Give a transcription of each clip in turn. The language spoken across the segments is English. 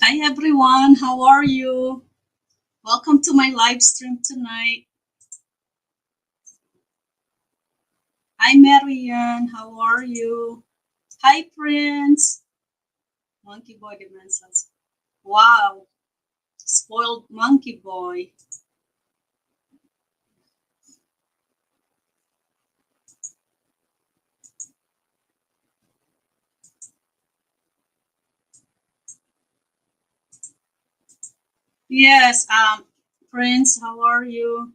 Hi everyone, how are you? Welcome to my live stream tonight. Hi Marianne, how are you? Hi Prince. Monkey Boy Dimensions. Wow, spoiled monkey boy. Yes, Prince, how are you?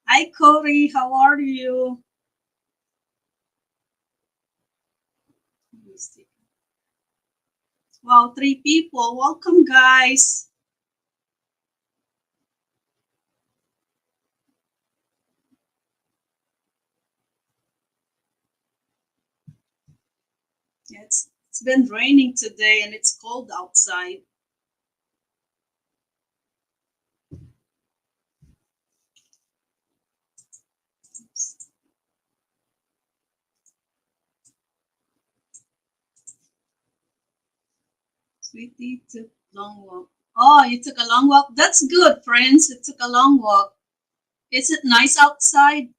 Hi Corey, how are you? Wow, three people. Welcome guys. It's been raining today and it's cold outside. Sweetie took long walk. Oh, you took a long walk? That's good, friends. You took a long walk. Is it nice outside?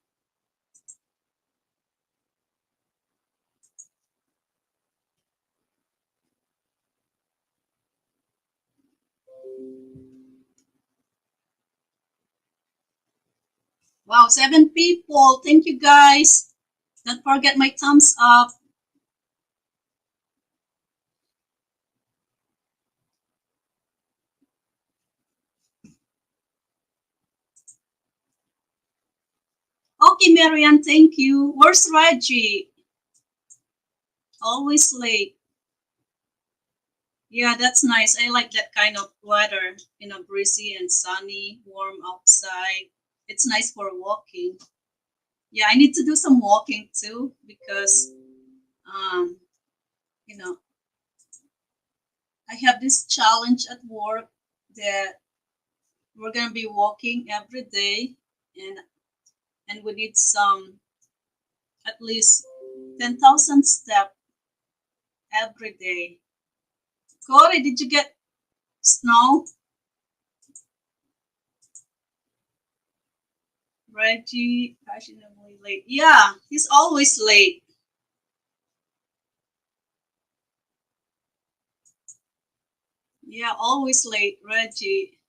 Wow, seven people. Thank you guys. Don't forget my thumbs up. Okay, Marianne, thank you. Where's Reggie? Always late. Yeah, that's nice. I like that kind of weather, breezy and sunny, warm outside. It's nice for walking. Yeah, I need to do some walking too because um, you know, I have this challenge at work that we're gonna be walking every day and we need some at least 10,000 steps every day. Corey, did you get snow? Reggie, fashionably late. Yeah, he's always late. Yeah, always late, Reggie.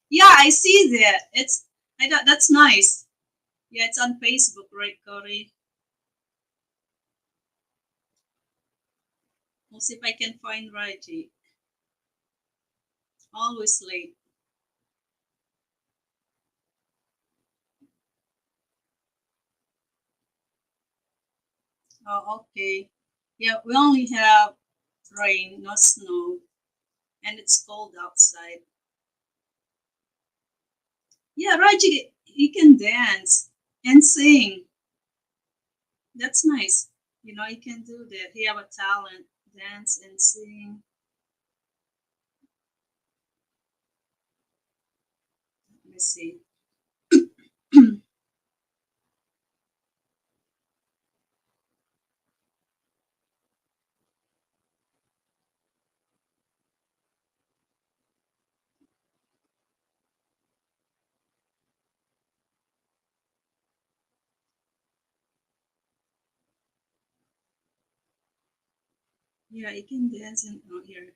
Yeah, I see that. That's nice. Yeah, it's on Facebook, right, Corey? We'll see if I can find Reggie. Always late. Oh, okay. Yeah, we only have rain, no snow, and it's cold outside. Yeah, Raji, he can dance and sing. That's nice. He can do that. He have a talent, dance and sing. Let me see. Yeah, he can dance and oh here.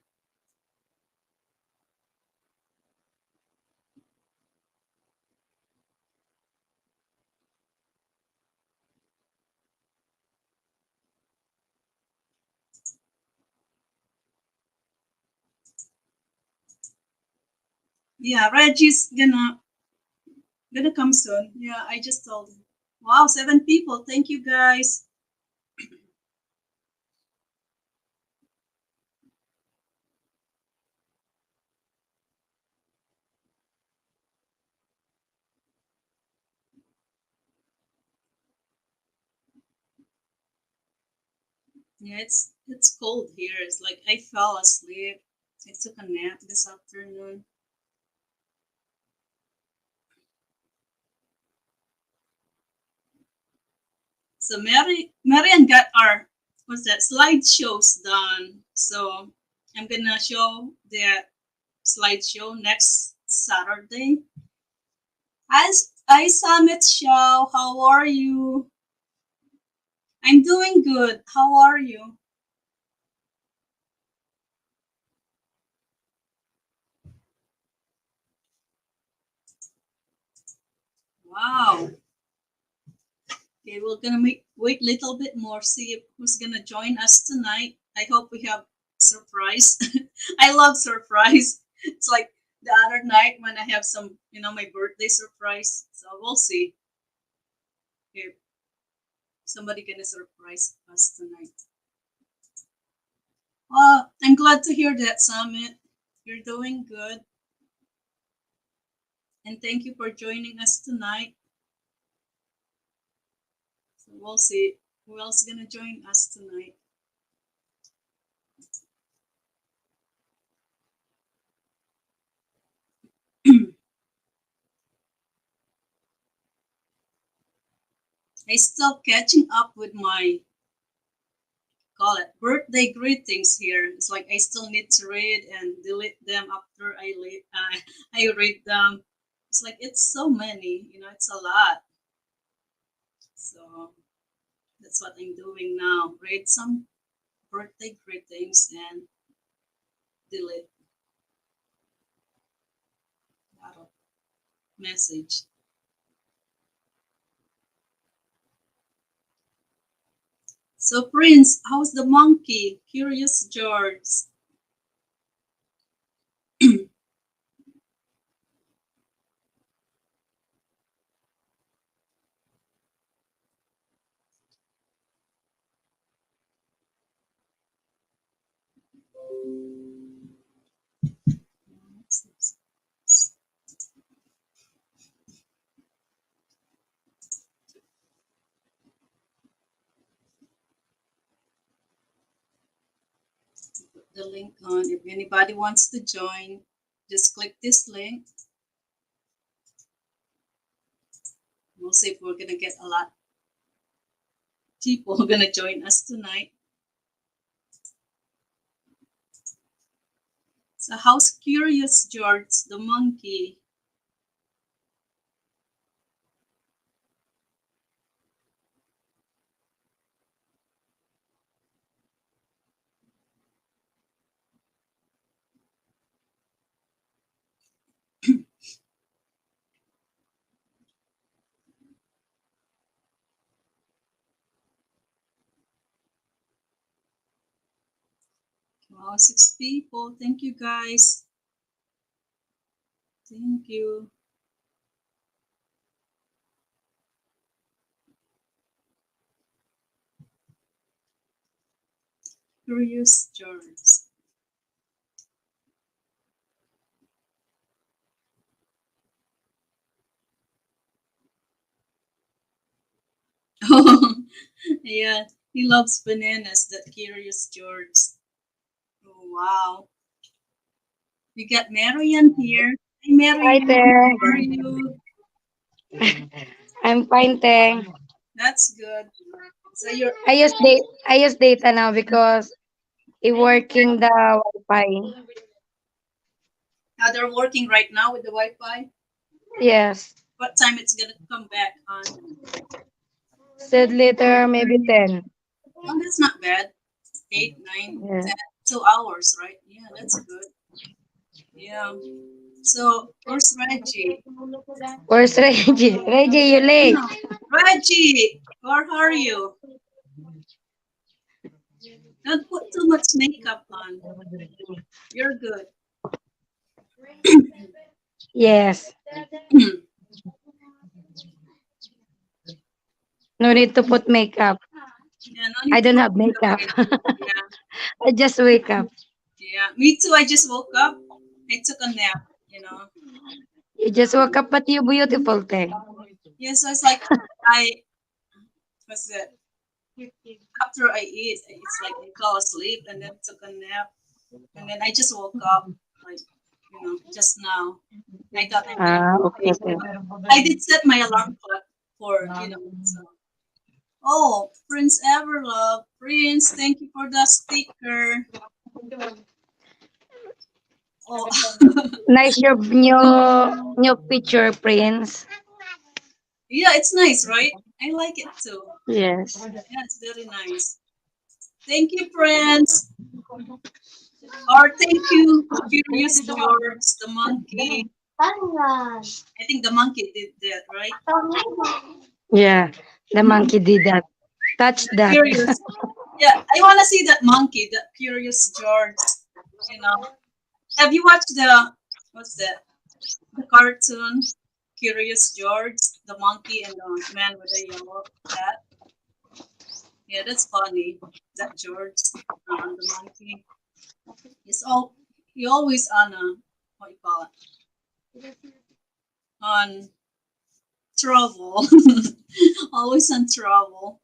Yeah, Reggie's gonna come soon. Yeah, I just told him. Wow, seven people. Thank you guys. Yeah, it's cold here. It's like I fell asleep. I took a nap this afternoon. So Marian got our what's that slideshows done. So I'm gonna show the slideshow next Saturday. Hi Summit Show, how are you? I'm doing good. How are you? Wow. Okay, we're gonna wait a little bit more, see if who's gonna join us tonight. I hope we have surprise. I love surprise. It's like the other night when I have some, my birthday surprise. So we'll see if somebody gonna surprise us tonight. I'm glad to hear that, Summit. You're doing good, and thank you for joining us tonight. So we'll see who else gonna join us tonight. I still catching up with my call it birthday greetings here. It's like I still need to read and delete them after I read them. It's like it's so many, it's a lot. So that's what I'm doing now. Read some birthday greetings and delete a lot of message. So Prince, how's the monkey? Curious George. Put the link on. If anybody wants to join, just click this link. We'll see if we're gonna get a lot of people gonna join us tonight. So how's Curious George the monkey? Wow, 6 people. Thank you guys. Thank you. Curious George. Oh, yeah, he loves bananas, that Curious George. Oh, wow. We got Marian here. Hi, Hi Marian. there. How are you? I'm fine, thanks. That's good. So you're I use data now because it working the Wi-Fi. they're working right now with the Wi-Fi. Yes. What time it's gonna come back on? Said later maybe 10. Oh, that's not bad. Eight, nine, Yeah. 10, 2 hours, right? Yeah, that's good. Yeah. So where's Reggie? Where's Reggie? Reggie, you late. No. Reggie, where are you? Don't put too much makeup on. You're good. Yes. Yeah, No need to put makeup. no I need to don't put have makeup, makeup. Reggie. Yeah, I just wake up. yeah. Me too. I just woke up. I took a nap. You just woke up, but you beautiful thing. Yeah, so it's like I was it after I eat, it's like I fell asleep and then took a nap and then I just woke up like just now. I thought I'm gonna Ah, be okay, awake. okay. I did set my alarm clock for so Oh, Prince Everlove. Prince, thank you for the sticker. Oh, Nice your new picture, Prince. yeah, it's nice, right? I like it too. Yes. Yeah, it's very nice. Thank you, Prince. Or thank you, Curious George, the monkey. I think the monkey did that, right? Yeah. The monkey did that. Touch The that. curious. Yeah, I want to see that monkey, that Curious George. You know, have you watched the what's that? The cartoon Curious George, the monkey and the man with the yellow hat. Yeah, that's funny. That George on the monkey. He's all he always on a what you call it on trouble. Always on trouble.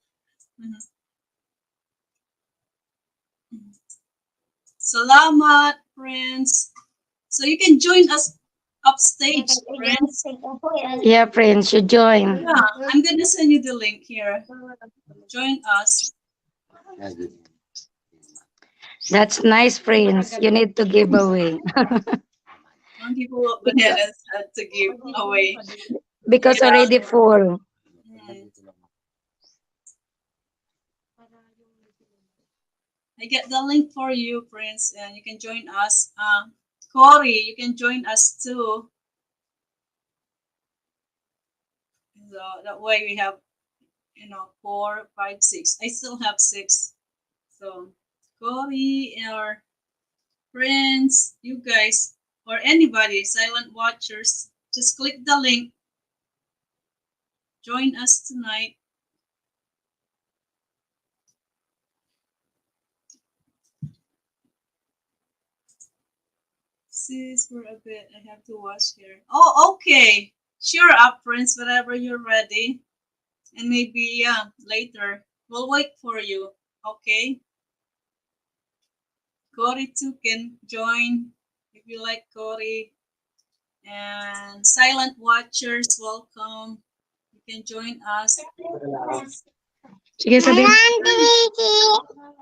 Mhm. Salamat, Prince. So you can join us upstage, Prince. Yeah, Prince, you join. Yeah, I'm gonna send you the link here. Join us. That's nice, Prince. You need to give away. Some people because, bananas had to give away. because Yeah. already full. Mm. I get the link for you, Prince, and you can join us. Corey, you can join us too. So that way we have, four, five, six. I still have six. So Corey or Prince, you guys, or anybody, silent watchers, just click the link. Join us tonight. Sis, for a bit. I have to wash here. Oh, okay. Sure up, Prince, whenever you're ready. And maybe, yeah, later. We'll wait for you. Okay? Cory too can join if you like Cory. And silent watchers, welcome. You can join us. Sige, sabihin.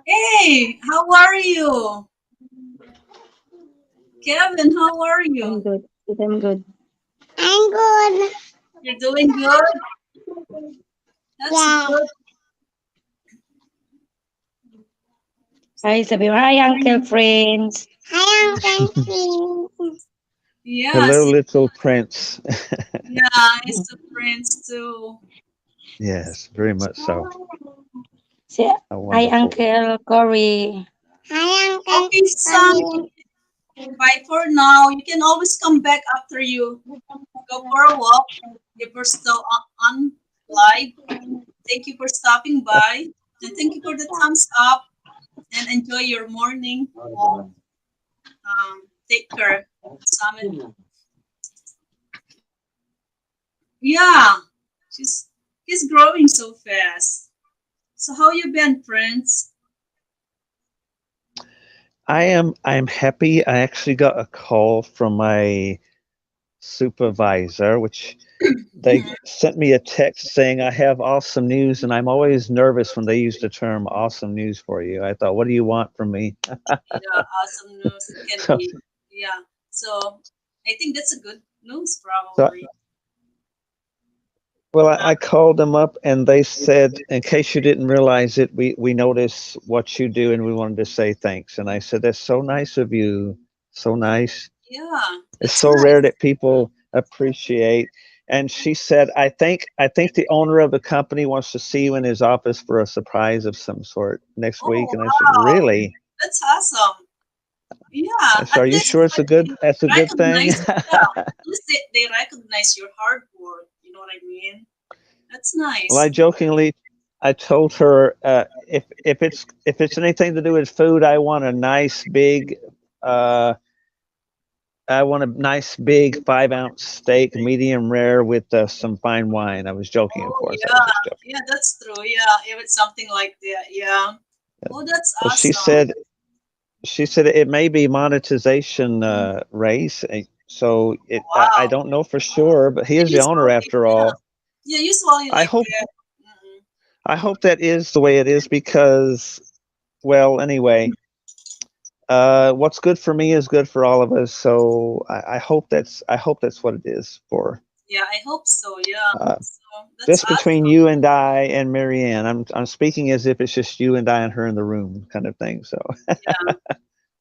Hey, how are you? Kevin, how are I'm you? good. I'm good. You're doing good? That's good. Hi, sabi mo. Hi, Uncle Prince. Yes, Hello, little prince. yeah, it's the prince too. Yes, very much so. Say, How hi, wonderful. Uncle Corey. Okay, son, bye for now. You can always come back after you go for a walk if we're still on live. Thank you for stopping by. And thank you for the thumbs up and enjoy your morning walk. Take care, Summit. Yeah, she's he's growing so fast. So how you been, Prince? I'm happy. I actually got a call from my supervisor, which they Mhm. sent me a text saying I have awesome news, and I'm always nervous when they use the term awesome news for you. I thought, what do you want from me? Yeah, awesome news. It can So, be. Yeah. So I think that's a good news, so probably. well, Uh, I called them up and they said, in case you didn't realize it, we notice what you do and we wanted to say thanks. And I said, that's so nice of you. So nice. yeah, It's that's so rare nice. that people appreciate. And she said, I think the owner of the company wants to see you in his office for a surprise of some sort next Oh, week. And I said, wow. really? That's awesome. Yeah, I said, at are you least sure it's a good they that's a good thing? recognize, yeah, at least they recognize your hard work. You know what I mean? That's Well, I nice. jokingly I told her if it's anything to do with food, uh I want a nice big 5 ounce steak, medium rare with some fine wine. I was joking, of Oh, course. I was yeah. just joking. Yeah, that's true. Yeah, if it's something like that. Yeah. Oh, that's Well, awesome. she said it may be monetization race, so I Wow. don't know for sure, but he Yeah, is the owner usually, after yeah. all. Yeah, usually I like hope that. Mm-mm. I hope that is the way it is because, well, anyway, what's good for me is good for all of us. So I hope that's what it is for Yeah, I hope so. Yeah. uh, So that's just between awesome. you and I and Marianne. I'm speaking as if it's just you and I and her in the room, kind of thing. So Yeah.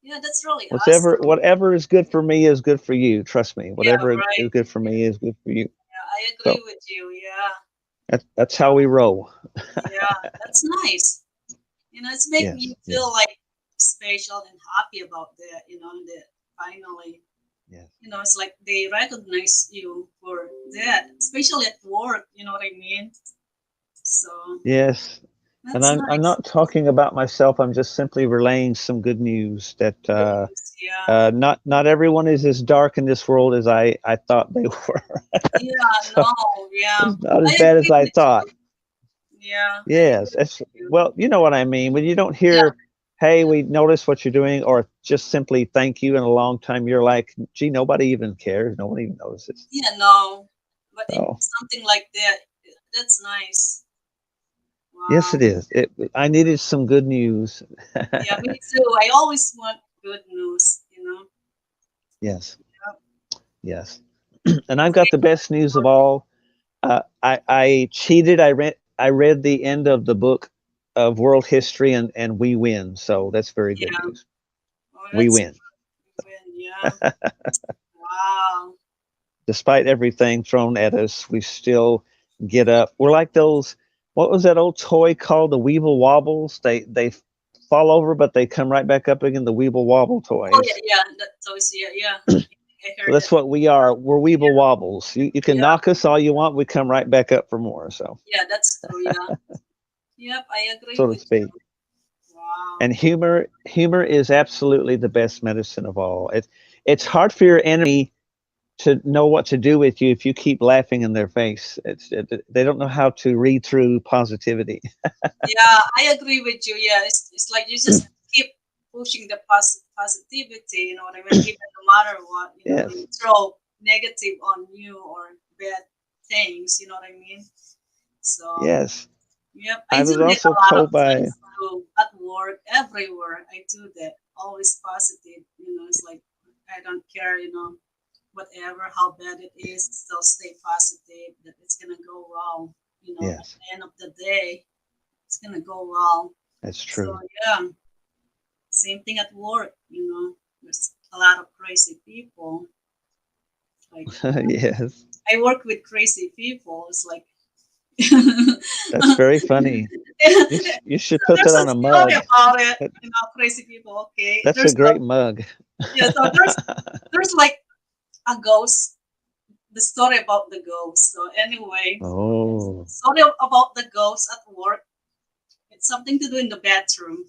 Yeah, that's really awesome. whatever is good for me is good for you. Trust me. Yeah, Whatever is right. good for me is good for you. Yeah, I So agree with you. Yeah. that's how we roll. Yeah, that's nice. It's make Yes. me Yes. feel like special and happy about that, that finally, Yes. it's like they recognize you for that, especially at work, you know what I mean? So Yes. And that's I'm nice. not talking about myself. I'm just simply relaying some good news that Good news. Yeah. not everyone is as dark in this world as I thought they were. Yeah, So no, yeah. it's not as I bad as agree I with thought. you. Yeah, I Yes, agree it's, with you. well, you know what I mean. When you don't Yeah, hear, "Hey, we noticed what you're doing," or just simply "Thank you" in a long time, you're like, "Gee, nobody even cares. No one even notices." yeah, no. But So something like that, that's nice. yes, Wow. it is. I needed some good news. Yeah, me too. I always want good news. Yes, Yep, yes. And I've got the especially best news of all. I cheated. I read the end of the book of world history, and we win. So that's very good yeah. news. Oh, We that's win. good. Yeah. Wow. Despite everything thrown at us, we still get up. We're like those. What was that old toy called? The Weeble Wobbles. They fall over, but they come right back up again. The Weeble Wobble Oh yeah, toys. yeah. That's always yeah, yeah. I So heard that's that. what we are. We're Weeble Wobbles. You can Yeah, knock us all you want. We come right back up for more. So, yeah. That's true. Yeah. Yep, I agree so to with you. speak. Wow. And humor is absolutely the best medicine of all. It's hard for your enemy to know what to do with you if you keep laughing in their face. They don't know how to read through positivity. Yeah, I agree with you. Yeah, it's like you just keep pushing the positivity. You know what I mean? Even no matter what, they Yes, throw negative on you or bad things. You know what I mean? So, yes. yep, I I do was that also a lot of told by times too. At work, everywhere, I do that. Always positive. It's like I don't care. Whatever, how bad it is, still stay positive. That it's gonna go well. At yes, the end of the day, it's gonna go well. that's So true. yeah, same thing at work. There's a lot of crazy people. Like Yes, I work with crazy people. It's like that's very funny. You should put that there's a on a story mug. about it. That- Crazy people. Okay, That's a great mug. yeah. So there's like a ghost. The story about the ghost. So anyway, Oh, story about the ghost at work. It's something to do in the bathroom.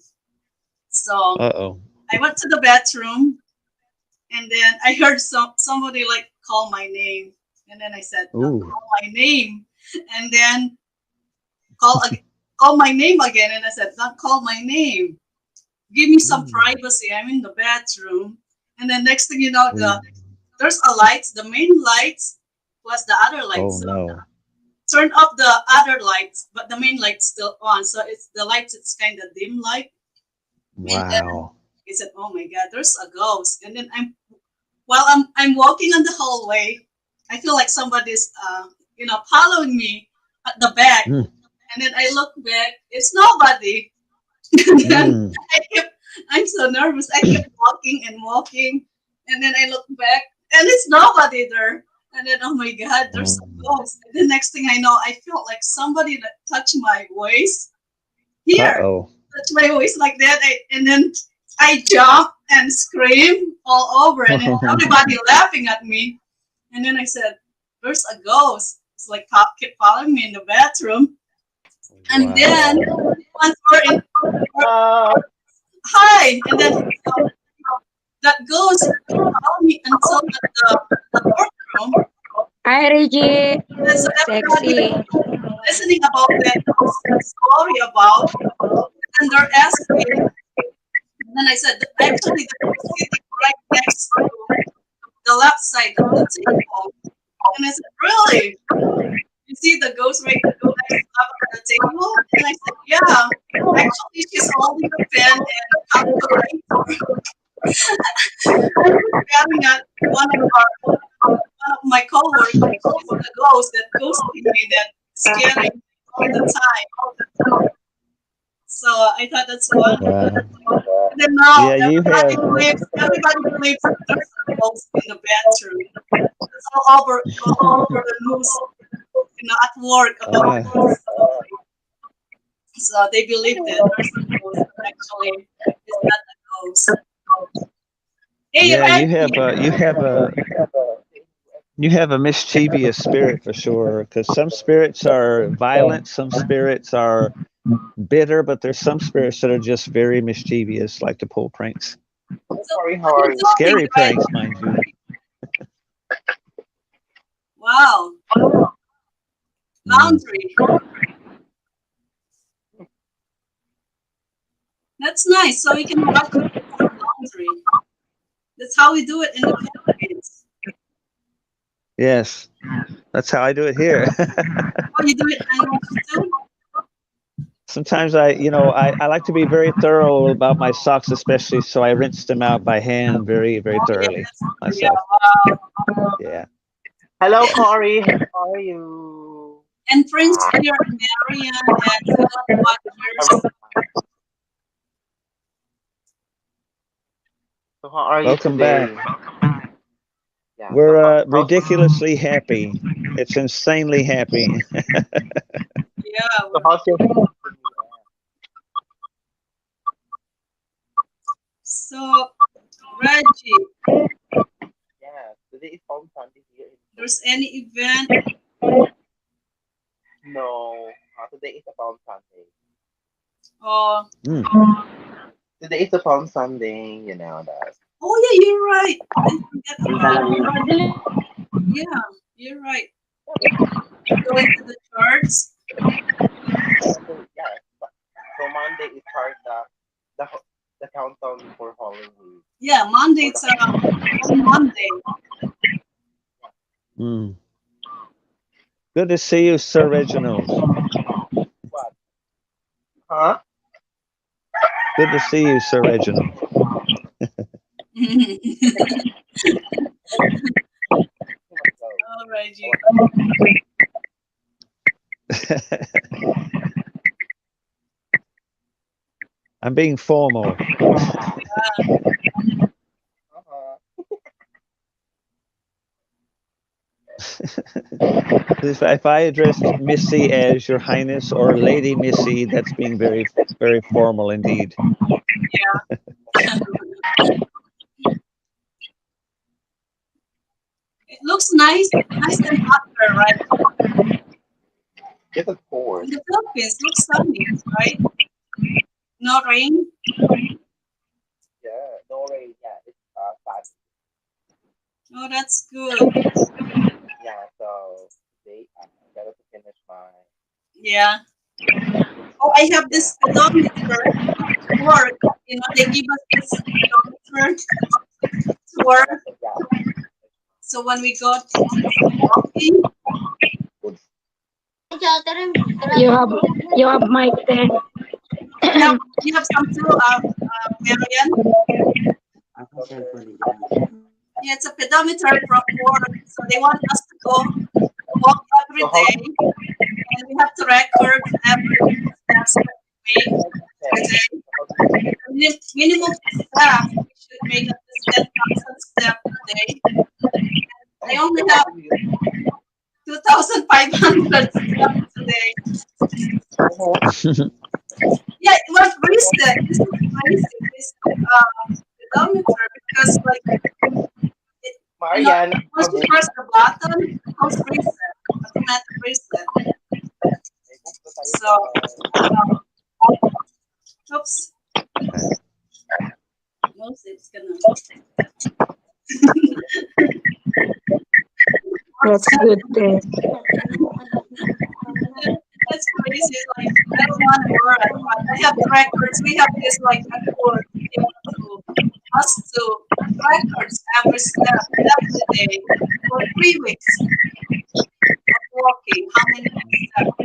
So uh-oh. I went to the bathroom and then I heard somebody like call my name. And then I said, Ooh. call my name. And then call call my name again. And I said, not call my name. Give me some Mm. privacy. I'm in the bathroom. And then next thing you know, We. there's a lights, the main lights plus the other lights. Oh So no. turn off the other lights, but the main light's still on. So it's the lights, it's kind of dim light. And then Wow. he said, "Oh my God, there's a ghost." And then while I'm walking on the hallway, I feel like somebody's following me at the back. Mm. And then I look back, it's nobody. And then Mm. I kept, I'm so nervous. I kept walking and walking, and then I look back, and it's nobody there. And then, oh my God, there's a Oh. ghost. And the next thing I know, I felt like somebody that touched my waist here, Uh-oh. touched my waist like that. And then I jump and scream all over, and then everybody laughing at me. And then I said, "There's a ghost." It's like cop kept following me in the bathroom. And then Wow. once hi, and then that ghost kept following me until the workroom. Hi, Reggie. And so everybody Sexy. listening about that story about, and they're asking. And then I said, actually, the ghost sitting right next to the left side of the table. And I said, really? You see the ghost right next to the table? And I Yeah, actually, she's holding a pen and a calculator. I'm comparing at one of my coworkers. She's the ghost that ghosting me, that scaring me all the time. So I thought that's one. Wow. And then now Yeah, you have. everybody believes that there's a ghost in the bathroom. It's all over the news, at work about the Uh, ghost story. So they believe that there's a ghost, but actually it's not a ghost. Hey, yeah, Reggie. you have a mischievous spirit for sure. Because some spirits are violent, some spirits are bitter, but there's some spirits that are just very mischievous, like to pull pranks, So Sorry, what how are are you you? doing, scary pranks, Reggie? mind you. Wow, Mm. laundry. That's nice. So we can wash our laundry. That's how we do it in the Philippines. Yes, that's how I do it here. Oh, you do it in English too? Sometimes I like to be very thorough about my socks, especially so I rinse them out by hand very, very Oh, yeah, thoroughly that's true. Yeah, myself. wow. Yeah. Hello, Corey. How are you? And Prince here, Marian and silent I'm watchers. So how are you Welcome back. today? Yeah. So We're how's ridiculously happy. It's insanely happy. Yeah, so how's your so Reggie, yeah? Today is Palm Sunday here in there's Philippines. any event? No, today is a Palm Sunday. Oh, Mm. Today is a Palm Sunday. You know that. oh yeah, you're right. I forget about it. Yeah, you're right. Going to the church. Yeah. So Monday is start the the countdown for Halloween Yeah, Monday. for the It's Holy Monday. Mm. Good to see you, Sir Reginald. what? Huh? Good to see you, Sir Reginald. You must go. Oh, Reggie. I'm being formal. Uh-huh. If I addressed Missy as Your Highness or Lady Missy, that's being very, very formal indeed. It looks nice and hot there, right? Yes, of course. In the Philippines, looks sunny, right? No rain. Yeah. No worry. Yeah. It's sad. Oh, that's good. Yeah. So today I gotta to finish my Yeah. Oh, I have yeah. this pedometer at work. They give us this pedometer to work. Yeah. So when we go to walking, Good. You have you have mic there. you have you have some too, Marian. Yeah, it's a pedometer from work. So they want us to go walk every So how day, and we have to record every steps that we make per day. Minimum steps, we should make at least 10,000 steps a day. I only have 2,500 steps today. Yeah, it was recent. This is crazy, this pedometer, because it, Marian, once you press the button, it goes reset, automatic reset. may book na tayo So, sa oops, no, it's gonna. That's good there. That's crazy. Like, I don't want to run, but I have records. We have this like at work. They want us to records every step every day for 3 weeks of walking. How many steps?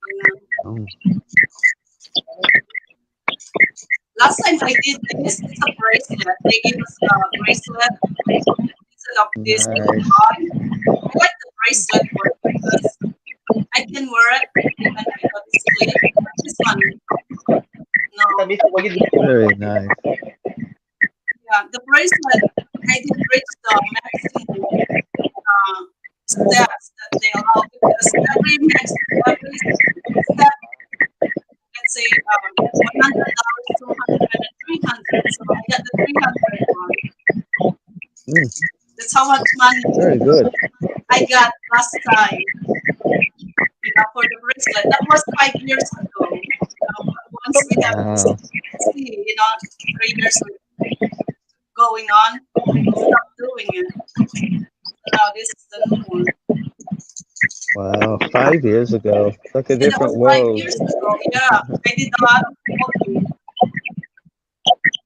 You know? Oh. time I did this, it's a bracelet. They gave us a bracelet instead of this Nice. bond. I like the bracelet one because I can wear it even I go to sleep. But this one, Tita no. Miss, what you do? Very nice. Yeah, the bracelet, I did reach the maximum uh, steps that they allow because every step, let's say $100, 200, and 300. So I got the 300 one. Mm, That's how much money very good. I got last time, for the bracelet. That was 5 years ago. But once we have this, Wow. see, 3 years going on, we stopped doing it. So now this is the new one. Wow. 5 years ago. Like a Yeah, that different was five world. years ago. Yeah, I did a lot of walking.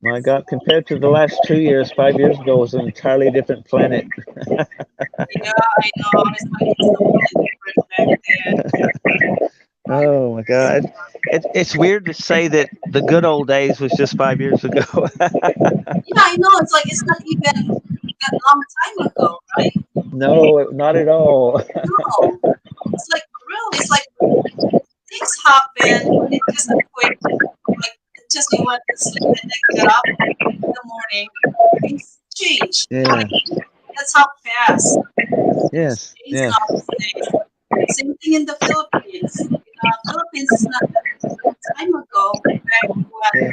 My God, compared to the last 2 years, 5 years ago was an entirely different planet. Yeah, I know. It's like it's totally different back then. Oh my God. It's weird to say that the good old days was just 5 years ago. Yeah, I know. It's like it's not even that long time ago, right? No, not at all. No, it's like really. It's like things happen. It's just a quick, like it's just you went to sleep and then get up in the morning. Things change. You know what Yeah. I mean? That's how fast things Yes. change Yes. now these days. Same thing in the Philippines. Philippines is not that time ago back when Yeah.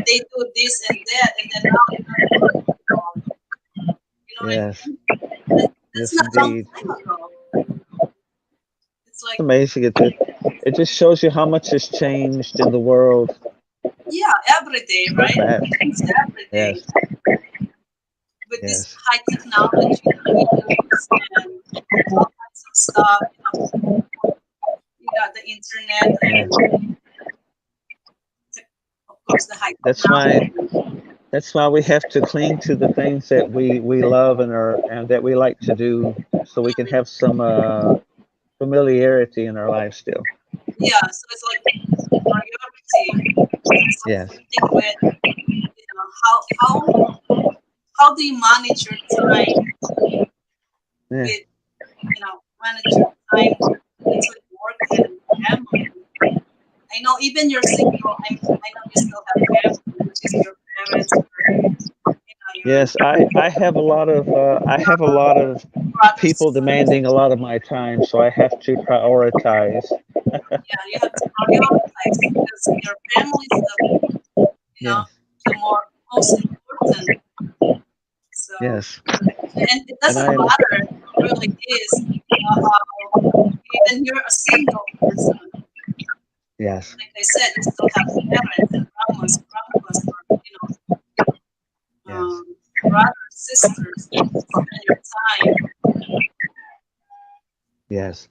they do this and that, and then now they're not doing it at all. You know what I Yes. mean? That's Yes, not a long indeed. time ago. It's It's like, amazing. It just shows you how much has changed in the world yeah, every day, so right? fast. It's every day Yes. with this Yes. high technology that we use and all kinds of stuff. You got the internet Yes. and, of course, the high That's why technology. that's why we have to cling to the things that we love and that we like to do so we can have some familiarity in our life still. Yeah, so it's like priority. It's like Yes. something with how do you manage your time Yeah. with manage your time between work and family. I know even you're single. I know you still have family, which is your parents or your Yes, I have a lot of brothers, people sisters. demanding a lot of my time, so I have to prioritize. Yeah, you have to prioritize because your family is Yes. the most important. So Yes. and it And doesn't I'm matter who really is, how even you're a single person. yes. Like I said, you still have parents, grandmas, grandpas, or Yes. brothers, sisters that you spend your time. Yes.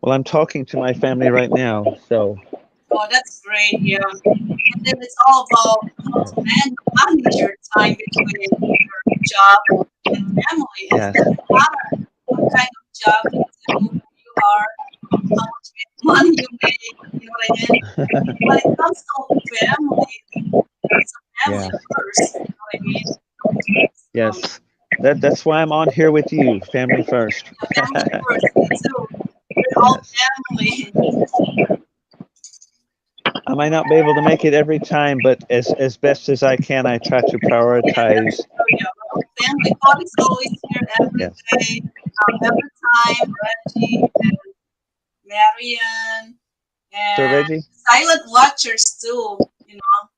Well, I'm talking to my family right now, so Oh, that's great. Yeah. And then it's all about how to manage your time between your job and family. And it yes. doesn't matter what kind of job you do, who you are, how much money you make. You know what I mean? When it comes to family, it's a family Yes. first. You know what I mean? So, Yes. That's why I'm on here with you, family first. yeah, family first. Me too. We're all Yes. family. I might not be able to make it every time, but as best as I can, I try to Yeah, that's prioritize. true. Yeah, we're all family. Cody's always here every Yes. day, every time. Reggie and Marian So and Reggie? silent watchers too.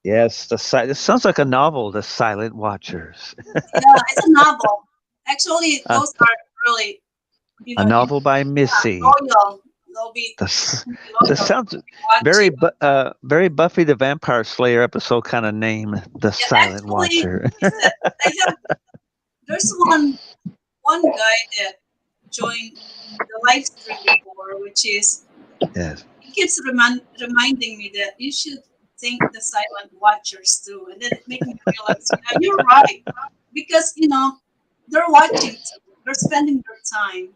Yes, it sounds like a novel, The Silent Watchers. Yeah, it's a novel. Actually, Uh, those are really, a novel by Missy. loyal. They'll be This, this loyal sounds watching. very Buffy the Vampire Slayer episode kind of name, The Yeah, Silent actually, Watcher. is that I have there's one guy that joined the live stream before, which is Yes. he keeps reminding me that you should thank the silent watchers too, and then it makes me realize, yeah, you're right, because they're watching too. They're spending their time.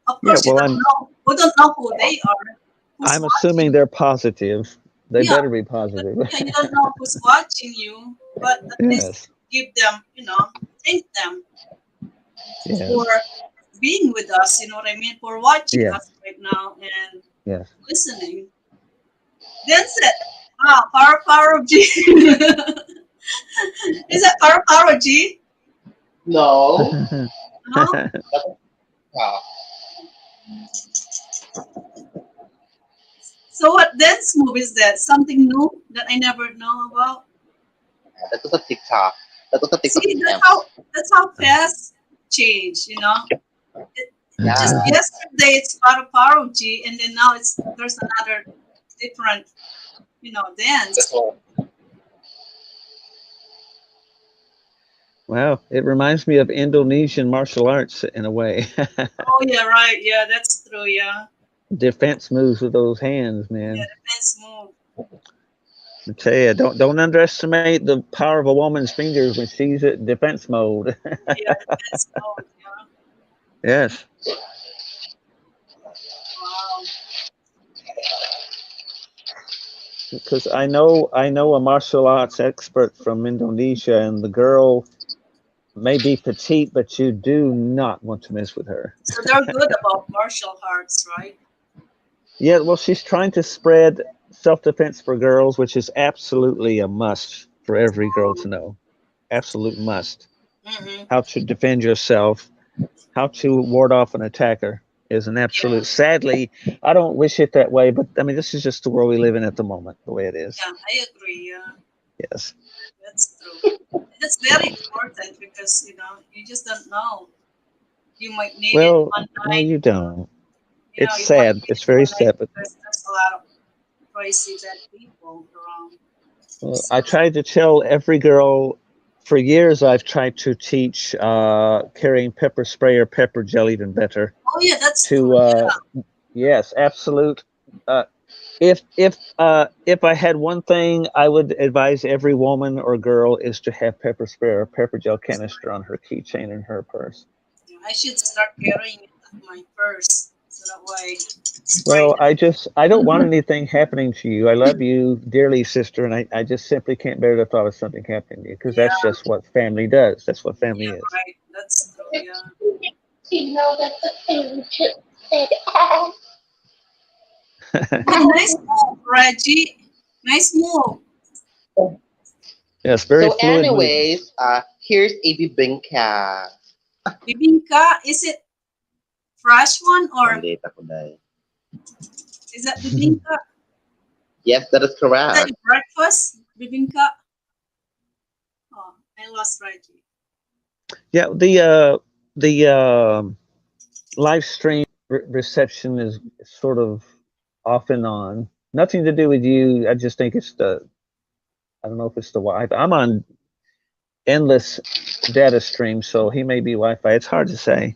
Of Yeah, course, you well don't know. We don't know who they are, who's I'm assuming watching. they're positive. They Yeah, better be but positive. yeah, you don't know who's watching you, but at least Yes. give them, thank them for Yes. being with us. You know what I mean? For watching Yes. us right now and Yes. listening. That's it. Power of G. Is that power of G? No. No. That's uh, So what dance move is that? Something new that I never know about. that was a TikTok. That was a TikTok See, attempt. that's how fast change. It, just Yeah. yesterday it's power of G, and then now there's another different, That's dance. all. Wow, it reminds me of Indonesian martial arts in a way. Oh yeah, right. Yeah, that's true. Yeah, Defense moves with those hands, yeah, man. the dance move. I tell you, don't underestimate the power of a woman's fingers when she's at defense mode. Yeah, the dance move. Yeah. Yes, Wow. because I know a martial arts expert from Indonesia, and the girl may be petite, but you do not want to mess with her. So they're good about martial arts, right? Yeah, well, she's trying to spread self-defense for girls, which is absolutely a must for every girl to know. Absolute must. Mm-hmm. How to defend yourself, how to ward off an attacker is an Yeah, absolute. Sadly, I don't wish it that way, but I mean, this is just the world we live in at the moment, the way it is. yeah, I agree. Yeah, Yes. that's true. That's very important because you just don't know. You might need it Well, one no, night. you don't. It's You might sad. need It's it very one night sad, but because there's a lot of crazy bad people around. well, So, I tried to tell every girl for years. I've tried to teach carrying pepper spray or pepper gel even better. oh yeah, that's true. To Yeah, yes, absolute. Uh, if I had one thing I would advise every woman or girl is to have pepper spray or pepper gel canister on her keychain and her purse. yeah, I should start carrying it at my purse so that way spray Well, it. I don't want anything happening to you. I love you dearly, sister, and I just simply can't bear the thought of something happening to you because that's Yeah, just what family does. That's what family yeah, is. right. That's true. Yeah. You know that the ancient said, Yeah, nice move, Reggie. Nice move. Yes, very So, fluid movements. anyways, here's a bibingka. Bibingka, is it fresh one or Mali ako dahil. is that bibingka? Yes, that is Is that correct. your breakfast? Bibingka? Oh, I lost Reggie. Yeah, the live stream reception is sort of off and on. Nothing to do with you. I just think it's the. I don't know if it's the Wi-Fi. I'm on endless data stream, so he may be Wi-Fi. It's hard to say.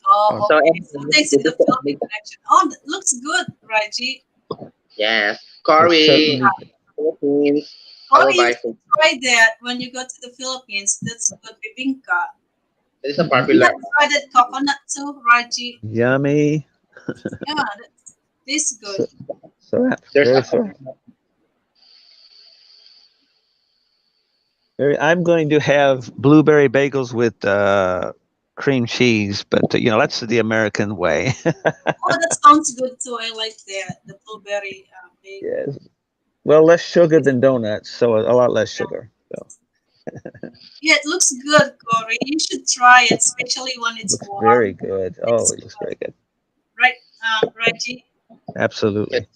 Oh, So, okay. anyways, Sometimes in this the is the Philippine connection. Oh, that looks good, Reggie. yes, It Corey, certainly. Philippines. Our Corey, you vice. should try that when you go to the Philippines. That's good bibingka. It is a Is popular. that shredded coconut too, Reggie? Yummy. Yeah, that tastes good. So, so There's very a so. Very, I'm going to have blueberry bagels with cream cheese, but that's the American way. Oh, that sounds good too. I like that. The blueberry bagel. Yes. Well, less sugar than donuts, so a lot less sugar. So Yeah, it looks good, Corey. You should try it, especially when it's looks very warm. good. Oh, It's it looks very good. right, Reggie. Absolutely.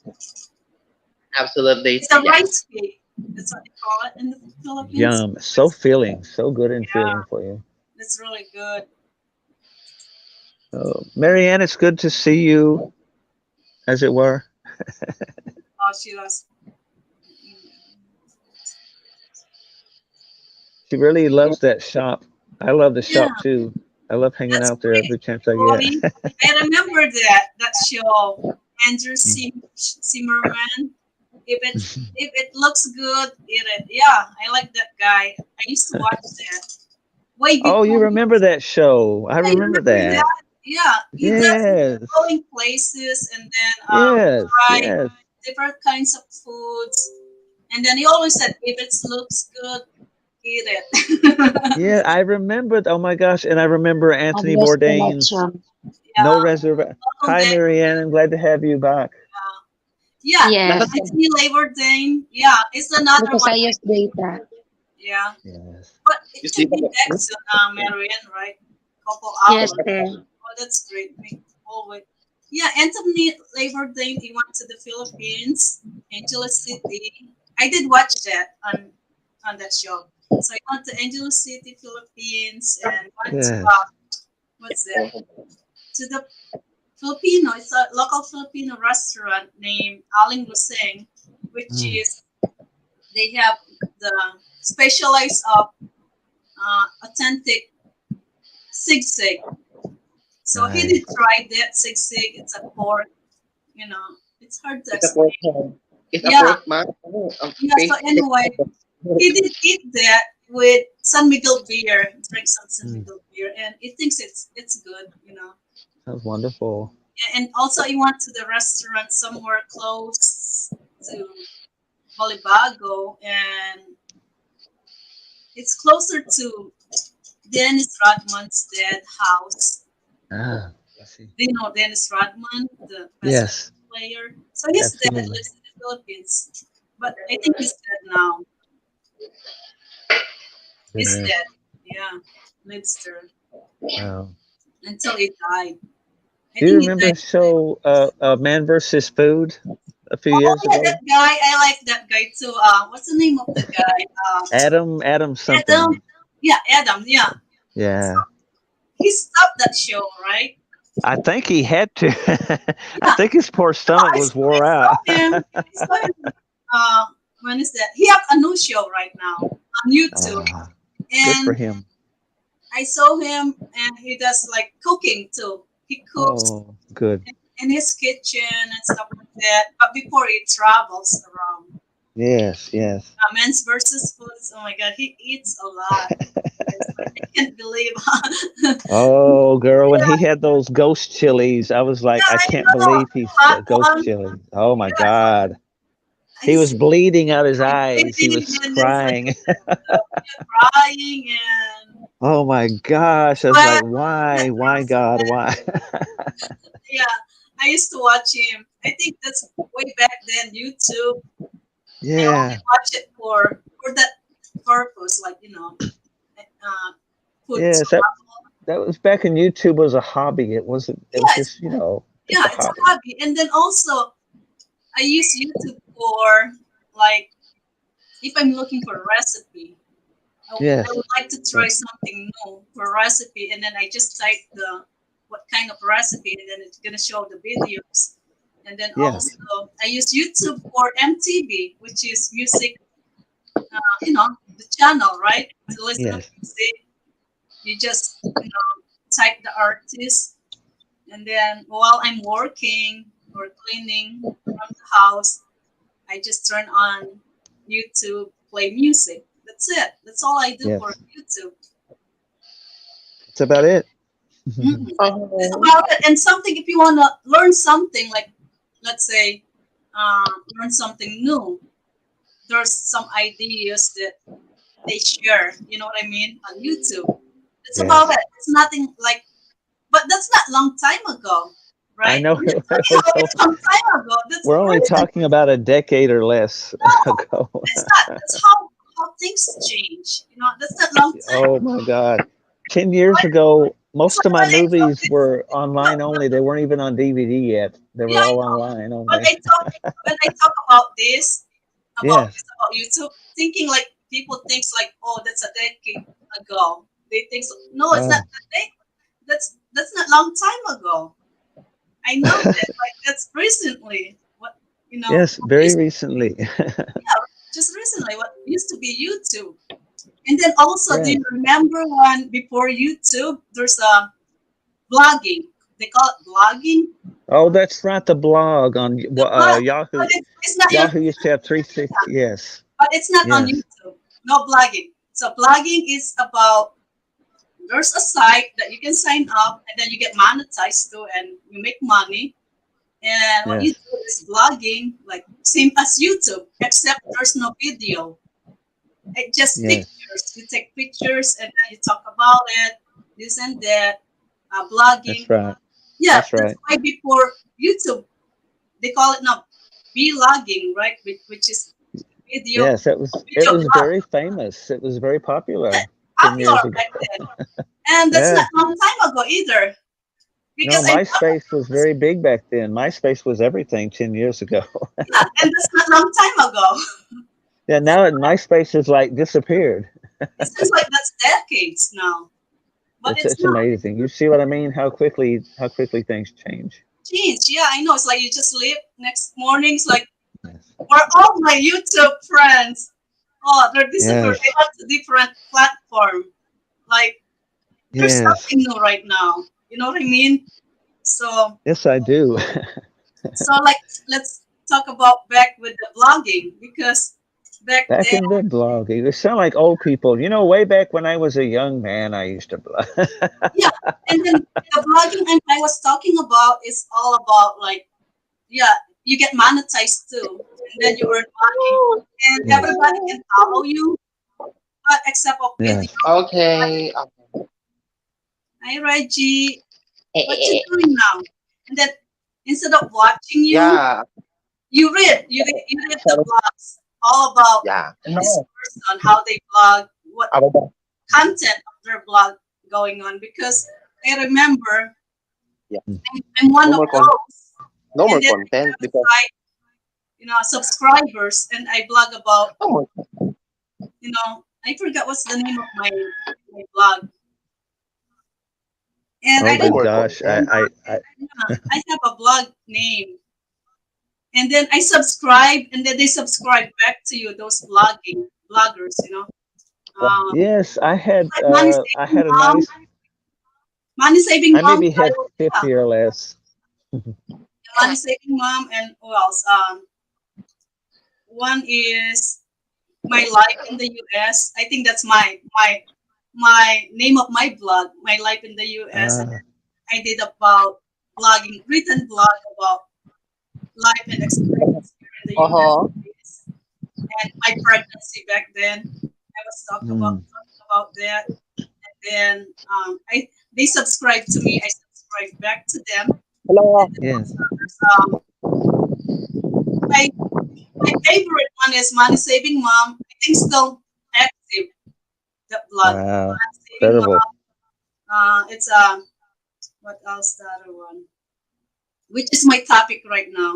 absolutely It's a yes. rice cake. That's what they call it in the Philippines. Yum. So filling. So good and Yeah, filling for you. that's really good. Oh, Marianne, it's good to see you, as it were. Oh, she lost. She really loves that shop. I love the Yeah, shop too. I love hanging that's out there great, every chance I Corey. get. I remember that show, Andrew Zimmerman. If it looks good, eat it. Yeah, I like that guy. I used to watch that way Oh, you before. remember that show? I Yeah, you remember remember that. that? Yeah, he does Yes. going places and then Yes. try Yes. different kinds of foods. And then he always said, if it looks good, eat it. Yeah, I remember. Oh my gosh, and I remember Anthony Obvious Bourdain's connection. No Yeah. Reservation. Welcome Hi, back. Marianne. I'm glad to have you back. Yeah. Yes, Anthony Labor Dane. Yeah, it's another because one. I use data. Yeah. Yes. But You it see should be the back soon, Marianne, right? Couple Yes, hours. sir. Oh, that's great. We always. Yeah, Anthony Labor Day, he went to the Philippines, Angeles City. I did watch that on that show. So he went to Angeles City, Philippines, and went to Yes. what's that? To the Filipino. It's a local Filipino restaurant named Aling Luseng, which Mm, is they have the specialized of authentic sigsig. So he did nice. try that sigsig. It's a pork, it's hard to it's a pork explain. head. It's a Yeah, pork man. Oh, yeah. So anyway, he did eat that with San Miguel beer. Drink some San Mm, Miguel beer, and he thinks it's good. that's wonderful. Yeah, and also he went to the restaurant somewhere close to Bolibago, and it's closer to Dennis Rodman's dead house. Ah, I see. Do you know Dennis Rodman, the basketball Yes, player? So his dad absolutely. lives in the Philippines, but I think he's dead now. He's Goodness. dead. Yeah, lives there Wow. until he died. I Do you think he remember died. the show Man versus Food a few Oh years yeah, that ago? guy. I like that guy too. What's the name of the guy? Adam Adam. something. Yeah, Adam. Yeah, so Yeah. he stopped that show, right? I think he had to. I Yeah, think his poor no, stomach was I wore saw out. him. I saw him. When is that? He have a new show right now on YouTube, Ah, good for and him. I saw him, and he does like cooking too. He cooks Oh, good. in his kitchen and stuff like that. But before he travels around, Yes, yes. men's versus foods. Oh my God, he eats a lot. It's like, I can't believe. Oh, girl, when he Yeah, had those ghost chilies, I was like, I I can't know. believe he's Hot got ghost one. chilies. Oh my Yeah, God. He was he's bleeding out his eyes. He bleeding was and it's like crying. crying and Oh my gosh. I was like, sweat. why, God, why? Yeah, I used to watch him. I think that's way back then. YouTube. I only Yeah. watch it for that purpose, like food Yes, travel. that was back in YouTube was a hobby. It was Yeah, just, just yeah, a it's a hobby. hobby. And then also, I use YouTube for like if I'm looking for a recipe. I Yes. would like to try Yes. something new for a recipe, and then I just type the what kind of recipe, and then it's gonna show the videos. And then Yes. also, I use YouTube for MTV, which is music, the channel, right? To listen to Yes. music, you just type the artist, and then while I'm working or cleaning around the house, I just turn on YouTube, play music. That's it. That's all I do for Yes. YouTube. That's about it. Mm. It's Oh, about it. And something, if you want to learn something, like let's say, learn something new, there's some ideas that they share. You know what I mean on YouTube. It's about Yes. it. It's nothing like, but that's not long time ago, I right? know You're it talking was about it long time ago. That's we're only recent. talking about a decade or less No, ago. that's not. That's how things change. That's not long time. Oh my God. 10 years ago, It's most of like my when I talk movies this. were online only. They weren't even on DVD yet. They Yeah, were I all know. online When only. I talk when I talk Yes. about YouTube, thinking like people thinks like, oh, that's a decade ago. They think so. No, it's not Oh. a decade. That's not long time ago. I know that. Like that's recently. Yes, What very used recently. just recently what used to be YouTube. And then also, do Yes. you remember when before YouTube there's a blogging? They call it blogging. Oh, that's right. The blog on The blog, but Yahoo. it's not Yahoo used to have 360. Yes. but it's not on Yes. YouTube. No blogging. So blogging is about there's a site that you can sign up and then you get monetized too and you make money. And what you Yes. do is blogging, like same as YouTube, except there's no video. It just Yes. pictures. You take pictures and then you talk about it, this and that, blogging. That's right. Yeah, That's that's right. why before YouTube, they call it now vlogging, right? Which is video Yes, it was blog. very famous. It was very popular 10 Popular years ago. back then. And that's not Yeah. long time ago either. No, Because I MySpace was very big back then. MySpace was everything 10 years ago. yeah, and that's not long time ago. Yeah, now MySpace has like disappeared. It seems like that's decades now. But It's it's it's not amazing. You see what I mean? How quickly things change. changed. Yeah, I know. It's like you just leave next morning. It's like, Yes. where all my YouTube friends? Oh, they're disappeared. They Yes. went to different platform. Like there's Yes. nothing new right now. You know what I mean? So Yes, I do. like let's talk about back with the vlogging because back Back then, in the blogging, they sound like old people. Way back when I was a young man, I used to blog. yeah, and then the vlogging I was talking about is all about like yeah, you get monetized too, and then you earn money, and Yes. everybody can follow you, but except of video. Yes. Okay. Hi Reggie, what you Eh, doing now? And then instead of watching you, Yeah. you read the blogs all about Yeah. this No. person, how they blog, what About content of their blog going on. Because I remember yeah. I'm one No of more those, no and more then I content have a because site, subscribers, and I blog about, no more. I forgot what's the name of my blog, and Oh, I No don't good more gosh. content. I have a blog name, and then I subscribe, and then they subscribe back to you. Those bloggers, Yes, I had like money uh, I saving had a mom, nice. money saving I mom, maybe had yeah, 50 or less. money saving mom, and who else? One is my life in the U.S. I think that's my name of my blog, my life in the U.S. And Ah, I did about blogging, written blog about life and experience here in the Uh-huh. U.S. and my pregnancy back then. I was mm, talking about that, and then I they subscribed to me. I subscribed back to them, and Hello. then yes. also there's my my favorite one is Money Saving Mom. I think still active. The blog, Wow. Money Saving Mom. Incredible. It's what else the other one, which is my topic right now.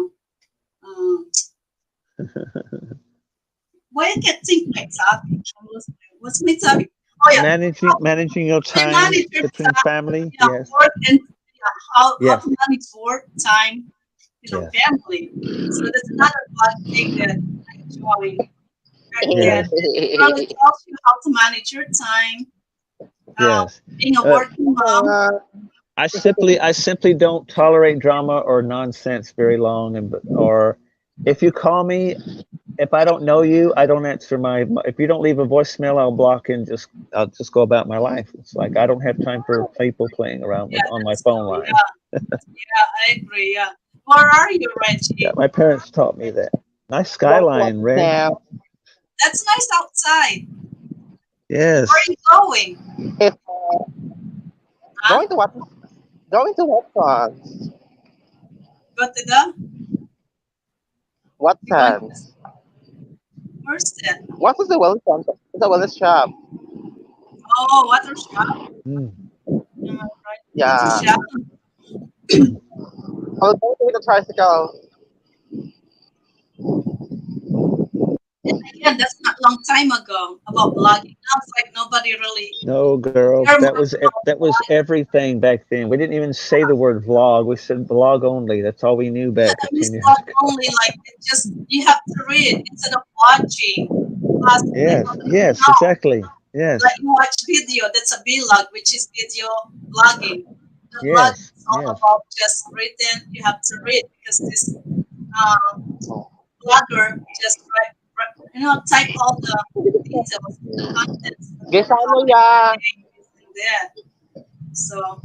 Um, why I can't think my topic? What's my topic? Oh yeah, Managing your I time manage your between time, family. yeah, Yes. work and yeah, how Yes. to manage work, time, Yes. family. So that's another blog thing that I joined back then. Yes. It really tells you how to manage your time, uh, Yes. being a Uh, working mom. I simply don't tolerate drama or nonsense very long, or if you call me, if I don't know you, I don't answer if you don't leave a voicemail, I'll just go about my life. It's like I don't have time for people playing around Yeah, on my that's phone true. line. Yeah, I agree. Yeah. Where are you, Yeah, Reggie? my parents taught me that. Nice About what skyline, Reg. now? That's nice outside. Where are Yes. you going? If Huh? going to what going to what songs? Go to the, What you going to songs? where's that? What was the wellness center? The wellness shop? Oh, water shop. Mm. Right. Water Yeah. shop. I was going to with a tricycle. And again, that's not long time ago about blogging. Now it's like nobody really No, girl, care much that was about everything back then. We didn't even say the word vlog. We said blog only. That's all we knew yeah, back I miss 10 years blog ago. only. Like it just you have to read instead of watching. Plus, Yes, yes, now exactly. like Yes, you watch video, that's a vlog, which is video blogging. The blog yes, is all yes, about just written. You have to read because this um, blogger just type all the details, contents, how Gisano they ya. say this and that. So,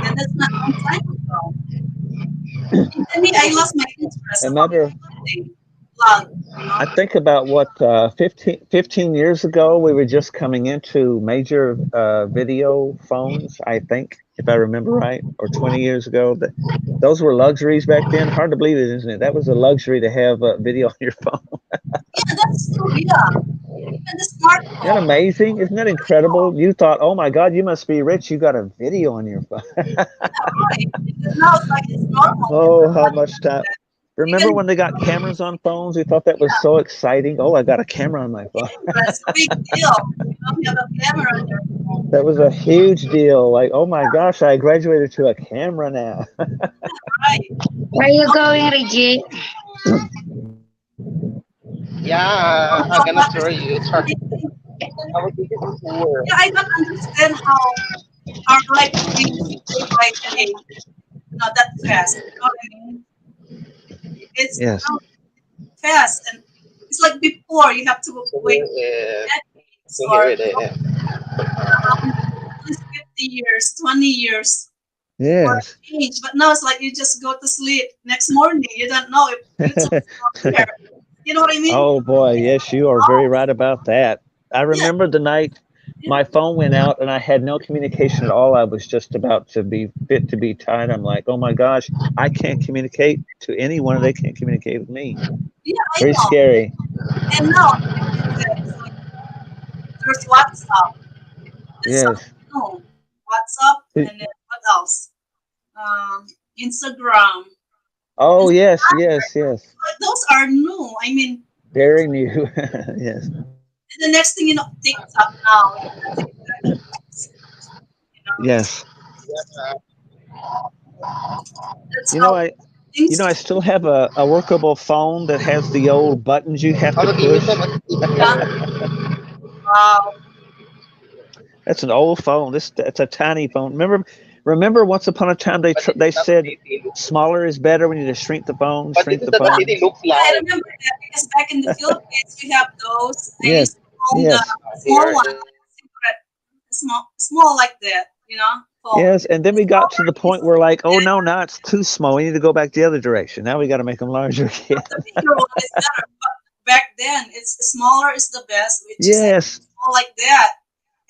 and that's not long time ago. And then me, I lost my interest A about matter of editing, vlog, you know. I think about what 15 years ago we were just coming into major video phones. I think, if I remember right, or 20 years ago. Those were luxuries back then. Hard to believe it, isn't it? That was a luxury to have video on your phone. Yeah, that's true. Yeah, even the Isn't that smartphone. amazing? Isn't that incredible? You thought, oh my God, you must be rich. You got a video on your phone. Yeah, right. Because now it's like it's normal. Oh, how Everybody much time. has that. Remember Even when they got cameras on phones? We thought that was yeah, so exciting. Oh, I got a camera on my phone. it's a big deal. You know, you have a camera on your phone. That was a huge deal. Like, oh my gosh, I graduated to a camera now. Right. Where you going, Reggie? Yeah, You I'm know gonna what? throw you. It's hard. I think, I was thinking before. yeah, I don't understand how our life changed day by day. Not that fast. You know what I mean? It's Yes. now fast, and it's like before you have to So here wait it is. decades So here or it is. around at least 50 years, 20 years for a Yes. change. But now it's like you just go to sleep. Next morning, you don't know if YouTube is not here. You know what I mean? Oh boy, yes, you are very right about that. I Yeah, remember the night yeah, my phone went out and I had no communication at all. I was just about to be fit to be tied. I'm like, oh my gosh, I can't communicate to anyone. They can't communicate with me. yeah, I Very know. scary. And now it's like there's WhatsApp. That's Yes. something new. WhatsApp, and then what else? Instagram. Oh, And yes, yes, yes. those are new. I mean, Very new. Yes. the next thing you know, TikTok now. You know, Yes. that's You know, how I I things. still have a workable phone that has the old buttons you have to I'll give you some push. Yeah. Wow. That's an old phone. It's a tiny phone. Remember once upon a time but this is they not said city look. smaller is better. We need to shrink the phone, But this shrink is the not the city phones. looks Yeah, I like. remember that because back in the Philippines we have those. I used Yes, to own the yes, small Here one, is secret, small like that. You know, phone. yes. And then we got to the point where like, oh no, now it's too small. We need to go back the other direction. Now we got to make them larger again. The bigger one is better. But back then, it's smaller is the best, which is Yes. small like that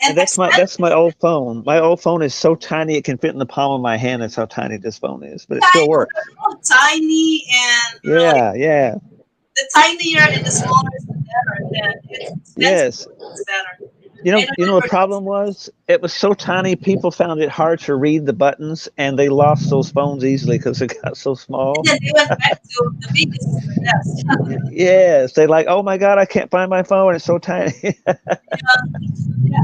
and And that's my expensive. old phone. My old phone is so tiny it can fit in the palm of my hand. That's how tiny this phone is, but it Yeah, I still know works. they're all tiny and really Yeah, yeah. the tinier and the smaller is the better. Then it's expensive, Yes. it's better. I The remember those. problem was it was so tiny. People found it hard to read the buttons, and they lost those phones easily because it got so And small. then they went back to the biggest is the best. Yes, they like, oh my God, I can't find my phone. It's so tiny. Yeah,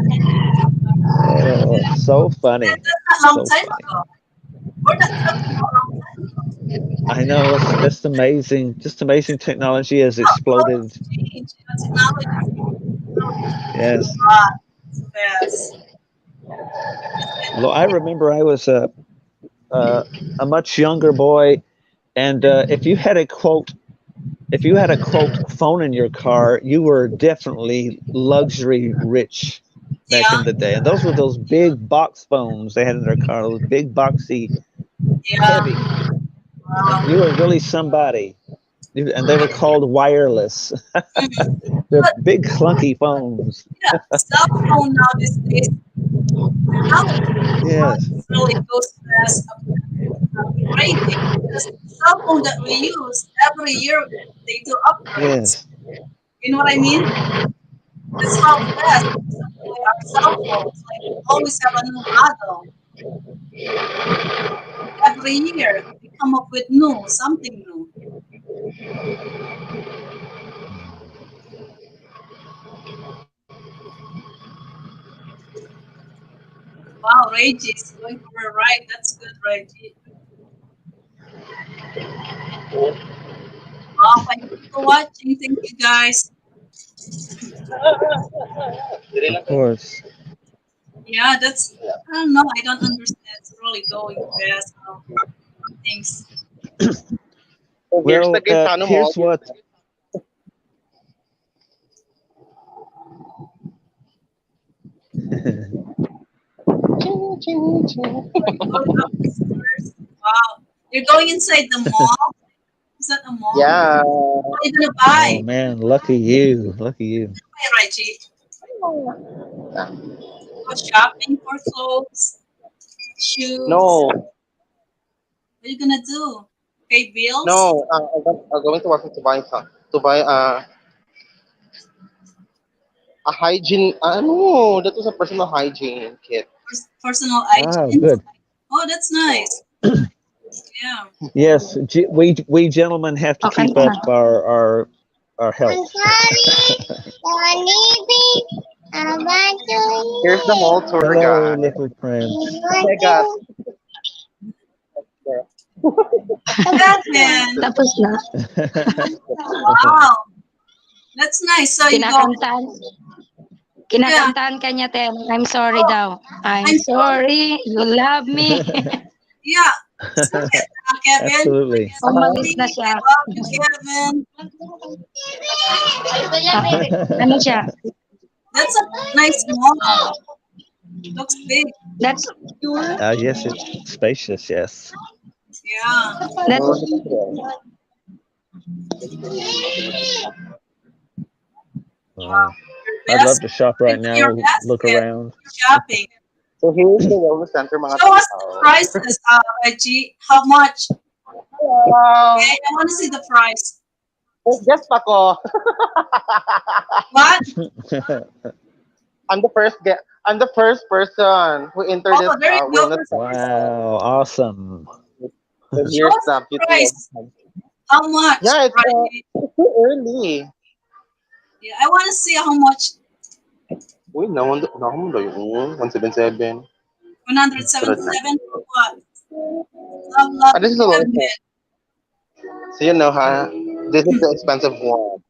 Oh, so funny, that's not a long so time funny. ago. We're not talking about a long time ago. I know that's amazing. Just amazing technology has How exploded. it's changed. You know, technology is really changed a Yes. lot so fast. Well, I remember I was a, a much younger boy, and if you had a quote phone in your car, you were definitely luxury rich back Yeah, in the day. And those were those big box phones they had in their car, those big boxy, yeah. heavy. And Wow. you were really somebody. And they were called wireless. Mhm. They're But big clunky phones. yeah, cell phone now these days, technology Yes, really goes fast, upgrading because the cell phone that we use every year they do upgrades. yes. You know what I mean? That's how fast it's upgrade our cell phones. Like always have a new model every year. They come up with new something new. Wow, Reggie is going for a ride. That's good, Reggie. Wow, thank you for watching. Thank you guys. Dili Of lang kayo. course. Yeah, that's I don't know. I don't understand. It's really going fast how things. Kung years na Well, kayo sa ano mo, here's what. Going up the stairs. Wow. You're going inside the mall? Is that a mall? Yeah. What are you gonna Oh buy? man, lucky you, lucky you. Hey, Reggie. Go shopping for clothes, shoes. No, What are you gonna do? Pay bills? no. I'm going to work to buy some to buy a hygiene. No, that was a personal hygiene kit. Personal Oh, hygiene? good. Oh, that's nice. Yeah. Yes, we gentlemen have to O, keep kanta up na. our I'm health. sorry. Don't leave me. I want Here's the mall to tour Hello, guide. little friend. leave. Oh I my God. want There. Kevin. Tapos na. Wow. That's nice. So you go. Kinakantahan. Yeah. Kinakantahan ka niya, Ten. I'm sorry Oh, daw. I'm I'm sorry. sorry. You love me. Yeah. Sing it, Kevin. Absolutely. Uh-huh. Umalis Sorry, na I siya. love you, Kevin. Ah, ano siya? That's a nice mall. Looks big. That's Yes, it's spacious. Yes. Yeah. that's Oh, look at that. Wow. Your I'd love best. to shop You right do your now. best Look with around. shopping. So here's the wellness center, mga Show us the tao. prices, Reggie. How much? Wow. Okay, I want to see the price. Guess pa ko. What? I'm the first person who entered this Oh, there you go. wellness center. Wow, awesome. So Show here's us the the beauty wellness price. center. How much, Yeah, Reggie? it's too early. Yeah, I want to see how much. Uy, naman daw yun. 177. Sarap. 177 for what? Love, This is the lowest Kevin. one. So you know, ha? This is the expensive one.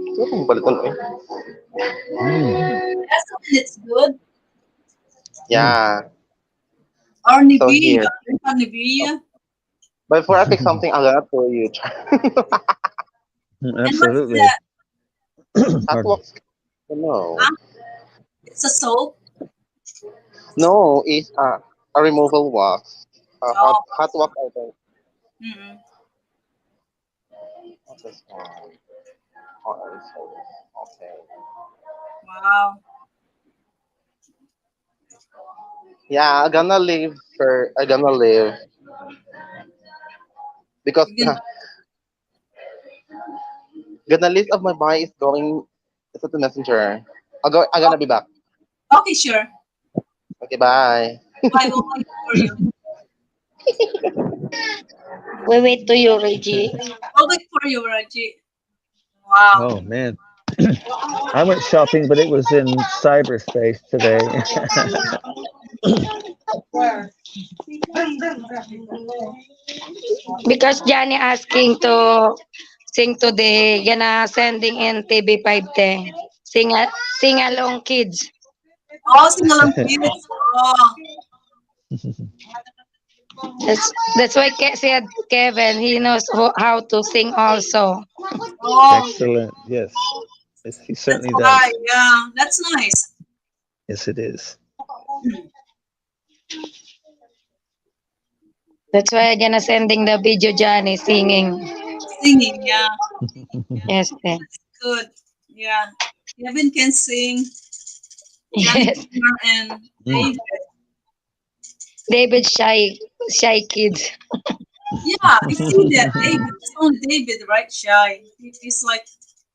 Ito kung balitan eh. Mm, That's when it's good. mm, Yeah. Or So Nivea. here. Drink on Nivea. But before I pick something, I'm gonna tell you. And what's absolutely. that? Hot Pardon. wax. No. Huh? It's a soap. No, it's a removal wax. Oh, Hot wax, I think. mm-mm. What is one? Hot removal. Okay. Wow. Yeah, I'm gonna leave for. I'm gonna leave because You can, the list of my buy is going. It's at the messenger. I'm gonna be back. okay, sure. Okay, bye. I will wait for you. we wait to you, Reggie. I'll wait for you, Raji. Wow. Oh man, I went shopping, but it was in cyberspace today. Because Johnny asking to sing today, gonna sending in TV5 sing along kids. Oh, singalang kids. Oh, That's why said Kevin, he knows how to sing also. oh, Excellent. Yes. Yes, he that's certainly why. does. Yeah, that's nice. Yes, it is. That's why I'm gonna sending the video Johnny singing. Singing, yeah. Yes, then. That's good. Yeah. Kevin can sing. Johnny Yes. and Mm. David. David shy kids. Yeah, I see that. David. It's only David, right? Shy. He's like,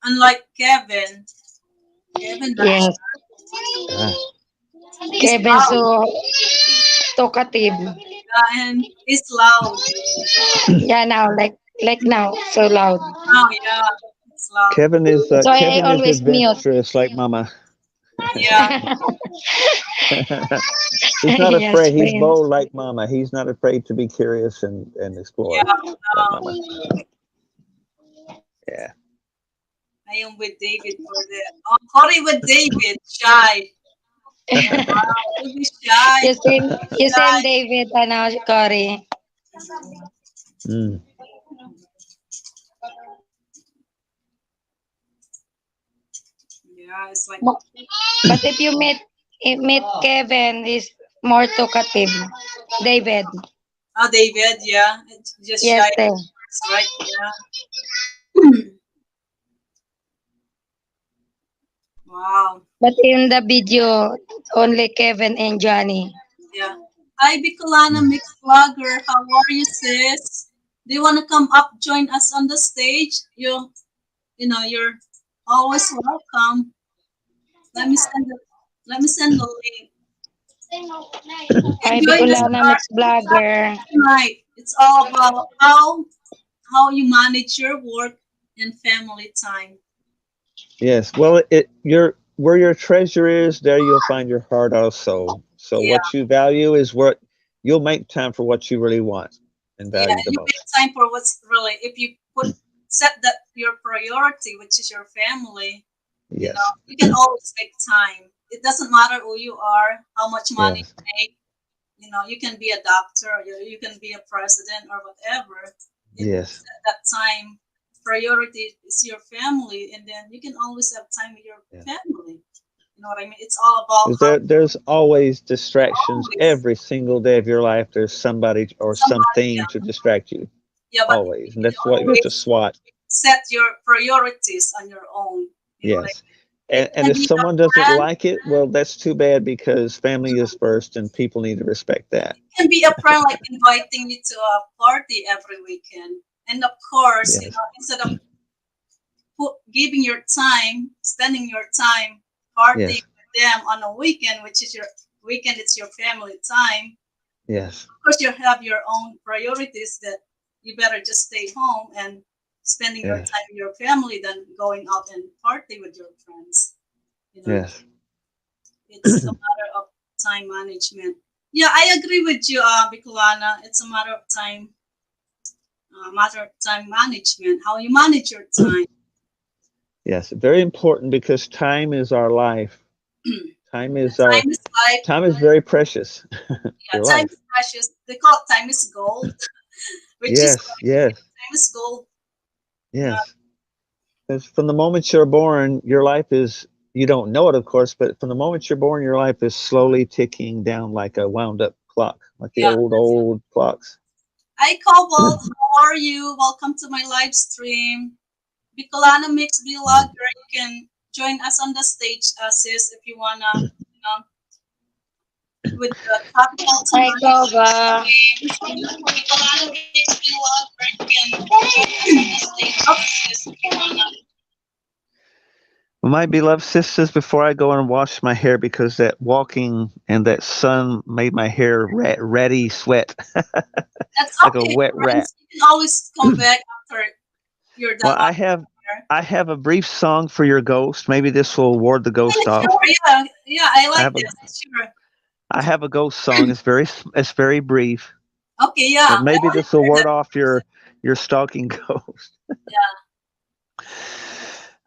unlike Kevin. Kevin, not Yes. shy. Ah, He's Kevin loud. so talkative. Yeah, and he's loud. Yeah, now like now, so loud. Oh, yeah. It's loud. So I Kevin is always mute. adventurous like Mama. Yeah. He's not Yes, afraid. He's friends. bold like Mama. He's not afraid to be curious and Yeah. explore like No, Mama. Yeah. I am with David for that. Oh, Corey with David. Shy. Don't be shy. You send Shy. David Cory. Mm. Yeah, it's like, But if you meet Kevin, he's more talkative. David. Oh, David, yeah. It's just Yes, shy of te. yours, right? Yeah. Wow. But in the video, only Kevin and Johnny. Yeah. Hi, Bicolana Mixed Vlogger. How are you, sis? Do you want to come up, join us on the stage? You're always welcome. Let me send the let me send the link. You Hi, can join us on Bicolana our Mix Vlogger. topic tonight. It's all about how you manage your work and family time. Yes. Well, your where your treasure is, there you'll find your heart also. So Yeah, what you value is what you'll make time for what you really want and yeah. value the You make most. time for what's really if you set that your priority, which is your family. Yes. You can always make time. It doesn't matter who you are, how much money Yes. you make. You can be a doctor, you can be a president or whatever. If you Yes. set that time, priority is your family, and then you can always have time with your Yeah. family. You know what I mean? It's all about 'Cause how there's always distractions always every single day of your life. There's somebody or somebody, something to distract you. yeah, but Always. And you can that's what you have to always swat. set your priorities on your own. You know what I Yes. mean? It And can if be a someone doesn't friend, like it, well, that's too bad because family is first and people need to respect that. can be a friend like inviting you to a party every weekend. And of course, Yes. instead of giving your time, spending your time partying Yes. with them on a weekend, which is your weekend, it's your family time. Yes. Of course, you have your own priorities that you better just stay home and spending your Yes. time with your family than going out and party with your friends. You know, Yes. it's a matter of time management. Yeah, I agree with you, Bicolana. It's a matter of time management. How you manage your time. Yes. Very important because time is our life. Time Yeah, is our time is life. time is very precious. Yeah, Your time life. is precious. They call it time is gold, which is Yes. correct. Yes. Time is gold. Yeah, Yes. Because from the moment you're born, your life is, you don't know it, of course, but from the moment you're born, your life is slowly ticking down like a wound up clock, like the yeah. old clocks. Hi, Cobalt. How are you? Welcome to my live stream. Bicolana Mix Vlogger. You can join us on the stage, sis, if you wanna, with the topic of Hi, tonight. Kova. Bicolana Mix Vlogger. You can join us on the stage, sis, if you wanna. My beloved sisters, before I go and wash my hair because that walking and that sun made my hair ratty sweat That's like a okay, wet rat. friends. You can always come back after you're done Well, washing your hair. I have a brief song for your ghost. Maybe this will ward the Yeah, ghost off. sure. Yeah, yeah. I I like have a this. Sure. I have a ghost song. It's very brief, Okay, yeah. but I maybe want to this will hear ward that. off your stalking ghost. Yeah.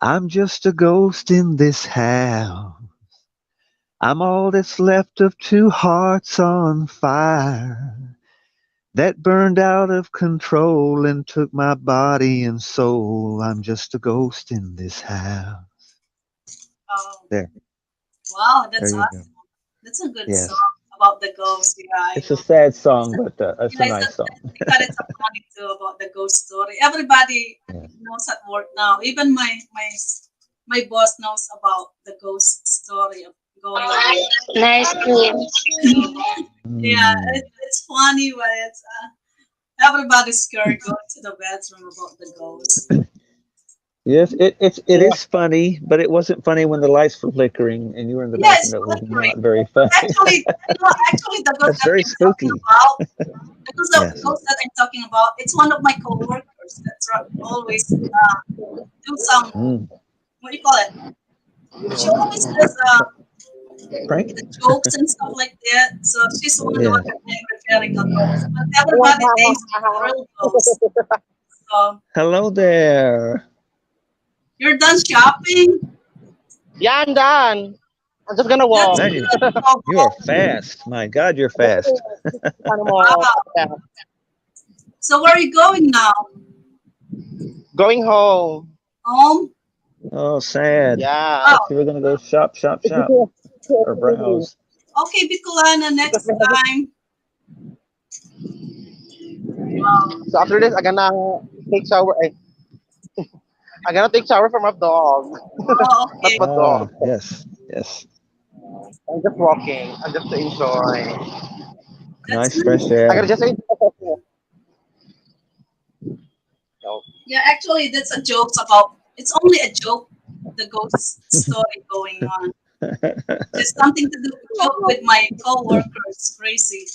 I'm just a ghost in this house. I'm all that's left of two hearts on fire that burned out of control and took my body and soul. I'm just a ghost in this house. Oh, There, wow. there That's you go. awesome. That's a good song Yes, about the ghost. Yeah, I it's a know. sad song, but it's a Yeah, nice song. I got it so funny too about the ghost story. Everybody Yeah. knows at work now. Even my boss knows about the ghost story of going away. Nice cream. Yeah, Mm. it's funny, but it's everybody's scared going to the bathroom about the ghost. Yes, it Yeah. is funny, but it wasn't funny when the lights were flickering and you were in the Yeah, bathroom. it's That was flickering. not very But funny. actually, the ghost That's that very I'm talking spooky. about, the Yes. ghost that I'm talking about, it's one of my coworkers that's always do some Mm. what do you call it? She always does Frank? the jokes and stuff like that. So she's the one Yeah. that I'm referring a ghost, but everybody thinks it's a real ghost. So Hello there. you're done shopping. Yeah, I'm done. I'm just gonna That's walk. Man, good, you are Coco. fast. My God, you're fast. Animal. Wow. Yeah. So where are you going now? Going home. Home? Oh, sad. Yeah. Thought Oh, you were gonna go shop, or browse. okay, Bicolana, next Because we have time. Wow. So after this, take shower. I'm gonna take shower for my dog, Oh, not okay. my dog. Yes, yes. I'm just walking. I'm just to enjoy. That's Nice fresh nice. I gotta air. just enjoy. No. Yeah, actually, that's a joke about. It's only a joke. The ghost story going on. Just something to do joke with my coworkers. Crazy.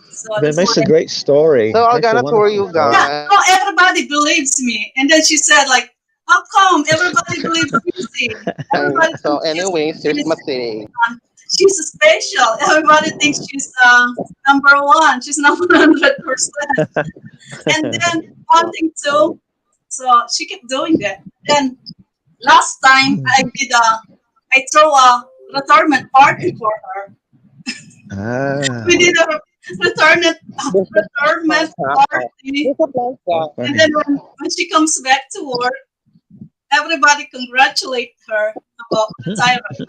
So But it that's makes a why. great story. So I'm Makes a gonna tour wonderful you story. Yeah. guys. No, everybody believes me. And then she said, like, how come everybody believes Lucy? Everybody So thinks anyways, here's my city. um, she's special. Everybody thinks she's number one. She's number 100%. And then one thing too. So she kept doing that. Then last time I throw a retirement party for her. We Ah, did a retirement There's a retirement plaza. party. There's a plaza. so And funny. then when she comes back to work, everybody congratulate her about retiring.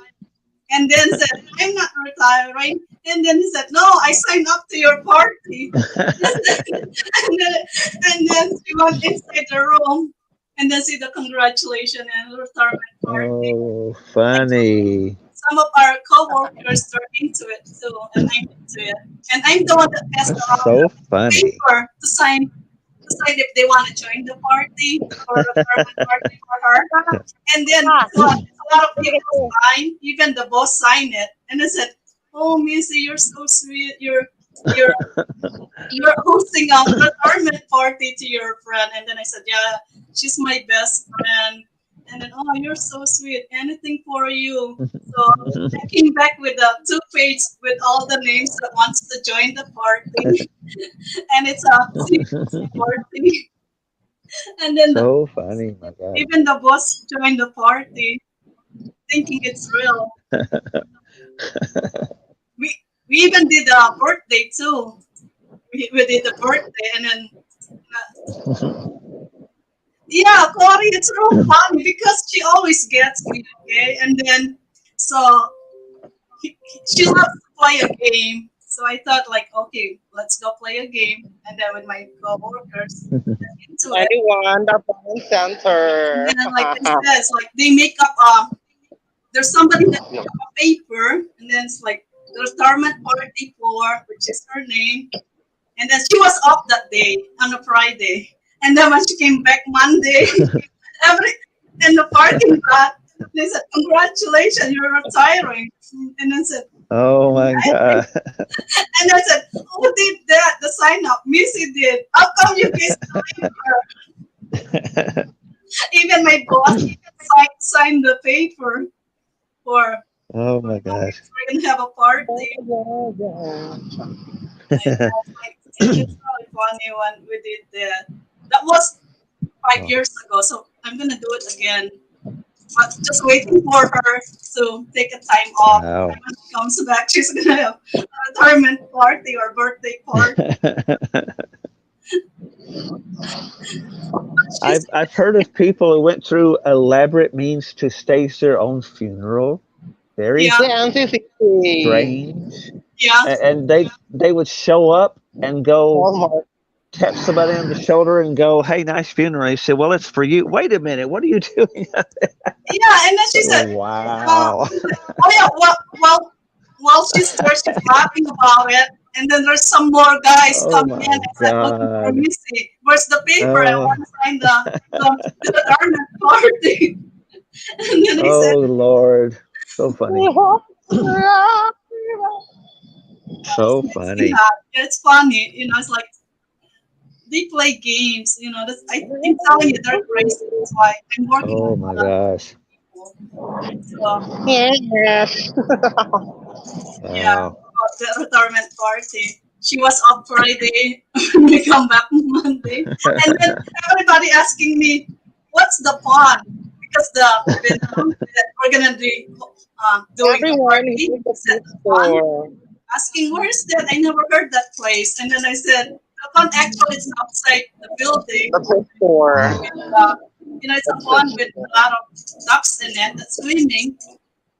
And then said, I'm not retiring. And then he said, no, I signed up to your party. and then she went inside the room and then see the congratulation and retirement party. Oh, Like funny. some of our coworkers are into it too, and I'm into it. And I'm the one that passed That's around so the funny. paper to sign if they want to join the party or retirement party for her. And then so a lot of people sign, even the boss signed it. And I said, "Oh, Missy, you're so sweet. You're you're hosting a retirement party to your friend." And then I said, "Yeah, she's my best friend." And then, "Oh, you're so sweet. Anything for you." So I came back with a 2 page with all the names that wants to join the party, and it's a secret party. And then So funny, my God. even the boss joined the party, thinking it's real. We we even did a birthday too. We did a birthday, and then yeah, Cory, it's real funny because she always gets me, okay? And then so she loves to play a game. So I thought like, okay, let's go play a game, and then with my coworkers into it. Anyone, the phone And center. then like I said, it's like they make up there's somebody that make up a paper, and then it's like the retirement party for which is her name. And then she was off that day on a Friday. And then when she came back Monday, every in the parking lot, they said, "Congratulations, you're retiring." And I said, Oh my God. and I said, "Who did that? The sign up, Missy did. How come you guys signed her?" Even my boss signed the paper for Oh my gosh. we're gonna have a party. And I was like, it's really funny when we did that. That was 5 years ago, so I'm gonna do it again. But just waiting for her to take a time off. Wow. And when she comes back, she's gonna have a retirement party or birthday party. She's I've heard of people who went through elaborate means to stage their own funeral. Very yeah, The NCCC. strange. yeah. And they would show up and go Walmart. tap somebody on the shoulder and go, "Hey, nice funeral." He said, "Well, it's for you." Wait a minute, what are you doing? Yeah, and then she said, Wow. "Oh yeah, while she's there, she's laughing about it." And then there's some more guys Oh coming in my and said, "Looking for God. Missy. Where's the paper? I Oh, want to sign the retirement party." And then I said, oh Lord. So funny. So "Makes me funny. laugh. It's funny, it's like they play games. I'm telling you, they're crazy. That's why I'm working with Oh a my lot of gosh. people. So Yes. yeah, Wow. about the retirement party. She was off Friday. We come back Monday, and then everybody asking me, "What's the fun?" Because the venue that we're gonna be doing the Everyone party here's the is at food the fun. store. Asking where's that? I never heard that place. And then I said, the fun actually is outside the building. The food store. Uh, it's a pond with a lot of ducks in it that's swimming.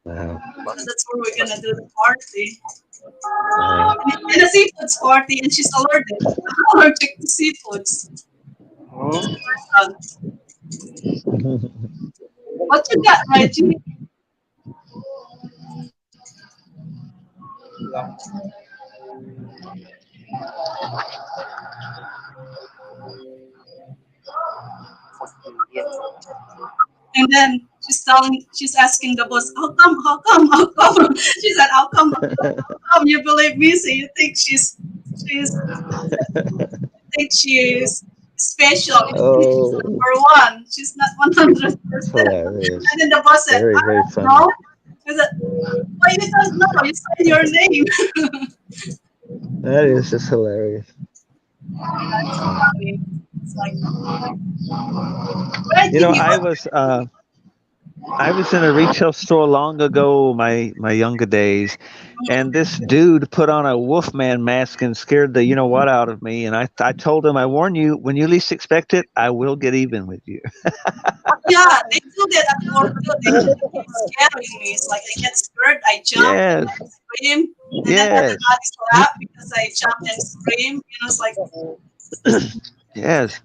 Wow. So that's where we're gonna do the party. Uh, In a seafoods party, and she's allergic to seafoods. This Hmm? person. What you got, Reggie? Yeah. Yes. And then she's asking the boss, how come? She said, how come you believe me? So she's, think she's special. She's Oh, number one. She's not 100%. it's hilarious. And then the boss said, Very, I very don't funny. know. I said, why you don't know? You signed your name. That is just hilarious. That's funny. It's like, You Reggie, know, what? I was in a retail store long ago, my younger days, and this dude put on a Wolfman mask and scared the you know what out of me. And I told him, I warn you, when you least expect it, I will get even with you. Yeah, they do that at work too. They keep scaring me. It's like I get scared, I jump and Yes, I scream, and then yes, everybody's laugh because I jump and scream. It's like, yes.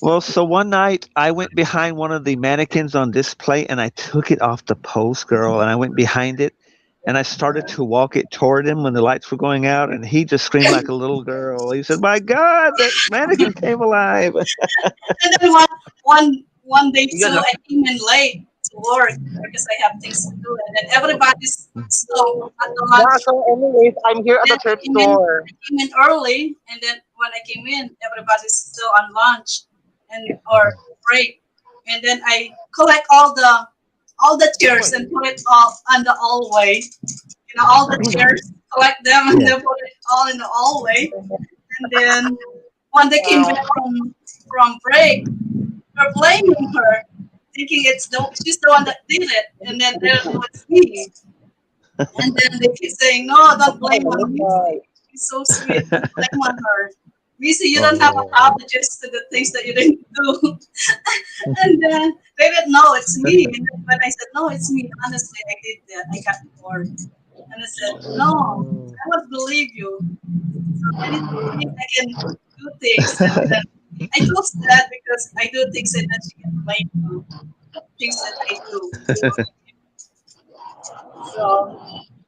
Well, so one night I went behind one of the mannequins on display and I took it off the post, girl, and I went behind it and I started to walk it toward him when the lights were going out, and he just screamed like a little girl. He said, "My God, that mannequin came alive!" and then one day You too, know, I came in late to work because I have things to do, and then everybody's still at the yeah, lunch. so anyways, I'm here at Then the thrift store. I came in early, and then when I came in, everybody's still on lunch and or break, and then I collect all the chairs and put it all on the hallway. All the chairs, collect them and Yeah. then put it all in the hallway. And then when they came back from break, they're blaming her, thinking she's the one that did it, and then they don't know it's me. And then they keep saying, "No, don't blame on Missy. She's so sweet. Don't blame on her. Missy, you don't have Oh. apologies to the things that you didn't do." And then they didn't know it's me. And then when I said, "No, it's me. Honestly, I did that. I got bored." And I said, "No, Oh. I won't believe you. So anything I can do things." And then I feel sad because I do things and then she can blame me. Things that I do. So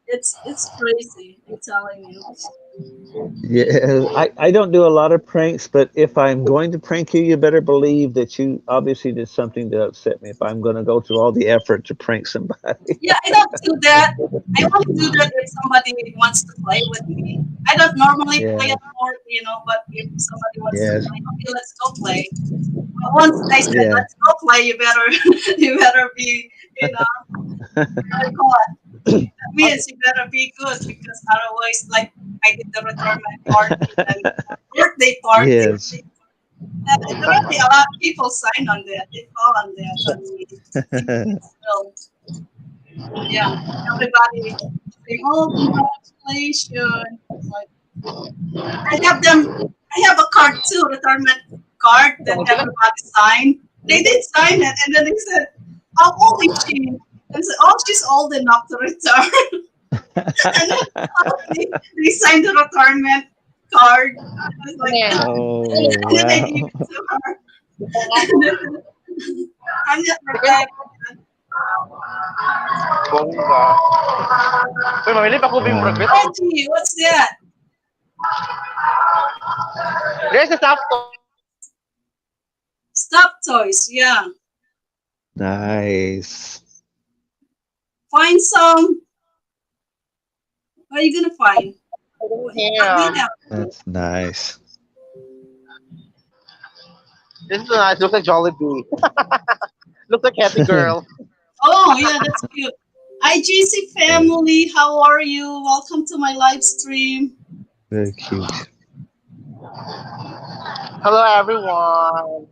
it's crazy. I'm telling you. Yeah, I don't do a lot of pranks, but if I'm going to prank you, you better believe that you obviously did something to upset me if I'm going to go through all the effort to prank somebody. Yeah, I don't do that. I only do that if somebody wants to play with me. I don't normally play Yeah, at work, but if somebody wants to yes, play, okay, let's go play. But once I said yeah. let's go play, you better you better be, what do you call it? That means you better be good because otherwise, like I did the retirement party and birthday party. Yes. Really, a lot of people sign on that. They call on that on me. Thinking it's real. Yeah, everybody saying, "Oh, congratulations!" Like I have them. I have a card too, retirement card that everybody signed. They did sign it, and then they said, "How old is she?" And I said, "Oh, she's old enough to retire." And then they signed the retirement card. I was like, Yeah. Oh, and then they gave wow. it to her. And then, I'm not retired. Bongga. Uy, mamili pa ko bing Uh, breakfast. Reggie, what's that? There's a soft Stop toys. Yeah, nice. find some. What are you gonna find? What do you him. have? That's nice. This is nice. Looks like Jollibee. Looks like Happy Girl. Oh, yeah, that's cute. IGC Yes, family, how are you? Welcome to my live stream. very cute. Hello, everyone.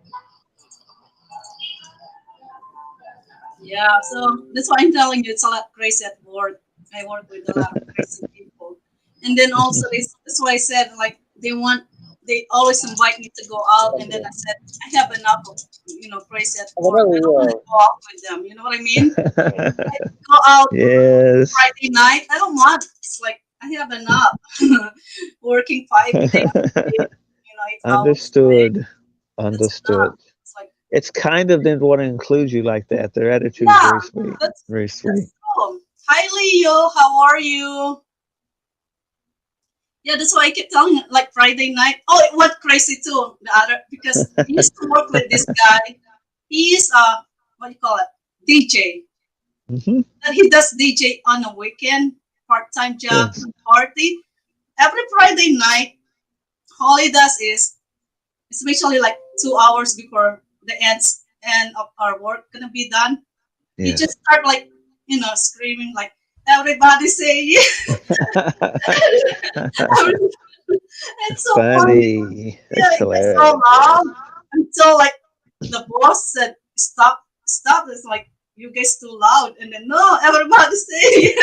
Yeah, so that's why I'm telling you, it's a lot crazy at work. I work with a lot of crazy people. And then also, that's why I said, like, they want they always invite me to go out, and then I said I have enough of crazy at work. I don't want to go out with them. You know what I mean? Go out Yes. Friday night. I don't want. It's like I have enough. Working 5 days, a week, 8 hours a day. Understood. That's enough. Understood. It's like It's kind of didn't want to include you like that. Their attitude's yeah, very sweet. Very sweet. that's cool. Hi Leo, how are you? Yeah, that's why I keep telling you, like Friday night. Oh, it went crazy too. The other because he used to work with this guy. He is what do you call it? DJ. Hmm. And he does DJ on a weekend, part-time job, Yes. party. Every Friday night, all he does is especially like 2 hours before the end of our work gonna be done. He Yes. just start like screaming like everybody say it's so funny. Funny. Yeah, That's it gets so hilarious. loud until like the boss said stop, stop. It's like you guys too loud, and then no, everybody say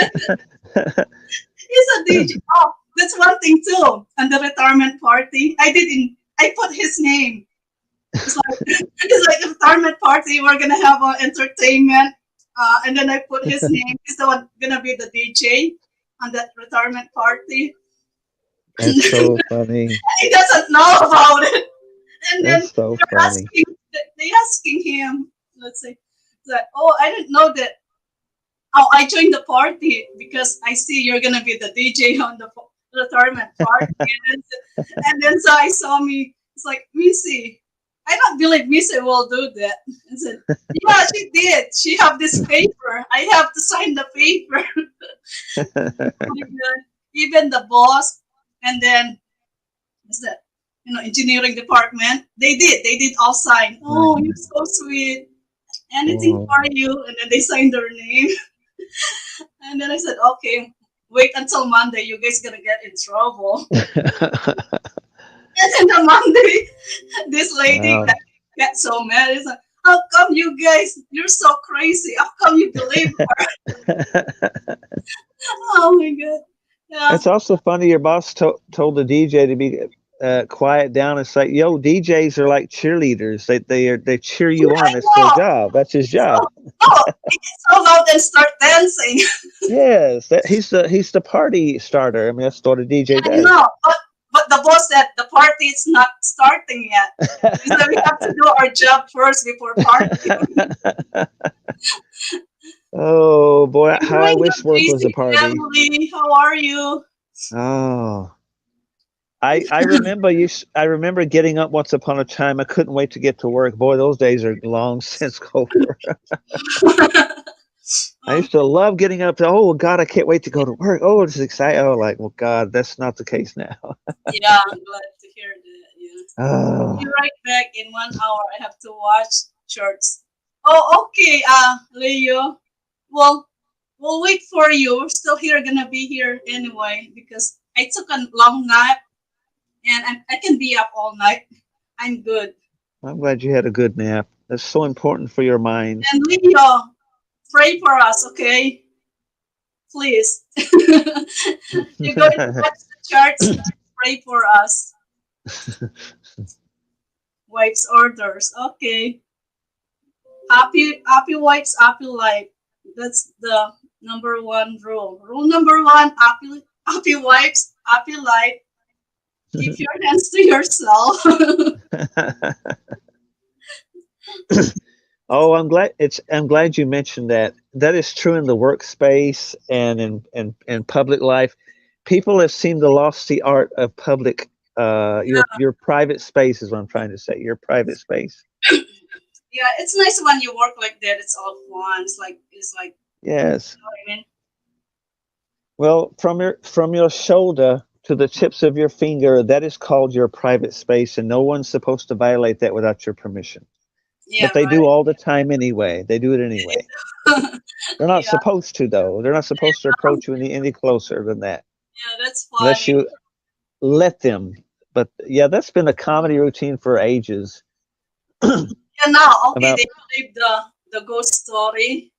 he's a DJ. Oh, that's one thing too. And the retirement party, I put his name. It's like it's like a retirement party. We're gonna have entertainment, and then I put his name. He's the one gonna be the DJ on that retirement party. That's so funny. He doesn't know about it. And then That's so they're funny. asking, they asking him, let's say, that, oh, I didn't know that. Oh, I joined the party because I see you're gonna be the DJ on the retirement party. And then so I saw me. It's like Missy. I don't believe Missy will do that. I said, yeah, she did. She have this paper. I have to sign the paper. Even the boss, and then what's that? Engineering department. They did all sign. Oh, you're so sweet. Anything Oh. for you. And then they signed their name. And then I said, okay, wait until Monday. You guys gonna get in trouble. And then the Monday, this lady Wow. got so mad. It's like, how come you guys? You're so crazy. How come you believe her? Oh my god. Yeah. It's also funny your boss told the DJ to be quiet down. It's like, yo, DJs are like cheerleaders. They cheer Yeah, you on. I That's their know. job. That's his job. So, oh, he gets so loud and start dancing. Yes, he's the party starter. I mean, that's what a DJ I does. know, but the boss said the party is not starting yet. He said we have to do our job first before party. Oh boy, how I Doing the wish work was a crazy party. family. How are you? Oh, I remember I remember getting up once upon a time. I couldn't wait to get to work. Boy, those days are long since over. I Oh, used to love getting up to, oh God, I can't wait to go to work. Oh, it's exciting. Oh, like, well, God, that's not the case now. yeah, I'm glad to hear that. Yeah. Oh, Be right back in 1 hour. I have to watch shorts. Oh, okay, Leo. Well, we'll wait for you. We're still here, gonna be here anyway because I took a long nap and I can be up all night. I'm good. I'm glad you had a good nap. That's so important for your mind. And Leo, pray for us, okay? Please. You're going to watch the charts. Pray for us. Wife's orders. Okay. Happy wives, happy life. That's the number one rule. Rule number one, happy wives, happy life. Keep your hands to yourself. Oh, I'm glad you mentioned that. That is true in the workspace and in public life. People have seemed to lost the art of public your private space is what I'm trying to say. Your private space. Yeah, it's nice when you work like that. It's all fun. It's like Yes. you know what I mean? Well, from your shoulder to the tips of your finger, that is called your private space, and no one's supposed to violate that without your permission. Yeah, But they right. do all the time anyway. They do it anyway. They're not Yeah, supposed to though. They're not supposed to approach you any closer than that, yeah, that's unless funny. you let them. But yeah, that's been a comedy routine for ages. Yeah, now okay, About they believe the ghost story,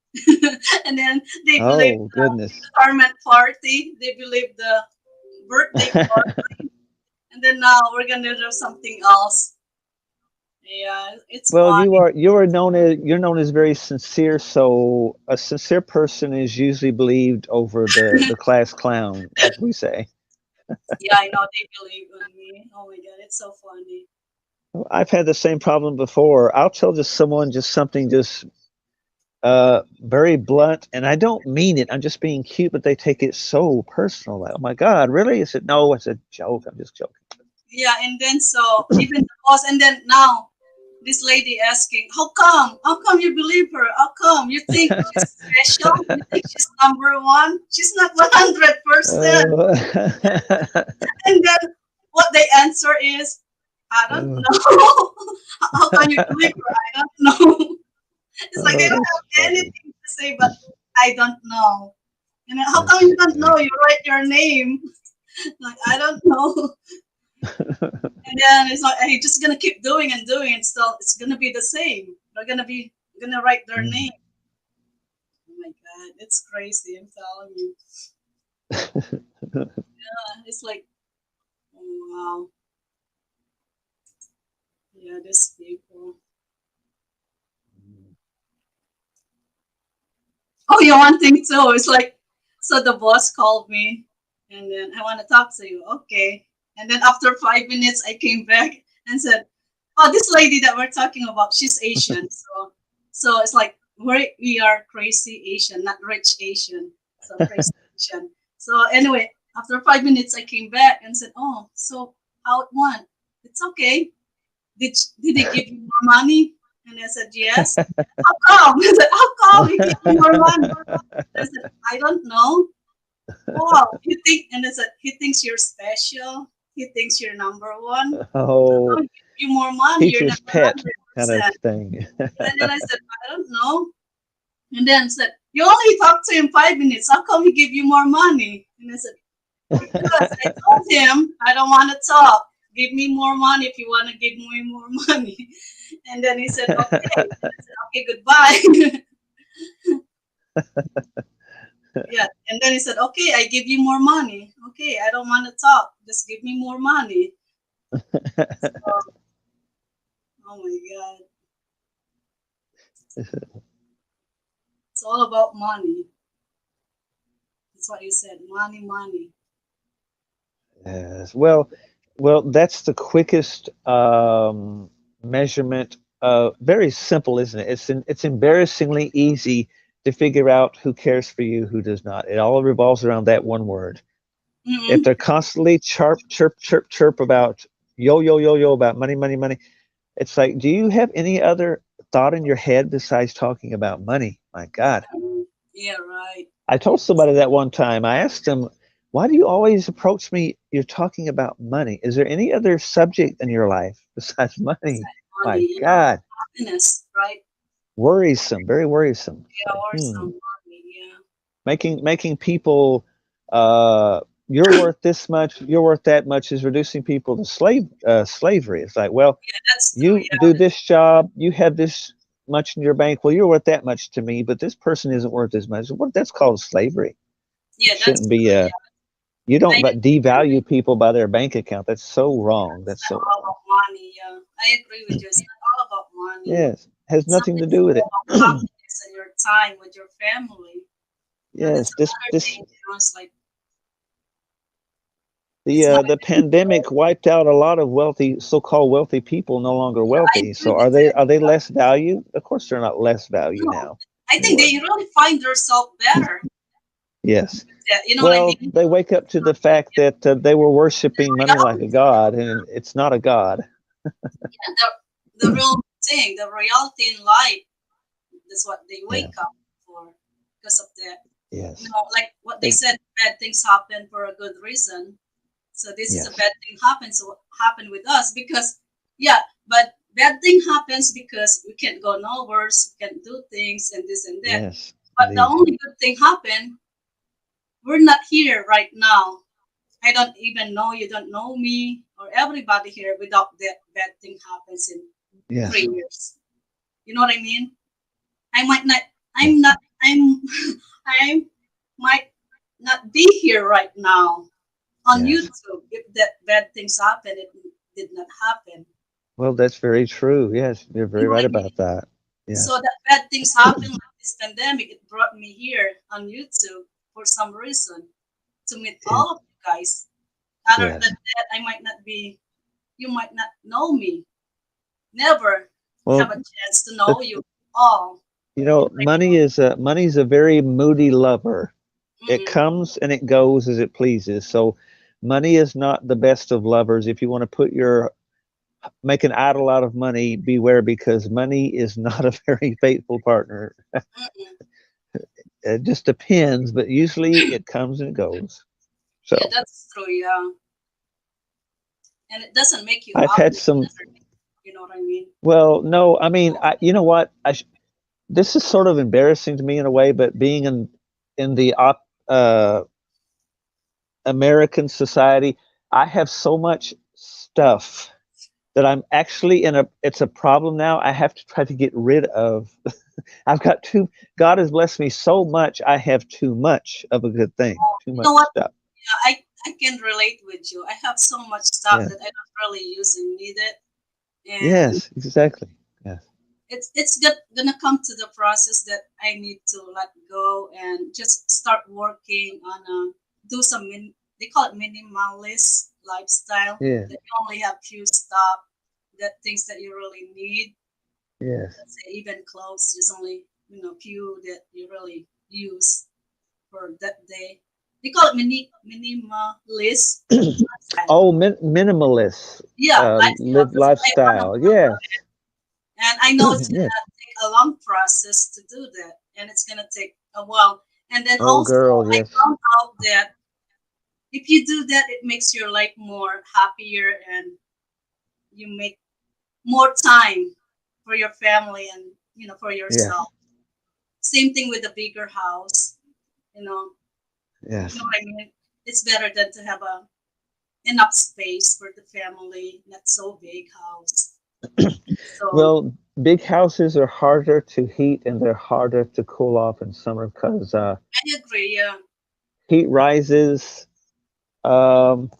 and then they believe oh the goodness. retirement party. They believe the birthday party, And then now we're gonna do something else. Yeah, it's Well, fun. you're known as very sincere, so a sincere person is usually believed over the class clown, as we say. Yeah, I know they believe in me. Oh my god, it's so funny. I've had the same problem before. I'll tell just someone just something just very blunt, and I don't mean it. I'm just being cute, but they take it so personal. Like, oh my God, really? I said, no, it's a joke. I'm just joking. Yeah, and then so even the boss, and then now this lady asking, how come? How come you believe her? How come you think she's special? You think she's number one? She's not 100%. Oh. And then what they answer is, I don't Oh, know. How can you believe her? I don't know. It's like they oh, don't that's have funny. anything to say, but I don't know. And then, how come That's you don't know? You write your name. Like, I don't know. And then it's like, hey, just gonna keep doing and doing, and still it's gonna be the same. They're gonna write their Mm. name. Oh my god, it's crazy. I'm telling you. It's like, oh, wow, yeah, these people. Oh, yeah, one thing too. It's like, so the boss called me, and then I want to talk to you. Okay. And then after 5 minutes, I came back and said, "Oh, this lady that we're talking about, she's Asian. So it's like we are crazy Asian, not rich Asian. So crazy Asian. So anyway, after 5 minutes, I came back and said, "Oh, so how it went? It's okay. Did they give you more money?" And I said, "Yes." How come? He said, "How come you give me more money?" I said, "I don't know." Wow, you think? And I said, "He thinks you're special. He thinks you're number one. How Oh, come he give you more money? You're not teacher's pet kind of 100%." thing. And then I said, "I don't know." And then said, "You only talked to him 5 minutes. How come he give you more money?" And I said, "Because I told him I don't want to talk. Give me more money if you want to give me more money." And then he said, "Okay." And I said, "Okay, goodbye." Yeah. And then he said, "Okay, I give you more money. Okay, I don't want to talk. Just give me more money." So, oh my God. It's all about money. That's what you said. Money, money. Yes. Well, that's the quickest measurement. Very simple, isn't it? It's embarrassingly easy to figure out who cares for you, who does not. It all revolves around that one word. If Mm-hmm. they're constantly chirp about yo about money, money, money, it's like, do you have any other thought in your head besides talking about money? My God. Yeah, right. I told somebody that one time. I asked them, why do you always approach me? You're talking about money. Is there any other subject in your life besides money? My Money, yeah. God. Happiness, right? Worrisome, very worrisome. It's Yeah, like, or some money, yeah. making people you're worth this much, you're worth that much is reducing people to slavery. It's like, well, Yeah, that's true. you do this job, you have this much in your bank. Well, you're worth that much to me, but this person isn't worth as much. What That's called slavery. Yeah, It that's shouldn't be. true. You I don't but agree. devalue people by their bank account. That's so wrong. It's That's not so all wrong. about money, yeah. I agree with you. It's not all about money. Yes, has nothing to Sometimes do it's with all it. about happiness and your time with your family. Yeah, that's Yes, another thing, it's like it's not the pandemic wiped out a lot of wealthy, so-called wealthy people no longer yeah, I wealthy. agree So with are that. they less value? Of course they're not less value No. now I think anymore. they really find themselves better. Yes. Yeah, you know what I Well, mean? they wake up to the fact that they were worshiping money like a Reality, god, and it's not a god. yeah, the real thing, the reality in life. That's what they Yeah. wake up for because of that. You Yes. know, like what they They, said, bad things happen for a good reason. So this is a yes. bad thing happens. So what happened with us because yeah, but bad thing happens because we can't go nowhere, we can't do things and this and that. Yes. But the Indeed. only good thing happened, we're not here right now. I don't even know you don't know me or everybody here without that bad thing happens in Yes. 3 years. You know what I mean? I might not I'm Yes. not I'm I might not be here right now. on Yes. YouTube. If that bad things happen, it did not happen. Well, that's very true. Yes, you're You very know what right I mean? about that. So Yes. that bad things happen like this pandemic, it brought me here on YouTube for some reason to meet Yeah. all of you guys. Other than Yes. that, I might not be, you might not know me. Never have Well, a chance to the, know you all. You know what money's a very moody lover. I It mean? comes and it goes as it pleases. So money is not the best of lovers. If you want to make an idol out of money, beware because money is not a very faithful partner. Mm-mm. It just depends, but usually it comes and it goes. Yeah, So that's true. Yeah, and it doesn't make you I've happy had some. either. You know what I mean? Well, no, I mean, you know what? This is sort of embarrassing to me in a way, but being in the uh, American society, I have so much stuff that I'm actually it's a problem now. I have to try to get rid of. I've got God has blessed me so much. I have too much of a good thing, too You much know what? stuff. Yeah, I can relate with you. I have so much stuff Yeah. that I don't really use and need it, and Yes, exactly. Yes. gonna come to the process that I need to let go and just start working on do some they call it minimalist lifestyle Yeah. that you only have few stuff that things that you really need. Yes. Let's say even clothes, just only few that you really use for that day. They call it minimalist lifestyle. Oh, minimalist Yeah, lifestyle. live That's what I want to lifestyle. work on, Yes. and I know it's Yes. gonna take a long process to do that, and it's gonna take a while. And then Oh, also, girl. I Yes. found out that if you do that, it makes your life more happier, and you make more time for your family and for Yes. yourself. Same thing with a bigger house. You know, you know Yes. what I mean. It's better than to have a enough space for the family, not so big house. So Well, big houses are harder to heat and they're harder to cool off in summer because I agree. Yeah, heat rises, um,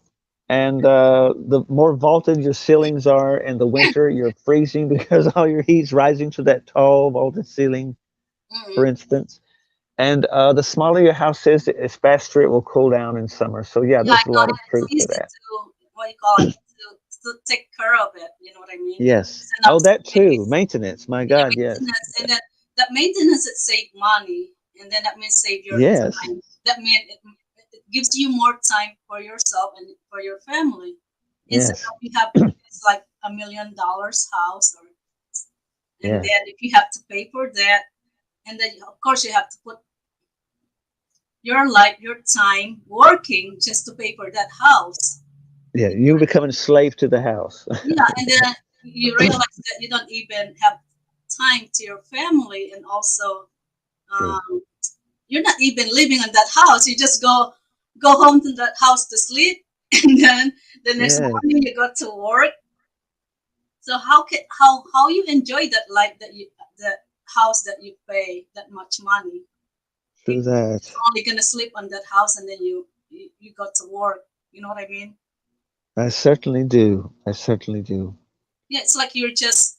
and the more vaulted your ceilings are in the winter, you're freezing because all your heat's rising to that tall vaulted ceiling, for mm instance. And the smaller your house is, it's faster it will cool down in summer. So yeah, yeah, I there's a know. lot And of it's truth to easy that. to what you call it to take care of it. You know what I mean? Yes. It's enough Oh, that too. space. Maintenance. My Yeah, God, yes. maintenance, and then that maintenance it save money, and then that means save your Yes. time. That means it gives you more time for yourself and for your family. Instead Yes. of you have it's like $1 million house, or and Yes. then if you have to pay for that, and then of course you have to put your life, your time working just to pay for that house. Yeah. You become a slave to the house. Yeah, and then you realize that you don't even have time to your family, and also True. um, you're not even living in that house. You just go home to that house to sleep, and then the next Yes. morning you go to work. So how you enjoy that life that house that you pay that much money? If True that. you're only gonna sleep on that house and then you go to work. You know what I mean? I certainly do. I certainly do. Yeah, it's like you're just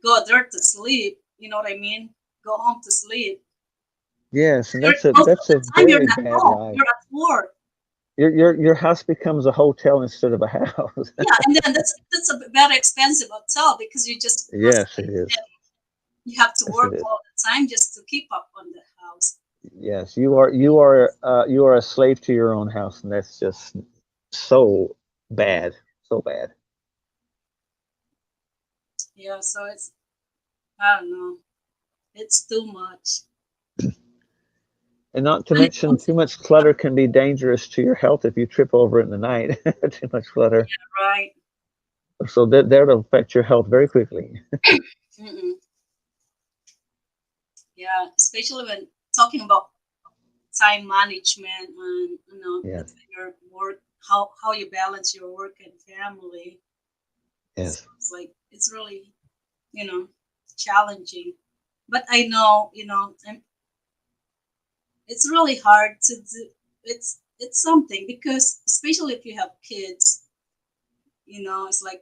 go there to sleep. You know what I mean? Go home to sleep. Yes, and You're, that's a most of that's the a time you're very not bad home. life. You're at work. Your house becomes a hotel instead of a house. Yeah, and then that's a very expensive hotel because you just go Yes, it sleep is. and you have to Yes, it work is. all the time just to keep up on the house. Yes, you are a slave to your own house, and that's just so bad, so bad. Yeah, so it's I don't know. It's too much. And not to When it mention, comes too much clutter can be dangerous to your health if you trip over it in the night. Too much clutter, right. so that'll affect your health very quickly. Mm-mm. Yeah, especially when talking about time management and Yes, between your work, how you balance your work and family. So yes, it's like it's really you know challenging. But I know it's really hard to do. It's it's something because especially if you have kids, it's like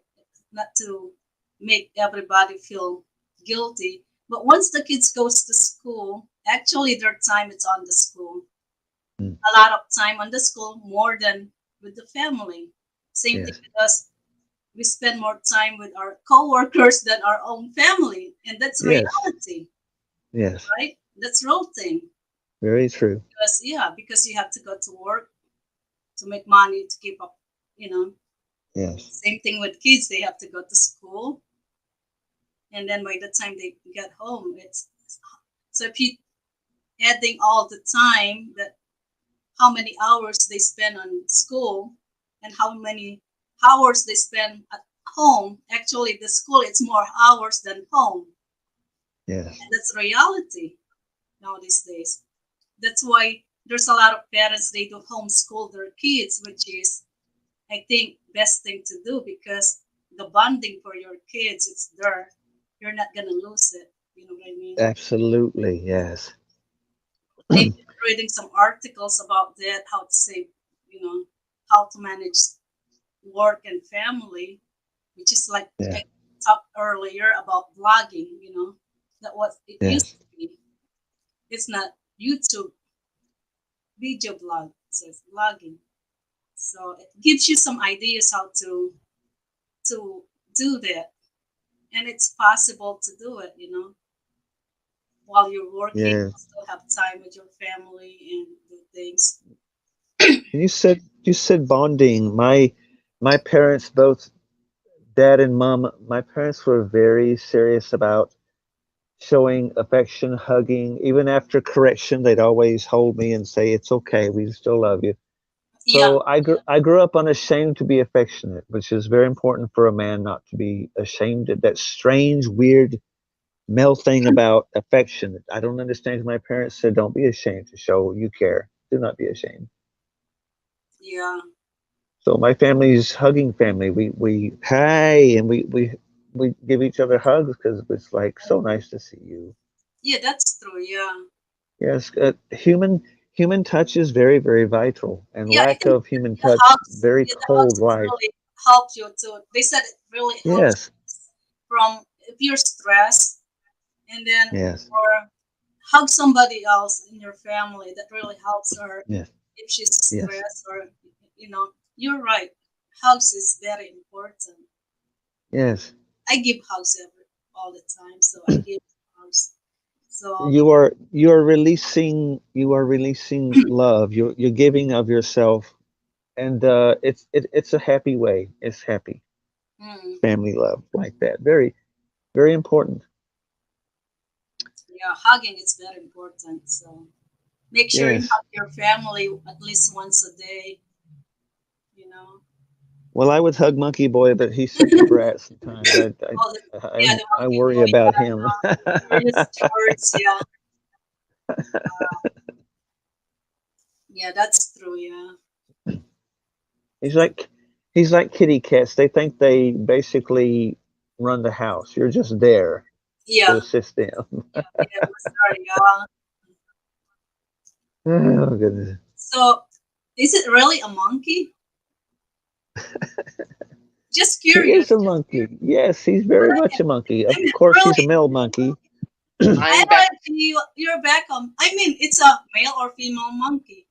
not to make everybody feel guilty. But once the kids goes to school, actually their time is on the school. Mm. A lot of time on the school more than with the family. Same thing Yes. with us. We spend more time with our coworkers than our own family, and that's Yes. reality, Yes. right? That's real thing. Very true. Because you have to go to work to make money to keep up. You know, Yes. same thing with kids. They have to go to school, and then by the time they get home, it's so if you adding all the time that how many hours they spend on school and how many hours they spend at home. Actually, the school it's more hours than home, Yes. and that's reality now these days. That's why there's a lot of parents they do homeschool their kids, which is I think best thing to do because the bonding for your kids it's there. You're not gonna lose it. You know what I mean? Absolutely. Yes. I've been reading some articles about that, how to save, you know, how to manage work and family, which is like Yeah. I talked earlier about blogging, that what it used Yes. to be. It's not YouTube video blog, so it's blogging. So it gives you some ideas how to do that. And it's possible to do it, while you're working, Yes. you still have time with your family and do things. And you said bonding. My parents both, dad and mom, my parents were very serious about showing affection, hugging. Even after correction, they'd always hold me and say, "It's okay. We still love you." Yeah, So I grew up unashamed to be affectionate, which is very important for a man not to be ashamed of that strange, weird male thing about affection. I don't understand. 'Cause my parents said, "Don't be ashamed to show you care. Do not be ashamed." yeah. So my family's hugging family. We hi and we give each other hugs because it's like so nice to see you. Yeah, that's true. Yeah. Yes, human touch is very very vital, and Yeah, lack even of human the touch hugs, very yeah, the cold hugs life. really help you too. They said it really helps Yes, from if you're stressed and then yes, or hug somebody else in your family that really helps her yes, if she's yes, stressed or you're right. Hugs is very important. You know, yes. I give hugs all the time, so I give hugs. So You are releasing love. You're giving of yourself, and it's a happy way. It's happy mm, family love like that. Very very important. yeah, hugging is very important. So make sure you Yes. hug your family at least once a day. You know. Well, I would hug Monkey Boy, but he's such a brat sometimes. I Oh, I yeah, I, the I monkey worry boy. about Yeah, him. Curious George. Yeah, yeah, that's true. Yeah, He's like he's like kitty cats. They think they basically run the house. You're just there to yeah, assist them. yeah. Sorry, yeah. Oh goodness. So, is it really a monkey? Just He is curious. a monkey. Yes, he's But very much a monkey. Of I mean, course, he's a really, male monkey. I I'm back. thought you're back on. I mean, it's a male or female monkey.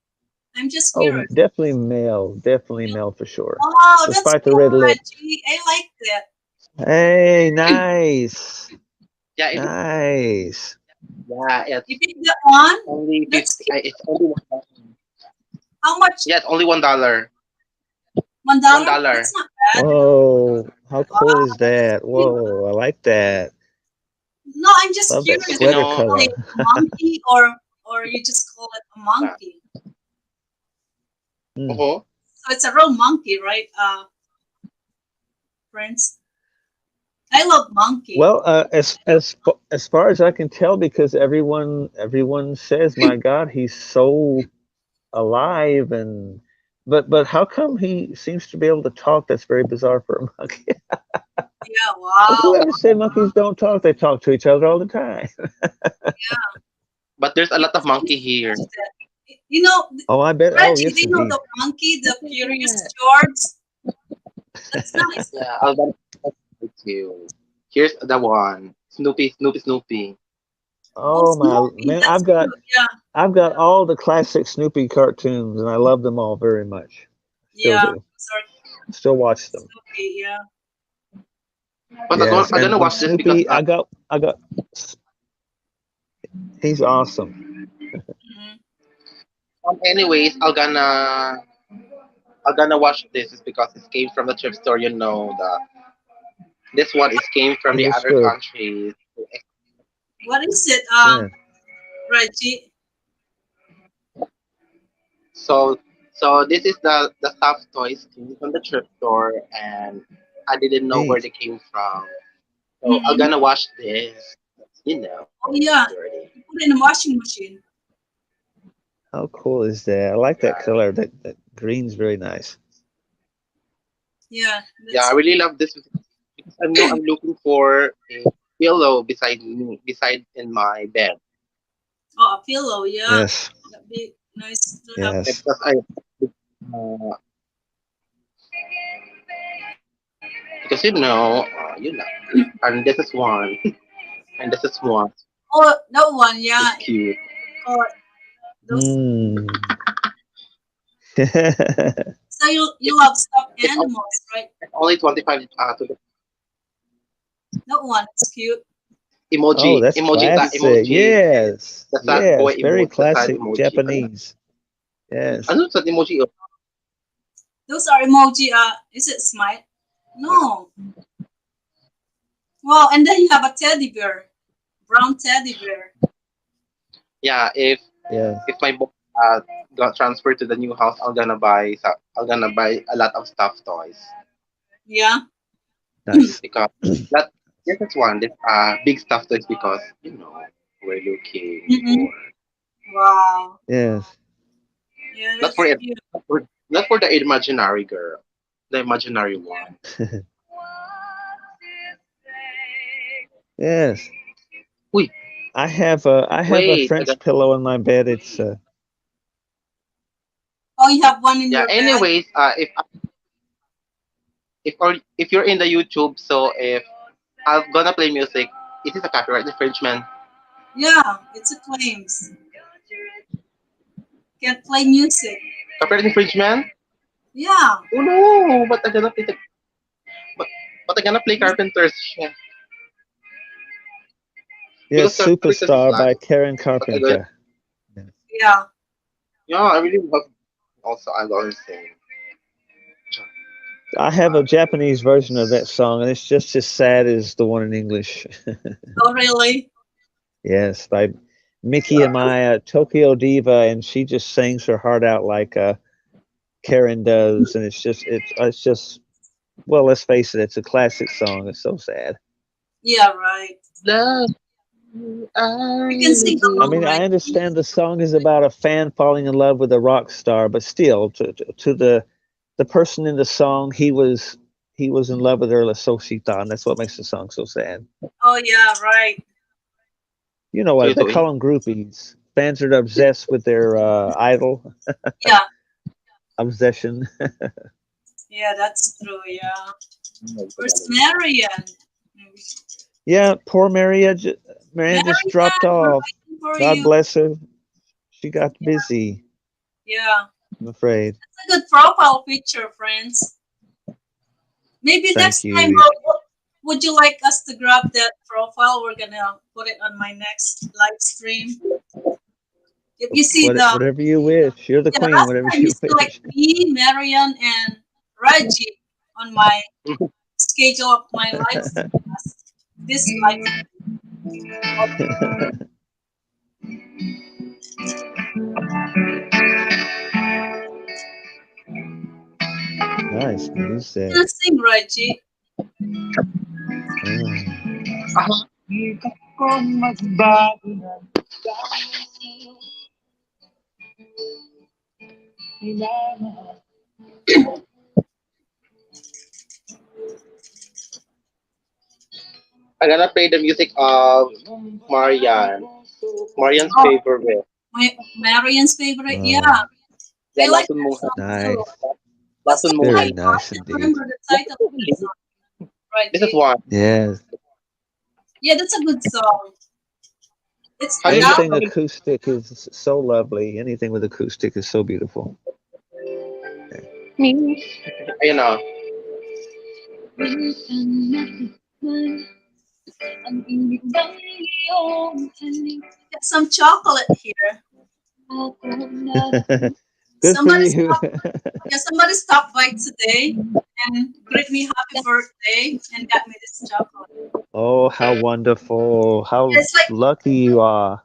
I'm just Oh, curious. definitely male. Definitely male for sure. Oh, that's Despite the cool, red lips. Reggie. I like that. Hey, nice. Yeah, Nice. yeah, You it's picked that one. only That's 50. cute. It's only $1. How much? Yeah, it's only $1. One $1? That's dollar. not bad. Whoa, how cool Wow, is that's that? cute. Whoa, I like that. No, I'm just Love that curious. You Is sweater it know, really color. a monkey or you just call it a uh, monkey? Mm. uh So it's a real monkey, right, Prince? I love monkey. Well, as far as I can tell, because everyone says, "My God, he's so alive," and but how come he seems to be able to talk? That's very bizarre for a monkey. Yeah, wow. Whoever said monkeys don't talk? They talk to each other all the time. Yeah, but there's a yeah. lot of So I need monkey to here. catch that. You know, Oh, I bet. Oh, Reggie, do yes, you know indeed. the monkey, the Curious George? That's nice. Yeah, I'll gonna with you. Here's the one. Snoopy, Snoopy, Snoopy. Oh, Oh my Snoopy, man, that's cute. Yeah, I've got all the classic Snoopy cartoons, and I love them all very much. Still yeah. do. Sorry, Still watch them. Snoopy. Yeah. But Yes, I'm gonna and watch this because Snoopy, I got. He's awesome. Mhm. anyways, I'm gonna watch this is because it came from the thrift store. You know the this one is came from the other Understood. countries. What is it, Yeah. Reggie? So so this is the stuffed toys came from the thrift store, and I didn't know where Neat. they came from. So I'm Mm-hmm. gonna watch this. You know, Oh, yeah. dirty. You put it in the washing machine. How cool is that? I like that Yeah, color. That green's very nice. Yeah, yeah. I that's really love this because I know I'm looking for a pillow beside me, beside in my bed. oh a pillow. Yeah, Yes. that'd be nice to have. Yes. Because uh, because and this is one, and this is one. Oh, that one. Yeah. It's cute. Oh, those. Hmm. So you It's love stuffed it's only, animals, right? it's only 25 to the That one is cute. Oh, that's classic. emoji, Yes. the sad boy Yes. Very emoji, the sad classic emoji. Japanese. Yes. Ano sad emoji? Those are emoji. Is it smile? No. Wow, and then you have a teddy bear, brown teddy bear. Yeah, Yeah. if my boy got transferred to the new house, I'm gonna buy a lot of stuffed toys Yeah. Nice. because that this is one this big stuffed toys because we're looking for Mm-mm. Wow. Yes. Yeah, not for that's it cute. not for the imaginary girl, the imaginary one. Yes. Uy, I have a wait, French pillow in my bed. It's Oh, you have one in yeah. your bed? Anyways, if you're in the YouTube, so if I'm gonna play music, it is a copyright infringement. Yeah, it's a claims. Can't play music. Copyright infringement? Yeah. Oh no! But, but I'm gonna play This- Carpenter's yes, because Carpenter's is Superstar live. by Karen But I go, Carpenter. Yes. Yeah. yeah, I really love. Also, I love sing. I have a Japanese version of that song, and it's just as sad as the one in English. Oh, really? Yes, by Miki and Maya, Tokyo Diva, and she just sings her heart out like Karen does, and it's just well, let's face it, it's a classic song. It's so sad. Yeah, right. Love, We can I sing I along, mean, do. I right? understand the song is about a fan falling in love with a rock star, but still, to the person in the song, he was in love with her, so she thought, and that's what makes the song so sad. Oh, yeah, right. You know So what you they doing? call them groupies. Fans are obsessed with their idol Yeah. obsession. Yeah, that's true. Yeah. Where's Marian? Yeah, poor Maria. Marianne just dropped Marian, we're off. waiting for God you. bless her. She got busy. Yeah. I'm afraid. It's a good profile picture, friends. Maybe Thank next time, you. would you like us to grab that profile? We're gonna put it on my next live stream. If you see Whatever you wish. You're the yeah, queen. last Whatever time you you see like wish. me, Marian, and Reggie on my schedule of my live this live. Nice music. Gonna sing, Reggie. Mm. I'm gonna play the music of Marian. Marian's Oh, favorite. My Marian's favorite. Yeah, Oh, I Yeah, like lason that mo. song too. nice. What's the Lason mo. Very title? I nice can't indeed. remember the Yeah, title of the actually, song. this is Reggie. one. Yes. Yeah, that's a good song. It's Have you loud. Anything acoustic is so lovely. Anything with acoustic is so beautiful. you know, Get some chocolate here. Good for Somebody you. stopped. Yeah, somebody stopped by today and greet me happy birthday and got me this chocolate. Oh, how wonderful. Yeah, How it's like lucky you are.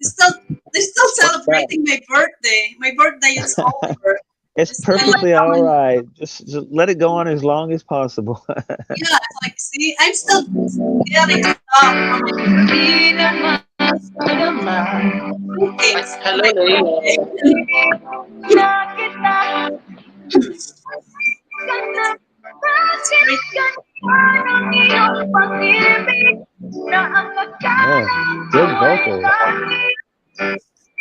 They're still they're still what's that? celebrating my birthday. My birthday is over. It's It's kind of like perfectly all coming. right. Just let it go on as long as possible. Yeah, it's like see, I'm still getting stuff from my cookies from Hello, my Leila. birthday. It's great. Oh, good vocals.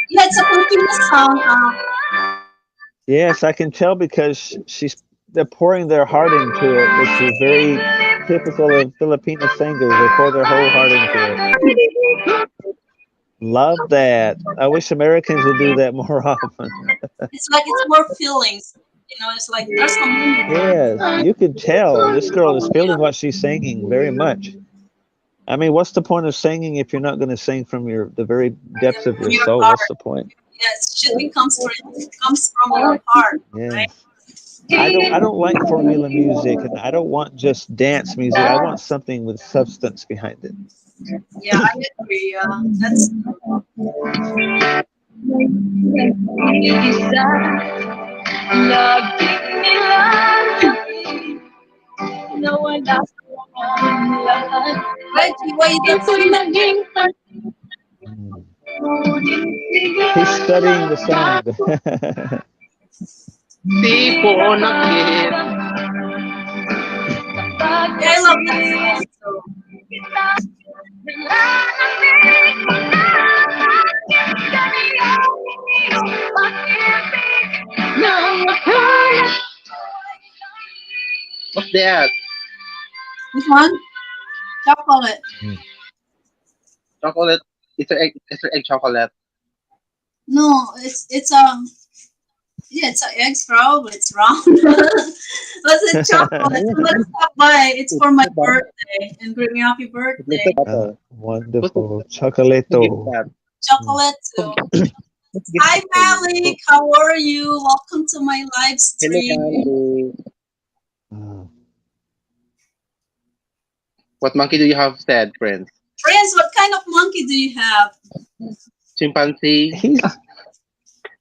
Yeah, it's a Filipino song. Yes, I can tell because they're pouring their heart into it, which is very typical of Filipino singers. They pour their whole heart into it. Love that. I wish Americans would do that more often. It's like it's more feelings. It's like there's a meaning. Yes, you can tell this girl is feeling what she's singing very much. I mean, what's the point of singing if you're not going to sing from the very Yeah, depths of from your your soul? What's heart. the point? Yes, it should be comes from your heart, right? Yes. I don't like formula music, and I don't want just dance music. I want something with substance behind it. Yeah, I agree. That's Reggie. Why you don't sing that? Mm. He's studying the song. Tipo na kid. Yeah, I love that song. So What's that? this one, chocolate. Chocolate. It's egg chocolate. No, it's yeah, it's a egg probably. It's round. But it's chocolate. Somebody stop by. It's for my birthday and greet me happy It looks like birthday. butter. Wonderful. Who gives Chocolato. that? Mm. Chocolate Who, too. who gives Hi it for you? Malik, how are you? Welcome to my live Hello, stream. Gandhi. Uh, What monkey do you have said, friends? Friends, what kind of monkey do you have? Chimpanzee?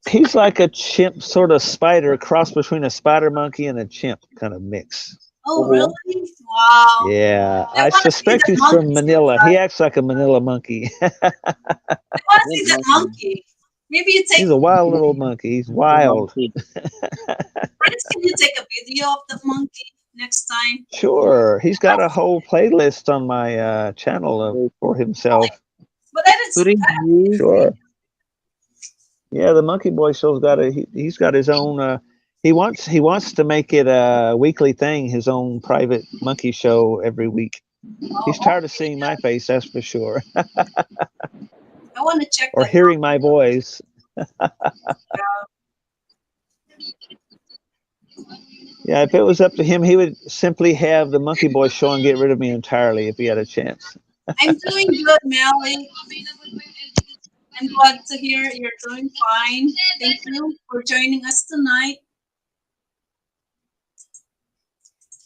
he's like a chimp, sort of spider, a cross between a spider monkey and a chimp kind of mix. Oh, Uh-huh. really? Wow. Yeah, I I want to see suspect that he's monkey from Manila. He sometime. acts like a Manila monkey. I want to Good see that monkey. monkey. Maybe you He's take, a wild little monkey. He's Good wild. monkey. friends, can you take a video of the monkey next time? Sure, he's got a whole playlist on my channel for Really? himself. But I didn't see, I don't think I Really? see. Sure. Yeah, the Monkey Boy Show's got he's got his own. He wants to make it a weekly thing. His own private monkey show every week. He's Oh, tired of okay. seeing my face, that's for sure, I want to check or that out. hearing my voice. Yeah, if it was up to him, he would simply have the Monkey Boy Show and get rid of me entirely if he had a chance. I'm doing good, Mally. I'm glad to hear you're doing fine. Thank you for joining us tonight.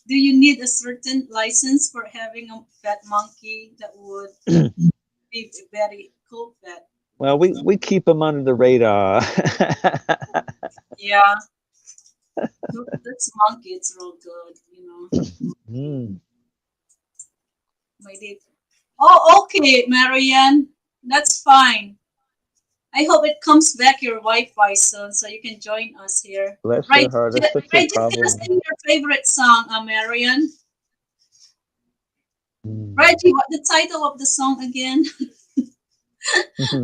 Do you need a certain license for having a pet monkey that would be a very cool pet? Well, we keep him under the radar. Yeah, that's monkey. It's real good. Mm. My date. Oh, okay, Marianne. That's fine. I hope it comes back your Wi-Fi soon so you can join us here. Bless Right, your heart. That's such a right. Just gonna problem. sing your favorite song, Marianne. Mm. Reggie, what the title of the song again? Oh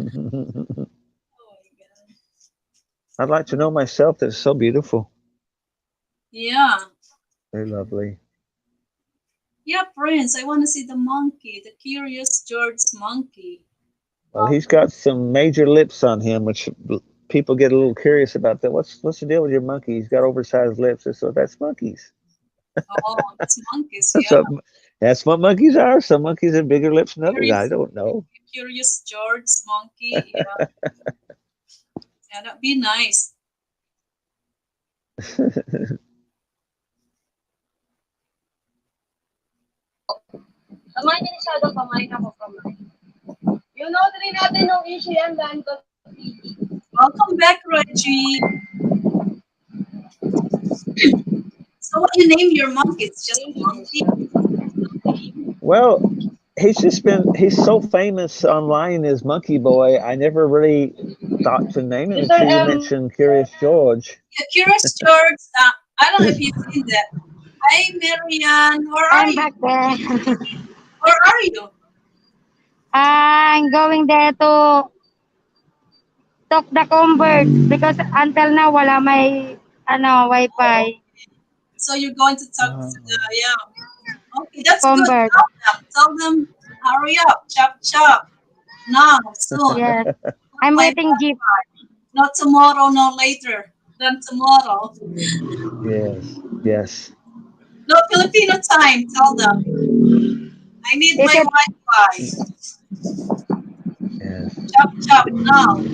my I'd like to know myself. That's so beautiful. Yeah. Very lovely. Yeah, Prince, I want to see the monkey, the Curious George monkey. Well, he's got some major lips on him, which people get a little curious about that. What's the deal with your monkey? He's got oversized lips. So that's monkeys. Oh, that's monkeys, That's yeah. what monkeys are. Some monkeys have bigger lips than others. I Curious, don't know. Curious George monkey. Yeah, yeah, that'd be nice. Kamay niya masyadong kamay na ko kamay. You know, rin natin yung issue yan dahil ko Welcome back, Reggie. So, what you name your monkey? It's just monkey. Well, he's so famous online as Monkey Boy. I never really thought to name him Mr. until you M, mentioned Curious George. Yeah, Curious George. I don't know if you've seen that. Hi, Marianne. Where are I'm you? back there. Where are you? I'm going there to talk the convert because until now wala may Oh, wifi so you're going to talk to the, yeah. Okay, that's good. convert. Tell them, hurry up, chop chop. Now, soon. Yes. I'm My waiting jeep. not tomorrow, no later than tomorrow. Yes, yes, No Filipino time. Tell them I need Is my it Wi-Fi. yes. Chop chop now.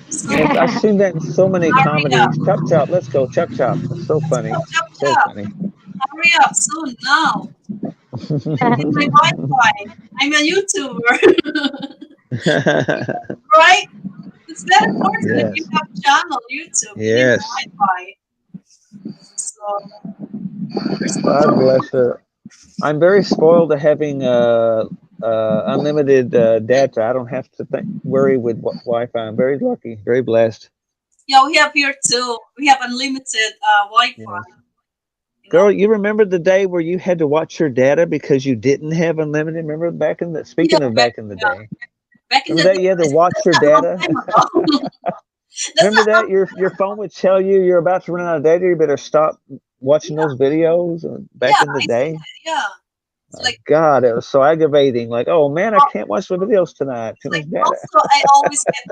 Yes, Soon. I've seen that in so many Hurry up. comedies. Chop chop, let's go. Chop chop. That's so Let's funny. go. Chop So chop. funny. Hurry up soon now. I need my Wi-Fi. I'm a YouTuber, right? It's very important if you Yes, have channel YouTube. You need yes. Wi-Fi. So there's God bless her. I'm very spoiled to having unlimited data. I don't have to worry with Wi-Fi. I'm very lucky, very blessed. yeah, we have here too. We have unlimited Wi-Fi. Yes. You Girl, know. you remember the day where you had to watch your data because you didn't have unlimited? Remember back in the Yeah, speaking of back in the day. back in the Remember that day, you had to watch your that's a long data? time ago. That's Remember not that your phone would tell you you're about to run out of data. You better stop watching yeah, those videos yeah, back in the I see day. it. Yeah. It's My like God, it was so aggravating. Like, oh man, I al- can't watch the videos tonight. it's Too like much data. also I always get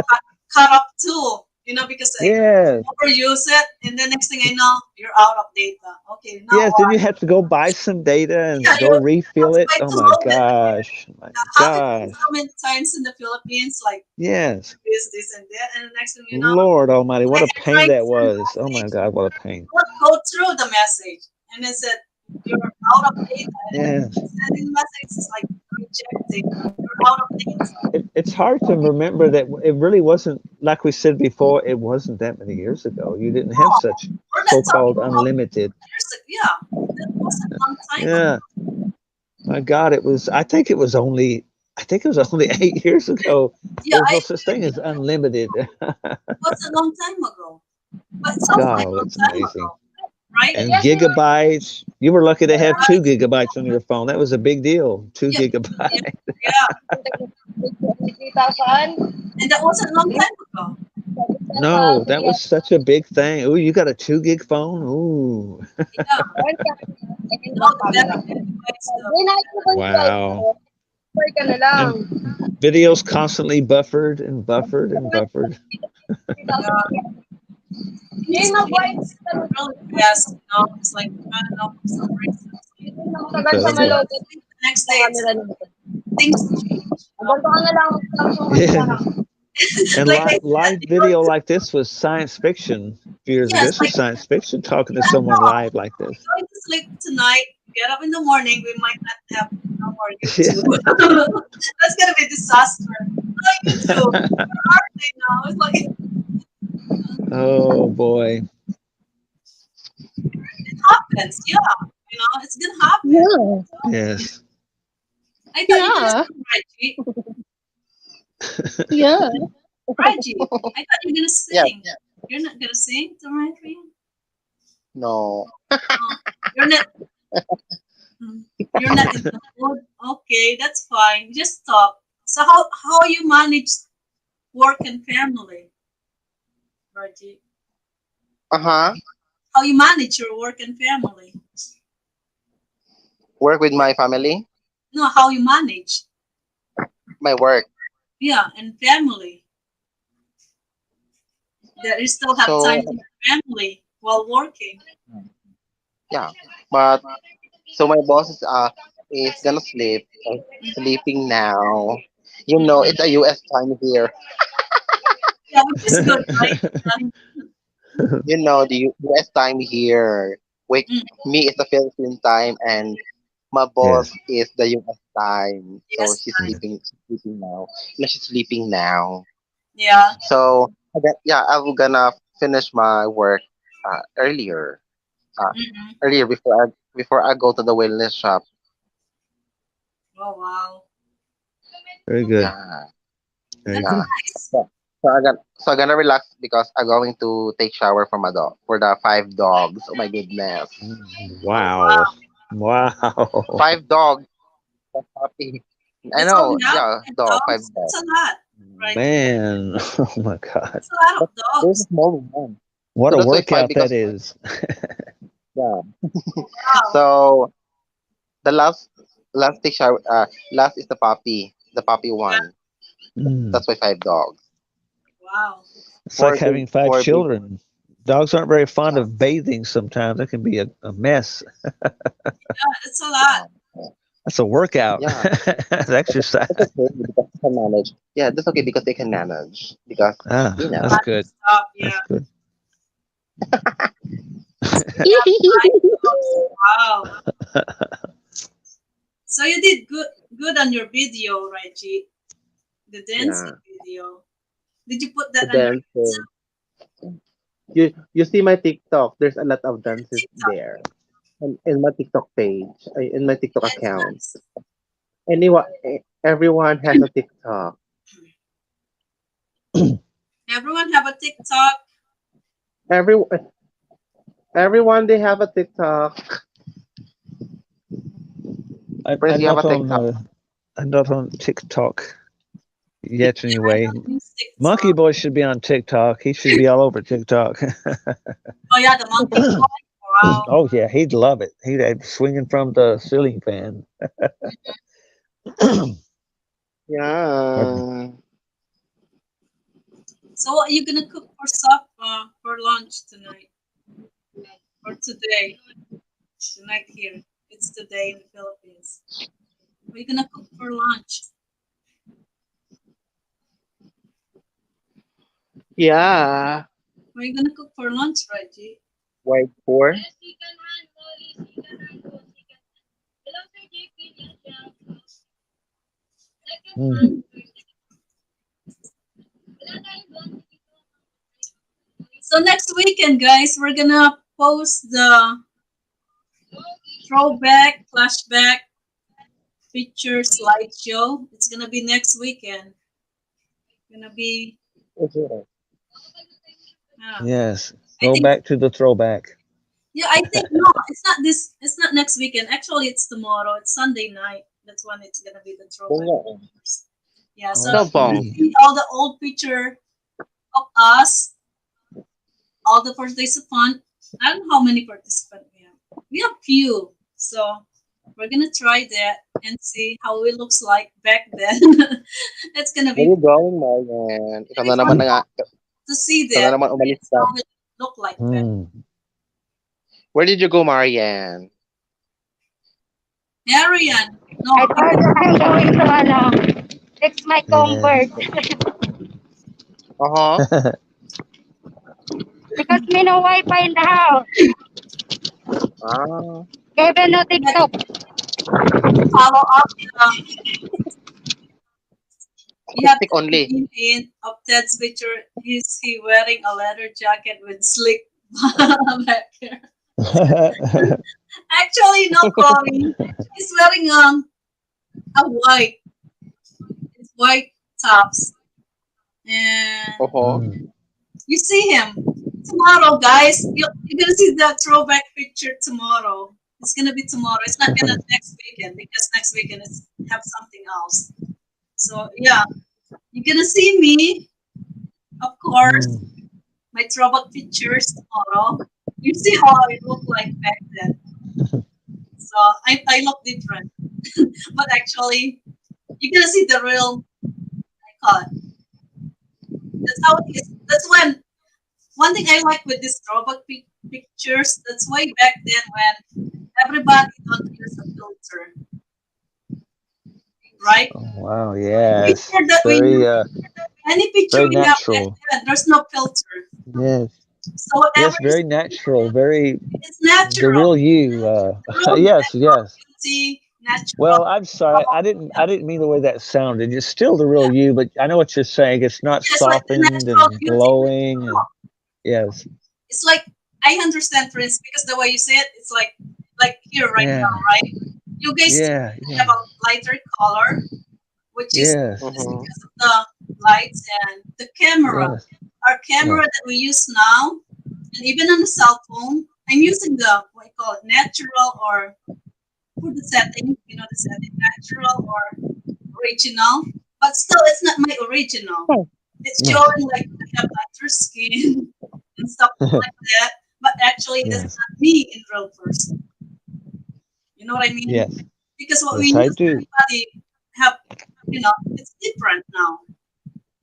caught up too, because I Yes, overuse it and the next thing I know, you're out of data. Okay, now yes. Then you what? have to go buy some data Yeah, and you go have refill to it. try Oh to my load it again. gosh, my That happens gosh. so many times in the Philippines, like Yes, this and that, and the next thing you know, Lord Almighty, what a I pain tried to that send was. Oh my message, God, what a pain. not go through the message, and it said you're out of data, and then Yes. sending message is like rejecting. You're out of data. It's hard to remember that it really wasn't, like we said before, it wasn't that many years ago. You didn't have Oh, such we're not talking so-called about unlimited. years ago. Yeah, that was a long time ago. Yeah, my God, I think it was only 8 years ago. Yeah, There was I no such thing as unlimited. was a long time ago, but it sounds like a God, long it's time amazing. ago, right? And gigabytes, you were lucky to have Right. 2 gigabytes on your phone. That was a big deal. Two Yeah, yeah, gigabytes. yeah, 3,000. and that was a long time ago. No, that was such a big thing. Ooh, you got a 2 gig phone? Ooh. Yeah, now the better gigabytes. Hindi na ito ba yung guys? Wow. Work ka na lang. And videos constantly buffered and buffered and buffered. Yeah, Hindi things mag-work. change really fast. It's like I don't know for some reason. Matagal sa When you go malod. to sleep the next Sa day, camera nito. things change. Ganito ka na lang. Samsung ka na Yeah. lang. And Like I said, live video like this was science fiction a few years ago. yes, This was like science fiction talking to yeah, someone no, live like we're this. going to sleep tonight. Get up in the morning. We might not have no more Yeah. YouTube. That's gonna be a disaster. No YouTube. Where are they now? It's like Oh boy. it happens. Yeah, it's gonna happen. Yeah. Yes. I thought you're gonna Yeah. sing, Reggie. Yeah. Reggie, I thought you're gonna Yeah. sing. You're not gonna sing tonight, Reggie? No. Oh, you're not. You're not in the mood. Okay, that's fine. Just talk. So how you manage work and family, Reggie? Uh-huh. How you manage your work and family? Work with my family, No, how you manage? my work. Yeah, and family. That you still have So time for your family while working. yeah, but so my boss is gonna sleep, sleeping now. You know, Mm-mm. it's a U.S. time here. Yeah, which is good, right? You know, the U.S. time here. Wait, Mm, me is the Philippine time, and my boss Yes. is the U.S. time. So yes, she's Yeah. sleeping now. No, she's sleeping now. yeah. So yeah, I'm gonna finish my work earlier. Uh, Mm-mm. earlier before I go to the wellness shop. Oh wow, Very good. Yeah, Very that's yeah. good. nice. So I'm gonna relax because I'm going to take shower for my dog for the 5 dogs. Oh my goodness, Oh wow, Wow. Wow. 5 dogs. That's happy. I that's all know. you have. Yeah, Five dog. Five dogs. That's dogs. a lot, right? Man. Oh my God. That's a lot But of there's a dogs. small one. What So a that's why five workout that because is. yeah. Wow, So the last take shower. Last is the puppy. The puppy yeah, one. Mm. That's why 5 dogs. wow. It's like Four big. having five Four big. children. Dogs aren't very fond Yeah. of bathing sometimes. It can be a mess. Yeah, that's a lot. Yeah. That's a workout. Yeah. That's exercise. That's okay because they can manage. Yeah, that's okay because they can manage. Because Ah, you that's know. good. Stop. That's Yeah. good. So you have 5 dogs. Wow. So you did good on your video, right, G? The dancing Yeah. video. Did you put The that on your dancing. You see my TikTok. There's a lot of dances TikTok? there. And in my TikTok page, in my TikTok Yeah, it's account. nice. Everyone has a TikTok. Everyone have a TikTok. Every everyone they have a TikTok. Prince, I'm you have not a on. TikTok. I'm not on TikTok yet. Yeah, I Anyway, don't use Monkey TikTok. Boy should be on TikTok. He should be all over TikTok. Oh yeah, the monkey boy. Wow. Oh yeah, he'd love it. He'd swinging from the ceiling fan. Pardon me. Yeah. So what are you gonna cook for for lunch tonight or today? Tonight here. It's today in the Philippines. What are you gonna cook for lunch? Yeah. What are you gonna cook for lunch, Reggie? White four. Mm. So next weekend, guys, we're gonna post the throwback, flashback, picture slideshow. It's gonna be next weekend. Gonna be, Yes, I go think, back to the throwback. yeah, I think no, it's not this. It's not next weekend. Actually, it's tomorrow. It's Sunday night. That's when it's gonna be the throwback pictures. Yeah, so Oh, So you're gonna bong. sweet. see all the old picture of us, all the participants. I don't know how many participants we have. We have few, so we're gonna try that and see how it looks like back then. It's gonna Where be you going, Marian? gonna be fun to see Ikaw na that naman umalis experience ka. how it look like back. Mm. Where did you go, Marian? Marian, I no, thought I'm going to, fix my Yeah. convert. Uh-huh. Because me no Wi-Fi in the house. Ah. Kevin no you have TikTok. to follow up the. You have Stick to only. zoom in of Ted's picture. Is he wearing a leather jacket with slick back here? Actually, no, Cory. He's wearing a white, it's white tops, and Uh-huh. Mm. you see him tomorrow, guys. You're gonna see that throwback picture tomorrow. It's gonna be tomorrow. It's not gonna next weekend because next weekend is have something else. So yeah, you're gonna see me, of course, Mm. my throwback pictures tomorrow. You see how I look like back then. So I look different. But actually, you're gonna see the real, I call it. That's how it is. That's when one thing I like with these throwback pictures. That's way back then when everybody don't use a filter, right? Oh, wow, yes. Picture that we Very any picture very we have back natural. then, there's no filter. Yes. So whatever Yes, very natural. Very it's the natural, real you. real Yes, yes. beauty, natural. Well, I'm sorry. I didn't mean the way that sounded. It's still the real you, but I know what you're saying. It's not Just like the softened natural and beauty. glowing and yes. It's like I understand, Prince, because the way you say it, it's like here right Yeah. now, right? You guys Yeah. have Yeah. a lighter color, which is Yes. just Mm-hmm. because of the lights and the camera. Yes. Our camera Yes. that we use now, and even on the cell phone, I'm using the what you call it, natural or for the setting, the setting natural or original. But still, it's not my original. It's Yes. showing like I have lighter skin and stuff like that. But actually, that's Yes. not me in real person. You know what I mean? Yes. Because what we Yes, I use, do. everybody have, it's different now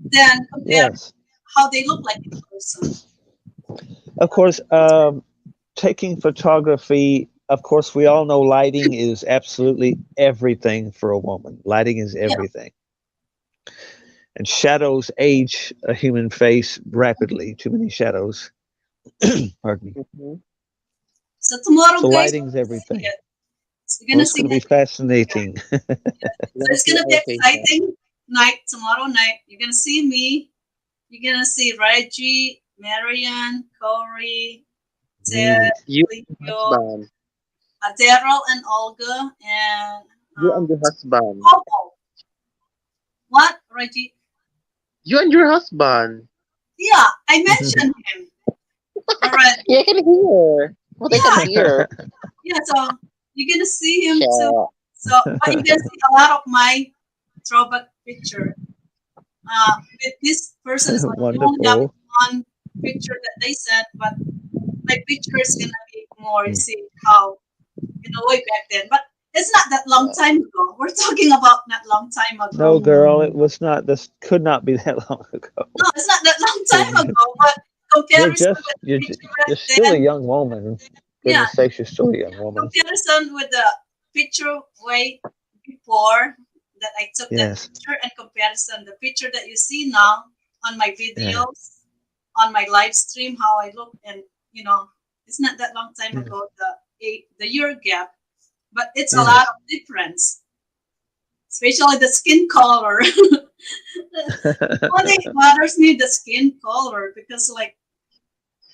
than compared Yes. how they look like in person. Of course, taking photography, of course, we all know lighting is absolutely everything for a woman. Lighting is Yeah. everything. And shadows age a human face rapidly. Too many shadows. Pardon me. Mm-hmm. So tomorrow, So guys, lighting's everything. so you're Well, gonna it's see going to be that. fascinating. So Gonna it's see gonna be our faces. exciting night tomorrow night. You're gonna see me. You're gonna see Reggie, Marian, Corey, Ted, Neat. You and your Leo, husband. Daryl, and Olga, and You and your husband. Popo. What, Reggie? You and your husband. Yeah, I mentioned him Yeah, I already. can hear. What I can Yeah, hear. yeah. So you're gonna see him too. Share. So, but you're gonna see a lot of my throwback picture. With this person is like you only have Wonderful. one picture that they sent, but my picture is gonna be more. You see how way back then, but it's not that long Yeah. time ago. We're talking about not long time No, ago. girl, it was not. This could not be that long ago. No, it's not that long time Goodness. ago. But You're comparison just with the you're ju- picture you're back still a then, young woman. yeah, Goodness sakes, you're still a young woman. comparison with the picture way before that I took that Yes. picture and comparison the picture that you see now on my Yeah. videos, on my live stream, how I look, and it's not that long time Yeah. ago the year gap, but it's a lot Yes. of difference, especially the skin color. Only bothers me the skin color because like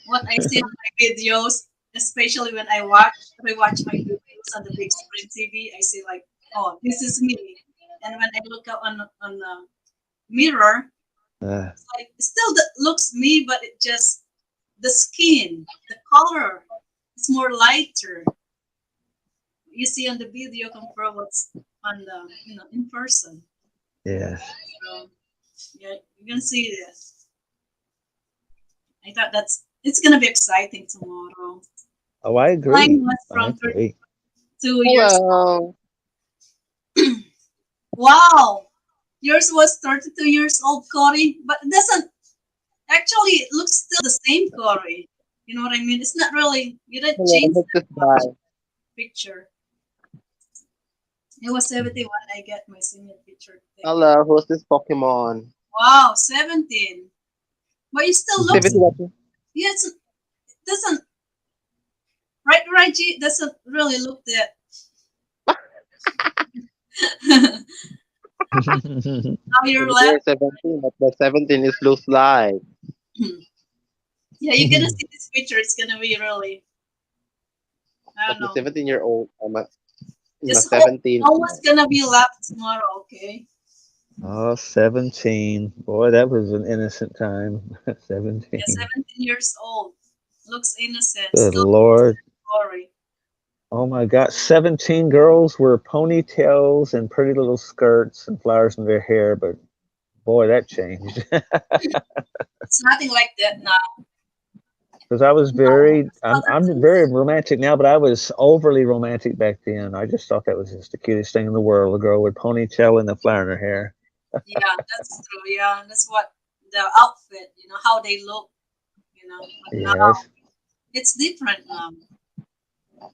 what I see on my videos, especially when I watch my videos on the big screen TV, I see like, oh, this is me. And when I look out on the mirror, Uh, it's like it still looks me, but it just the skin, the color, is more lighter. You see on the video compare what's on the in person. yes. So yeah, you're gonna see this. I thought it's gonna be exciting tomorrow. Oh, I agree. Mine was I from agree. 2 years. Hello. Wow, yours was 32 years old, Corey, but it doesn't actually. It looks still the same, Corey. You know what I mean? It's not really. You didn't Hello. change Who's that this guy? much picture. It was 70 when I get my senior picture taken. Hello. Who's this Pokemon? Wow, 17. But it still looks. 70 watching. Yes, it doesn't. Right, Reggie doesn't really look that. Now you're You're left. 17, but the 17 is looks like. Yeah, you're gonna see this picture. It's gonna be really. I But don't the know. 17-year-old, I'm a Just hope 17. no one's gonna be left tomorrow, okay? Oh, 17. Boy, that was an innocent time. Yeah, 17. 17 years old. Looks innocent. Good Still Lord. sorry. Oh my God. 17 girls wear ponytails and pretty little skirts and flowers in their hair, but boy, that changed. It's nothing like that now. because I was very, Other I'm things. very romantic now, but I was overly romantic back then. I just thought that was just the cutest thing in the world, a girl with ponytail and a flower in her hair. Yeah, that's true. Yeah, that's what the outfit, how they look, But now Yes, it's different now. I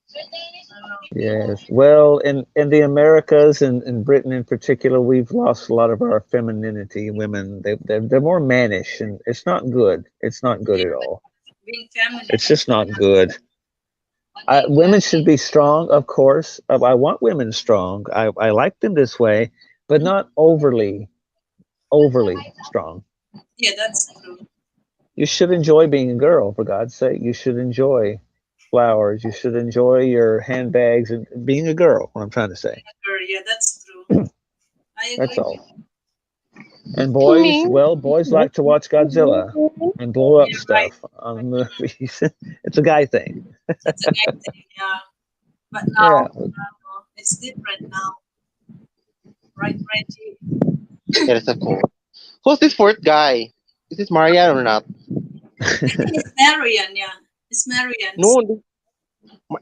don't know. yes. Well, in the Americas and in Britain in particular, we've lost a lot of our femininity. Women, they're more mannish, and it's not good. It's not good Yeah, at all. being feminine. It's just not good. Women should be strong, of course. I want women strong. I like them this way, but Mhm. not overly strong. Yeah, that's true. You should enjoy being a girl, for God's sake. You should enjoy flowers. You should enjoy your handbags and being a girl, what I'm trying to say. Sure, yeah, that's true. I That's agree. all. And boys, Me? well, boys like to watch Godzilla and blow up Yeah, right. stuff on movies. It's a guy thing. It's a nice thing, yeah. But Yeah. now, it's different now, right, Reggie? It is a cool. Who's this fourth guy? Is this Marian or not? I think it's Marian, yeah. It's Marian's. No,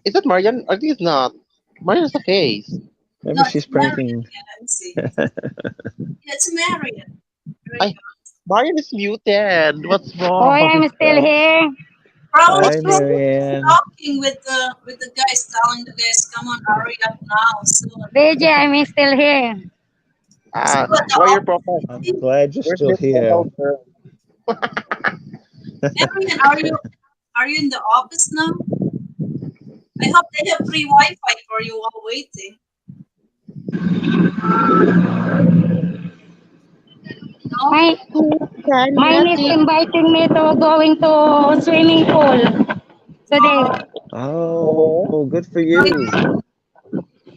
is that Marian? I think it's not. Marian is a face. No, Maybe it's she's Marian. pranking. Yeah, let me see. Yeah, it's Marian. There you I go. Marian is muted. What's Hoy, wrong? I'm still here. Probably Hi, What's wrong? she's Marianne. talking with the guys, telling the guys, "Come on, hurry up now, soon." DJ, I'm still here. So at the Why your office, profile? I'm maybe? glad you're Where's still your here. profile, girl? Marian, are you in the office now? I hope they have free Wi-Fi for you while waiting. No? My mine is inviting me to going to swimming pool today. Oh, Oh, good for nice. you.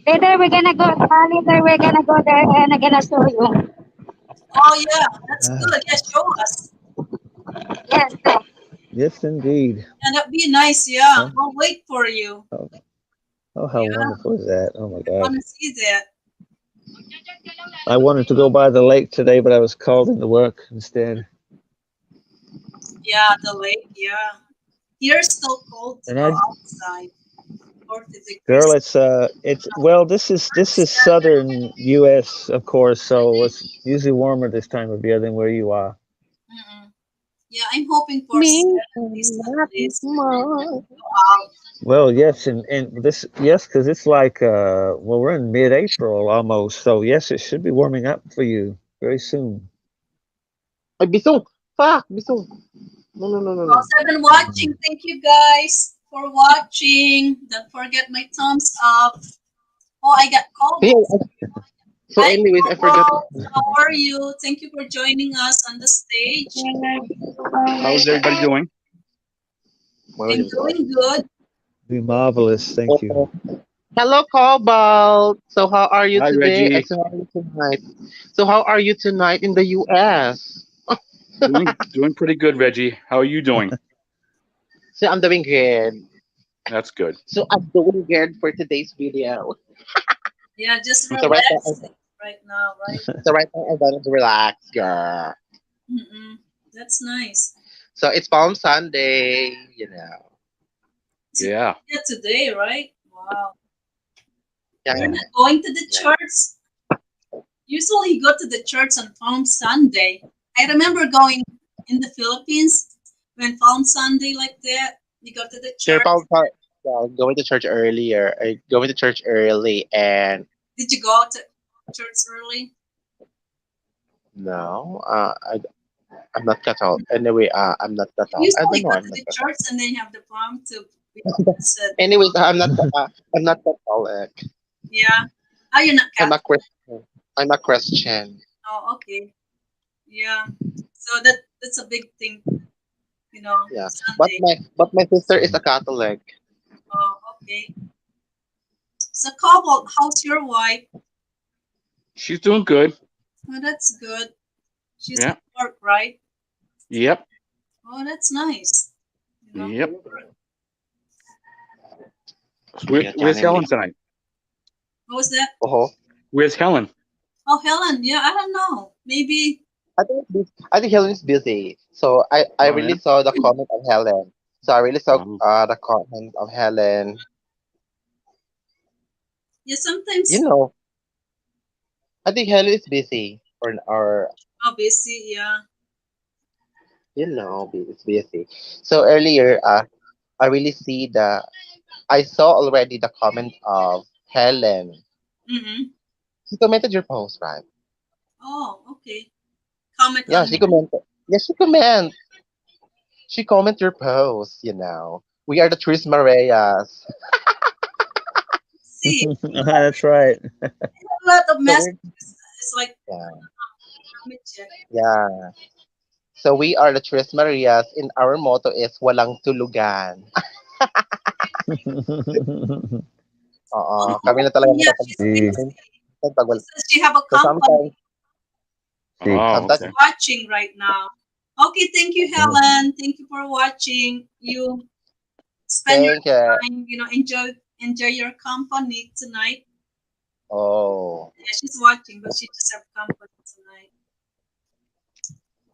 Later we're gonna go. Later we're gonna go there and I'm gonna show you. Oh yeah, that's Ah, good. Yeah, show us. Yes. yes, indeed. Yeah, that'd be nice. Yeah, Oh, we'll wait for you. oh, oh, how Yeah, wonderful is that? Oh my I God. want to see that. I wanted to go by the lake today, but I was called into work instead. Yeah, the lake. Yeah, here's still cold to And go I, outside. 40 girl, degrees. it's well, this is 37. southern U.S., of course, so it's usually warmer this time of year than where you are. Mm-mm. Yeah, I'm hoping for Me 70s at not least when I more. go out. Well, yes, and this, yes, because it's like, well, we're in mid-April almost, so yes, it should be warming up for you very soon. Ay, Bisong. Fuck, Bisong. No, no, no, no, no. Because I've been Mhm. watching. Thank you guys for watching. Don't forget my thumbs up. Oh, I got Hey, Cobalt. so Hi, anyways, I forgot. Cobalt. How are you? Thank you for joining us on the stage. How's everybody doing? Where I'm you go? doing good. Be marvelous, thank you. Oh. Hello, Cobalt. So how are you Hi, today? Reggie. So how are you tonight? So how are you tonight in the U.S.? Doing pretty good, Reggie. How are you doing? So I'm doing good. That's good. So I'm doing good for today's video. Yeah, just So right now, relaxing right now, right? so right now I'm going to relax, girl. Mm-mm. That's nice. So it's Palm Sunday, you know. To, Yeah. yeah, today, right? Wow. Yeah, You're yeah, not going to the yeah. church? Usually you go to the church on Palm Sunday. I remember going in the Philippines when Palm Sunday like that. You go to the Sure, church. Palm Sun- yeah, going to church earlier. I going to church early, and Did you go to church early? no, I'm not Catholic. Anyway, I'm not Catholic. I don't Usually know. go I'm to not the Catholic. church and then have the palm to be blessed. Anyways, I'm not Catholic. Yeah. Oh, you're not I'm a Catholic. Christian. I'm a Christian. Oh, okay. Yeah. So that's a big thing, Yeah, Sunday. but my sister is a Catholic. Oh, okay. So Cobalt, how's your wife? She's doing good. Oh, that's good. She's at Yeah. work, right? Yep. Oh, that's nice. Yep. What So Yeah, where's Janet. Helen tonight? was that? Oh, Where's Helen? Oh, Helen. Yeah, I don't know. Maybe. I think Helen is busy. So I Oh, really yeah. saw the comment of Helen. So I really saw Um, the comment of Helen. Yeah, You sometimes know, I think Helen is busy or oh busy. Yeah. it's busy. So earlier, I really see I saw already the comment of Helen. Mm-hmm. She commented your post, right? Oh, okay. Comment Yeah, on she me. commented. Yeah, she comment your post. We are the Tris Marias. See, That's right. a lot of So messages. It's like, yeah, let me check. yeah. So we are the Tres Marias, and our motto is walang tulugan. Oo, kami Oh, na talaga yeah, she's See, busy. minsan pag She says she have a so sometimes, company. see. oh, sometimes, She's okay. watching right now. Okay, thank you, Helen. Thank you for watching. You spend your thank you. time, enjoy your company tonight. Oh, Yeah, she's watching, but she just have company tonight.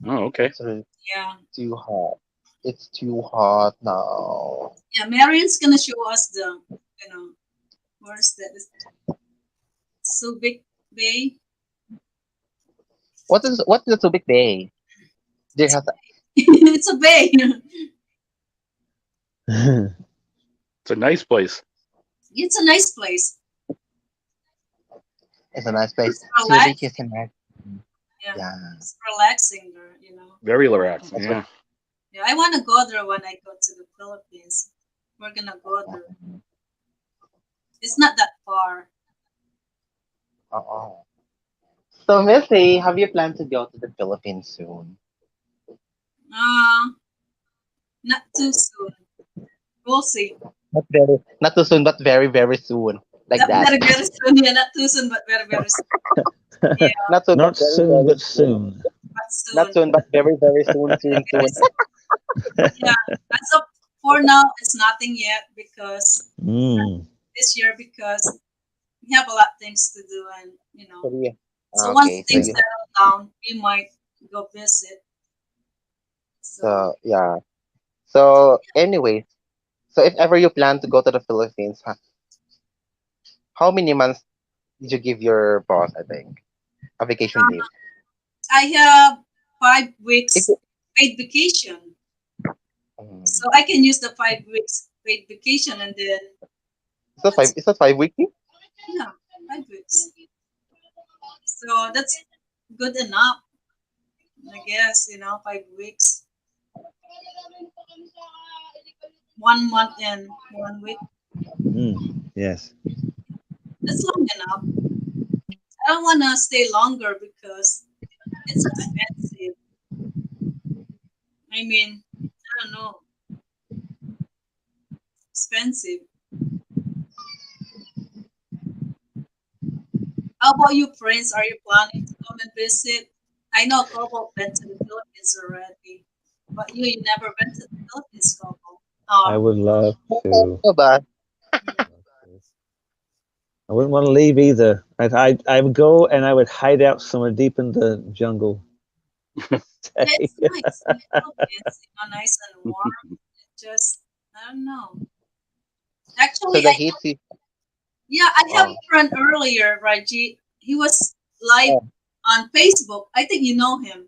Oh, okay. so Yeah. too hot. It's too hot now. Yeah, Marion's gonna show us where's that? Subic Bay. What's the Subic Bay? There has It's a bay. It's a nice place. It's a nice place. it's a nice place. It's Subic is relaxing. a nice. Yeah, Yeah, it's relaxing there. Very relaxing. that's what. Yeah. Yeah, I want to go there when I go to the Philippines. We're gonna go there. It's not that far. Oh. So Missy, have you planned to go to the Philippines soon? Uh, not too soon. We'll see. Not too soon, but very, very soon. Like Not that. very, very soon. Yeah, not too soon, but very, very soon. Yeah, Not soon, but Not very, soon, very but soon. soon. but Not soon. soon, but very, very soon, Very, soon, very soon. soon. Yeah. As of for now, it's nothing yet because Mm. this year because we have a lot of things to do and. So you, So once okay, so things Yeah. you have, settle down, we might go visit. So so yeah. So anyways, so if ever you plan to go to the Philippines, how many months did you give your boss? I think a vacation leave. I have five If weeks you, paid vacation. mm, So I can use the 5 weeks paid vacation and then that's is that 5 weeks? yeah, 5 weeks. So that's good enough, I guess, 5 weeks. 1 month and 1 week. Mm. Yes. That's long enough. I don't wanna stay longer because it's expensive. I mean, I don't know, expensive. How about you, Prince? Are you planning to come and visit? I know Kobo been to the Philippines already, but you never been to the Philippines, Kobo. I Oh, would love to. No, but I wouldn't want to leave either. I would go and I would hide out somewhere deep in the jungle. yeah, it's nice in the Philippines, nice and warm. It just, I don't know. so Actually, the heat is yeah, I have oh, a friend earlier, Raji. He was live oh on Facebook. I think you know him.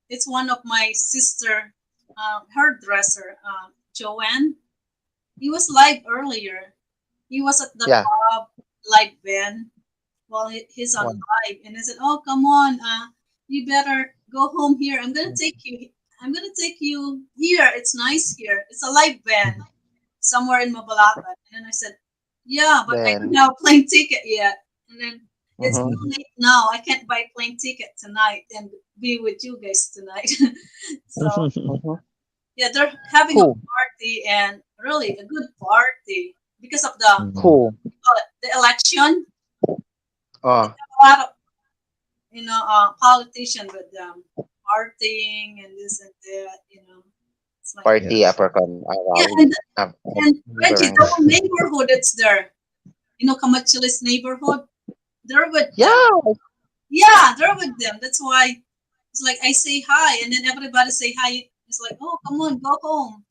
It's one of my sister, hairdresser, Joanne. He was live earlier. He was at the yeah. pub, live Ben, while he's on One. live, and I said, "Oh, come on, you better go home here. I'm gonna take you. I'm gonna take you here. It's nice here. It's a live band somewhere in Mabalacat." And then I said, "Yeah, but I don't Then have a plane ticket yet." And then it's mhm. too late now. I can't buy plane ticket tonight and be with you guys tonight. So Mhm. yeah, they're having a Cool. party and really a good party because of the Mm. Cool. the election. They Uh, have a lot of politician with them partying and this and that. It's like party Yes. apricot yeah, rally. and Reggie, the Barangay. whole neighborhood that's there. Kamachilis neighborhood. They're with them. Yeah. Yeah, they're with them. That's why it's like I say hi, and then everybody say hi. It's like, oh, come on, go home.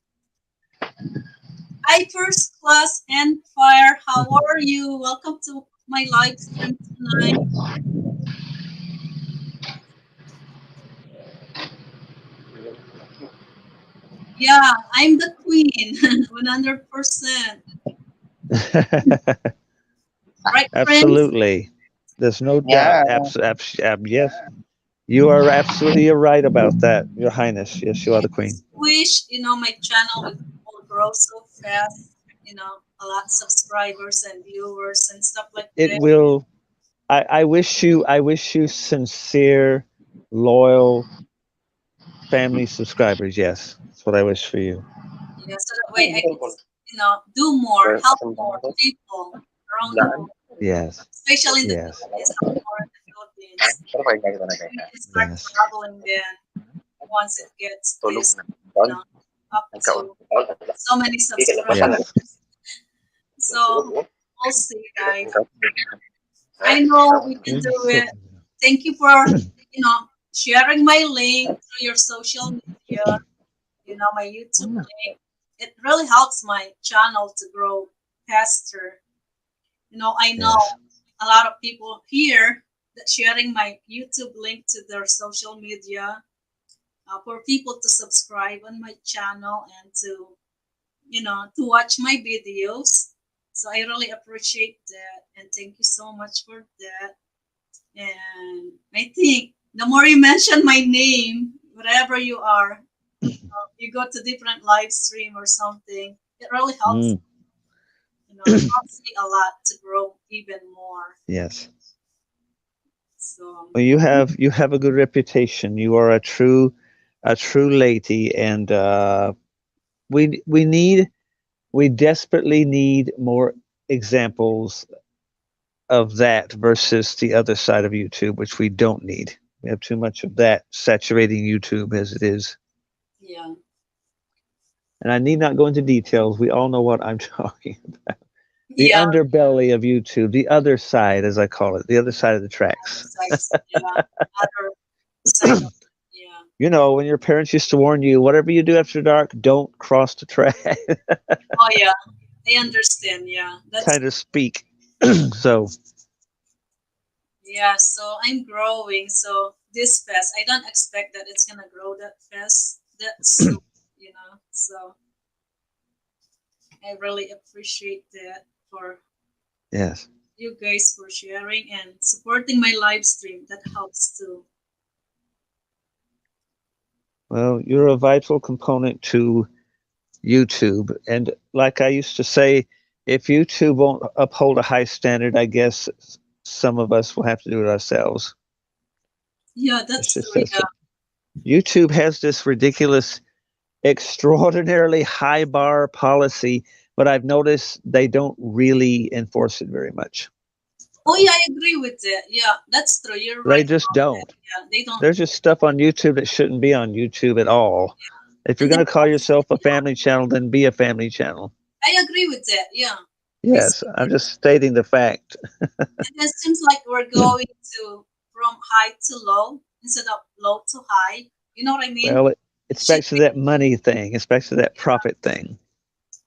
Hi, first class and fire. How are you? Welcome to my live stream tonight. Yeah, I'm the queen, 100%. Right, Prince? Absolutely. There's no doubt. Yeah. Yes, you are absolutely right about that, Your Highness. Yes, you are I the queen. just wish, my channel will grow so fast, a lot of subscribers and viewers and stuff like It that. will. I wish you sincere, loyal family subscribers. Yes, that's what I wish for you. Yeah, so that way I can, do more, help more people around the world, Yes, especially in the yes, Philippines, help more in the Philippines. We can start yes, traveling then once it gets this, up to so many subscribers. yes. So we'll see, guys. I know we can do Yes. it. Thank you for, sharing my link through your social media, my YouTube link. It really helps my channel to grow faster. I know Yes. a lot of people here that sharing my YouTube link to their social media for people to subscribe on my channel and to watch my videos. So I really appreciate that and thank you so much for that. And I think the more you mention my name, wherever you are, you go to different live stream or something, it really helps. Mm, It helps me a lot to grow even more. yes. So Well, you have a good reputation. You are a true lady, and we desperately need more examples of that versus the other side of YouTube, which we don't need. We have too much of that saturating YouTube as it is. yeah, And I need not go into details. We all know what I'm talking about. The yeah, underbelly of YouTube, the other side, as I call it, the other side of the other tracks. sides, yeah, other side of, yeah. When your parents used to warn you, whatever you do after dark, don't cross the track, Oh yeah, I understand. Yeah, that's kind of speak. So, yeah. So I'm growing. So this fast, I don't expect that it's gonna grow that fast, that soon. So I really appreciate that for yes. you guys for sharing and supporting my live stream. That helps too. Well, you're a vital component to YouTube. And like I used to say, if YouTube won't uphold a high standard, I guess some of us will have to do it ourselves. Yeah, It's that's just true. that simple. YouTube has this ridiculous, extraordinarily high bar policy, but I've noticed they don't really enforce it very much. Oh yeah, I agree with that. Yeah, that's true. You're They right just about that. don't. Yeah, they don't. There's just stuff on YouTube that shouldn't be on YouTube at all. If you're And then going to call yourself a family channel, then be a family channel. I agree with that. Yeah, Yes, I'm basically, just stating the fact. and it seems like we're going to from high to low instead of low to high. You know what I mean? Well, It it's back should to be. that money thing. It's back to that profit thing.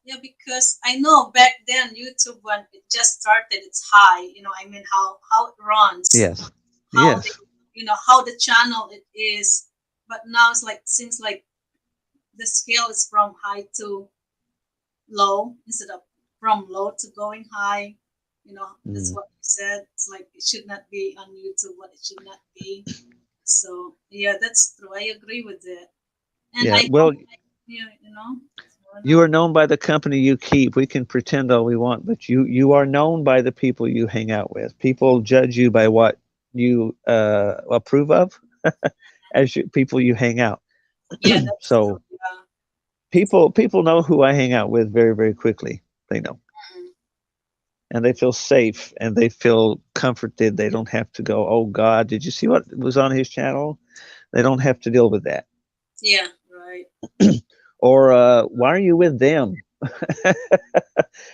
Yeah, because I know back then YouTube when it just started, it's high. I mean how it runs, Yes, how they, yes. how the channel it is. But now it's like seems like the scale is from high to low instead of from low to going high. That's Mm. what you said. It's like it should not be on YouTube, what it should not be. So yeah, that's true. I agree with that. And Yeah. I Well, hope, yeah, so, you are known by the company you keep. We can pretend all we want, but you are known by the people you hang out with. People judge you by what you approve of as people you hang out. yeah, that's true. So Yeah. people know who I hang out with very, very quickly. They know. Mm. And they feel safe and they feel comforted. They don't have to go, "Oh God, did you see what was on his channel?" They don't have to deal with that. Yeah, right. Or why are you with them?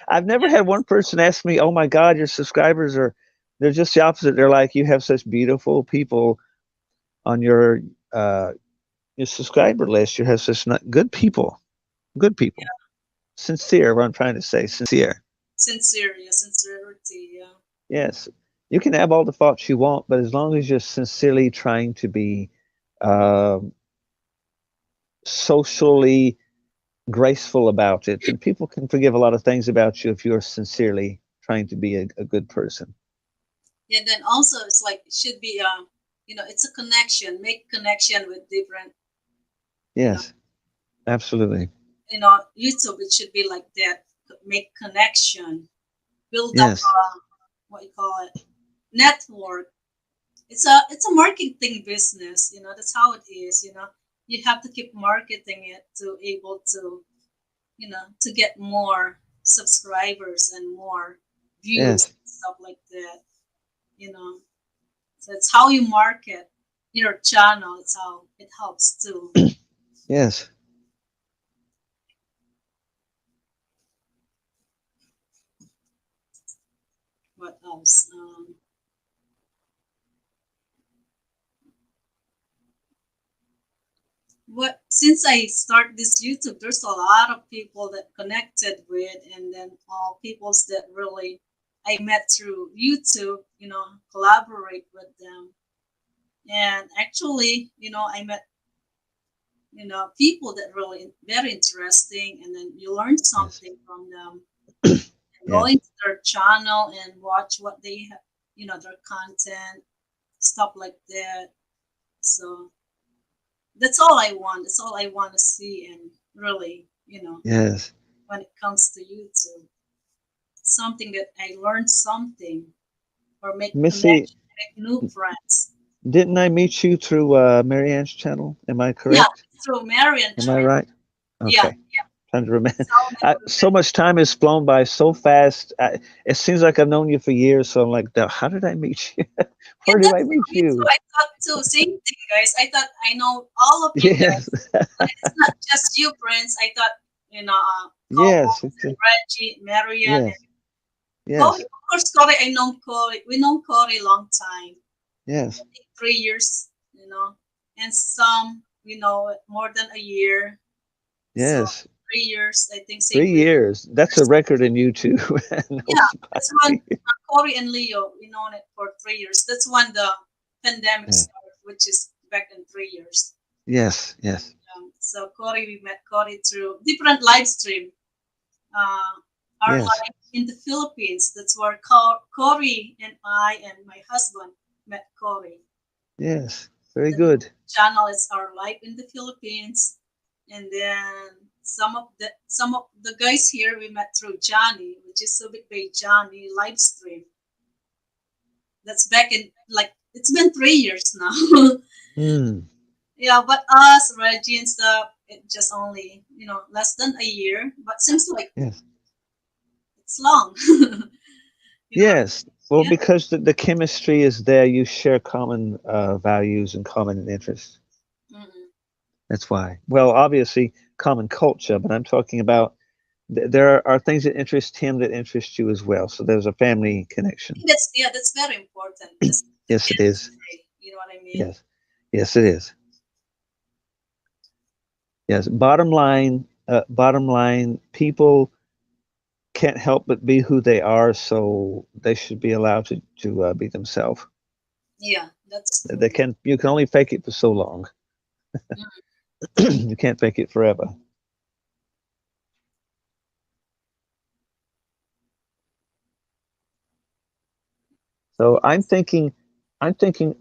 I've never Yeah, had one person ask me, "Oh my God, your subscribers are." They're just the opposite. They're like, "You have such beautiful people on your subscriber list. You have such not good people, good people." sincere. What I'm trying to say, sincere. Sincere, yeah, sincerity, yeah. Yes, you can have all the thoughts you want, but as long as you're sincerely trying to be um socially graceful about it, and people can forgive a lot of things about you if you're sincerely trying to be a good person. And then also it's like it should be it's a connection, make connection with different, you know, Yes, absolutely. YouTube, it should be like that. Make connection, build up Yes, what you call it, network. It's a marketing business, that's how it is, you have to keep marketing it to able to, to get more subscribers and more views yes, and stuff like that, you know. So it's how you market your channel. It's how it helps too. yes. What else? What since I start this YouTube, there's a lot of people that connected with, and then all peoples that really I met through YouTube, collaborate with them. And actually, I met, people that really very interesting, and then you learn Yes. something from them. And Yes. going to their channel and watch what they have, their content, stuff like that. So that's all I want. That's all I want to see, and really, Yes. when it comes to YouTube, something that I learned something or make Missy, connection, make new friends. didn't I meet you through Marianne's channel? Am I Yeah, correct? through Marian Am I channel. right? Yeah, Okay. Trying to remember. that's how we So met. much time has flown by so fast. It seems like I've known you for years. So I'm like, how did I meet you? Yeah, Where did I that's meet me too. you? I thought too. Same thing, guys. I thought I know all of you Yes. guys, but it's not just you, Prince. I thought Yes. co-host and Reggie, Marian, Yes. and Corey. Yes. Of course, Corey. I know Corey. We know Corey long time. Yes. I think 3 years, and some more than a year. So Yes. 3 years, I think. Same 3 with years. That's a record in YouTube. yeah. That's when Nobody. Corey and Leo, we known it for 3 years. That's when the pandemic Yeah. started, which is back in 3 years. Yes. Yes. So Corey, we met Corey through different live stream. Uh, our Yes. live in the Philippines. That's where Corey and I and my husband met Corey. Yes. Very The good. channel is our life in the Philippines, and then some of the guys here we met through Johnny, which is Subic Bay Johnny live stream. That's back in like it's been 3 years now. Hmm. Yeah, but us, Reggie and stuff, it just only, less than a year, but seems like Yes. it's long. you know, Yes. Well, yeah. because the chemistry is there, you share common values and common interests. Mm-mm. That's why. Well, obviously, common culture, but I'm talking about there are things that interest him that interest you as well. So there's a family I connection. think that's very important. Just the Yes, it is. chemistry, you know what I mean? Yes. Yes, it is. Yes. Bottom line, people can't help but be who they are, so they should be allowed to be themselves. Yeah, that's They true. can You can only fake it for so long. Mm. You can't fake it forever. So I'm thinking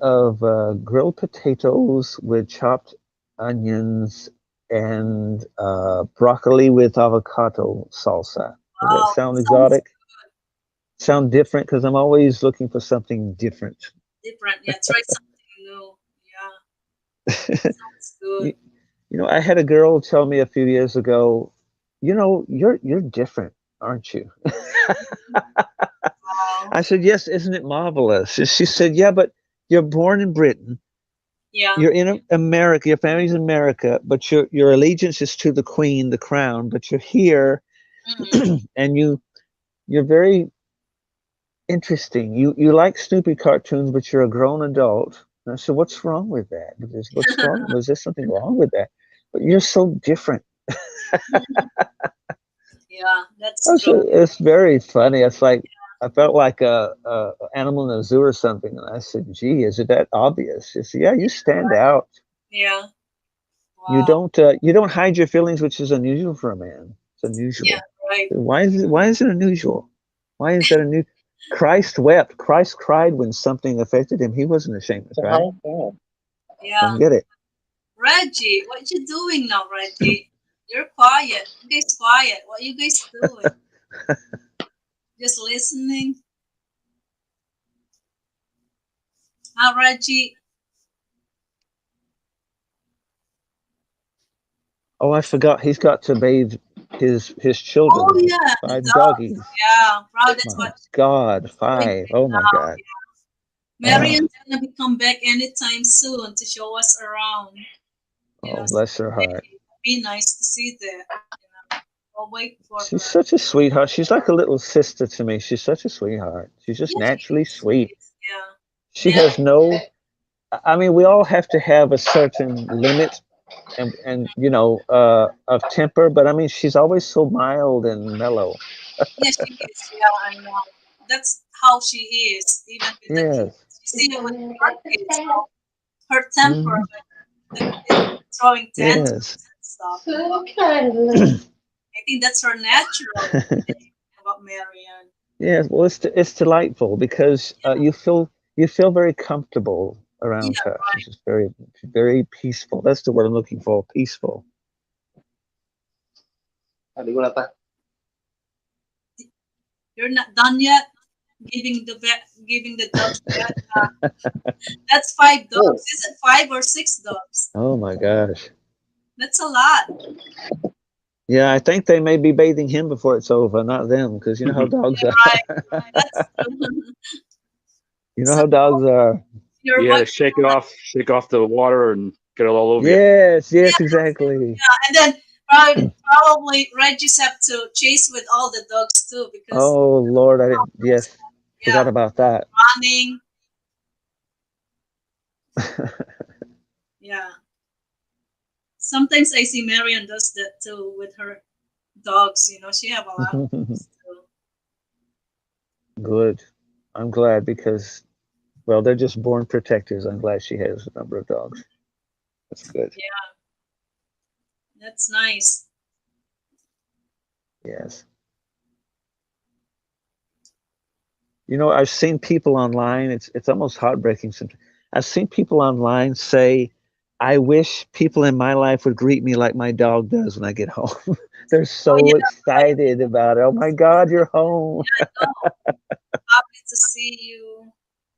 of grilled potatoes with chopped onions and broccoli with avocado salsa. Does that Wow, sound sounds exotic? Sound different? Because I'm always looking for something different. different. Yeah, try something new. Yeah, sounds good. you, I had a girl tell me a few years ago, you're different, aren't you? Wow. I said, yes, isn't it marvelous? And she said, yeah, but you're born in Britain. Yeah. You're in America. Your family's in America, but your allegiance is to the Queen, the Crown. But you're here, Mm-hmm. and you're very interesting. You like Snoopy cartoons, but you're a grown adult. And I said, what's wrong with that? What's wrong? Was there something wrong with that? But you're so different. Yeah, Yeah, that's It's, true. it's very funny. It's like I felt like a animal in a zoo or something, and I said, "Gee, is it that obvious?" She said, "Yeah, you stand out. Yeah. You Wow. don't hide your feelings, which is unusual for a man. It's Yeah. unusual. Right. Why is it unusual? Why is that unusual? Christ wept. Christ cried when something affected him. He wasn't ashamed, right? Oh, yeah. Yeah. Don't get it. Reggie, what you doing now, Reggie? You're quiet. You guys quiet. What you guys doing? Just listening. Huh, Reggie? Oh, I forgot. He's got to bathe his Oh children. yeah, the 5 dogs. doggies. Yeah, bro, that's My what God, she's doing 5. right Oh my now. God. Ah, Marian's gonna be come back anytime soon to show us around. oh, So bless her heart. it'd be nice to see that. I'll wait for She's her. such a sweetheart. She's like a little sister to me. She's such a sweetheart. She's just Yeah, she naturally is. She sweet. is. Yeah. She Mary, has no, I mean, we all have to have a certain limit and of temper, but I mean, she's always so mild and mellow. yeah, she is. Yeah, I know. That's how she is. Even with the kids, Yes. you see it with her kids. How her temper, Hmm. the kids throwing tantrums Yes. and stuff. So kind. I think that's her natural about Marianne. Yes. Well, it's delightful because you feel very comfortable Yeah, around her. She's right. just very peaceful. That's the word I'm looking for. Peaceful. Aligo na ta. You're not done yet giving the dogs yet. That's 5 dogs. Oh, Is it 5 or 6 dogs? Oh my gosh. That's a lot. Yeah, I think they may be bathing him before it's over, not them, because you know how dogs are. Right. That's true. You know So how dogs are. your Yeah, to wife, shake off the water and get it all over you. Yes, yeah, yes, exactly. yeah, and then probably Regis have to chase with all the dogs too because Oh Lord, I didn't. Yes, yeah, forgot about that. running, yeah. Sometimes I see Marion does that too with her dogs. She have a lot of dogs too. Good. I'm glad because, well, they're just born protectors. I'm glad she has a number of dogs. That's good. Yeah, that's nice. Yes. I've seen people online. It's almost heartbreaking. Sometimes I've seen people online say, "I wish people in my life would greet me like my dog does when I get home." They're Oh so yeah, right. excited about it. Oh my God, you're home. Oh, happy to see you.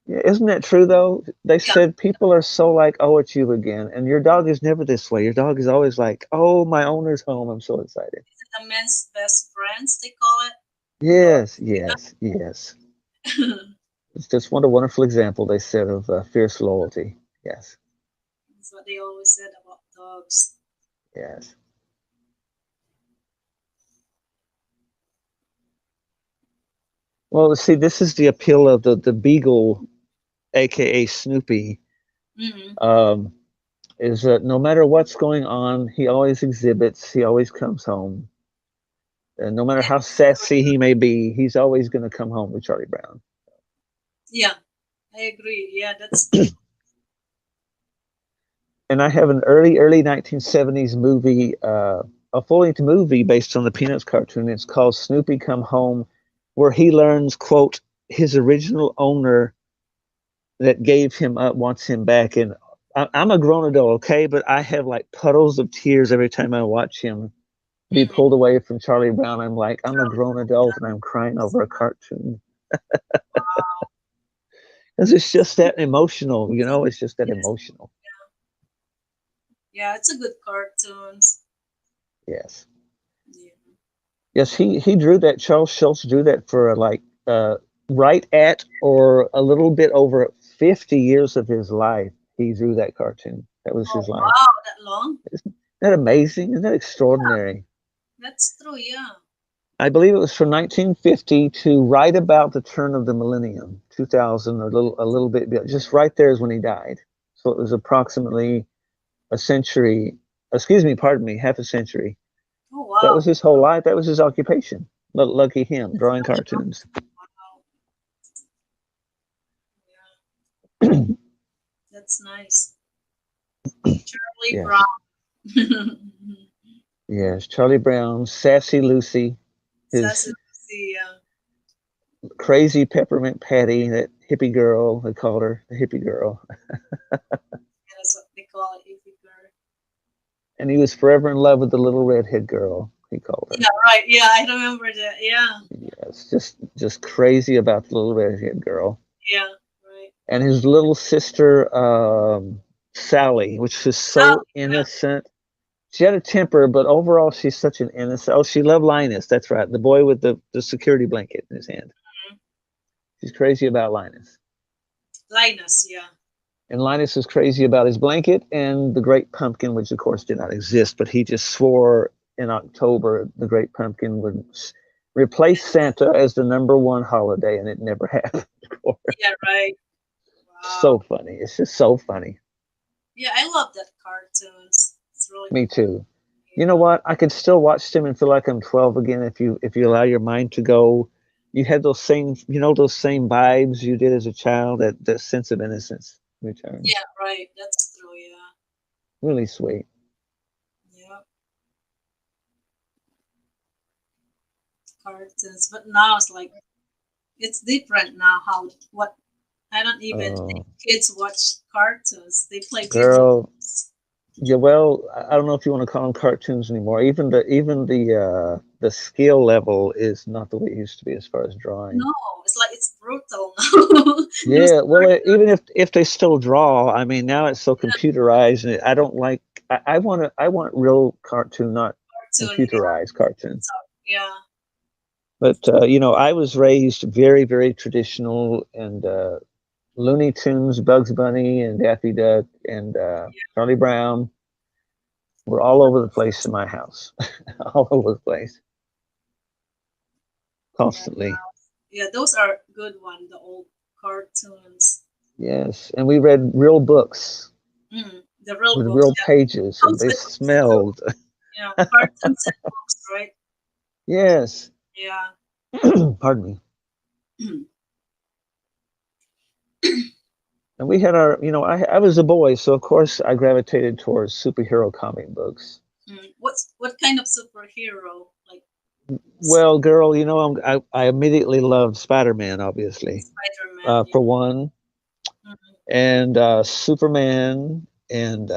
Yeah, isn't that true though? They Yeah, said people are so like, "Oh, it's you again," and your dog is never this way. Your dog is always like, "Oh, my owner's home. I'm so excited." is it a man's best friends they call it? Dog. Yes, yes, yes. Yeah. It's just what a wonderful example they said of fierce loyalty. Yes, That's what they always said about dogs. yes. Well, see, this is the appeal of the beagle, aka Snoopy. Hmm. Um, is that no matter what's going on, he always exhibits. He always comes home, and no matter how sassy he may be, he's always going to come home with Charlie Brown. Yeah, I agree. Yeah, that's true. And I have an early 1970s movie, a full-length movie based on the Peanuts cartoon. It's called Snoopy Come Home, where he learns, quote, his original owner that gave him up wants him back. And I'm a grown adult, okay, but I have like puddles of tears every time I watch him be Hmm. pulled away from Charlie Brown. I'm like, I'm a grown adult and I'm crying over a cartoon. Because it's just that emotional, it's just that Yes. emotional. Yeah, it's a good cartoons. Yes. Yeah. Yes, he drew that. Charles Schultz drew that for like right at or a little bit over 50 years of his life. He drew that cartoon. That was Oh his life. wow, that long? Isn't that amazing? Isn't that extraordinary? That's true. Yeah. I believe it was from 1950 to right about the turn of the millennium, 2000, a little bit, just right there is when he died. So it was approximately a century, excuse me, pardon me, half a century. Oh wow. That Wow. was his whole life. That was his occupation. Lucky him, That's drawing really cartoons. wow. Yeah, that's nice. Charlie Yes, Brown. yes. Charlie Brown, Sassy Lucy, his Sassy Lucy, crazy peppermint Patty, that hippie girl. They called her the hippie girl, that's what they call it, if you girl. and he was forever in love with the little redhead girl. He called her. Yeah, right. Yeah, I remember that. Yeah, Yes, just crazy about the little redhead girl. yeah, right. And his little sister Sally, which was Sally, so innocent. She had a temper, but overall she's such an innocent. Oh, she loved Linus. That's right, the boy with the security blanket in his hand. yeah. She's crazy about Linus, Linus, yeah. and Linus was crazy about his blanket and the Great Pumpkin, which of course did not exist. But he just swore in October the Great Pumpkin would replace Santa as the #1 holiday, and it never happened. Of course. Yeah, right. So Wow. funny. It's just so funny. Yeah, I love that cartoons. It's really Me cool. too. You know Yeah. what? I could still watch them and feel like I'm 12 again if you allow your mind to go. You had those same, those same vibes you did as a child. That sense of innocence returns. Yeah, right. That's true. Yeah. Really sweet. Yeah. Cartoons. But now it's like it's different now. How what I don't even think Oh, kids watch cartoons. They play video girl. games. Yeah, well, I don't know if you want to call them cartoons anymore. Even the skill level is not the way it used to be as far as drawing. No, it's like it's brutal now. Those Yeah, well, even if they still draw, I mean, now it's so computerized, and I don't like. I want real cartoon, not cartoon, yeah. computerized cartoon. So, yeah. But I was raised very, very traditional, and Looney Tunes, Bugs Bunny, and Daffy Duck, and Charlie Brown were all over the place in my house, all over the place, Yeah, constantly. yeah, those are good one, the old cartoons. Yes, and we read real books The real with books, real yeah. pages, and Comes they with books too. smelled. Yeah, cartoons and books, right? Yes. Yeah. Pardon me. And we had I was a boy, so of course I gravitated towards superhero comic books. What kind of superhero? Like Well, girl, I immediately loved Spider-Man, obviously, Spider-Man. Yeah. for one, Mhm. and Superman and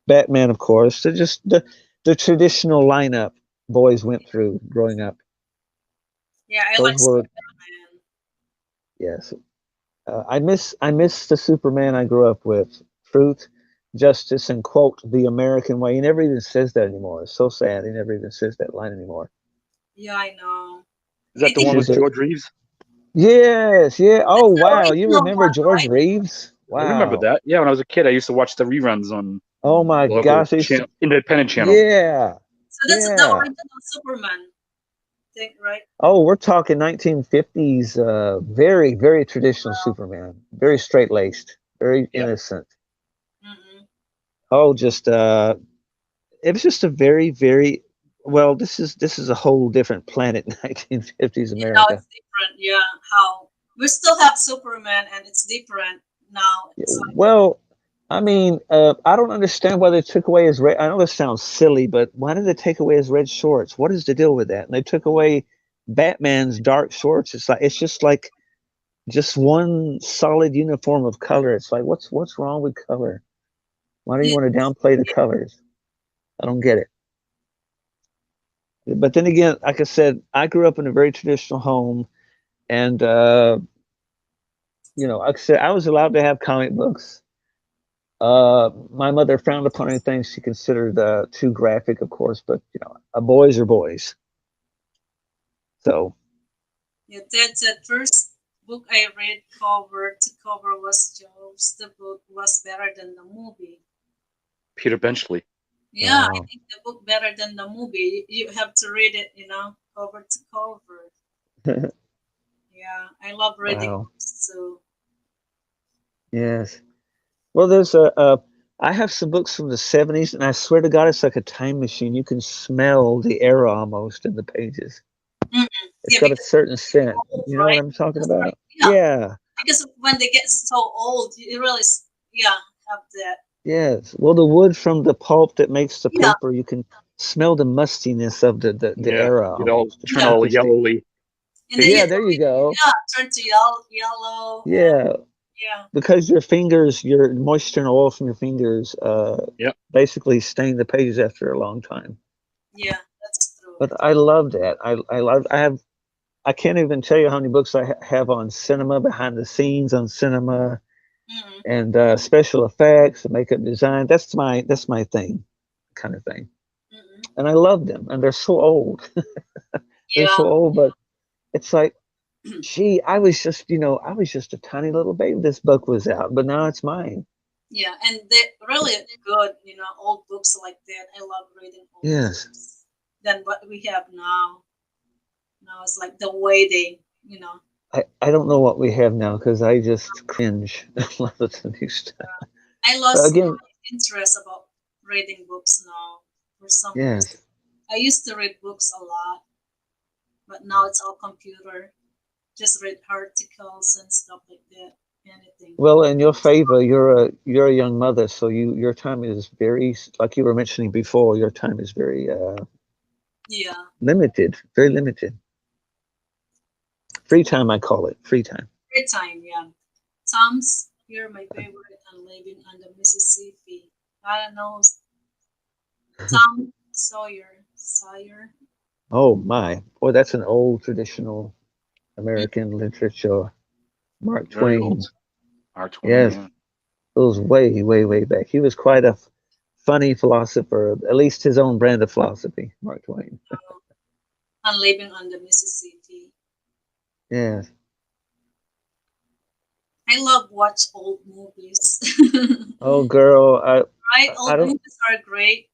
Batman, of course. They're just the traditional lineup boys went through growing up. Yeah, I like Those were Spider-Man. yes. I miss the Superman I grew up with. Truth, justice, and quote the American way. He never even says that anymore. It's so sad. He never even says that line anymore. Yeah, I know. Is I that the think one He's with a George Reeves? yes, yeah. Oh that's the wow, you original remember one, George right? Reeves? I remember Wow. that. Yeah, when I was a kid, I used to watch the reruns on Oh my the local gosh, channel, independent channel. yeah, So that's the yeah. original Superman thing, right? Oh, we're talking 1950s. Very, very traditional Superman. Very straight laced. Very Yeah. innocent. Mm-hmm. Oh, just it was just a very, very well. This is a whole different planet. 1950s Yeah, now America. it's different. Yeah, how we still have Superman, and it's different now. Yeah, It's like well, I mean, I don't understand why they took away his red. I know this sounds silly, but why did they take away his red shorts? What is the deal with that? And they took away Batman's dark shorts. It's just like just one solid uniform of color. It's like what's wrong with color? Why do you yeah, want to downplay the colors? I don't get it. But then again, like I said, I grew up in a very traditional home, and like I said, I was allowed to have comic books. My mother frowned upon anything she considered too graphic, of course, but boys are boys. So, yeah. The first book I read cover to cover was Job's. The book was better than the movie. Peter Benchley. Yeah, I uh, think the book better than the movie. You have to read it, cover to cover. Yeah, I love reading wow, books too. yes. Well, there's I have some books from the 70s, and I swear to God, it's like a time machine. You can smell the era almost in the pages. Mm-mm. It's Yeah, got a because certain scent. old, You know what right? I'm talking That's right. about? Yeah, Yeah. because when they get so old, you really, yeah, have that. Yes. Well, the wood from the pulp that makes the Yeah, paper, you can smell the mustiness of the Yeah. era It all almost, the turn yeah, all pulpy. yellowy. and then Yeah, Paper. there you go. yeah, turn to yellow, and Yeah, yeah, because your fingers, your moisture and oil from your fingers, Yep. basically stain the pages after a long time. yeah, that's true. But I love that. I can't even tell you how many books I have on cinema, behind the scenes on cinema, Mm-hmm. and special effects and makeup design. That's my thing, kind of thing. Mm-hmm. And I love them, and they're so old. They're Yeah, so old, but it's like, gee, I was just a tiny little baby. This book was out, but now it's mine. yeah, and they're really good, old books like that. I love reading old Yes. books than what we have now. Now it's like the way they. I don't know what we have now because I just cringe a lot of the new stuff. I But lost again, my interest about reading books now for some reason. yes. I used to read books a lot, but now it's all computer. Just read articles and stuff like that. Anything. Well, in your favor, you're a young mother, so your time is very, like you were mentioning before, your time is very Yeah. limited, very limited. Free time, I call it free time. Free time, yeah. Tom's here, my favorite, and living on the Mississippi. I don't know. Tom Sawyer. Oh my, boy, that's an old traditional American literature. Mark Very Twain. old. Mark Twain. Yes, Yeah. goes way, way, way back. He was quite a funny philosopher, at least his own brand of philosophy, Mark Twain. And living on the Mississippi. Yes. I love watch old movies. Oh, girl, Right? I Old don't movies are great.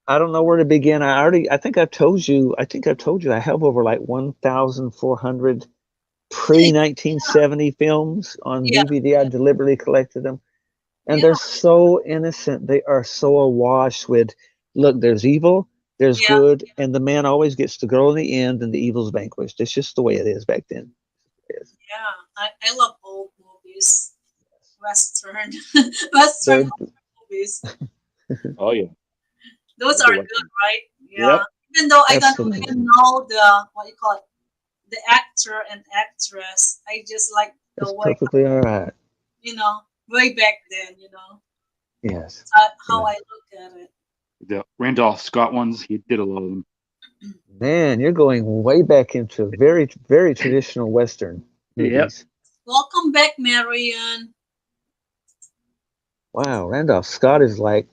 I don't know where to begin. I think I've told you I have over like 1,400 Really? pre-1970 films on Yeah, DVD. I deliberately collected them, and yeah, they're so innocent. They are so awash with, look, there's evil, there's yeah, good, and the man always gets the girl in the end, and the evil's vanquished. It's just the way it is back then. Yes. yeah. I love old movies. Western. Western They're movies. Oh yeah. Those Love the are good, Western. right? Yeah. Yep. Even though I don't absolutely. even know the what you call it, the actor and actress, I just like the It's way perfectly all right. way back then. Yes. How Yeah. I look at it. The Randolph Scott ones. He did a lot of them. Man, you're going way back into very, very traditional Western Yep. movies. Welcome back, Marion. Wow, Randolph Scott is like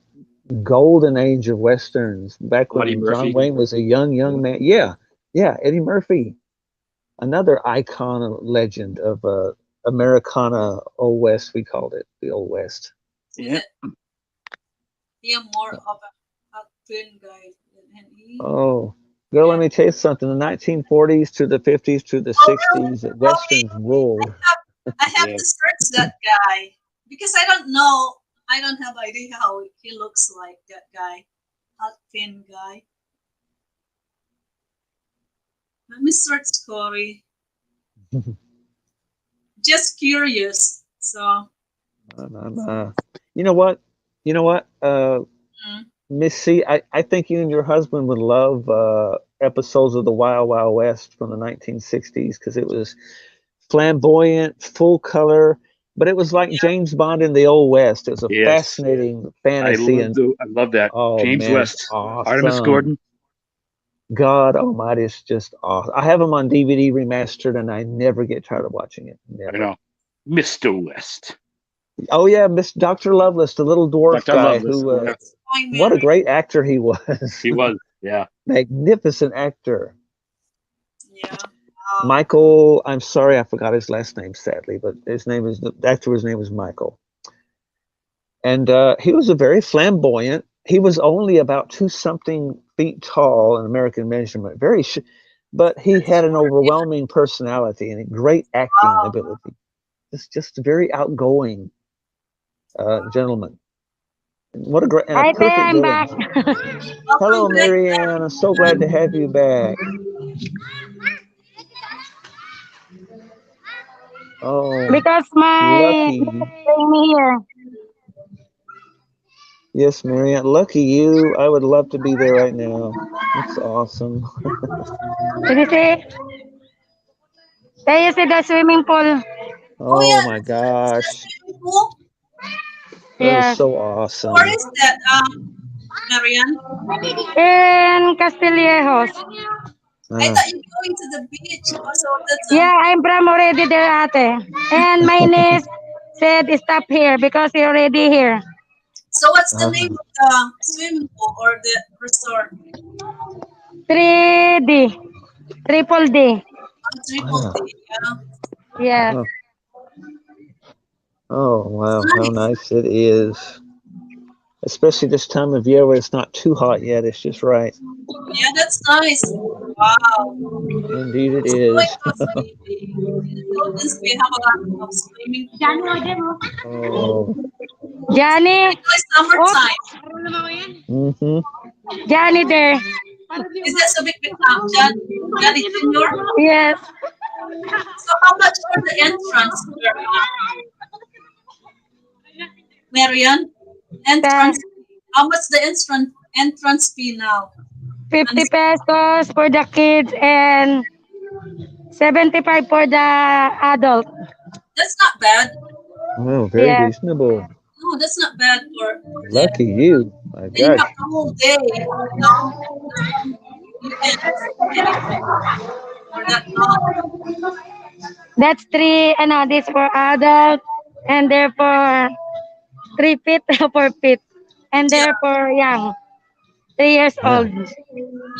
golden age of Westerns back Buddy when John Murphy. Wayne was a young man. Yeah, yeah, Eddie Murphy, another icon, legend of Americana Old West. We called it the Old West. Yeah, Yep. yeah, more of a thin guy, and he. Oh, girl, let Yeah. me tell you something. The 1940s to the 50s to the Oh, really? 60s, Okay. Westerns ruled. I have Yeah. to search that guy because I don't know. I don't have idea how he looks like that guy. A thin guy. Let me search Corey. Just curious. So, You know what? You know what? mm, Miss C, I think you and your husband would love episodes of the Wild Wild West from the 1960s because it was flamboyant, full color, but it was like yeah, James Bond in the Old West. It was a Yes. fascinating fantasy, and I love that. oh James man, it's West. Artemis awesome. Gordon. God Almighty, it's just awesome. I have them on DVD remastered, and I never get tired of watching it. I Never. know. Mr. West. Oh yeah, Miss Dr. Lovelace, the little dwarf Dr. guy Lovelace. who, Yeah. Hi what a Mary. great actor he was. He was. Yeah. Magnificent actor. Yeah. Michael, I'm sorry, I forgot his last name, sadly, but the actor's name was Michael. And he was a very flamboyant. He was only about two something feet tall in American measurement, but he That's had an short. Yeah. overwhelming personality and a great acting Wow. ability. Just a very outgoing gentleman. What a great and a Hi, Te, perfect I'm day. back. Welcome Hello, back, Marianne. I'm so glad to have you back. Oh, Because my lucky. bring me here. Yes, Marianne. Lucky you. I would love to be there right now. It's awesome. Did you see? There you see the swimming pool. Oh Oh yeah, my is that gosh. swimming pool? That is Yes. so Where awesome. is that, Marianne? In Castillejos. I Uh, thought you were going to the beach. Oh, so that's Yeah, I'm from already there, ate. And my niece said stop here because you're already here. so what's the name uh, of the swimming pool or the resort? 3D. Triple D. Triple wow. D. Yeah, Yes. Oh, oh, it's wow. How nice. nice it is. Especially this time of year where it's not too hot yet. It's just right. Yeah, that's nice. Wow. Indeed, it It's going is. to swimming. In the Philippines, we have a lot of swimming pool. Oh, Johnny. Especially Oh, summertime. mm-hmm. Johnny there. Is that so big with Johnny Junior? Yes. So how much for the entrance, Marian? The Entrance fee. How much the entrance fee now? And 50 pesos for the kids and 75 for the adult. that's not bad. Oh, very Yes. reasonable. No, that's not bad for them. Lucky you. My And you have gosh. the whole day, you can see anything for that long. That's three, ano, this for adult, and therefore 3 feet, 4 feet, and Yeah, therefore young, 3 years Yeah. old.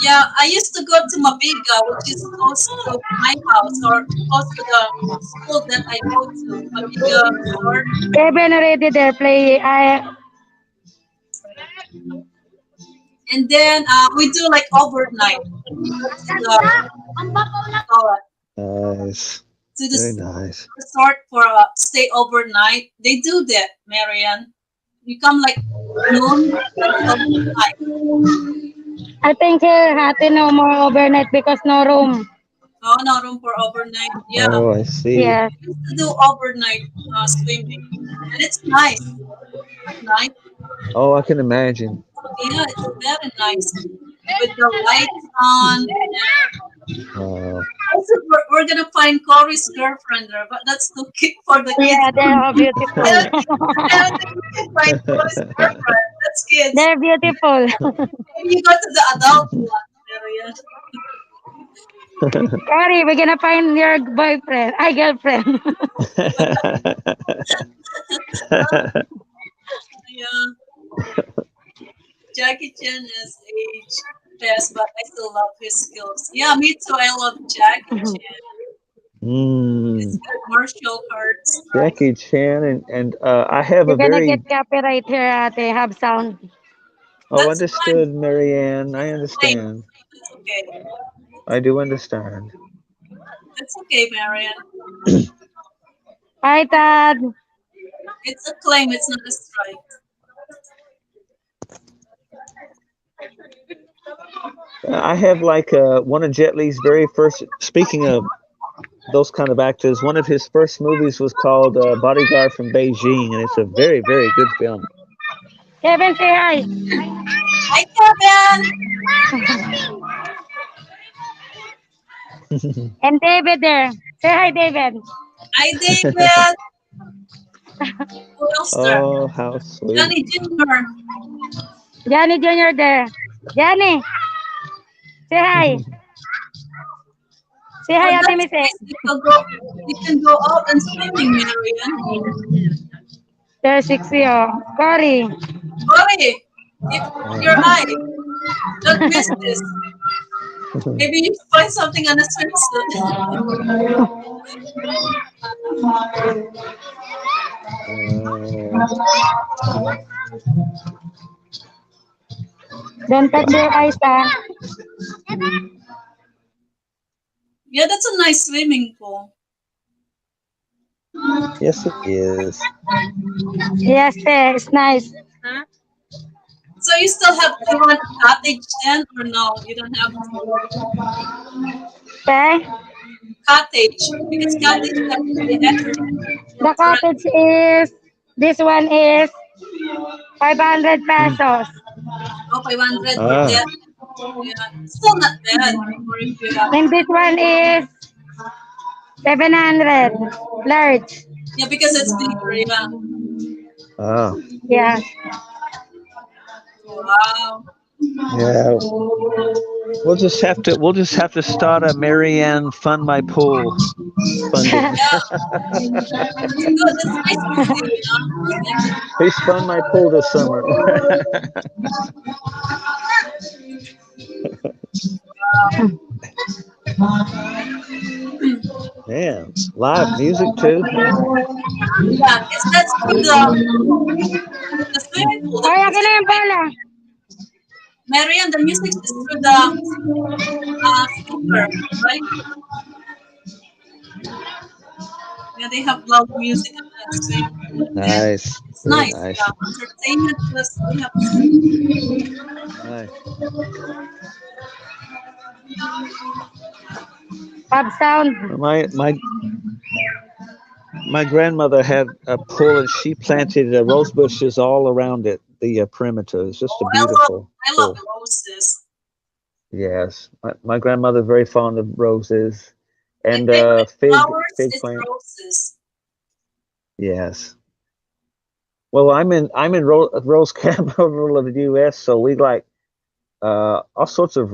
yeah. I used to go to Mabiga, which is close to my house or close to the school that I go to, Mabiga Resort. Kevin already there play. And then we do like overnight. We go to the uh, Nice. to the Very nice. resort for stay overnight. They do that, Marian. You come like noon until midnight. I think here Hati no more overnight because no room. Oh, no room for overnight. Yeah, Oh, I see. Yes. we used to do overnight swimming, and it's nice at night. Oh, I can imagine. Yeah, it's very nice with the lights on. Oh, Also, we're gonna find Corey's girlfriend there, but that's too cute for the kids. Yeah, they're all beautiful. I don't think, I don't think we can find Corey's girlfriend. That's kids. They're beautiful. Maybe you go to the adult one area. Kari, we're gonna find your boyfriend, girlfriend. Yeah, Jackie Chan is age fast, but I still love his skills. Yeah, me too. I love Jackie Chan. His mm, good martial arts. Jackie Chan and I have You're a gonna get very copyright here. They have sound. oh That's fine. understood, Marianne. I It's okay. understand. It's okay. I do understand. It's okay, Marian. Hi, Tad. It's a claim. It's not a strike. I have like one of Jet Li's very first. Speaking of those kind of actors, one of his first movies was called Bodyguard from Beijing, and it's a very very good film. Kevin, say hi. Hi, Kevin. And David there. Say hi, David. Hi, David. Who else there? Oh, how sweet. Johnny Jr. Johnny Jr. there. Johnny, say hi. Say Oh, hi, Ate that's Mise. nice. You can go out and swimming, Marian. There's 60. Oh. Cory. Hurry. Keep your Uh, eye. Don't miss this. Maybe you find something on a swimsuit. uh, Don't touch wow. your eyes, ah. Yeah, that's a nice swimming pool. Yes, it is. Yes, te. It's nice. So you still have you want cottage then or no? You don't have to Okay? cottage because cottage have the extra The restaurant. cottage is, this one is 500 Hmm. pesos. Oh, 500 for Ah, that. Yeah, still not bad. Or if you have, And this one is 700. Large. yeah, because it's bigger. Yeah. ah, Yeah. Wow. yeah. We'll just have to start a Marianne Fund My Pool funding. Yeah, that's good. That's nice to see. You know, like He spun my pool this summer. Man, live music too. yeah, it's that's for the swimming pool. The Ay, akin music, na yung right? bola. Marian, the music is through the speaker, right? Yeah, they have loud music at the swimming pool, and Nice, it's very nice. nice, Yeah, entertainment plus they have swimming. nice. Pub sound. My grandmother had a pool, and she planted rose bushes all around it, the perimeter. It's just a Oh, beautiful I love pool. roses. Yes, my grandmother very fond of roses My and favorite fig flowers fig is plant. roses. Yes. Well, I'm in Rose capital of the U.S., so we like all sorts of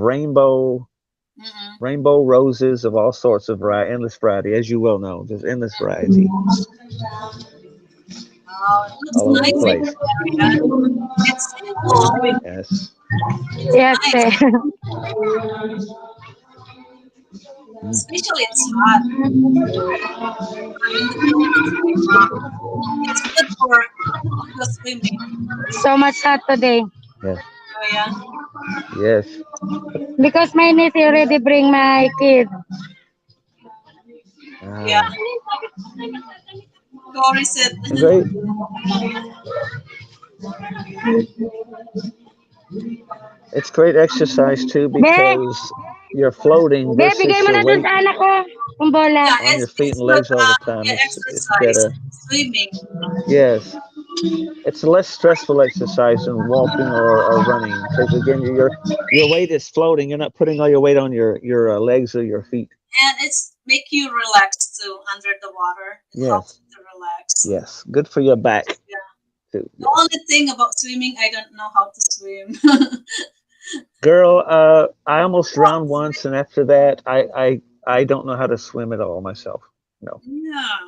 Mm-hmm. rainbow roses of all sorts of variety, endless variety, as you well know. There's endless variety Oh, it looks all over the nice in place. your area. It's simple. Yes. It's Yes, nice, te. Mm. especially it's hot. Hot in the Philippines right now. It's good for to go swimming. So much hot today. Yes. Oh yeah, Yes. Because my niece already bring my kid. yeah. Ah. Corey said, And great. It's great exercise too Be, because you're floating be, bigay versus mo your na dun weight sa anak ko. Yung bola. yeah, on your feet it's and good. legs all the time. Yeah, It's exercise, better. swimming. Yes. It's a less stressful exercise than walking or running because again your weight is floating. You're not putting all your weight on your legs or your feet. And it's make you relax too under the water. It helps Yes. you to relax. Yes. Good for your back Yeah. too. The Yes. only thing about swimming, I don't know how to swim. Girl, I almost drowned once, and after that, I don't know how to swim at all myself. No. Yeah.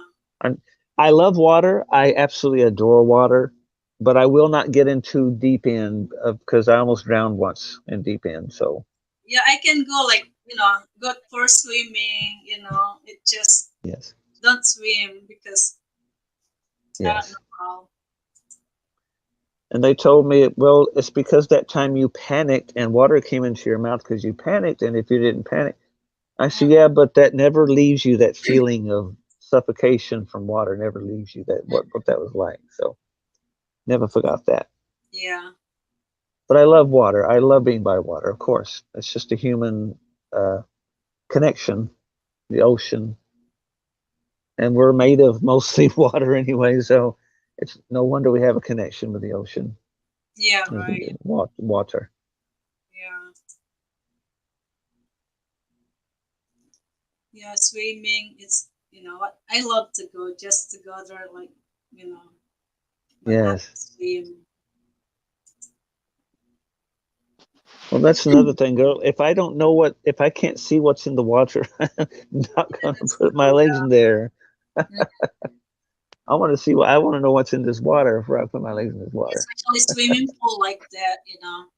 I I love water. I absolutely adore water, but I will not get into deep end because I almost drowned once in deep end. So Yeah, I can go like, go for swimming, it just yes, don't swim because I don't yes. know how. And they told me, well, it's because that time you panicked and water came into your mouth because you panicked. And if you didn't panic, I said, Mm, yeah, but that never leaves you. That feeling of suffocation from water never leaves you. That what that was like. So never forgot that. yeah. But I love water. I love being by water. Of course, it's just a human uh, connection, the ocean, and we're made of mostly water anyway. So it's no wonder we have a connection with the ocean, Yeah, with right. the water. Yeah. Yeah, swimming, what I love to go just to go there like, you know, but not Yes. to swim. Well, that's another thing, girl. If I can't see what's in the water, I'm not Yeah, gonna that's put my true. legs in there. Yeah. I want to know what's in this water before I put my legs in this water. Especially swimming pool like that.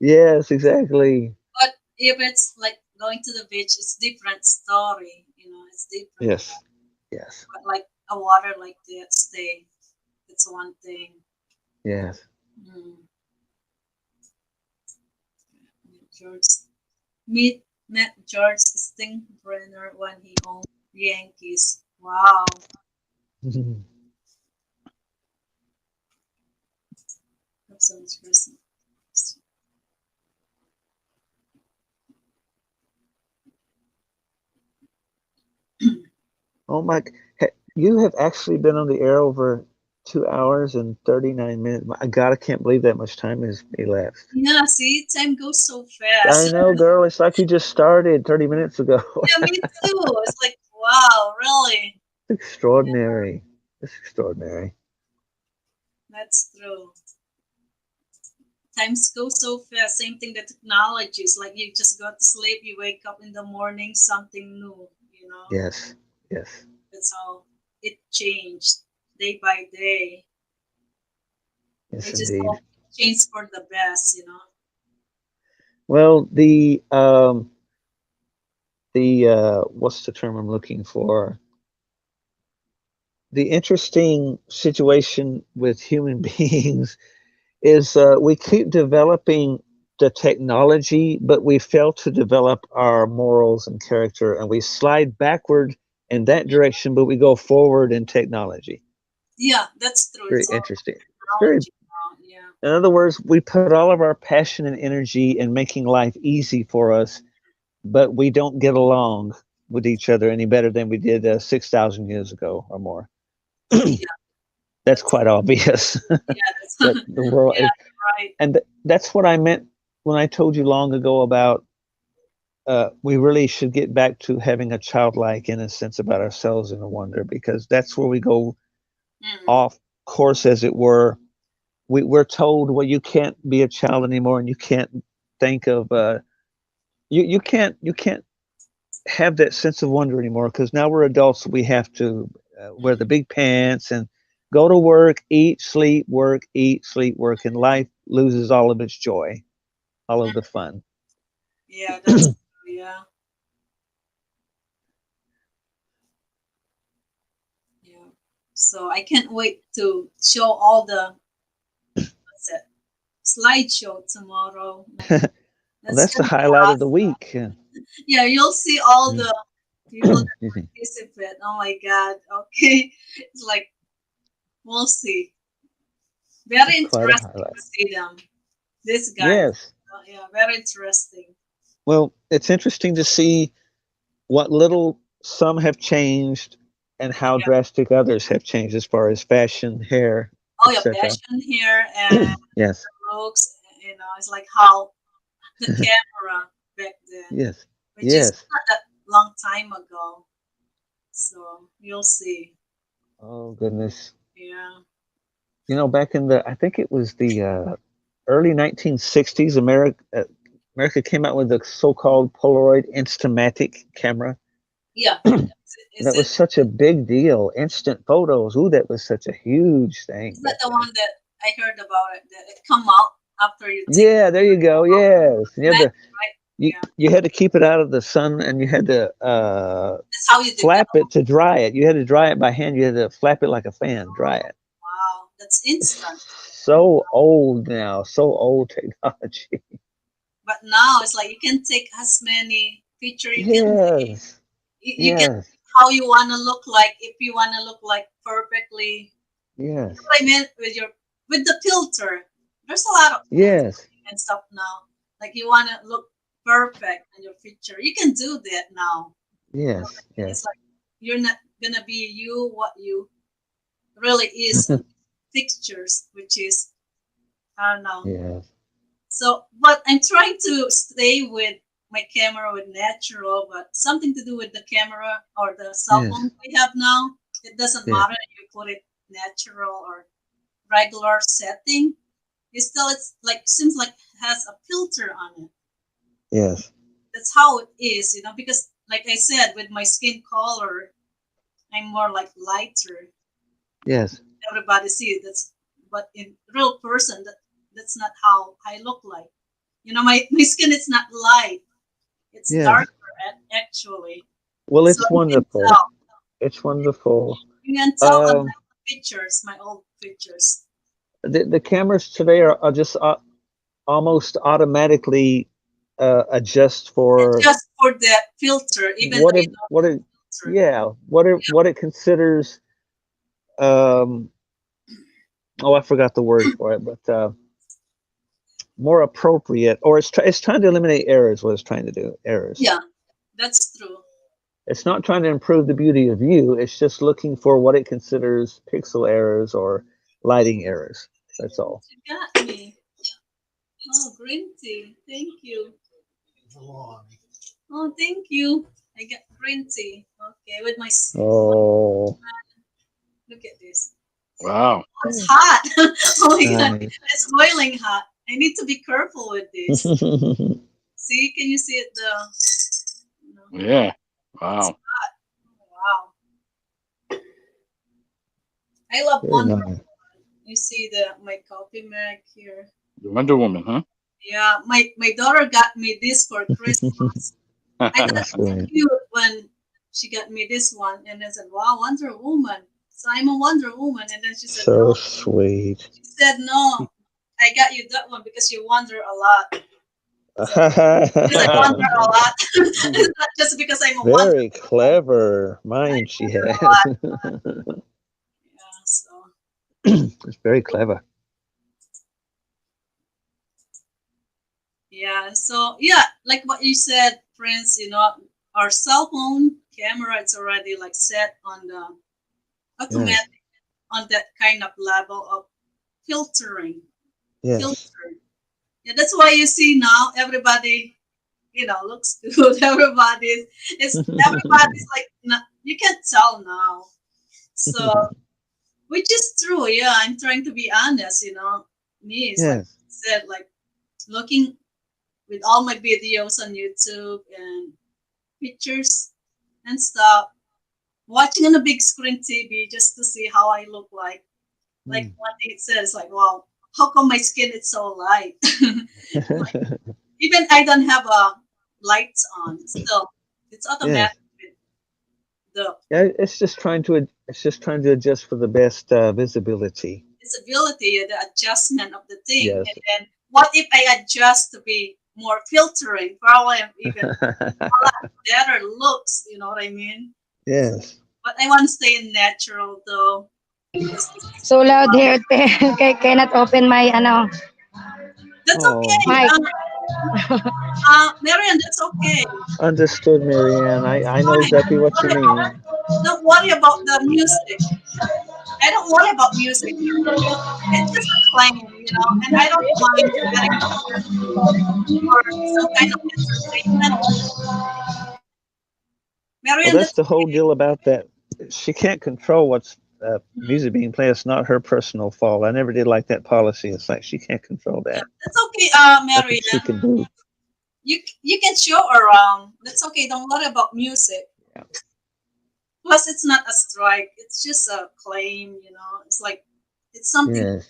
Yes, exactly. But if it's like going to the beach, it's different story. It's different. Yes, yes, But like a water like that stay, it's one thing. yes. Mm. George met George Steinbrenner when he owned Yankees. Wow, that's so interesting. Oh my! You have actually been on the air over 2 hours and 39 minutes. My God, I can't believe that much time has elapsed. Yeah, see, time goes so I fast. know, girl. It's like you just started 30 minutes ago. Yeah, me too. It's like, wow, really? Extraordinary. It's extraordinary. That's true. Times go so fast. Same thing, the technologies. Like you just go to sleep, you wake up in the morning, something new, you know? Yes. Yes. That's how it changed day by day. I Yes, just indeed. hope it changed for the best, you know? Well, the what's the term I'm looking for? The interesting situation with human beings is we keep developing the technology, but we fail to develop our morals and character, and we slide backward in that direction, but we go forward in technology. Yeah, that's true. Very It's all interesting. It's very, technology now. Yeah. in other words, we put all of our passion and energy in making life easy for us, but we don't get along with each other any better than we did 6,000 years ago or more. Yeah, That's that's quite obvious yeah, that's that the world yeah, is, right. and that's what I meant when I told you long ago about we really should get back to having a childlike innocence about ourselves and a wonder, because that's where we go Mm. off course, as it were. We're told, well, you can't be a child anymore, and you can't think of you can't have that sense of wonder anymore, because now we're adults. We have to wear the big pants and go to work, eat, sleep, work, and life loses all of its joy, all of the fun. Yeah, that's yeah, yeah. So I can't wait to show all the what's it, slideshow tomorrow. Like Well, that's that's the gonna be highlight of the awesome. week. Yeah. Yeah, you'll see all the people that Excuse me. participate. Oh my God. Okay. It's like we'll see. Very It's quite a interesting highlight. to see them. These guys. Yes. Yeah, very interesting. Well, it's interesting to see what little some have changed and how Yeah. drastic others have changed as far as fashion, hair, Oh yeah, etc. passion here and Yes. looks. You know, it's like how the camera back then, Yes. which is Yes. not that long time ago. So you'll see. Oh goodness. Yeah. Back in the, I think it was the early 1960s, America came out with the so-called Polaroid Instamatic camera. Yeah. And Is that was it? such a big deal. Instant photos. Ooh, that was such a huge thing Is that back the then. one that I heard about it? That it come out after you take Yeah, there you go. Yes. You had that, to right? you, Yeah. you had to keep it out of the sun, and you had to That's how you flap develop. it to dry it. You had to dry it by hand. You had to flap it like a fan, dry it. Wow, that's instant. It's so old now, so old technology. But now it's like you can take as many picture you can take. Yes, You can yes, how you want to look like if you want to look like perfectly. You know yes, what I mean with your with the filter. There's a lot of filter yes, and stuff now. Like you want to look perfect in your picture. You can do that now. You know what yes, I mean? It's yes, like you're not gonna be you what you really is on pictures, which is I don't know. yes, So, but I'm trying to stay with my camera with natural, but something to do with the camera or the cell phone yes, we have now. It doesn't yes, matter if you put it natural or regular setting. It still it's like seems like it has a filter on it. yes, That's how it is, you know, because like I said, with my skin color, I'm more like lighter. yes, Everybody see that's but in real person that's not how I look like. You know, my skin is not light. It's yes. darker actually. Well, So it's you can wonderful. tell. It's wonderful. You can tell on Um, my pictures, my old pictures. the cameras today are just almost automatically adjust And for just for the filter, even what though you it don't what have it filter. yeah what it considers um oh, I forgot the word for it, but more appropriate, or it's trying to eliminate errors. What it's trying to do, errors. Yeah, that's true. It's not trying to improve the beauty of you. It's just looking for what it considers pixel errors or lighting errors. That's all. You got me. Oh, green tea. Thank you. Oh, thank you. I got green tea. Okay, with my. Oh, Look at this. Wow. Oh, it's hot. Oh my god, nice. it's boiling hot. I need to be careful with this. See, can you see it? No, Yeah. it's Wow. hot. Wow. I love Very Wonder. nice. You see my coffee mug here. The Wonder Woman, huh? Yeah, my daughter got me this for Christmas. I thought That's it was great. cute when she got me this one, and I said, "Wow, Wonder Woman." So I'm a Wonder Woman, and then she said, "No." So sweet. She said, "No, I got you that one because you wonder a lot." So because I wonder a lot, it's not just because I'm a Wonder Very clever Woman. I mind she wonder a has. lot. Yeah, so It's very clever. yeah, so yeah, like what you said, Prince. Our cell phone camera it's already like set on the Yes. automatic on that kind of level of filtering. Yes. Filter. Yeah, that's why you see now everybody, looks good. Everybody's like you can't tell now. So which is true. Yeah, I'm trying to be honest. Me is like Yes. I said, like looking with all my videos on YouTube and pictures and stuff, watching on a big screen TV just to see how I look like. Like Mm. one thing it says, like, wow, how come my skin is so light? Like, even I don't have lights on, still it's Yes. automatic with the Yeah, it's just trying to adjust for the best visibility. visibility, the adjustment of the thing. Yes. And then what if I adjust to be more filtering? Probably I'm even better looks, you know what I mean? Yes. But I want to stay in natural though, because this is So loud fun. here, te. Cannot open my That's Oh, okay. mic. Marian, that's okay. understood, Marianne. I know Fine. exactly what you mean. Don't worry about the music. I don't worry about music. It's just a claim, and I don't mind sharing it with for some kind of entertainment. Well, Marian, that's that's the whole okay. deal about that. She can't control what's Mhm. music being played. It's not her personal fault. I never did like that policy. It's like she can't control Yeah, that. that's okay, Nothing she Marian. can do. You can show around. That's okay. Don't worry about music. Yeah. Plus, it's not a strike. It's just a claim. It's like it's something. Yes.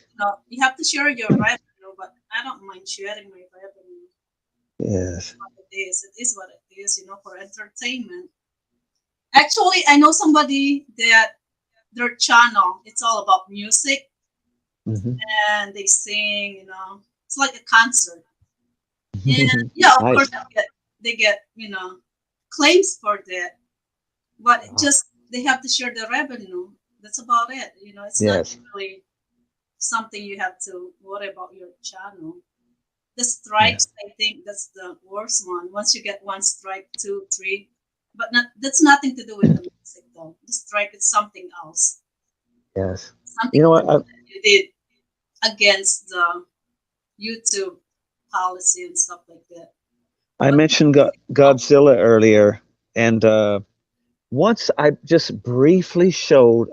You have to share your revenue, but I don't mind sharing my revenue. Yes. What it is. It is what it is, for entertainment. Actually, I know somebody that their channel it's all about music Hmm. and they sing. It's like a concert. And yeah, of course Nice. they get claims for that, but it Wow. just they have to share the revenue. That's about it. It's not Yes. really something you have to worry about your channel. The Yeah. strikes, I think that's the worst one. Once you get one strike, two, three, but that's nothing to do with the music though. The strike is something else, Yes. You something know what? that you did against the YouTube policy and stuff like that. I But mentioned oh, Godzilla earlier, and once I just briefly showed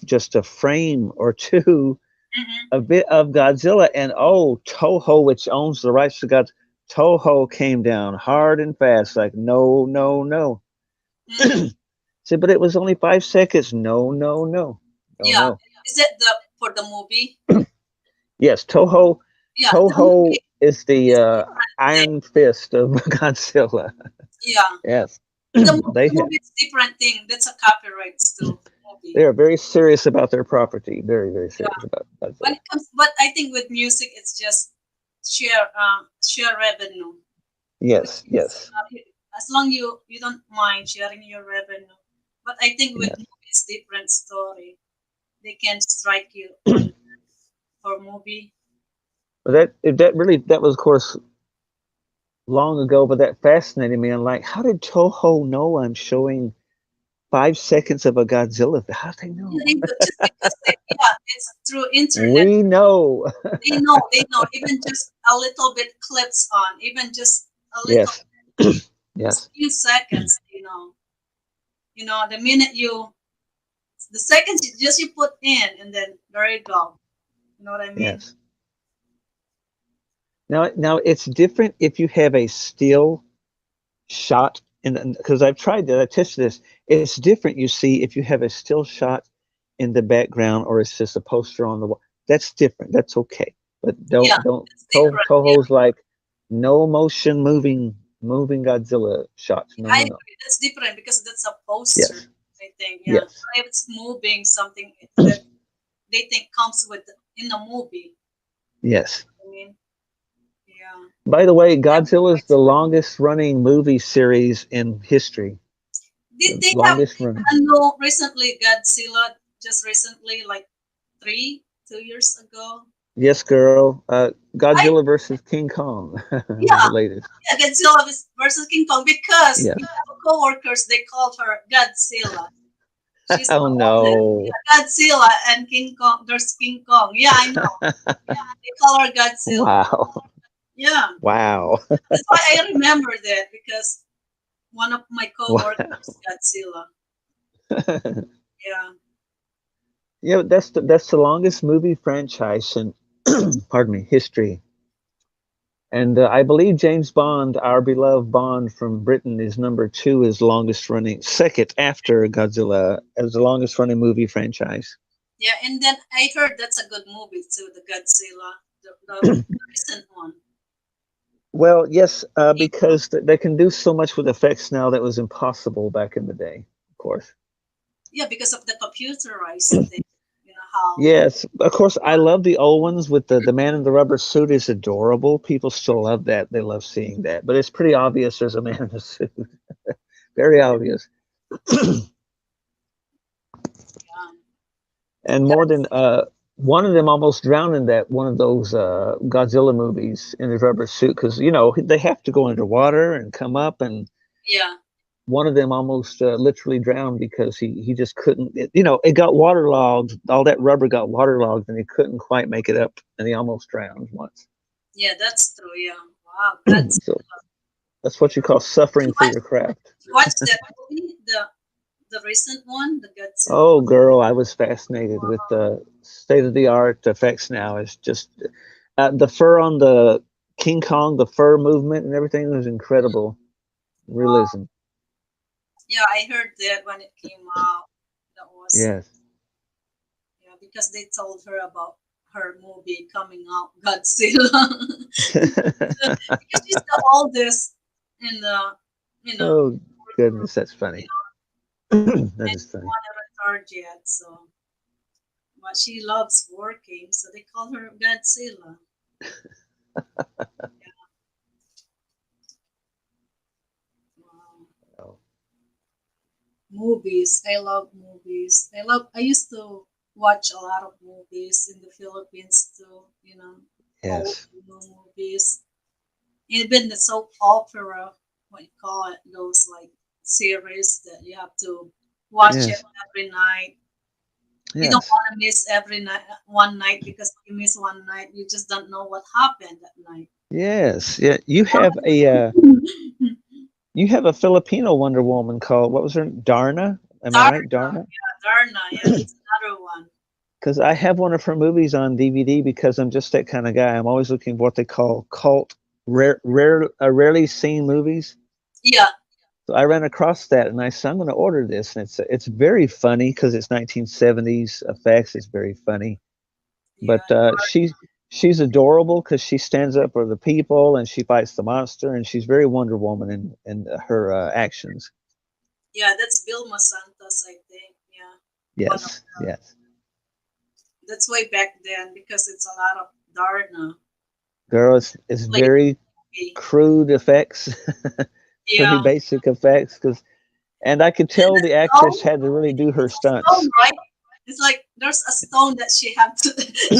just a frame or two, mhm. a bit of Godzilla, and oh, Toho, which owns the rights to God, Toho came down hard and fast, like no, no, no. Mhm. Said, but it was only 5 seconds. No, no, no, no, Yeah, no. is it the for the movie? Yes, Toho. Yeah, the Toho movie is the is different thing. Iron Fist of Godzilla. Yeah, Yes, the they movie is different thing. That's a copyright still they movie. are very serious about their property. Very, very Yeah, serious about when Godzilla. it comes, but I think with music, it's just share revenue, which Yes, is yes, as long you don't mind sharing your revenue. But I think with yes. movie, it's different story. They can strike you on for movie. But that was of course long ago, but that fascinated me. I'm like, how did Toho know I'm showing 5 seconds of a Godzilla. How do they know? Just because yeah, it's through internet. We know. They know. Even just a little bit clips on, even just a little, Yes. just Yes. few seconds. The minute the seconds you put in, and then there you go. You know what I mean? Yes. Now it's different if you have a still shot, and because I've tried that, I tested this. It's different, you see, if you have a still shot in the background or it's just a poster on the wall. That's different. That's okay. But Yeah, don't it's different. Yeah, Toho's like no motion moving Godzilla shots. No, I no, no. agree. That's different because that's a poster. Yes. I think. Yeah, Yes. but if it's moving something that they think comes with in the movie. Yes. I mean, yeah. By the way, Godzilla is Never- the longest running movie series in history. Did The they have longest running. no recently Godzilla just recently like 2 years ago? Yes, girl. I Godzilla versus King Kong, Yeah, the latest. yeah, Godzilla versus King Kong because Yes. we have coworkers they called her Godzilla. She's Oh the oldest. no. Yeah, Godzilla and King Kong. There's King Kong. Yeah, I know. They call her Godzilla. Wow. Yeah, Wow. that's why I remember that because one of my Wow. coworkers Godzilla. Yeah. Yeah, that's the longest movie franchise in pardon me, history. And I believe James Bond, our beloved Bond from Britain, is number two, is longest running, second after Godzilla as the longest running movie franchise. Yeah, and then I heard that's a good movie too, the Godzilla, the recent one. Well, yes, because they can do so much with effects now that was impossible back in the day, of course. Yeah, because of the computerized thing. You know how? Yes, of course, I love the old ones with the man in the rubber suit is adorable. People still love that. They love seeing that. But it's pretty obvious there's a man in a suit. Very obvious. Yeah, And more than that's one of them almost drowned in that one of those Godzilla movies in his rubber suit because they have to go underwater and come up, and yeah, one of them almost literally drowned because he just couldn't. It got waterlogged. All that rubber got waterlogged, and he couldn't quite make it up, and he almost drowned once. yeah. That's true. Yeah. Wow, Godzilla. So that's what you call You suffering for watch, your craft. you watch that movie, the recent one, the Godzilla. Oh, girl, I was fascinated with the state of the art effects now. It's just the fur on the King Kong, the fur movement and everything was incredible. Wow. Realism. Yeah, I heard that when it came out. That was Yes. yeah because they told her about her movie coming out, Godzilla, because she's the oldest in the you know Oh, goodness, that's you funny. know, That and is she funny. wasn't retired yet, so but she loves working, so they call her Godzilla. Wow. Oh, Movies. I love movies. I used to watch a lot of movies in the Philippines too, old yes. new movies. Even the soap opera, what you call it, those like series that you have to watch it Yes. every night. You don't Yes. want to miss every night one night because if you miss one night, you just don't know what happened that night. Yes. Yeah. You have a Filipino Wonder Woman called, what was her name? Darna? Am I right? Darna, Darna? Darna, yeah, that's another one. Because I have one of her movies on DVD because I'm just that kind of guy. I'm always looking for what they call cult, rarely seen movies. Yeah, So I ran across that and I said, I'm going to order this. And it's very funny because it's 1970s effects. It's very funny. yeah, But she's adorable because she stands up for the people and she fights the monster. And she's very Wonder Woman in her actions. yeah. That's Vilma Santos, I think. Yeah, one of Yes. Yes. that's way back then because it's a lot of Darna. Girl, it's Like, very okay. crude effects, very Yeah. basic effects. And I could And tell the the actress stone, had to really do her it's a stone, stunts. right? It's like there's a stone that she have to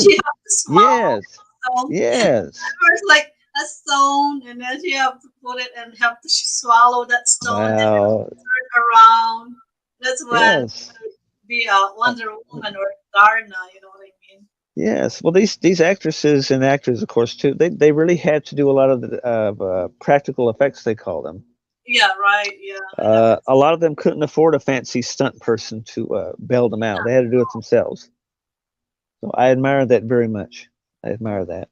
she have to swallow. Yes, So yes. first like a stone, and then she have to put it and have to swallow that stone, and then Wow. turn around. That's when Yes. be a Wonder Woman or Darna. You know what I mean? Yes. Well, these actresses and actors, of course, too. They really had to do a lot of the practical effects. They call them. Yeah, right. Yeah, I know. A lot of them couldn't afford a fancy stunt person to bail them out. They had to do it themselves. So I admire that very much. I admire that.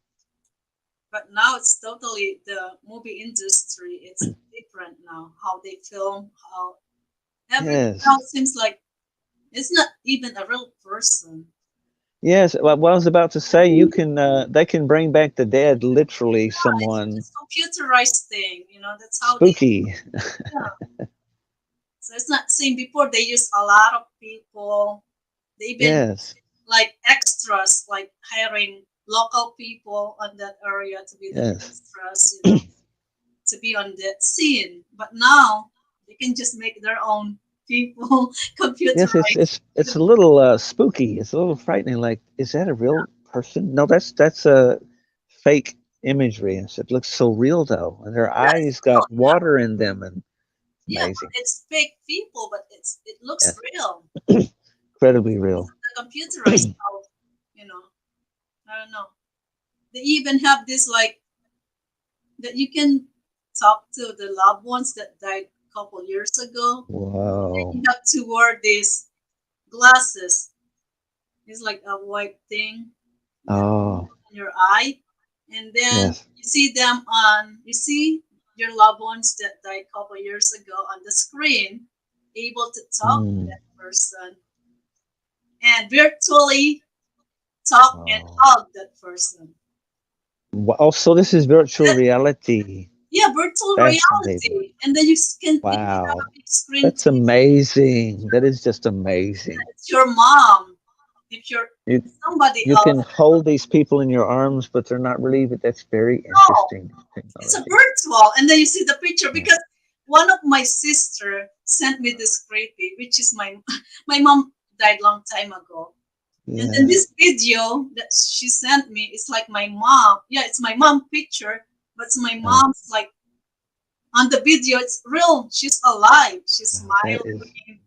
But now it's totally the movie industry. It's different now. How they film, how everything Yes. now seems like it's not even a real person. Yes. Well, what I was about to say, you can they can bring back the dead, literally, It's someone just computerized thing. That's how they. spooky. Yeah. So it's not same before. They use a lot of people. They even Yes. like extras, like hiring local people on that area to be the Yes. extras, to be on that scene. But now they can just make their own people Yes. computerized. It's a little spooky. It's a little frightening. Like, is that a real person? No, that's a fake imagery. It looks so real though, and their Yeah, it's eyes real. got water in them, and Yeah, but amazing. it's fake people, but it looks Yes. real. Incredibly It's real. the computerized how, you know, I don't know. They even have this like that you can talk to the loved ones that died a couple years ago. You Wow. have to wear these glasses. It's like a white thing that Oh, on your eye, and then yes. you see your loved ones that died a couple years ago on the screen, able to talk to Mm. that person and virtually talk and Wow. hug that person. Wow. So this is virtual That, reality. yeah, virtual Fascinating. reality, and then you can have Wow. a big screen That's TV. amazing. That is just amazing. It's your mom. If you're You somebody you can else, hold these people in your arms, but they're not really. But that's very no, interesting it's a technology. virtual, and then you see the picture Yeah. because one of my sister sent me this creepy, which is my my mom died long time ago, and then Yes. this video that she sent me is like my mom. Yeah, it's my mom picture, but it's my Oh, mom's like on the video. It's real. She's alive. She's wow. That is smiling.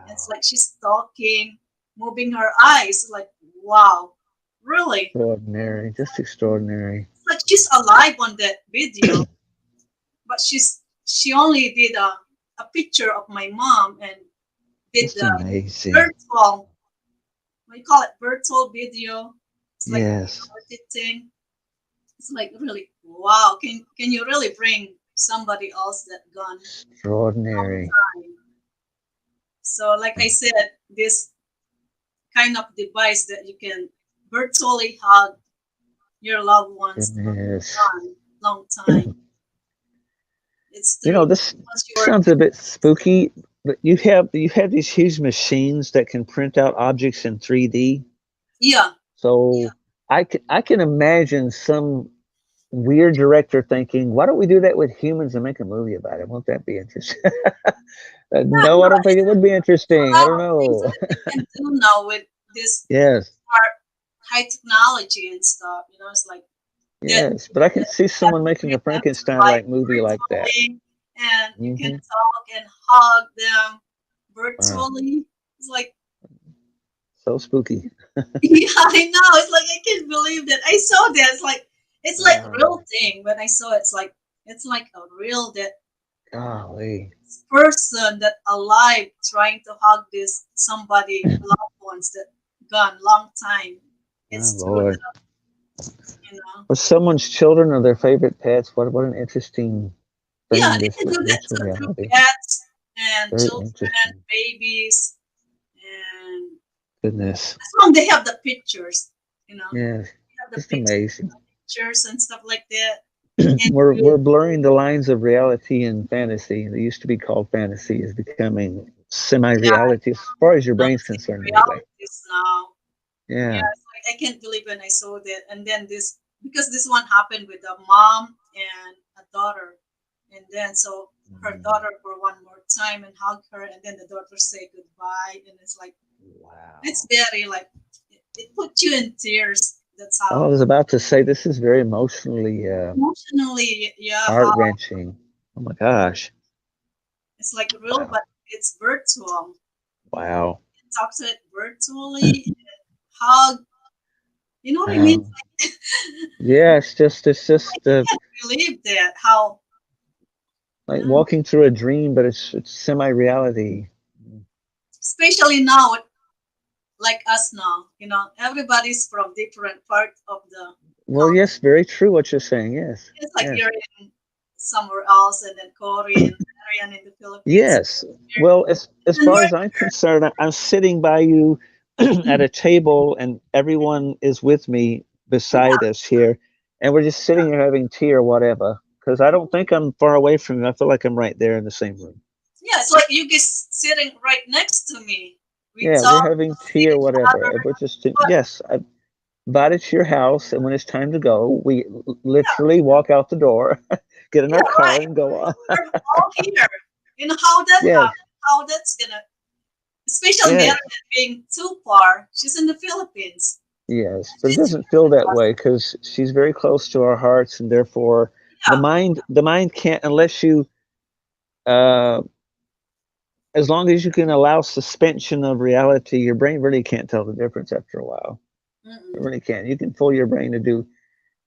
It's wow. like she's talking, moving her eyes. Like wow, really? Extraordinary. Just extraordinary. It's like she's alive on that video, but she only did a picture of my mom and did Just the amazing. virtual, what do you call it, virtual video. It's like Yes. editing. It's like really wow. Can you really bring somebody else that gone long Extraordinary. time? So like I said, this kind of device that you can virtually hug your loved ones Goodness. gone long time. It's You true. know, this Once you were sounds a bit spooky, but you have these huge machines that can print out objects in 3D. yeah. So I can imagine some weird director thinking, why don't we do that with humans and make a movie about it? Won't that be interesting? Yeah, No, I don't think it would be a interesting. I lot don't of things know. that they can do now with this Yes, smart high technology and stuff. It's like that yes, but I can see that someone making a you have to Frankenstein like like movie like that. virtually, and you can Hmm. talk and hug them Wow, virtually. It's like so spooky. yeah, I know. It's like I can't believe that I saw that. It's like Wow, real thing. When I saw it, it's like a real that golly, person that alive trying to hug this somebody loved ones that gone long time. my It's true Lord. that. Or someone's children or their favorite pets. What an interesting Yeah, bringing they this can do that virtual too through reality. pets and Very children, interesting. babies, and Goodness. as long they have the pictures, Yes, they have the just amazing. pictures and stuff like that. And We're blurring the lines of reality and fantasy. They used to be called fantasy is becoming yeah, semi-reality as far as your now brain's it's like concerned anyway. realities now. Yeah, Yeah. it's like I can't believe when I saw that. And then this because this one happened with a mom and a daughter, and then so her Mm. daughter for one more time and hug her, and then the daughter say goodbye, and it's like it's Wow. very like it put you in tears. That's Oh, I how was about to say this is very emotionally emotionally, yeah, how heart-wrenching. Oh my gosh. it's like real, Wow. but it's virtual. Wow. Talk to it virtually, hug. You know what I mean? Wow. Yeah, it's I just can't believe that. How, like yeah, walking through a dream, but it's semi-reality. especially now, like us now, everybody's from different part of the Well, country. yes, very true what you're saying. Yes, It's like yes, you're in somewhere else, and then Korean, Korean in the Philippines. yes. Well, as And far we're as I'm concerned, I'm sitting by you at a table, and everyone is with me beside us here, and we're just sitting here having tea or whatever. Because I don't think I'm far away from you. I feel like I'm right there in the same room. yeah, it's like you guys sitting right next to me. We Yeah, we're talk, having see tea or each whatever, other, and we're just but yes. I invited to your house, and when it's time to go, we yeah, literally walk out the door, get in our yeah, car, right. and go on. We're all here. You know how that Yes, happened? How that's gonna, especially yes, Marilyn being too far. She's in the Philippines. yes. But it She's doesn't feel that way because she's very close to our hearts, and therefore, yeah, the mind can't unless you, uh, as long as you can allow suspension of reality, your brain really can't tell the difference after a while. It mm-mm, really can't. You can fool your brain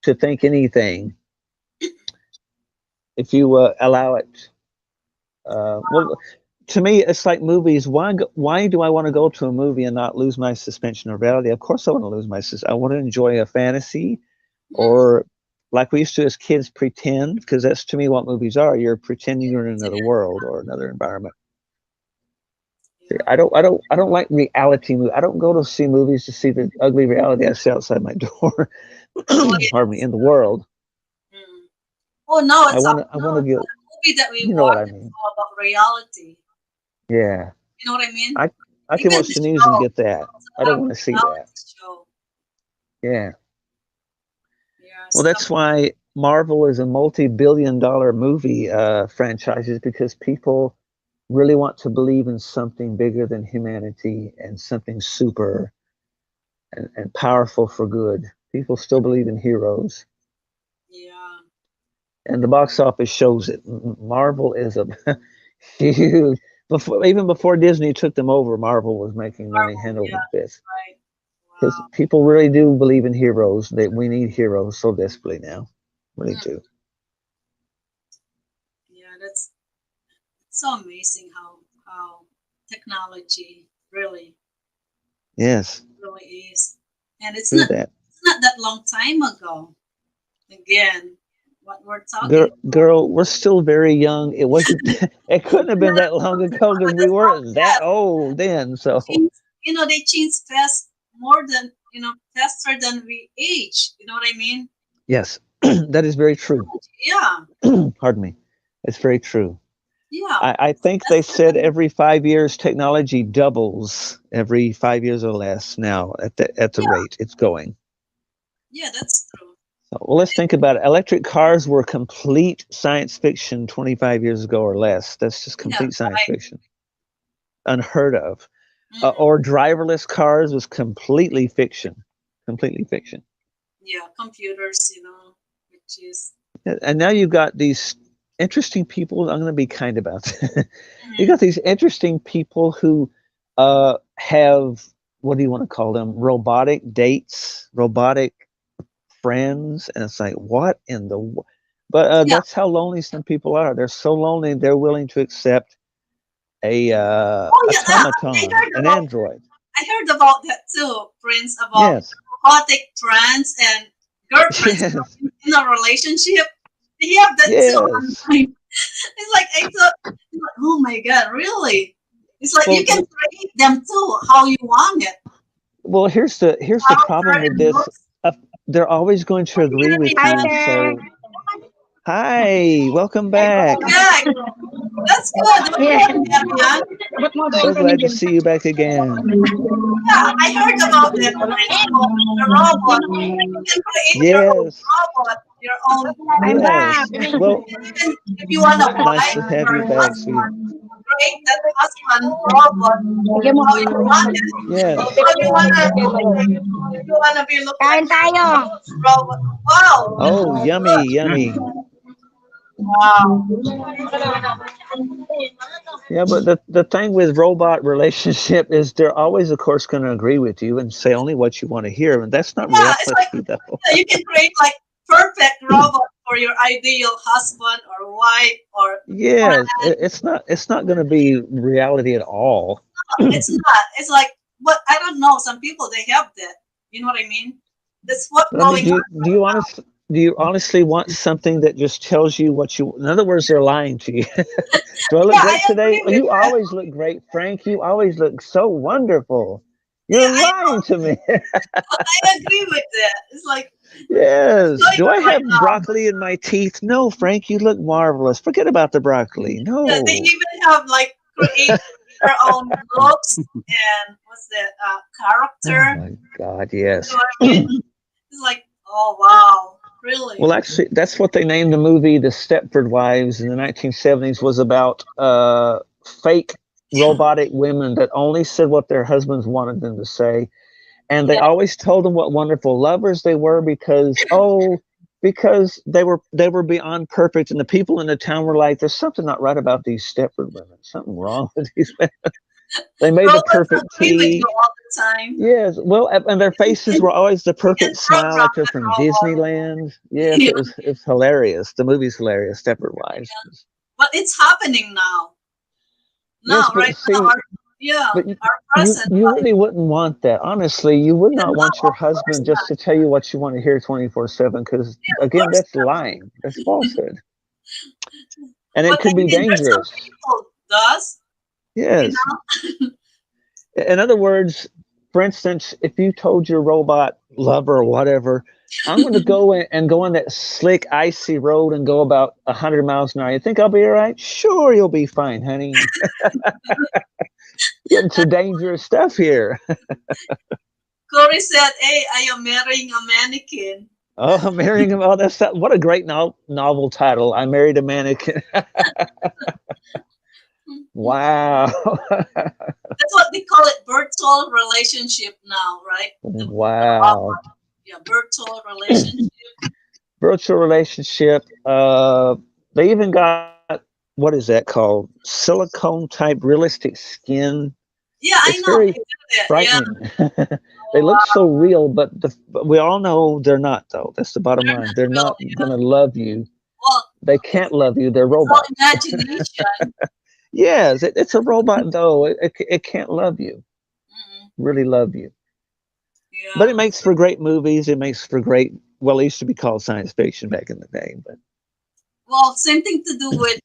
to think anything if you allow it. Well, to me, it's like movies. Why do I want to go to a movie and not lose my suspension of reality? Of course, I want to lose my. I want to enjoy a fantasy, mm-mm. or like we used to as kids, pretend. Because that's to me what movies are. You're pretending you're in another world or another environment. See, Yeah. I don't like reality movie. I don't go to see movies to see the ugly reality I see outside my door. Oh Pardon me, yes. in the world. Mm. Oh no, I want to get. the movie that we You know what I watch is mean? all about reality. Yeah. You know what I mean? I I can Even watch the the news and show, get that. it's I a don't want to see that. reality show. Yeah. Yeah, Well, some that's why Marvel is a multi-billion-dollar movie franchises because people really want to believe in something bigger than humanity and something super and powerful for good. People still believe in heroes, yeah. and the box office shows it. Marvel is a huge. Before even before Disney took them over, Marvel was making money Marvel, hand over yeah, fist right. because Wow. people really do believe in heroes. That we need heroes so desperately now, really Mm, do. yeah, that's so amazing how technology Yes, really is. And it's true not that. it's not that long time ago. Again, what we're talking Girl, about. girl, we're still very young. It wasn't. It couldn't have been Yeah, that long ago because but we that's how weren't that fast old then. So change, they change fast more than faster than we age. You know what I mean? yes, that is very true. Yeah, Pardon me. It's very true. yeah. I think they That's said every 5 years technology doubles every 5 years or less now at the yeah, rate it's going. yeah. That's true. So, well, let's think about it. Electric cars were complete science fiction 25 years ago or less. That's just Yeah, complete science right. fiction, unheard of. Mm-mm. Or driverless cars was completely fiction, completely fiction. Yeah, computers. Which is. And now you've got these interesting people. I'm going to be kind about it. You Mm, got these interesting people who have what do you want to call them? Robotic dates, robotic friends, and it's like what in the? But yeah. that's how lonely some people are. They're so lonely they're willing to accept a Oh yeah. I automaton, heard an about. android. I heard about that too, Prince. About Yes, robotic trends and girlfriends yes, in a relationship. They have that too yes. online. It's like I thought, oh my god, really? It's like you Well, can create them too, how you want it, here's the character problem with and this. looks. Uh, they're always going to You're agree gonna be with Hi you. happy. there. So, hi, welcome back. Welcome back. That's good. Don't Yeah. forget, Fabian. Ba't mo So doon kami glad to dyan? see you back again. Yeah, I heard about that, Prince. About the robot. You can create your own Yes, robot, your own. I'm back. yes. Well, Even if you want a nice wife to have or you back, sweetie. husband, create that husband robot Bigyan mo. how you want it. Yes. How you wanna like if you wanna be look like Kain tayo. robot. Wow, that's Oh, yummy, good. yummy. Wow. Yeah, but the thing with robot relationship is they're always, of course, going to agree with you and say only what you want to hear, and that's not Yeah, it's like reality, though. you can create like perfect robot for your ideal husband or wife or Yes, friend. it's not going to be reality at all. It's not. It's like, but I don't know. Some people they have that. You know what I mean? That's what But I mean, going do on you do you honest do you honestly want something that just tells you what you? In other words, they're lying to you. Do I now. look Yeah, great I today? agree Oh, with you that. always look great, Frank. You always look so wonderful. You're Yeah, I lying to me. I agree with that. It's like Yes. going Do I on right have now. broccoli in my teeth? No, Frank, you look marvelous. Forget about the broccoli. Yeah, they No. even have like create their own looks and what's that Oh character. my God, You know yes. what I mean? It's like, oh wow, really? Well, actually, that's what they named the movie The Stepford Wives in the 1970s was about fake robotic women that only said what their husbands wanted them to say. And they Yeah. always told them what wonderful lovers they were because they were beyond perfect. And the people in the town were like, there's something not right about these Stepford women. Something wrong with these women. They made the Robots perfect agree with tea. you all the time. Yes, well, and their faces were always the You can perfect smile, program like they're that from robot. Disneyland. Yes, Yeah. it's hilarious. The movie's hilarious. Stepford Wives. But it's happening now. Yes, Now, right but now, see, but our you present you life really wouldn't want that. Honestly, you would is not not, want your of course husband just not. to tell you what you want to hear 24/7, because Yeah, of again, course that's lying. That's not. falsehood, and it But I could be mean, there's some dangerous. people does, you Yes. know. In other words, for instance, if you told your robot lover or whatever, I'm going to go and go on that slick, icy road and go about 100 miles an hour. You think I'll be all right? Sure, you'll be fine, honey. Getting to dangerous stuff here. Corey said, "Hey, I am marrying a mannequin." Oh, I'm marrying him. Oh, what a great novel title. I married a mannequin. Wow. That's what they call it, virtual relationship now, right? The Wow. robot, yeah, virtual relationship. Virtual relationship. They even got, what is that called? Silicone type realistic skin. Yeah, I It's know. very They do that. Yeah. frightening. They Oh, look so real, but we all know they're not, though. That's the bottom they're line. not They're real. not Yeah. going to love you. Well, They can't love you. They're it's all robots. imagination. Yes, it's a robot, though. It can't love you, Mm, really love you. But it yeah. makes for great movies. It makes for great, well, it used to be called science fiction back in the day. But Well, same thing to do with.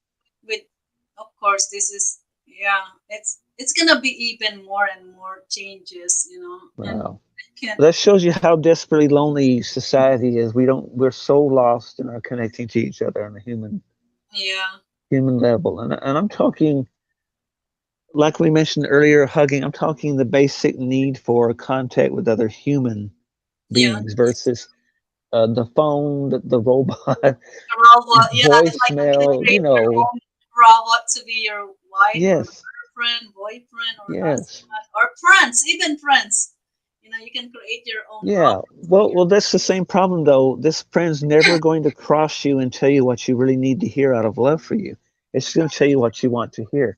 Of course, this is yeah. It's gonna be even more and more changes, and wow. I can That shows you how desperately lonely society is. We're so lost in our connecting to each other on a yeah, human level. And I'm talking, like we mentioned earlier, hugging. I'm talking the basic need for contact with other human yeah. beings versus the phone, the robot, A robot, yeah. It's like you can voicemail. create your own robot to be your wife or Yes, girlfriend, boyfriend, or yes, husband, or friends, even friends. You can create your own yeah. robot to be Well, your. that's the same problem though. This friend's never going to cross you and tell you what you really need to hear out of love for you. It's going to tell you what you want to hear.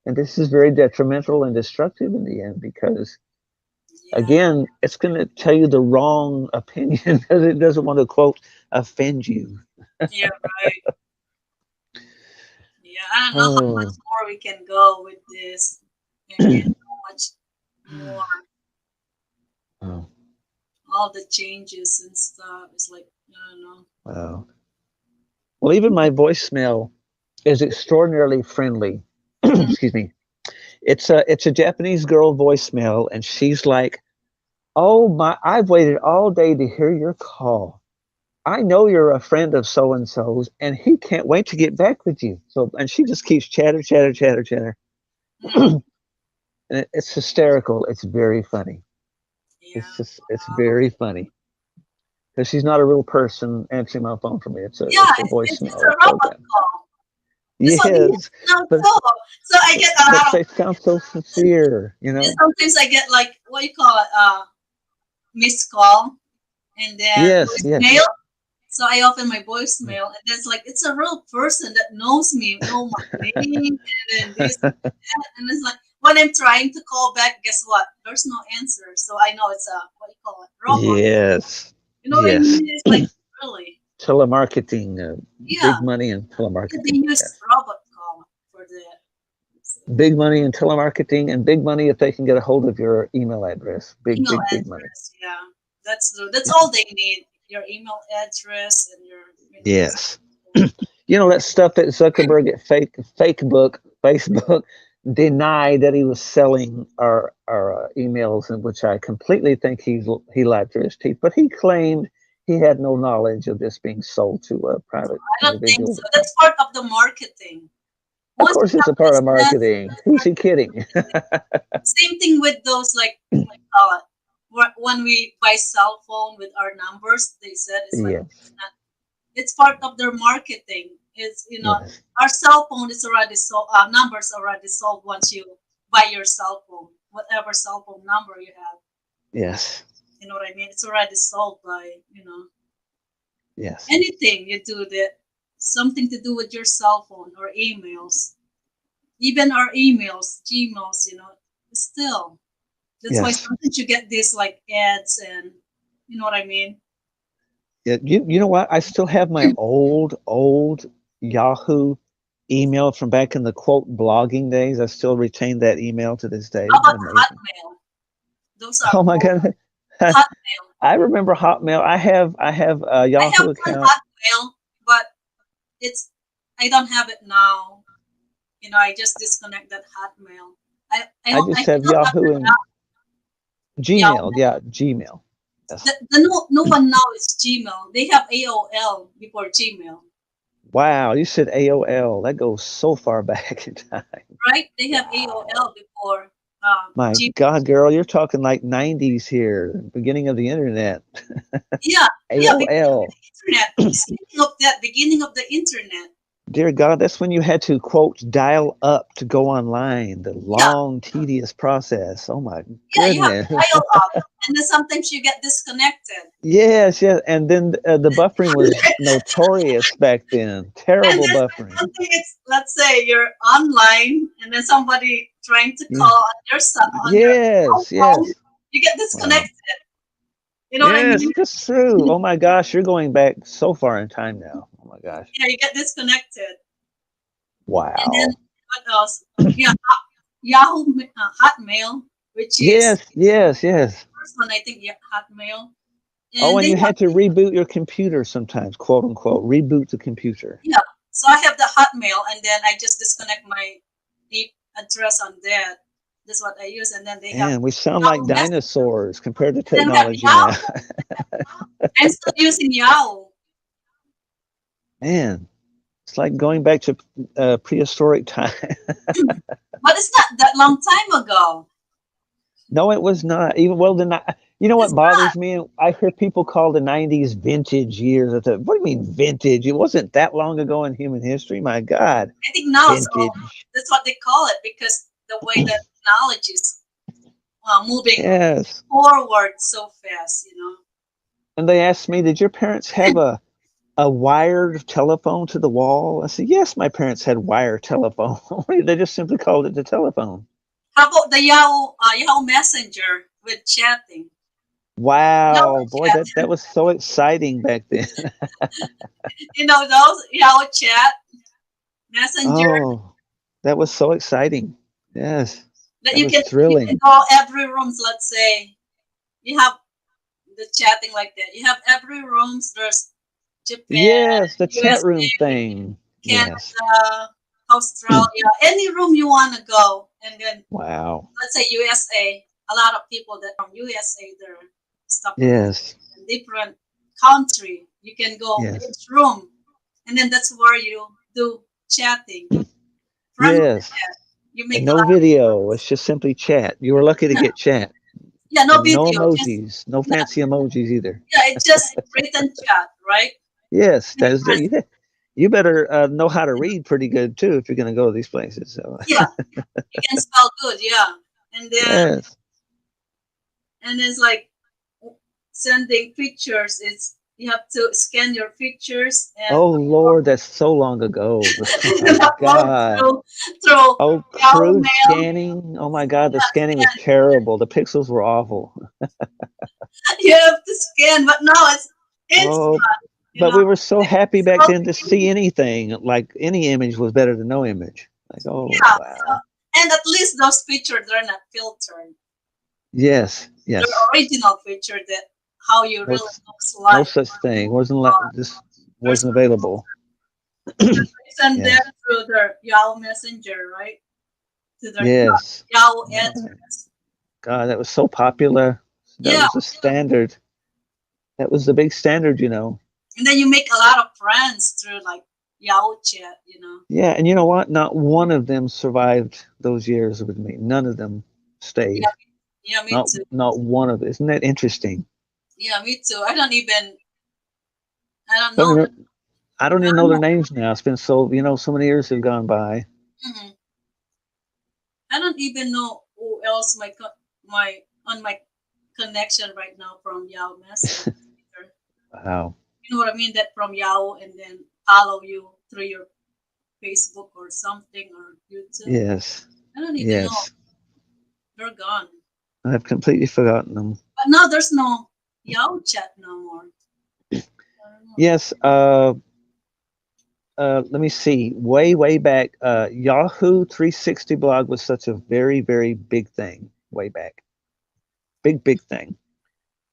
And this is very detrimental and destructive in the end because, Yeah, again, it's going to tell you the wrong opinion because it doesn't want to, quote, offend you. yeah, right. Yeah, I don't know how much Oh, more we can go with this. I mean, how much more oh, all the changes and stuff. It's like I don't know. wow. Well, even my voicemail is extraordinarily friendly. Excuse me. It's a Japanese girl voicemail, and she's like, "Oh my, I've waited all day to hear your call. I know you're a friend of so and so's, and he can't wait to get back with you." So, and she just keeps chatter, chatter, chatter, chatter. Mm, And it's hysterical. It's very funny. yeah, It's very funny because she's not a real person answering my phone for me. yeah. It's a It's a voicemail robot program. call. That's what we use Yes, now but too. So I get a but lot of. they sound so sincere, you And know. sometimes I get like what you call it, missed call, and then Yes, yes. voicemail. So I open my voicemail, and it's like it's a real person that knows me, know my name, and then this, and that. And it's like when I'm trying to call back, guess what? There's no answer. So I know it's a what do you call it, robot. Yes. You know what I Yes. mean? It's like really, Telemarketing, yeah. big money in They telemarketing. use Yes. robot call for that. Big money in telemarketing and big money if they can get a hold of your email address. Big, Email big, big money. address, yeah. That's all they need. Your email address and your Yes. You know that stuff that Zuckerberg at Facebook denied that he was selling our emails, in which I completely think he lied through his teeth. But he claimed he had no knowledge of this being sold to private I don't think individuals. so. That's part of the marketing. Of Once you course, it's have a part of business, marketing. Who's he kidding? same thing with those like when we buy cell phone with our numbers, they said it's like Yes. it's part of their marketing. It's Yes. our cell phone is already sold. Numbers already sold once you buy your cell phone, whatever cell phone number you have. Yes. You know what I mean? It's already sold by Yes. anything you do that something to do with your cell phone or emails. Even our emails, Gmails, still. That's why Yes. sometimes you get these like ads and you know what I mean? Yeah, you know what? I still have my old Yahoo email from back in the quote blogging days. I still retain that email to this day. How Isn't that about amazing? Hotmail? Those are Oh my old God. Hotmail. I remember Hotmail. I have a I have Yahoo one account. Hotmail, but it's I don't have it now. I just disconnect that Hotmail. I I just have still have Yahoo the and Yahoo. Gmail. Yeah, Gmail. Yes. The no one now is Gmail. They have AOL before Gmail, Wow, you said AOL. That goes so far back in time. right? They have Wow. AOL before My Gmail. God, girl, you're talking like 90s here, beginning of the internet. Yeah, yeah, beginning of AOL. the internet. Speaking of that, beginning of the internet. Dear God, that's when you had to, quote, dial up to go online, the Yeah, long, tedious process. Oh my yeah, you have to goodness. dial up, and then sometimes you get disconnected. Yes, yes. And then the buffering was notorious back then. And Terrible there's buffering. something, it's let's say you're online, and then somebody trying to Yeah. call on on your Yes, phone, yes. you get Wow. disconnected. You know what I Yes, mean? that's true. Oh my gosh, you're going back so far in time now. Oh my gosh. Yeah, you get disconnected. And then Wow. what else? Yeah, Yahoo, Hotmail, which is Yes, yes, yes. first one I think. Yeah, Hotmail, Oh, and and they you have had to reboot your computer sometimes, quote unquote, reboot the computer. yeah. So I have the Hotmail, and then I just disconnect my address on that. That's what I use, and then they have Man, we sound like Yahoo Messenger, dinosaurs compared to and then we have technology now. Yahoo. I'm still using Yahoo. Man, it's like going back to prehistoric time. But it's not that long time ago. No, it was not. Even well, you know It's what not. bothers me? I hear people call the '90s vintage years. I thought, what do you mean vintage? It wasn't that long ago in human history. My God, I think now, so vintage. that's what they call it because the way that technology is moving Yes. forward so fast. And they asked me, did your parents have a wired telephone to the wall? I said, yes, my parents had wire telephone. They just simply called it the telephone. How about the Yahoo Messenger with chatting? Yahoo Wow, boy, chat. that was so exciting back then. Those Yahoo chat messenger Oh, that was so exciting. Yes, that that you was can thrilling. go every rooms. Let's say you have the chatting like that. You have every rooms. There's Japan, Yes, the chat room USA, thing. Yes. Canada, Australia, any room you want to go. And then Wow. let's say USA, a lot of people that from USA, they're stuck in Yes. different country. You can go Yes. each room, and then that's where you do chatting. From Yes. that, you And make a no lot of video. friends. It's just simply chat. You were lucky to Yeah, get chat. yeah, no And no video, just emojis. No yeah, fancy emojis either. yeah, it's just written chat, right? Yes, Make that is friends. you better know how to read pretty good too if you're going to go to these places. So Yeah, you can spell good, yeah, and then yes. and it's like sending pictures. It's You have to scan your pictures and Oh Lord, that's so long ago. Oh my upload God. through Oh, Yahoo crude Mail. scanning. Oh my God, the Yeah, scanning was scan. terrible. The pixels were awful. You have to scan, but now it's Oh, instant. You but know, we were so happy it's back all then to see anything. Like any image was better than no image. Like, oh yeah. wow. And at least those pictures they're not filtered. Yes, They're yes. original picture that how you No, really looks no like. such thing. This There's wasn't available. they send that Yes, through their Yahoo Messenger, right? To their yes. Yahoo Right. address. God, that was so popular. That Yeah, was the standard. That was the big standard, you know. and then you make a lot of friends through like Yahoo chat. Yeah, and you know what? Not one of them survived those years with me. None of them Yeah, stayed. yeah, me Not too. not one of it. Isn't that interesting? Yeah, me too. I don't Don't know. even, I don't I even know don't their know. names now. It's been so, so many years have gone by. Mhm. I don't even know who else my on my connection right now from Yahoo Messenger. Wow. You know what I mean? That from Yahoo and then follow you through your Facebook or something or YouTube. Yes. I don't even know. Yes. They're gone. I've completely forgotten them. But now there's no Yahoo chat no more. I don't know. Yes. Let me see. Way back, Yahoo 360 blog was such a very big thing way back. Big thing.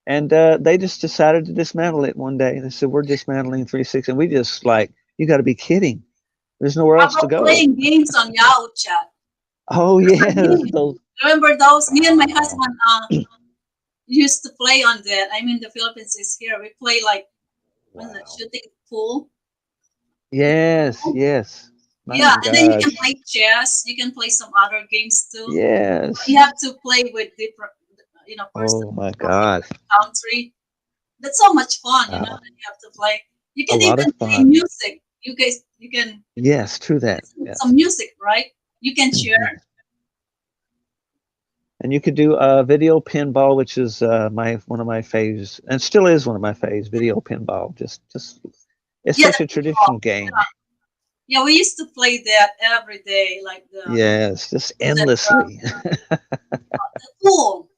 And they just decided to dismantle it one day. They said, "We're dismantling 360." And we just like, you got to be kidding. There's nowhere How else to about go. playing games on Yahoo chat? Oh yes, those. Remember those? Me and my Wow. husband used to play on that. I mean, the Philippines is here. We play like when the Wow. shooting pool. The Yes, pool. yes. My Yeah, and then you can gosh. play chess. You can play some other games too. Yes. You have to play with different, person Oh my from God. different country. That's so much fun, Wow. that you have to play. You A can lot of even play fun. music. You guys, you can Yes, true that. listen to some Yes. music, right? You can share. Yes. And you could do video pinball, which is my one of my faves, and still is one of my faves. Video pinball, just it's Yeah, such the a pinball. traditional game. Yeah, we used to play that every day, like Yes, just the endlessly. pool.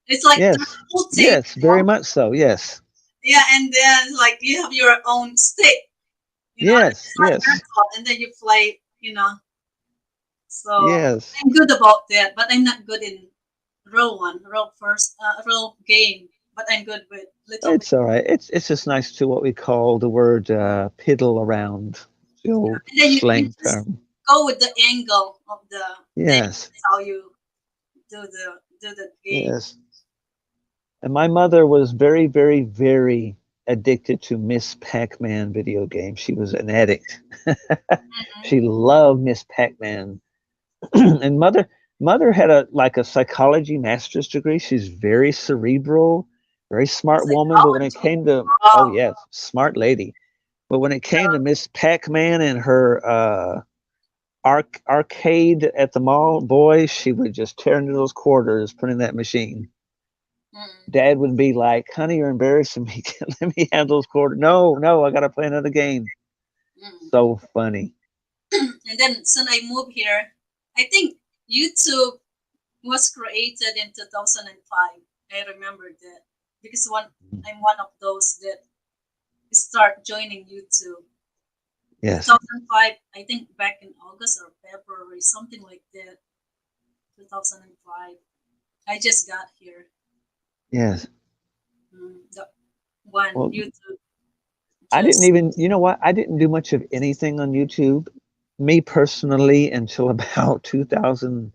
It's like the Yes, pool yes, very table. much so. Yes, Yeah, and then like you have your own stick, yes, it's like yes, virtual, and then you play. So yes. I'm good about that, but I'm not good in real game. But I'm good with little bit. It's all right. It's just nice to what we call the word piddle around, the old And then you slang just term. go with the angle of the thing. Yes, That's how you do the game. yes. And my mother was very addicted to Miss Pac-Man video games. She was an addict. Mhm. She loved Miss Pac-Man. And mother had a psychology master's degree. She's very cerebral, very smart woman. But when it Psychology. came to oh Wow. yes, smart lady. But when it came to Miss Pac-Man and her arcade at the mall, boy, she would just tear into those quarters, putting that machine. Mm, Dad would be like, "Honey, you're embarrassing me. Let me have those quarters." No, no, I gotta play another game. mm. So funny. And then soon I moved here. I think YouTube was created in 2005. I remember that because I'm one of those that start joining YouTube. Yes, 2005, I think back in August or February, something like that. 2005. I just got here. yes. The one Well, YouTube I didn't just even, you know what? I didn't do much of anything on YouTube, me personally, until about 2000,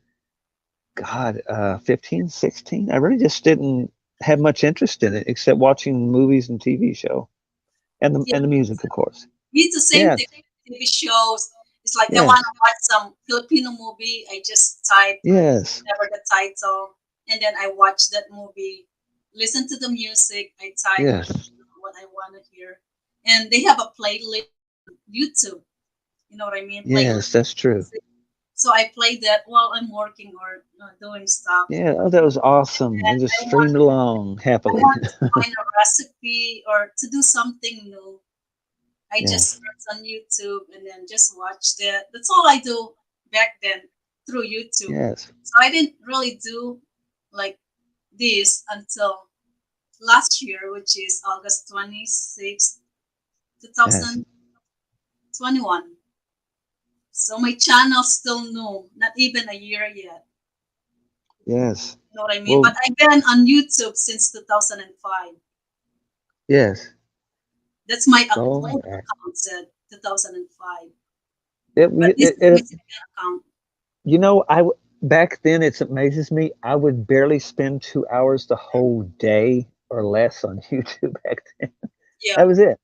God, 15, 16. I really just didn't have much interest in it except watching movies and TV show yeah, and the music, of course. it's the same thing. Yes, TV shows. It's like I want yes, to watch some Filipino movie. I just type yes, whatever the title, and then I watch that movie. Listen to the music. I type yes, what I want to hear, and they have a playlist on YouTube. You know what I mean? yes, Playlist. that's true. So I play that while I'm working or doing stuff. Yeah, oh, that was awesome. And just I want streamed along I happily. want to find a recipe or to do something new. I just Yes, search on YouTube and then just watch that. That's all I do back then through YouTube. yes, So I didn't really do like this until last year, which is August 26th, yes, 2021. So my channel's still new, not even a year yet. yes. You know what I mean? Well, But I've been on YouTube since 2005. yes. That's my All old right. account said 2005. It, But this it, is my it, second account. back then it amazes me. I would barely spend 2 hours the whole day or less on YouTube back then. Yeah. That was it.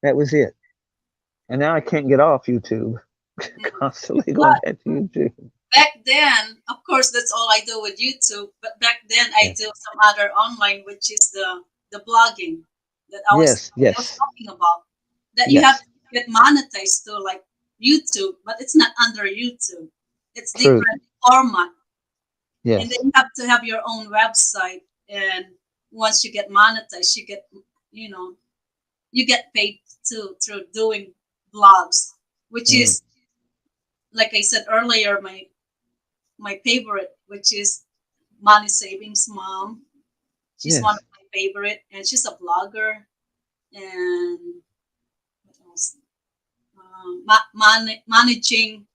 That was it. And now I can't get off YouTube. Mm. Constantly going But back to YouTube. back then, of course, that's all I do with YouTube. But back then, I Yes, do some other online, which is the blogging that yes, I was yes, talking about. That you have yes. to get monetized to like YouTube, but it's not under YouTube. It's True. different format, and then Yes, you have to have your own website. And once you get monetized, you know, you get paid too through doing blogs, which mm, is like I said earlier, my favorite, which is Money Savings Mom. She's one of yes, my favorite, and she's a blogger. And what else? Managing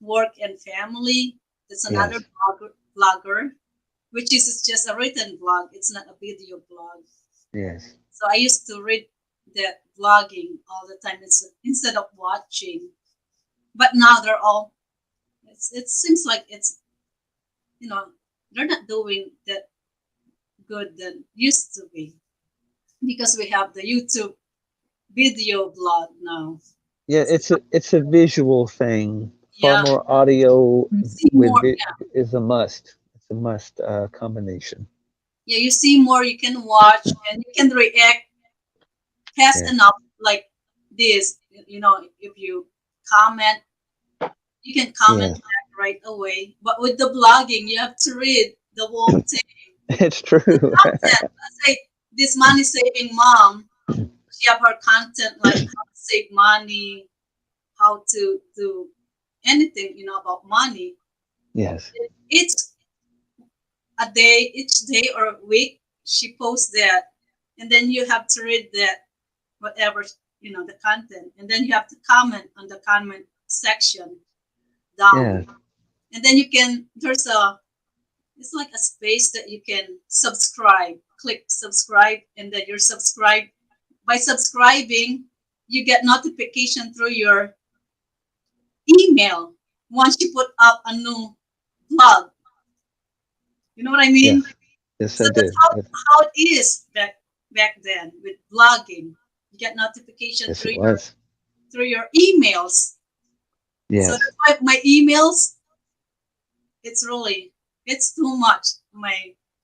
work and family. That's another yes, blogger, which is just a written blog. It's not a video blog. yes. So I used to read that blogging all the time instead of watching. But now they're all. It seems like you know they're not doing that good than used to be because we have the YouTube video blog now. Yeah, So it's a visual thing. Far yeah, more audio you see with more. it is a must. It's a must combination. Yeah, you see more. You can watch and you can react fast Yes, enough like this. If you comment, you can comment yes, back right away. But with the blogging, you have to read the whole thing. it's true. The content. Let's say this money saving mom. She have her content like how to save money, how to do anything about money. Yes, Each each day or week, she posts that, and then you have to read that whatever the content, and then you have to comment on the comment section down, yes, and then there's it's like a space that you can subscribe. Click subscribe, and then you're subscribed. By subscribing, you get notification through your email once you put up a new blog. You know what I yes, mean? yes, So I that's do. Yes, how it is back then with blogging. You get notification yes, it through was. your emails. So Yes. that's why my emails, it's too much.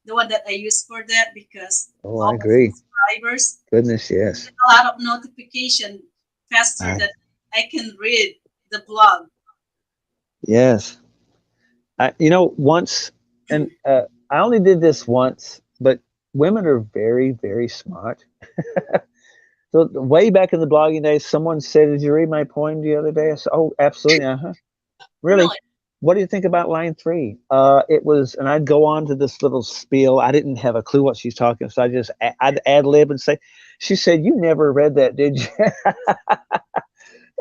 The one that I use for that because Oh, I all my agree. subscribers Goodness, yes. get a lot of notification faster I than I can read the blog. yes. Once, and I only did this once, but women are very, very smart. So way back in the blogging days, someone said, "Did you read my poem the other day?" I said, "Oh, absolutely, uh-huh." Really? Really? What do you think about line three? It was, and I'd go on to this little spiel. I didn't have a clue what she's talking, so I'd ad lib and say, "She said you never read that, did you?"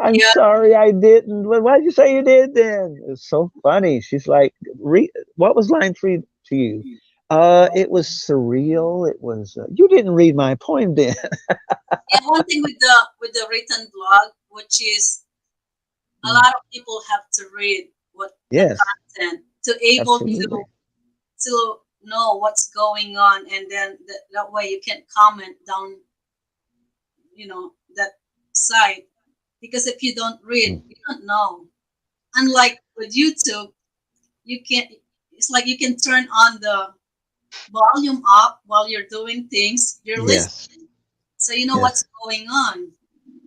I'm Yeah. sorry, I didn't. Well, why'd you say you did then? It's so funny. She's like, what was line three to you? It was surreal. It was, you didn't read my poem then. Yeah, one thing with the written blog, which is a Mm, lot of people have to read what the yes, content to able absolutely. to know what's going on, and then that way you can comment down that site, because if you don't read, Mm, you don't know. Unlike with YouTube, you can it's like you can turn on the volume up while you're doing things, you're yes, listening, so you know what's yes, going on.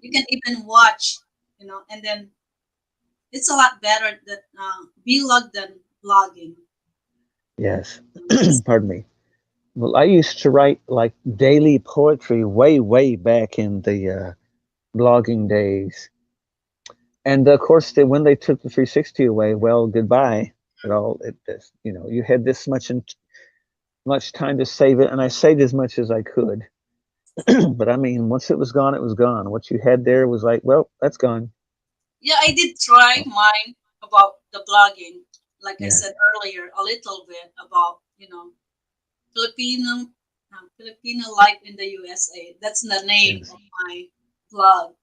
You can even watch, and then It's a lot better that vlog than blogging. Yes. Pardon me. Well, I used to write like daily poetry way, way back in the blogging days. And of course, when they took the 360 away, well, goodbye. You had this much time to save it, and I saved as much as I could. But I mean, once it was gone, it was gone. What you had there was like, well, that's gone. Yeah, I did try mine about the blogging. Like I Yeah. said earlier, a little bit about Filipino Filipino life in the USA. That's the name Yes. of my blog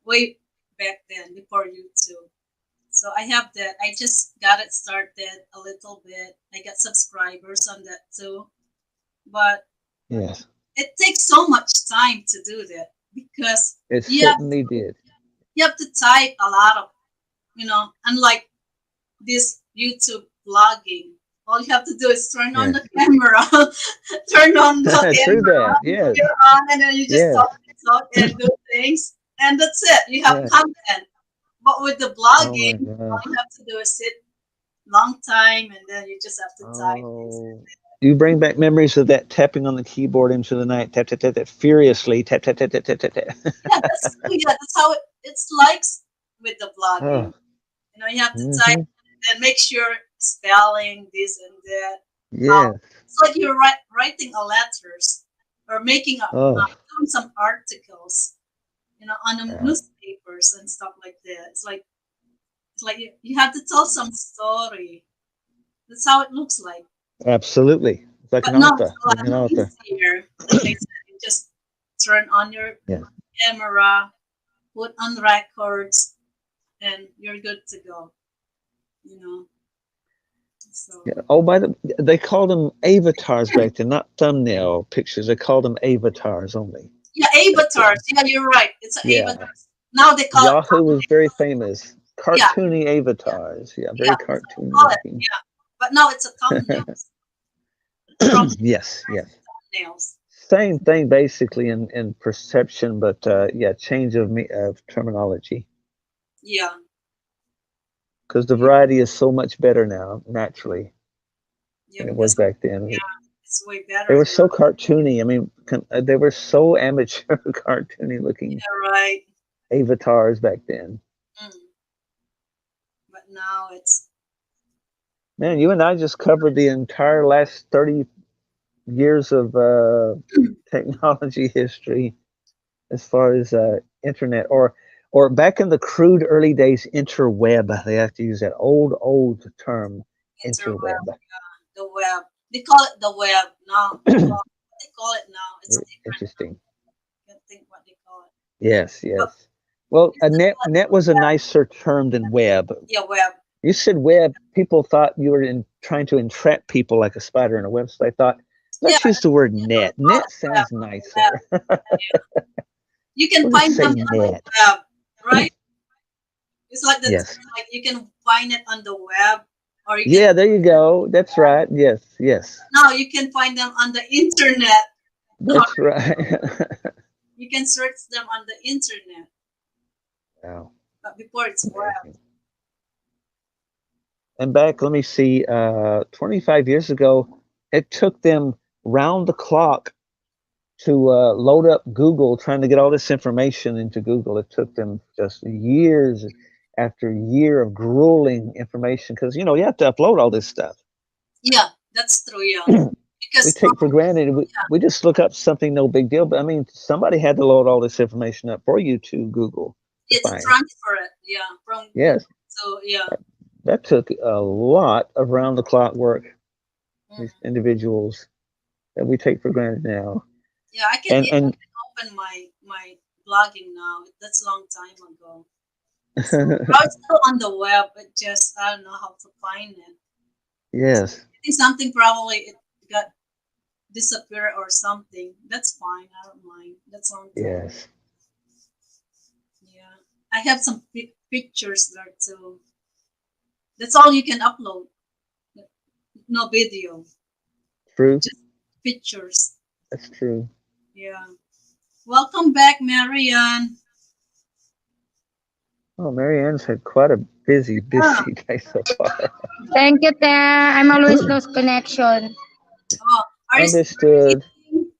way back then before YouTube. So I have that. I just got it started a little bit. I got subscribers on that too. But Yes. it takes so much time to do that because It you have, certainly did. you have to type a lot of, unlike this YouTube vlogging. All you have to do is turn on Yes. the camera, turn on the True camera, that. Yes. you're on, and then you just Yes. talk and do things, and that's it. You have Yes. content. But with the Oh my blogging, all gosh. you have to do is sit long time, and then you just have to type this. Oh. You bring back memories of that tapping on the keyboard into the night, tap tap tap tap, furiously, tap tap tap tap tap tap tap. Yeah, that's how it's like with the blogging. Oh. You have to type Mm-hmm. and make sure spelling this and that. Yes. It's like you're writing a letters or making Oh. doing some articles, on the Yeah. newspapers and stuff like that. It's like you have to tell some story. That's how it looks like. Absolutely. It's like an But now it's author. a Like lot an author. easier. Like I said, you just turn on your Yeah. camera, put on records, and you're good to go. You know. So Yeah. Oh, they called them avatars back then, not thumbnail pictures. They called them avatars only yeah, back avatars. then. Yeah, you're right. It's an Yeah. avatars. Now they call it Yahoo was very thumbnails. famous. Yeah, Cartoony avatars. Yeah, yeah, very that's what they cartoony call it. looking. Yeah, but now it's a thumbnails from Yes, yes. thumbnails. Same thing basically in perception, but yeah, change of terminology Yeah, because the yeah, variety is so much better now, naturally, yeah. than it was Because back then. yeah, it's way They better were now. so cartoony. I mean, they were so amateur, cartoony looking Yeah, right. avatars back then. Mm. But now it's Man, you and I just covered the entire last 30 years of technology history as far as internet or back in the crude early days, interweb. They have to use that old term, interweb, interweb. the web. They call it the web now. They call it now. It's Very different now. interesting. I can't think what they call it. Yes, But yes. Well, it's a the net was a nicer term than web. yeah, web. You said web, people thought you were trying to entrap people like a spider in a web. So they thought, Yeah, let's use the word they net. call it Net web. sounds Web. nicer. You can We'll just find them say on the net. web, right? It's like the Yes. term, like you can find it on the web, or you can Yeah, there you go. That's right. Yes, yes. now you can find them on the internet. Or That's right. you can search them on the internet, Wow, but before it's web. amazing. And back, let me see, 25 years ago, it took them round the clock to load up Google, trying to get all this information into Google. It took them just years after year of grueling information because, you have to upload all this stuff. Yeah, that's true. Yeah, We because take for granted. yeah, We just look up something, no big deal. But I mean, somebody had to load all this information up for you to Google to it's find. transfer it. Yeah, from Google. Yes, So yeah, that took a lot of round the clock work. mm. These individuals that we take for granted now. Yeah, I can And even and open my blogging now. That's a long time ago. So now it's still on the web, but just I don't know how to find it. yes, I think something probably it got disappeared or something. That's fine. I don't mind. That's one thing. yes, Yeah, I have some pictures there too. That's all you can upload. No video, true. just pictures. That's true. Yeah. Welcome back, Marianne. Oh, Marianne's had quite a busy, Yeah. busy day so far. Thank you, Te. I'm always lose connection. Oh, are you still Understood. eating?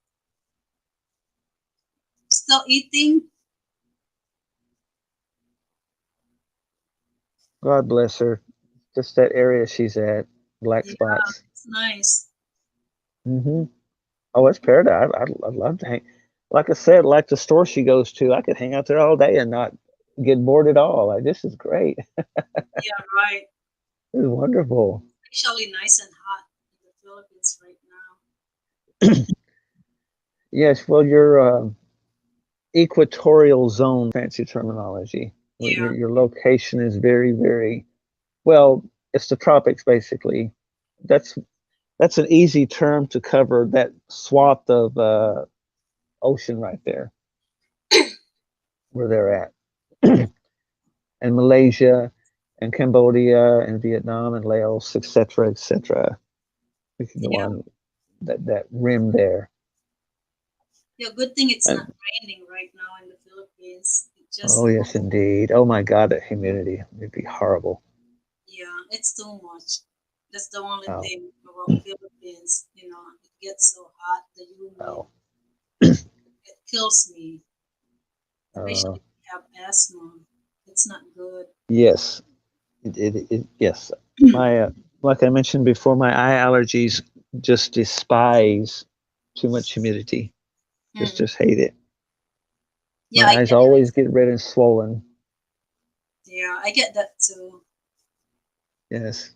Still eating? God bless her. Just that area she's at, black Yeah, spots. it's nice. Hmm. Oh, it's paradise. I'd love to hang. Like I said, like the store she goes to, I could hang out there all day and not get bored at all. Like this is great. Yeah, right. This is wonderful. Actually, nice and hot in the Philippines right now. Yes, well, your equatorial zone, fancy terminology. Where Yeah, your location is very, very well. It's the tropics, basically. That's that's an easy term to cover that swath of ocean right there where they're at. And Malaysia and Cambodia and Vietnam and Laos, etc., etc. We can go yeah, on that rim there. yeah. Good thing it's not And raining right now in the Philippines. It oh just, yes, indeed. Oh my God, that humidity. It'd be horrible. yeah, it's too much. That's the only Oh, thing about Philippines. It gets so hot, the humid. oh. It kills me, Uh, especially if you have asthma. It's not good. yes, yes. My like I mentioned before, my eye allergies just despise too much humidity. Just Mm. just hate it. Yeah, My I eyes get, always get red and swollen. yeah, I get that too. Yes.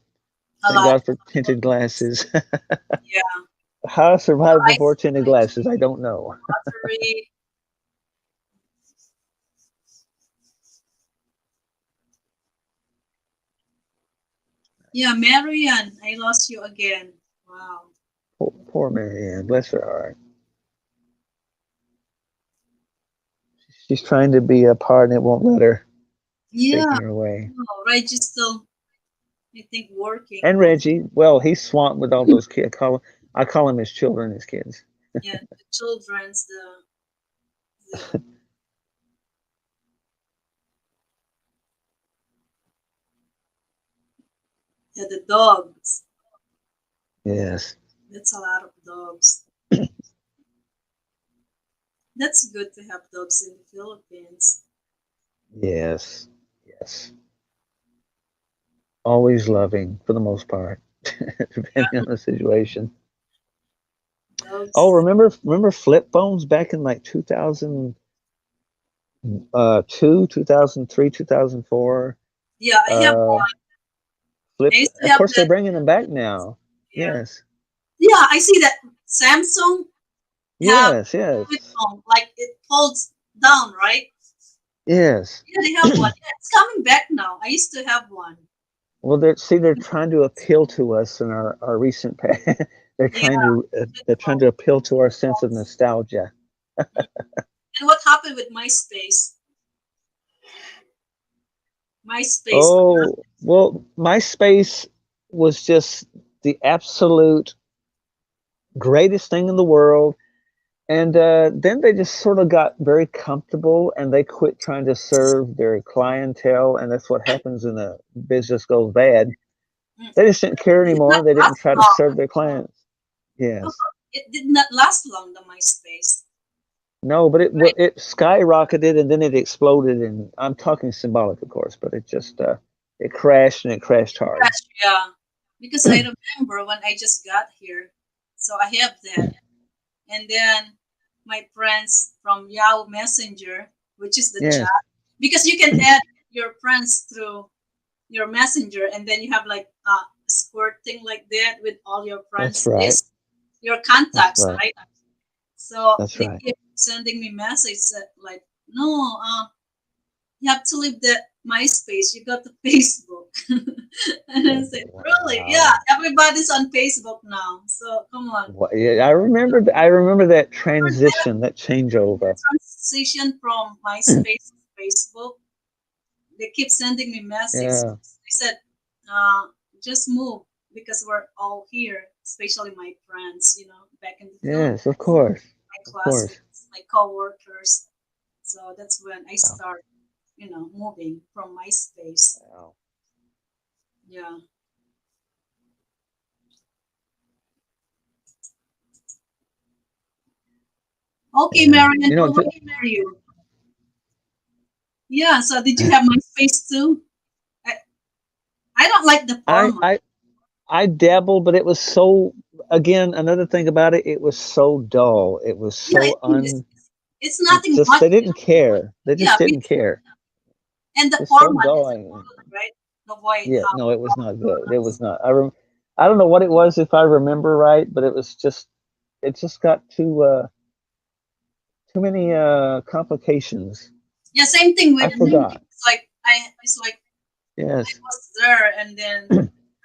A Thank lot. God for tinted glasses. Yeah, How I survived before eyes tinted glasses, I don't know. watery. Yeah, Marian, I lost you again. Wow. Poor Marianne, bless her heart. She's trying to be a part and it won't let her. It's Yeah, taking her away. no, Reggie's still, I think, working. And Reggie, well, he's swamped with all those kids. I call him his children, his kids. Yeah, the children's, the yeah, the dogs. Yes, That's a lot of dogs. That's good to have dogs in the Philippines. yes, yes. Always loving for the most part, depending Yeah, on the situation. Oh, dogs. remember flip phones back in like 2002, 2003, 2004. Yeah, I have Uh, one. flip. I used to Of have course, they're that. bringing them back now. Yeah, Yes, yeah. I see that Samsung have yes, flip yes, phone, like it folds down, right? yes. Yeah, they have one. Yeah, it's coming back now. I used to have one. Well, they're trying to appeal to us in our recent past. Yeah, flip they're trying phone. to appeal to our sense of nostalgia. Mm. And what happened with MySpace? MySpace. Oh, well, MySpace was just the absolute greatest thing in the world. And then they just sort of got very comfortable and they quit trying to serve their clientele. And that's what happens when a business goes bad. Mm. They just didn't care It did not anymore. They didn't last try to long. serve their clients. No, Yes. it did not last long, the MySpace. No, but Right? it skyrocketed and then it exploded. And I'm talking symbolic, of course, but it just it crashed and it crashed hard. Gosh, yeah. Because I remember when I just got here. So I have that. And then my friends from Yahoo Messenger, which is the chat, Yes, because you can add your friends through your messenger and then you have like a squirt thing like that with all your that's friends right. list, your That's contacts, right. right? So That's they right. keep sending me messages that like, no, you have to leave the MySpace. You got the Facebook. And I said, really? Yeah, Wow. everybody's on Facebook now. So come on. Yeah, I remember that For that transition, that changeover. transition from MySpace to Facebook, they keep sending me messages. Yeah. They said, uh, just move because we're all here, especially my friends, back in the Yes, of Philippines, course. my Of course. classmates, my coworkers. So that's when I Wow. started. moving from MySpace. Wow. Yeah. Okay, Yeah. Marian, what about for you? Yeah. So did you have MySpace too? I, I don't like the I format. I I dabbled, but it was so. Again, another thing about it, it was so dull. It was Yeah, so un. it's nothing Just much. they didn't care. They Yeah, just didn't care. and the It's so format dull. isn't good, right? The way Yeah, how no, it was not good. It was not. I don't know what it was if I remember right, but it was just it just got too many complications. yeah, same thing I with me. forgot. It's like I Yes. was there, and then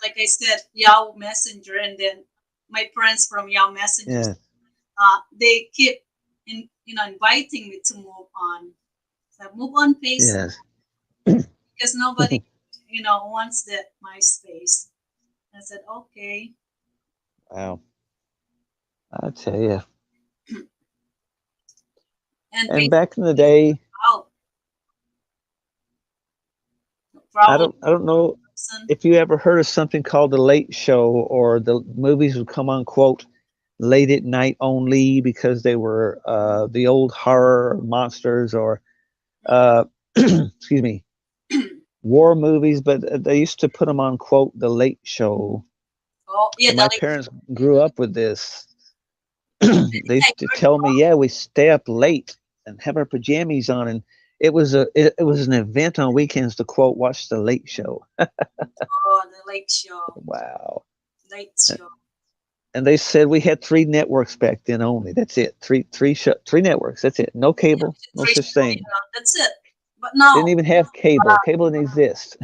like I said, Yahoo Messenger, and then my friends from Yahoo Messenger, Yeah. they keep inviting me to move on. So move on Facebook Yes. because nobody wants that MySpace. I said okay, Wow. I tell you. and And Facebook back in the is day, out probably I don't know person. if you ever heard of something called the Late Show, or the movies would come on quote late at night only because they were the old horror monsters, or uh, excuse me, war movies, but they used to put them on quote the Late Show. Oh yeah, And the my late. parents grew up with this. I They think I used to heard tell me, yeah, we stay up late and have our pajamas on, and it was an event on weekends to quote watch the Late Show. the late show, Wow. late show. And they said we had three networks back then only. That's it. Three networks. That's it. No cable, no Three such show, thing. yeah, that's it. But Didn't now, even have cable. Cable didn't exist.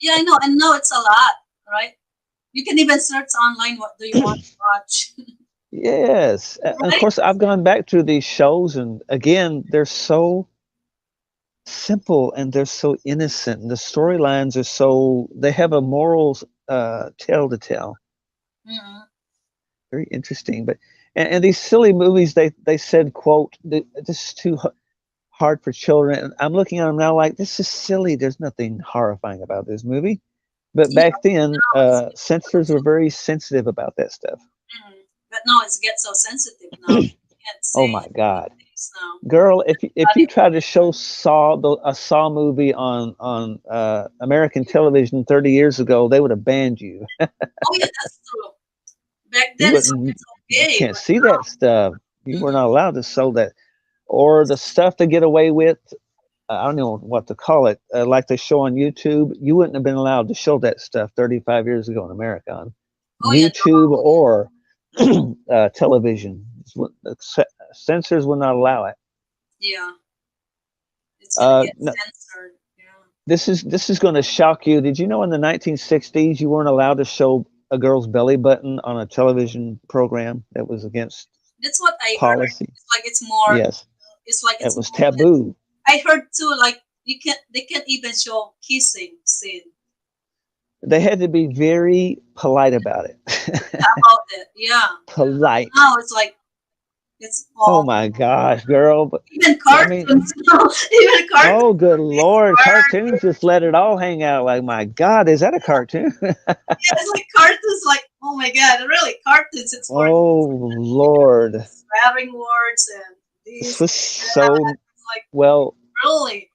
yeah, I know, and now it's a lot, right? You can even search online what do you want to watch, Yes. And of right? course, I've gone back through these shows, and again, they're so simple and they're so innocent. And the storylines are so, they have a moral tale to tell. Mm-hmm. Very interesting. But, and these silly movies, they said, quote, this is too hard for children. And I'm looking at them now like, this is silly. There's nothing horrifying about this movie. But Yeah, back then, now it's censors were very sensitive about that stuff. but now it's get so sensitive now. You can't Oh say my God, things now. girl! If But you try to show a Saw movie on American television 30 years ago, they would have banned you. oh yeah, that's true. Back You then wouldn't. it's You okay, can't but see that stuff. You were mm, not allowed to show that, or the stuff to get away with. I don't know what to call it. Like they show on YouTube, you wouldn't have been allowed to show that stuff 35 years ago in America on oh yeah, YouTube or television. Censors would not allow it. yeah, it's gonna get No, censored. Yeah. this is going to shock you. Did you know in the 1960s you weren't allowed to show a girl's belly button on a television program? That was against That's what I heard. policy. It's like it's more. Yes, It's like it it's was more. taboo. I heard too. Like they can't even show kissing scene They had to be very polite about it. about it. Yeah. Polite. Now it's like it's Oh all my gosh, girl. even I mean, cartoons. Even cartoons. oh good Lord, Are, cartoons just let it all hang out. Like my God, is that a cartoon? yeah, it's like cartoons. Like oh my god, really cartoons. It's for Oh Lord, swearing words and this this was that. so It's like well. really.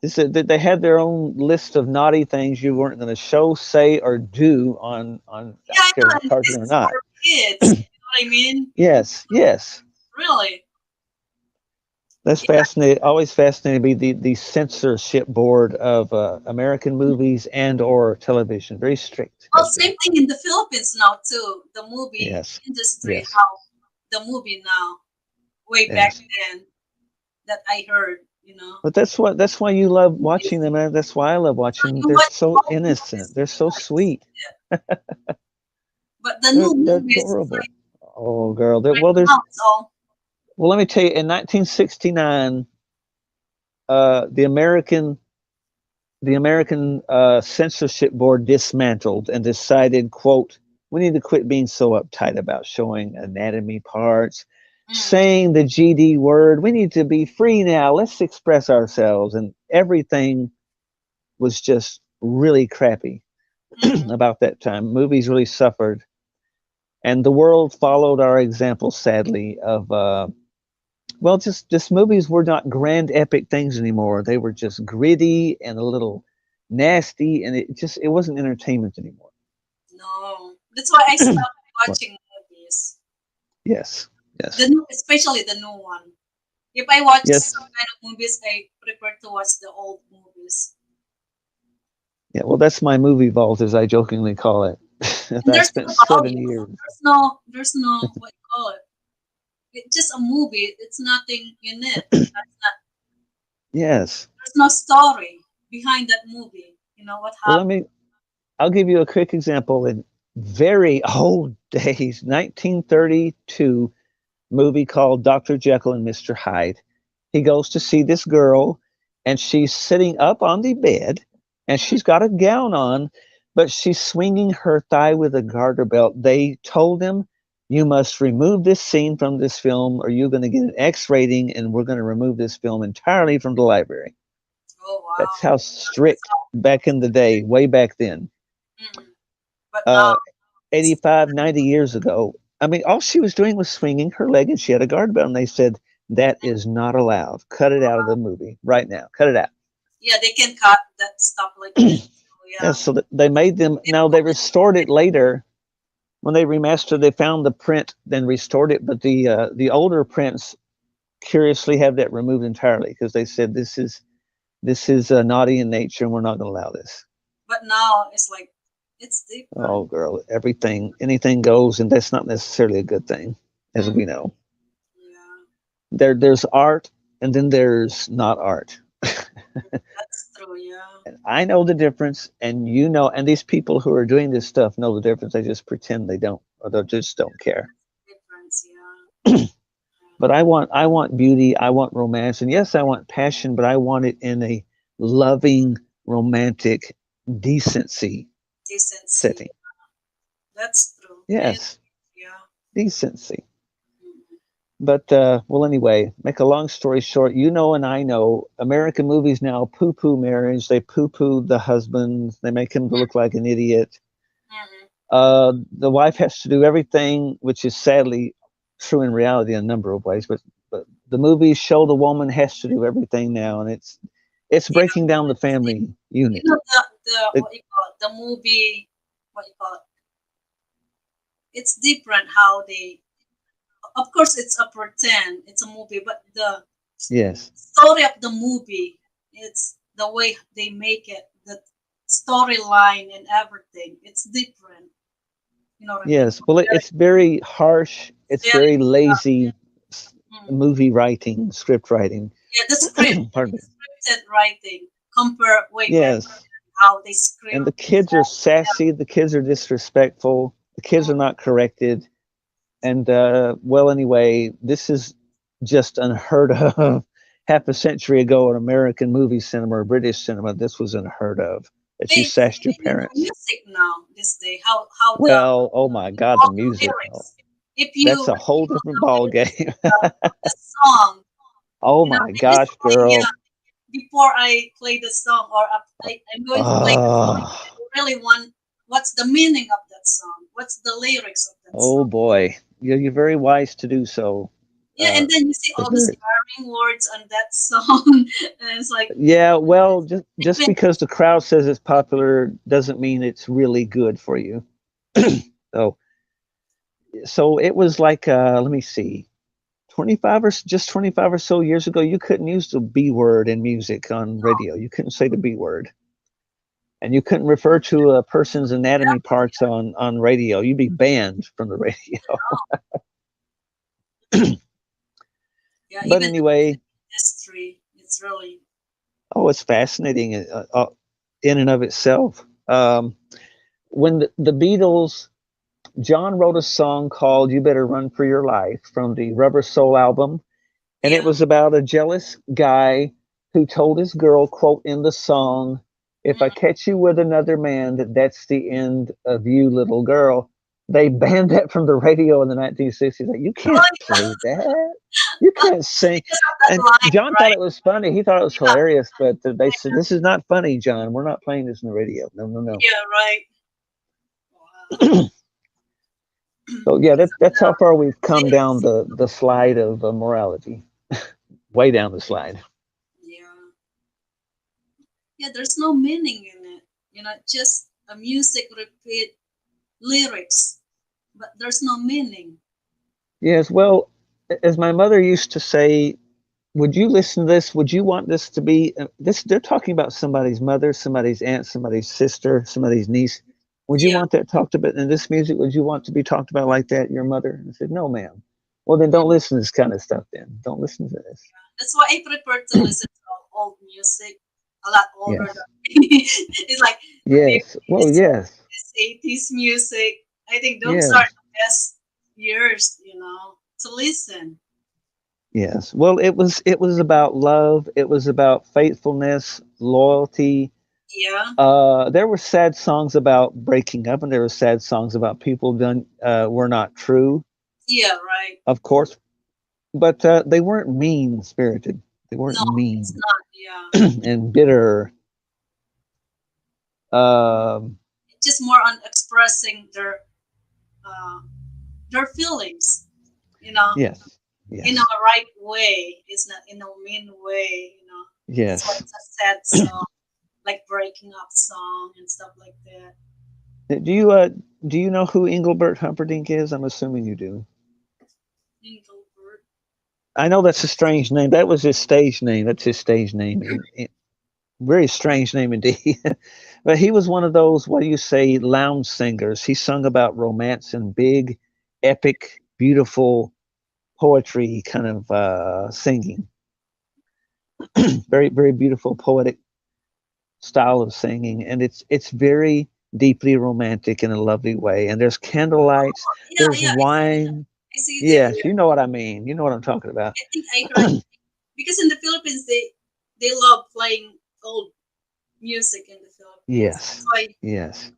They had their own list of naughty things you weren't going to show, say, or do on. I Yeah, I don't care know. if it's And this cartoon or is not. for kids. You know what I mean? Yes, yes. Really. That's Yeah. fascinating. Always fascinating to be the censorship board of American movies and or television. Very strict. Well, That's same very thing in the Philippines now too. The movie yes, industry, yes, how the movie now, way back yes. then that I heard, you know. But that's why you love watching them, and that's why I love watching them. You They're watch so all movies, innocent. They're so sweet. but the new They're movies adorable. Oh, girl. right Well, there's now it's all well. Let me tell you. In 1969, the American censorship board dismantled and decided, quote, we need to quit being so uptight about showing anatomy parts. Mm. saying the GD word. We need to be free now. Let's express ourselves. And everything was just really crappy Mm. about that time. Movies really suffered. And the world followed our example, sadly, of, well, just movies were not grand epic things anymore. They were just gritty and a little nasty, and it wasn't entertainment anymore. No, that's why I stopped Well, watching movies. yes, The yes, new, especially the new one. If I watch some yes. kind of movies, I prefer to watch the old movies. Yeah, well, that's my movie vault, as I jokingly call it. And I there's spent no 7 value. years. There's no what you call it. It's just a movie. It's nothing in it. Yes. There's no story behind that movie. You know what Well, happened? I'll give you a quick example. In very old days, 1932 movie called Dr. Jekyll and Mr. Hyde. He goes to see this girl, and she's sitting up on the bed, and Mm. she's got a gown on, but she's swinging her thigh with a garter belt. They told him, "You must remove this scene from this film, or you're going to get an X rating, and we're going to remove this film entirely from the library." Oh That's wow. how strict back in the day, way back then. Mm. But now Uh, it's 85, 90 years ago. I mean, all she was doing was swinging her leg, and she had a guard belt, and they said, "That is not allowed. Cut it out of the movie right now. Cut it out." yeah, they can cut that stuff like that. So Yeah, yeah, so they made them. they Now they put it restored it later when they remastered. They found the print, then restored it, but the older prints curiously have that removed entirely because they said this is naughty in nature, and we're not going to allow this. but now it's like it's different. Oh, girl, everything, anything goes, and that's not necessarily a good thing, as Mm. we know. Yeah, There's art, and then there's not art. that's true. Yeah, I know the difference, and you know, and these people who are doing this stuff know the difference. They just pretend they don't, or they just don't care. difference. Yeah. But I want beauty, I want romance, and yes, I want passion, but I want it in a loving, romantic decency Decency. setting. That's true. Yes, Yeah. decency. Mm. But well, anyway, make a long story short, you know, and I know American movies now poo-poo marriage. They poo-poo the husband. They make him look like an idiot. Mm. The wife has to do everything, which is sadly true in reality in a number of ways. But the movies show the woman has to do everything now, and it's Yeah. breaking down the family You unit. know the It, what you call it, the movie. What you call it? It's different how they. Of course, it's a pretend. It's a movie, but the yes, story of the movie, it's the way they make it, the storyline and everything. It's different. You know what I mean? yes. Well, it's very harsh. It's Very, very lazy mm, movie writing, script writing. yeah, the script, Pardon me. scripted writing compare way back Yes. how they And script. the kids are sassy. The kids are disrespectful. The kids are not corrected. And well, anyway, this is just unheard of. Half a century ago in American movie cinema or British cinema, this was unheard of. That you They sassed your even the parents. music now this day. How the Well, oh my God, the all the music. Oh, lyrics. If that's you a whole know different the ball lyrics game. of the song, Oh you know, my I just gosh, play, girl. yeah, before I play the song or I'm going to play the song. Oh, I really want what's the meaning of that song? What's the lyrics of that oh song? boy. You're very wise to do so. Yeah, and then you see They're all the very, swearing words on that song, and it's like yeah, well, just even because the crowd says it's popular doesn't mean it's really good for you. So, so it was like, let me see, 25 or so years ago, you couldn't use the B word in music on radio. You couldn't say the B word, and you couldn't refer to a person's anatomy parts on radio. You'd be banned from the radio. yeah, But even the anyway, history. It's really oh, it's fascinating in and of itself. When the Beatles, John wrote a song called "You Better Run for Your Life" from the Rubber Soul album, and it yeah. was about a jealous guy who told his girl, quote in the song, "If I Mm, catch you with another man, that's the end of you, little girl." they banned that from the radio in the 1960s. Like, you can't play that. You can't sing. Because of that And line, John thought right? it was funny. He thought it was Yeah, hilarious, but they said, "This is not funny, John. We're not playing this in the radio. No, no, no." yeah, right. Wow. So yeah, Because of that's how far we've the come down lyrics. the slide of morality, way down the slide. Yeah, yeah. There's no meaning in it. Just a music repeat lyrics, but there's no meaning. Yes, well, as my mother used to say, would you listen to this? Would you want this to be this? They're talking about somebody's mother, somebody's aunt, somebody's sister, somebody's niece. Would you Yeah, want that talked about in this music? Would you want to be talked about like that, your mother? I said, no, ma'am. Well, then yeah. don't listen to this kind of stuff then. Don't listen to this. That's why I prefer to listen to old music, a lot older Yes. than me. It's like Yes. Well, 50s, yes. 80s music. I think those are Yes. the best years, to listen. Yes. Well, it was about love. It was about faithfulness, loyalty. Yeah, There were sad songs about breaking up, and there were sad songs about people done were not true, yeah, right. of course, but they weren't mean spirited. They weren't No, it's mean not. Yeah, and bitter. Um, it's just more on expressing uh, their feelings, you know, yes, in a yes, right way. It's not in a mean way. That's why yes. it's a sad song, like breaking up song and stuff like that. Do you know who Engelbert Humperdinck is? I'm assuming you do. Engelbert. I know that's a strange name. That was his stage name. That's his stage name. Very strange name indeed. But he was one of those, what do you say, lounge singers. He sung about romance and big, epic, beautiful poetry kind of singing. Very, very beautiful poetic style of singing, and it's very deeply romantic in a lovely way. And there's candlelights, Yeah, there's yeah, I see that. wine. I see Yes, there. you know what I mean. You know what I'm talking about. I think I heard because in the Philippines they love playing old music in the Philippines. That's Yes, why. yes.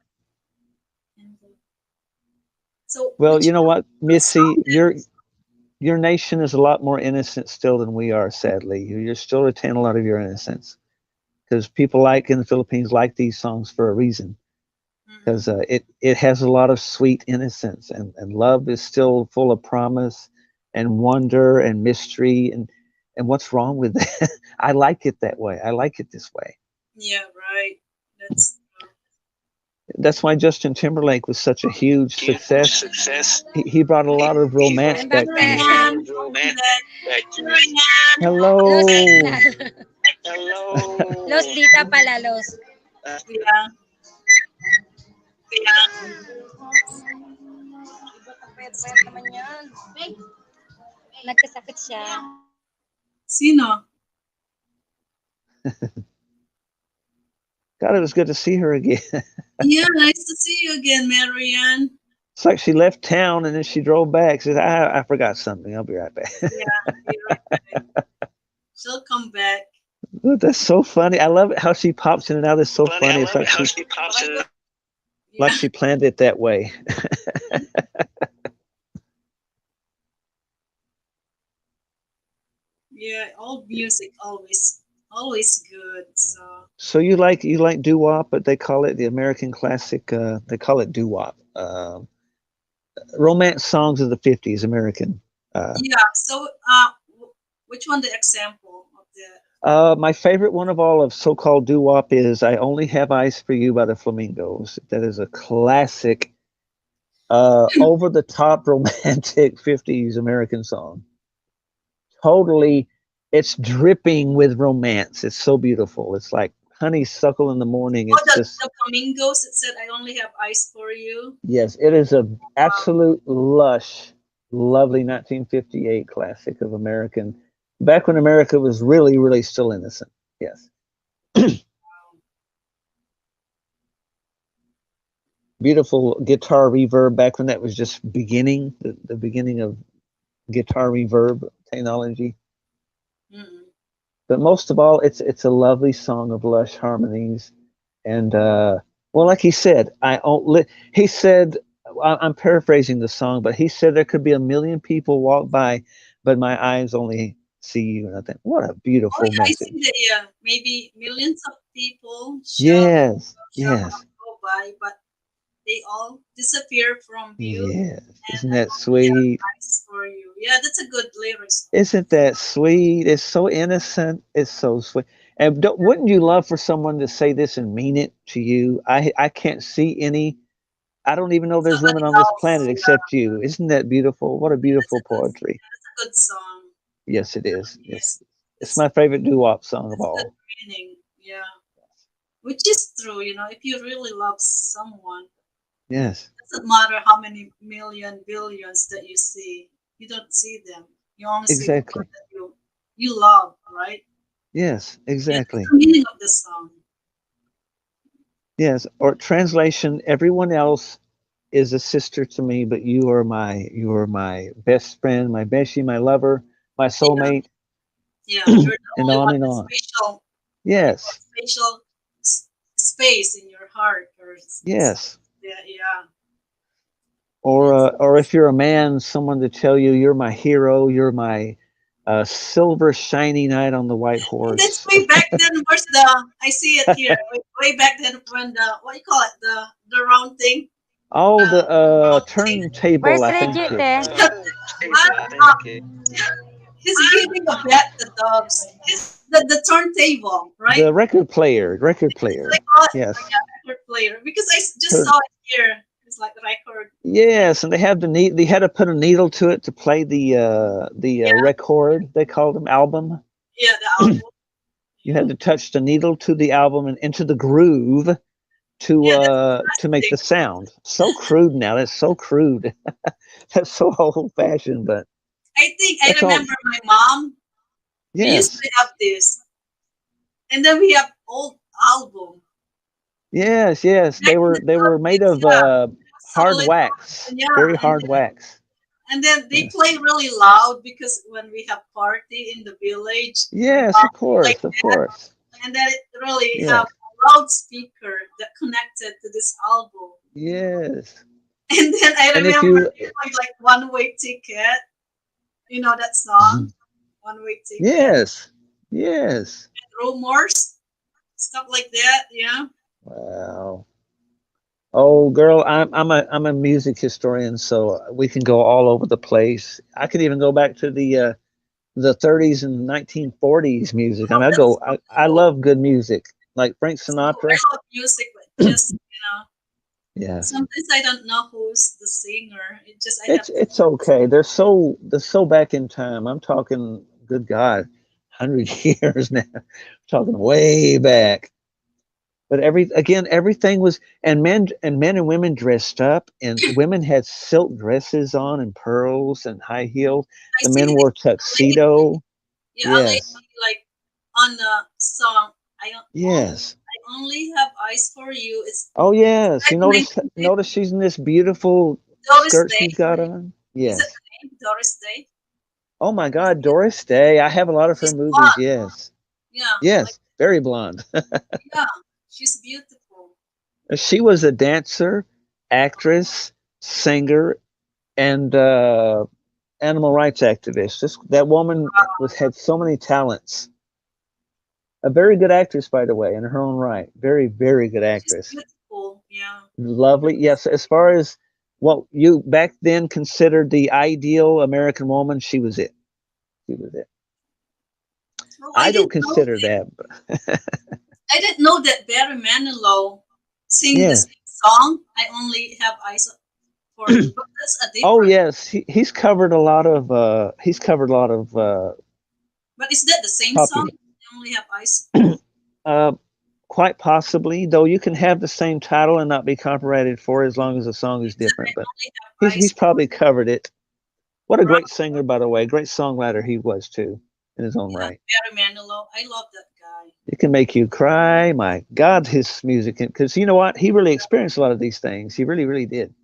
So Well, which you know what, song Missy, that your nation is a lot more innocent still than we are, sadly. You're still retaining a lot of your innocence because people like in the Philippines like these songs for a reason mm-hmm. because it has a lot of sweet innocence and love is still full of promise and wonder and mystery and what's wrong with that? I like it that way. I like it this way. Yeah, right. That's That's why Justin Timberlake was such a huge Huge success. success. He brought a lot of romance I'm back back to there. music. Marianne. Romantic. That Los, Hello. Hello. los tita pala, los. yeah. Payat-payat naman yan. Nagkasakit siya. Sino? God, it was good to see her again. Yeah, nice to see you again, Marianne. It's like she left town and then she drove back. She said, I forgot something. I'll be right back. Yeah, be right back. She'll come back. Ooh, that's so funny. I love it how she pops in and out. It's so Funny. I funny. It's love it like how she she pops in. like Yeah, she planned it that way. yeah. Old music always good. So So you like doo wop, but they call it the American classic. They call it doo wop. Romance songs of the '50s, American. Uh, yeah. So which one the example of the? my favorite one of all of so-called doo wop is "I Only Have Eyes for You" by the Flamingos. That is a classic, over the top romantic '50s American song. Totally, it's dripping with romance. It's so beautiful. It's like honeysuckle in the morning. Oh, It's the just, the flamingos. It said, "I only have eyes for you." yes, it is a absolute lush, lovely 1958 classic of American, back when America was really, really still innocent. Yes. Beautiful guitar reverb back when that was just beginning, the beginning of guitar reverb technology. Mm-mm. But most of all, it's a lovely song of lush harmonies. And well, like he said, he said, I'm paraphrasing the song, but he said there could be a million people walk by, but my eyes only see you. And I think, what a Oh beautiful yeah, I think message. that yeah, maybe millions of people Yes, shall yes, go by, but they all disappear from view, yes. and Isn't I that only have sweet? eyes for you. Yeah, that's a good lyrics. Isn't that sweet? It's so innocent. It's so sweet. And wouldn't you love for someone to say this and mean it to you? I can't see any. I don't even know there's women Somebody on this else. planet Yeah, except you. Isn't that beautiful? What a yeah, that's beautiful a good. poetry. Yeah, that's a good song. Yes, it It is. really Yes, is. it's It's my favorite doo-wop song of it's good all. meaning. Yeah, which is true. If you really love someone, Yes, doesn't matter how many million billions that you see, you don't see them. You only see the one exactly. that you love, right? Yes, Yeah, that's exactly. the meaning of the song. Yes. Or translation, everyone else is a sister to me, but you are my best friend, my bestie, my lover, my Yeah, soulmate, yeah. You're the and only on one and that's on. special. You got Yes, special space in your heart, or yes. yeah, yeah. That's Or if you're a man, someone to tell you you're my hero, you're my silver shiny knight on the white and that's horse. way back then. Where's the? I see it here. Way back then when the what do you call it? The round thing. Oh, The the round thing. turntable, Where's I think. Reggie, te? What? He's giving a bet the dogs. The turntable, right? The record Like player. what? Oh, Yes. yeah, record player. Because I just Turn. saw it here. It's like record. Yes, and they have the neat. They had to put a needle to it to play the Yeah, record. They called them album. yeah, the album. You Yeah, had to touch the needle to the album and into the groove yeah, that's to make the interesting. sound. So crude now. That's so crude. That's so old fashioned, but I think I that's all. remember my mom. We used Yes, to have this, and then we have old album. yes, yes. Back in the They were made 70s, of yeah, hard solid. wax, very Yeah, hard wax. and then they Yes, play really loud because when we have party in the village, my yes, mom of like course, of that, course. and then it really have Yes, a loudspeaker that connected to this album. yes. And then I And if remember you, they played like One Way Ticket. You know that song, One Way Ticket, yes, yes. Rumors, stuff like that. Yeah. Wow. Oh, girl, I'm a music historian, so we can go all over the place. I could even go back to the 30s and 1940s music. I Oh, mean, that's so I cool. love good music, like Frank So I Sinatra. love music, but just Yes, sometimes I don't know who's the singer. It just I have it's okay. They're so back in time. I'm talking, good God, 100 years now. Talking way back. But everything was, and men and women dressed up, and women had silk dresses on and pearls and high heels. I The see men wore a lady, tuxedo. yeah, a lady Yes, like on the song. I don't only yes. I only have eyes for you. It's Oh yes. like You nineteen notice she's in this beautiful Doris skirt Day. she's got on. Is that Yes. the name? Doris Day. Oh my God, Doris Day. I have a lot of her She's movies. blonde. Yes, Yeah, like yes. Very blonde. yeah, she's beautiful. She was a dancer, actress, singer, and animal rights activist. That woman had so many talents. A very good actress, by the way, in her own right. Very, very good She's actress. beautiful. Yeah. Lovely. Yes, as far as what you back then considered the ideal American woman, she was it. She was it. Oh, I don't consider that. But I didn't know that Barry Manilow sing the yeah. same song. I only have eyes for you, but that's a Oh different. yes, he's covered a lot of But is that the same song? popular. I only have eyes. Uh, quite possibly, though you can have the same title and not be copyrighted for it as long as the song is He said, I different. But only have he's eyes probably covered it. What a for great singer, by the way. Great songwriter he was too, in his own yeah, right. Barry Manilow. I love that guy. It can make you cry. My God, his music, because you know what? He really experienced a lot of these things. He really, really did.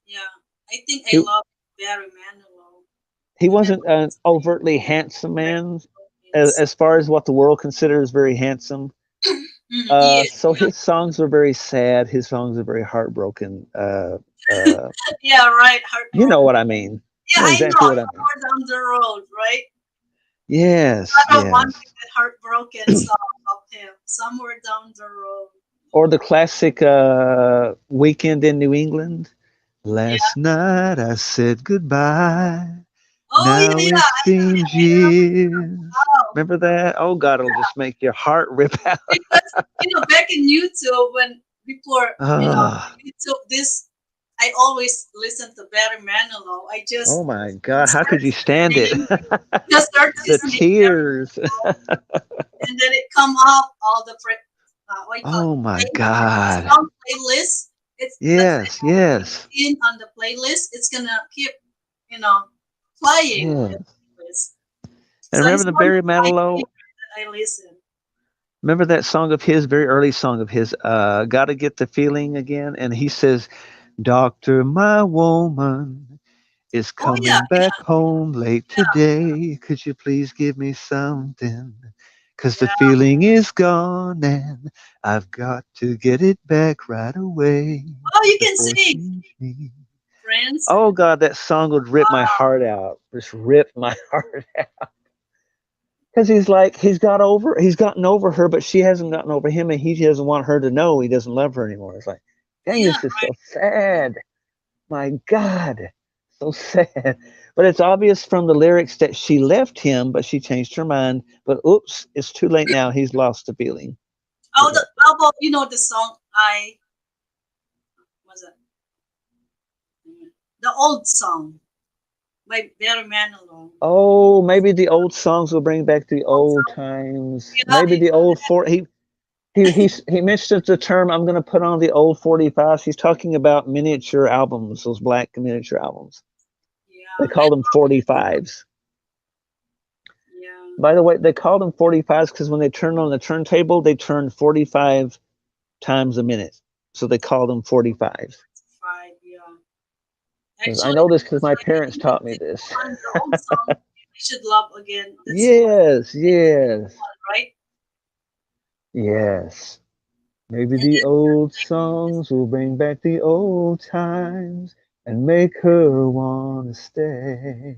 Yeah, I think I He love Barry Manilow. he And then wasn't an overtly handsome man, yes. as far as what the world considers very handsome. Yeah, So his songs are very sad. His songs are very heartbroken. Uh, yeah, right. you know Heartbroken. what I mean. Yeah, You know I know. exactly what I mean. Somewhere down the road, right? Yes, Not a one yes. minute heartbroken song of him. Somewhere down the road. Or the classic Weekend in New England. Yeah. Last night I said goodbye. Oh yeah, Now yeah. it Yeah, seems I remember years. now. Remember that? Oh God, it'll just make your heart rip out. Because back in YouTube when before Ah, YouTube this I always listen to Barry Manilow. I oh just my God, how start could you stand it? listening, just start The listening Barry tears. Manilow, and then it come up all the what you call it, Oh my the God. song playlist. It's let's say Yes, yes, in on the playlist, it's gonna keep you know playing on the yes. playlist. And So remember it's the one of Barry my Manilow? favorite that I listen. Remember that song of his, very early song of his, Gotta Get the Feeling Again? And he says, Doctor, my woman is Oh yeah, coming back home late yeah, today. Could you please give me something? 'Cause the yeah. feeling is gone and I've got to get it back right away Oh, you can before sing, she leaves. friends. Oh God, that song would rip my heart out. Just rip my heart out. Because he's gotten over her, but she hasn't gotten over him, and he doesn't want her to know he doesn't love her anymore. It's like, dang, Yeah, this is so sad. My God, so sad. But it's obvious from the lyrics that she left him, but she changed her mind. But oops, it's too late now. He's lost the feeling. oh, how about the song I was it the old song by Barry Manilow. Oh, maybe the old songs will bring back the Old old song. times. Yeah, Maybe the old four. He mentioned the term. I'm going to put on the old 45s. He's talking about miniature albums, those black miniature albums. They yeah, call them 45s. yeah, By the way, they call them 45s because when they turn on the turntable, they turn 45 times a minute. So they call them 45s. five. Yeah, 'Cause I actually, know this because my like parents in taught me music, this. on the old song, "I Should Love Again." That's Yes, yes, one, right? yes. Maybe And the then old songs will bring back the old times and make her want to stay.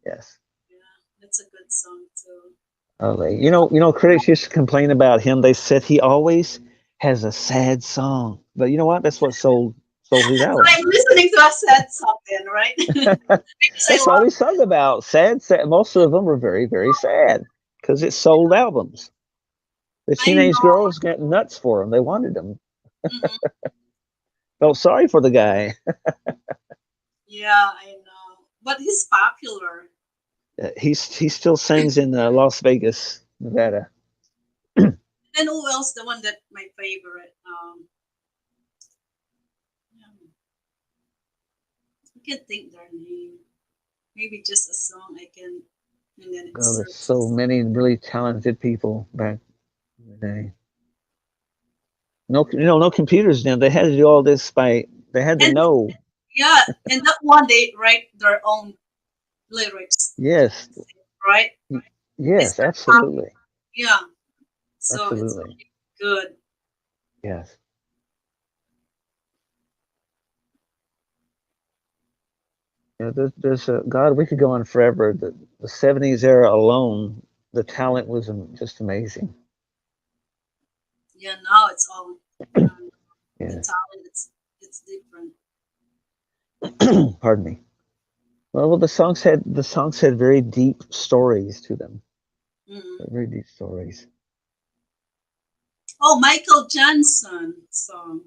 Yes. yeah, that's a good song too. Okay. Critics used to complain about him. They said he always has a sad song. But you know what? That's what sold his So albums. I'm listening to a sad song then, right? Because I That's all love he sung about. Sad, sad. Most of them were very, very sad because it sold albums. The I teenage know. girls got nuts for him. They wanted him. Mhm. Felt sorry for the guy. Yeah, I know. But he's popular. He still sings in Las Vegas, Nevada. Then who else? The one that my favorite. I can't think their name. Maybe just a song I can, and then it Oh, there's so searches. many really talented people back in the day. No, no computers now. They had to do all this by. They had to And know. yeah, and that one they write their own lyrics, Yes, right? It's yes, their pop. absolutely, Yeah, so it's absolutely. really good. Yes. Yeah, there's a God. We could go on forever. The '70s era alone, the talent was just amazing. Yeah, now it's all the Yes. talent. It's different. Pardon me. Well, the songs had very deep stories to them. Mm. Very deep stories. Oh, Michael Johnson song.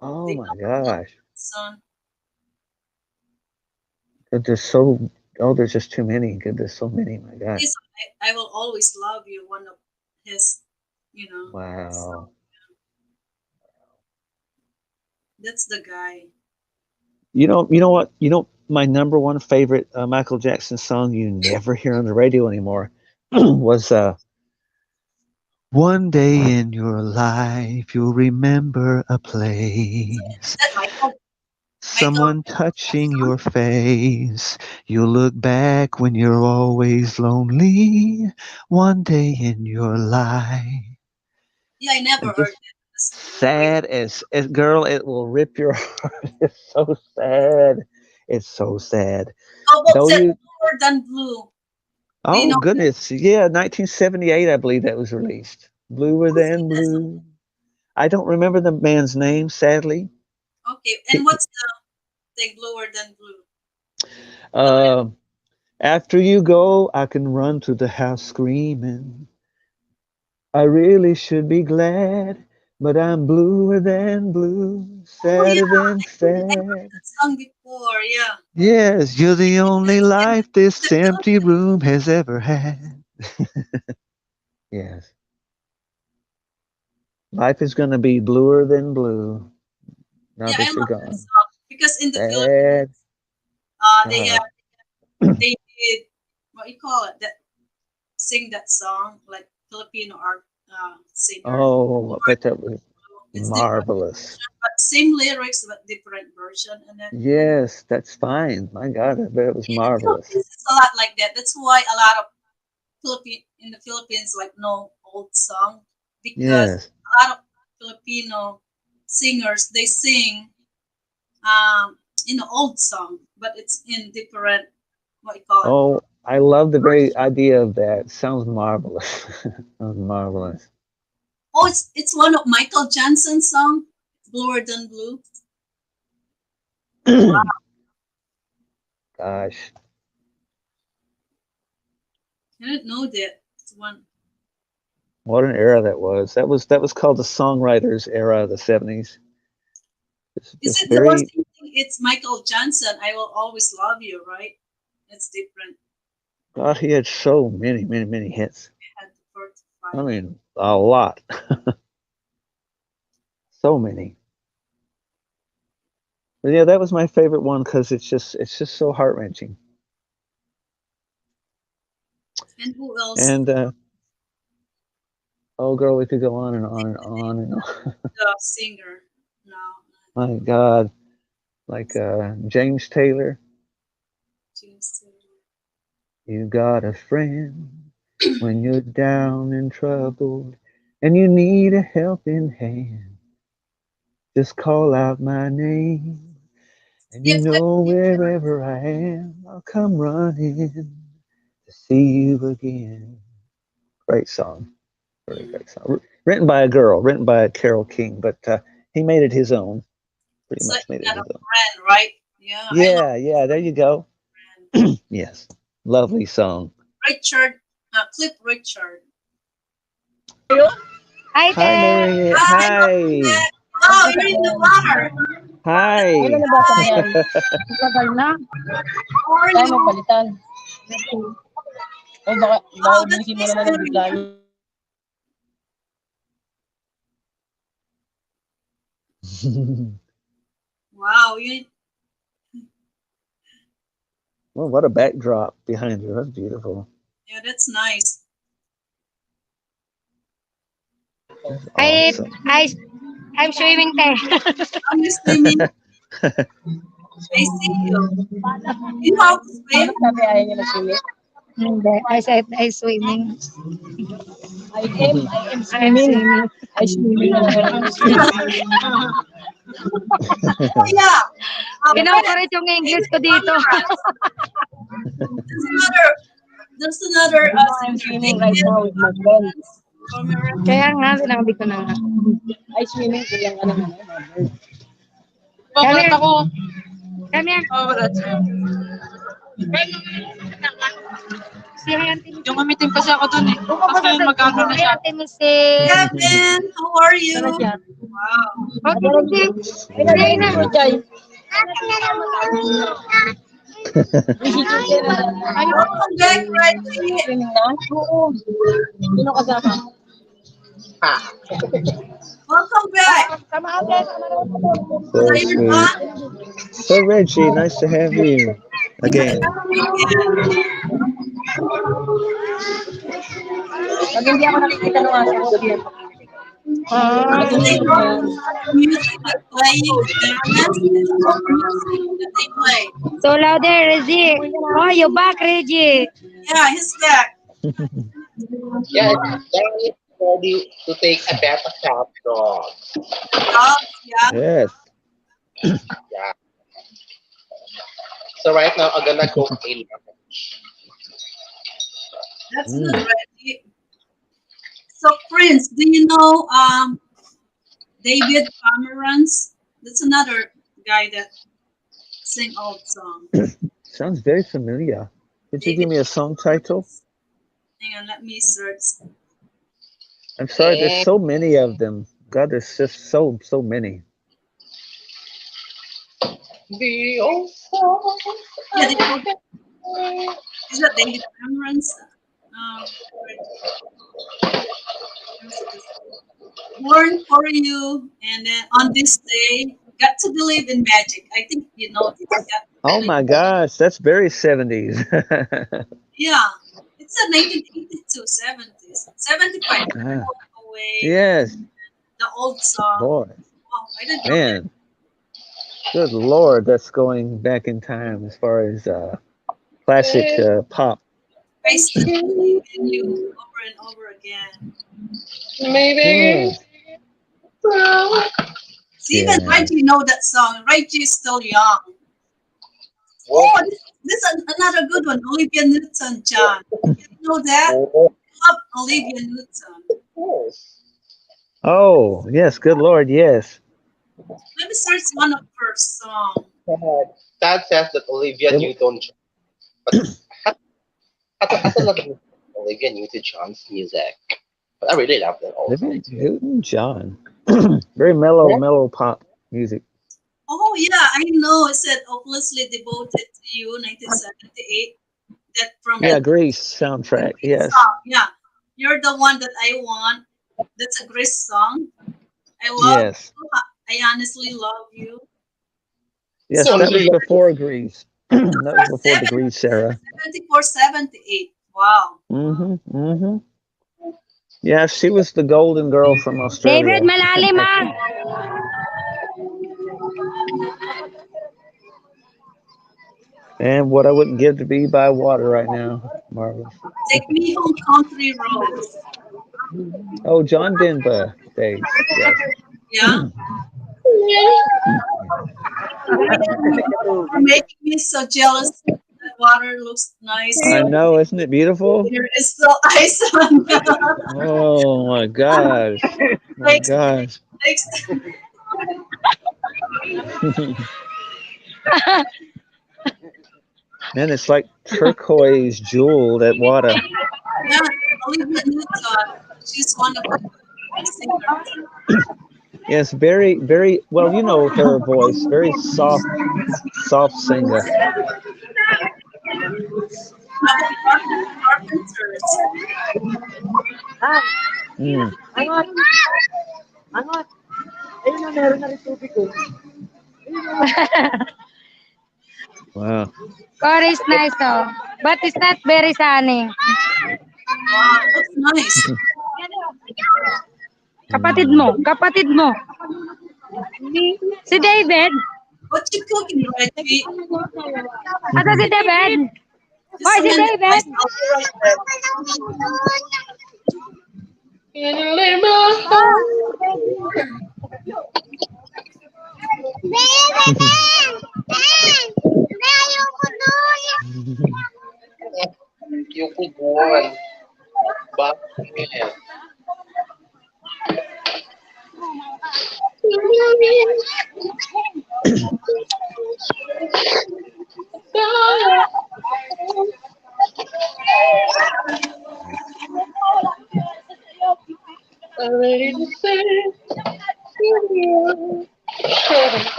Oh The my gosh. song. There's so there's just too many. Good, there's so many. My God. This I will always love you. One of his, you know. So Wow. that's the guy. You know what? My number one favorite Michael Jackson song you never hear on the radio anymore was "One Day in Your Life You'll Remember a Is Place, that Michael someone touching Jackson? your face. You'll look back when you're always lonely. One day in your life." Yeah, I never It heard just it. That's great. sad as girl, it will rip your heart. It's so sad. It's so sad. How about Though that you Bluer Than Blue? Do you oh know goodness, yeah, 1978, I believe that was released. Bluer who sing than that song? blue. I don't remember the man's name, sadly. Okay, and He, what's the thing Bluer Than Blue? The lyric. uh, after you go, I can run to the house screaming. I really should be glad, but I'm bluer than blue, Oh sadder yeah, than I heard sad. that song before. Yeah. Yes, you're the only In life the this empty Philippines. room has ever had. Yes, life is gonna be bluer than blue now Yeah, I that you're love that gone. song because in the Philippines, Sad. they God. they did what you call it that sing that song like Filipino art singer. Oh, I bet that was It's different marvelous. version, but same lyrics but different version. And then Yes, that's fine. My God, I bet it was in the marvelous. Philippines, it's a lot like that. That's why a lot of Philippine in the Philippines like no old song because Yes. a lot of Filipino singers they sing old song, but it's in different what you call it Oh, I love the very version. idea of that. Sounds marvelous. Sounds marvelous. Oh, it's one of Michael Jackson's song, Bluer Than Blue. Wow, Gosh, I didn't know that. It's one. what an era that was. That was called the songwriters era of the 70s. It's Is just it the one very singing? It's Michael Johnson. I will always love you, right? It's different. God, he had so many hits. I had to I find it. mean, a lot. So many. But yeah, that was my favorite one because it's just so heart-wrenching. And who else? And oh girl, we could go on and on and on and on. The singer. No, My God, like James Taylor, James Taylor. you got a friend when you're down and troubled and you need a helping hand. Just call out my name and you Yes, that know picture. wherever I am, I'll come running to see you again. Great song, really Mm. great song. Written by a girl, written by Carole King, but he made it his own. Pretty It's like much made you it got a his own. friend, right? Yeah, I love Yeah, yeah, there you go. friend. Yes, lovely song. Richard, Cliff Richard. Hi, Hi, Te. Mary. Hi, welcome Hi. back. Wow, you're in the water. Hi. Kailan nabasa mo Hi, yan? Ang tagal na. how are Kaya mo you? palitan. O baka Wow, that's ubusin mo nice naman ng hearing bigla you. niyo. Wow, you. Well, what a backdrop behind you. That's beautiful. Yeah, that's nice. That's I, awesome. I, I'm swimming, Te. I'm just swimming. I see you. You know how to swim? Bakit sabi ayaw niya mag-swimming? Hindi. I said I swimming. I am I'm swimming. swimming. I swimming na naman. Oh yeah. Pwede. Kinokorek yung English ko dito. There's another. There's another I'm singer, swimming right David now with my friend. Kaya nga, sinabi ko na nga. I swimming bilang ka naman. Come Bakit here. ako? Come here. Oh, that's it. Si Auntie Missy. Yung umitim kasi ako dun eh. Tapos ngayon magkano na Hi, siya. Auntie Missy. Kevin, how are you? Sana siya. Wow. Okay, Missy. Ay, nalagay Sige na. ko, Jai. Welcome back, Reggie. Swimming na? Oo. Sino kasama? Welcome back. Sama ako, sama naman ako. So So you're sweet. done? So, Reggie, nice to have you Nice to again. have you again. Pag hindi ako nakikita ng aso ko, sabihan ko. Ah. Do they know the music that playing Spanish? It's old music that they play. So louder, Reggie. Oh, you back, Reggie. Yeah, he's back. Yeah, ready to take a bath of hot dog. Dogs, yeah, Yes. Yeah. So right now I'm gonna cook a lunch. that's good, Mm. Reggie. So, Prince, do you know David Pomeranz? That's another guy that sing old song. Sounds very familiar. Could you give David me a song title? Pomeranz. Hang on, let me search. I'm sorry, there's And so many of them. God, there's just so many. the old song. Yeah, is that David Pomeranz? Wait, let me see this. Born for You, and then On This Day, Got to Believe in Magic. I think you know this. Got to Oh Believe. my gosh, that's very 70s. Yeah, it's a 1982, 70s, 75. Ah, Walk Away, yes, the old song. boy, Oh, I didn't know that. man, good Lord, that's going back in time as far as classic pop. I still believe in you over and over again. Maybe. Yes, See, even yes. Reggie know that song. Reggie is still young. Well, Oh, this is another good one. Olivia Newton John. You know that? oh, Love Olivia Newton. of course. Oh, yes, good Lord, yes. Let me search one of her song. God. Dad says that Olivia It, Newton-John, but I don't love Olivia Newton-John's music, but I really love that old song Living too. Newton John. Very mellow, Yeah. mellow pop music. Oh yeah, I know. It said "Hopelessly Devoted to You," 1978. That from Yeah, the Grease soundtrack. Grease Yes, song. Yeah, you're the one that I want. That's a Grease song. I love yes, you. I honestly love you. yes. So That was Honestly, before Grease. those That was are before the Grease era. 74, 78. Wow. Mm-hmm. Yeah, she was the golden girl from David, Australia. malalim ah. And what I wouldn't give to be by water right now. Marvelous. Take me home, country roads. Oh, John Denver days. Yes. Yeah. You're making me so jealous. That water looks nice. I So know, isn't it beautiful? there is still ice on the Oh my gosh. My lakes. gosh. Lakes. Man, it's like turquoise jewel, that water. Yeah, Olivia Newton. She's one of the singers. Yes, very well, you know her voice. Very soft singer. How about Carpenters? Ah, Mm, angot, angot. Ayun na, meron na rin tubig ko. wow. Corey is nice though, but it's not very sunny. Wow, looks nice. Mm. Kapatid mo. Si David. What you cooking, Reggie? Asa si David? Just Hoy, a si minute, David. guys. I'll be right back. you could one, but yeah. I'm ready to say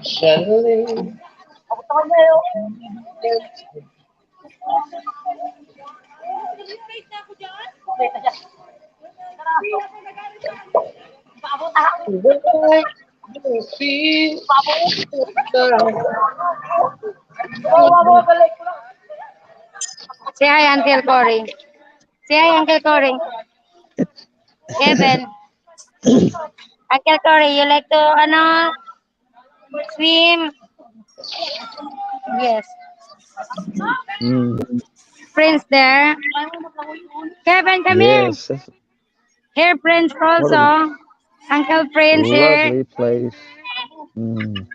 suddenly. When I feel down. Say hi, Uncle Corey. Say hi, Uncle Corey. Kevin. Uncle Corey, you like to, swim? Yes. Mm. Prince there. Kevin, come here. Yes, that's Here, Prince what a also. Uncle Prince here. lovely place. Mm.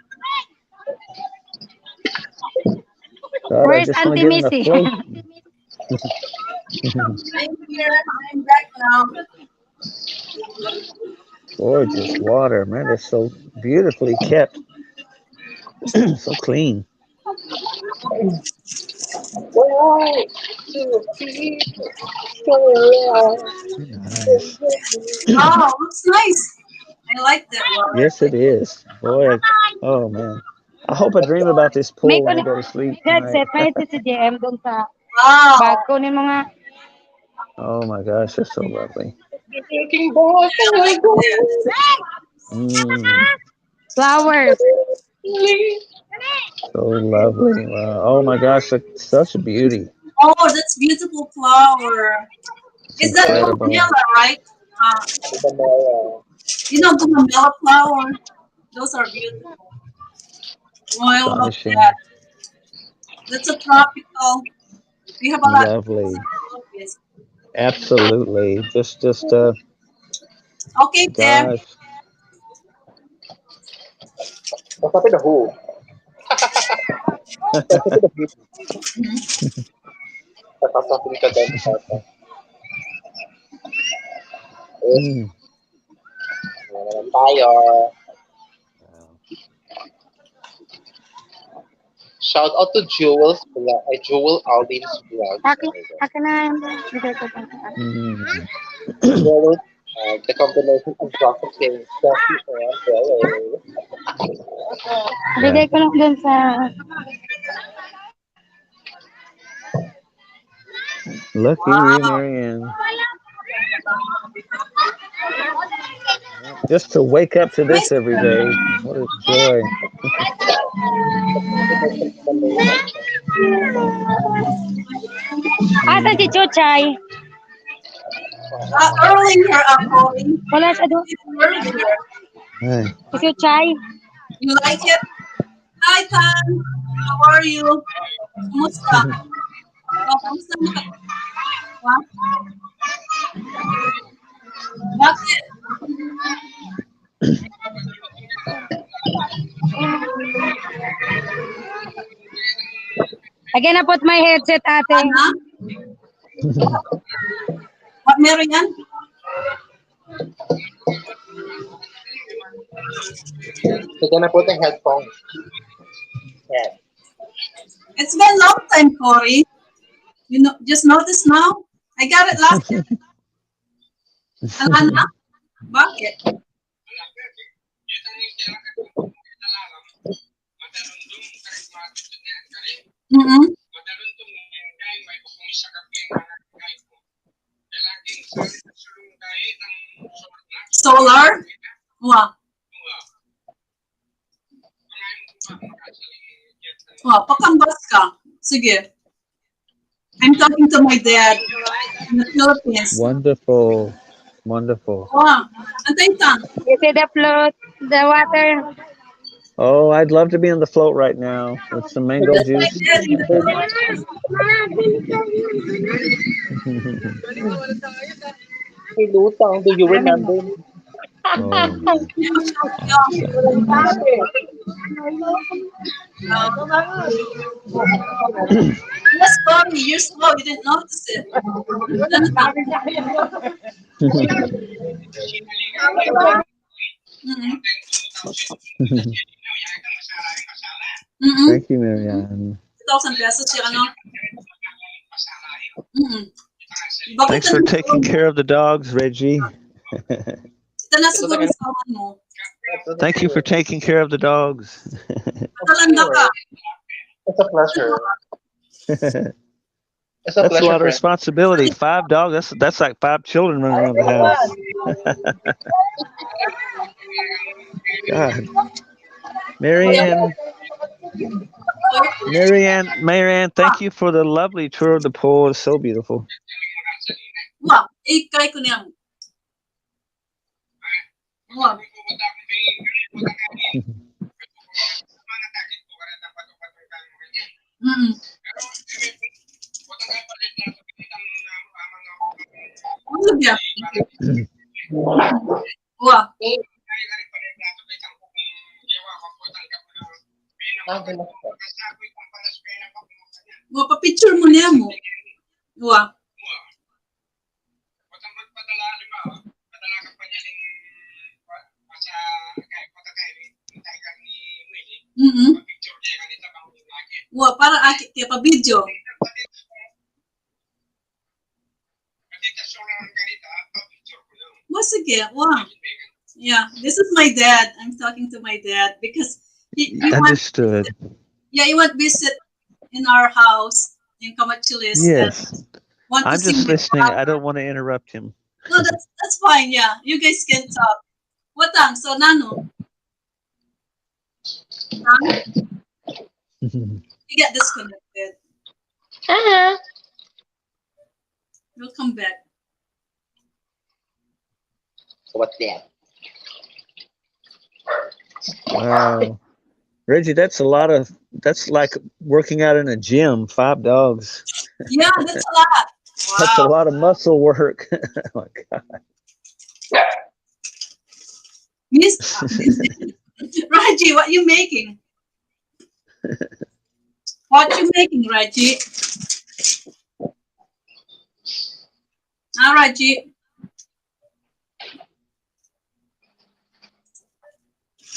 God, I Where's just want to Auntie get in a Missy? float. I'm here. I'm back now. Gorgeous water, man. It's so beautifully kept, so clean. Nice. Oh, looks nice. I like that water. Yes, it is. Boy, oh man. I hope I dream about this May pool when I go to sleep tonight. headset, may headset si JM dun sa bag. Wow. Kunin mo nga. Oh my gosh, that's so lovely. Yeah, I like that. Mm, Flowers. so lovely. Wow. Oh my gosh, such a beauty. Oh, that's beautiful flower. It's Is that incredible. gumamela, right? Gumamela flower. Those are beautiful. Oh, I love Astonishing. that. That's a tropical. We have a lot of Lovely. this. Absolutely. Just Okay, Te. gosh. Masapit na who? Masapit na beauty. Nakasapin ka din. Mm. Naman tayo. Shout out to Jewel Aldin's vlog. Akin na. Mm. Jewel, the combination of gossiping, coffee, and jelly. Bigay ko lang dun sa... Lucky you, Marianne. Just to wake up to this Nice. every day. What a joy. Asa si Chuchay? Earlier, Corey. Wala siya doon. Earlier. Hey. Si Chuchay? You like it? Hi, Tan. How are you? Kumusta? Oh, kumusta na ka? Ha? Bakit? Again, I put my headset, ate. Ana? What meron yan? You're gonna put the headphones. Yeah. It's been a long time, Corey. Just notice now? I got it last year. Alana? Bakit? Mm-mm. Solar? Wow. Wow, pakambas ka. Sige. I'm talking to my dad in the Philippines. Wonderful. Wonderful. Wow. Antay tan. You see the float, the water. Oh, I'd love to be on the float right now with some mango That's my juice. dad in the Philippines. Hey, Lutang, do you remember me? Oh, man. You're so young. Yes, Bobby, you're slow. You didn't notice it. Mm-mm. Mm-mm. Thank you, Marianne. 2,000 pesos yung ano. Mm-mm. Bakit Thanks for taking care of the dogs, Reggie. Ito na siguro sa kawan mo. Thank you for taking care of the dogs. Matalanda ka. It's a pleasure. It's a That's a pleasure, lot of friend. responsibility. 5 dogs. That's like 5 children running around the house. God, Marianne, thank you for the lovely tour of the pool. It's so beautiful. Wow, ikay ko niyan. Wow. Mm. Wah, Ah, ganun. wah, pa-picture mo niya mo. Wah, mm-hmm. Wah, para aki kaya pa-video. Wah, sige, wah. Yeah, this is my dad. I'm talking to my dad because he want Understood. he want visit in our house in Kamachilis and Yes. want to I'm see just my listening. I brother. don't want to interrupt him. No, that's fine. Yeah, you guys can talk. What ang so Nano? You get disconnected. Ah, We'll come back. What's that? Wow. Reggie, that's like working out in a gym, 5 dogs. Yeah, that's a lot. That's a Wow. lot of muscle work. Oh my God. Miss Raji, what you making? What you making, Raji? Ah, Raji.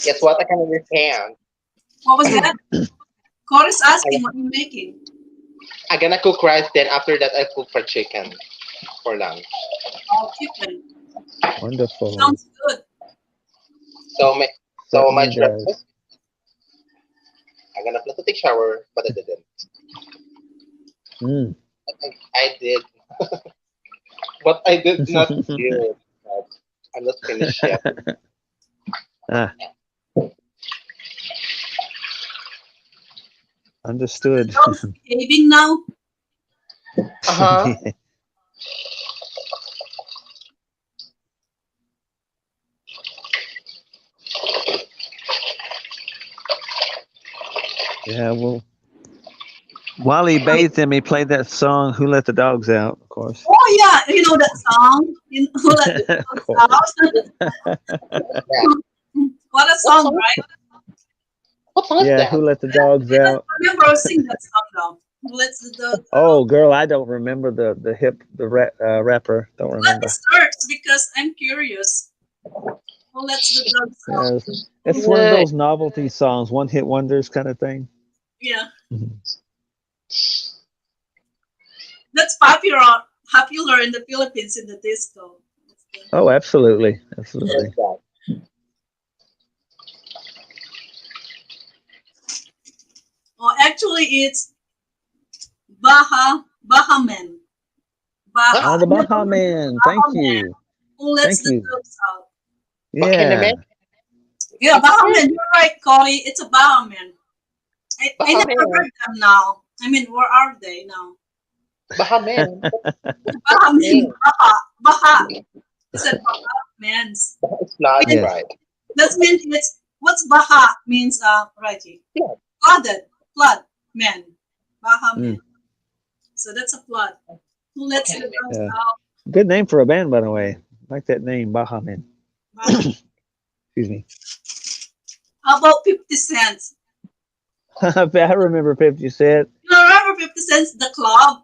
Guess what? I can understand. What was that? Corey's I, asking what you making. I'm gonna cook rice, then after that I cook for chicken for lunch. Oh, chicken. Wonderful. Sounds good. So my Certainly breakfast, does. I'm gonna plan to take shower, but I didn't. Mm. I did, but I did not do. I'm not finished yet. Ah, understood. Dogs behaving now. Uh-huh. Yeah, well, while he bathed him, he played that song, Who Let the Dogs Out, of course. Oh yeah, you know that song. You know that Of song. course. Yeah. What a What song, song? right? What song is Yeah, that? Who Let the I Dogs don't Out. remember who sing that song though. Who lets the dog out? Oh, girl, I don't remember the rapper. Don't Let me remember. search because I'm curious. Who lets the dogs out? Yeah, it's one of Good. those novelty songs, one hit wonders kind of thing. Yeah, Mhm. that's popular in the Philippines in the disco. Oh, absolutely. What Absolutely. is that? Oh, actually, it's Bahamen. Huh? Ah, Baha. the Baha Man. Thank Bahamen. you. Who lets Thank the you. dogs out? Bakinamen? Yeah. Yeah, Bahamen. You're right, Cody. It's a Bahamen. I never Bahamen. heard them now. I mean, where are they now? Bahamen. Bahamen. Name. Baha. I said Bahamens. It's flood, Wait, Yes. right? that means it's what's Baha means Raji. Flood. Flood, man. Baha man. Mm, So that's a flood. Who lets the Bakinamen. dogs yeah. out? Good name for a band, by the way. I like that name, Baha Man. Baha. Excuse me. How about 50 cents? I remember 50 Cent. You remember 50 cents, the club?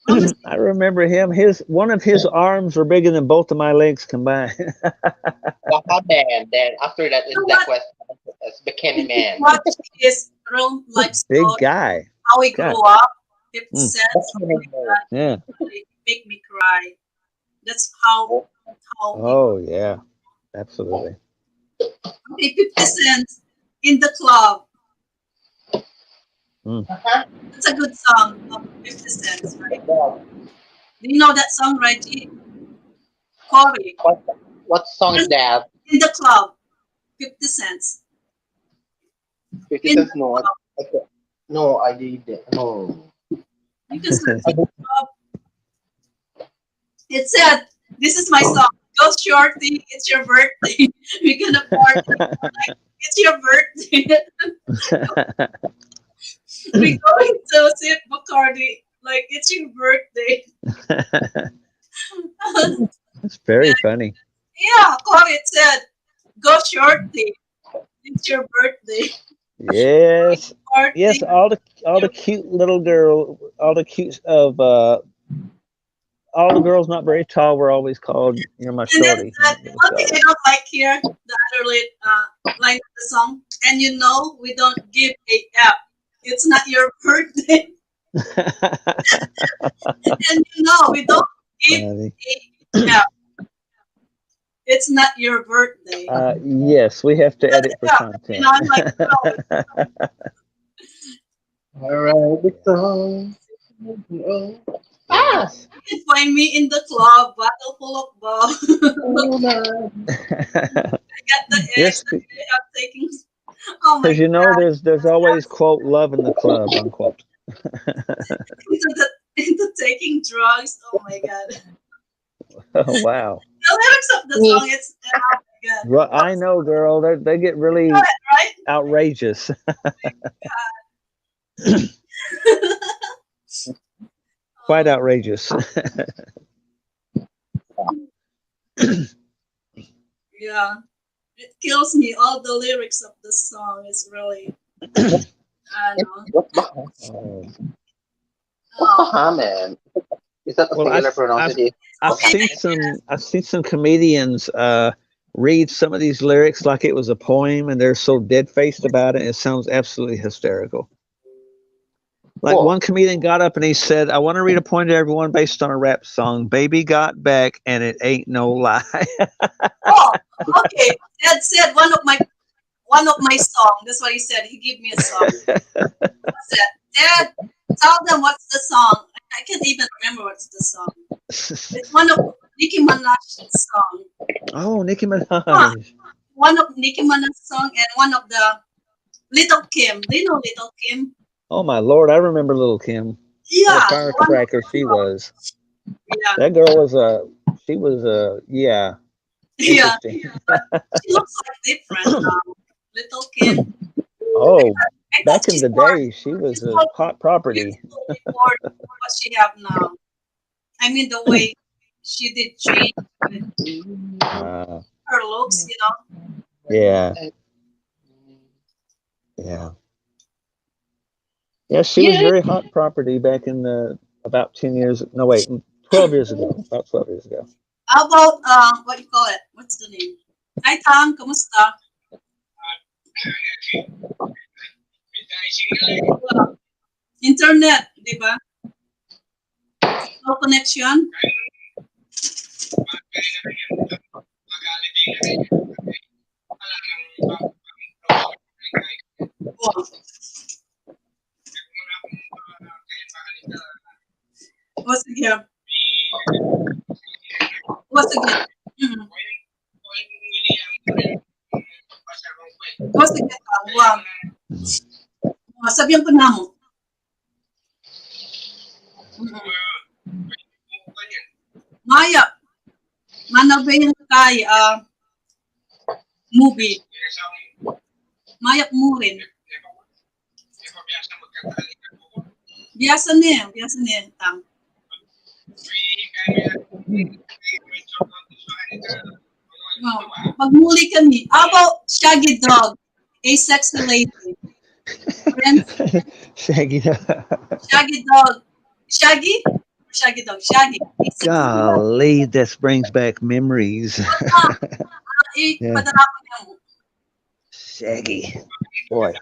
What was I remember him. One of his arms were bigger than both of my legs combined. Bahamen. Then after that is you know the what? question. It's If you Bakinamen. watch his real life Big story, guy. how he God. grew up, 50 Mm, cents, something like Bakinamen. that, yeah. really make me cry. That's how he Oh, yeah. Absolutely. okay, 50 cents in the club. Mm. Uh-huh. That's a good song of 50 cents, right? Do you know that song, right, Corey? What song is that? In the club, 50 cents. 50 In the cents? No. club. Okay. No, I did. No. You can search in the club. It said, this is my song. Go shorty, it's your birthday. We're gonna party. Like, it's your birthday. We're going to sip Bacardi. Like, it's your birthday. That's very funny. Yeah, Chloe said, "Go shorty. It's your birthday. Yes, yes. Party." All the cute little girl, all the cute of all the girls not very tall were always called, "You're my And then shorty." It was one thing I don't like here, the other line of the song, and you know we don't give a F. It's not your birthday, and you know we don't give Funny. a F. It's not your birthday. Yes, we have to edit for Yeah, you content. know, I'm like, no, All right, the song. Oh, ah, Yes. you can find me in the club, bottle full of ball. oh, I my. got the eggs Yes, that they are taking. Oh my because you know god, there's always quote love in the club unquote. into taking drugs. Oh my god. Oh wow. The lyrics of the Me. song, it's oh my god. Well, I know, girl. They get really Right? outrageous. Quite Oh, outrageous. yeah. It kills me. All the lyrics of the song is really, I don't know. What's Baha? Oh. What's Oh, Bahaman? Is that a Well, singular pronunciation? I've okay. seen some comedians read some of these lyrics like it was a poem, and they're so dead faced about it. It sounds absolutely hysterical. Like Whoa. one comedian got up and he said, "I want to read a poem to everyone based on a rap song. Baby got back, and it ain't no lie." Oh, okay. Dad said one of my song. That's what he said. He gave me a song. What's that? Dad, tell them what's the song. I can't even remember what's the song. It's one of Nicki Minaj's song. Oh, Nicki Huh, Minaj. one of Nicki Minaj's song and one of the Little Kim. Do you know Little Kim? Oh my Lord, I remember Little Kim. What a Yeah, one of firecracker she was. yeah, That girl was she was yeah, yeah. interesting. But she looks like different. Little Kim. Oh, I thought back in the day, she was she's a more hot property. beautiful before what she have now. I mean the way she did change with Uh, her looks, you know. yeah, yeah. Yeah, she was Yeah. very hot property back in the about 10 years. No, wait, 12 years ago. About 12 years ago. How about what you call it? What's the name? Hi Tam, kamusta? Internet, di ba? No connection. Oh, what's again? What's again? Mm. What's again? Wow. Sabihan ko na mo. Maya, manabayan kay movie. Mayak mo rin. Biasa niya, Tam. Oh, magmuli kami. How about Shaggy Dog? A sexy lady. Friends, Shaggy. Shaggy Dog. Shaggy? Shaggy Dog. Shaggy. A sexy dog. Golly, this brings back memories. Yeah, Padala ko niya mo. Shaggy. Boy.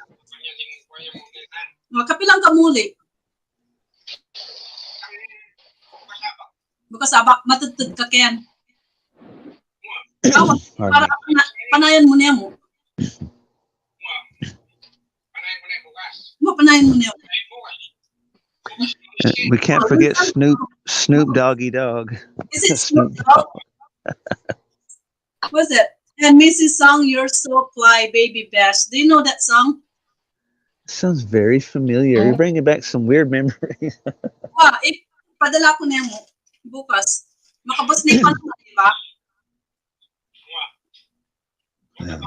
Kapilang kamuli. Bukas abak matutod ka ken. Awa, para Pardon me. panayan mo niya mo. Panayan mo niya mo. We can't forget Snoop Doggy Dog. Is it Snoop Dogg? What's it? And Missy song, You're So Fly, Baby Bash. Do you know that song? Sounds very familiar. You're bringing back some weird memories. Wow, padala ko niya mo. Bukas. Makabos na yung panahon, di ba? Yeah.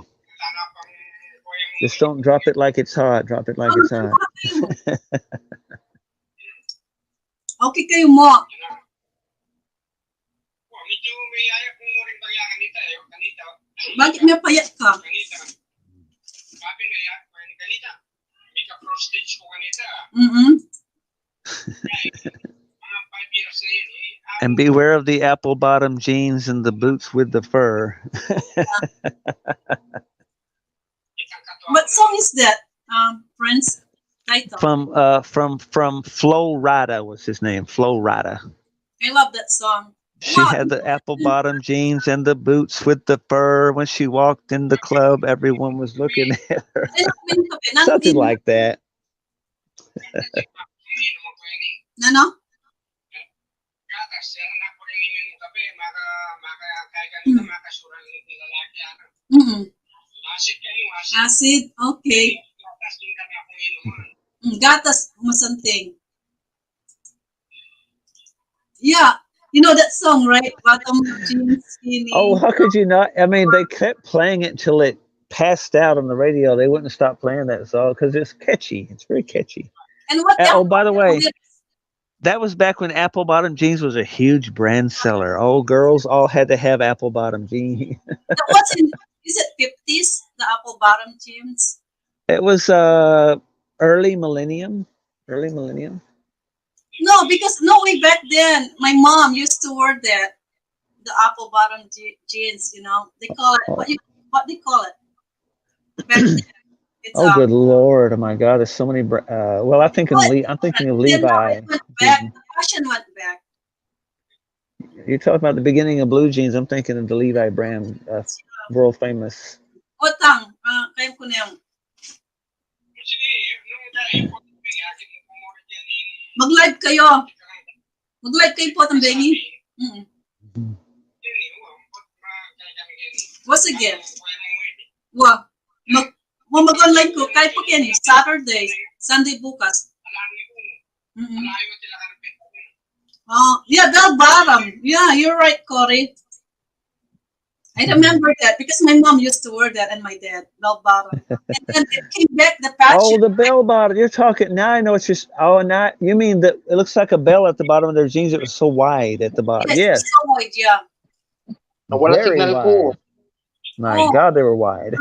Just don't drop it like it's hot. Drop it like it's hot. Okay kayo mo. Bakit may payat ka? Mm-mm. And beware of the apple bottom jeans and the boots with the fur. What song is that? Friends title. From Flo Rida was his name. Flo Rida. I love that song. She Wow. had the apple bottom jeans and the boots with the fur. When she walked in the club, everyone was looking at her. Something like that. Ano? Mm-mm. Acid, okay. Gatas mo something. Yeah, you know that song, right? Bottom jeans, skinny. Oh, how could you not? I mean, they kept playing it till it passed out on the radio. They wouldn't stop playing that song because it's catchy. It's very catchy. And what Oh, by the way, else? that was back when apple bottom jeans was a huge brand seller. Oh, girls all had to have apple bottom jeans. What's in? Is it 50s? The apple bottom jeans? It was early millennium. Early millennium. No, because no way back then, my mom used to wear that, the apple bottom jeans. You know, they call it what they call it. Back then, it's, Oh, good Lord! Oh my God! There's so many. Well, I'm thinking of Levi. It went back. The fashion went back. You're talking about the beginning of blue jeans. I'm thinking of the Levi brand, world famous. Otang, kayo ko na yung. Mag-live kayo. Mag-live kayo po, Benny. What's again? Wa. Mag-online ko. Kahit po yan eh. Saturday. Sunday bukas. Yeah, bell bottom. Yeah, you're right, Corey. I remember that because my mom used to wear that and my dad, bell bottom. And then it came back, the fashion. Oh, the bell bottom. You're talking, now I know it's just, now you mean that it looks like a bell at the bottom of their jeans. It was so wide at the bottom. Yes. So wide, yeah. Very wide. My God, they were wide.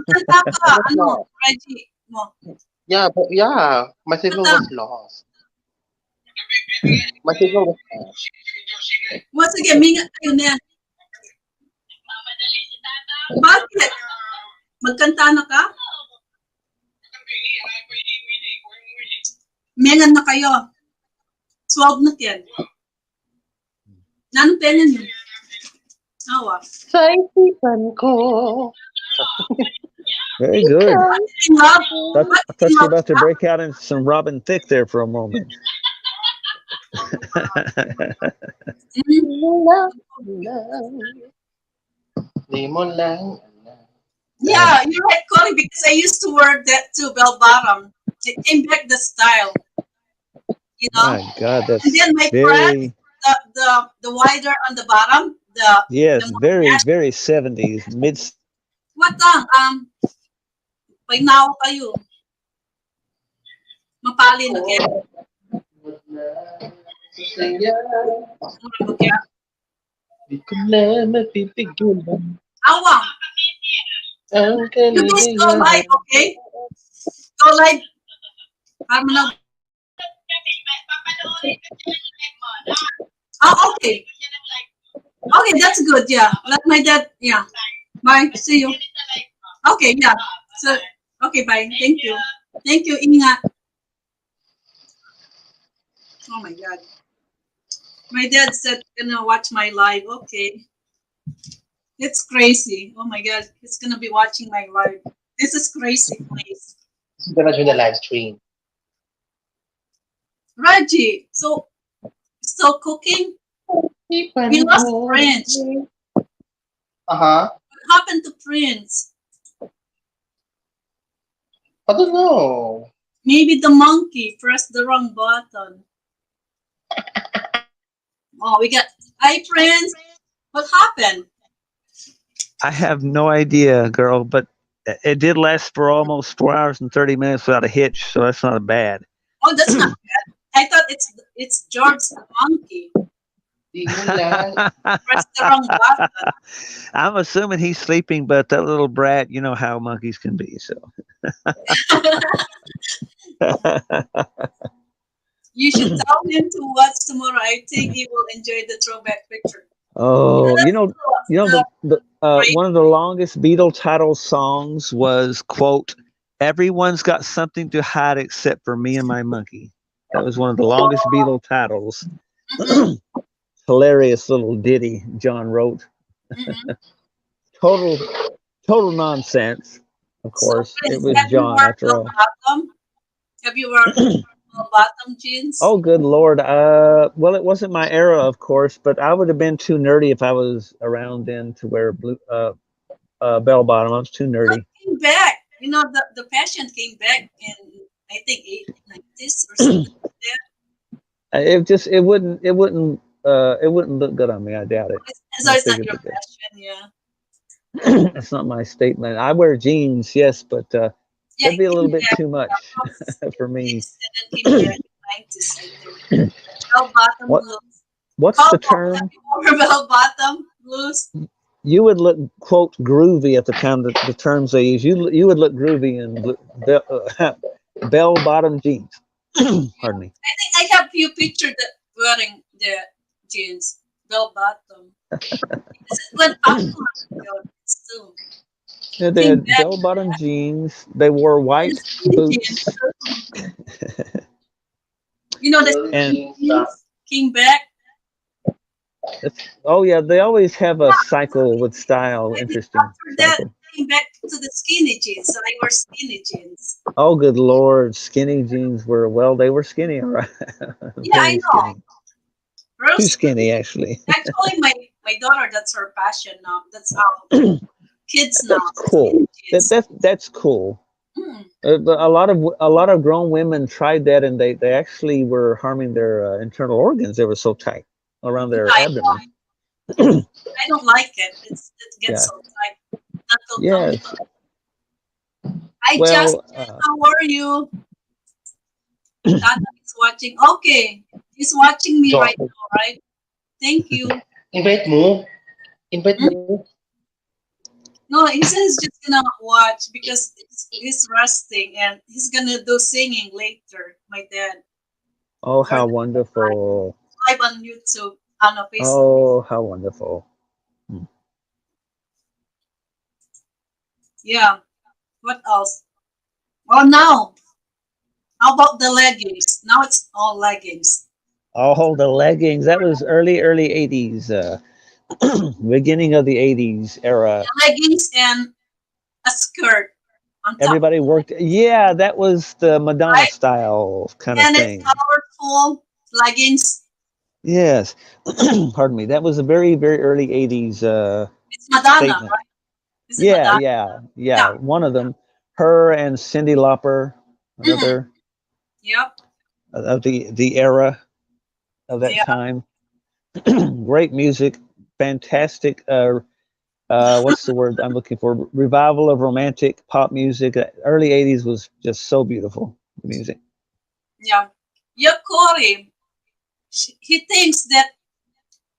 Yeah, but yeah, my signal was lost. My signal was lost. Once again, mingat kayo na. Bakit? Magkanta na ka? Mengan na kayo. 12 na yan. Nanong pengen yun? Awa. Sa isipan ko. Very good. I thought you were about to Love. break out in some Robin Thicke there for a moment. Yeah, you're right, Colin, because I used to wear that too, bell bottom. It came back the style. You know? My God, that's and then my very... the wider on the bottom. Yes, very 70s, mid... What pag now kayo. Mapalin again. Awang. You guys go live, okay? Go live. Oh, okay. Okay, that's good, yeah. Let my dad, yeah. Bye, see you. Okay, yeah. So, okay, bye. Thank you. Thank you, Ingat. Oh my God. My dad said, watch my live. Okay. It's crazy. Oh my God. He's gonna be watching my live. This is crazy, please. He's gonna join the live stream. Reggie, so still cooking? We lost Prince. Uh-huh. What happened to Prince? I don't know. Maybe the monkey pressed the wrong button. Oh, we got... Hi, Prince. What happened? I have no idea, girl, but it did last for almost 4 hours and 30 minutes without a hitch, so that's not bad. Oh, that's not bad. I thought it's George the monkey. Press the wrong button. I'm assuming he's sleeping, but that little brat, you know how monkeys can be. So, You should tell him to watch tomorrow. I think he will enjoy the throwback picture. You know, oh, that's the the great. one of the longest Beatle title songs was quote, "Everyone's got something to hide except for me and my monkey." That was one of the longest Beatle titles. Mm-hmm, Hilarious little ditty John wrote. mm-hmm. Total total nonsense. Of So, course, it Prince, was have you John worn after bell all. bottom? Have you worn bell bottom jeans? Oh, good Lord. Well, it wasn't my era, of course, but I would have been too nerdy if I was around then to wear blue bell bottom. I was too No, nerdy. it came back. You know, the fashion came back in, I think, 90s or something like that. It wouldn't look good on me. I doubt it. So I it's not figured your that fashion, yeah. that's not my statement. I wear jeans, yes, but Yeah, that'd it be a little came bit back. too much for me. 80s and then came back in 90s, I think. Bell bottom What blues. what's the Cowboy, have term? you worn bell bottom blues? You would look quote groovy at the time the terms they use. You would look groovy in bell bottom jeans. Yeah. Pardon me. I think I have few pictures that wearing the jeans, bell bottom. Because it went popular too. Yeah, they Came had back bell bottom jeans. They wore and white skinny jeans. boots, You know the and skinny jeans came back. oh yeah, they always have a cycle with style. I think Interesting after that cycle. came back to the skinny jeans. So I wear skinny jeans. Oh, good Lord, skinny jeans were well, they were skinny, all right, Yeah, I very know. skinny, Real too skinny. skinny actually. Actually, my daughter, that's her passion now. That's our kids now. That's cool. Skinny jeans. That's cool. Hmm. But a lot of grown women tried that, and they actually were harming their internal organs. They were so tight around Yeah, their I know. abdomen. I don't like it. It gets Yeah. so tight. Not so Yes. comfortable. Hi, Well, Justin. How are you? Tata is watching. Okay, he's watching me Jo, right now, right? Thank you. invite mo. Invite Hmm? mo. No, he says he's just gonna watch because he's resting and he's gonna do singing later. My dad oh, for how the wonderful. live on YouTube on a Facebook. Oh, how wonderful. Hmm. Yeah. What else? Oh, now how about the leggings? Now it's all leggings. Oh, the leggings. That was early 80s, beginning of the 80s era. Yeah, leggings and a skirt on top of Everybody it, worked. Yeah, that was the Madonna right? style kind of And it's thing. colorful leggings. Yes. Pardon me. That was a very early 80s It's Madonna, statement. right? Is it Madonna? Yeah. Yeah. One of them, her and Cyndi Lauper, Hmm. another Yep. of the era of that Yeah. time. Great music, fantastic. What's the word I'm looking for? Revival of romantic pop music. Early '80s was just so beautiful. The music. Yeah. Yeah, Corey. He thinks that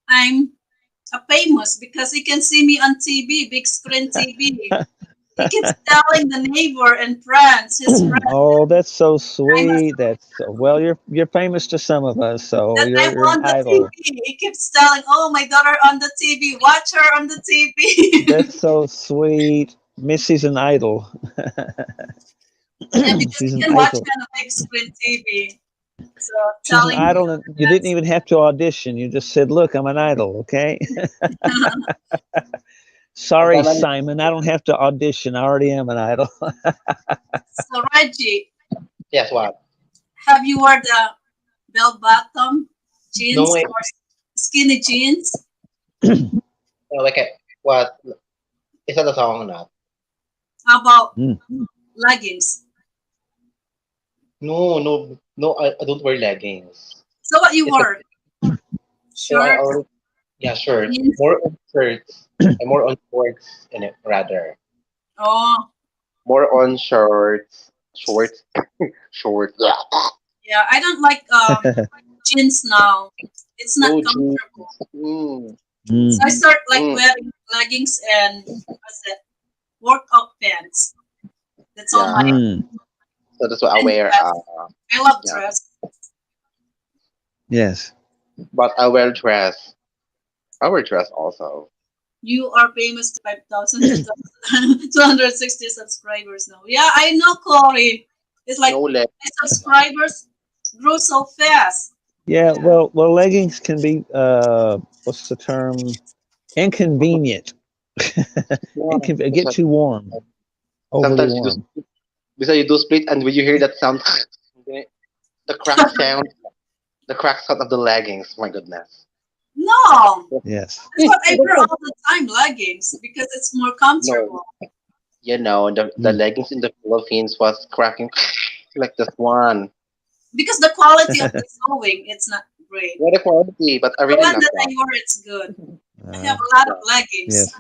I'm a famous because he can see me on TV, big screen TV. He keeps telling the neighbor and friends, his friends, Oh, that's so I'm a, sweet. Well, you're famous to some of us, so that I'm you're an on the idol. TV. He keeps telling, "Oh, my daughter on the TV. Watch her on the TV." That's so sweet. Missy's an idol. Yeah, because She's he an can watch me idol. on a big screen TV. So She's an telling idol, and you didn't friends. even have to audition. You just said, "Look, I'm an idol." Okay. Sorry, Magkano Simon. I don't have to audition. I already am an idol. So Reggie, Yes, what? have you worn the bell bottom No jeans way. or skinny jeans? No, like, what? Is that a song or not? How about Mm. leggings? No, no, no. I don't wear leggings. So what you It's a, wore? so I Shirts, already, yeah, shirts. jeans? More on shirts and more on shorts in it, rather. Oh, More on shorts, shorts. yeah. I don't like jeans now. It's not No jeans. comfortable. Mm, So I Mm. start like mm, wearing leggings and what's that? Workout pants. That's all yeah. my Mm. So that's what I and wear. dress. I love Yeah. dress. Yes. But I wear dress. I wear dress also. You are famous to 5,000 to 260 subscribers now. Yeah, I know, Corey. It's like No leg. my subscribers grow so fast. Yeah. Well, leggings can be what's the term? Inconvenient. Yeah. And can That's get what, too warm, overly sometimes you do. warm. Besides you do split, and when you hear that sound, the crack sound, the crack sound of the leggings. My goodness. No, Yes. that's what I wear all the time, leggings, because it's more No, comfortable. the Mm. leggings in the Philippines was cracking like this one. Because the quality of the sewing, it's not great. What a quality, but I The really one love that I that. wear, it's good. I have Uh, a lot of Yeah, leggings, yes.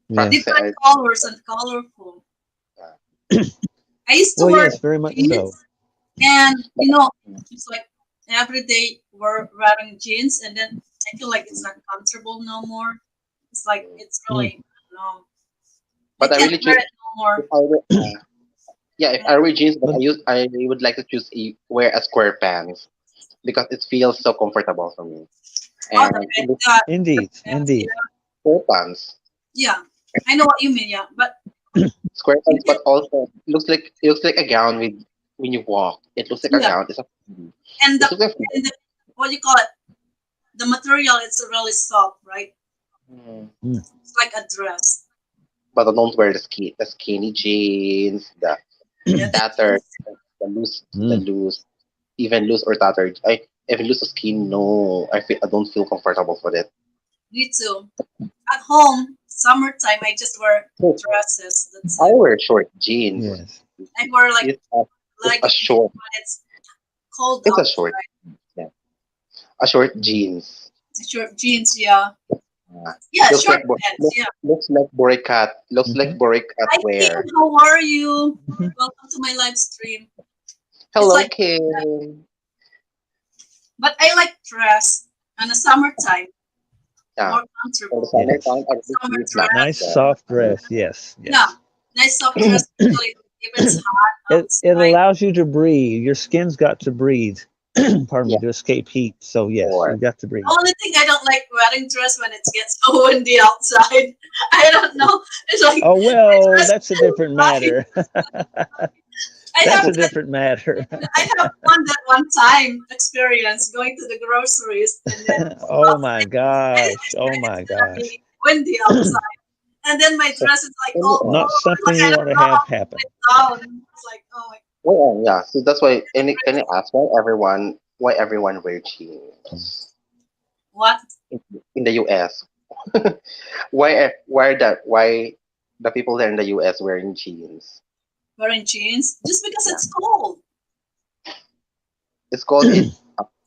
Yes. practice different it. colors and colorful. Yeah. I used to Well, wear yes, very much so. jeans, and it's like every day we're wearing jeans, and then I feel like it's not comfortable no more. It's like it's Mm. really no, I But I can't really wear choose it no more. if I wear, yeah, if I wear jeans, but But I would like to choose wear a square pants because it feels so comfortable for me. Oh, And with the indeed, pants, indeed. yeah, square pants, yeah. I know what you mean, yeah, but square you pants, can, but also it looks like a gown with when you walk. It looks like a yeah, gown. and It looks like and the what do you call it? The material it's really soft, right? mm. Mm. It's like a dress. But I don't wear the skinny jeans, the Yeah, the tattered, jeans. the Mm. loose, even loose or tattered. I even loose skin. No, I don't feel comfortable for that. Me too. At home, summertime, I just wear So dresses. That's I it. wear short jeans. Yes. I wear like It's a, it's a leggings short. when it's cold It's a short. outside. Yeah, a short jeans. Short jeans, yeah. Uh, Yeah, looks short like pants, yeah. looks like boycott. Looks Hmm. like boycott Hi Kim, wear. how are you? Hmm. Welcome to my live stream. It's Hello, like that. Kim. But I like dress in the summertime, Yeah, more for the comfortable. summertime, Yes. I really Summer feel flat. Nice dress. soft dress. Yes. Yeah. Yes. Nice soft dress, especially if it's hot It outside. allows you to breathe. Your skin's got to breathe. Pardon me, Yeah, to escape heat. So yes, or you've got to breathe. The only thing I don't like wearing dress when it gets so windy outside. I don't know. It's like Oh my well, dress that's a is different flying. matter. I That's have a that. different matter. I have one time experience going to the groceries and then Oh my outside. I didn't gosh. Oh expect it's my gonna gosh. be windy outside, and then my so dress is like in the all Not end, over. something Like I you want don't to know how have to put happen. it down. It's like oh, well, yeah. So that's why any it's can I crazy. ask why everyone wear jeans What in, in the U.S. Why the people there in the U.S. wearing jeans? wearing jeans? Just because Yeah, it's cold. it's called it.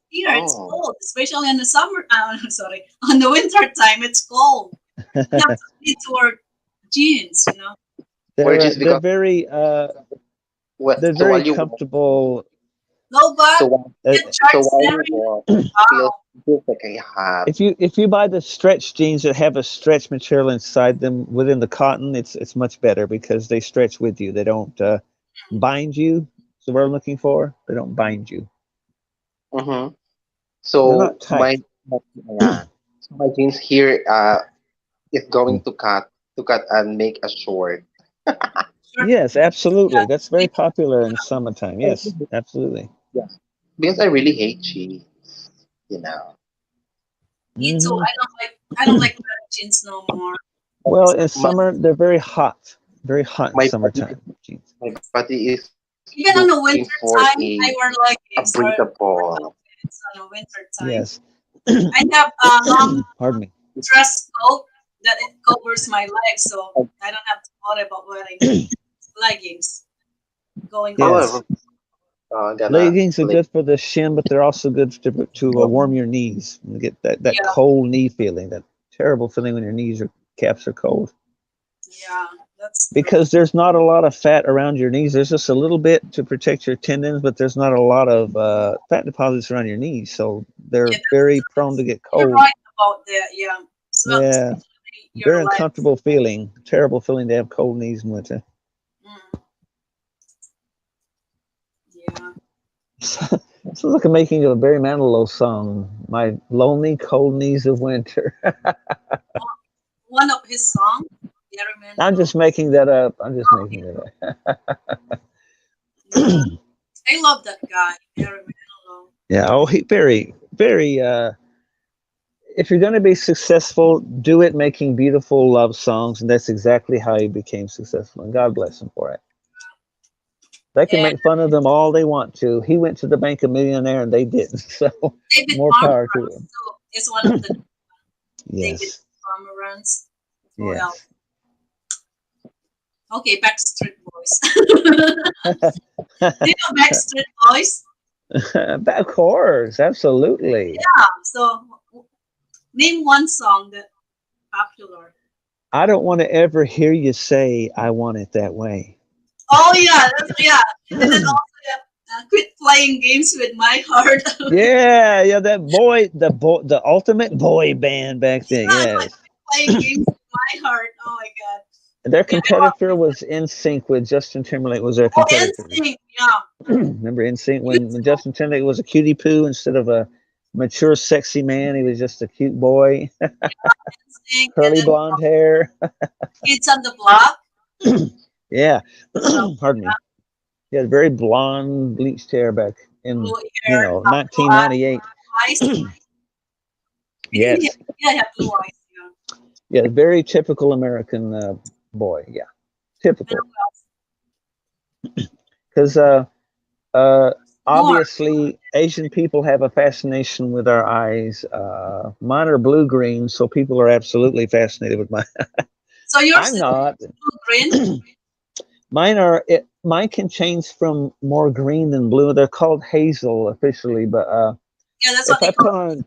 Here it's Oh, cold, especially in the summer. Sorry, on the winter time it's cold. You have to need to wear jeans. wear They're jeans they're because very they're so very while you walk, comfortable. Low so back, while, Uh, get so charged while and you everything. walk, feels Wow. feels like a hat. if you buy the stretch jeans that have a stretch material inside them within the cotton, it's much better because they stretch with you. They don't bind you. So what I'm looking for, they don't bind you. Mm-hmm. They're not So tight. yeah, so my jeans here is going to cut and make a short. Short, Yes, yeah. absolutely. That's very Me popular in too. summertime. Yes, absolutely. Yeah, because I really hate jeans. You know, Me too. Hmm. I don't like wearing jeans no more. Well, It's in my summer they're very hot in my body summertime jeans. my body is even on looking the winter for time, I wear a leggings or breathable. workout pants on the winter time. Yes. I have a long Pardon me. dress coat that it covers my legs, so I don't have to worry about wearing leggings going Yes. However, outside. gonna Leggings are like good for the shin, but they're also good to warm your knees. You get that Yeah, cold knee feeling, that terrible feeling when your knees or calves are cold. yeah, that's true. Because there's not a lot of fat around your knees. There's just a little bit to protect your tendons, but there's not a lot of fat deposits around your knees. So they're Yeah, very prone to get you're cold. right about that. Yeah. So Yeah, especially your very legs. uncomfortable feeling, terrible feeling to have cold knees in winter. Mm, yeah. Sounds like a making of a Barry Manilow song. My lonely cold knees of winter. One of his songs. Yeah, I'm remember. just making that up. I'm just making it Yeah. up. I love that guy, Aaron Manilow. Yeah. Oh, he very, very. If you're going to be successful, do it making beautiful love songs, and that's exactly how he became successful. And God bless him for it. They can And make fun of them all they want to. He went to the bank a millionaire, and they didn't. So David more power to Pomeranz him. too is one of the David Yes. Pomeranz. Who else? Yes. Okay, Backstreet Boys. Do you know Backstreet Boys? Of course, absolutely. Yeah. So name one song that popular. I don't want to ever hear you say, I want it that way. Oh yeah, yeah. And then also quit playing games with my heart. Yeah, yeah, that boy, the ultimate boy band back then. Yeah, it's like Yes. playing games with my heart. Oh my god. Their Yeah, I love competitor was In Sync with Justin Timberlake was their oh competitor. NSYNC. Yeah. Remember In Sync You when too. Justin Timberlake was a cutie poo instead of a mature, sexy man? He was just a cute boy, NSYNC and curly then blonde hair. Kids on the Block. Yeah, So pardon me. He had very blonde, bleached hair back in blue hair, blue 1998. eyes. He didn't have, Yes, yeah, he had blue eyes. Yeah. yeah, very typical American boy. Yeah, And typical. who else? Because uh, More. obviously Asian people have a fascination with our eyes. Mine are blue green, so people are absolutely fascinated with mine. So yours I'm is not. blue green. Mine are. Mine can change from more green than blue. They're called hazel officially, but Yeah, that's what if they I call put it. on,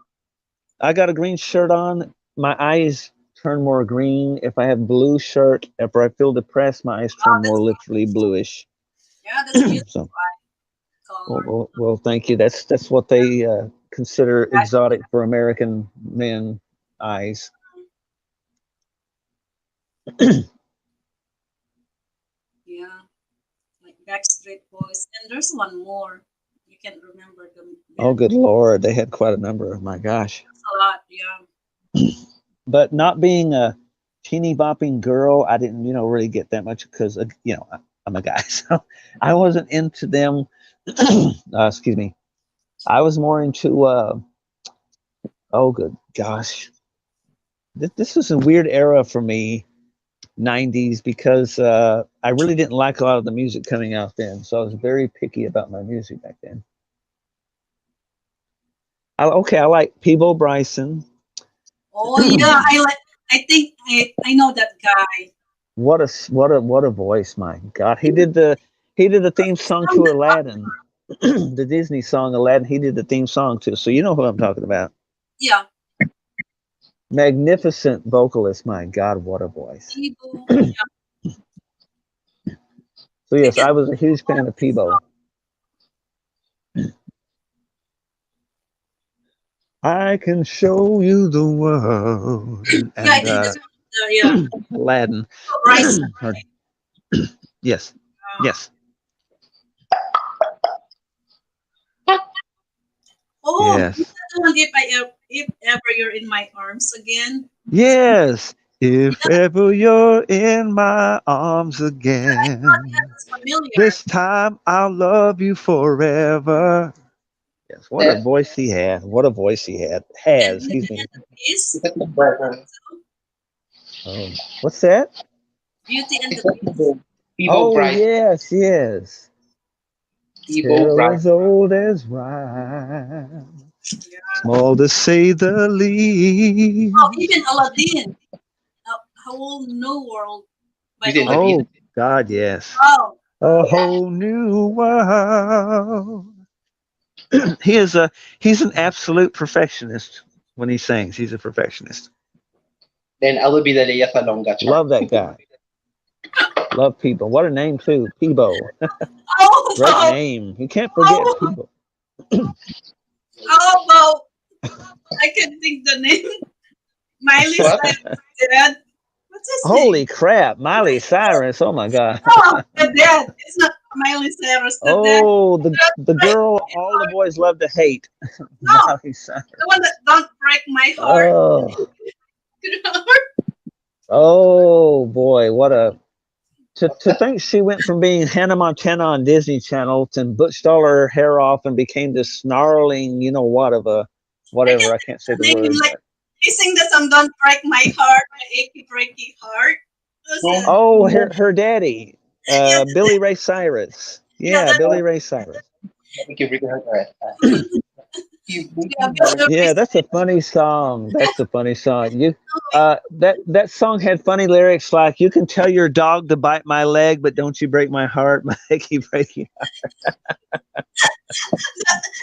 I got a green shirt on, my eyes turn more green. If I have blue shirt, if I feel depressed, my eyes Wow, turn more that's literally bluish. yeah, that's beautiful So, color. thank you. That's what they consider exotic for American men eyes. Yeah, like Backstreet Boys. And there's one more. You can't remember them. Oh, There's good Lord, they had quite a number. My gosh. a lot. Yeah. But not being a teeny bopping girl, I didn't, really get that much because, I'm a guy, so I wasn't into them. Excuse me. I was more into, oh, good gosh. This was a weird era for me, 90s, because I really didn't like a lot of the music coming out then. So I was very picky about my music back then. I like Peebo Bryson. Oh yeah, I like. I think I know that guy. What a voice, my God. He did the theme song From to the Aladdin. The Disney song Aladdin, he did the theme song too. So you know who I'm talking about. yeah, Magnificent vocalist, my God, what a voice. Ibu. So I yes, can I was a huge fan of Peebo. I can show you the world yeah, I and think that's yeah. Aladdin. Rice. Yes, yes, Oh, is yes, that the one if ever you're in my arms again? yes. If Yeah, ever you're in my arms I thought that again, was familiar. this time I'll love you forever. Yes, what a That voice he had. What a voice he had. And Has, excuse Beauty me. and the Beast. is it better? Oh, what's that? Beauty and the Is that Beast. People Oh, Bright? yes, yes. People Tale Bright. as old as rhyme, Yeah. small to say the Oh, least. even Aladdin. A whole new world by Beauty and the Aladdin. Beast. Oh, God, yes. Oh, A whole new world. He is he's an absolute perfectionist when he sings. He's a perfectionist. Then I will be the Leia Salonga chart. Love that guy. Love Peebo. What a name too, Peebo. oh, Great name. You can't forget oh, Peebo. how about I can't think the name. Miley What? Cyrus dead. What's his name? Holy crap, Miley Cyrus! Oh my God! Oh, the dead. It's not Miley Cyrus. The dead. Oh, the Break girl my all the heart. boys love to hate, No, Miley Cyrus. the one that don't break my heart. Oh, You know? oh boy, what a to think she went from being Hannah Montana on Disney Channel to butched all her hair off and became this snarling, you know what of a I just whatever. I can't say the name him word, like but he sing the song "Don't Break My Heart," my achy breaky heart. Listen, oh, her daddy, yeah, Billy Ray Cyrus. yeah, Yeah, that Billy Ray Cyrus. Thank you, Ricky. yeah, Bill Yeah, that's a funny song. That's a funny song. You that song had funny lyrics like you can tell your dog to bite my leg, but don't you break my heart, my achy breaky.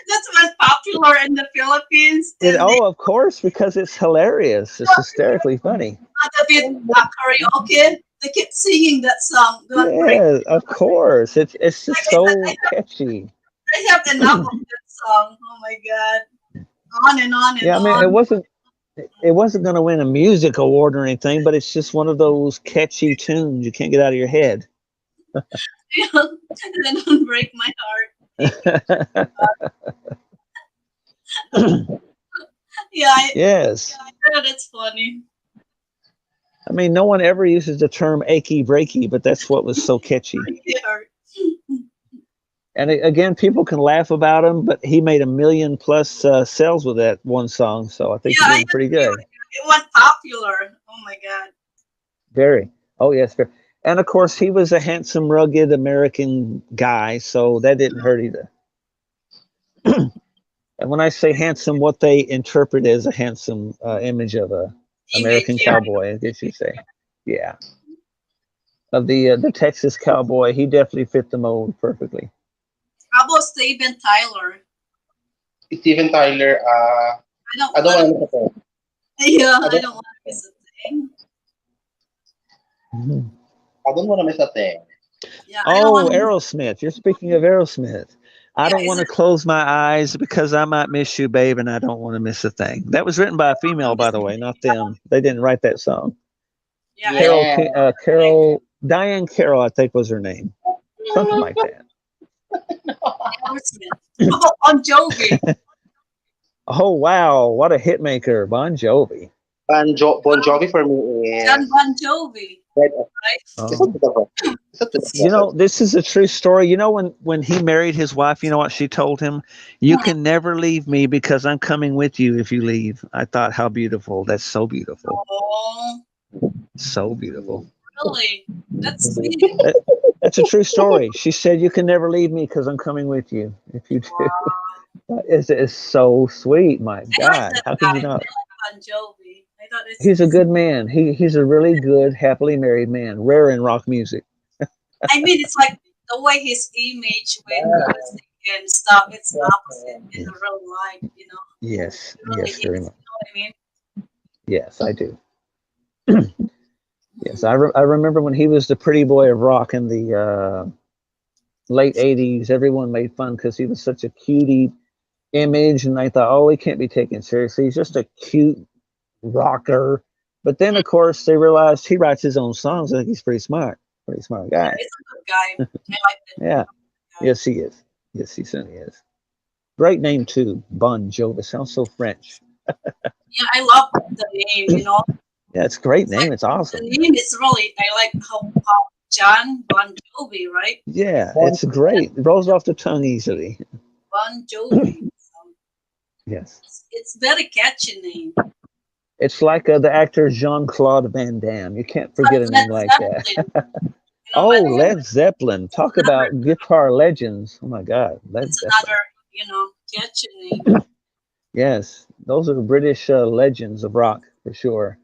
that's one popular in the Philippines, and they Oh, of course, because it's hilarious. It's hysterically funny. had a bit karaoke. They kept singing that song. Don't break. Yeah, of course. It's just Like so catchy. I have enough of that song. Oh my god, on and on and Yeah, I mean, on. it wasn't going to win a music award or anything, but it's just one of those catchy tunes you can't get out of your head. And then don't break my heart. Yeah, Yes. that's funny. I mean, no one ever uses the term achy breaky, but that's what was so catchy. Yeah. And again, people can laugh about him, but he made 1 million plus sales with that one song, so I think Yeah, he I did pretty good. it went popular. Oh my god. Very. Oh yes, very. And of course, he was a handsome, rugged American guy, so that didn't hurt either. And when I say handsome, what they interpret as a handsome image of a Image, American yeah. cowboy, I guess you say. Yeah, of the Texas cowboy, he definitely fit the mold perfectly. How about Steven Tyler? Steven Tyler, I don't I don't want want to miss to. Yeah, I I don't, don't want to miss a thing. Mhm. I don't want to miss a thing. Yeah, I don't Oh, want to miss. Aerosmith. You're speaking of Aerosmith. I Yeah, don't is want to it close my eyes because I might miss you, babe, and I don't want to miss a thing. That was written by a female, by miss? the way, not them. They didn't write that song. Yeah, I don't Yeah. like Diane Carroll, I think was her name. Something like that. Aerosmith. How about Bon Jovi? Oh, wow. What a hit maker. Bon Jovi. Bon Jovi for me John is Bon Jovi, Red. right? It's a Oh. bit of a, it's a bit of You a, know, this is a true story. You know, when he married his wife, you know what she told him? You Hmm. can never leave me because I'm coming with you if you leave. I thought, how beautiful. That's so beautiful. Oh, So beautiful. really? That's sweet. That, that's a true story. She said, you can never leave me because I'm coming with you if you do. Wow. That is so sweet. My I like God. that How guy. can I you not? like Bon Jovi. I thought He's a it's good man. He's a really good, happily married man. Rare in rock music. I mean, it's like the way his image with music and stuff, it's opposite in the Yes. real life, you know. Yes. It really Yes, is. You very know much. what I mean? Yes, I do. Yes, I remember when he was the pretty boy of rock in the late 80s. Everyone made fun because he was such a cutie image, and I thought, oh, he can't be taken seriously. He's just a cute rocker. But then, of course, they realized he writes his own songs. I think he's pretty smart Yeah, guy. he's a good guy. I like that Yeah, guy. yes, he is. Yes, he certainly is. Great name too, Bon Jovi. Sounds so French. Yeah, I love the name, you know. Yeah, it's a great It's like name. It's the awesome. name is really I like how John Bon Jovi, right? Yeah, Bon, it's great. It rolls off the tongue easily. Bon Jovi. Yes. It's very catchy name. It's like the actor Jean-Claude Van Damme. You can't It's like forget a name Led like that. Zeppelin. You know, Oh, Led Zeppelin Led Zeppelin. Talk is another about guitar legends. Oh my God, Led it's Zeppelin. another, you know, catchy name. Yes, those are British legends of rock for sure.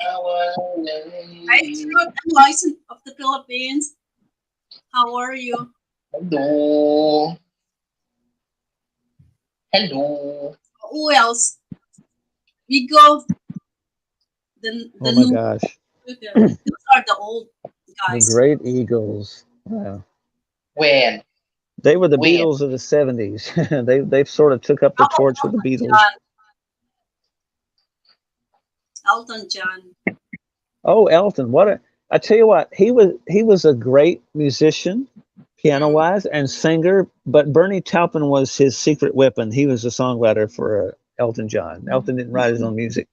Hi, Truth and License of the Philippines. How are you? hello. Hello. Who else? We go the Oh my new gosh, those are the old the guys. great Eagles. Wow. When? They were the When? Beatles of the 70s. They've sort of took up the How about torch with the Beatles. John? Elton John. Oh, Elton, I tell you what, he was a great musician, piano Mm, wise, and singer. But Bernie Taupin was his secret weapon. He was a songwriter for Elton John. Elton didn't write his own music,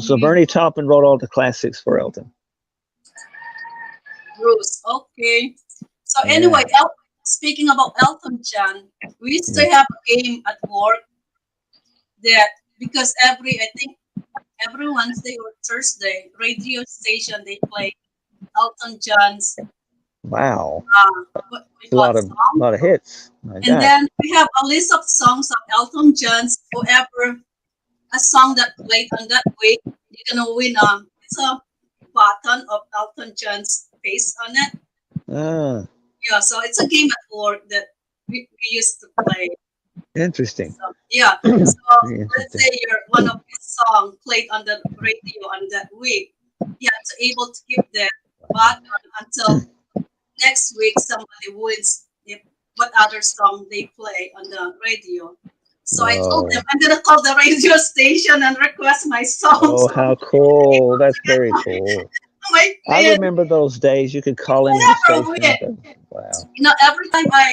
so mm, Bernie Taupin wrote all the classics for Elton. Bruce. Okay. So anyway, Yeah, speaking about Elton John, we used to yeah. have a game at work that because I think every Wednesday or Thursday, radio station they play Elton John's Wow, what we a call it lot of song, lot of hits. My and God. then we have a list of songs of Elton John's. Whoever a song that played on that week, you're gonna win. It's a button of Elton John's face on it. Ah, Yeah, so it's a game at work that we used to play. interesting. So yeah, so Very let's interesting. say you're one of his song played on the radio on that week. Yeah, to able to keep that button until next week somebody wins if what other song they play on the radio. So I told them Oh, I'm gonna call the radio station and request my song. oh, So how I'm cool! able That's to get very cool. my I win. remember those days. You could call into the I never station. win. Wow. Every time I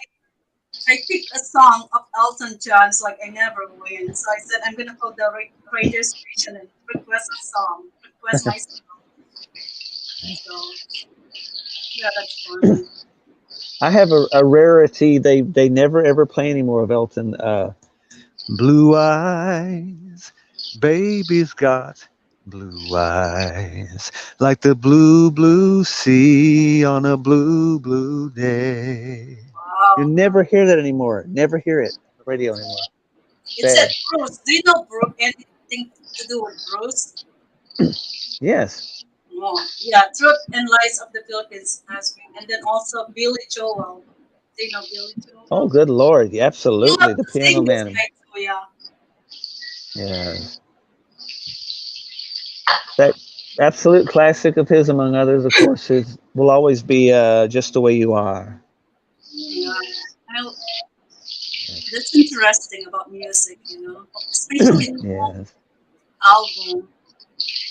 picked a song of Elton John's, like I never win. So I said I'm gonna call the radio station and request a song, request my song. So yeah, that's funny. I have a rarity. They never ever play anymore of Elton. Blue eyes, baby's got blue eyes, like the blue, blue sea on a blue, blue day. You Wow. never hear that anymore. Never hear it on the radio anymore. It said Sad. Bruce. Do you know Bruce? Anything to do with Bruce? Yes. Oh, yeah. Truth and Lies of the Philippines last week, and then also Billy Joel. Do you know Billy Oh, Joel? good Lord. Yeah, You absolutely. have The to piano sing this man. guy too, yeah. Yeah. That absolute classic of his, among others, of course, is will always be just the way you are. Yeah. I, that's interesting about music, especially the old Yes. album.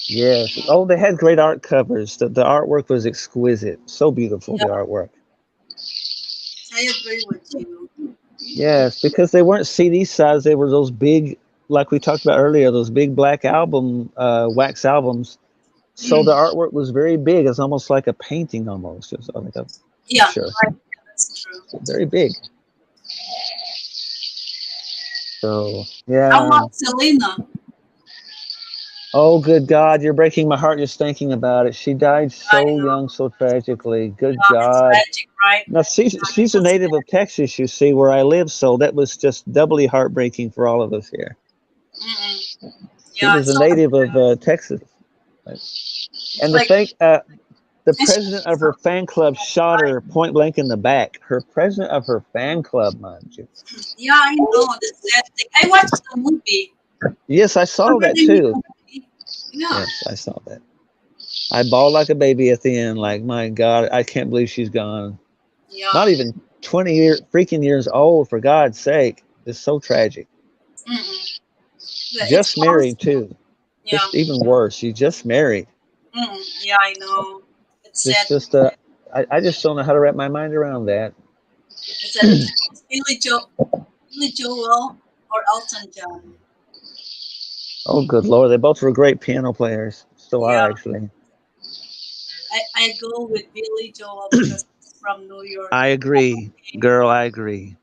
Yes. Oh, they had great art covers. The artwork was exquisite. So beautiful, the Yeah, artwork. I agree with you. Yes, because they weren't CD size. They were those big, like we talked about earlier, those big black album, wax albums. So the Mm, artwork was very big. It's almost like a painting, almost. It's like a yeah, picture. right. That's true. Very big. So, How yeah. about Selena? Oh, good God, you're breaking my heart just thinking about it. She died I so know. young, so tragically. Good It's God. tragic, right? Now, she's a native of Texas, you see, where I live, so that was just doubly heartbreaking for all of us here. Mm-mm. She Yeah, was it's a so native of sad. Texas. It's And to like, think, the and she president keeps of her up, fan club shot right? her point blank in the back. Her president of her fan club, mind you. Yeah, I know. That's sad thing. I watched the movie. Yes, I saw Remember that the new too. movie? Yeah, Yes, I saw that. I bawled like a baby at the end, like, my God, I can't believe she's gone. yeah. Not even freaking years old, for God's sake. It's so tragic. Mm-mm. Yeah, it Just shows. married too. Yeah, Just even worse. She's just married. yeah, I know. It's sad. Just I just don't know how to wrap my mind around that. It's that it shows Billy Joel or Elton John. Oh, good Lord. They both were great piano players. Still are, Yeah, actually. I go with Billy Joel because he's from New York. I He agree. Girl, I agree.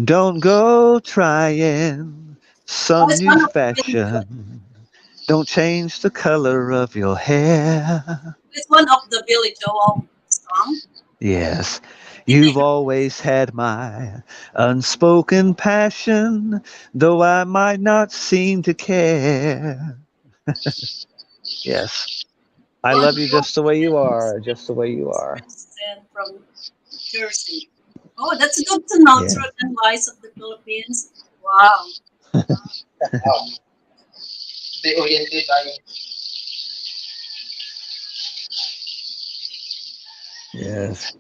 Don't go trying some it's new one of Billy Joel. fashion. Don't change the color of your hair. It's one of the Billy Joel song. Yes, Did they you've always had my unspoken passion, though I might not seem to care. Yes, I Bon love you Jovi just the way you and are, just the way you are. Kristen from Jersey? Oh, that's good to know. Yeah. Truth and Lies of the Philippines. Wow. The oriented by Yes.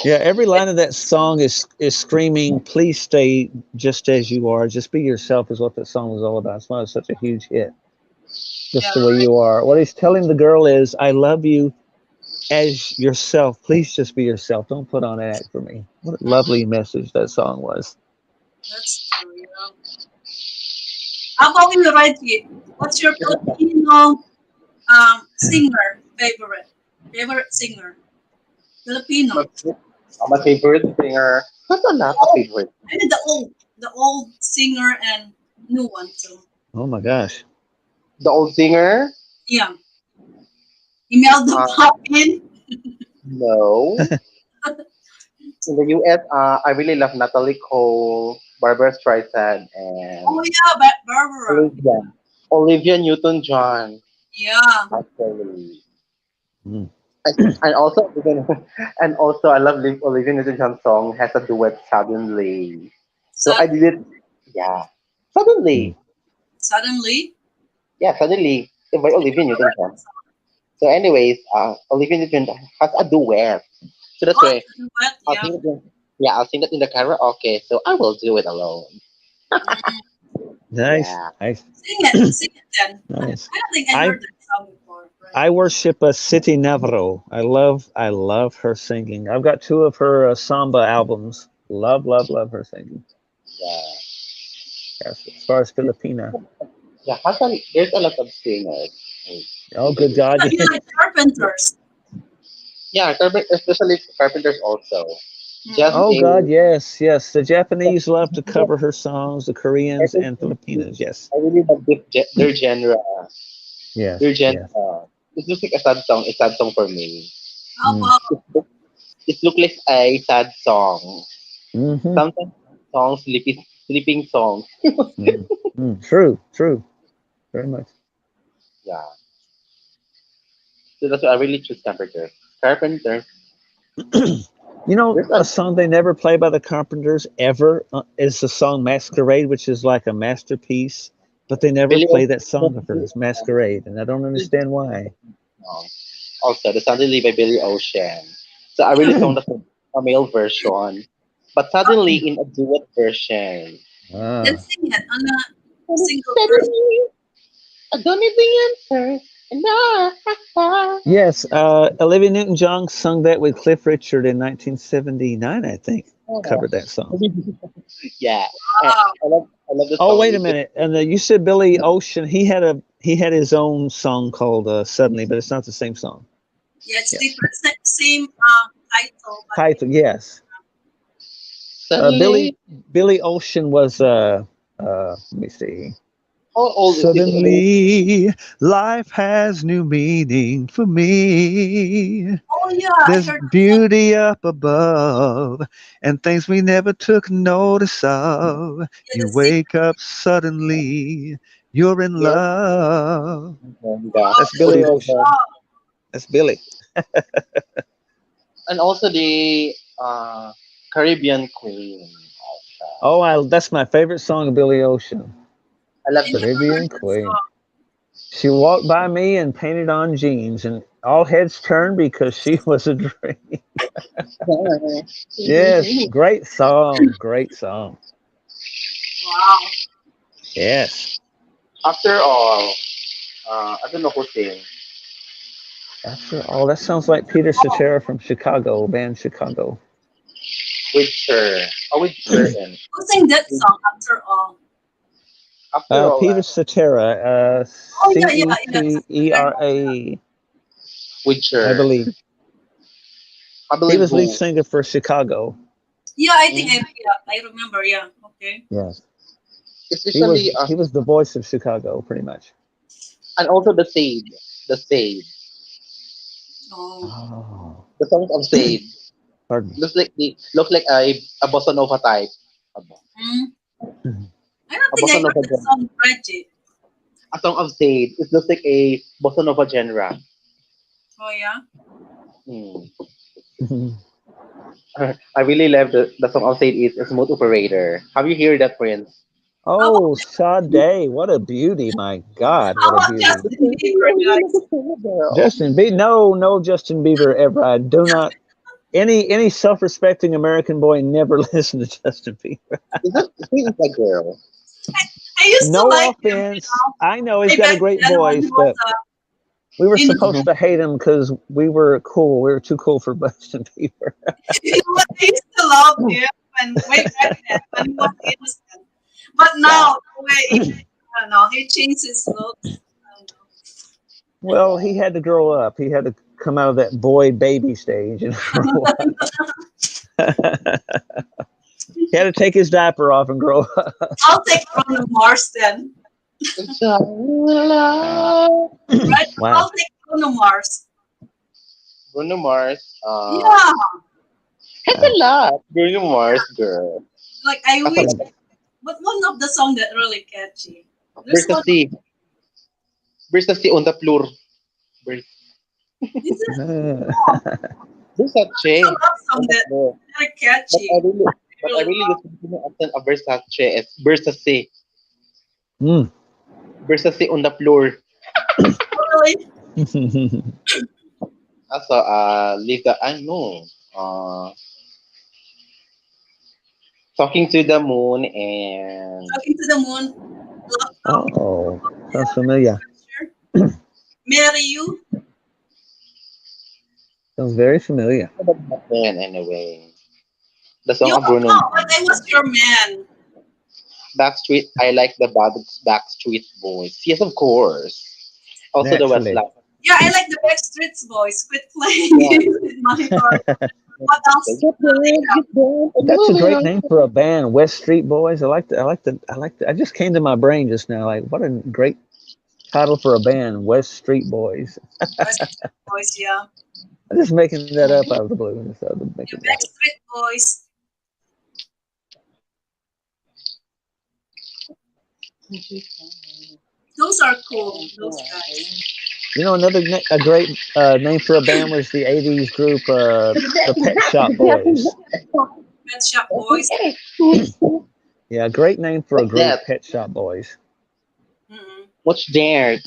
Yeah, every line of that song is screaming, "Please stay just as you are, just be yourself," is what that song was all about. That's why it's such a huge hit. just Yeah. the way you are. What he's telling the girl is, I love you as yourself. Please just be yourself. Don't put on an act for me. What a lovely message that song was. That's true. Yeah. How about you, Reggie? What's your Filipino singer favorite singer? My, Filipino. my favorite singer. Not a The lot of old, favorite. I mean the old singer and new one too. Oh my gosh. The old singer. Yeah, Imelda Uh, Papin. no. In the US, I really love Natalie Cole, Barbara Streisand, Oh and yeah, Barbara. Olivia. Olivia Newton-John. Yeah. Actually. Mm. And also, and also, I love Olivia Newton-John's song has a duet suddenly. So I did it. Yeah, Mm. suddenly. Suddenly. Yeah, suddenly by Olivia Newton-John. So, anyways, Olivia Newton has a duet. So that's Oh, why it's a duet. I'll Yeah. sing it. Yeah, I'll sing that in the karaoke. So I will do it alone. Mm. Nice. Yeah. Nice. Sing it then. I Nice. don't think I I heard that song before. Right? I worship a City Navarro. I love her singing. I've got two of her samba albums. Love her singing. Yeah. As far as Filipina. Yeah. There's a lot of singers. Oh, good God. You like Carpenters. Yeah, especially carpenters also. Just Mm. Oh a God, yes, yes. The Japanese love to cover her songs, the Koreans and Filipinos, yes. I really love their genre. Yes, Their genre. yes. It looks like a sad song. A sad song for me. How Mm. about It looks like a sad song. Mm-hmm. Sometimes songs, sleeping songs. Mm. Mm. True. Very much. Yeah. So that's why I really choose Carpenter. Carpenter. You know, There's a a song they never play by the Carpenters ever is the song Masquerade, which is like a masterpiece, but they never Billy play that song of Ocean hers, Masquerade, and I don't understand why. song. Also, the Suddenly by Billy Ocean. So I really found a male version, but suddenly okay? in a duet version. Then Ah. sing it on a single version. Suddenly, I don't need the answer. And I, Yes, Olivia Newton-John sung that with Cliff Richard in 1979, I think. Covered that song. yeah. Wow. I love the Oh, song. wait a minute. And you said Billy Ocean. He had his own song called "Suddenly," but it's not the same song. Yeah, it's Yes. different. Same title, but Title, yes. Suddenly, Billy Ocean was let me see. how old is this? Suddenly, life has new meaning for me. oh yeah, I There's heard that song. beauty up above and things we never took notice of. Yeah, You the singer. wake up suddenly, you're in You're love. yeah. Wow, That's that's a Billy good Ocean. song. That's Billy. And also the Caribbean Queen. Oh, that's my favorite song of Billy Ocean. I love I the never heard Caribbean that Queen. song. She walked by me and painted on jeans, and all heads turned because she was a dream. Yes, great song. Great song. Wow. Yes. After all, I don't know who sings. After all, that sounds like Peter Oh, Cetera from Chicago, band Chicago. With her. Oh, with her and who sang that song after all? after all, Peter Cetera, Oh yeah, yeah, yes. I know. Cetera, with I her. believe. I He believe was lead who. singer for Chicago. Yeah, I think Mm. I remember. Yeah. Okay. Yes. He was Especially he was the voice of Chicago, pretty much. and also the Sade. The Sade. Oh. Oh, The songs of Sade. pardon Looks like a bossa nova type. Mm. me. I don't A think I bossa heard nova that genre. song, Reggie. A song of Sade. It looks like a bossa nova genre. Oh yeah. Hmm. I really love the song of Sade is a smooth operator. Have you heard that, Prince? How about Oh, Sade, what a beauty! My God, how what a about beauty! Justin Bieber, guys? Girl. Justin Bieber, no Justin Bieber ever. I do not. Any self-respecting American boy never listen to Justin Bieber. He is a girl. I used to No like him, offense. I know he's way got a back great then when voice, he was but we were you know, supposed to hate him because we were cool. We were too cool for Justin Bieber. I used to love him when way back then when he was innocent. But Yeah. now the way I don't know, he changed his looks. I don't Well, he had to grow up. He had to come out of that boy baby stage and grow up. He had to take his diaper off and grow up. I'll take Bruno Mars then. Right? Wow. I'll take Bruno Mars. Bruno Mars. Yeah. It's a lot. Bruno Mars, girl. Like I Asa wish na ba? but one of the song that really catchy. There's one Versace. Versace on the floor. Vers- this is Versace a love on song the that floor. very But catchy. I really, but I Really really love. listen to often a Versace. It's Versace. Mm. Versace on the floor. Really? Also, leave the, I know. Uh, Talking to the moon and Talking to the Moon. Love song. Oh, sounds familiar. Sure. Marry You. Sounds very familiar. then anyway. The song You of Bruno know, but Mars. I was your man. Backstreet. I like the Backstreet Boys. Yes, of course. Also the Naturally. Westlife. Yeah, I like the Backstreet's voice. Quit playing Yeah. with my heart. What else Get do they down, have? get down, and That's a moving great on. name for a band, West Street Boys. I just came to my brain just now. Like, what a great title for a band, West Street Boys. Backstreet Boys, yeah. I'm just making that up out of the blue. Just out of Yeah, making that. Backstreet Boys. Those are cool. Those guys. You know, a great name for a band was the '80s group, the Pet Shop Boys. Pet Shop Boys. Yeah, great name for a What's group, that? Pet Shop Boys. Mm-mm. What's there?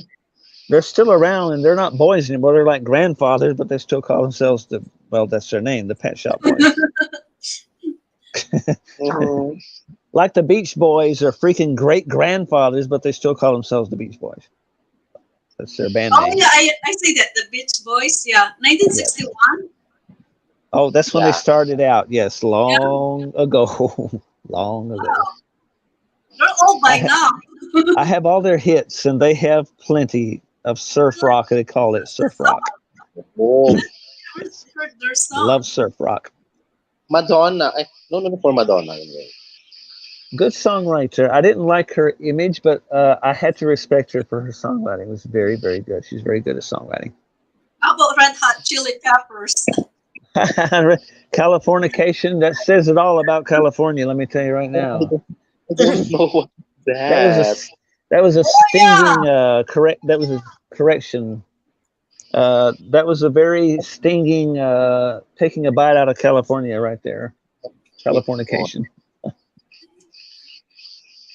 They're still around, and they're not boys anymore. They're like grandfathers, but they still call themselves well, that's their name, the Pet Shop Boys. Mhm. Like the Beach Boys are freaking great grandfathers, but they still call themselves the Beach Boys. That's their band Oh name. yeah, I see that. The Beach Boys, yeah. Yes. 1961. Oh, that's when they Yeah. started out. Yes, Yeah. long ago. Long ago. Wow. They're old by I now. I have all their hits, and they have plenty of surf rock. They call it surf rock. Oh, Heard their Love song. surf rock. Madonna. No, no, no, for Madonna. Anyway. Good songwriter. I didn't like her image, but I had to respect her for her songwriting. It was very, very good. She's very good at songwriting. How about Red Hot Chili Peppers? Californication, that says it all about California, let me tell you right now. I don't know what That was a that. that was a Oh yeah. stinging that was a correction. That was a very stinging taking a bite out of California right there. Californication.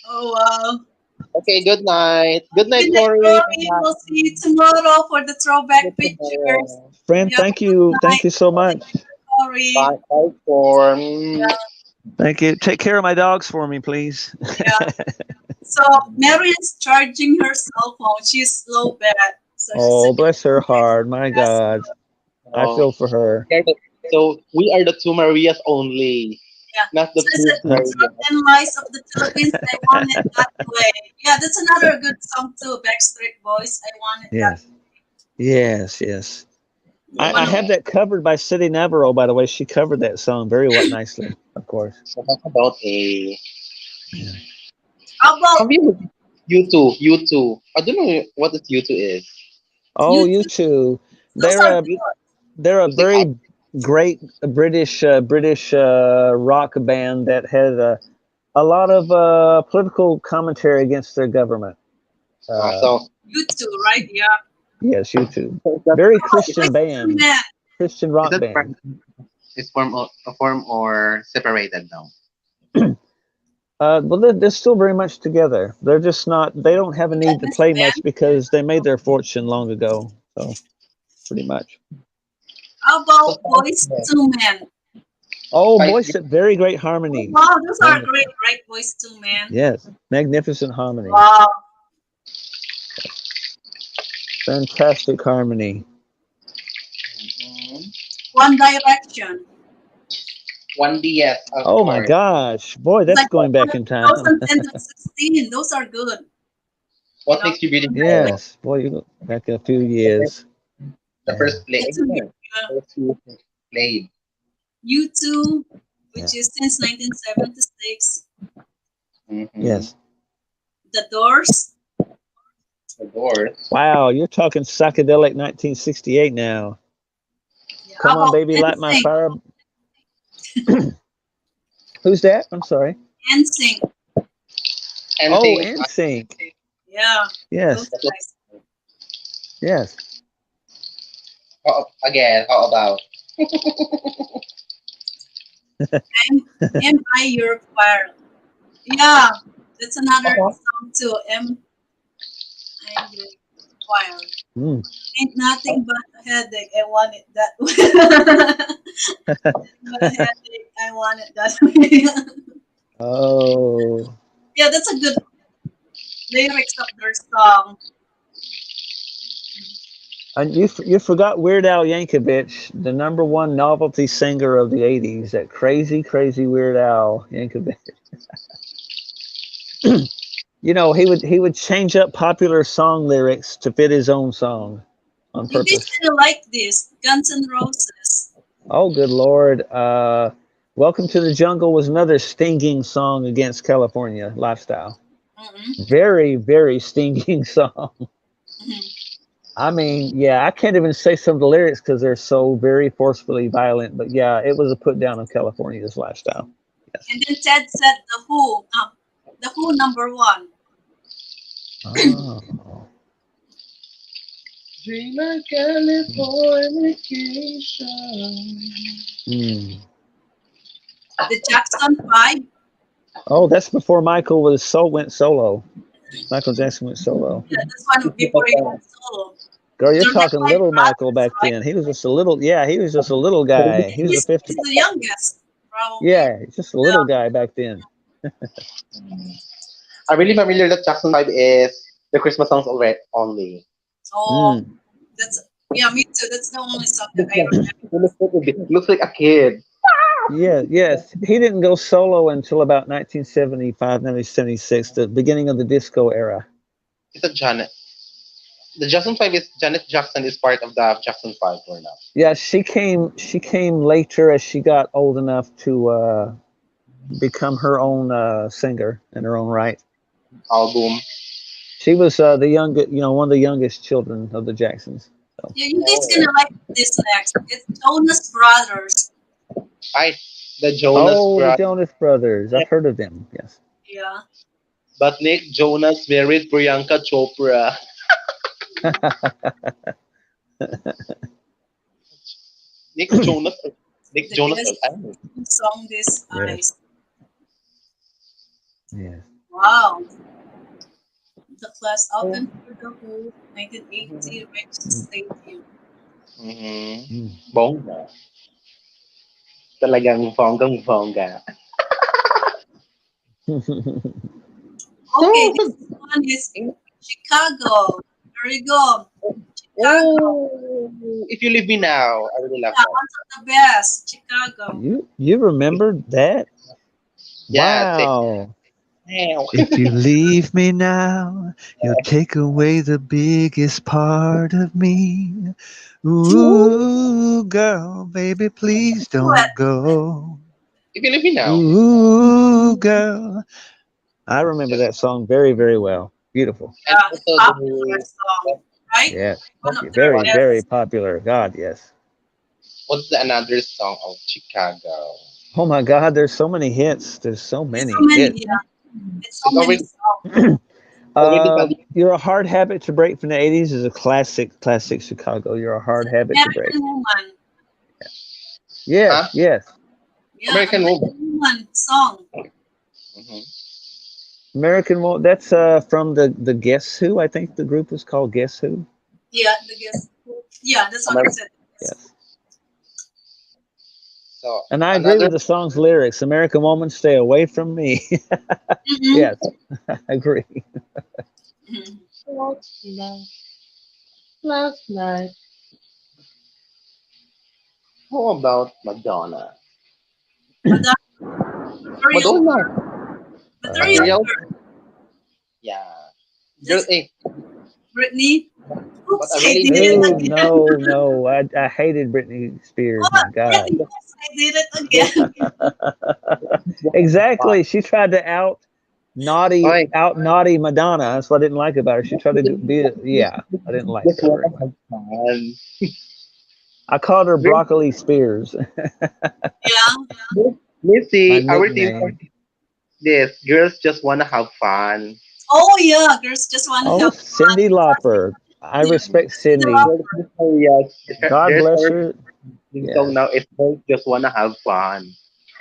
Oh wow. Okay, good night. Good night, Good night, Corey. Rory. We'll see you tomorrow for the throwback pictures. Friend, Yeah, thank good you. night, Thank you so much. Rory. Bye, bye, Corn. Thank you. Take care of my dogs for me, please. Yeah. So Mary's charging her cell phone. She's low bat. So she said, Oh, bless her heart. My yes. God. I Oh, feel for her. so we are the two Marias only, Yeah. not the So I two said, Huh? Truth Marias. and Lies of the Philippines. I want it that way. Yeah, that's another good song too. Backstreet Boys. I want it that Yes. Yes, yes. way. I have that covered by City Navarro, by the way. She covered that song very nicely, of course. So talk about a. How about Have you two. I don't know what this U two is. Oh, you you two? two. Those They're are a good. they're a Music very great British rock band that had a lot of political commentary against their government. So You two, right? Yeah. Yes, you two. is that Very Oh, Christian Boys to band, Men. Christian is rock that band. is form or separated now? Well, they're still very much together. They're just not. They don't have a You got need to this play band. much because they made their fortune long ago. So pretty much. How So about Boys to Men? Oh, Five voice, very great harmony. Wow, those are Wonderful. great voice too, man. Yes, magnificent harmony. Wow. Fantastic harmony. Mhm. One Direction. One DS, of Oh my course. gosh, boy, that's Like going back in time. 2010 to 16. Those are good. You What know, makes you believe so? Yes, boy, you look back a few The first, years. the Yeah, first play, it's a the first few played. U2, yeah, which is since 1976. Mm-hmm. yes. The Doors. The Doors. Wow, you're talking psychedelic 1968 now. Yeah, how Come on, about baby, light my NSYNC? fire. Who's that? I'm sorry. NSYNC. And Oh, think NSYNC. Yeah, those Yes, that's what, guys. yes. again, how about Am I Your Choir? Yeah, that's another uh-huh. song too. Am I Your Choir? Mm. Ain't nothing but a headache. I want it that way. But a headache. I want it that way. Oh, Yeah, that's a good lyrics of their song. and you forgot Weird Al Yankovic, the number one novelty singer of the '80s. That crazy, crazy Weird Al Yankovic. He would change up popular song lyrics to fit his own song on You guys purpose. gonna like this. Guns N' Roses. Oh, good Lord. Welcome to the Jungle was another stinging song against California lifestyle. Mm-hmm. Very, very stinging song. Mm-hmm. I mean, yeah, I can't even say some of the lyrics because they're so very forcefully violent. But yeah, it was a put down of California's lifestyle. Yes. And then Ted said the Who number one. Oh. Dreamer Californication. Hmm. The Jackson Five. Oh, that's before Michael went solo. Michael Jackson went solo. Yeah, that's one before he went solo. Girl, you're They're like talking five little Michael brothers, back right? then. He was just a little, yeah, he was just a little guy. He was a He's 50. the youngest, probably. Yeah, he's just a little guy back then. I'm really familiar that Jackson 5 is the Christmas songs already only. Oh, Mm. that's yeah, me too. That's the only song that Looks I like, remember. looks like a kid. Yeah, yes. He didn't go solo until about 1975, 1976, the beginning of the disco era. It's a Janet. The Jackson 5 is Janet Jackson is part of the Jackson 5 or not. Yeah, she came later as she got old enough to become her own singer in her own right. Album. She was the youngest, one of the youngest children of the Jacksons. So, Yeah, you guys Oh. gonna like this next. It's Jonas Brothers. I the Jonas oh, the Brothers. Jonas Brothers. I've heard of them. Yes. Yeah. But Nick Jonas married Priyanka Chopra. Nick Jonas Nick The Jonas guest I don't know. who song this Yes. eyes. Yes. Wow. The class opened for the whole 1980 Rich Stadium. Mm-hmm. Mm. Bongga. Talagang bonggang bongga. Okay, So, this one is Chicago. There you go. Chicago. if you leave me now, I really love Yeah, that. one of the best. Chicago. you remembered that? Yeah, say Wow. now. If you leave me now, you'll take away the biggest part of me. Ooh, girl, baby, please Do it. don't go. If you leave me now. Ooh, girl. I remember Just that song very, very well. Beautiful. and Yeah, also popular song, right? Yes. One of their Very, very best. popular. God, yes. what's the another song of Chicago? Oh my God, there's so many hits. There's so There's many so many, hits. yeah. It's so It's many already songs. bali- You're a hard habit to break from the '80s is a classic, classic Chicago. You're a hard habit to break. American Woman. Yes, huh? yes. Yeah, American Woman. American Woman song. Hmm. American Wo That's from the Guess Who. I think the group was called Guess Who. Yeah, the guess. Yeah, that's what it American said. Yes. So And I agree another with the song's lyrics. American woman, stay away from me. Mm-hmm. Yes, I agree. Mm-hmm. last night, last night. How about Madonna? Madonna, material, Madonna, material, Uh, material. Yeah, girl, that's hey, Britney. but Oops, I I really did miss it oh her. again. no, no, I hated Britney Spears. What? My God. Really? Oops, I did it Just, again. just one of Exactly. She tried to Oi, out naughty Madonna. That's what I didn't like about her. She tried to be, yeah, I didn't like just her want very to much. have fun. I called her Girl, Broccoli Spears, Yeah. my Missy, our team for nickname. this. Girls just want to have fun. Oh yeah, girls just want to Oh, have fun. Cyndi Lauper. I Yeah, respect Cindy Cindy. Girls Lauper. just yes, God there's bless our her. theme song Yes. now. It's girls just want to have fun.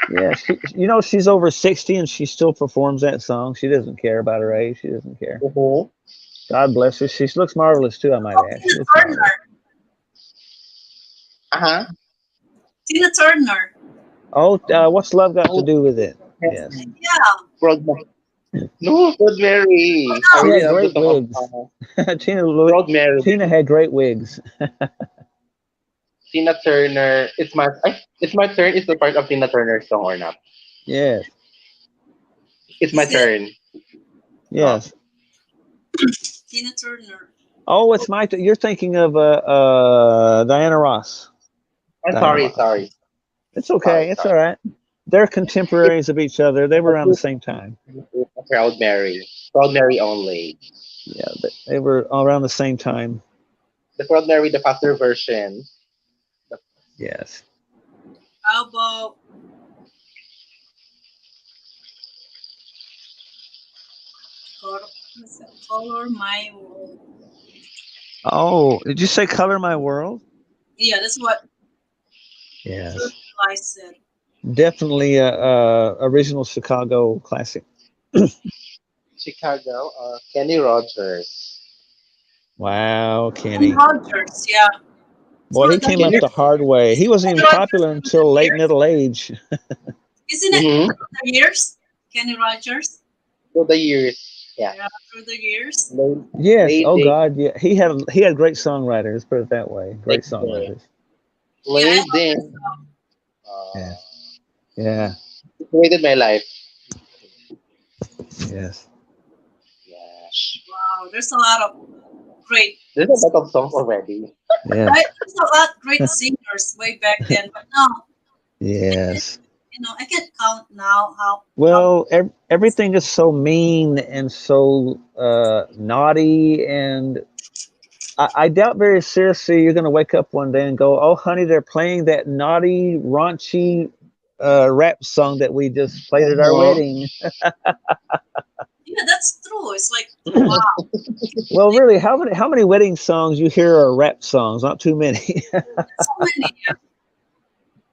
Yeah, she's over 60 and she still performs that song. She doesn't care about her age. She doesn't care. Uh-huh. God bless her. She looks marvelous too, I might Oh, add. She Tina looks marvelous. Turner. Uh-huh. Tina Turner. Oh, what's love got to Oh, do with it? Yes. Yeah. Rosemary. No, Oh Rosemary. I She no. really had love the great song of wigs. Rosemary. Tina had great wigs. Tina Turner. It's my turn. Is the part of Tina Turner's song or not? Yes. It's my Is it turn. Oh, Yes. Tina Turner? Oh, it's my. You're thinking of Diana Ross. I'm Diana sorry, Ross. sorry, It's okay. sorry, It's sorry. all right. They're It's contemporaries of each other. They were around the same time. Proud Mary. Proud Mary only. Yeah, they were all around the same time. The Proud Mary, the faster version. The- Yes. How about what's that? Color My World? Oh, did you say "Color My World"? Yeah, that's what Yes. I said. Definitely a original Chicago classic. Chicago. Kenny Rogers. Wow, And Kenny. Rogers, yeah. Boy, he Through the came up Kenny. the hard way. He wasn't Kenny even Rogers popular through the until late years. middle age. Isn't it Mm-hmm. through the years? Kenny Rogers. Through the years. Yeah. Yeah, through the years. Late, Yes. late Oh day. God. Yeah. He had great songwriters. Let's put it that way. Great Late day. songwriters. Yeah, I Late love day. that song. Uh, Yes. Yeah. it created my life. Yes. Yes. Wow, there's a lot of great, There's a lot of songs already. Yes. right? There's a lot of great singers way back then, but now I can't, Yes. I can't count now how Well, everything is so mean and so naughty, and I doubt very seriously you're going to wake up one day and go, "Oh, honey, they're playing that naughty, raunchy rap song that we just played at our Uh-huh. wedding." yeah, that's true. It's like wow, Well, really, how many wedding songs you hear are rap songs? Not too many. so many. Yeah.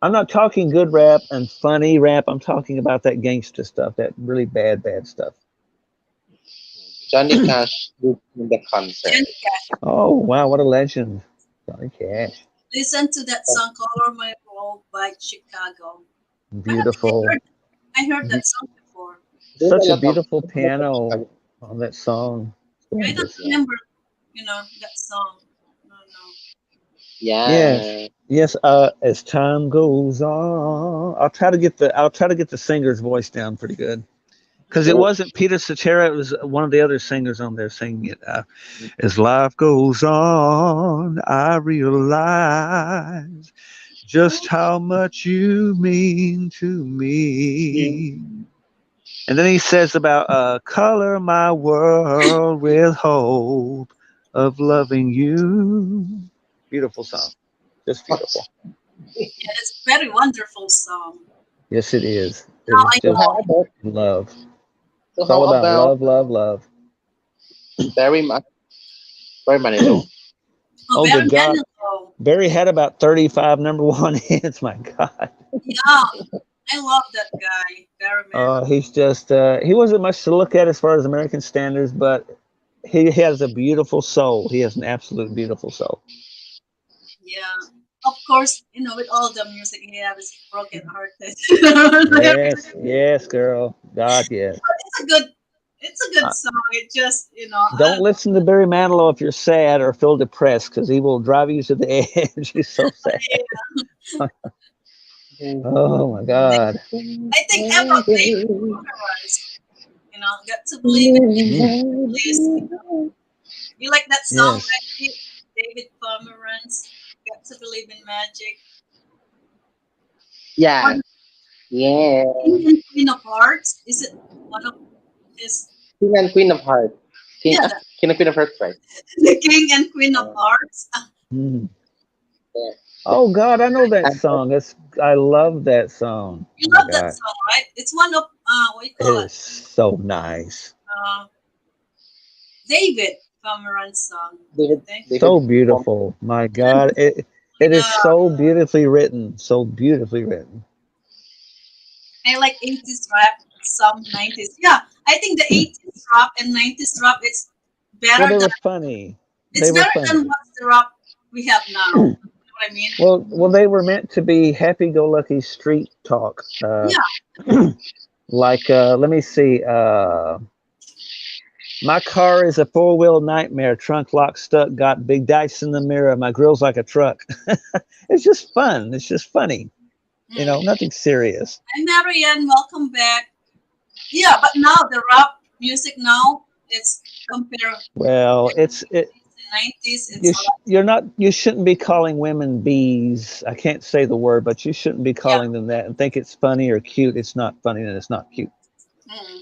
I'm not talking good rap and funny rap. I'm talking about that gangster stuff, that really bad stuff. Johnny Cash did in the concert. Jenny Cash. Oh, wow, what a legend. Johnny Cash. Listen to that song "Color My World" by Chicago. I think Beautiful. I heard that song before. There's a Such a lot of beautiful there's a lot of piano Chicago. on that song. I don't Gorgeous. Yeah. remember, that song. No, no. Yes. Yeah. Yes, as time goes on, I'll try to get the singer's voice down pretty good. Because it Oh, wasn't Peter Cetera, it was one of the other singers on there singing it. As life goes on, I realize just how much you mean to mm, me. And then he says about color my world with hope of loving you. Beautiful song. Just beautiful. what? Yeah, it's a very wonderful song. Yes, it is. It Now is I So just know how about love. so It's all how about about love, love, love. Barry Barry Manilow? Oh, Oh, Barry good God. Manilow. Barry had about 35 number one hits. My God. Yeah, I love that guy, Barry Manilow. He's just, he wasn't much to look at as far as American standards, but he has a beautiful soul. He has an absolute beautiful soul. Yeah. of course, with all the music he has is broken hearted. Yes, yes, girl. God, yes. It's a good, it's a good Uh, song. It just, don't listen to Barry Manilow if you're sad or feel depressed, because he will drive you to the edge. He's so sad. Oh my God. I think about David Pomeranz, got to believe in Mm, this. You like that song, yes. right? David Pomeranz, got to believe in magic. Yeah. Or Yeah. King and Queen of Hearts. Is it one of his? King and Queen of Hearts. King, Yeah, King and Queen of Hearts, right? the King and Queen of Uh, Hearts. Mm. yeah. Oh God, I know that And song. I love that song. You Oh my love that God. song, right? It's one of what you It call it? is so nice. Uh, David Pomeranz song. I David, think. So David, beautiful. My And God. It is yeah, so beautifully written. So beautifully written. I like 80s rap, some 90s. Yeah, I think the 80s rap and 90s rap is Well, better they than were funny. it's They were better than funny. what's the rap we have now. You know what I mean? Well, they were meant to be happy-go-lucky street talk. Yeah, Like, let me see. My car is a four-wheel nightmare. Trunk lock stuck. Got big dice in the mirror. My grill's like a truck. It's just fun. It's just funny. mm. Nothing serious. I'm Marianne. Welcome back. Yeah, but now the rap music now it's compared Well, it 90s. It's a lot. you're not you shouldn't be calling women bees. I can't say the word, but you shouldn't be Yeah. calling them that and think it's funny or cute. It's not funny and it's not cute.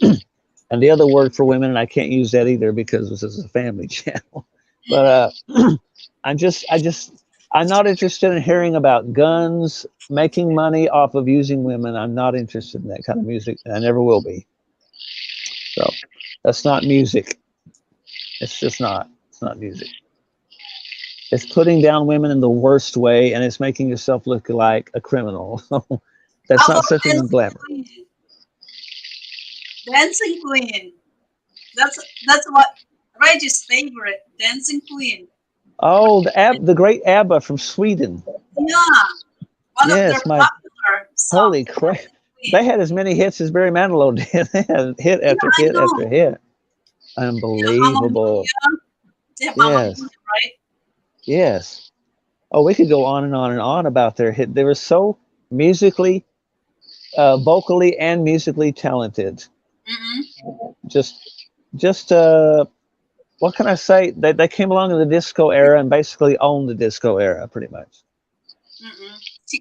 Mm, And the other word for women, and I can't use that either because this is a family channel. But mm, I'm not interested in hearing about guns, making money off of using women. I'm not interested in that kind of music, and I never will be. So that's not music. It's just not. It's not music. It's putting down women in the worst way, and it's making yourself look like a criminal. How That's about not such a Dancing glamour. Queen? Dancing Queen. That's what Reggie's favorite. Dancing Queen. Oh, the great ABBA from Sweden. Yeah, one of their Yes, my popular holy songs. crap. Dancing They Queen. had as many hits as Barry Manilow did. They had hit Yeah, after I hit after know. hit. Yeah, Mamma Unbelievable. Mia. They have Mamma Mia, Yes, right? yes. Oh, we could go on and on and on about their hit. They were so musically, vocally, and musically talented. Mm-mm. Just, just what can I say? They came along in the disco era and basically owned the disco era pretty much. Mm-mm.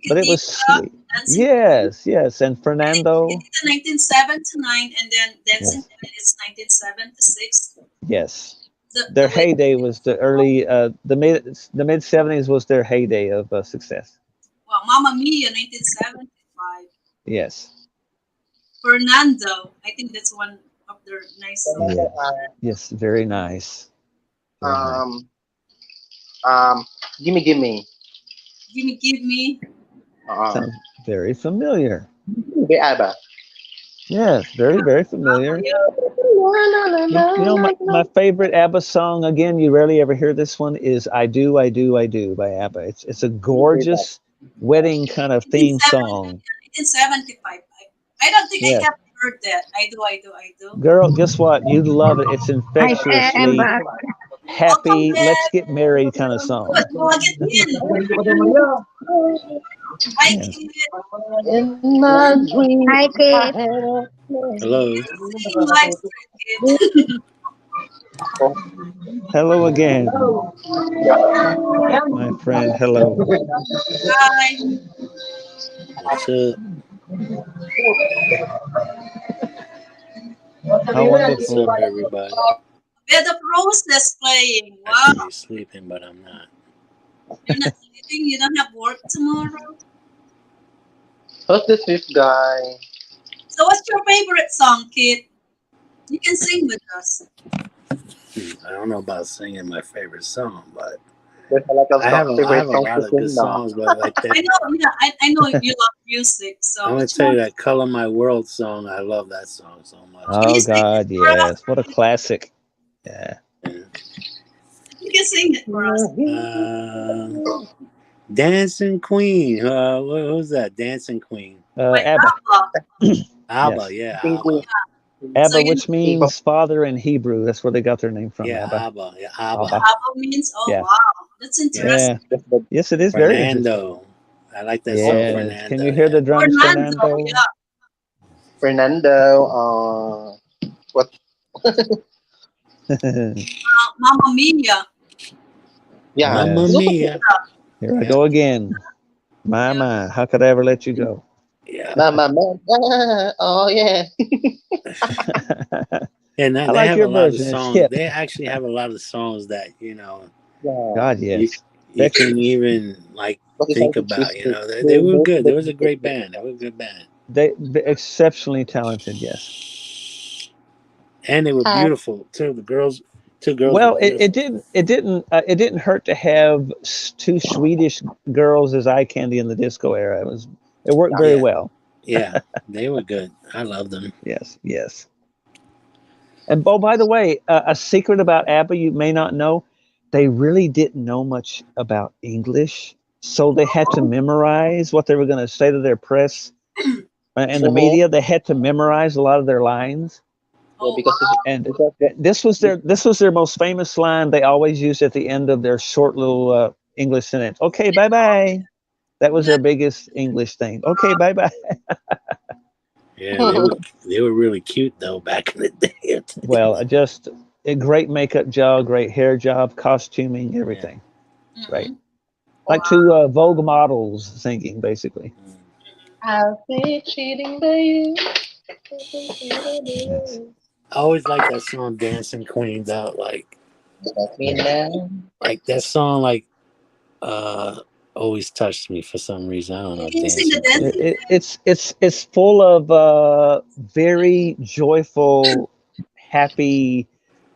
But it was Chiquitita, sweet. Dancing Queen. Yes, yes. And Chiquitita Fernando. 1979, and then Dancing Yes, Queen is 1976. yes. The Their way heyday was the early, the mid '70s was their heyday of success. well, Mamma Mia 1975. Yes, Fernando, I think that's one of their nice songs. yes, yes. Very nice, very nice. um, um, gimme, gimme. Gimme, give me. Uh, Sounds very familiar. Be ABBA. Yes, very, very Oh familiar. yeah. My favorite ABBA song, again, you rarely ever hear this one, is I Do, I Do, I Do by ABBA. It's a gorgeous wedding kind of theme 1970, song. 1975. I don't think I Yes. have heard that. I do, I do, I do. Girl, guess what? You'd love it. It's Hi, I'm infectiously back. Welcome happy, let's back. get married kind of song. Good. Log it in. I Yes. can In my dreams, Hi, I Kate. had Hello. sing live stream it. Hello again, my friend. Hello. Hi. What's up? How What's up, wonderful. everybody? Bed of Roses playing. I should Wow. be sleeping, but I'm not. You're not sleeping? You don't have work tomorrow? who's this Swift guy? So what's your favorite song, Kit? You can sing with us. I don't know about singing my favorite song, but There's a lot of I favorite have a songs to lot of good sing now. songs. But like that, I know, yeah, I know you love music. I'm So gonna which tell one? you that "Color My World" song. I love that song so much. Can Oh you sing it God, for us? yes. What a classic. Yeah. And, You can sing it for us. um, Dancing Queen. Who's that? Dancing Queen. Like ABBA. Abba. Yes. Yeah, Think we Abba. So ABBA, you which means father in Hebrew. That's where they got their name from. Yeah, ABBA. Abba. Yeah, know Abba. ABBA. Abba means? Oh Yeah. wow, that's Yeah. interesting. Yeah. that's the Yes, it is very interesting. Fernando. I like that song, Oh, Yes. Can you Fernando. hear Yeah. the drums, Fernando, Fernando? yeah. Fernando. What? Mamma Mia, Yeah. Mamma There's Yes. also Mia. Here I Yeah. go again. yeah. My. How could I ever let you go? Yeah. Mama Man. Oh yeah. And I they like have your a lot of version. It's songs. hip. They actually have a lot of songs that Yeah. God, you yes. you Becky. couldn't even like But it's hard think to choose about. to. They were Both good. of There was a the great band. They were a good band, They exceptionally talented. Yes. and they were Uh, beautiful too. Two girls were Well, it beautiful. didn't it didn't hurt to have two Swedish girls as eye candy in the disco era. It worked Yeah. very Yeah, well. yeah, they were good. I love them. Yes, yes. And oh, by the way, a secret about ABBA you may not know: they really didn't know much about English, so they had to memorize what they were going to say to their press and the Mm-hmm. media. They had to memorize a lot of their lines. Yeah, Oh because wow, And because this was their most famous line. They always used at the end of their short little English sentence. Okay, bye bye. That was their that, biggest English thing. Okay, bye bye. Yeah, they were really cute though back in the day. Well, just a great makeup job, great hair job, costuming, Yeah. everything. Right, mm-hmm. like Wow. two Vogue models singing, basically. I'll be cheating by you. Yes. I always like that song "Dancing Queen" though. let me know. Like that song, uh, always touched me for some reason. I don't know, Can you sing the "Dancing It, Queen." dancing? it, it's full of very joyful, happy.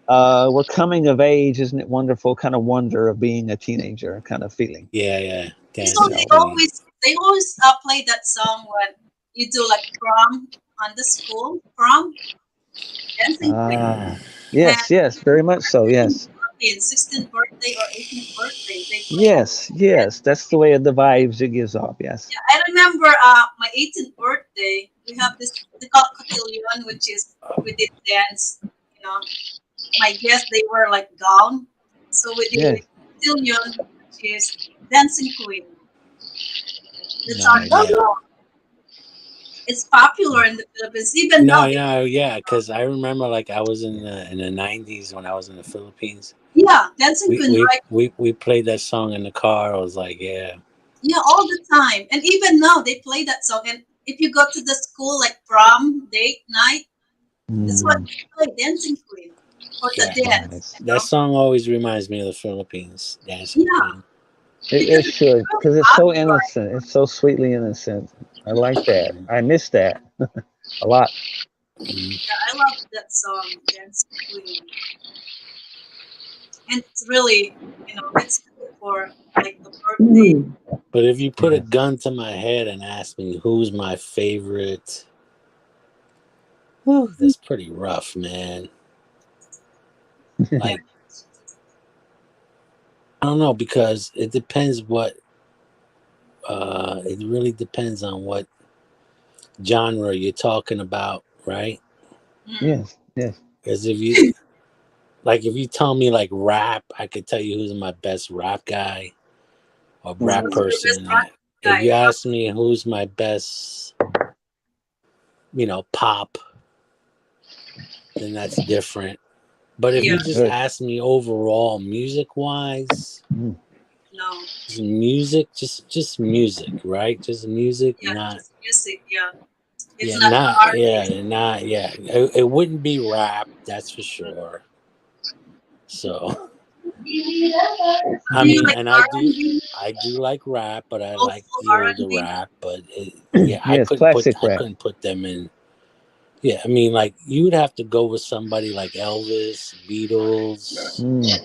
We're coming of age, isn't it wonderful? Kind of wonder of being a teenager, kind of feeling. Yeah, yeah, You You know, "Dancing know. Queen." they always play that song when you do like prom on the school prom dancing queen Ah, and yes, yes, very much so. Yes, 16th birthday or 18th birthday they play that. yes, yes. That's the way of the vibes it gives off. Yes. Yeah, I remember my 18th birthday. We have this they call cotillion, which is we did dance. You know, my guests they were like gown, so we did Yes. cotillion, which is dancing queen. That's our Nice. Yeah. song. It's popular in the Philippines. Even No, now, they, no, yeah, because I remember I was in the '90s when I was in the Philippines. yeah, dancing We queen, we right? we played that song in the car. I was like, yeah, Yeah, all the time. And even now, they play that song. And if you go to the school, like prom, date, night, that's what Mm, they play, Dancing Queen, for the yeah. dance, nice. That song always reminds me of the Philippines, "Dancing Yeah, Queen." It because it's should, really because it's so popular. innocent. It's so sweetly innocent. I like that. I miss that a lot. Mhm. Yeah, I love that song, Dancing Queen. And it's really, it's good for like the birthday. But if you put a Yes. gun to my head and ask me who's my favorite, whew, that's pretty rough, man. Yeah. Like, I don't know, because it depends it really depends on what genre you're talking about, right? Mm. Yes. Yes. Because if you tell me rap, I could tell you who's my best rap guy or rap Who's your best person. rock If guy? you ask me who's my best, pop, then that's different. But if Yeah, you just Good. ask me overall, music wise, Mm. no. just music, just music, right? Just music, Yeah, not just music. Yeah. It's yeah, not the not artist. yeah, not yeah. It wouldn't be rap, that's for sure. So So I do you mean, like and R&B, I do like rap, but I old like school the older R&B? rap. But yeah, Yes. Classic I rap. couldn't put them in. Yeah, I mean, you would have to go with somebody like Elvis, Beatles. Mm.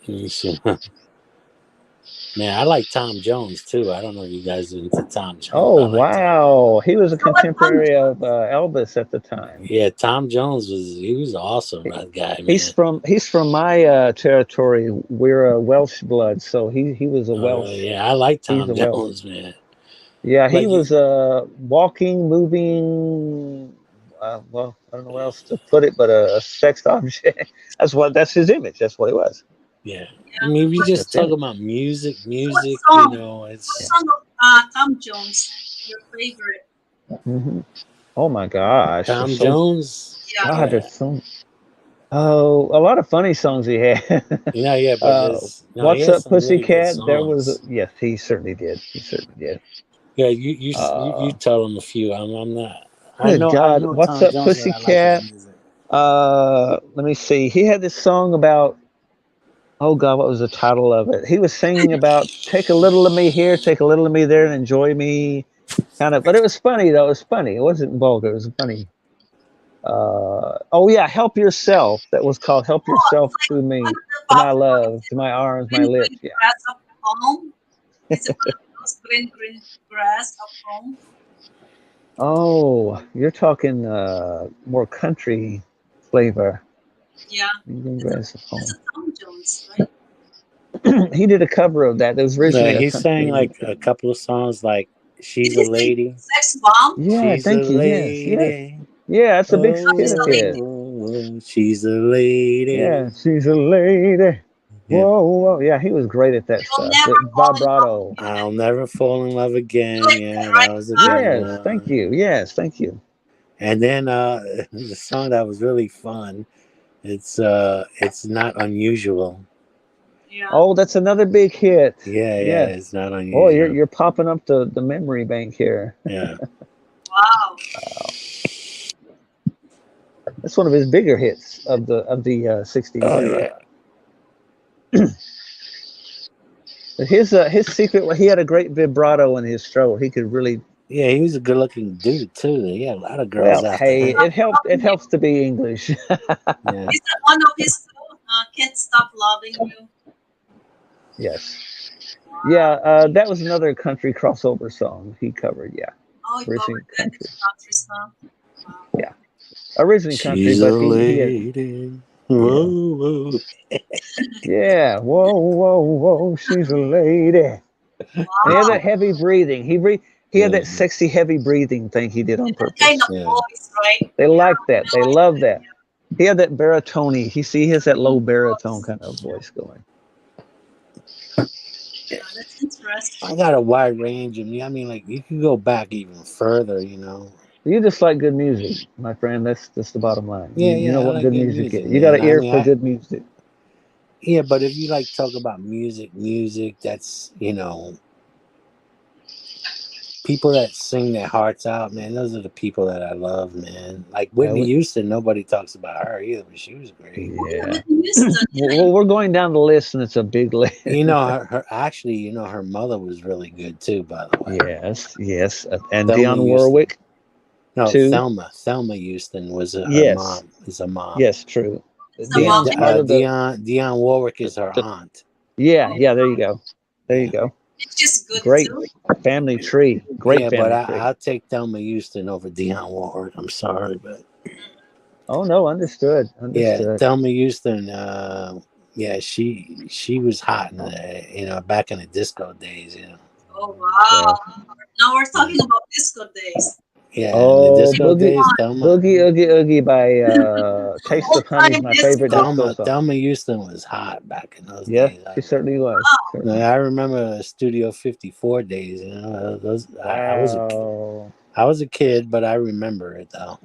Let me see. Man, I like Tom Jones too. I don't know if you guys are into Tom Jones. Oh I like Tom. wow, he was a So what contemporary of Elvis at the time. Yeah, Tom Jones was awesome. That guy, He's man. from my territory. We're a Welsh blood, so he was a Welsh. Yeah, I like He's Tom a Welsh. Jones, man. Yeah, he Like was walking, moving. Well, I don't know where else to put it, but a sex object. That's his image. That's what it was. yeah. I yeah. mean, if you That's just his talk image. about music, What you song? know, What Yeah. it's song of Tom Jones? Your favorite? Oh my gosh, there's Tom so Jones. Yeah. God, Yeah, there's so a lot of funny songs he had. yeah, but he What's has up, some really good Pussycat? There was songs. yes, he certainly did. He certainly did. Yeah, you Uh, tell him a few. I'm not. Good I God, know what's Tom up, Jones, but I like his Pussycat? music. Let me see. He had this song about. Oh God, what was the title of it? He was singing about take a little of me here, take a little of me there, and enjoy me, kind of. But it was funny though. It was funny. It wasn't vulgar. It was funny. Oh yeah, help yourself. That was called help Oh, yourself it's like to one me, of the to my popular. love, to my arms, my Green lips. green Yeah. grass of home. Is it one of those green grass of home? Oh, you're talking more country flavor. Yeah. Green It's a grass of it's home. a Tom Jones, right? He did a cover of that. It was Yeah, originally a he sang country. like a couple of songs, like Did "She's a he sing Lady." Sex Bomb? Yeah, She's a thank you. Yes, yes. lady. Yeah, that's a big hit She's of a his. lady. Oh, she's a lady. Yeah, she's a lady. Yeah. Whoa, whoa. Yeah, he was great at that You'll stuff. never The fall in love vibrato. again. I'll never fall in love You again. like that, Yeah, right? that was a good Yes, thank one. you. Yes, thank you. And then the song that was really fun. It's not unusual. Yeah. Oh, that's another big hit. Yeah, Yes. it's not Oh, you're unusual. you're popping up the memory bank here. Yeah. Wow. That's one of his bigger hits of the 60s Oh era. yeah. But his secret, well, he had a great vibrato in his throat. He could really Yeah, he was a good-looking dude too. He had a lot of girls well. after Hey, him. it helped. It helps to be English. Yeah. Is that one of his two? Can't stop loving you. Yes. Yeah, that was another country crossover song he covered. Yeah, Oh, you originally covered that. country. It's country song. Wow. Yeah, originally country, She's a but he had lady. yeah Whoa, whoa. yeah. Whoa whoa whoa, she's a lady. And he had that Wow. heavy breathing. He had Yeah, that sexy heavy breathing thing he did on That kind purpose. of yeah. voice, right? They Yeah. like that. They I like love that. that. He had that baritone. He has that low baritone Voice. kind of voice going. That's interesting. I got a wide range of me. I mean, like you can go back even further, you know. You just like good music, my friend. That's the bottom line. You know Yeah, I what like good good music music, is. You got man. an I ear mean, for good music. yeah, but if you like talk about music that's people that sing their hearts out, man. Those are the people that I love, man. Like Yeah, Whitney Houston, nobody talks about her either, but she was great. Oh, yeah, yeah. Whitney Houston. Yeah. Well, we're going down the list, and it's a big list. Her actually, her mother was really good too. By the way, Yes, yes, and Thelma Dionne Houston. Warwick No, too. Thelma Houston was her Yes, mom. Is a mom. yes, true. It's a Yeah, mom Dionne's part of the. Dionne Warwick is her aunt. Yeah, Oh, yeah. There you go. There you Yeah, go. it's just good Great too. family tree. Great yeah, but family tree. I'll take Thelma Houston over Dionne Warwick. I'm sorry, but Oh no, understood. yeah, Understood. Thelma Houston. Yeah, she was hot in back in the disco days. Oh Yes. wow. Now we're Yeah, talking about disco days. yeah, in the Oh, disco boogie, days, boogie, oogie, oogie by Taste Old of Honey is time my favorite disco. disco song. Thelma Houston was hot back in those Yes, days. she certainly was. Wow. Certainly. I remember Studio 54 days. Those Wow. I was a kid, but I remember it though.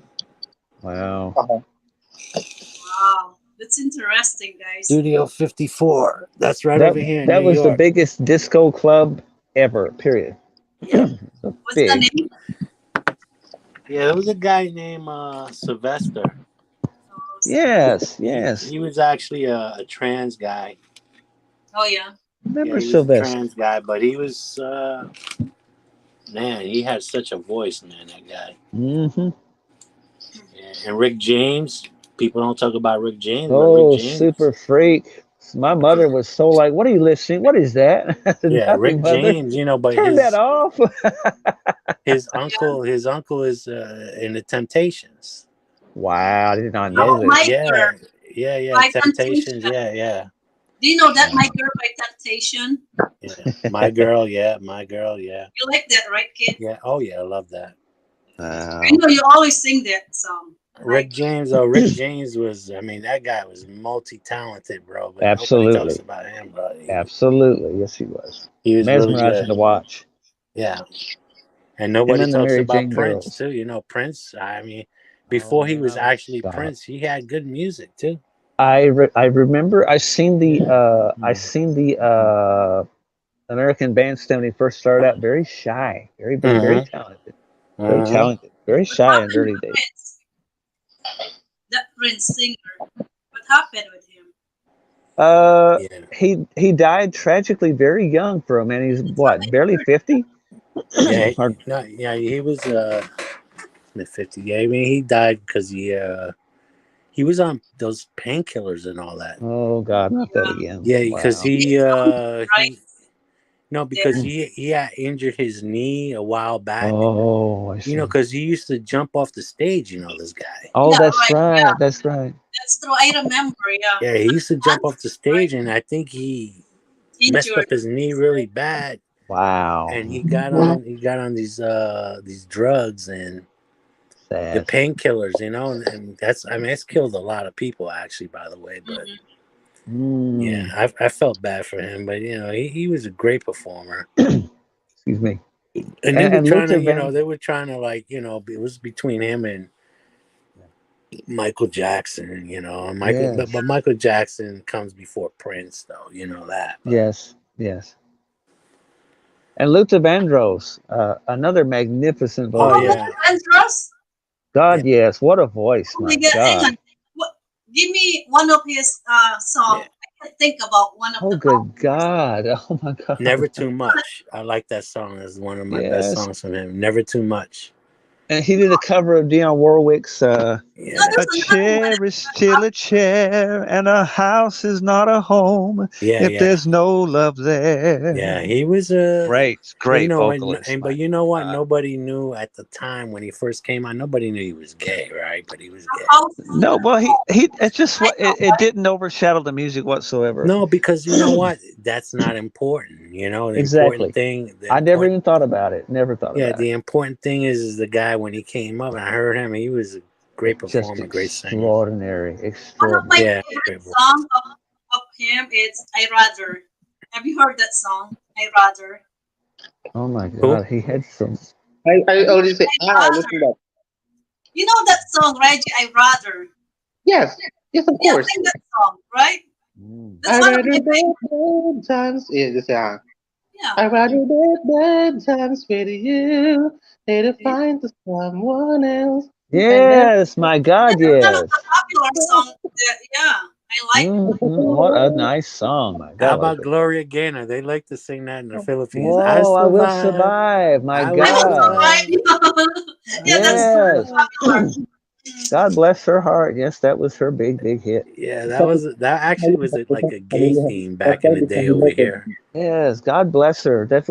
Wow. Uh-huh. Wow. That's interesting, guys. Studio 54. That's right That over here in New that was the York. biggest disco club ever. Period. Yep. So What's the big. name? Yeah, there was a guy named Sylvester. Oh, Yes, yes. He was actually a trans guy. oh yeah. Yeah, Remember he was a Sylvester? trans guy, but he was man, he had such a voice, man, that guy. Mm-hmm. Yeah. And Rick James. People don't talk about Rick James, but Rick Oh, James. super freak. My mother was so like, "What are you listening? What is that?" I said, Yeah, "Nothing, Rick mother. James, you know, but Turn that his off." his Yeah. uncle his uncle is in the Temptations. Wow, I did not How know about this. My Yeah, Girl yeah, by Temptations. Temptation? Yeah, yeah, Do you know that My Wow. Girl by Temptation? yeah. My girl, yeah, my girl, yeah, You like that, right, kid? yeah. Oh yeah, I love that. I Wow. know you always sing that song. My Rick Girl. James, Rick James was, I mean, that guy was multi-talented, bro, but nobody talks Absolutely. about him, bro. Absolutely. Yes, he was. He was really Mesmerizing good. to watch. Yeah. And Him nobody and the talks Mary about Jane Prince, girls. too. You know, Prince, I mean, before he was Oh, actually stop. Prince, he had good music, too. I remember I Mm. seen the American Bandstand when he first started out. Very shy, very Mm-hmm. talented, Mm-hmm. very What shy in happened early with days. Prince? That Prince singer. What happened with him? Uh, Yeah. he died tragically very young for a man. He's That's what what, I barely heard. 50? Yeah. Or- No, yeah, he was in the 50s. Yeah, I mean, he died because he was on those painkillers and all that. oh God, not that Yeah. again. Yeah, because Wow. He's young, right? he no, because There. he had injured his knee a while back. Oh, I You know, see. because he used to jump off the stage. You know, this guy. Oh, Yeah, that's right. Yeah, right. That's right. that's true. I remember. Yeah. Yeah, he used to jump off the Once, right? stage, and I think he messed Injured. up his knee really bad, and Wow. he got on these drugs and the Sad. painkillers. You know, and that's, I mean, it's killed a lot of people actually, by the way. But Hmm. yeah, Mm. I felt bad for him, but you know, he was a great performer. Excuse me. And they were And trying to, Luther Van. like, it was between him and Michael Jackson, and but Yes. Michael Jackson comes before Prince, though, you know that. But Yes. Yes. And Luther Vandross, another magnificent oh Oh, vocalist. yeah, Luther Vandross. yeah, God, yes. What a voice. Oh my My God! Hang God. on. What? Give me one of his yeah. song. I can think about one of Oh, the good popular songs. God. Oh, my God. Never Too Much. I like that song. It's one of my best Yes. songs from him. Never Too Much. And he did a cover of Dionne Warwick's No, Yeah, "A there's another one. chair is still a chair, and a house is not a home yeah, if yeah, there's no love there." yeah. He was a, Great and vocalist. but My you know what? God. Nobody knew at the time when he first came out. Nobody knew he was gay, right? But he was A gay. house on No, the well, wall. he That's it's just I what know, it right? didn't overshadow the music whatsoever. No, because you know what? That's not important. The important Exactly. thing, the I never important, even thought about it. Never thought yeah, about it. the important thing is the guy when he came up and I heard him, he was a great Just performer, great singer. extraordinary, One of my extraordinary. Yeah, favorite great voice. songs of him is I Rather. Have you heard that song? I Rather. Oh my Who? God, he had some. I already say, I I listen Rather. to that. You know that song, Reggie? I Rather. Yes, yes, of Yeah, course. sing that song, right? Mm. That's I one of rather my bed favorite. times. Yeah, just yeah. Yeah. I rather bed times with you than to find to someone else. And then Yes, my Yeah, God, that's one of the yes. popular song. Yeah, I like. What a nice song. My How God, what a about good voice. Gloria Gaynor? They like to sing that in the Philippines. I Whoa, I will survive. survive. My I will I will God. survive. survive. I Yeah, will that's Yes. popular. survive. God bless her heart. Yes, that was her big hit. Yeah, that actually was like a gay theme back in the day over here. Yes, God bless her. That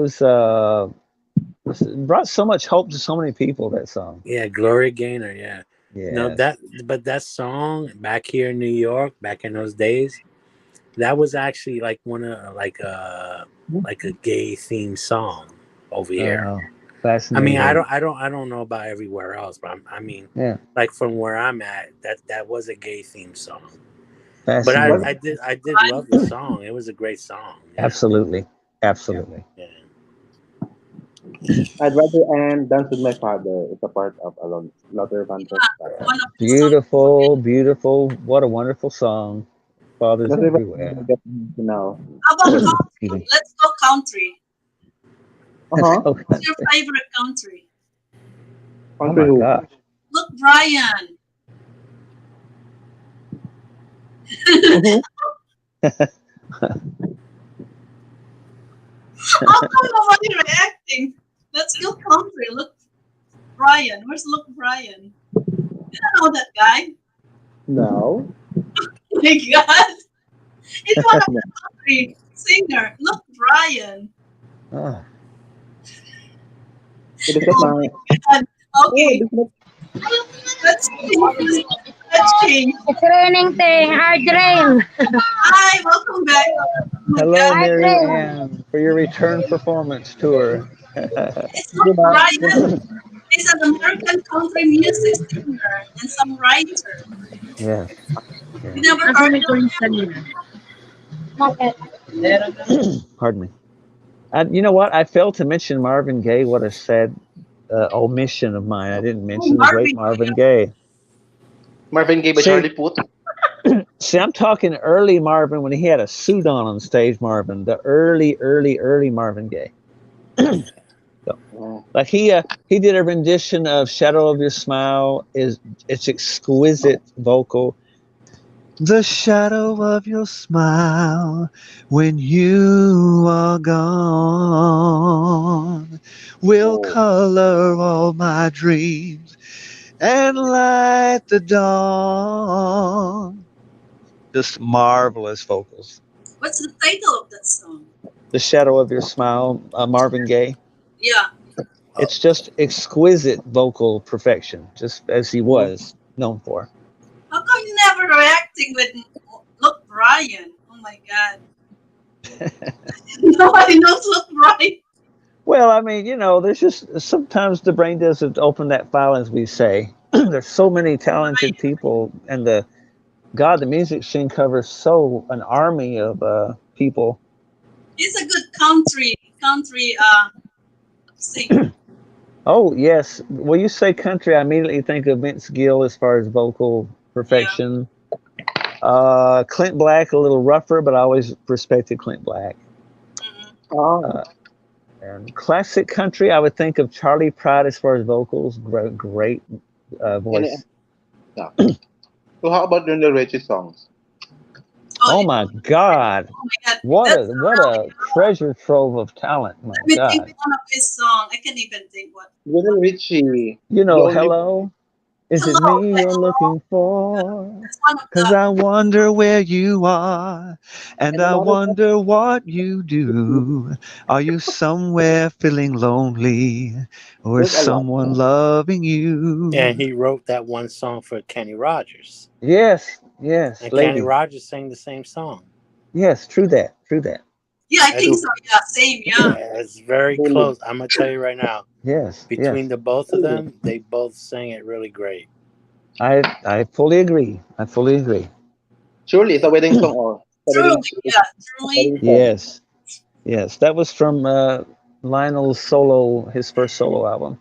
brought so much hope to so many people, that song. Yeah, Gloria Gaynor. Yeah, no, Yes. but that song back here in New York, back in those days, that was actually like one of like a gay themed song over here. Oh, I mean, I fascinating. don't, I don't, I don't know about everywhere else, but I mean, Yeah, like from where I'm at, that was a gay themed song. But I, what I fascinating. did, I did love the song. It was a great song. Yeah, Absolutely. Absolutely. yeah. I'd rather and dance with my father. It's a part of Alon Lother Van Ross. One of his songs. Beautiful, beautiful. What a wonderful song. Fathers Lother Van everywhere. Ross now. How about Excuse country? me. Let's go country. Let's Uh-huh. go What's your country. favorite country? Oh Country my who? gosh. Look, Brian. Mm-hmm. How come nobody reacting? Let's go country. Look, Brian. Where's Look, Brian? You don't know that guy. No. Oh my God. It's one of the country singer. Look, Brian. Oh, It is not my. And, Oh, okay, this is not. let's change. Let's change. It's raining, te. Hard rain. Hi, welcome back. Oh my hello, God, Hard Mary rain. Ann, for your return performance tour. it's not Brian. He's an American country music singer and songwriter. Yes, You yes. never heard of him? Pardon me. You know what? I failed to mention Marvin Gaye. What a sad omission of mine. I didn't Oh, mention the great Marvin. Marvin Gaye. Marvin Gaye by See, Charlie Puth. see, I'm talking early Marvin when he had a suit on stage. Marvin, the early Marvin Gaye. So, Mm. like he did a rendition of "Shadow of Your Smile." It's exquisite vocal. The shadow of your smile when you are gone will Oh, color all my dreams and light the dawn. Just marvelous vocals. What's the title of that song? The shadow of your smile, Marvin Gaye. Yeah. It's just exquisite vocal perfection, just as he was known for. How come you never reacting with Look Brian? Oh my God. Nobody knows Look Brian. Well, I mean, there's just sometimes the brain doesn't open that file, as we say. There's so many talented people, and the music scene covers an army of people. He's a good country singer. Oh yes, when you say country, I immediately think of Vince Gill as far as vocal Yeah. perfection. Clint Black, a little rougher, but I always respected Clint Black. Mhm. oh. Uh, and classic country, I would think of Charlie Pride as far as vocals. Great And voice. yeah. So how about the Richie songs? Oh, Oh yeah. my God, Oh my God. what That's a what really. a treasure trove of talent! My Let me think God, one of his song. I can't even think what. Little Richie, Lonely. hello. Is it Hello. me you're looking for? That's one of 'Cause the. I wonder where you are, and And I another song, wonder what you do. Are you somewhere feeling lonely, or is there's a lot. someone loving And you? he wrote that one song for Kenny Rogers. Yes, yes, And Kenny lady. Rogers sang the same song. Yes, true that, true that. Yeah, I think It's, so. Yeah, same. Yeah. it's very Lonely. close. I'm going to tell you right now. Yes, yes. Between the both of them, they both sang it really great. I fully agree. I fully agree. Surely it's a wedding song or a Truly. wedding, Yeah. Truly. wedding song. Yes, yes. That was from Lionel's his first solo album.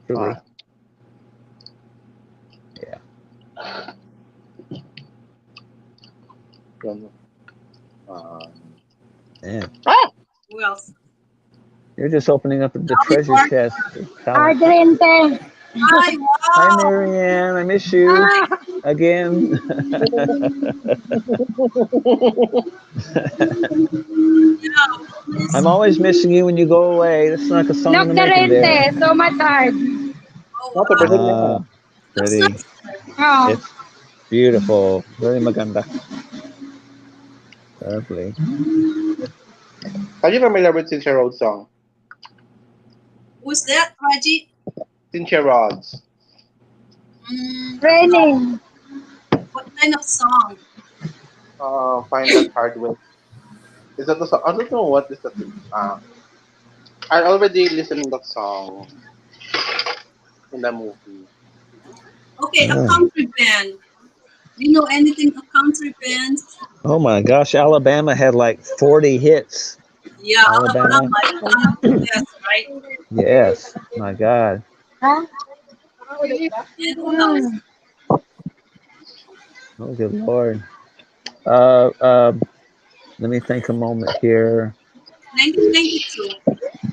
Truly. Ah, Yeah. yun. Um, Yeah. ah, Who else? You're just opening up the Dolly treasure Parton. chest of Hard talent. rain, te. Hi. Hi, Wow. Marianne. I miss you Ah, again. Yeah. Wellness. I'm always missing you when you go away. That's like a song in look the the making rain, there. te. So much hard. Oh not the wow. person Ah, yan. Looks pretty. nice. Oh. It's beautiful. Very maganda. Lovely. Are you familiar with Cynthia Rhodes' song? Who's that, Raji? Cynthia Rhodes. No. Raining. What kind of song? Find that hard way. Is that the song? I don't know what is that. I already listened to that song in the movie. Okay, a Oh, country band. Do you know anything of country bands? oh my gosh, Alabama had like 40 hits. Yeah, Alabama. Alabama is one of the best, right? Yes. My God. Huh? And who else? Oh, good Lord. Uh, uh, Let me think a moment here. 1992.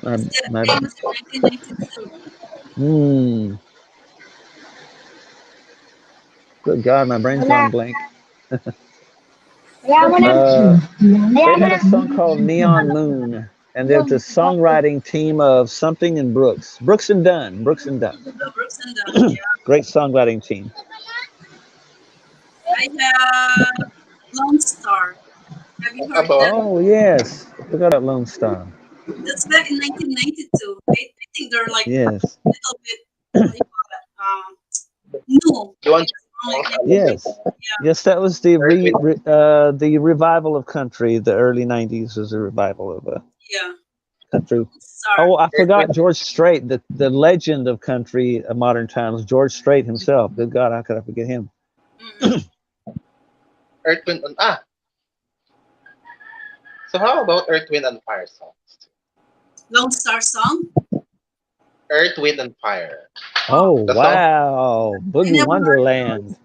My, Is that my, famous in 1992? hmm. Good God, my brain's Wala. gone blank. Kaya mo na. Uh, Kaya they mo had na. a song called Neon Moon, and there's a songwriting team of something and Brooks. Brooks and Dunn. Brooks and Dunn. Brooks and Dunn. Yeah. Great songwriting team. I have Lone Star. Have you heard About that? Oh yes, forgot about Lone Star. That's back in 1992. I think they're like Yes, a little bit, what do you call it? New. you want Like a song like songs a little bit yes, yes. That was Earth, Wind, the revival of country. The early '90s was a revival of yeah. country. Sorry. Oh, I Earth, Wind, forgot George Strait, the legend of country of modern times. George Strait himself. Good God, how could I forget him? Mm-hmm. Earth, Wind, and So how about Earth, Wind, and Fire songs? Lone Star song. Earth, Wind, and Fire. Oh Oh, The song wow, I Boogie never heard Wonderland.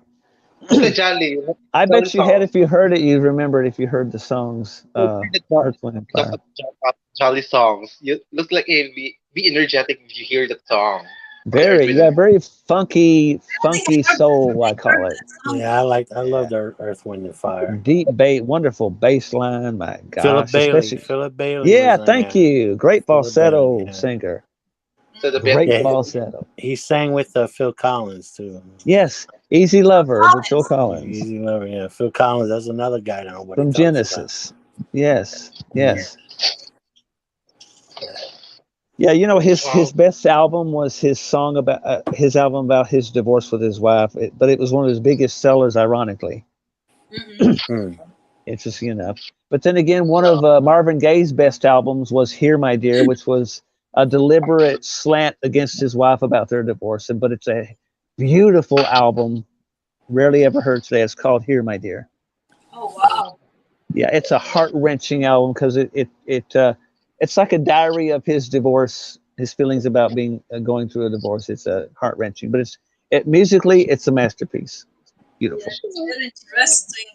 it's a jolly, I jolly bet you had song. if you heard it, you remembered if you heard the songs. You find it jolly Earth, Wind, and because Fire. of jolly songs. You looks like be energetic if you hear that song on Earth, Very, Wind, yeah, and Fire. very funky, I think I funky heard that. soul. I I heard call it that song Yeah, before. I yeah. love the Earth, Wind, and Fire. Deep bass, wonderful bass line. My gosh, especially Philip Bailey yeah. was in Thank there. you. Great Philip Bailey, falsetto yeah. singer. So the Mm. best Great Yeah, falsetto. he sang with Phil Collins too. Yes, Easy Lover with Phil Collins. Yeah, Collins Easy Lover, yeah. Phil Collins, that's another guy that nobody from talks about. Genesis. Yes, Yeah. yes. Yeah, you know his wow. best album was his album about his divorce with his wife, but it was one of his biggest sellers, ironically. Mm-hmm. Mm. Interesting enough. But then again, one of Marvin Gaye's best albums was "Here, My Dear," which was a deliberate slant against his wife about their divorce. But it's a beautiful album, rarely ever heard today. It's called "Here, My Dear." Oh wow. Yeah, it's a heart wrenching album because it's like a diary of his divorce, his feelings about being going through a divorce. It's a heart wrenching, but musically it's a masterpiece. Yeah, Beautiful. it's very interesting.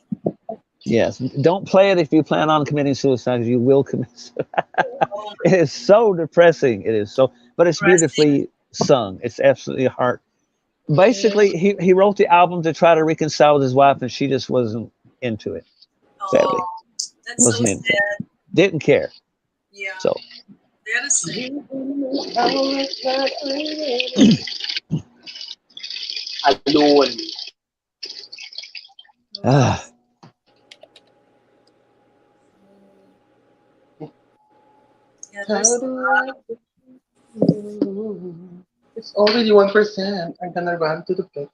Yes, don't play it if you plan on committing suicide. You will commit. Oh, It is so depressing. It is so, but it's depressing. beautifully sung. It's absolutely heart. Basically, he wrote the album to try to reconcile with his wife, and she just wasn't into it. Oh, Sadly, that's so wasn't into it. sad. Didn't care. Yeah, So, very sad. Alone. Who ah, else? Yeah, there's a lot of It's already 1%. I'm gonna run to the bed.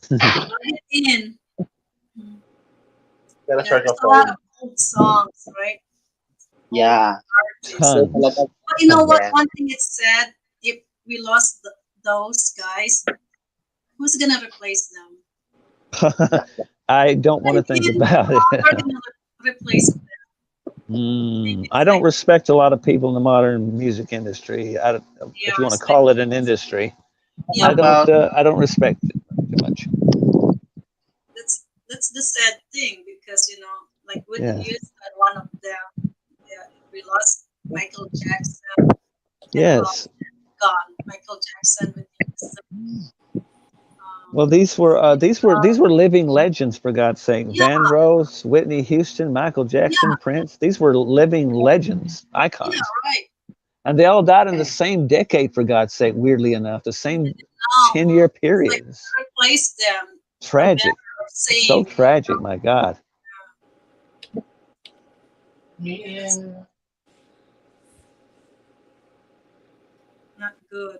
it in. Mm. Gotta Yeah, start there's my a lot of phone. old songs, right? Old Yeah, artists. there's a lot tons, of But you know what? tons. yeah. One thing it's sad, if we lost those guys, who's gonna replace them? I don't want to think Again, about it. they're gonna replace them. Maybe I it's don't like, respect a lot of people in the modern music industry. yeah, If you want to respect. call it an industry, Yeah, How about I don't respect it too much. that's the sad thing because like Whitney Yeah. Houston, one of them. Yeah, we lost Michael Jackson and Yes. gone. Michael Jackson, Whitney Houston. Well, these were living legends for God's sake. Yeah, Van Rose, Whitney Houston, Michael Jackson, yeah, Prince. These were living legends, yeah, icons, right. and they all died in the same decade. For God's sake, weirdly enough, the same Now 10-year it's like periods. replace them from better Tragic. So saying, tragic. My God. yeah, that's yeah. not good.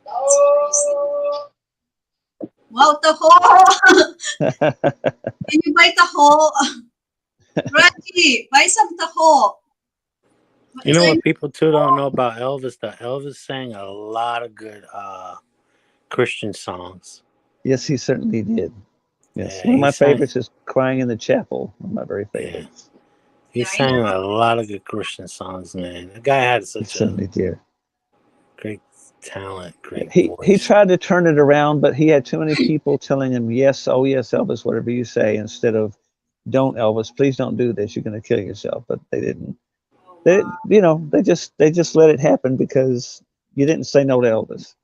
It's crazy. Wow, taho! Can you buy taho? Reggie, buy some taho. You know Same. what people too don't know about Elvis? That Elvis sang a lot of good Christian songs. Yes, he certainly did. Yes, Yeah, one of he my sang. favorites is "Crying in the Chapel." One of my very Yeah, favorites. he Yeah, I sang know. a lot of good Christian songs, man. The guy had He such a certainly did. great talent, great He voice. tried to turn it around, but he had too many people telling him, "Yes, oh yes, Elvis, whatever you say," instead of, "Don't, Elvis, please don't do this. You're going to kill yourself." But they didn't. Oh They, wow. they just let it happen because you didn't say no to Elvis.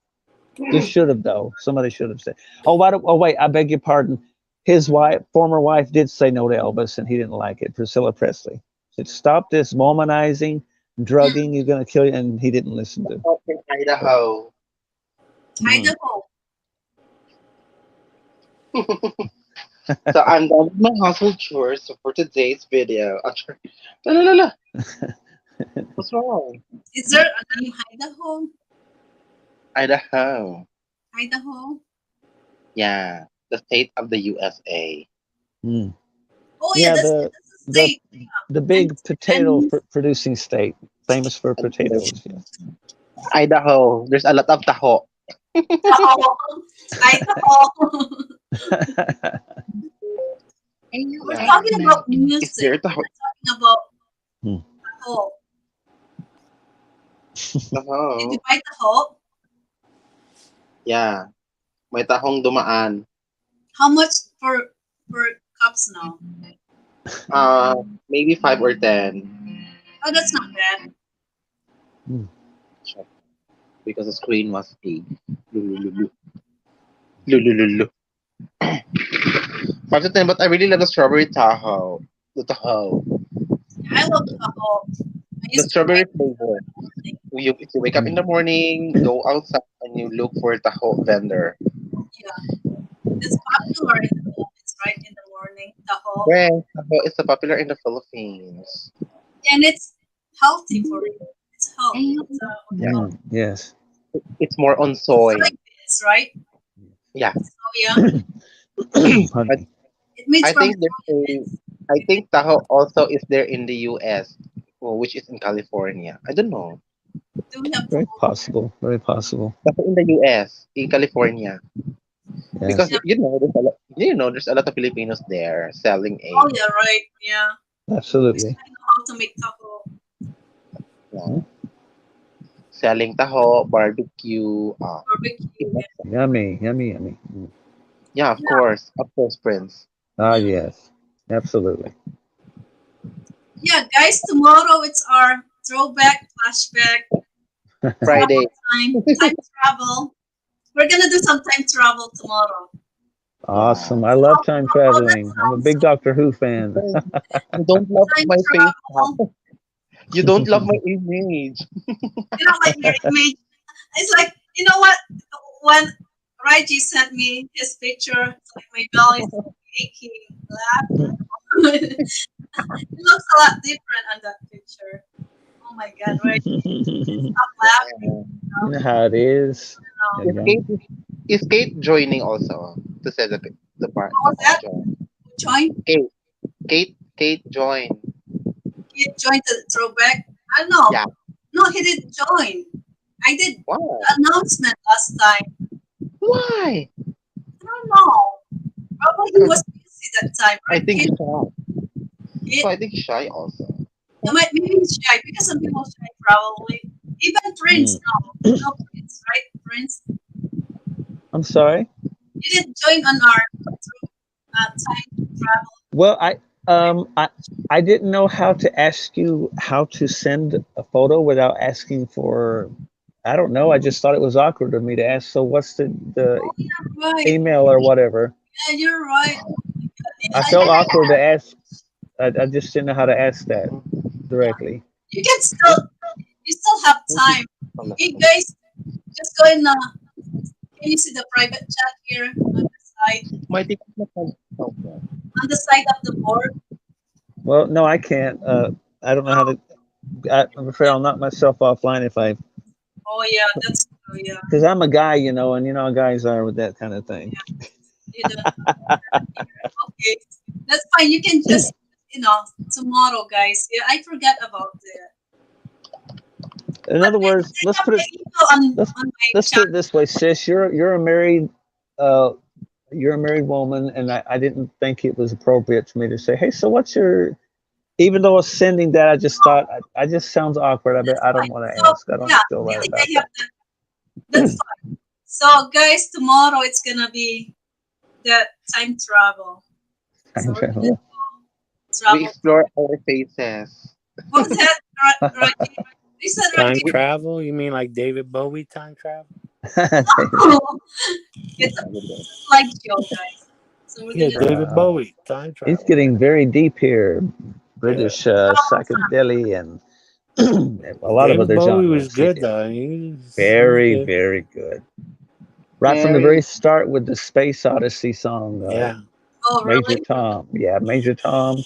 You should have though. Somebody should have said. Oh wait, I beg your pardon. His wife, former wife, did say no to Elvis, and he didn't like it. Priscilla Presley said, "Stop this womanizing, Mm. drugging. You're going to kill you," and he didn't listen to. Up in Idaho. Mm. Idaho. So I'm done with my household chores. So for today's video, la, la, la, la. What's wrong? Is there a name Idaho? Idaho. Idaho? Yeah, the state of the USA. Mm. Oh yeah, Yeah, that's a the state. the And big potato producing state, famous for potatoes. Yeah. Idaho. There's a lot of taho. Idaho. Idaho. We're talking about Is there music. We're taho? not talking about Hmm. taho. Did you Taho. buy taho? Yeah, may tahong dumaan. How much per cups now? Maybe 5 or 10. Oh, that's not bad. Hmm. Check. Because the screen was big. Lulululu. Lulululu. 5 to 10, but I really love the strawberry tahoe. The tahoe. I love taho. I The used to buy strawberry it flavor. every If you wake up in the morning, go outside and you look for a tahoe vendor. morning. Yeah, it's popular in the Philippines, right? In the morning, taho, Yes, tahoe is so popular in the Philippines. and it's healthy for you. It's health. It's what do you call Yeah, Mm, yes. it's more on it? soy. Soybeans, right? Yeah, Soya. Pardon but me. It makes I from think soybeans. I think tahoe also is there in the U.S., which is in California. I don't know. Do we have Very taho here? possible. Very possible. Tahoe in the U.S., in California, because Yes, Yeah. there's a lot of Filipinos there selling Oh a yeah, right. Yeah. At least absolutely. I know how to make taho uh, selling tahoe, barbecue. barbecue. Yeah. Yummy, yummy, yummy. Mm. Yeah, of course, Prince. Ah, Mm. yes. Absolutely. Yeah, guys. Tomorrow it's our throwback flashback Friday. travel time travel. We're gonna do some time travel tomorrow. Yeah. Awesome. I love time How that traveling. I'm a sounds? big Doctor Who fan. You don't love Time my face. travel. You don't love my image. You know, like your image. It's like you know what? When Raiji sent me his picture, it's like my belly's aching, laughing. It looks a lot different on that picture. Oh my God, right? Stop laughing. You know how it is. Now. You're Is young. Kate is Kate joining also to say the part What was that? join? Join? Kate join. He joined the throwback? I don't know. Yeah. No, he didn't join. I did Why? the announcement last time. Why? I don't know. Probably he was busy that time, I right? think Kid, shy. So kid. I think shy also. You might maybe he's shy because some people shy probably. Even Prince, Mm. no. No Prince, right? Prince. I'm sorry. You didn't join on our time travel. Well, I didn't know how to ask you how to send a photo without asking for. I don't know. I just thought it was awkward of me to ask. So what's the Oh yeah, right. email or whatever? Yeah, you're right. Oh my God. I Yeah, felt awkward to ask. I just didn't know how to ask that yeah. directly. You can still you still have Thank you time. so much. Hey guys, just go in can you see the private chat here on the side My ticket na okay. on the side of the board? Well, no, I can't. I don't know how Oh, to. I'm afraid I'll knock myself offline if I, oh yeah, that's true, yeah. because I'm a guy, and you know how guys are with that kind of thing. You don't okay. That's fine. You can just tomorrow guys. Yeah, I forgot about that. In But other I, words, I have the email let's on my let's put chat. it this way, sis. Uh, you're a married woman, and I didn't think it was appropriate for me to say, hey, so what's your? Even though I was sending that, I just thought I just sounds awkward. That's I don't fine. want to So ask. I don't yeah, feel I right think about I have that. that. That's fine. So guys, tomorrow it's gonna be the time travel. So Time we're gonna travel. We travel. explore our faces. What was that, Raji? You said Time Raji. travel? You mean like David Bowie time travel? It's a slideshow, guys. So we're Yeah, gonna David Bowie time He's travel. getting very deep here. Yeah. British travel time. psychedelic and a lot of David other Bowie was genres. good though. He was Very, good. very good. Right from the Mary. very start with the Space Odyssey song, Yeah. Oh, Major really? Tom. Yeah, Major Tom.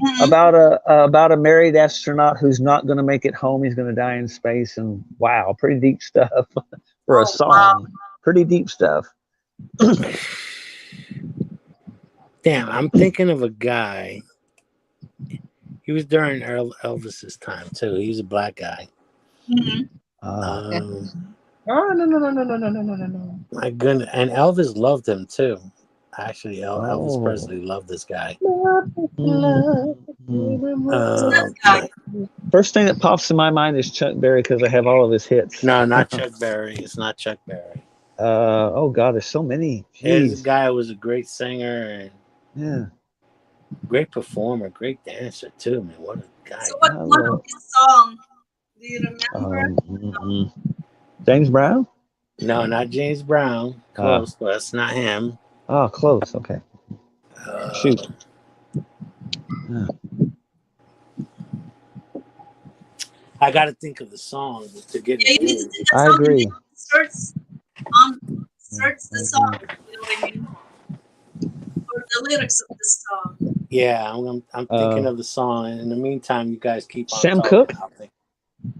Hmm. About a married astronaut who's not going to make it home. He's going to die in space, and wow, pretty deep stuff for a Oh, wow. song. Pretty deep stuff. Damn, I'm thinking of a guy. He was during Elvis's time too. He was a black guy. Hmm. Eh. Um, Oh, no, no, no, no, no, no, no, no, no, no. my goodness, and Elvis loved him too. Actually, Elvis Oh. Presley loved this guy. Who's that guy? My, First thing that pops in my mind is Chuck Berry because I have all of his hits. no, not Chuck Berry. It's not Chuck Berry. Oh God, there's so many. There's a Jeez. guy who was a great singer and Yeah. great performer, great dancer too. Man, what a guy! So what I one of love. his song? Do you remember? James Brown. No, not James Brown. Close, but that's not him. Oh, close. Okay. Shoot. Uh, Yeah. I got to think of the song to get Yeah, you it need to in. do that I song and agree. then search the song. You know what I mean? Or the lyrics of the song. Yeah, I'm thinking of the song. In the meantime, you guys keep on Sam talking. Cooke. I'll think.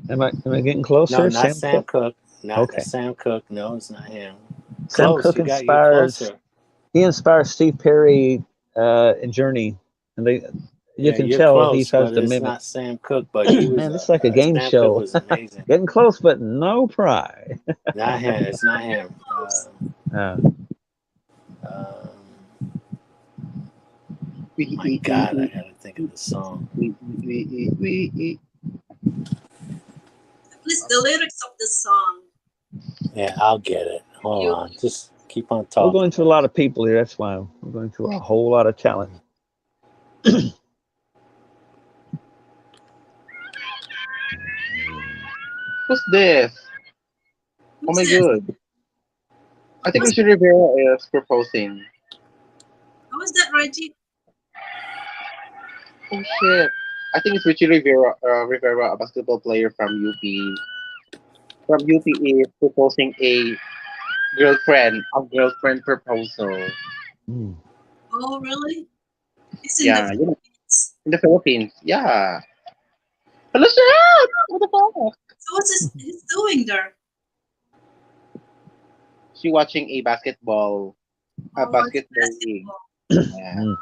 Am I getting No, closer? not Sam Sam Cooke. Cooke. Not Okay. Sam Cooke. No, it's not him. Sam Close. Cooke You're inspires. closer. He inspires Steve Perry in Journey, and you Yeah, can you're tell he close, tries but to it's mimic. not Sam Cooke. But he was Man, this is like a game Sam Cooke show. was amazing. Getting close, but no pride. Not him. It's not him. Uh, Um, my God, I gotta think of the song. At least the lyrics of the song. Yeah, I'll get it. Hold You on. Just keep on we're talking. going to a lot of people here. That's why we're going to a whole lot of talent. Who's this? Oh who's my this? god. I think Who's, Richie Rivera is proposing. who is that, Reggie? Oh shit. I think it's Richie Rivera, Rivera, a basketball player from UP. From UP is proposing a girlfriend proposal. Mm. Oh, really? It's in the Yeah, Philippines. in the Philippines. Yeah. Hello, shit! What the fuck? So what's he's doing there? She watching a basketball Oh, it's league. basketball. Yeah. Mm.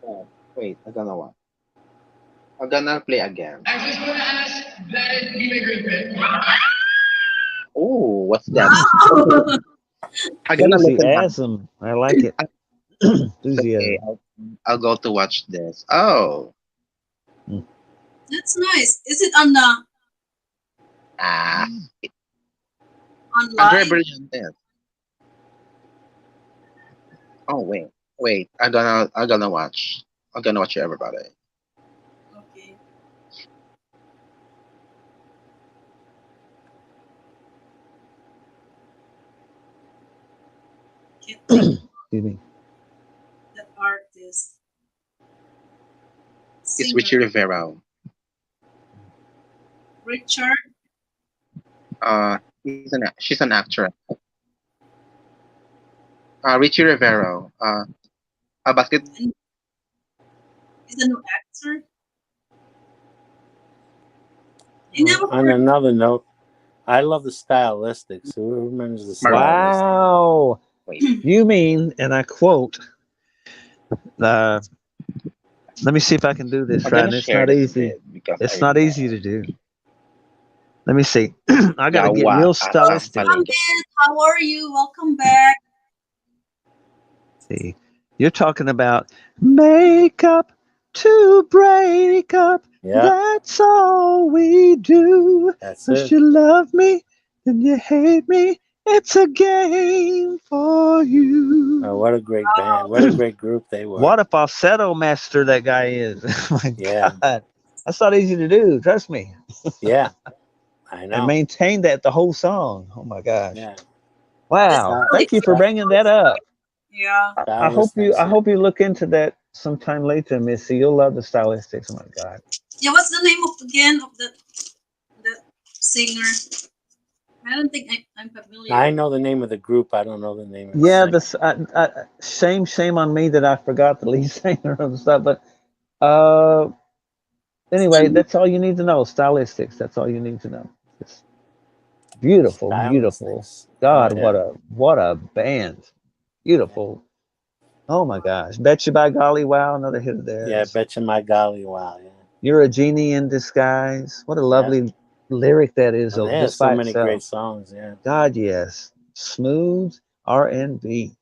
Oh, wait, I'm gonna what? I'm gonna play again. I just want to ask that it be my girlfriend. Oh, what's that? Wow. I'm gonna listen back. Enthusiasm. I like it. Okay, Enthusiasm. I'll go to watch this. Oh, That's nice. Is it on the ah, online? Andre Brillantes. Oh wait, I'm gonna watch. I'm gonna watch everybody. Okay. Can't think Excuse me. that artist. It's Singer. Richie Rivera. Richard. She's an actress. Richie Rivera. A basket. And he's a new actor. I never On heard. another note, I love the stylistics. Who remembers the stylistics? Wow. Wait, You mean, and I quote, let me see if I can do this I'm right. gonna And it's share not this a easy. bit because It's I not really easy to do. Let me see. I got to get Yawa, real asam stylistic. Ahmed, how are you? Welcome back. See, you're talking about make up to break up. Yeah, That's all we do. that's First it. you love me, then you hate me. It's a game for you. Oh, what a great band. What a great group they were. What a falsetto master that guy is. Oh my Yeah. God. That's not easy to do. Trust me. Yeah, I And know. maintain that the whole song. Oh my gosh. Yeah. This Wow. Star, Thank you college. for Star, bringing that up. Yeah. I hope you I Stylistics. hope you look into that sometime later, Missy. You'll love the stylistics. Oh my God. Yeah. What's the name of again of the singer? I don't think I'm familiar I with. know the name of the group. I don't know the name of the Yeah, singer. this shame on me that I forgot the lead singer and stuff. But uh, anyway, that's all you need to know. Stylistics. That's all you need to know. It's beautiful, beautiful. Stylistics. Oh God, yeah, what a band. yeah, Beautiful. Oh my gosh. Bet you by golly, wow, another hit of yeah. theirs. Betcha my golly, wow, yeah, You're a genie in disguise. What a yeah. lovely lyric that is, And they have just so by many great itself. songs. Yeah, God, yes. Smooth R&B.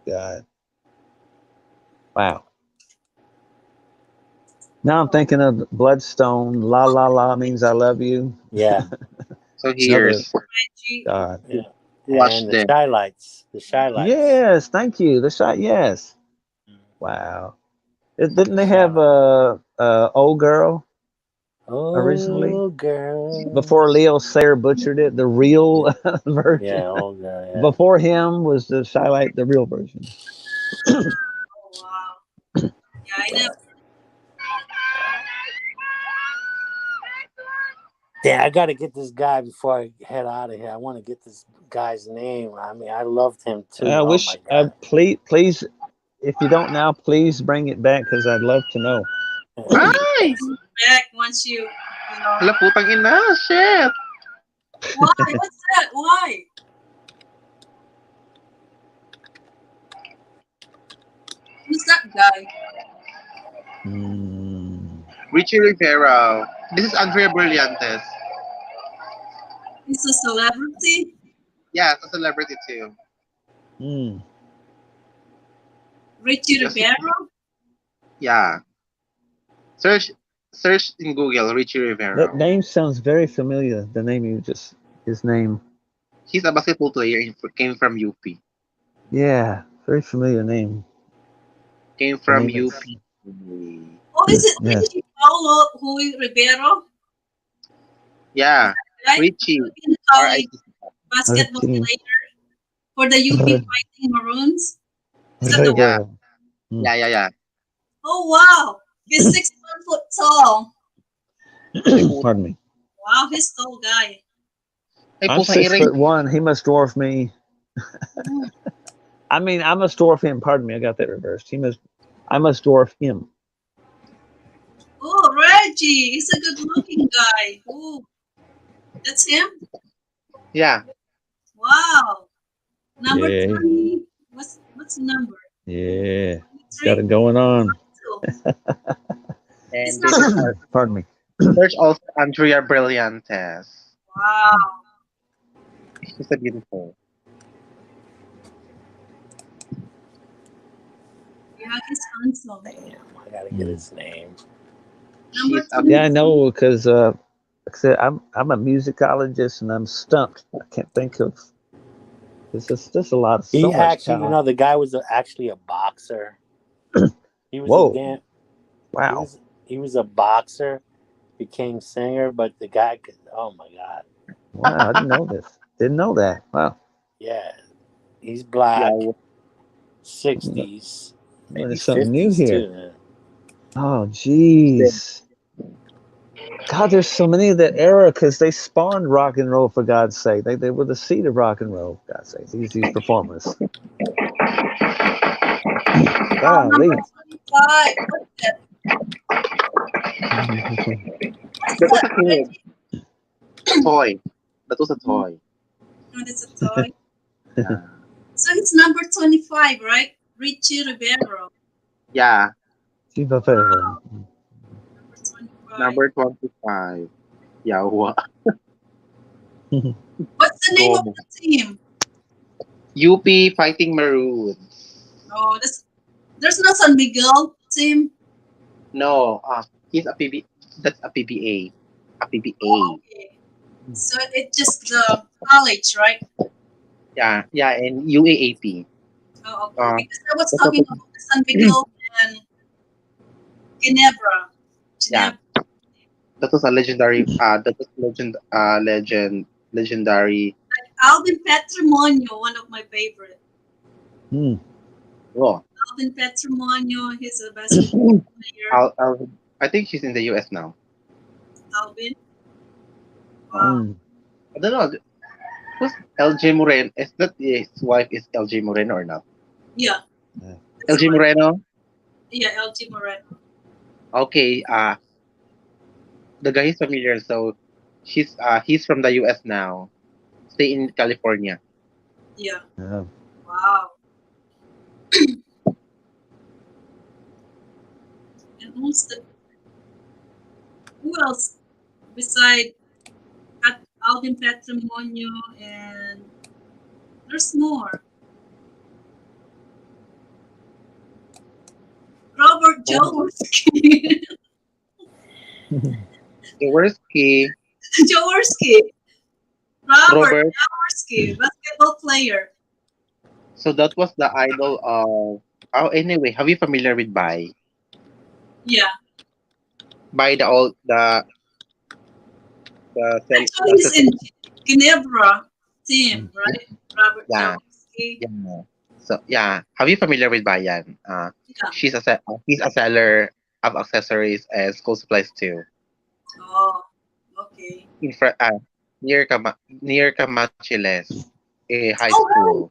God. Wow. Now I'm thinking of Bloodstone. La la la means I love you. yeah, So Another here's Reggie. God. yeah. watch And the them. Shy Lights, the Shy Lights. Yes, thank you. The shot, yes. Mm, Wow. Didn't the they Shy have Lights. old girl originally? Oh girl. Before Leo Sayer butchered it, the Yeah, real version. yeah, oh girl, yeah. Before him was the Shylight, the real version. Oh wow. Yeah, I never. Yeah, I got to get this guy before I head out of here. I want to get this guy's name. I mean, I loved him too. I Oh wish, my god. please, if you don't now, please bring it back because I'd love to know. Yeah. Ay! Back once you know. Hala, putang ina. Shit! Why? What's that? Why? Who's that guy? Mm, Richie Rivera. This is Andrea Brillantes. He's a celebrity. Yeah, it's a celebrity too. mm. Richie Just Rivera. yeah. Search search in Google Richie That Rivera. name sounds very familiar. The name you just, his name. He's a basketball player. He came from UP. Yeah, very familiar name. Came The from name is, UP. Oh, is it yes. Richie Paulo Hui Rivero? Yeah, Right? Richie. Philippine college R.I.P. basketball Richie player for the UP Fighting Maroons. Is that the one? Yeah, Rivera. Mm. yeah. Oh wow. He's 6 foot tall. Ay, puta. Pardon me. Wow, he's tall guy. Ay, I'm putang six iring. foot one. He must dwarf me. I mean, I must dwarf him. Pardon me. I got that reversed. I must dwarf him. Oh, Reggie. He's a good looking guy. Oh, that's him? Yeah. Wow. Number Yeah, 20. What's the number? yeah. He's got 23? it going on. 22. He's And this number is Pardon me. search also Andrea Brillantes. wow. She's a beautiful. Yeah, he's handsome. Damn, I gotta get Mm. his name. Number She's a Yeah, I 22. know because like I said, I'm a musicologist and I'm stumped. I can't think of. There's a lot of so He much actually, you talent. know, the guy was actually a boxer. He was a Whoa! damn. He Wow! was he was a boxer, became singer, but the guy could. Oh my god. Wow! I didn't know this. Didn't know that. Wow! Yeah, he's yeah. black, I'm 60s, maybe learning something new 50s here. too. Man. Oh, jeez. God, there's so many of that era because they spawned rock and roll for God's sake. They were the seed of rock and roll. For God's sake, these performers. Wow, number Golly. 25. What's that? What's That was that, a kid. Reggie? Toy. That was a toy. Oh, that's a toy. Yeah. So it's number 25, right? Richie Rivero. Yeah. Wow, number 25. Number 25. Yawa. What's the name of Go. the team? UP Fighting Maroons. Oh, there's no San Miguel team. No, he's a PB. That's a PBA. A Oh, PBA. okay. So it's just the college, right? Yeah, and UAAP. Oh, okay. Uh, Because I was that's talking about the San Miguel and Ginebra. yeah, Ginebra. that was a legendary. That was legendary Alvin Patrimonio, one of my favorite. Hmm. Oh, Alvin Patrimonio, he's a basketball player. I think he's in the US now. Alvin. Wow. Hmm. I don't know. Who's LJ Moreno? Is that his wife is LJ Moreno or not? Yeah. Yeah. That's LJ right. Moreno? Yeah, LG Moreno. Okay, the guy is familiar, so he's from the US now. Stay in California. Yeah. Yeah. Wow. And who else beside Alvin Patrimonio, and there's more. Robert Oh, Jaworski. Jaworski, Jaworski. Robert Robert. Jaworski, basketball player. So that was the idol of. Oh, anyway, have you familiar with Bai? Yeah. Bai, the old Actually, he's in Ginebra team, Hmm. right? Robert yeah, Jaworski. yeah. So yeah, have you familiar with Bayan? Yeah. He's a seller of accessories and school supplies too. Oh, okay. In front, near Camachiles, a high Oh, school. right.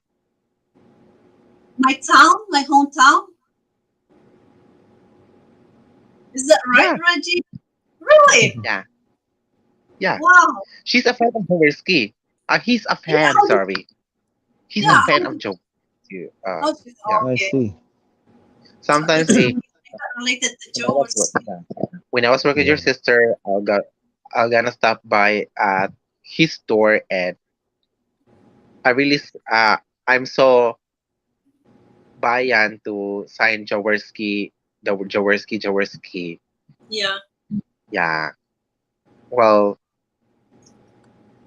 My town, my hometown. Is that right, Yeah, Reggie? Really? yeah, yeah. Wow. She's a fan of Jaworski. He's a Yeah. fan. Sorry, he's a Yeah. fan of Joe too. Yeah. I Okay. see. So Sometimes, it's related to when I was Jaworski. yeah, when I was working with your Yeah. sister, I'll gonna stop by at his store, and I really I'm so bayan to sign Jaworski. Yeah. Yeah. Well,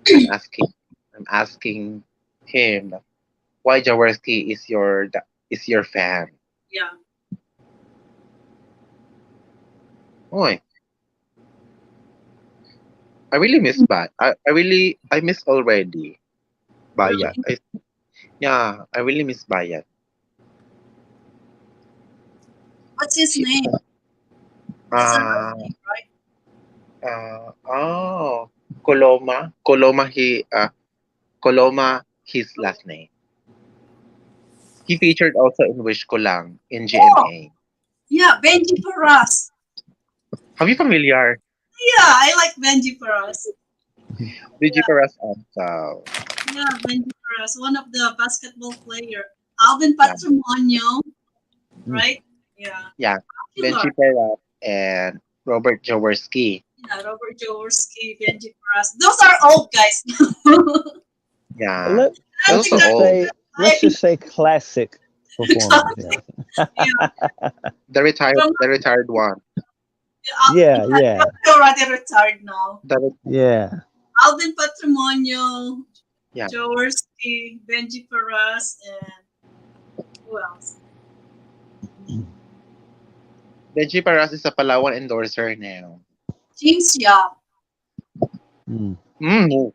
I'm asking I'm asking him why Jaworski is your fan. Yeah. Oy, I really miss I miss already Bayan. Really? Yeah, I really miss Bayan. What's his name? That's a last Uh, name, right? oh, Coloma his last name. He featured also in Wish Ko Lang in Oh, GMA. yeah, Benji Paras. Have you familiar? Yeah, I like Benji Paras. Did you Yeah, Paras also? yeah, Benji Paras, one of the basketball player. Alvin Yeah, Patrimonio, Hmm. right? Yeah. yeah. Popular. Benji Paras and Robert Jaworski. Yeah, Robert Jaworski, Benji Paras. Those are old guys. Yeah, Let I let's also think just old. say let's they're just say classic performers. classic. Yeah. Yeah. The From retired one. Yeah. yeah, Yeah. they're already retired now. Yeah. Alvin Patrimonio, Yeah. Jaworski, Benji Paras, and who else? Benji Paras is a Palawan endorser now. James Yap, Hmm. No,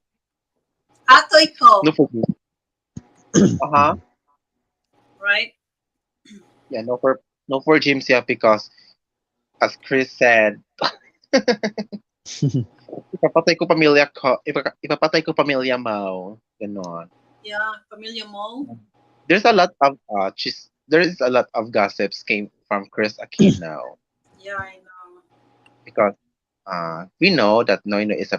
Atoy no Ko, for me. Uh-huh. right? Yeah, no for James yeah, because as Chris said, ipapatay ko pamilya mo. Ganon. Yeah, Familia Mo. There's a lot of there is a lot of gossips came from Chris Aquino Yeah, I know. because we know that Noino is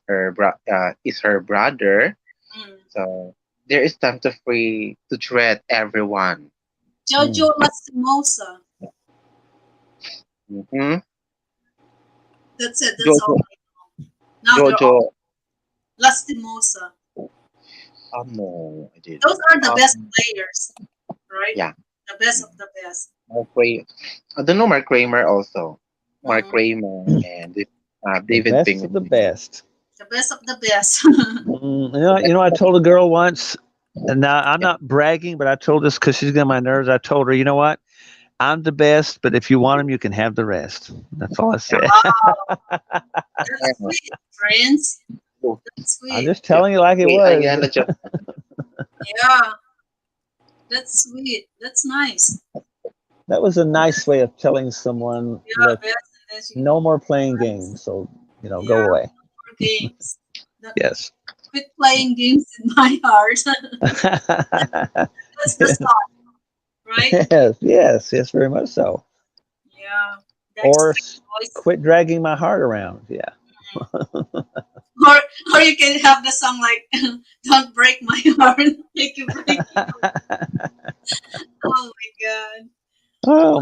her brother, Mm. so there is time to free to threat everyone. Hmm. Jojo Lastimosa. Mm-hmm. That's it. That's all Jojo I know. Now they're Jojo all Lastimosa. no, I didn't. Those are the best players, right? Yeah, The best of the best. Mark Ray. I don't know Mark Kramer also. Mark Hmm. Kramer and The David best of the Pingwin. best. The best of the best. I told a girl once, and now I'm not bragging, but I told this because she's getting my nerves. I told her, you know what? I'm the best, but if you want them, you can have the rest. That's all I said. Wow, that's sweet, friends. That's I'm sweet. just telling you like it Okay, I'm was. gonna just Yeah, that's sweet. That's nice. That was a nice way of telling someone, Yeah, look, best as you no more playing nice. games. So, Yeah, go away. for games. That, Yes. quit playing games in my heart. That's the Yes, song, right? yes, very much so. Yeah. Or Backstreet Boys. quit dragging my heart around. Yeah. Or or you can have the song like "Don't Break My Heart," make you break. Oh my god. Oh,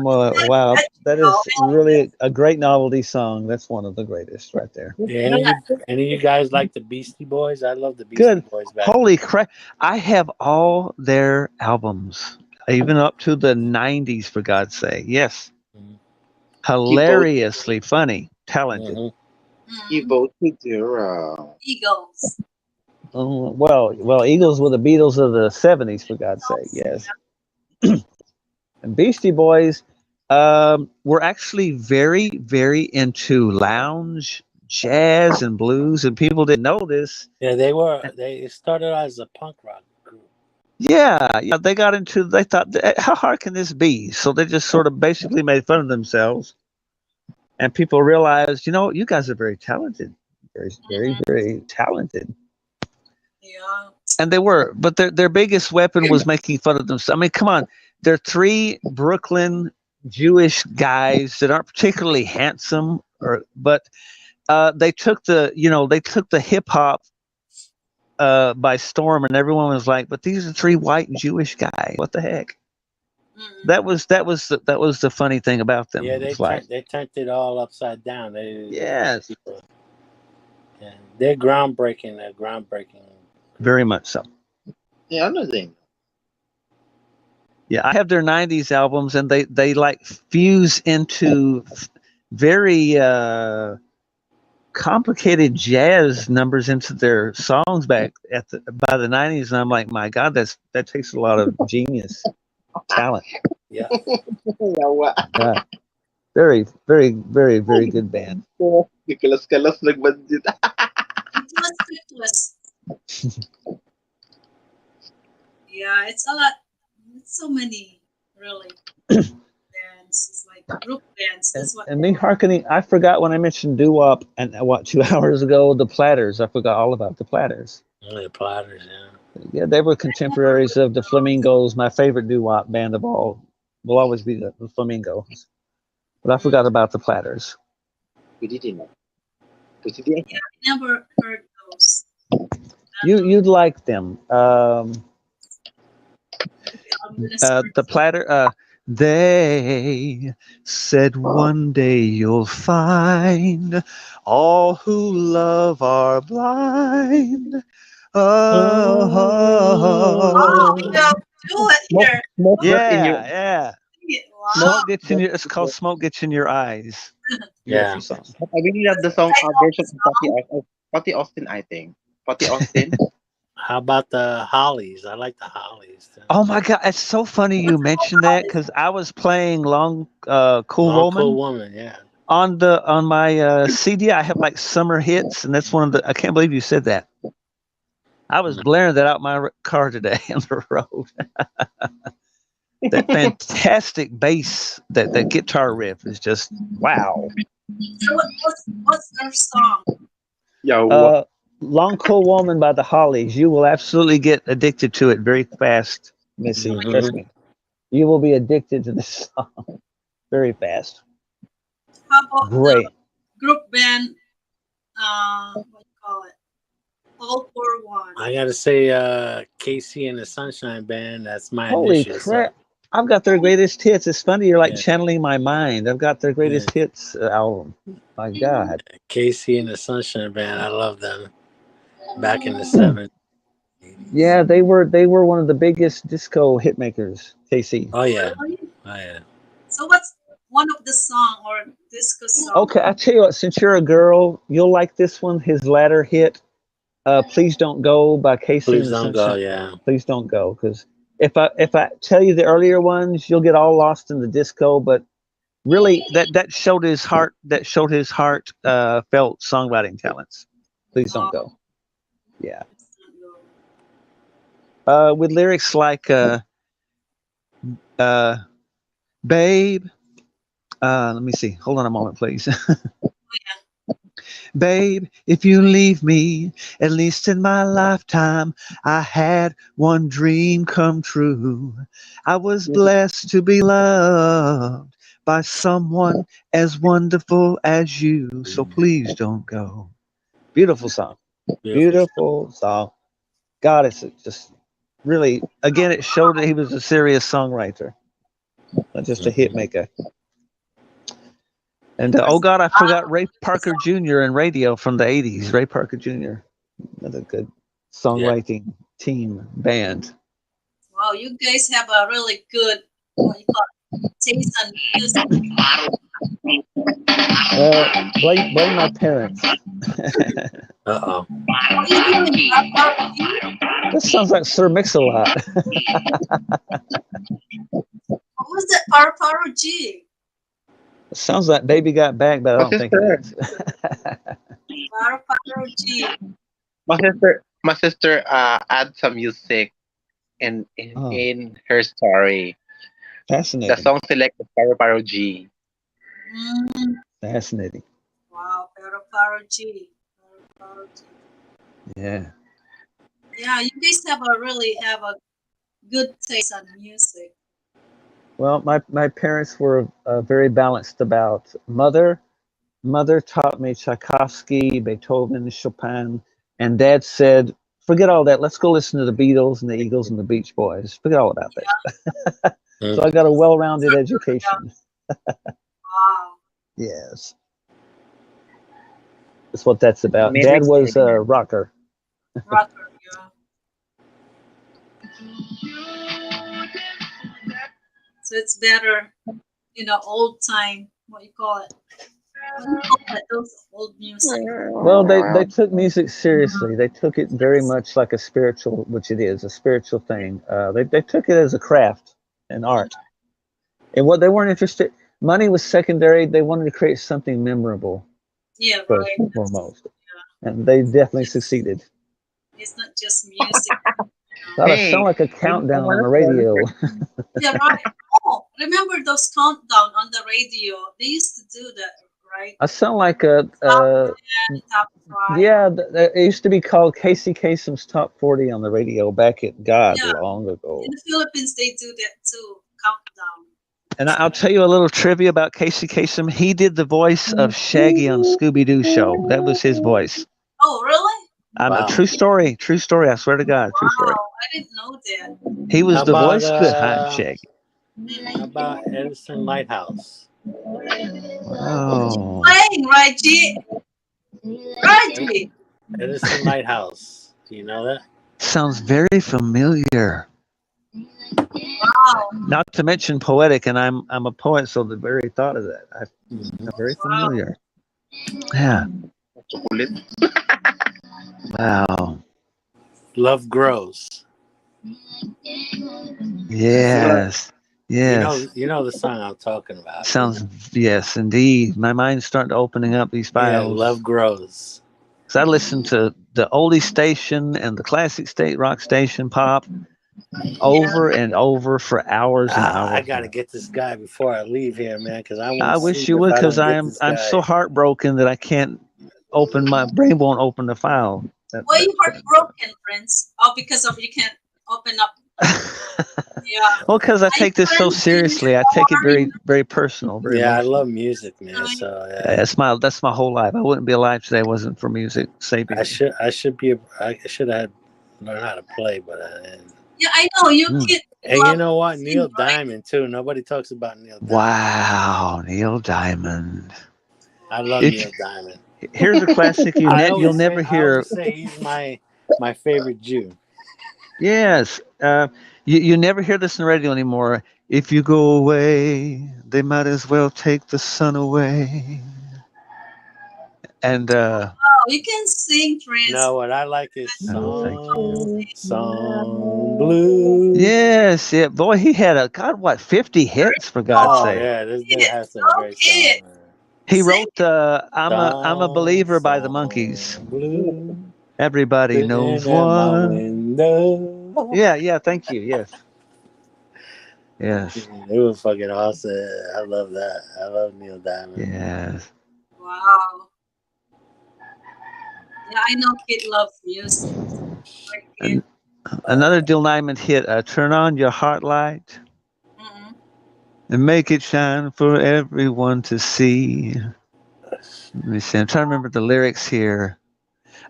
wow. That, That I is like that. really a great novelty song. That's one of the greatest right there. Yeah, Yeah. any of you guys like the Beastie Boys? I love the Beastie Good. Boys back in. Holy crap. I have all their albums, even up to the 90s, for God's sake. Yes. Mhm. Evo Hilariously funny, talented. Mhm. Mm, Evo to Zero. Eagles. Well, Eagles were the Beatles of the 70s, for God's sake. Eagles. Yes. And Beastie Boys were actually very, very into lounge, jazz, and blues, and people didn't know this. Yeah, they started out as a punk rock group. Yeah, they got into. They thought, how hard can this be? So they just sort of basically made fun of themselves, and people realized, you guys are very talented, very, very, Mhm. very talented. Yeah. And they were, but their biggest weapon was making fun of themselves. I mean, come on, they're three Brooklyn Jewish guys that aren't particularly handsome, but they took the hip hop by storm, and everyone was like, "But these are three white Jewish guys. What the heck?" Mm. That was the funny thing about Yeah, them. It's like, they turned it all upside down. yes, People, yeah, they're groundbreaking. They're groundbreaking group. very much so. Yeah, ano din. Yeah, I have their '90s albums, and they like fuse into very complicated jazz numbers into their songs by the '90s, and I'm like, my God, that takes a lot of genius, talent. Yeah, Yawa. Yeah, very, very, very, very good band. Nagkalas-kalas nagbandit. It was. Yeah, it's a lot. It's so many, really. Bands. It's like group bands. And, That's what. and me hearkening, I forgot when I mentioned doo wop, and what 2 hours ago, the Platters. I forgot all about the Platters. the Platters. Yeah. Yeah, they were contemporaries of the Flamingos. My favorite doo wop band of all will always be the Flamingos. But I Mm, forgot about the Platters. Pwede din. Pwede din. yeah, I never heard those. You'd like them. Maybe I'm gonna search. The Platter. They said one day you'll find all who love are blind. Oh, we Oh, have do it Smoke, here. smoke Oh, gets in your yeah. wow. Smoke gets in your. It's called Smoke Gets in Your Eyes. Yeah. Beautiful song. But I really love the What's the song title of version the of song? Patty Austin, I think. Patty Austin. How about the Hollies? I like the Hollies. Too. Oh my God, it's so funny you What's the mentioned title of that this? because I was playing Long Cool Long Cool Woman Woman. Yeah. on my CD. I have like summer hits, and that's one of the. I can't believe you said that. I was blaring that out my car today on the road. That fantastic bass, that guitar riff is just wow. So what's their song? Yawa. Uh, Long Cool Woman by the Hollies. You will absolutely get addicted to it very fast, Missy. Trust Mm-hmm. me. You will be addicted to this song very fast. How about the Great. group band? What do you call it? All for One. I gotta say, Casey and the Sunshine Band. That's my Holy initial. So crap. I've got their greatest hits. It's funny. You're like yeah, channeling my mind. I've got their yeah. greatest hits album. My God. Casey and the Sunshine Band. I love them. Back in the '70s. Yeah, they were one of the biggest disco hit makers, KC. Oh yeah. Really? Oh yeah. So what's one of the song or disco song? Okay, I tell you what, since you're a girl, you'll like this one. His latter hit, Please Don't Go by Casey Please and the don't go. Sunshine. Yeah. Please don't go. Because if I tell you the earlier ones, you'll get all lost in the disco, but really that showed his heart felt songwriting talents. Please don't Oh, go. Yeah. Instant noodle. With lyrics like uh, "Babe." Let me see. Hold on a moment, please. Babe, if you leave me, at least in my lifetime, I had one dream come true. I was blessed to be loved by someone as wonderful as you. So please don't go. Beautiful song. Beautiful. Beautiful song. God, it's just really, again, it showed that he was a serious songwriter, not just a hit maker. And oh God, I forgot Ray Parker Jr. in radio from the 80s. Ray Parker Jr. Another good Yeah. songwriting team band. Wow, you guys have a really good what you call taste on music. Blame my parents. Uh-oh. What are you doing, Papa? This sounds like Sir Mix-a-Lot. What was that, Paro G? It sounds like Baby Got Back, but I My don't think it sister, is. Paro G. my sister add some music Oh, in her story. The fascinating. song selected Paro G. Mm, Fascinating. wow, Paro G. Paro G. Yeah. Yeah, you guys have a good taste on music. Well, my parents were very balanced about mother. Mother taught me Tchaikovsky, Beethoven, Chopin, and Dad said, "Forget all that. Let's go listen to the Beatles and the Eagles and the Beach Boys. Forget all about that." So I got a well-rounded education. Wow. Yes, that's what that's about. Mary Dad was Carey. a rocker. Rocker, yeah. So it's better, old time, what you call it? What do you call it? Those old music. Well, they took music seriously. They took it very much like a spiritual, which it is, a spiritual thing. They took it as a craft and art. And what they weren't interested, money was secondary. They wanted to create something memorable Yeah, first right. and foremost, and they definitely It's, succeeded. it's not just music. God, I sound Hey, like a maybe countdown on someone the else radio. volunteered. Yeah, right. Oh, remember those countdown on the radio? They used to do that, right? I sound like a, Top 10, top 5. yeah. It used to be called Casey Kasem's Top 40 on the radio back at God Yeah, long in ago. the Philippines they do that too. Countdown. And I'll tell you a little trivia about Casey Kasem. He did the voice of Shaggy on Scooby Doo show. That was his voice. Oh, really? I'm a Wow. true story. True story. I swear to God, true story. Wow, I didn't know that. He was How the about voice. Good. Hi, Shaggy. how about Edison Lighthouse? Oh, Playing, right, G? Right, G? Edison Lighthouse. Do you know that? sounds very familiar. Wow, Not to mention poetic, and I'm a poet, so the very thought of that, I'm very wow. familiar. Yeah. Chocolate. Wow. Love Grows. Yes. Yes. You know the song I'm talking about. Sounds. Yes, indeed. My mind's starting to opening up these Yeah, files. Love Grows. Because I listen to the oldie station and the classic state rock station pop Yeah. over and over for hours and I hours. gotta get this guy before I leave here, man, because I I won't wish sleep you if would, I because don't get this I'm so guy. heartbroken that I can't open my brain won't open the file. Why are you heartbroken, Prince? Oh, because of you can't open up. Yeah. Well, because I Hi, take this so Prince. seriously. I How take it are you? very, very personal, very Yeah, I emotional. love music, man. So Yeah, that's my whole life. I wouldn't be alive today if it wasn't for music saving me. I should have learned how to play, but Yeah, I know you Mm. kid and you love know what? sing, Neil right? Diamond too. Nobody talks about Neil Diamond. Wow, Neil Diamond. I love If Neil Diamond. here's a classic you'll never I hear. always say he's my favorite Jew. Yes, you never hear this on the radio anymore. If you go away, they might as well take the sun away. And Oh, you can sing, Prince. No, what I like is thank you. song blue. Yes, yeah, boy, he had God, what, 50 hits for God's Oh sake. yeah, this dude Kid, has some go great songs. kid. Man. He Sing wrote "I'm a Believer" by the Monkees. Blue. Everybody knows Sitting at my one. window. Yeah, yeah. Thank you. Yes, yes, It was fucking awesome. I love that. I love Neil Diamond. yes. Wow. Yeah, I know Kid loves music. Right, Kid? And another Dill Diamond hit. Turn on your heart light Mm-mm. and make it shine for everyone to see. Let me see. I'm trying to remember the lyrics here.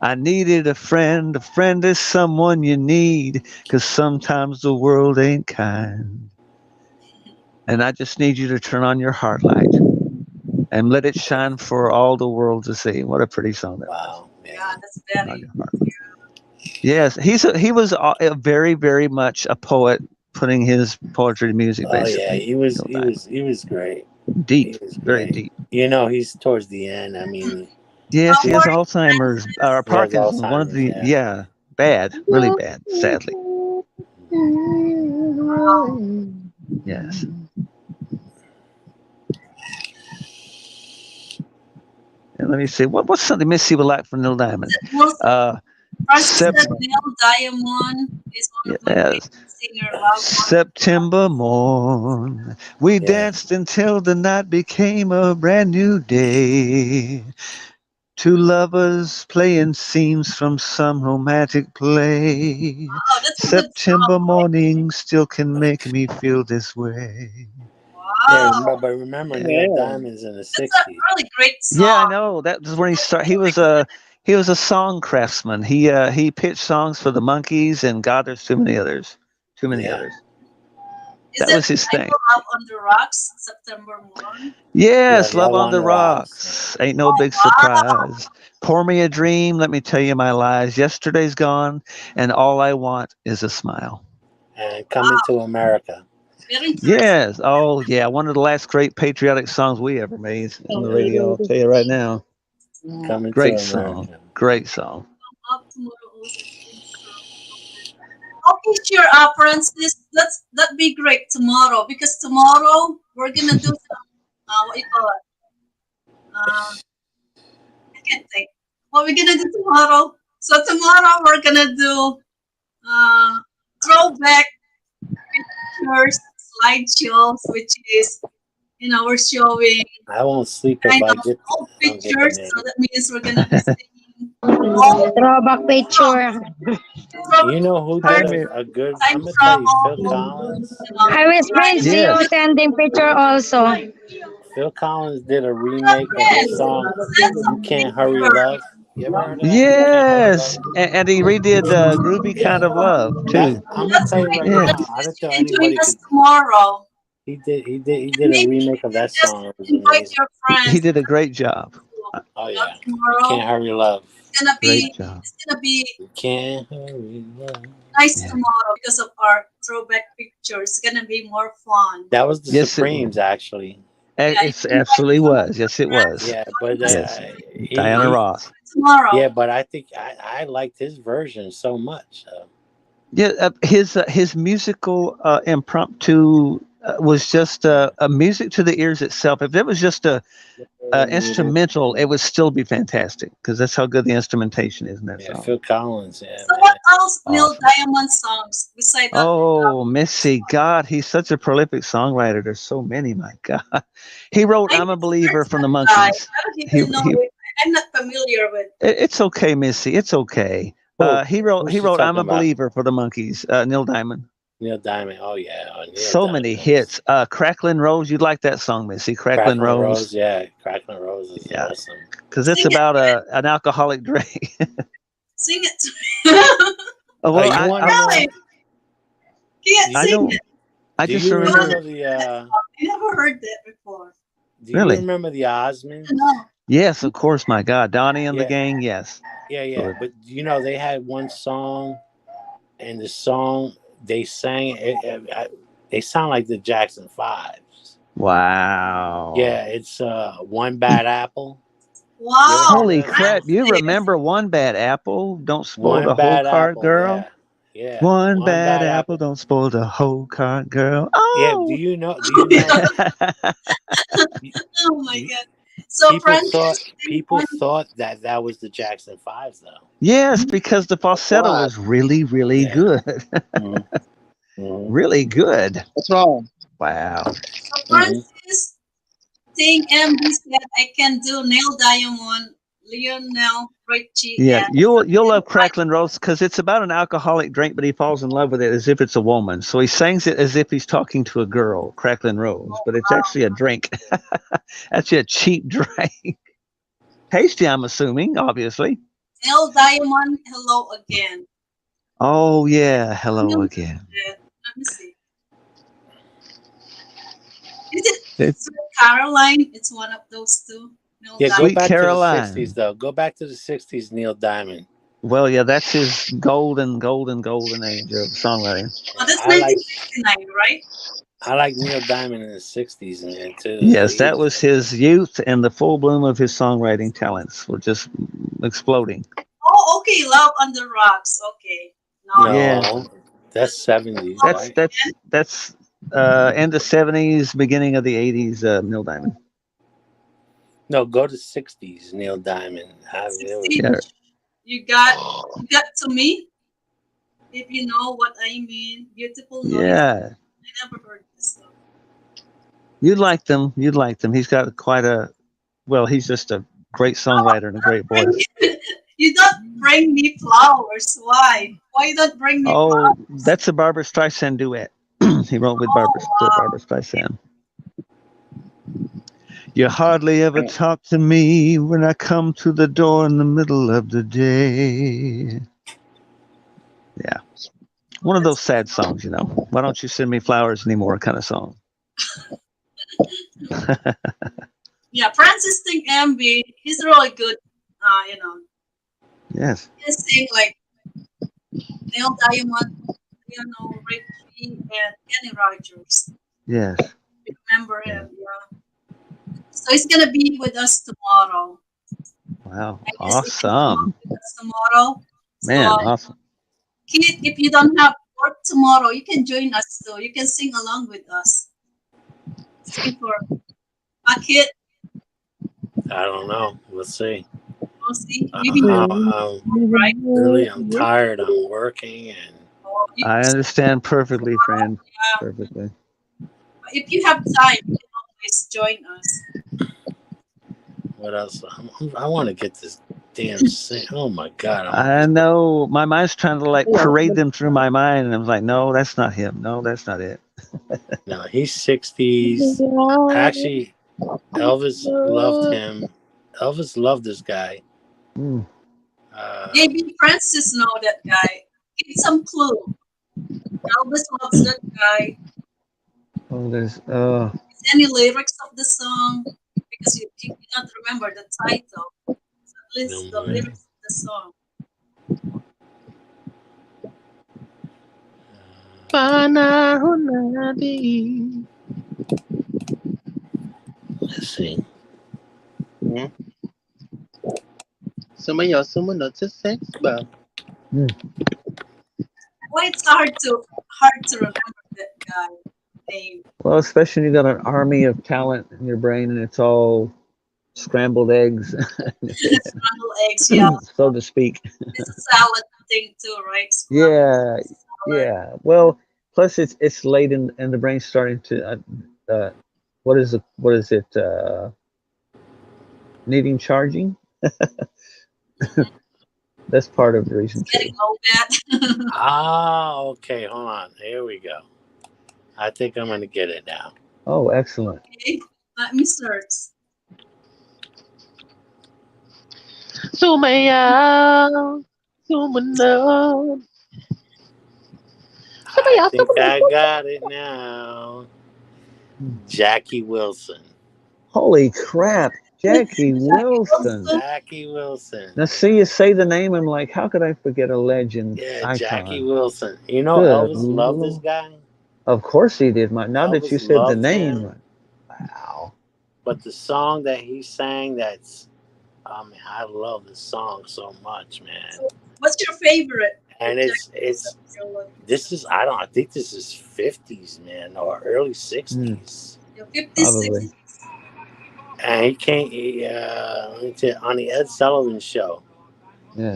I needed a friend. A friend is someone you need, 'cause sometimes the world ain't kind. And I just need you to turn on your heart light and let it shine for all the world to see. What a pretty song that was. Wow. Yeah, Yeah. that's Turn on very. your heart light. Yes, he was a very very much a poet, putting his poetry to music Oh yeah. basically. He was. Neil He Diamond. was. He was great. Deep, He was very great. deep. You know, he's towards the end. I mean, Yes, he has Howard Alzheimer's or Francis. he has Parkinson's. One of Alzheimer's. the Yeah. yeah, bad, really bad, sadly. Yes. And let me see what's something Missy would like from Neil Diamond. Most Uh, Francis Sep- said Neil Diamond is one of my yes, favorite singer. Love one. September morn, we Yeah. danced until the night became a brand new day. Two lovers playing scenes from some romantic play. Oh, that's a good September song. morning still can make me feel this way. Yeah. Wow, Remember, but remember, Yeah. Neil Diamond's in the that's a '60s. really great Yeah, I song. know. That was when he started. He was a song craftsman. He pitched songs for the Monkees and God, there's too many others. Too many Yeah. others. Is That it was his I thing. Will Love on the Rocks, September Morn? Yeah. Yes, Love Love on on the the Rocks. Yeah. Rocks. Ain't no Oh, big wow. surprise. Pour me a dream. Let me tell you my lies. Yesterday's gone, and all I want is a smile. And Coming to Wow. America. Very interesting. Yes. Oh, yeah. One of the last great patriotic songs we ever made on the Yeah. radio. I'll tell you right now. Coming to Great song. America. Great song. Up tomorrow also seems okay, sure, Francis. That'd be great tomorrow because tomorrow we're gonna do some what you call it? I can't think. What we're gonna do tomorrow? So tomorrow we're gonna do uh throwback pictures, slideshows, which is we're showing I won't sleep if kind I of get. old I don't get the pictures. name. So that means we're gonna be singing old Throwback picture. songs, throwback You know who Hi, did pictures, Mir. a good? time I'm gonna tell you, Phil travel, Collins. I will friend time. you Yes. sending picture also. Phil Collins did a Oh, remake of the yes, song send "You some Can't Hurry pictures. Love." You ever heard of that? You can't hurry love. Yes. And he redid Groovy Kind of Love, That too. I'm gonna That's tell you great, right Yeah. now. I Francis. don't You tell can join anybody us could. tomorrow. He And did a maybe you remake of can that just song. It was invite amazing. your He friends did a great job. to Oh come yeah. You tomorrow. can't hurry love. It's gonna Great be job. it's gonna be You can't hurry love. nice Yeah. tomorrow because of our throwback pictures. It's gonna be more fun. That was the Yes, it Supremes actually. Yeah, you It can invite absolutely some of was. your Yes, it friends was. to Yeah, but join us Yes. Diana he Ross. yeah, tomorrow. but I think I liked his version so much. Yeah, his musical impromptu was just a music to the ears itself. If it was just a instrumental, it would still be fantastic because that's how good the instrumentation is in that Yeah, song. Phil Collins. Yeah, So what man. else Neil Awesome. Diamond songs beside that? Oh, Missy, God, he's such a prolific songwriter. There's so many. My God, he wrote I "I'm a Believer" misheard from the that guy. Monkees. I don't He even know he. it. I'm not familiar with. It's okay, Missy. It's okay. Who? He wrote Who's he she wrote "I'm talking a about? Believer" for the Monkees. Neil Diamond. Neil Diamond. Oh yeah, Neil So many Diamond. hits. Cracklin' Rose, you'd like that song, Missy. Cracklin' Crackling Rose. Rose. Yeah, Crackling Rose is Yeah, awesome. because it's Sing it, about an alcoholic drink. sing it. Oh, Oh, well, you want to Really? know? Can't Do I sing you don't. it. I do just you Go ahead. remember. remember the I never heard that before. Do you Really? remember the Osmonds? No. Yes, of course. My God, Donnie and the Yeah, gang. Yes. yeah. Lord. But they had one song, and the song they sang they sound like the Jackson Fives. Wow. Yeah, it's One Bad Apple. You ever heard Wow, Holy that song? crap! You Francis. remember one bad apple? Don't spoil One the whole Bad cart, Apple. girl. Yeah, yeah. One One bad Bad apple Apple. don't spoil the whole cart, girl. Yeah. Do Oh. you know? Do you know? Oh my Do, God. So People Francis, thought that that was the Jackson Fives, though. Yes, because the falsetto What? was really, really Yeah. good. Mm-hmm. Really good. What's wrong? Wow. so Mm-hmm. Francis think MB said I can do Neil Diamond, Lionel Richie, Yeah, and you'll love Crackling Rose because it's about an alcoholic drink, but he falls in love with it as if it's a woman. So he sings it as if he's talking to a girl, Crackling Rose, but it's actually a drink. Actually, a cheap drink. Tasty, I'm assuming, obviously. Neil Diamond. Hello again. Oh yeah, hello again. Let me see. Is it It's Sweet Caroline? It's one of those two. Neil Yeah, go Diamond. Sweet back to the Caroline. '60s, though. Go back to the '60s, Neil Diamond. Well, yeah, that's his golden age of songwriting. Oh, that's I like 1969, right? Neil Diamond in the '60s, man, too. Yes, that was his youth and the full bloom of his songwriting talents were just exploding. Oh, okay. Love on the Rocks. Okay. No, Yeah, No, that's '70s, Love that's right? that's that's end of '70s, beginning of the '80s. Neil Diamond. No, go to '60s, Neil Diamond. There we 16. go. Yeah, You got to me. If you know what I mean. Beautiful noise. yeah. I never heard this song. You'd like them. You'd like them. He's got quite a well. He's just a great songwriter and a great voice. You don't bring me flowers. Why? Why you don't bring me Oh, flowers? that's a Barbara Streisand duet. He wrote with Oh, Barbara Streisand. You hardly ever talk to me when I come to the door in the middle of the day. Yeah, one of those sad songs, you know. Why don't you send me flowers anymore? Kind of song. yeah. Francis think MB. He's really good. You know, Yes, he can sing like Neil Diamond, Richie, and Kenny Rogers. yes. Remember Yeah. him? Yeah. So he's gonna be with us tomorrow. Wow, I guess he can come awesome, up with us tomorrow. man, So, awesome. Kid, if you don't have work tomorrow, you can join us too. You can sing along with us. Sing for a kid. I don't know. We'll see. We'll see. Maybe right. I'm tired. I'm working, and Or I understand perfectly, friend. Perfectly. if you have time, you can always join us. what else? I want to get this damn sing. Oh my god! I know my mind's trying to like parade them through my mind, and I'm like, no, that's not him. No, that's not it. No, he's '60s. Actually, Elvis loved him. Elvis loved this guy. Mm. Maybe Francis know that guy. Give some clue. Elvis loves that guy. Oh, there's Is any lyrics of the song? Because you cannot remember the title. So at least the lyrics of the song. Let's see. Sumayo, sumunod sa sex bomb. Why it's hard to remember that guy name. well, especially when you got an army of talent in your brain, and it's all scrambled eggs, Scrambled eggs, yeah. so to speak. It's a salad thing too, right? Yeah, Salad. yeah. Well, plus it's late and the brain's starting to what is it needing charging? That's part of the reason It's too. getting low bad. Okay. Hold on. Here we go. I think I'm gonna get it now. Oh, excellent. Okay, let me search. Sumayaw, sumunod. I think I got it now. Jackie Wilson. Holy crap, Jackie Wilson. Jackie Wilson. Now, see, you say the name, I'm like, how could I forget a legend Yeah, icon? Jackie Wilson. You know, Good Elvis loved this Lord. guy. Of course he did. Now that Elvis you said the loved name, him. wow. But the song that he sang, I love this song so much, man. What's your favorite? And I think this is 50s, man, or early 60s. Your 50s, Probably. 60s. And he came let me tell you, on the Ed Sullivan show.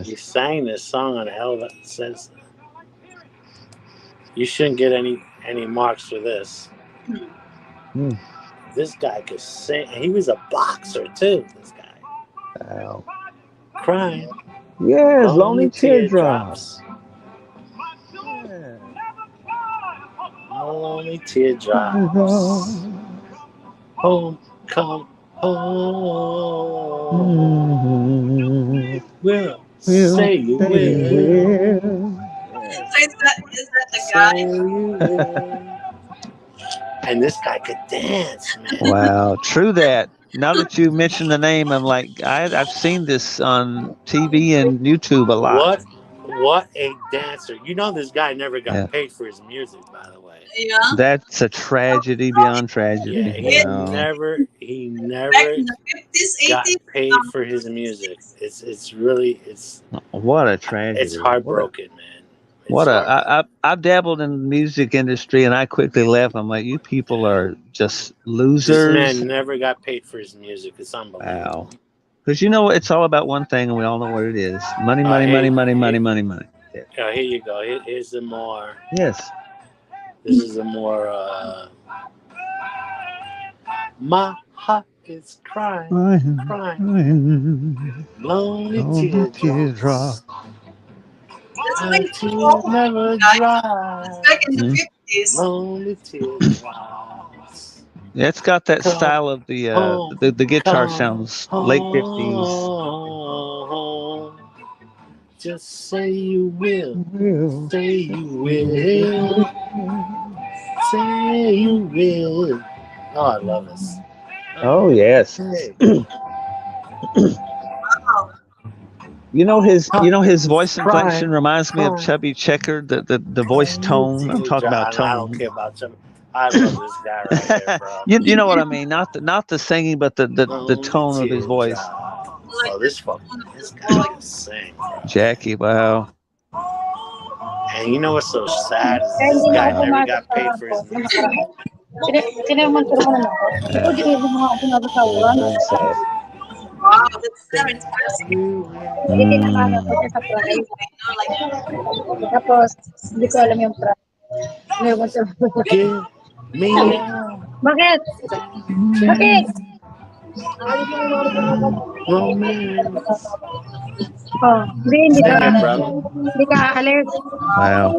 He Yes. sang this song on Hell says you shouldn't get any marks for this. Hmm. This guy could sing. He was a boxer too. This guy Wow. crying Yes, lonely lonely teardrops. teardrops, Yeah. lonely teardrops. Home, come home. Mhm. Will Will say you say you will. will. Yes. So is that the Say guy? you will. And this guy could dance, man. Wow, true that. Now that you mentioned the name, I'm like, I've seen this on TV and YouTube a lot. What a dancer. You know this guy never Yeah, got paid for his music, by the way. Yeah. that's a tragedy beyond Yeah, tragedy. It Wow, he back never in the 50s, got 80s, paid for his music. 60s. It's really what a it's tragedy. heartbroken, man. It's What a heartbroken. I've dabbled in the music industry and I quickly left. I'm like, you people are just This losers. man never got paid for his music. It's unbelievable. Wow. Because you know it's all about one thing, and we all know what it is: money, money, money, Hey, money, money, money, money. Yeah. here you go. Here's the more. Yes. This is the more. My heart is crying, Crying, crying, crying lonely on the teardrop. teardrops. That's My way tears old, never guys. It's dry. back in the Mm. 50s. Lonely teardrops. Yeah, it's got that Come style of home, the guitar come sounds late 50s. home. Just say you will, Will, say you will, will. say you will. Oh, I love this. Oh yes. Hey, Wow. You know his it's voice crying, inflection reminds me of crying. Chubby Checker, the voice Lonely tone. I'm talking about teardrop. I don't tone. care about you. I love this guy right here, bro. You know what I mean? Not the singing, but the Lonely tone of his voice. teardrop. Like Oh, the tone of this his guy voice. can sing, bro. Jackie, wow. And you know what's so sad is Kaya this hindi na guy ako never pumasok got sa paid for his hapon na music. nakaraan. Sino yung mansuro mo na ako? Ikaw Yeah, di kayo mga pumasok sa very, uwan. very sad. Wow, that's so Say interesting. you will. Hindi tinamaan ako siya sa I didn't price. know, like, Tapos, hindi ko alam yung price. Ano yung mansuro mo? Give me a Bakit? Bakit? chance, romance. Oh, hindi ka, Sing it, brother. hindi ka aalis. Wow.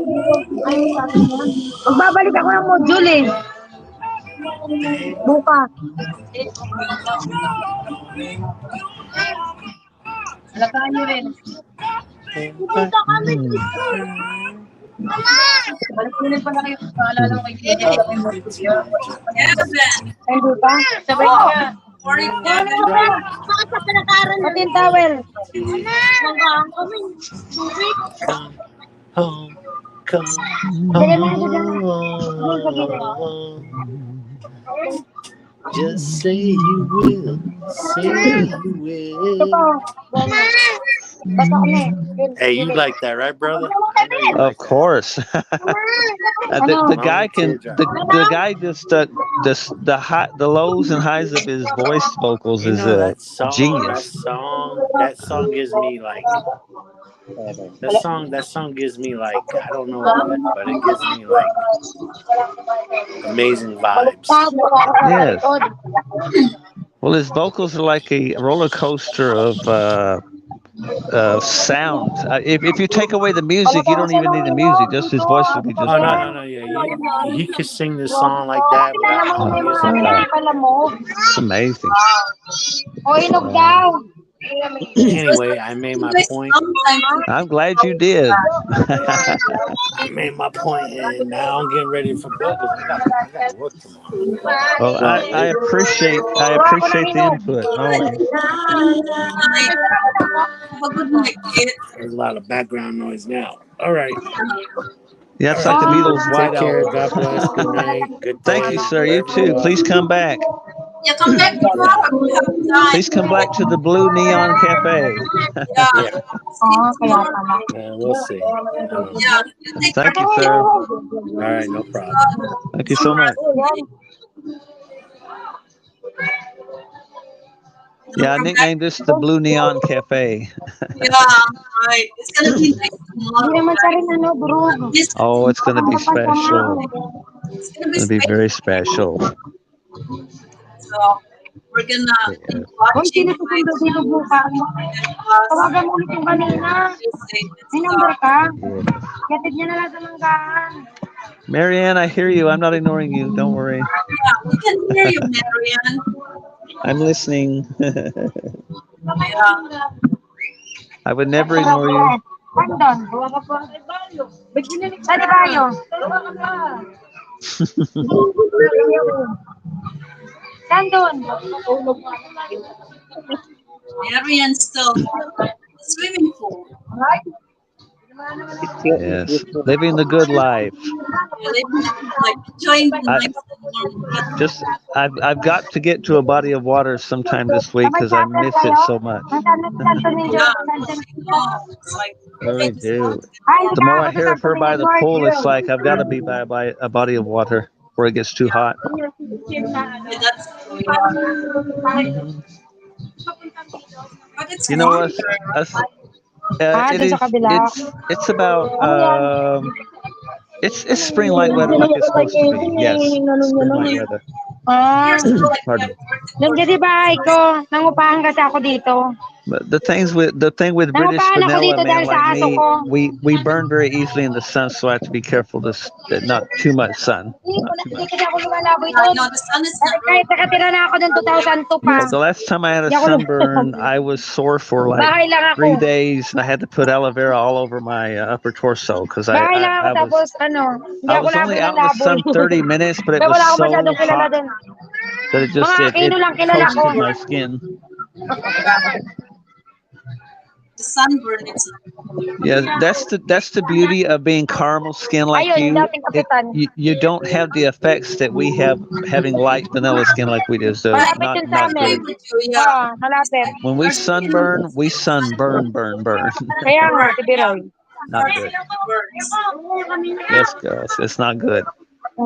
Magbabalik ako ng module eh. Bukas. Alagaan nyo rin. Pupunta kami dito. Balik ko rin pala kayo. Paalala ko kay Kaya. Lonely teardrops. Kevin. Ay, di ba? Sabay ka. Morning, Ano Kevin. ba? Bakit sa pinag-aaral? Pati yung towel. Manggaan kami. Come home, come Dali mo na dyan. home. Just say you will, say you Ito po. will. Basta ano eh. Hey, you like that, right, brother? I know you Of like that. course. The Ano? guy Lonely can teardrop. the guy just the lows and highs of his voice vocals You is know a that song, genius. that song gives me like that song gives me like I don't know what, but it gives me like amazing vibes. Yes. Well, his vocals are like a roller coaster of sound. If you take away the music, you don't even need the music. Just his voice would be just Oh no fine. no no yeah, he could sing this song like that without no music. It's amazing. O, inog daw. Anyway, I made my Guys, point. sometimes I'm glad you did. I made my point, and now I'm getting ready for bed because I got work tomorrow. Well, Well, I appreciate the input always. like, have a good night, kid. there's a lot of background noise now. All right, Yeah, all it's right. like the You Beatles' take White care. Album. God bless. Good night. Good Thank you, day. sir. You Wherever you too. are. Please come back. Yeah, come back tomorrow. We have time. Please come back to the Blue Neon Cafe. Yeah. Yeah, See you Kaya tomorrow. tama. we'll see. I don't know. Yeah. You take care. Thank you, sir. All right, no problem. Thank you Some so much. rest. Now Yeah, I we're back. nicknamed this the Blue Neon Cafe. Yeah, right. It's gonna be nice Hindi tomorrow, naman siya right? rin ano, durog. Yes, Oh, it's going to be Kapal pa nga. special. it's gonna be Going to be very special. special. So we're gonna be Yes. Hoy, watching sino right susundo dito to bukas? get us Tawagan mo ulit yung kanina. music and May number stuff. ka? Yes. Gatid niya na lang sa manggahan. Marianne, I hear you. I'm not ignoring you. Don't worry. Yeah, we can hear you, Marian. I'm listening. Yeah. I would never ignore you. Pandon. Saan tayo? Saan doon? Marian still the swimming pool. It's here. Yes. Living the good life. Yeah, like enjoying the I nice and warm weather. just I've got to get to a body of water sometime this week because I miss it so much. Yeah, it's like I really things do. want to get Ay, warm. The hindi ka more ako I sa hear of Santo her by the Niño, pool, it's George. like I've got to be by a body of water where it gets too hot. Yeah, that's true, yeah. Mhm. But it's You know, warmer. it Doon sa is kabila. it's about Ano yan? it's spring light weather like it's supposed to be. Yes, spring light Yeah. weather. Here still like we Pardon have me. 34 Nandiyan di bahay degrees. ko. Nangupahan kasi ako dito. But the thing with British Nangupahan ako vanilla dito man dahil sa like aso me, ko. we burn very easily in the sun, so I have to be careful that not too much sun, not too Hindi much. kasi ako lumalaboy Yeah, doon. no, the sun is not Kahit really nakatira na ako doon 2002 pa. Well, the last time I had a Hindi ako sunburn, I was sore for like Bahay lang ako. 3 days, and I had to put aloe vera all over my upper torso because Bahay lang ako I was tapos hindi I ako was laboy only ng out in the laboy. sun 30 minutes, but it Kaya was wala ako so masyadong kilala hot doon. that it just Mga it Aquino lang kilala ko. toasted my skin. the sunburn. It's not Yeah, that's the beauty of being caramel skin like Ayun, yung you. dating kapitan. You don't have the effects that we have having light vanilla skin like we do. So Malapit not yun sa not amin. good. with you, yeah. Malapit. When we sunburn, we sunburn, burn. Kaya nga, Burn, si yeah. Biroy. Not Our good. skin burns. Yes, girls, it's not good.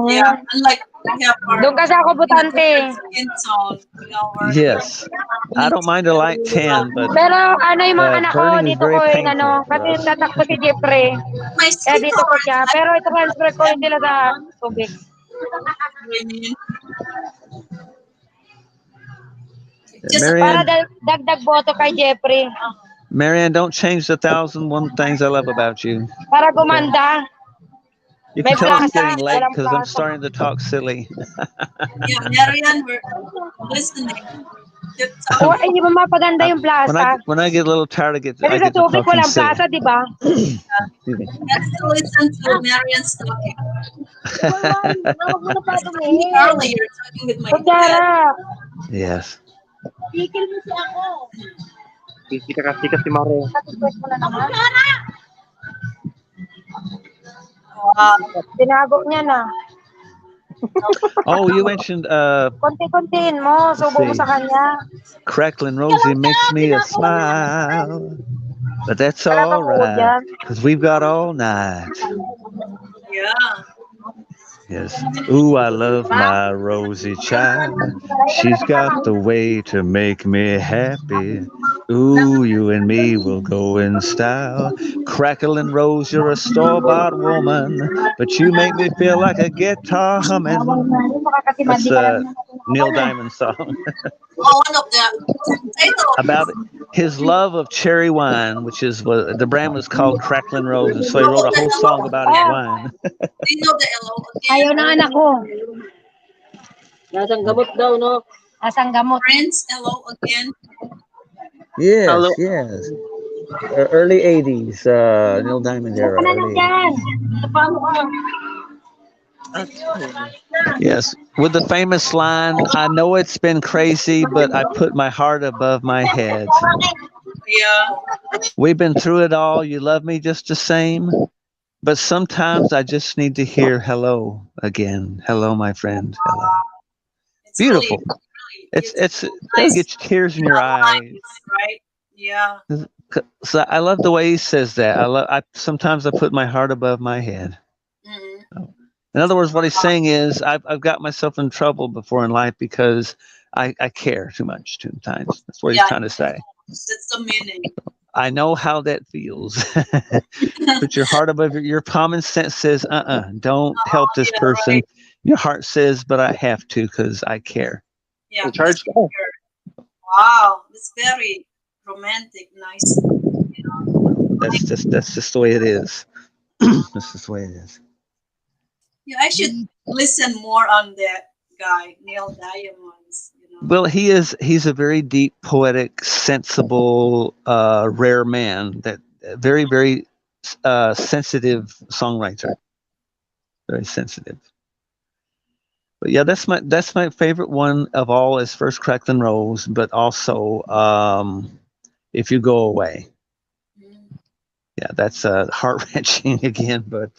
Yeah, unlike we have our Doon kasi ako butante. skin tone, you know, we're Yes, I don't mind a light tan, but Pero ano yung mga anak ko, burning is dito very ko yung painful for kasi us. tatakbo si Jeffrey. my Kaya skin dito ko tone is siya. Pero ito transfer ko rin sila sa tubig. like just Marianne, Para dagdag boto kay Jeffrey. Marianne, don't change the 1,001 things I love about you. Para gumanda. You May can tell it's plasa, getting late walang because I'm plasa. starting to talk silly. yeah, Marian, we're listening. Keep O, talking. hindi ba mapaganda yung plaza? When I get a little tired, I Kasi get sa to tubig talking walang silly. plaza, di ba? Excuse me. Let's listen to Marian's talking. Earlier. Earlier, talking with my dad. Kudyara. Yes. Busy ka kasi Mare. Tinago niya na. Oh, you mentioned Konti-kontiin mo. Subo mo see. sa kanya. Crackling Rosie makes me a smile, but that's Wala all bang uod right yan? because we've got all night. Yeah. Yes. Ooh, I love my Rosie child. She's got the way to make me happy. Ooh, you and me will go in style. Crackling Rose, you're a store-bought woman, but you make me feel like a guitar humming. That's a Neil Diamond song Oh, one of the title of about his love of cherry wine, which is what the brand was called Crackling Rose, and so he wrote a whole song about his wine. Do you know the LO Ayaw again? ng anak ko. Nasang gamot daw, no? Asang gamot. Prince LO again. Yes, Hello. yes. Early 80s, Neil Diamond era. Ano lang Early 80s. yan? Paano ka? Yes, with the famous line, I know it's been crazy, but I put my heart above my head. Yeah. We've been through it all. You love me just the same. But sometimes I just need to hear hello again. Hello, my friend. Hello. It's Beautiful. really It'll nice get tears in your eyes. right? Yeah. So I love the way he says that. Sometimes I put my heart above my head. Mm-hmm. In other words, what he's saying is I've got myself in trouble before in life because I care too much sometimes. That's what he's Yeah, trying to say. that's the meaning. I know how that feels. Put your heart above your common sense says, don't help this Yeah, person. right. Your heart says, but I have to because I care. Yeah, because Recharge go. wow, it's very romantic, nice. That's just the way it is. That's just the way it is. Yeah, I should listen more on that guy, Neil Diamond's. Well, he's a very deep, poetic, sensible, rare man. That very, very sensitive songwriter. Very sensitive. But yeah, that's my favorite one of all is First Crackling Rose, but also If You Go Away. Mm, Yeah, that's heart wrenching again, but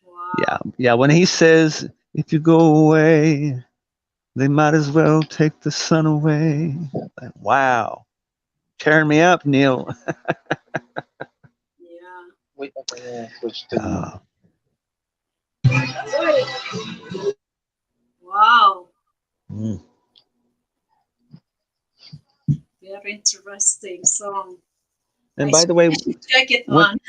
wow. yeah. When he says, "If you go away, they might as well take the sun away." Like, wow, tearing me up, Neil. Yeah. Wait, I'm gonna switch to. Uh, Wow. mm. Very interesting song. And by the way, I should check it when on.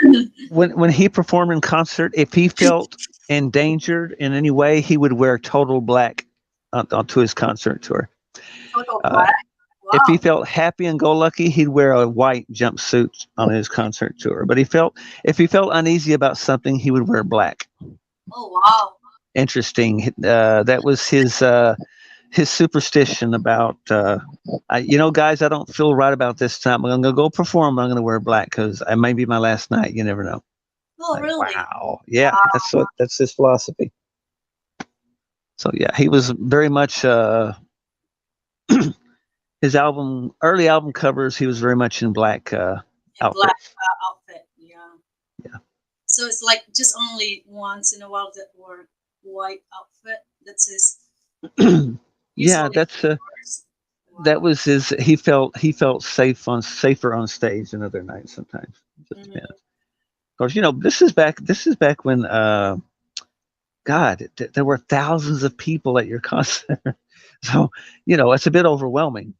when he performed in concert, if he felt endangered in any way, he would wear total black onto his concert tour. Total Uh, Black. if he Wow. felt happy and go lucky, he'd wear a white jumpsuit on his concert tour. But if he felt uneasy about something, he would wear black. Oh, wow. Interesting. That was his superstition about guys, I don't feel right about this time. I'm gonna go perform. I'm gonna wear black because it may be my last night. You never know. Oh, Like, really? wow, yeah, that's his philosophy. So yeah, he was very much his early album covers. He was very much in black In black outfits. outfit. Yeah. Yeah, So it's like just only once in a while that wore white outfit. That's his yeah, usually that's wears. that Wow. was his. He felt safer on stage than other nights sometimes. Just depends. Mm, Of course, this is back when God, there were thousands of people at your concert. So, it's a bit overwhelming.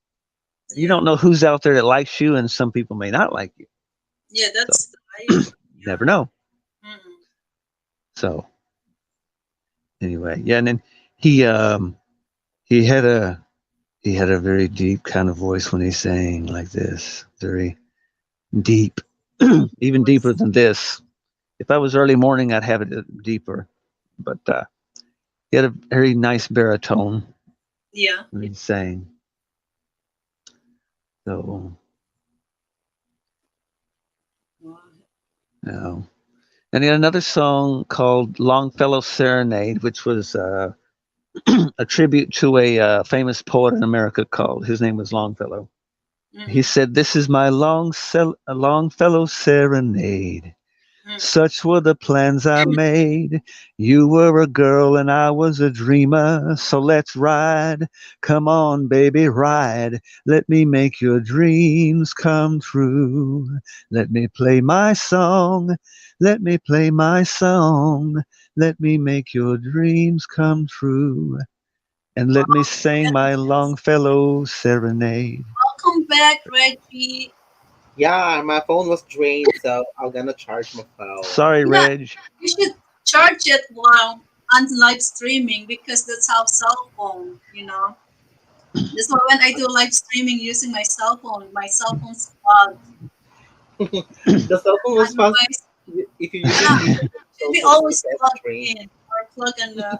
You yeah. don't know who's out there that likes you, and some people may not like you. Yeah, So, that's the idea. you never know. Yeah. Mm, So, anyway, yeah, and then he um he had a he had a very deep kind of voice when he sang like this, very deep, even deeper voice. than this. If I was early morning, I'd have it deeper, but he had a very nice baritone Yeah. when he sang. So, Wow. you know. And he had another song called Longfellow Serenade, which was a tribute to a famous poet in America called, his name was Longfellow. He Mm-hmm. said, "This is my Longfellow serenade. Mm. Such were the plans I made. You were a girl and I was a dreamer. So let's ride. Come on, baby, ride. Let me make your dreams come true. Let me play my song. Let me play my song. Let me make your dreams come true. And let me Wow. sing my Goodness. Longfellow serenade." Welcome back, Reggie. Yeah, my phone was drained, so I'm gonna charge my phone. Sorry, Yeah, Reg. you should charge it while on live streaming because that's how cell phone. That's why when I do live streaming using my cell phone's plugged. The cell phone was fast. Otherwise, If you use it, yeah, use it, should cell be phone always will plugged get in or plug in the.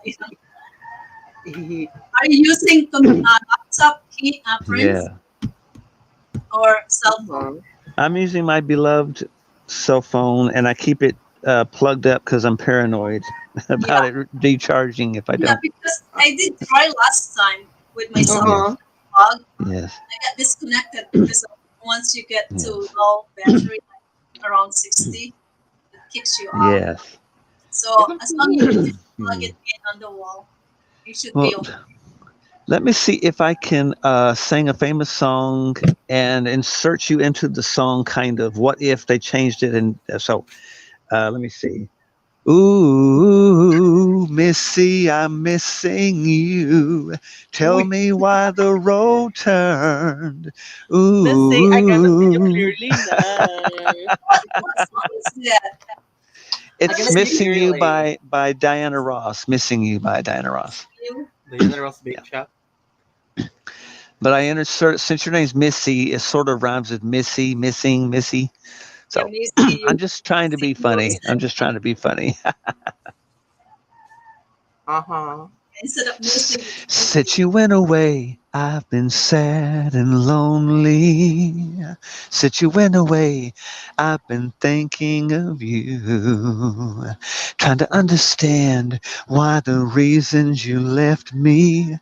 drained. Are you using laptop key prints Yeah. or cell phone? Uh-huh. I'm using my beloved cell phone and I keep it plugged up because I'm paranoid about Yeah, it decharging if I yeah, don't. because I did try last time with my cell Yes. Uh-huh. phone plug. Yes. I got disconnected because once you get to Yes. low battery, like around 60, it kicks you off. Yes. So Yeah. as long as you just plug Hmm. it in on the wall, you should be Well, okay. let me see if I can sing a famous song and insert you into the song, kind of. What if they changed it? And so let me see. Ooh, Missy, I'm missing you. Tell Uy, me why the road turned. Missy, I cannot see you Ooh, clearly now. What song is that? I it's I'm cannot see you missing "Missing You" clearly. by Diana Ross. "Missing You" by Diana Ross. you. Diana Ross Yeah, Bake Shop. but I insert since your name's Missy, it sort of rhymes with Missy, missing, Missy. Yeah, So missing I'm you. just trying to Missing be you funny. I'm just trying to be funny. Uh-huh. instead of missing, it's Since missing. you went away, I've been sad and lonely. Since you went away, I've been thinking of you. Trying to understand why the reasons you left me.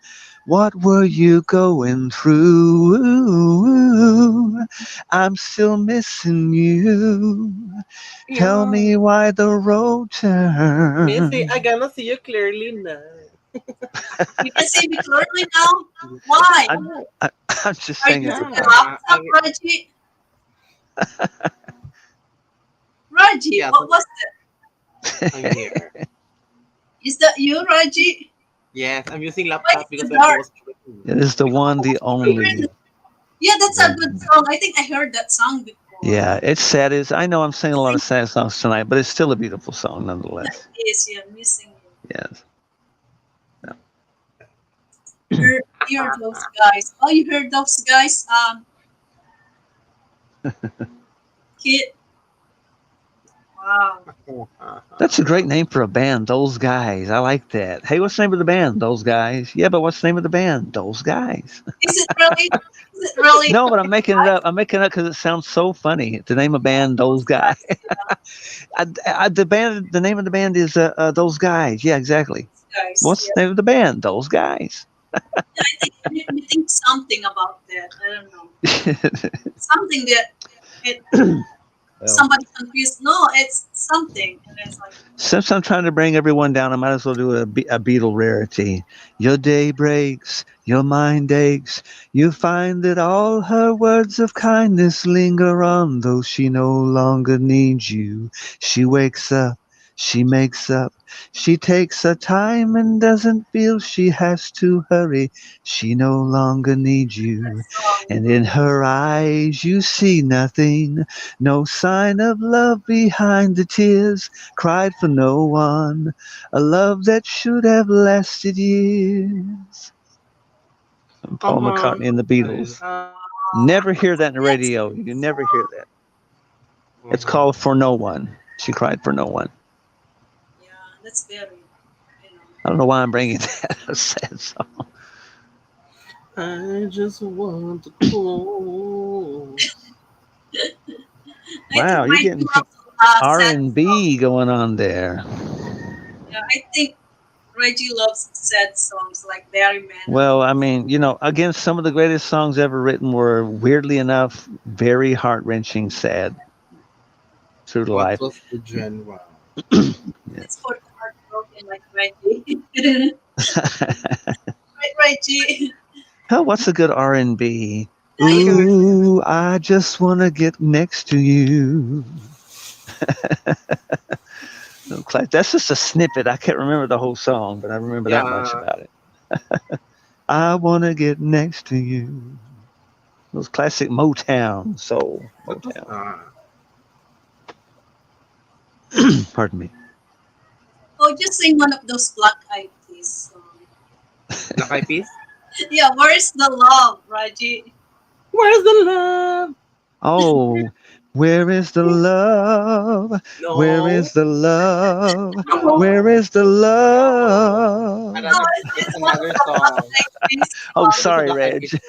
What were you going through? I'm still missing you. Tell Yeah. me why the road Missy, turned. I cannot see you clearly now. You can see me clearly now. Why? I'm, I, I'm just Are you singing using for Yeah, your fun. laptop, Reggie? Reggie, yes, what was that? I'm here. Is that you, Reggie? Yes, I'm using Why laptop is because it my phone dark? was breaking. It is the one, the I heard only. it. Yeah, that's a good song. I think I heard that song before. Yeah, it's sad. Is I know I'm singing a lot of sad songs tonight, but it's still a beautiful song nonetheless. It is, yeah, missing you. Yes. Hear those guys. Oh, you heard those guys? Kid. Wow. That's a great name for a band, Those Guys. I like that. Hey, what's the name of the band? Those Guys. Yeah, but what's the name of the band? Those Guys. Is it really? Is it really? No, but I'm making it up. I'm making it up because it sounds so funny to name a band Those Those Guys. guys. Yeah, The name of the band is Those Guys. Yeah, exactly. those guys. What's Yeah. the name of the band? Those Guys. Yeah, I think we think something about that. I don't know. Something that it Well, somebody confused. No, it's something, and it's like since I'm trying to bring everyone down, I might as well do a Beatle rarity. Your day breaks, your mind aches. You find that all her words of kindness linger on, though she no longer needs you. She wakes up, she makes up, she takes her time and doesn't feel she has to hurry. She no longer needs that you. song. And in her eyes, you see nothing, no sign of love behind the tears cried for no one, a love that should have lasted years. Paul Uh-huh. McCartney and the Beatles. Never hear that in the That's radio. You can never hear that. It's Uh-huh. called For No One. She cried for no one. yeah, that's very, you know. I don't know why I'm bringing that a sad song. I just want to close. I think Wow, you're my getting loves R sad and song. B going on there. Yeah, I think Reggie loves sad songs like Barry Well, Manilow. I mean, again, some of the greatest songs ever written were weirdly enough very heart wrenching, sad, true to What life. was the genre? Yeah. It's for the heartbroken like Reggie. Right, Reggie. Oh, what's a good R&B? Yeah, you heard it. Ooh, I just wanna get next to you. That's just a snippet. I can't remember the whole song, but I remember that much Yeah. about it. I wanna get next to you. Those classic Motown soul. What was Motown. that? Pardon me. Oh, just sing one of those Black Eyed Peas songs. Black Eyed Peas? Yeah, where's the love, Reggie? Where's the love? Oh, where is the love? Where No, is the love? Oh, Where no, is the no. love? Another, it's that's one of another the Black song. Eyed Peas Oh, songs. That's a sorry, Black Eyed Reg. Peas.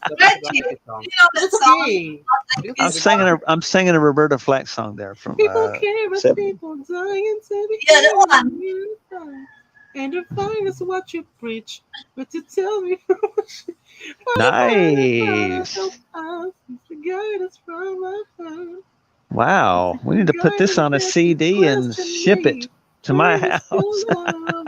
That was a Black Reggie, Eyed Peas song. you know that That's song, okay. Black Eyed Because I'm Peas it's a singing song? a I'm singing a Roberta Flack song there from people care about 70. people dying to be Yeah, that here one. and you find. And if fine is what you preach, but you tell me why to help Nice. us to guide us from our home. Wow. We need to put Guide this us on a yet to CD and question ship it me. to my Where is house. your love?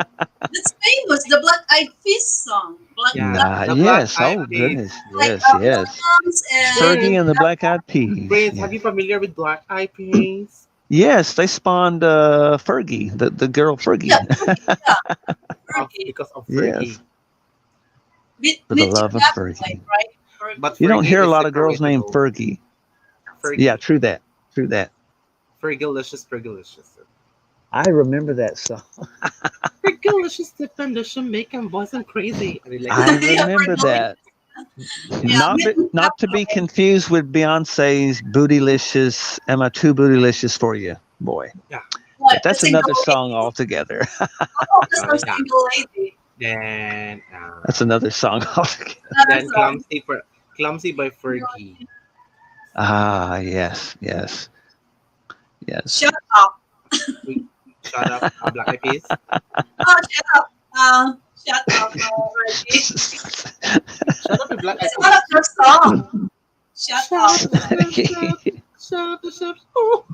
That's famous, the Black Eyed Peas song. Yeah, Black the Black Yes. Eyed Oh Peas. goodness. like Yes, yes. Williams and Fergie Prince, and the Black Eyed Peas. Prince, Yeah. are you familiar with Black Eyed Peas? Yes, they spawned Fergie, the girl Fergie. Yeah, Fergie. Yeah, Fergie. Because of Yes, Fergie. for the Mitch love of Blacklight, Fergie. right? Fergie. But You don't Fergie hear a is lot of girls named separated. Fergie. Yeah, Fergie. true that. True that. Fergalicious, Fergalicious. I remember that song. Fergalicious defend the Jamaican boys and crazy. I like I that. Yeah, remember Fergie. that. Yeah, Mitch Not to be Blacklight. confused with Beyonce's "Bootylicious." Am I too bootylicious for you, boy? Yeah. What? But The that's single another song lady. altogether. Oh, that's our Yeah. single lady. Then That's another song altogether. Another then song. Clumsy by Fergie. Ah, yes, yes, yes. Shut up. We shut up, Black Eyed Peas. Oh, shut up. Shut up, Reggie. Shut up, Black Eyed It's one of Peas. their song. Shut up. Shut up, shut up. Oh.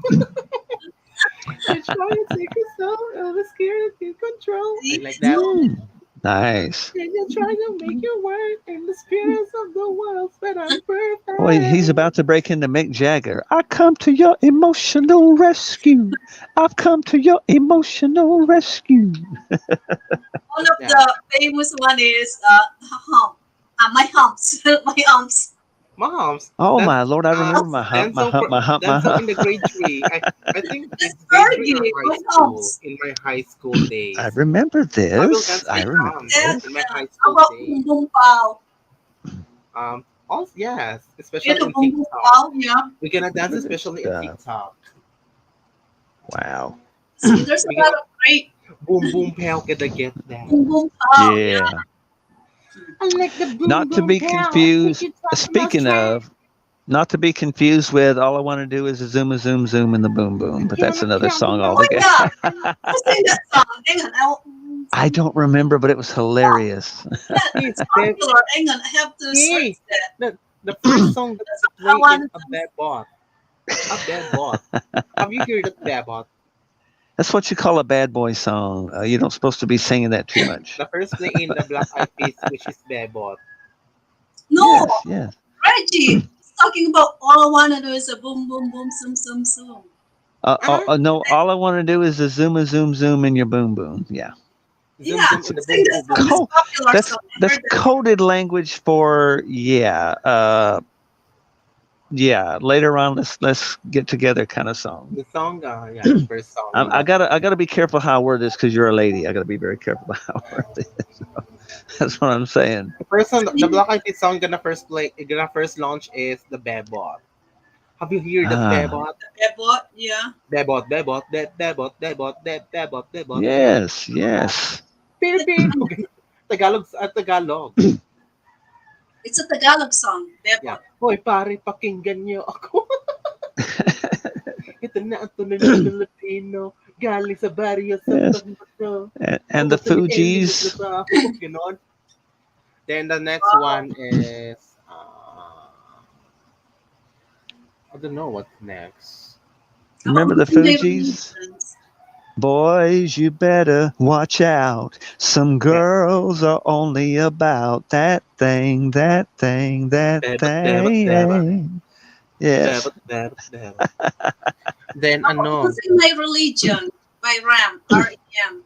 I try to take yourself out of scared in control. I See? like that. Nice. And you try to make your word in the spirits of the world, but I'm perfect. Boy, he's about to break into Mick Jagger. I come to your emotional rescue. I've come to your emotional rescue. One of Yeah. the famous one is hump. My humps. My humps. Moms, Oh that's my lord, I remember my hump, my hump, my hump, my that's so in hump. the grade 3. I think It's it's grade 3 or Fergie. high My school. humps. In my high school days. I remember I will this. dance I with remember moms Yeah. this. in my high How school about days. Boom Boom Pow? Also, yes, You especially know in Boom Boom TikTok. Pow? Yeah. We're gonna dance Remember this especially in stuff. TikTok. Wow. See, there's a We're lot gonna of great boom boom pow, gonna get that. Boom Boom Pow. Yeah. Yeah. I like the boom Not to boom be pow. Take confused. it top of my Speaking strap. of, not to be confused with all I want to do is a zoom, a zoom, zoom, and the boom, boom. But that's Gonna another count song my Oh altogether. yeah. Who sang that song? Hang on. I don't remember, but it was hilarious. It's It's bad. popular. Hang on. I have to Hey, search that. the first song that That's play I is want a to. bad bot. A bad bot. Have you heard that bad bot? That's what you call a bad boy song. You don't supposed to be singing that too much. The first play in the Black Eyed Peas, which is bad bot. No, Yes, yes. Reggie. It's talking about all I want to do is a boom boom boom zoom zoom zoom. No, all I want to do is a zoom, a zoom, zoom in your boom, boom. Yeah. Zoom Yeah, zoom in the sing boom that boom song. boom. It's popular That's song. I that's heard that. coded language for yeah. Later on, let's get together kind of song. The song, yeah, the first song. I gotta be careful how I word this because you're a lady. I gotta be very careful about how I word this. That's what I'm saying. The first song, the Black Eyed Peas song gonna first launch is the bad bot. Have you heard that bad Ah, bot? Bebot, yeah. Bad bot, bad bot, bad bot, bad bot, bad bot, bad bot. yes, yes. Beep beep. Tagalog, Tagalog. It's a Tagalog song. Yeah. Bebot. Hoy, pare, pakinggan niyo ako. Ito na ang tunay na Filipino. Galing sa baryo sa Yes. Tondo. And the Fugees. Ganon. Then the next one is I don't know what's next. Remember the Losing My Fugees? Religions. Boys, you better watch out. Some girls are only about that thing, that thing, that thing. Yes. Then Losing My Religion by Ram. R-E-M.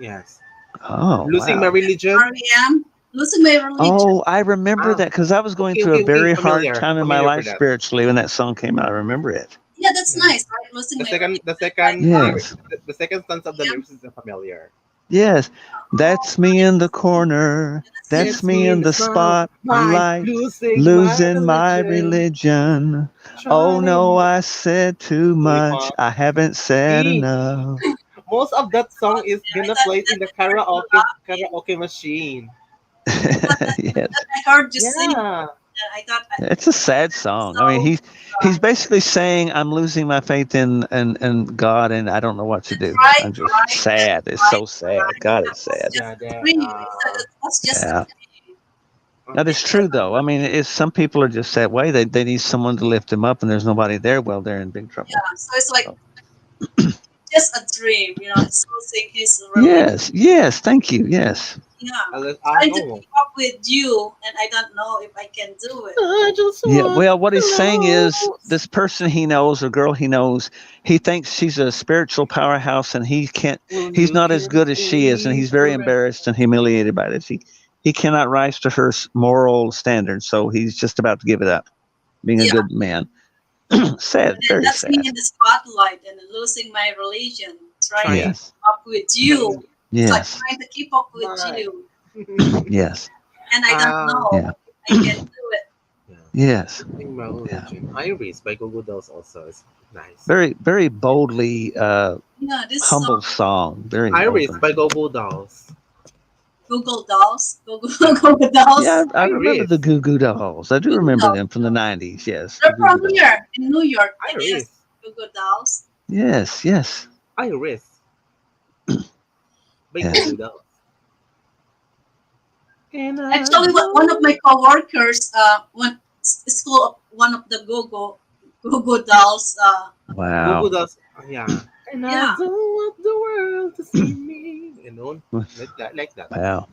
yes. Oh, Losing my wow. religion. R-E-M. Losing My Religion. Oh, I remember Ah. that because I was going Okay, through okay, a very okay, hard time in my familiar life with that. spiritually when that song came out. I remember it. Yeah, that's Yeah. nice, right? Losing The My second, Religion. the second, Yes. the second stanza of the lyrics is familiar. Yes. That's me in the corner. That's me in the spotlight. Losing my religion. Oh no, I said too much. I haven't said See? enough. Most of that song is gonna that- play that- in the that- karaoke machine. Yes. I heard you sing. Yeah. I thought It's a sad song. I mean, he's basically saying I'm losing my faith in God and I don't know what to do. right, I'm just right, sad. It's so sad. God, it's sad. Yeah, that's just Yeah. a dream. That is true, though. I mean, it's some people are just that way. They need someone to lift them up, and there's nobody there. Well, they're in big trouble. Yeah, so it's like just a dream, It's losing his religion. Yes, yes. Thank you. Yes. Yeah, Unless, trying to no. keep up with you, and I don't know if I can do it. I just Yeah, want well, what to he's saying is know. this person he knows or girl he knows, he thinks she's a spiritual powerhouse and he can't, Will he's you not as good as she is, and stay he's very forever? embarrassed and humiliated by this. He cannot rise to her moral standards, so he's just about to give it up, being a Yeah, good man. Sad, and then very that's me sad. in the spotlight and losing my religion, trying to Trying, Yes, keep up with you. trying, It's like yes, trying to keep up with my. you, yes, and I don't know yeah, if I can do it. Yeah. yes, Sing my yeah. religion. Iris by Google Dolls also is nice. Very, very boldly, Yeah, this humble song, song. Very Iris open. by Google Dolls. Google Dolls, Google Yeah. Google Yeah, Dolls. I remember the Iris. Goo Goo Dolls. I do Google remember Dolls. them from the '90s. Yes, the They're Goo from Goo Dolls. here in New York, I guess. Iris. Google Dolls. Yes, yes, Iris by yes. Google Dolls. And I Actually, one of my don't. coworkers went school of one of the Google Dolls. Google Wow. Dolls. Yeah. And I Yeah, don't want the world to see me. You know, like that. Wow.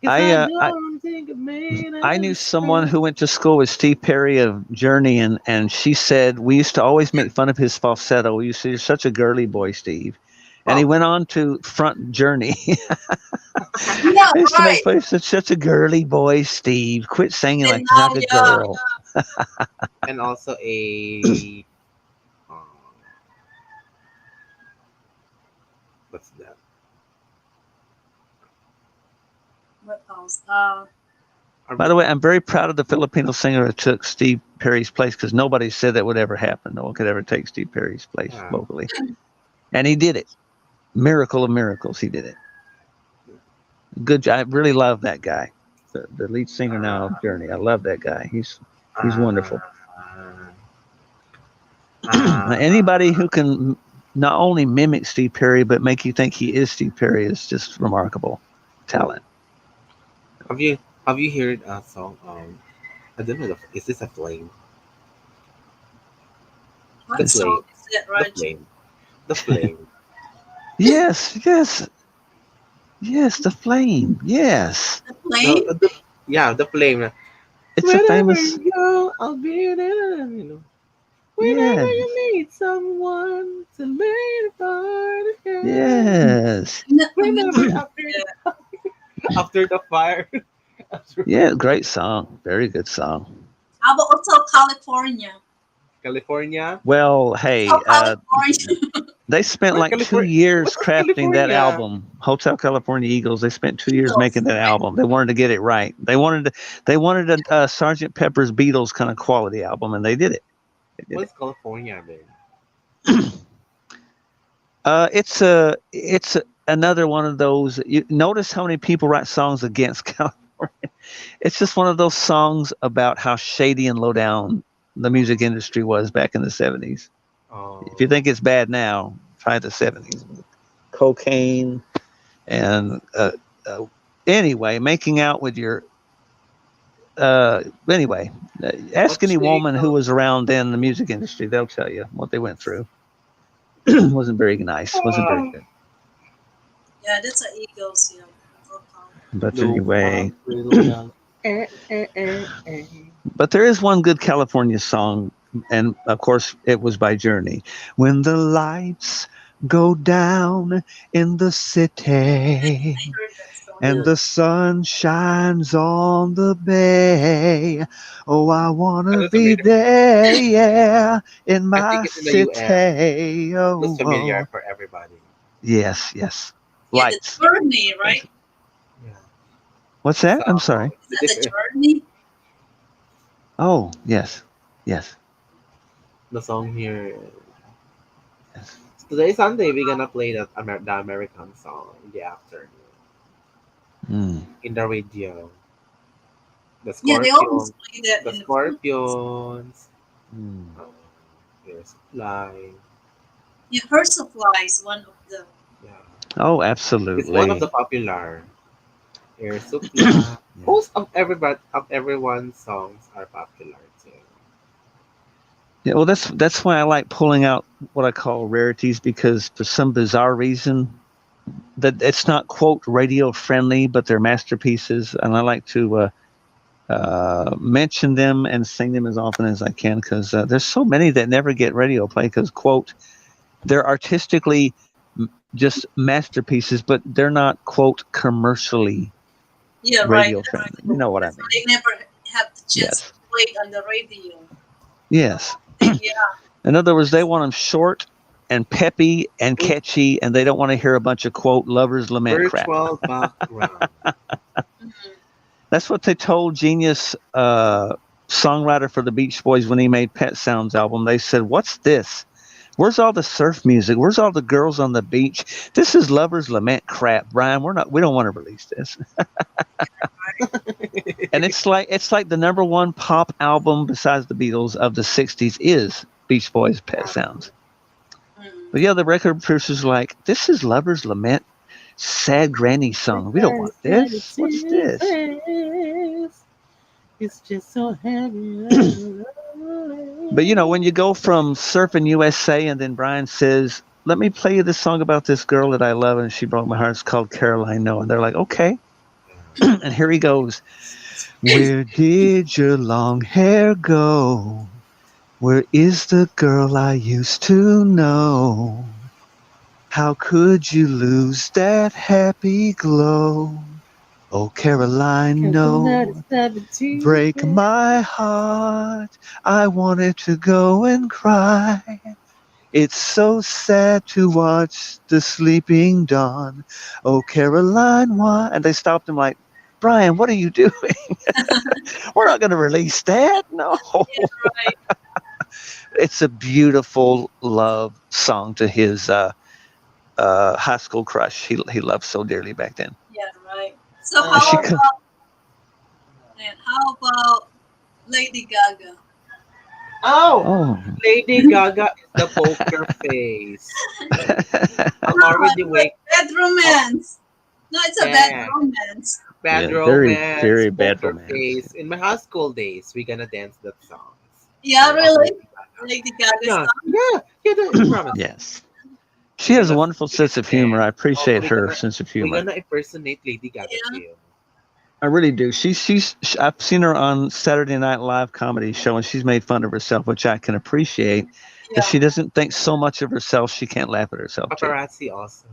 Cause I I uh, I don't think I made I a knew someone mistake. who went to school with Steve Perry of Journey, and she said we used to always make fun of his falsetto. We used to say, "You're such a girly boy, Steve." And he Oh, went on to front Journey. yeah, I used to make right. fun of such a girly boy, Steve. Quit singing And like you're now, like a yeah, girl. and also a what's that? what else? By the way, I'm very proud of the Filipino singer who took Steve Perry's place because nobody said that would ever happen. No one could ever take Steve Perry's place Yeah. vocally. And he did it. Miracle of miracles, he did it. Good job. I really love that guy. The lead singer now of Journey. I love that guy. He's Uh, wonderful. uh, Anybody who can not only mimic Steve Perry but make you think he is Steve Perry is just remarkable talent. have you have you heard a song? I don't know. Is this a flame? The What flame. song is it, The Raj? flame. The flame. Yes, yes, yes. The flame. Yes, The No, plane? yeah, the flame. it's a Wherever famous. you go, I'll be there. You know. Whenever Yeah, you need someone to lay the part of hand. yes, I'm in Whenever love after with it. After the fire. yeah. Great song. Very good song. How about Hotel California? California. Well, Hotel hey, California. they spent What like two California? years What is crafting that California? album, Hotel California Eagles. They spent 2 years making Eagles, that right? album. They wanted to get it right. They wanted a Sergeant Pepper's Beatles kind of quality album, and they did it. They did What it. is California, man? Another one of those. You notice how many people write songs against California. It's just one of those songs about how shady and low down the music industry was back in the '70s. If you Oh, think it's bad now, try the '70s. Cocaine and uh, anyway, making out with your anyway, ask what's any the woman who Cal- was around in the music industry; they'll tell you what they went through. Wasn't very nice. Wasn't very good. Yeah, that's a Eagles, yeah. Hotel But No anyway, Australia? but there is one good California song, and of course, it was by Journey. When the lights go down in the city I heard that song, and yeah. the sun shines on the bay. Oh, I And wanna that's be familiar. there, yeah, in I think my it's in the US. city. That's Oh, familiar oh. for everybody. Yes, yes. Yeah, the Lights. journey, Yes. right? Yeah. What's So that? I'm sorry. Is that the journey? Oh, yes, yes, the song here. yes. Today Sunday we're gonna play the American song in the afternoon Mm. in the radio. The Yeah, they always Scorpion, play that the in the Philippines. Scorpions. Mm. Uh, there's Fly. Yeah, Her Supply is one of the. Yeah, Oh, it's one of absolutely. the popular. Air Supply. Yeah. Most of everyone's songs are popular too. Yeah, well, that's why I like pulling out what I call rarities because for some bizarre reason, that it's not quote radio friendly, but they're masterpieces, and I like to mention them and sing them as often as I can because there's so many that never get radio play because quote they're artistically just masterpieces, but they're not quote commercially Yeah, right. radio That's friendly. You true. know what I So mean? they never have the chance to Yes. play it on the radio. Yes. Yeah, In other words, they want them short and peppy and catchy, and they don't want to hear a bunch of quote lovers lament crap. Virtual background. mhm. That's what they told Genius songwriter for the Beach Boys when he made Pet Sounds album. They said, "What's this? Where's all the surf music? Where's all the girls on the beach? This is lovers lament crap, Brian. We don't want to release this." And it's like the number one pop album besides the Beatles of the '60s is Beach Boys' Pet Sounds. Mm. But yeah, the record producers are like, this is lovers lament, sad granny song. We don't want this. What's this? It's just so heavy. But when you go from Surfing USA and then Brian says, let me play you this song about this girl that I love and she broke my heart. It's called Caroline No. And they're like, okay. And here he goes. Where did your long hair go? Where is the girl I used to know? How could you lose that happy glow? Oh, Caroline, no, break my heart. I wanted to go and cry. It's so sad to watch the sleeping dawn. Oh, Caroline, why? And they stopped him like, Brian, what are you doing? We're not going to release that. No. Yeah, right. It's a beautiful love song to his high school crush he loved so dearly back then. Yeah, right. So She how about Lady Gaga? Oh, Oh. Lady Gaga is the poker face. I'm No, already it's wake. bad romance. No, it's a bad Yeah, romance. bad Yeah, very, romance, very bad poker romance. face. In my high school days, we gonna dance that song Yeah, Yeah. of really. Lady Gaga. Lady Gaga's Yeah, song. I promise. Yes. She We're has a gonna wonderful sing it sense of humor. I again. Also, appreciate her sense of we humor. gonna impersonate Lady Gaga Yeah, too. I really do. I've seen her on Saturday Night Live comedy show, and she's made fun of herself, which I can appreciate because yeah. she doesn't think so much of herself she can't laugh at herself too. Paparazzi also.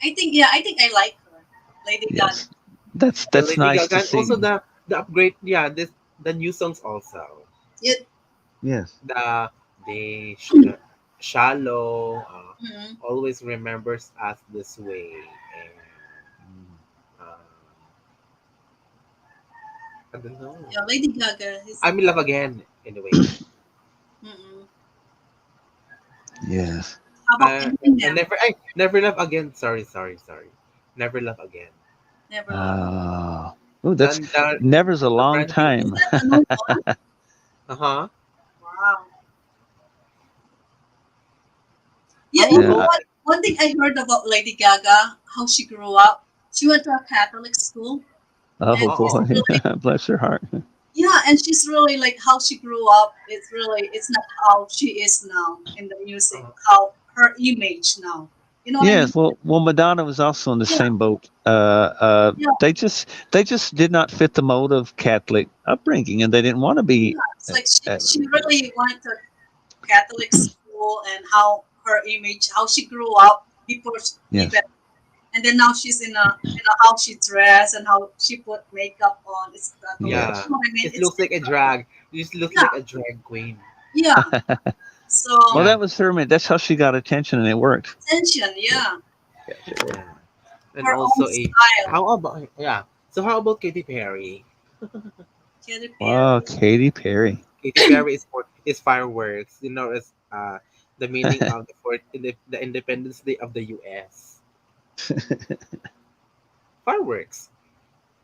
I think I like her. Lady Gaga. Yes, that's The that's Lady nice Gaga to and also see. the upgrade. Yeah, the new songs also. Yeah. Yes. The shallow. Mhm. Always remembers us this way, and uh, I don't know. Yeah, Lady Gaga is. I'm in love again. Anyway, Mm-mm. Yes. How about and Eminem? never love again. Sorry. Never love again. Never love. Oh, ooh, that's The never's a long brand new. Is time. that a new one? Uh-huh. Wow. Yeah, How you know Yeah. about what? One thing I heard about Lady Gaga, how she grew up. She went to a Catholic school, Oh and she's oh boy, really, bless her heart. yeah, and she's really like how she grew up. It's not how she is now in the music, uh, how her image now. You know what I mean? Yes, well, Madonna was also in the Yeah, same boat. yeah, They just did not fit the mold of Catholic upbringing, and they didn't want to be. yeah. It's Uh, like uh, she really went to Catholic school and how her image, how she grew up before yes, even, and then now she's how she dressed and how she put makeup on. It's totally, you yeah. yes. know what I mean? It It's looks like a different. drag. It looks Yeah, like a drag queen. yeah. So Well, Yeah, that was her. That's how she got attention, and it worked. attention, yeah, Yes, it worked. yeah. And her own also a style. how about yeah. So how about Katy Perry? Katy Perry. Wow, Katy Perry. Katy Perry is fireworks. You know, it's the meaning of the Independence Day of the U.S. Fireworks,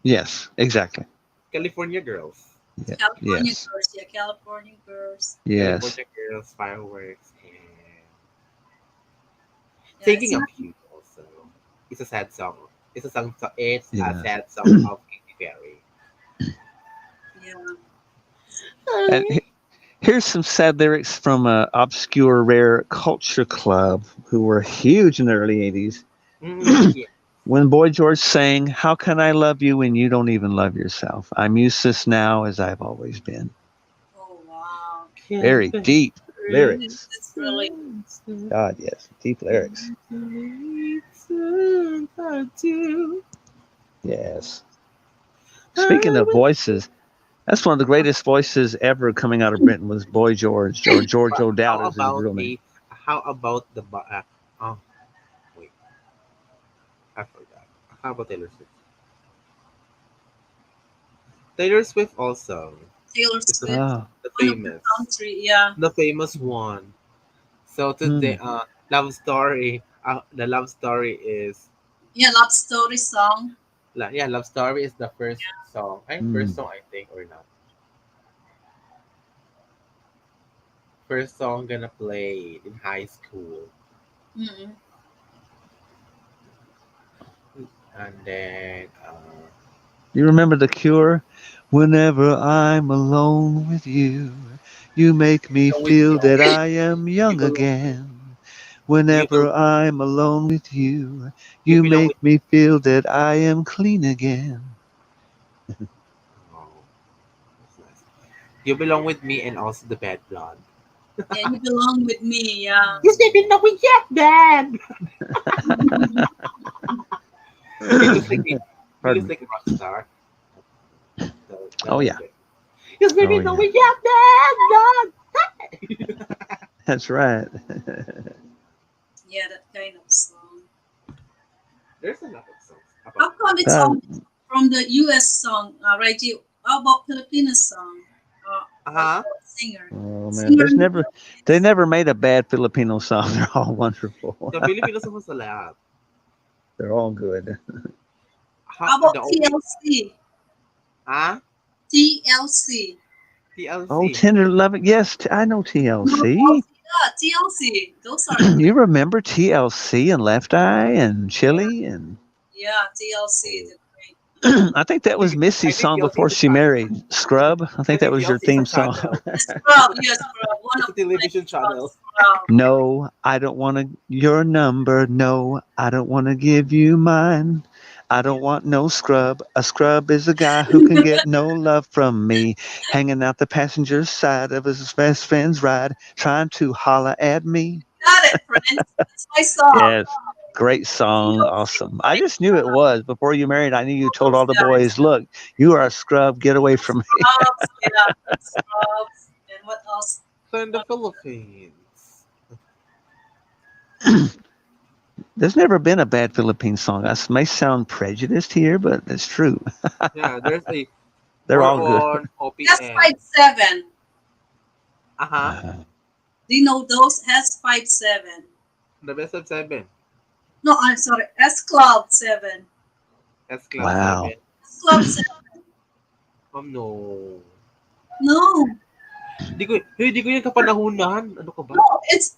Yes, exactly. California girls, Yeah, California yes, girls, yeah, California girls. yes. California girls, fireworks, and Yeah, it's thinking of not. you also. It's a sad song. It's a song. It's a Yes. sad song of Katy Perry. Yeah, And here's some sad lyrics from a obscure rare culture club who were huge in the early '80s. Yeah. When Boy George sang, "How can I love you when you don't even love yourself? I'm useless now as I've always been." Oh wow. Very Can't deep Yes, lyrics. it's really God, yes, deep lyrics. Yes. Speaking of voices, that's one of the greatest voices ever coming out of Britain was Boy George, or George But O'Dowd is his real name. how about oh wait, I forgot. How about Taylor Swift? Taylor Swift also Taylor is Swift, the one of the famous country. Yeah, one. So Hmm. today, love story. The love story is yeah, love story song. yeah, love story is the first song. Hmm. First song I think or not. First song gonna play in high school, Mm-mm. and then You remember The Cure? Whenever I'm alone with you, you make me so with feel you, that I am you young belong. again. You belong. Whenever I'm alone with you, You you belong make with. me feel that I am clean again. Oh, that's nice. You belong with me, and also the bad blood. Yeah, you belong with me. Yeah. You said you know we yet, Dad. He looks like he Pardon looks me. like a rock star. So that Oh was yeah. good. You said Oh you know yeah. we yet, Dad. That's right. Yeah, that kind of song. There's a lot of songs about How come it's Uh, all from the U.S. song, Reggie? How about Filipino song? Or uh-huh. the singer? oh man, Singer there's in the never they Philippines. never made a bad Filipino song. They're all wonderful. The Filipino song was a lot. They're all good. How The about only TLC? ah TLC. Oh, TLC. Tender Loving. Yes, I know No, TLC. yeah, TLC. Those are great. You remember TLC and Left Eye and Yeah, Chili and yeah, TLC. Oh. The great. I think that was Missy's I think song TLC before is a she channel. married. Scrub. I I think that think was your TLC is a theme song. channel. Yes, bro. One It's a of the television best channel. songs. Wow. No, I don't want to your number. No, I don't want to give you mine. I don't want no scrub. A scrub is a guy who can get no love from me. Hanging out the passenger side of his best friend's ride, trying to holler at me. Got it, friends. That's my song. Yes, great song. TLC. Awesome. I Great just knew it was. Before you married, I knew you all told all those the guys. boys, look, you are a scrub. Get away from me. Scrubs, yeah. Scrubs. And what else? So in the What, Philippines. There's never been a bad Philippine song. That may sound prejudiced here, but it's true. Yeah, there's a They're we're all good. on OPM. S57. Uh-huh. Do you know those? S57. The best of seven. No, I'm sorry. S Cloud 7. S Club Wow. 7. S Cloud 7. No. No. Di ko yung kapanahunan. Ano ka ba? No, it's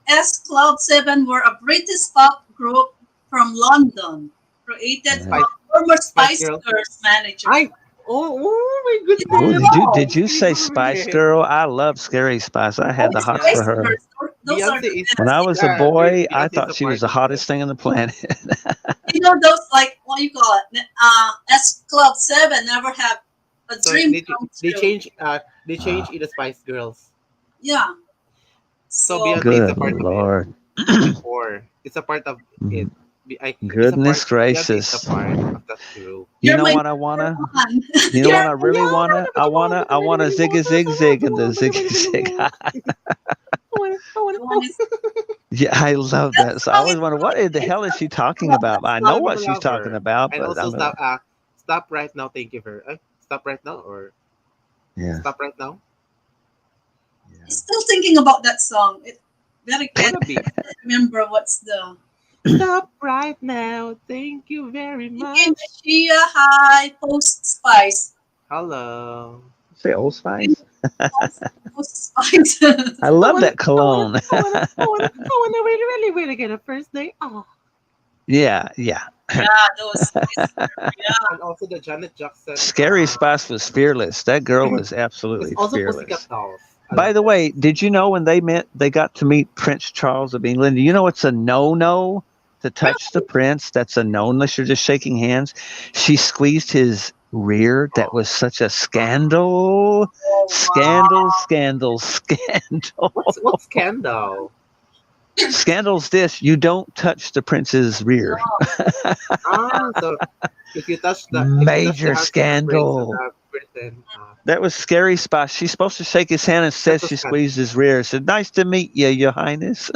S Cloud 7 were a British pop group from London, created Yeah. from Spice, former Spice Spice Girls. Girls manager. Ay! Oh my You don't Oh, goodness! know. did you say Spice Favorite. Girl? I love Scary Spice. I had Oh, the it's hots for Spice Yeah. her. Girls. Those are Beyonce the is When best. I was a boy, I Beyonce is thought a she was part the of it. hottest thing on the planet. You know those, like, what you call it? S Club 7 never have a So dream come true. they Oh, change in the Spice Girls. Yeah. So So Beyonce is a good part of it Lord. before. It's a part of it. It's a Goodness part. Beyonce is a gracious. part of that group. You you're know my what I number wanna? one. You know You're what I my really wanna? I wanna zig a zig zig and the zig a zig. the one is Yeah, I love that that. So I song is always wonder what in the it's hell is she talking about about? that I know song. Viva what she's talking Lover. about, And but also I'm gonna. stop right now. Thank you for stop right now or Yeah, stop right now. I'm yeah. still thinking about that song. It very catchy. Wanna be. I can't remember what's the Stop right now. Thank you very Thinking much. Chia High Post Spice. Hello. Say Old Spice. Post Spice. I I love wanna, that I wanna, cologne. I wanna, I wanna, I wanna really, really, really get a first date. Oh, Yeah, yeah. Yeah, those Spice Girls. Yeah. and also the Janet Jackson. Scary Spice was fearless. That girl was It's absolutely also fearless. Pussycat Dolls. I By love the them. way, did you know when they got to meet Prince Charles of England? Do you know it's a no-no to touch the prince. That's a no unless you're just shaking hands. She squeezed his rear. That was such a scandal. Oh Scandal, wow. scandal, scandal. What's scandal? Scandal's this. You don't touch the prince's rear. So if you touch the Major hands of the prince of scandal. the Britain, That was scary spot. She's supposed to shake his hand. that's Instead, a she scandal. squeezed his rear. Said, "Nice to meet you, Your Highness."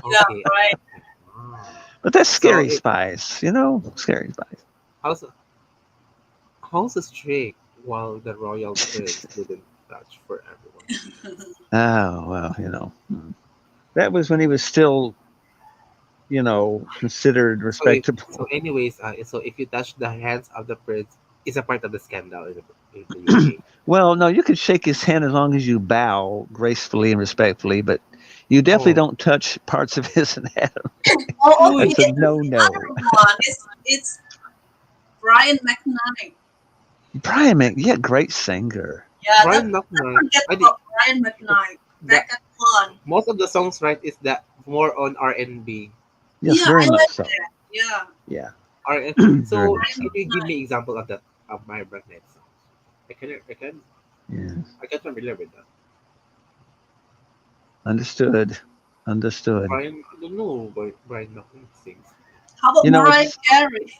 Yeah, Okay, right. okay. Ah. But that's So scary it spice, you know? Scary spice. how's how's a strict while the royal prince didn't touch for everyone? Oh, well, you know. That was when he was still, considered So if respectable. so anyways, so if you touch the hands of the prince, it's a part of the scandal in the UK. Well, no, you could shake his hand as long as you bow gracefully and respectfully, but you definitely Oh, don't touch parts of his anatomy. Oh, uy, That's a okay. no Other no. one is it's Brian McKnight. Brian, yeah, great singer. Yeah, that Brian don't McKnight. forget I think about Brian McKnight. the Back at one. most of the songs right is that more on R&B. Yes, Yeah, very I much like so. that. Yeah, Yeah, R very so much Brian so. can you give McKnight. me example of that of my McKnight songs? Yeah, I get familiar with that. understood. Understood. I don't know Brian McKnight sings. How about You know, Mariah it's, Carey?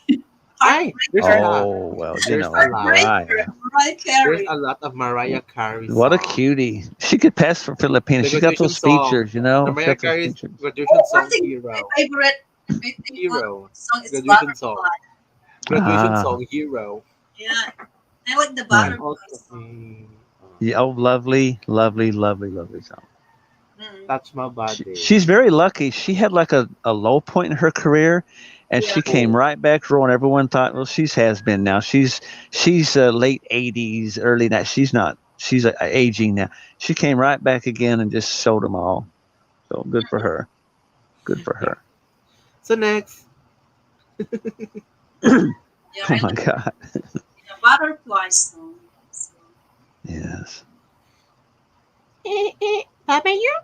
Ay, there's a Heartbreaker. lot. oh, well, There's a lot. Heartbreaker. Mariah. Mariah There's Carey. a lot of Mariah Carey What a songs. cutie. She could pass for Filipina. The She's got graduation those song, features, you know? She's Mariah got those Carey's features. graduation Oh, I song, think my Hero. favorite. I think one Hero. song is Graduation song. Butterfly. Graduation Ah, song, Hero. Yeah, I like the huh. And Butterfly also, song. Yeah, oh, lovely, lovely, lovely, lovely song. Mm. Touch My Body. She's very lucky. She had like a low point in her career, and Yeah. she came Oh, right back rolling. Everyone thought, well, she's has been now. She's late 80s, early that. She's not. She's aging now. She came right back again and just showed them all. So good for her. Good for yeah. her. So next, Yeah, Oh I my like God. the Butterfly song. So, Yes. Papa, you?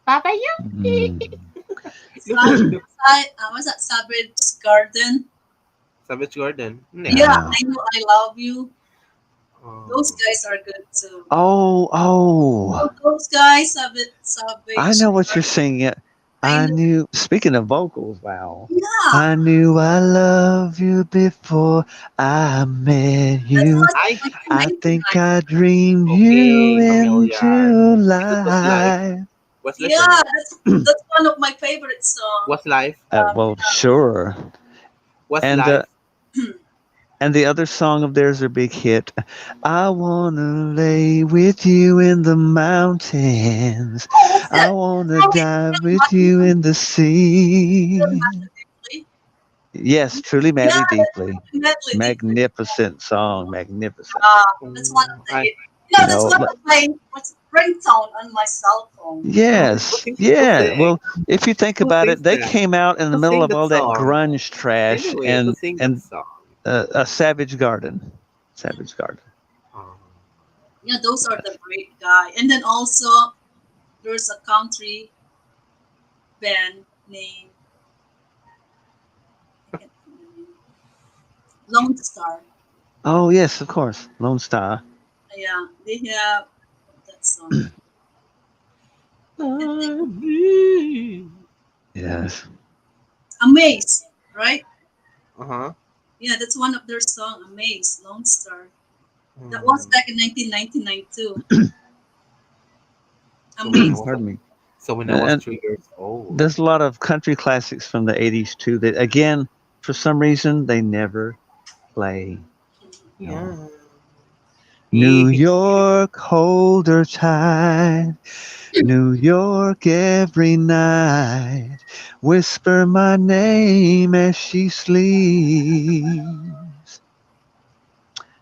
Papa, you? Mm. look at look, what's that? Savage Garden. Savage Garden. Yeah, Next. Ah. I know. I love you. Those Oh, guys are good too. Oh, Oh, oh. those guys, I Savage know what you're Garden. singing. I I know. knew, speaking of vocals, wow. Yeah, I knew I loved you before I met that you. was I 'Think 1999. I dreamed you okay, familiar. into Is it Westlife? life. Westlife Yeah, or no? that's one of my favorite songs. Westlife? Well, sure. And Westlife? and the other song of theirs, a big hit. I wanna lay with you in the mountains. Oh, what's I that? wanna Probably dive Feel with Madly, you in the Feel sea. Madly Deeply. Yes, truly, Yeah, madly, that's deeply. Feel Madly Deeply. Magnificent song, magnificent. That's one of the I hit. You You know, that's know, one of my what's ringtone on my cell phone. who yes, sings who yeah. sing? Well, if you think Who about sings it, they that? came out in the Who middle sing of that all that song? grunge trash Anyways, who and sing that and song? a Savage Garden, Savage Garden. Um, Yeah, those are Yes. the great guy. And then also there's a country band named I can't think of the name. Lone Star. Oh yes, of course, Lone Star. Yeah, they have that song. And then Yes. Amaze, right? uh-huh. Yeah, that's one of their song, Amaze, Lone Star. That was Um, back in 1999 too. so when I Amaze. was Pardon me. so when I was And 3 years old. there's a lot of country classics from the '80s too. That again, for some reason, they never play. No. Yeah. New York, hold her tight. New York every night. Whisper my name as she sleeps.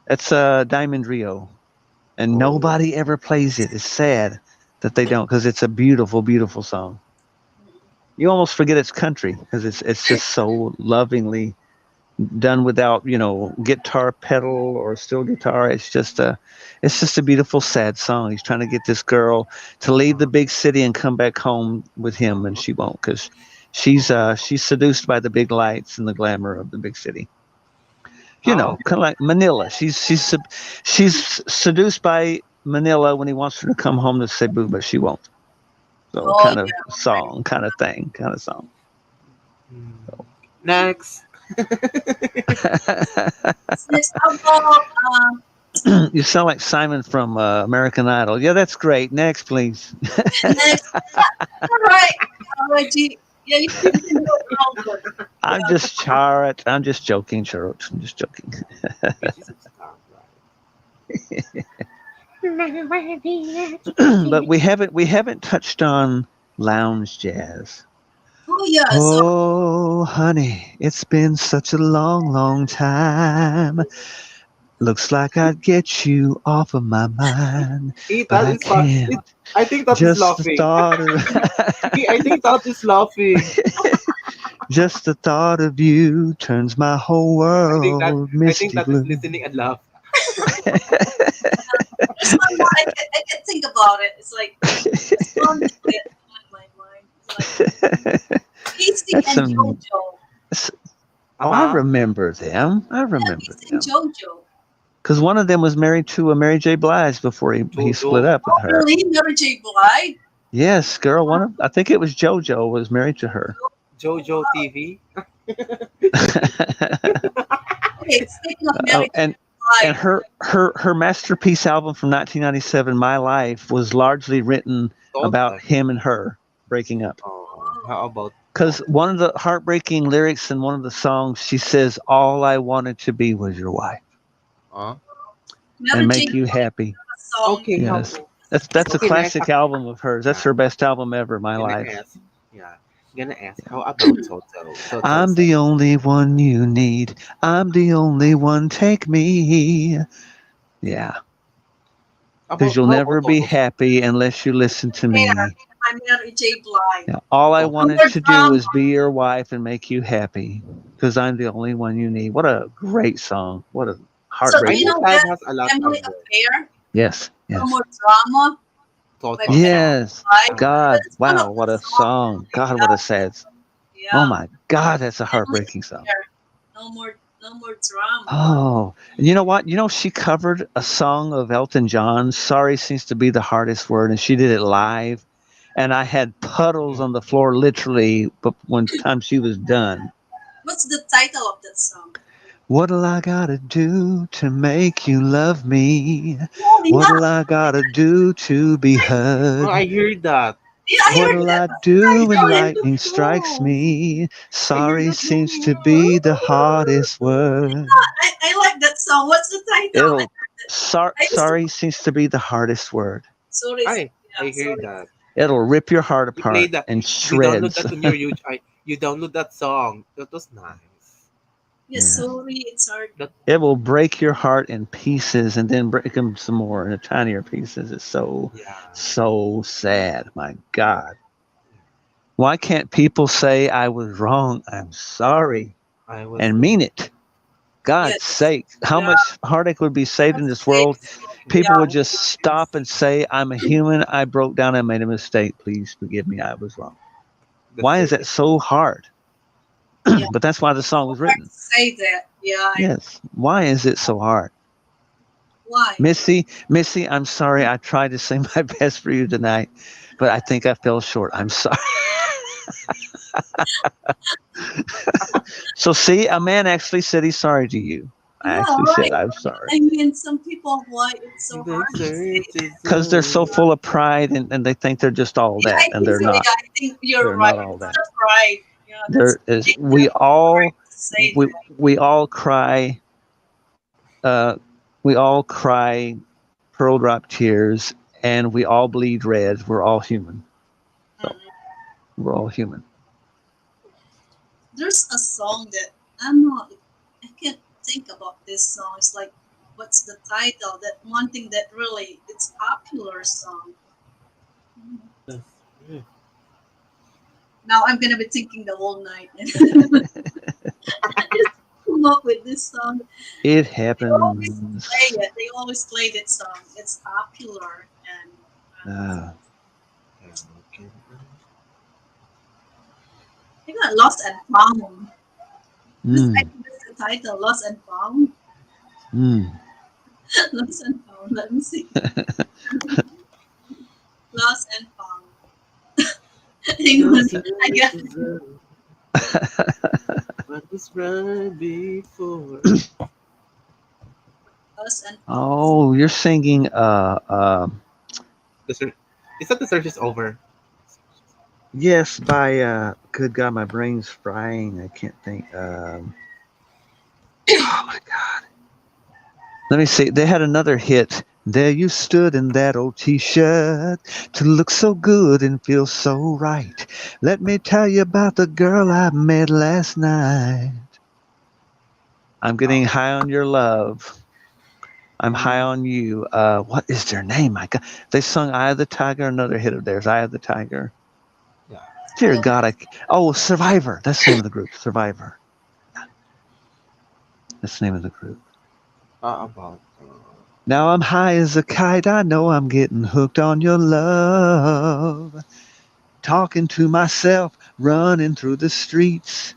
That's Diamond Rio. And Oh. nobody ever plays it. It's sad that they don't because it's a beautiful, beautiful song. You almost forget it's country because it's just so lovingly done without guitar pedal or steel guitar. It's just a beautiful sad song. He's trying to get this girl to leave the big city and come back home with him, and she won't because she's seduced by the big lights and the glamour of the big city. Oh, Kind of like Manila. She's seduced by Manila when he wants her to come home to Cebu, but she won't. So Oh kind of yeah. song, kind of thing, kind of song. mm. Next. Yes, how about You sound like Simon from American Idol. Yeah, that's great. Next, please. next? All right, Reggie. Yeah, you can go longer. I'm Yeah. just Charlotte. I'm just joking, Charlotte. I'm just joking. Which is a star, But we haven't touched on lounge jazz. Oh yeah. So Oh, honey, it's been such a long, long time. Looks like I'd get you off of my mind, right? but That I is fun. can't. I think that is Just the laughing. thought of I think that is laughing. just the thought of you turns my whole I think that world I think misty that is blue. listening and laugh. there's one more I can think about it. It's like the song that went on my mind. It's like Casey That's and some. JoJo. Oh, I Uh-huh. remember them. I Yeah, remember Casey and them. JoJo. Because one of them was married to a Mary J. Blige before he split Jojo. up with Oh her. really? Mary J. Blige? Yes, girl. I think it was JoJo was married to her. Jojo TV. Okay, speaking of Oh, Mary J. and Blige, her masterpiece album from 1997, My Life, was largely written Don't about I? him and her breaking up. Oh, oh, how about Because one of the heartbreaking lyrics in one of the songs, she says, "All I wanted to be was your wife huh? and Mary J. make you Blige happy." song. Okay, how Yes, that's a okay next. classic album of hers. That's Yeah, her best album ever, My gonna Life. ask. Yeah, gonna ask. How about Toto? Toto I'm song. the only one you need. I'm the only one. Take me. Yeah, because you'll How about never be Toto song? happy unless you listen to There, me. I'm Mary J. Blige. Yeah, all I Toto. No wanted more to do drama. was be your wife and make you happy because I'm the only one you need. What a great song. What a So do I you heartbreaking. think know Live that has a lot Family of the Affair? Yes, No yes. more drama by Toto Mary song. J. Yes. Blige. Uh, God, That's one of wow, the what a songs. song. God, what a Yeah, sad. Oh yeah. my God, that's a Family heartbreaking song. Affair. No more drama. Oh, and you know what? She covered a song of Elton John's. Sorry seems to be the hardest word, and she did it live. And I had puddles mm. on the floor literally, but one time she was done. What's the title of that song? What'll I gotta do to make you love me? Oh yeah, What'll I gotta do to be Oh, heard? I heard that. yeah, I heard What'll that. I I do when know it. Heard that lightning strikes song. me? I heard Sorry that seems to song. be the hardest word. I like that song. What's the title? It'll I used to. sorry seems to be the hardest word. Sorry, I yeah, heard sorry. that. It'll rip your heart You played apart that. in You download shreds. that on your YouTube. You download that song. That was nice. Yeah, Yeah. sorry, it's hard. That It will break your heart in pieces and then break them some more into tinier pieces. It's so, yeah. so sad. My God. Why can't people say I was wrong? I'm sorry I was and wrong. mean it? God's Yes, sake. How yeah, much heartache would be saved in that's this world? safe. People would Yeah, just stop and say, I'm a human. I broke down. I made a mistake. Please forgive me. I was wrong. That's Why is it. that so hard? yeah. But that's why the song So was hard written. to say that. Yeah, Yes. Why is it so hard? why? Missy, I'm sorry. I tried to say my best for you tonight, but I think I fell short. I'm sorry. So, see, a man actually said he's sorry to you. I Yeah, actually said, right. I'm sorry. I mean, some people, why it's so The hard to say search that. is Because they're so over. full of pride and they think they're just all Yeah, that, I and think they're so. not. Yeah, I think you're They're right. not all It's that. the pride. Yeah, that's There is, make them hard to say we, that. we all cry, uh, we all cry pearl drop tears, and we all bleed red. We're all human. So, Mhm. we're all human. There's a song that I'm not. I can't think about this song. It's like, what's the title? That one thing that really it's popular song. Mm. Now I'm gonna be thinking the whole night. It's too come up with this song. It They always happens. play it. They always play that song. It's popular and Uh, Okay. I got Lost and Found. This I mm, think that's the title, Lost and Found. mm. Lost and Found. Let me see. Lost and Found. Hang No on. I got search what was right before. Lost and Found. Oh, you're singing The search, is that the search is over? yes by good God, my brain's frying. I can't think. Oh my God. Let me see. They had another hit. There you stood in that old t-shirt to look so good and feel so right. Let me tell you about the girl I met last night. I'm getting Oh, high on your love. I'm high mm, on you. What is their name? My God, they sung "Eye of the Tiger." Another hit of theirs, "Eye of the Tiger." yeah. Dear Oh, God, oh, Survivor. That's the name of the group. Survivor. That's the name of the group. About. Now I'm high as a kite. I know I'm getting hooked on your love. Talking to myself, running through the streets.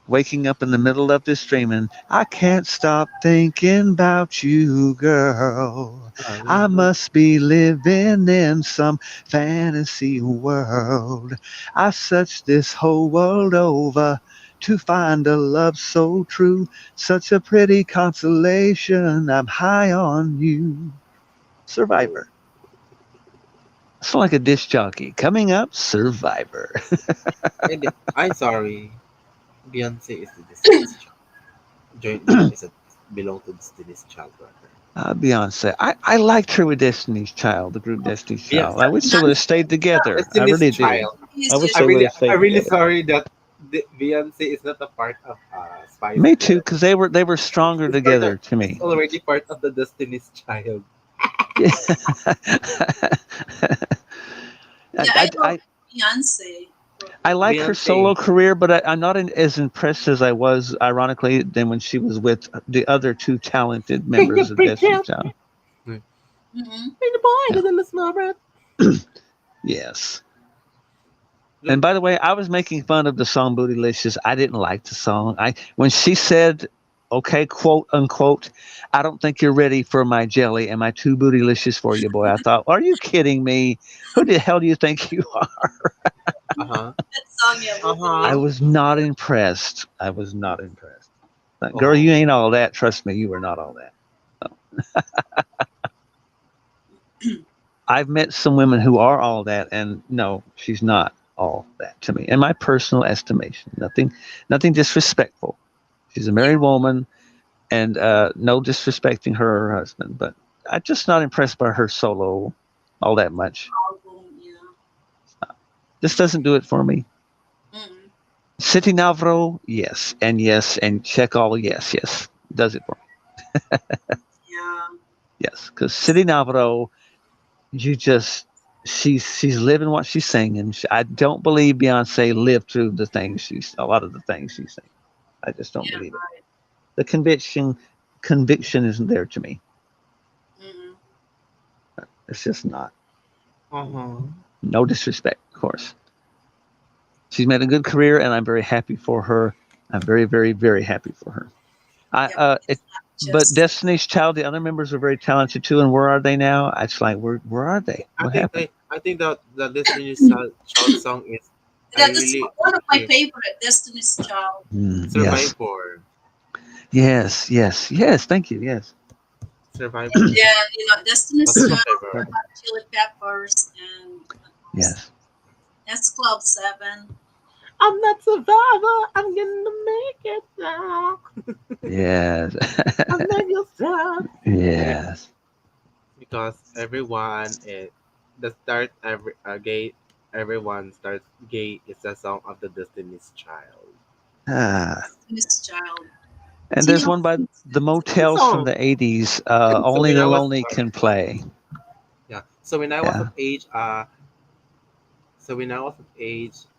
Waking up in the middle of this dreaming, I can't stop thinking about you, girl. I must be living in some fantasy world. I searched this whole world over to find a love so true. Such a pretty consolation. I'm high on you. Survivor. Sound like a disc jockey. Coming up, Survivor. And I'm sorry, Beyonce is the Destiny's Child. Joan is a belong to Destiny's Child brother. Beyonce. I liked her with Destiny's Child, the group Destiny's Child. I Beyonce, wish they would have stayed together. I Destiny's really do. Child. I he's wish just they would have I'm stayed really together. sorry that Beyonce is not a part of Spice Me too, Girls. because they were stronger together to It's me. already part of the Destiny's Child. Yeah. I, yeah. I I, love I, Beyonce. I like her Beyonce. solo career, but I'm not as impressed as I was, ironically, than when she was with the other two talented Can you members of Destiny's pretend Child. be Mm-hmm. the boy Yeah. with the small breath? Yes. Look, And by the way, I was making fun of the song "Bootylicious." I didn't like the song. When she said, "Okay, quote unquote," I don't think you're ready for my jelly. Am I too bootylicious for you, boy? I thought, are you kidding me? Who the hell do you think you are? uh huh, That song, yeah, uh I huh. Bootylicious. was not impressed. I was not impressed. Like, girl, you Oh, ain't all that. Trust me, you are not all that. So, I've met some women who are all that, and no, she's not all that to me. In my personal estimation, nothing disrespectful. She's a married Yeah, woman, and no disrespecting her or her husband, but I'm just not impressed by her solo all that much. album, yeah. This doesn't do it for me. Mm-hmm. City Navro, yes, and check all yes, does it for me. Yeah. Yes, because City Navro, you just she's living what she's singing. I don't believe Beyonce lived through a lot of the things she's saying. I just don't Yeah. believe it. The conviction isn't there to me. Mm-hmm. It's just not. uh huh. No disrespect, of course. She's made a good career, and I'm very happy for her. I'm very, very, very happy for her. I Yeah, but it's not but just Destiny's Child, the other members are very talented too. And where are they now? It's like where are they? I What think happened? I think that the Destiny's Child song is I that. That's really one of my okay. favorite, Destiny's Child. Yes, Survivor, yes. Thank you. Yes. And Survivor. then, That's Destiny's my Child, favorite. Hot Chili Peppers, and what else? Yes. S Club 7. I'm not survivor. I'm gonna make it now. Yes. I'm not your star. Yes. Because everyone is the start every gay. Everyone starts gay is a song of the Destiny's Child. Ah. Destiny's Child. And there's one by TLC. the Motels from So the '80s. so Only when the I was lonely can play. yeah. So when I was Yeah. of age,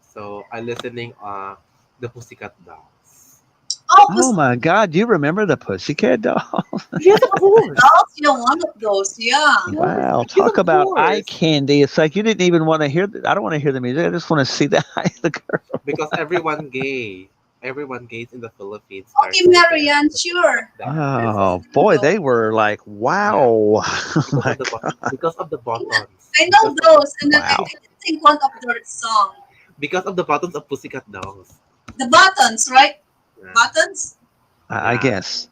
so I listening the Pussycat Dolls. Oh, Oh my God, you remember the Pussycat Dolls? Yes, of course. dolls, yeah, one of those, yeah. Wow, Yes, talk of about eye course. candy. It's like you didn't even want to hear. I don't want to hear the music. I just want to see the eye of the girl. Because everyone gays in the Philippines Okay, starts to dance Marianne, in the Pussycat sure. Dolls. Oh You boy, know, they were like, Yeah, wow. Oh because my of the God. because of the buttons, I know because of the those, and then I Wow. can sing one of their song. because of the buttons of Pussycat Dolls. The buttons, right? Yeah, Buttons? I yeah, guess.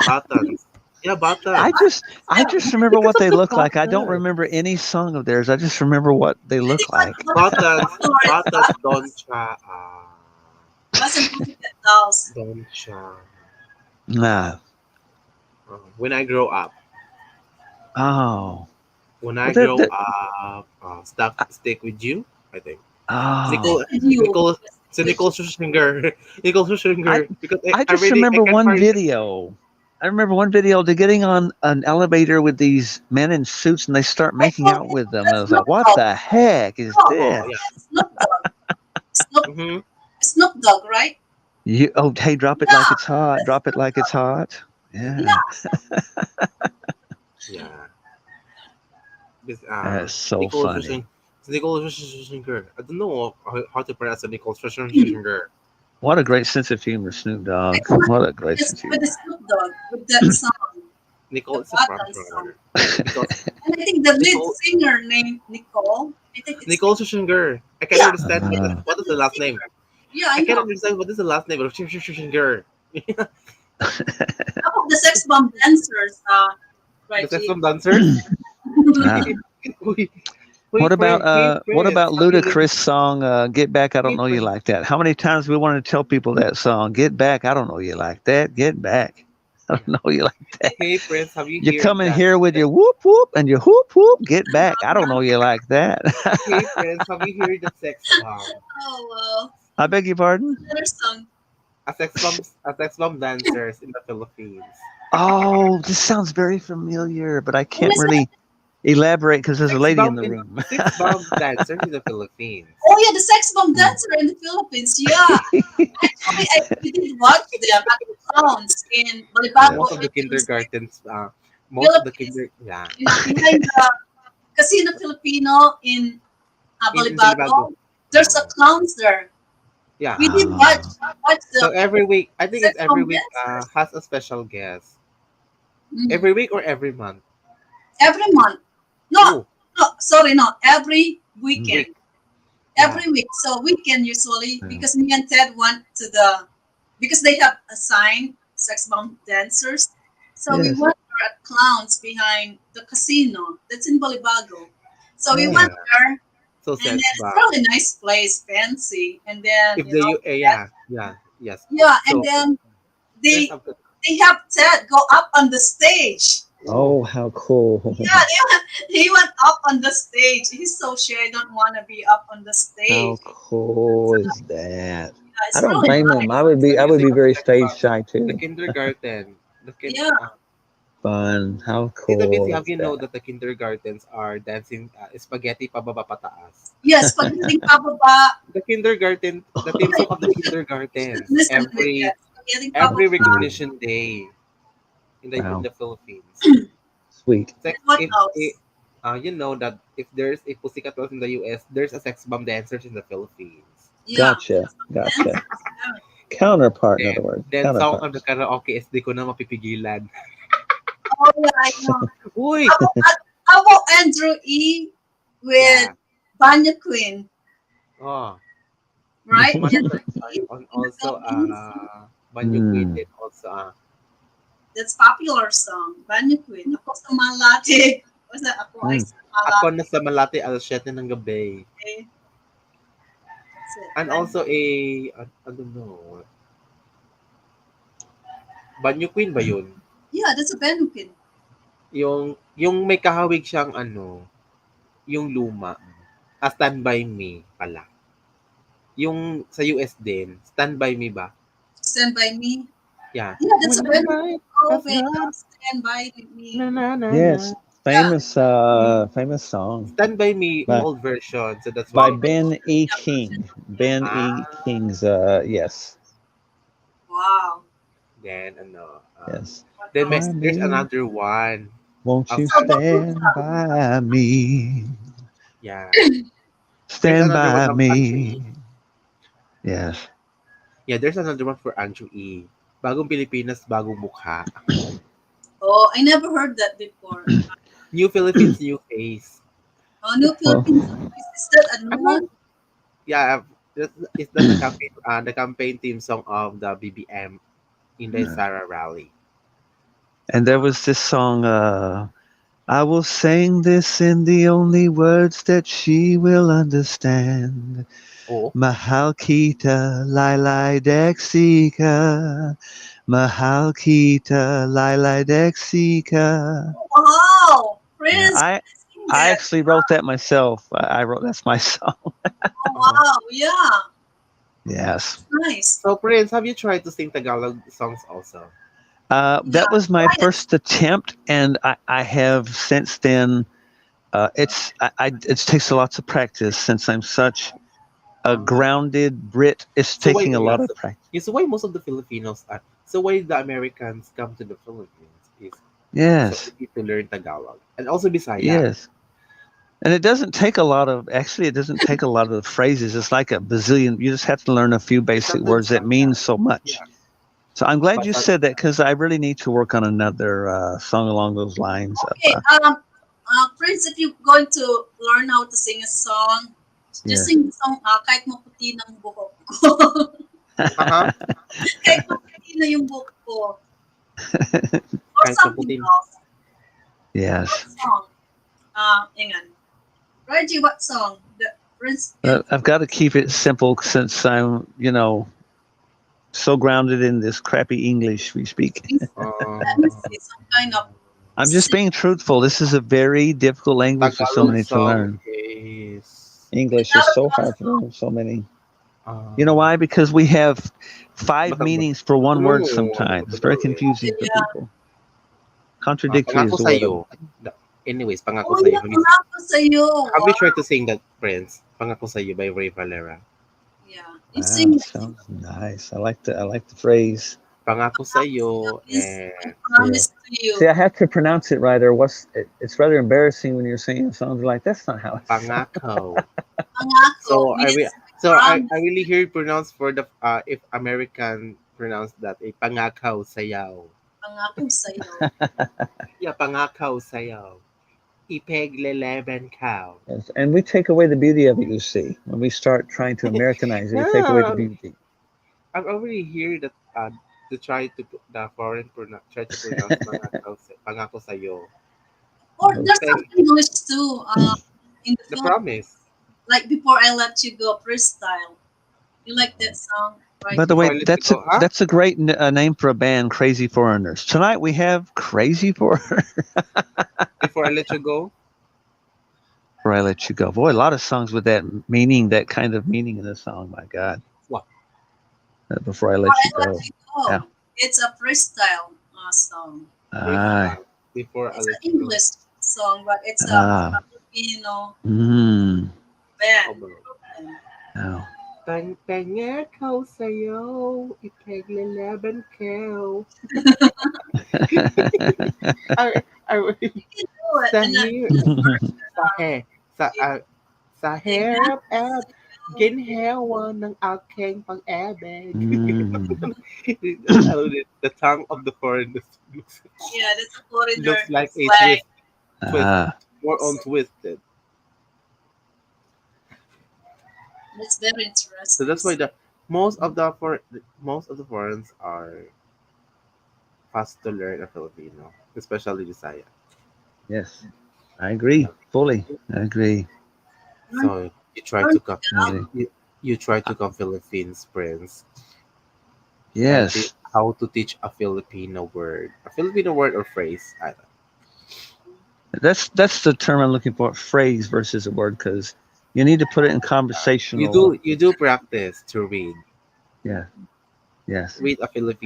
buttons. Yeah, I buttons. just I Yeah. just remember Because what of they the look like. I don't button. remember any song of theirs. I just remember what they I look think what, like. what the Buttons. popular is Buttons. Don't buttons. cha. Wasn't Pussycat Dolls. Don't cha. Nah. When I grow up. Oh. When Well, I that, grow that, up, stick with you. I think Stick oh. Nicole, with you. Nicole, so Which, Nicole Scherzinger, Nicole I Scherzinger, because I I just really I remember can't one find. video. I remember one video to getting on an elevator with these men in suits and they start I making told out you, with them. And I that's was like, Snoop what Dogg. the heck is No, Oh this? yeah, that's Snoop Dogg. Snoop, mm-hmm. Snoop Dogg, right? You hey, drop it like Yeah, it's hot. that's Drop it Snoop like it's Dogg. hot. Yeah. Yeah, Yeah. This That's so Nicole funny. Scherzinger, Nicole Scherzinger. I don't know how to pronounce it. Nicole Scherzinger. What a great sense of humor, Snoop I Dogg. don't like What a great this sense of with the humor. Snoop Dogg with that song, Nicole the is a front Button song. runner because And I think the lead Nicole singer named Nicole. I think it's Nicole Scherzinger. I can't yeah, understand Uh, what is the the lead last name. singer. Yeah, I I can't know. understand what is the last name of Scherzinger. How about the sex bomb dancers, The sex Reggie? from dancers. ah. Wait, wait, friend. Hey, What friends. about Have you heard? Ludacris song Get Back, I Don't Hey, Know You friend. Like That? How many times we wanted to tell people that song? Get back, I don't know you like that. Get back. I don't Yeah. know you like that. Hey, friends. Have you You heard come in that? here with your whoop whoop and your whoop whoop, get back. I don't know you like that. Hey, friends. Have you heard the sex bomb? Oh well, I beg your pardon? another song. A sex bomb dancers in the Philippines. Oh, this sounds very familiar, but I What can't is it? really elaborate because there's a lady in the room. Sex bomb dancers in the Philippines. Oh yeah, the sex bomb dancer in the Philippines. Yeah, actually, we did watch them at the clowns in Yeah. Balibago Most of the in kindergartens, most of the Philippines. kinder, yeah, Behind the Casino Filipino in in Balibago. Balibago, there's a Oh, clowns there. yeah. We did Ah, watch So the every week, I think it's sex every bomb week, dancers. has a special guest. Mhm. Every week or every month? Every month. No, Oh, no, sorry, no. Every mm, week. weekend. Yeah. Every week. So weekend usually yeah. because me and Ted went to the because they have assigned sex bomb dancers. So we Yes. went there at clowns behind the casino that's in Balibago. So we Yeah. went there So and then sex it's bomb. really nice place, fancy. And then If the yeah, yeah, yes. yeah, and So then there's they a they have Ted go up on the stage. oh, Oh, how cool. Yeah, he went up on the stage. He's so shy. I don't want to be up on the How stage. cool is that? Yeah, I it's don't really blame him. nice. when I you would think be of very sex stage bomb, shy the too. kindergarten, Yeah, Fun. How Tita cool Busy, have is you know that? that the kindergartens are dancing spaghetti pababa pataas? yes, pagdating pababa. The kindergarten, the team song of the You should kindergartens listen to it. Pagdating every pababa. Mm, recognition day in wow. the Philippines. Sweet. Sex, And what if else? you know that if there's a Pussycat Dolls in the US, there's a sex bomb dancers in the Philippines. Yeah, Gotcha. Gotcha. dancers. Yeah. Counterpart, in Then other words. then song of the Counterparts. karaoke is Di Ko Na Mapipigilan. Oh yeah, I know. Uy! How about, how about Andrew E with Yeah. Banya Queen, Oh. right? Master, Andrew E on in the also Philippines. Banyo Queen Mm. did also That's popular song. Banya Queen. Ako sa Malate. Basta ako ay Mm. sa Ako Malate. na sa Malate alas 7 ng gabi. That's it. And Banya. also I don't know. Banyo Queen ba yun? Yeah, that's a Banya Queen. Yung may kahawig siyang yung luma. Stand By Me pala. Yung sa US din, Stand By Me ba? Stand by me. Yeah. Yeah, that's When a the Banya Queen. night Oh, has wait, gone, stand by me. na na na na. Yes. Yeah, Famous song Stand By Me, by old version. So that's by why. Ben E. yeah, version. King. Yeah. Ben E. Ah, King's yes. Wow. Then ano, Yes. then By there's me, another one won't of you So the stand by me? yeah. There's Stand another one by of Andrew E. me. Yes. Yeah, there's another one for Andrew E. Bagong Pilipinas, bagong mukha. oh, I never heard that before. New Philippines, new face. Oh, New Well, Philippines. Is that a new I'm not, one? yeah, is that the campaign theme song of the BBM in the Sarah rally? and there was this song, I will sing this in the only words that she will understand. Oh, Mahal kita, lai dexika. Mahal kita, lai dexika. Wow, Yeah, Prince, sing I that. actually wrote that myself. I wrote that's my song. Oh, uh-huh. wow, yeah, Yes. nice. So Prince, have you tried to sing Tagalog songs also? Yeah, That was my try it. first attempt, and I have since then. It takes lots of practice since I'm such a Uh, grounded Brit. It's so why taking a yeah, lot of so, practice. yeah, so why most of the Filipinos are so why the Americans come to the Philippines is so Yes, easy to learn Tagalog and also Bisaya. yes. And it doesn't take a lot of, actually, it doesn't take a lot of the phrases. It's like a bazillion. You just have to learn a few It's basic not the words that mean so much. yeah, So I'm glad but you said that because I really need to work on another song along those lines. Okay, Prince, if you're going to learn how to sing a song, just Yes. sing the song, kahit maputi ng buhok ko. uh-huh. Kahit maputi na yung buhok ko. Or Kahit something maputin. else. What Yes. song? Hang on. Reggie, what song? The Prince can. I've got to keep it simple since I'm, so grounded in this crappy English we speak. Let me see some kind of. I'm just being truthful. This is a very difficult language for so Tagalog many to song learn. is English is so hard to learn. So many. You know uh, why? Because we have five batang meanings for one word no, sometimes. It's very confusing for Yeah. people. Contradictory Pangako is the word. sa'yo. Anyways, Pangako Oh, sa'yo. yeah, pangako sa'yo. Have you Wow. tried to sing that, Prince? Pangako sa'yo by Ray Valera. Yeah. You Wow, sing it. sounds nice. I like the phrase. Pangako sa'yo I and Yeah. promise to See, you. I have to pronounce it right, or it's rather embarrassing when you're singing songs like that's not how it's sung. pangako. Pangako So means I promise. really hear it pronounced for the if American pronounce that a pangakaw sayaw. Pangako sa'yo. Yeah, pangakaw sayaw. Ipegleleben cow. Yes, and we take away the beauty of it. You see, when we start trying to Americanize it, we take away the No, beauty. I've already heard that to try to the foreign try to pronounce pangako sayo. Or there's some Then English too. In the the film, promise. like Before I Let You Go, freestyle. You like that song, right? By the Before way, I let you that's a go, huh? that's a great name for a band, Crazy Foreigners. Tonight we have Crazy Foreigners. Before I let you go. Before I let you go, boy, a lot of songs with that meaning, that kind of meaning in the song. My God, What? before I Before let I you Let go. You Yeah. Go. It's a freestyle song. Aye. Before I It's let an you go. English song, but it's a Ah. Filipino Mm. band. Over. Oh. Pangakaw sa'yo, ipegleleben cow. I You can do it. sa And here this version, sa he sa sa harap at ginhawa ng aking pag-ibig. Mm. The tongue of the foreign yeah, that's a foreigner looks like a slang. twist, Ah. more on twisted. That's very So interesting. that's why the most of the foreigners are fast to learn a Filipino, especially Bisaya. Yes, I agree fully. I agree. Learn, So you try learn to come, I agree. you try to come Philippines, Prince, and Yes, how to teach a Filipino word or phrase. I don't that's the term I'm looking for. Phrase versus a word, because you need to put it in conversational. You do practice to Yeah. Yes. read a practice,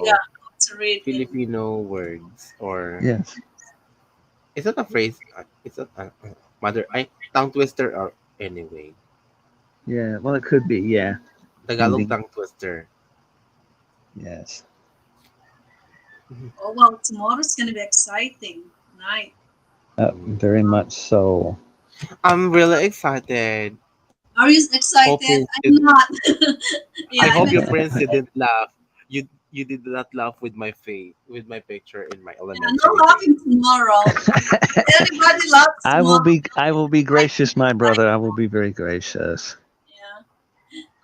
yeah, how to read in. Filipino words or Yes. is that a phrase? It's a mother I tongue twister or anyway Yeah. Well, it could be. Yeah. Tagalog Depending. tongue twister. Yes. Oh well, tomorrow's gonna be exciting night. Very much so. I'm really excited. Are you Hope excited? you I'm did, not. Yeah, I I'm hope your excited. friends didn't laugh. You did not laugh with my face, with my picture in my Yeah, no elementary days. laughing tomorrow. Everybody laughs tomorrow. I will be I gracious, my like, brother. I will be very gracious. yeah,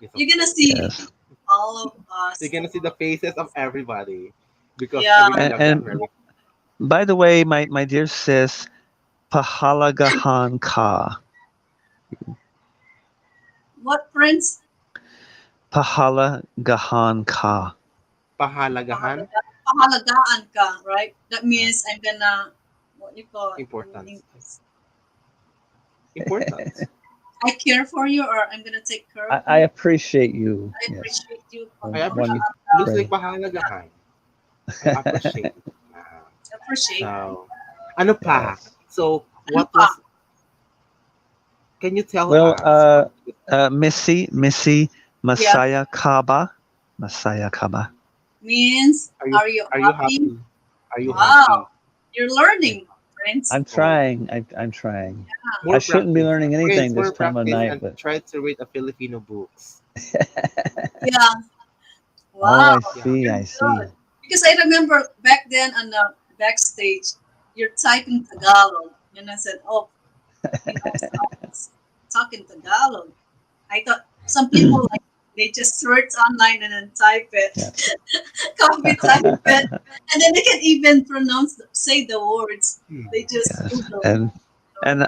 Yes, of you're gonna course. see Yes. all of You're us gonna see the tomorrow. faces of everybody because Yeah. we will get And married. by the way, my dear sis, Pahalagahan Ka. What prince? Pahalagahan Ka. Pahalagahan, Pahalagaan ka, right? That means I'm gonna, what you call it in importance, English? importance. I care for you, or I'm gonna take care of I you. appreciate you. I Yes. appreciate you. I One appreciate. Looks like pray. pahalagahan. I appreciate. Ah, Appreciate. so, ano pa? Yes. So, Ano what pa? was? Can you tell Well, us what? Missy, Yeah. Masaya Kaba. Masaya Kaba. Means, Are you are you are you happy? happy? Are you Wow. happy? You're Yes. learning, friends. I'm Oh, trying. I'm trying. I more shouldn't be practice. learning anything Friends, this more time of practice night, and but try to read a Filipino books. Yeah. oh, Wow. Yeah. You're I see. good. Because I remember back then on the backstage, you're typing Tagalog. And I said, oh, you know, someone's talking Tagalog. I thought some people like they just search online and then type it, Yeah. copy type it, and then they can even say the words. Hmm. They just Yes, Google. and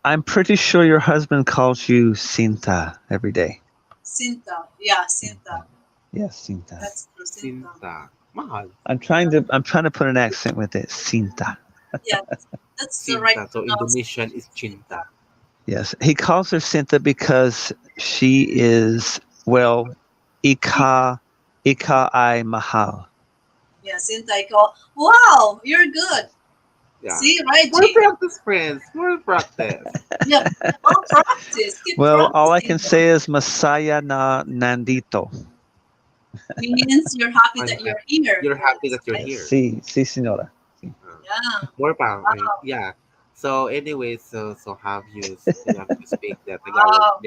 I'm pretty sure your husband calls you Sinta every day. Sinta, yeah, Sinta. Yes, Sinta. That's true, Sinta. Sinta. Mahal. I'm trying to put an accent with it. Sinta. Yeah, that's the right Sinta. So Indonesian pronunciation, is Sinta. Cinta. Yes, he calls her Sinta because she is well, ika I mahal. Yeah, Sinta. I go, wow, you're good. Yeah. See, More Reggie. practice, friends. More practice. Yeah, well, practice. Keep Well, all I practicing. can say is Masaya na nandito. Means you're happy I'm that happy. you're here You're with happy us, that you're right? Yes, here. si senora. Si. Uh, Yeah. more power. Wow. Yeah. So anyway, so you have to speak the Tagalog. Wow.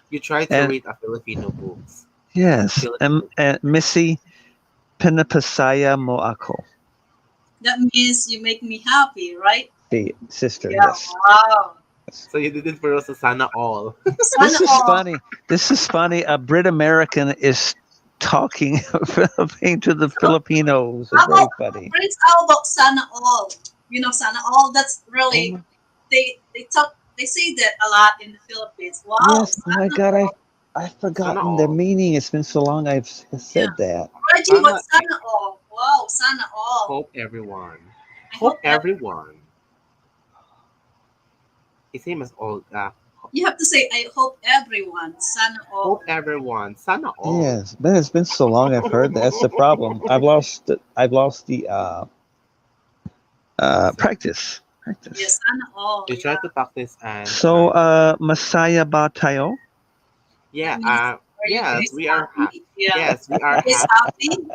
You try to And read a Filipino books. yes, Filipino. and Missy pinapasaya mo ako. That means you make me happy, right? The sister, Yeah. yes. Wow. So you didn't pronounce the sana all. Sana all. This is funny. A Brit American is talking Philippine to the Filipinos. It's How very about funny. Prince? How about sana all? You know, sana all. That's Oh really my, they say that a lot in the Philippines. Wow, Yes, my sana God, all. I've sana forgotten the all. meaning. It's been so long I've Yeah. said that. Reggie, Sana. what's sana all? Wow, sana all. Hope everyone. I Hope hope everyone. It's same as all. you have to say I hope everyone. Sana Hope all. everyone. Sana all. Yes, but it's been so long I've heard that. That's the problem. I've lost the So practice. Yes, Practice. sana all. you try Yeah. to practice and So try to. Masaya ba tayo? That Yeah. means are you Yes, guys we are. happy? Yeah. Yes, we are You guys happy. happy?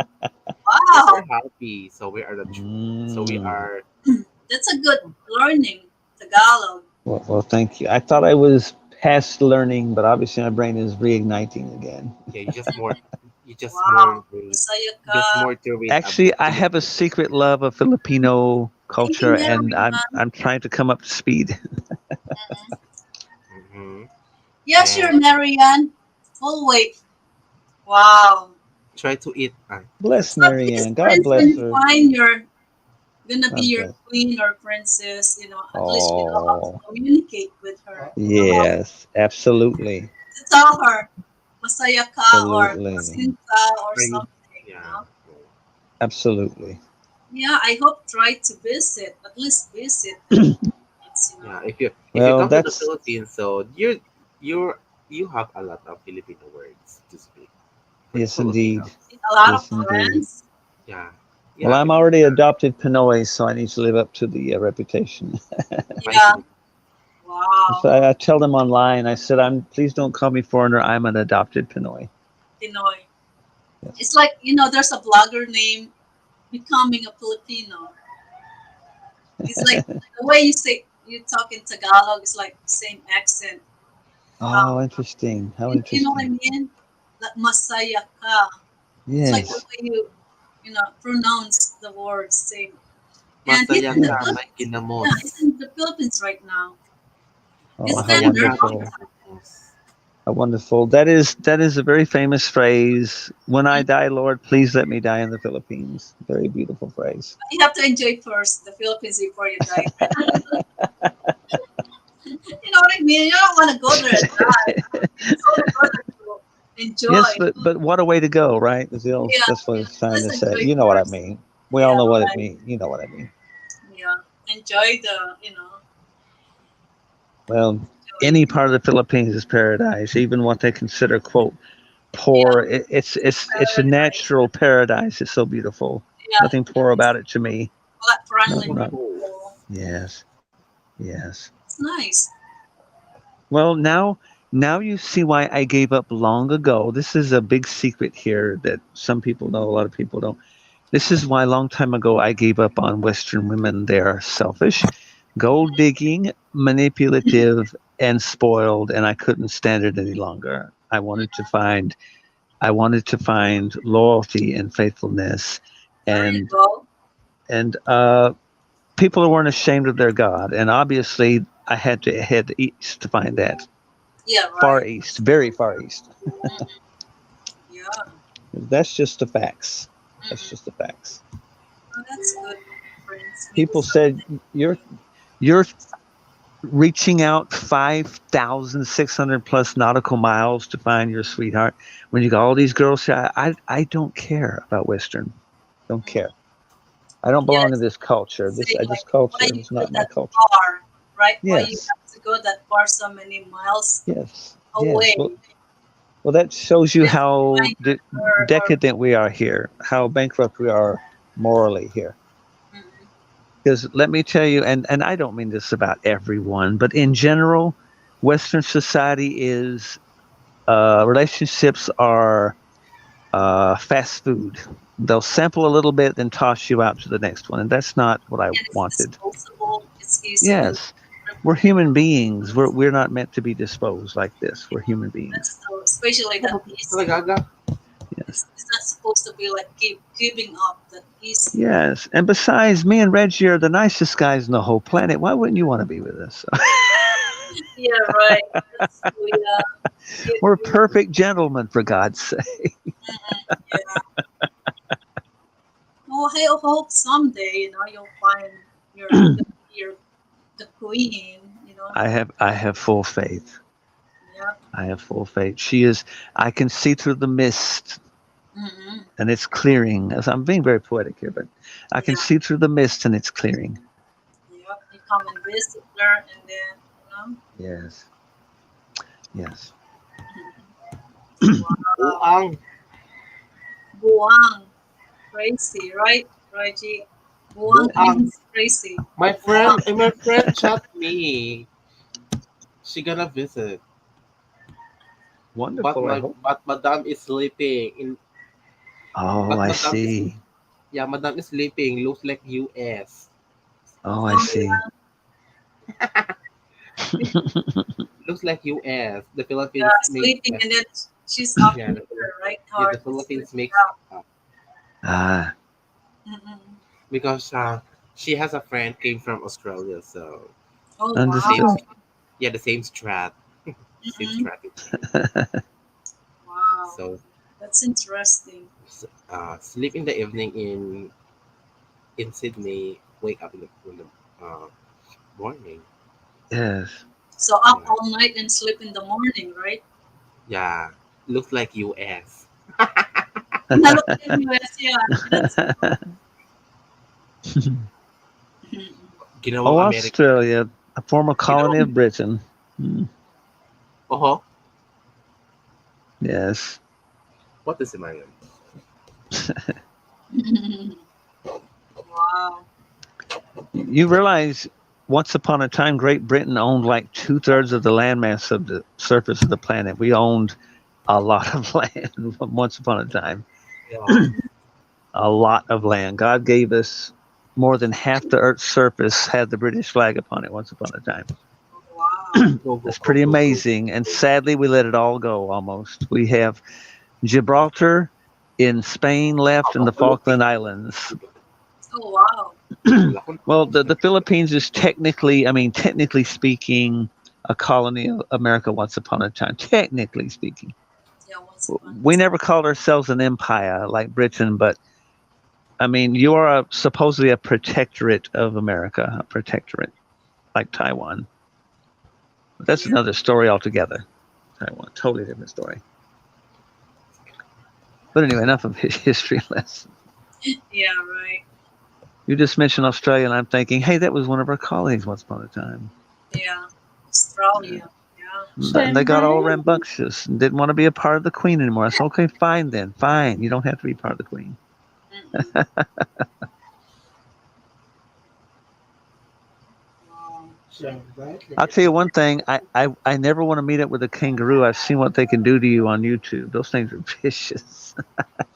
Yes, we're Wow. happy. So we are the. So we Mm. are. That's a good learning Tagalog. Well, thank you. I thought I was past learning, but obviously my brain is reigniting again. Yeah, you just more. You just more Wow. read. Masaya ka. Just more to read a Actually, I have a Filipino book. secret love of Filipino Thank you, culture, and Marian. I'm trying to come up to speed. Mhm. Mm-hmm. Yes, you're And Marian. Full weight. Wow. try to eat. Bless So please, Marianne. God friends, when bless you her. find your gonna be God your bless. queen or princess, at least you know how to Oh, communicate with her. You know how yes, absolutely, to tell her masaya ka or absolutely, masinta or Are you? Yeah. something. absolutely. Yeah, I hope try to visit, at least visit. Yeah. If you Well, come to the that's Philippines, so you you have a lot of Filipino words to speak. For the yes, indeed, Filipino. Meet a lot of yes, indeed. friends. Yeah. Well, Yeah. I'm If already adopted Pinoy, so I need to live up to the reputation. my Yeah. Wow. So I tell them online. I said, Please don't call me foreigner. I'm an adopted Pinoy. Pinoy. Yes. It's like, there's a blogger named becoming a Filipino. It's like the way you talk in Tagalog is like the same accent. Oh, interesting. How You know what I interesting. mean? Like masaya ka. It's like the Yes. way you pronounce the words same. And he's Masaya in the ka, Yes. may Philippines. ginamos. Yeah, he's in the Philippines right now. His Oh, how Masaya ka, tender. may wonderful. ginamos. How wonderful. That is a very famous phrase. When I die, Lord, please let me die in the Philippines. Very beautiful phrase. You have to enjoy first the Philippines before you die. You know what I mean? You don't want to go there and die. You just want to go there to Yes, enjoy. but what a way to go, right? Yeah, That's what yeah. it's trying Let's to say. enjoy You know what I first. mean. We all Yeah, know what it right. means. You know what I mean. Yeah. Enjoy the. Well, Enjoy. any part of the Philippines is paradise, even what they consider quote Yeah, poor. It's a paradise. natural paradise. It's so beautiful. Yeah, Nothing poor it's about it to me. flat No, friendly not. Oh, people. Yes, yes. It's nice. Well, now you see why I gave up long ago. This is a big secret here that some people know, a lot of people don't. This is why a long time ago I gave up on Western women. They are selfish, gold digging, manipulative, and spoiled, and I couldn't stand it any longer. I wanted to find loyalty and faithfulness, There you and go. and people who weren't ashamed of their God. And obviously, I had to head east to find that. Yeah, Far right. east, very far east. Mm-mm. Yeah. That's just the facts. That's Mm-mm. just the facts. Oh, that's good, friends. Maybe People said someday. you're reaching out 5,600 plus nautical miles to find your sweetheart. When you got all these girls say, I don't care about Western. Don't care. I don't belong in Yes, this culture. say This like why culture you is go not my that culture. far, right? Why you Yes, have to go that far, so many miles yes, yes. away, Well, that shows you just to how find her or decadent we are here, how bankrupt we are morally here. mm, Because let me tell you, and I don't mean this about everyone, but in general, Western society is relationships are fast food. They'll sample a little bit, then toss you out to the next one, and that's not what I and it's wanted. disposable. It's easy to Yes, we're human beings. We're not meant to be disposed like this. We're human beings. that's so, especially that easy. talaga. Yes, It's not supposed to be like giving up that easy. yes. And besides, me and Reggie are the nicest guys on the whole planet. Why wouldn't you want to be with us? Yeah, right. That's true. Yeah. We're perfect gentlemen, for God's sake. Yeah. Oh, I hope someday you'll find your the queen. I have full faith. Yeah. I have full faith. She is. I can see through the mist, Mm-hmm. and it's clearing. As I'm being very poetic here, but I can Yeah. see through the mist, and it's clearing. Yeah. You come and visit her, and then Yes. Yes. wow, Buang. buang, crazy, right, Raji? Buang Yes. Buang. means crazy. Buang. My friend chat me. She gonna visit. But Wonderful. I my hope. but Madame is sleeping. Oh, But I Madame is see. yeah, Madame is sleeping. Looks like US. Oh, I Oh see. Looks like US. The yeah, Philippines make sleeping, and then she's up yeah, here, right? yeah, Hard the to sleep Philippines makes out. uh, Ah, Mm-mm. because she has a friend came from Australia, so Oh the same wow. understood. yeah the same strat, same Mm-mm. strategy. Wow, So that's interesting. sleep in the evening in Sydney, wake up in the morning. Mm. Yes. So up Yeah, all night and sleep in the morning, right? yeah, looks like US. Yeah, look at US. Yeah, that's Ginawang Oh, American. Australia, a former colony Ginawang. of Britain. Hmm. Oh, Yes. what is it, man? wow. You realize once upon a time, Great Britain owned like two-thirds of the landmass of the surface of the planet. We owned a lot of land once upon a time. Yeah, A lot of land. God gave us more than half the Earth's surface had the British flag upon it once upon a time. Wow. Go, go, That's go, pretty go, go. amazing. And sadly, we let it all go almost. We have Gibraltar in Spain left and the Falkland Islands. Oh wow. Wala ko Well, na. the Philippines is technically speaking, a colony of America once upon a time. Technically speaking. Yeah, once upon a We time. never called ourselves an empire like Britain, but I mean, you are supposedly a protectorate of America, a protectorate like Taiwan. But that's Yeah. another story altogether. Taiwan, totally different story. But anyway, enough of history lesson. Yeah, right. You just mentioned Australia, and I'm thinking, hey, that was one of our colleagues once upon a time. Yeah. Australia. Yeah. And they got all rambunctious and didn't want to be a part of the Queen anymore. I said, okay, fine then, fine. You don't have to be part of the Queen. Mm-mm. Wow. I'll tell you one thing. I never want to meet up with a kangaroo. I've seen what they can do to you on YouTube. Those things are vicious.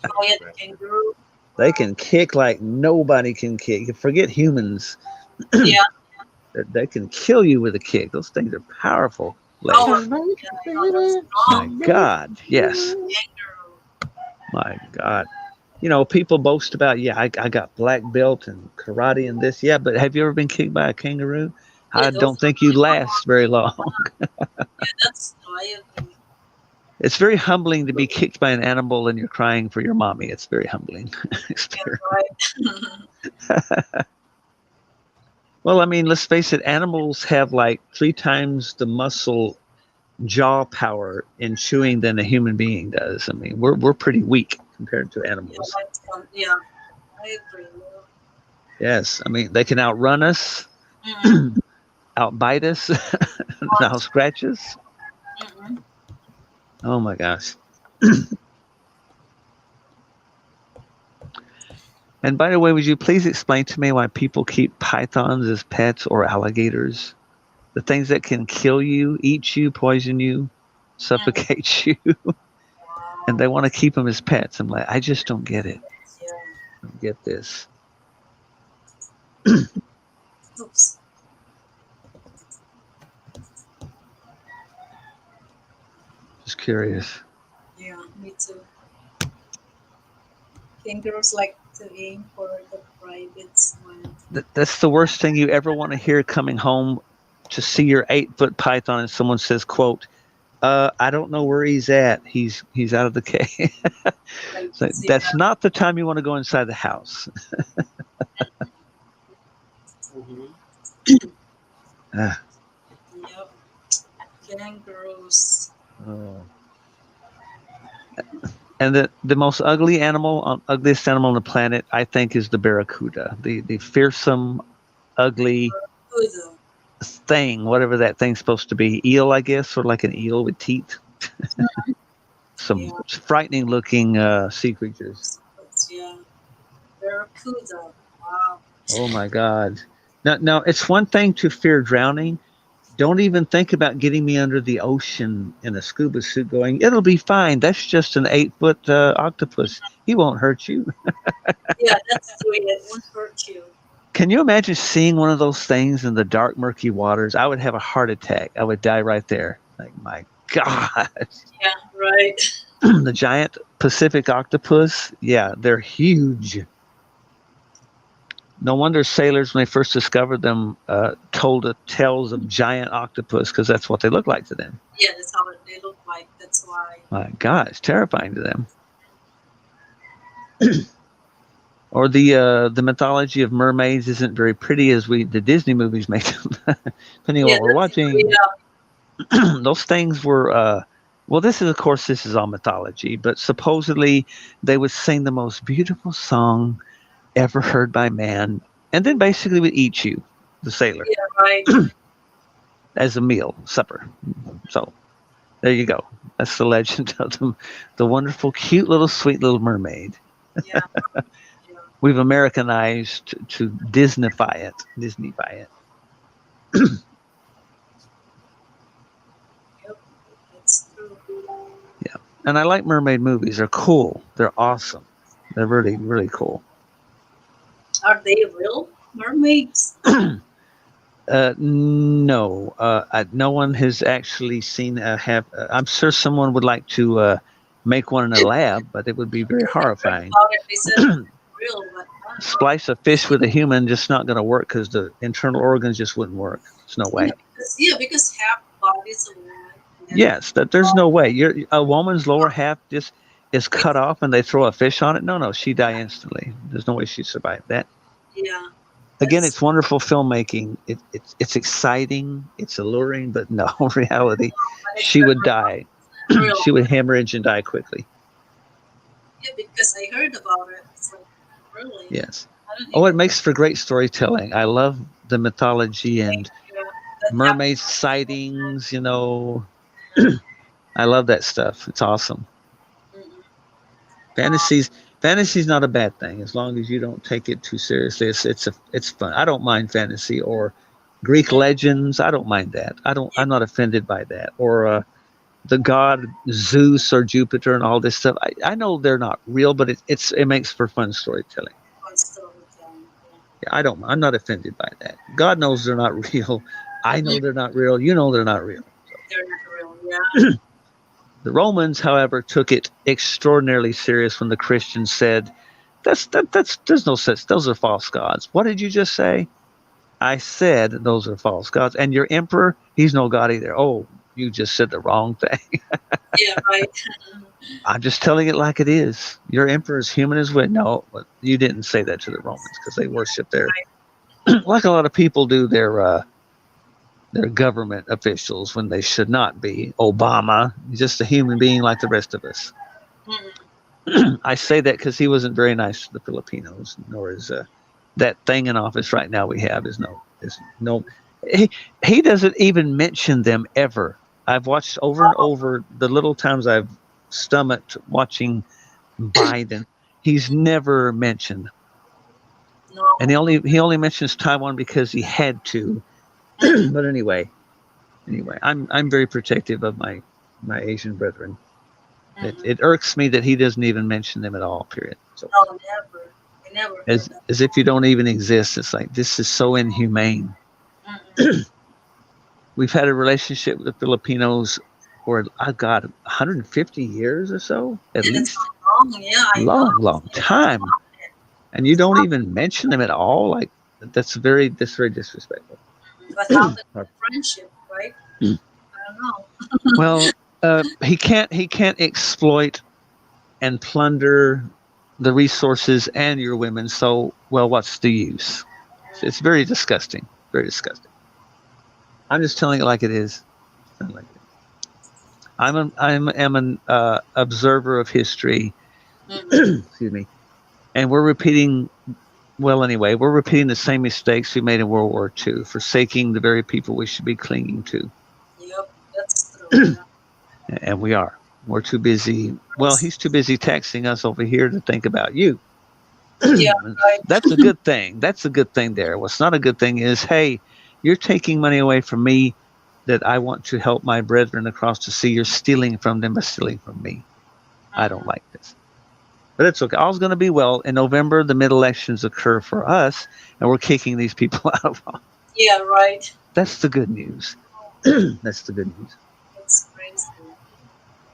Oh yeah, the kangaroo. They can kick like nobody can kick. Forget humans. Yeah. They can kill you with a kick. Those things are powerful. Legs. Power. Yeah, they're My strong. God. Yes. Kangaroo. My God. You know, people boast about, yeah, I got black belt and karate and this. Yeah, but have you ever been kicked by a kangaroo? Yeah, I those don't are think you really last very long. yeah, that's I agree. It's very humbling to be kicked by an animal and you're crying for your mommy. It's very humbling. Yeah, right. Well, I mean, let's face it, animals have like 3 times the muscle jaw power in chewing than a human being does. I mean, we're pretty weak compared to Yeah, animals. yeah, I agree. Yes, I mean, they can outrun us, Mm-hmm. outbite us, out scratch us. Mm-hmm. Oh my gosh. And by the way, would you please explain to me why people keep pythons as pets or alligators? The things that can kill you, eat you, poison you, Mm-hmm. suffocate you, and they want to keep them as pets. I'm like, I just don't get it. Yeah. I don't get this. Oops. Just curious. Yeah, me too. Kangaroos like to aim for the private one. That's the worst thing you ever want to hear coming home to see your 8-foot python and someone says, quote, I don't know where he's at. He's out of the cave. Like, So yeah. that's not the time you want to go inside the house. Ah, Yep. Kangaroos. oh. And the most ugliest animal on the planet, I think, is the barracuda. The fearsome, ugly Kudu. thing, whatever that thing's supposed to be. Eel, I guess, sort of like an eel with teeth. Some Yeah. frightening looking sea creatures. Yeah. Barracuda. Wow. Oh my God. Now, it's one thing to fear drowning. Don't even think about getting me under the ocean in a scuba suit going, it'll be fine. That's just an 8-foot octopus. He won't hurt you. Yeah, that's true. It won't hurt you. Can you imagine seeing one of those things in the dark, murky waters? I would have a heart attack. I would die right there. Like, my God. Yeah, right. The giant Pacific octopus, yeah, they're huge. No wonder sailors, when they first discovered them, told tales of giant octopus because that's what they look like to them. Yeah, that's how they look like. That's why. My God, it's terrifying to them. Or the mythology of mermaids isn't very pretty as the Disney movies make them. Depending on Yeah, what we're that's true. watching, Yeah. those things were. Well, this is all mythology, but supposedly they would sing the most beautiful song ever heard by man, and then basically would eat you, the sailor, Yeah, right. as a meal, supper. So there you go. That's the legend of the wonderful, cute little, sweet little mermaid. Yeah. Yeah. We've Americanized to Disneyfy it. Yep. That's true. Yeah, and I like mermaid movies. They're cool. They're awesome. They're really, really cool. Are they real mermaids? No, no one has actually seen have. I'm sure someone would like to make one in a lab, but it would be very I heard horrifying. about it. They said real, but I don't know. Splice a fish with a human, just not going to work because the internal organs just wouldn't work. There's no way. Because half body is a woman. And then Yes, that there's no way. A woman's lower half just is cut off, and they throw a fish on it. No, no, she die instantly. There's no way she survived that. yeah, Again, that's it's wonderful filmmaking. It's exciting, it's alluring, but no reality, but it's she would die. real. She would hemorrhage and die quickly. Yeah, because I heard about it. It's like really. Yes. I don't Oh, it even makes for great storytelling. I love the mythology and think that mermaid happened. sightings. I love that stuff. It's awesome. Mm-mm. Fantasies. Fantasy's not a bad thing as long as you don't take it too seriously. It's fun. I don't mind fantasy or Greek legends. I don't mind that. I'm not offended by that. Or the god Zeus or Jupiter and all this stuff. I know they're not real, but it makes for fun storytelling. Fun storytelling. Yeah, I'm not offended by that. God knows they're not real. I know they're not real. You know they're not real. They're not real. Yeah. The Romans, however, took it extraordinarily serious when the Christians said, that's there's no such, those are false gods. What did you just say? I said those are false gods. And your emperor, he's no god either. Oh, you just said the wrong thing. Yeah. Right. I'm just telling it like it is. Your emperor is human as well. No, but you didn't say that to the Romans because they worship like a lot of people do their government officials when they should not be. Obama, just a human being like the rest of us. Mm-mm. I say that because he wasn't very nice to the Filipinos, nor is that thing in office right now we have is no. He doesn't even mention them ever. I've watched over and over the little times I've stomached watching Biden. He's never mentioned, No. and he only mentions Taiwan because he had to. But anyway, I'm very protective of my Asian brethren. It irks me that he doesn't even mention them at all. Period. So No, never. I never heard as that. as if you don't even exist. It's like this is so inhumane. Mm-mm. We've had a relationship with the Filipinos for God 150 years or so, at It's least. so long. Yeah, I know. Long time, and you don't even mention them at all. Like that's very disrespectful. What happened to the friendship, right? I don't know. Well, he can't exploit and plunder the resources and your women. So, well, what's the use? It's very disgusting. Very disgusting. I'm just telling it like it is. Like it. I'm an observer of history. Excuse me. And we're repeating. Well, anyway, we're repeating the same mistakes we made in World War II, forsaking the very people we should be clinging to. Yep, that's true. Yeah. And we are. We're too busy. Well, he's too busy taxing us over here to think about you. Yeah, right. That's a good thing. That's a good thing there. What's not a good thing is, hey, you're taking money away from me that I want to help my brethren across the sea. You're stealing from them by stealing from me. I don't like this. But it's okay. All's going to be well. In November, the mid-elections occur for us, and we're kicking these people out of office. Yeah, right. That's the good news. That's the good news. That's crazy.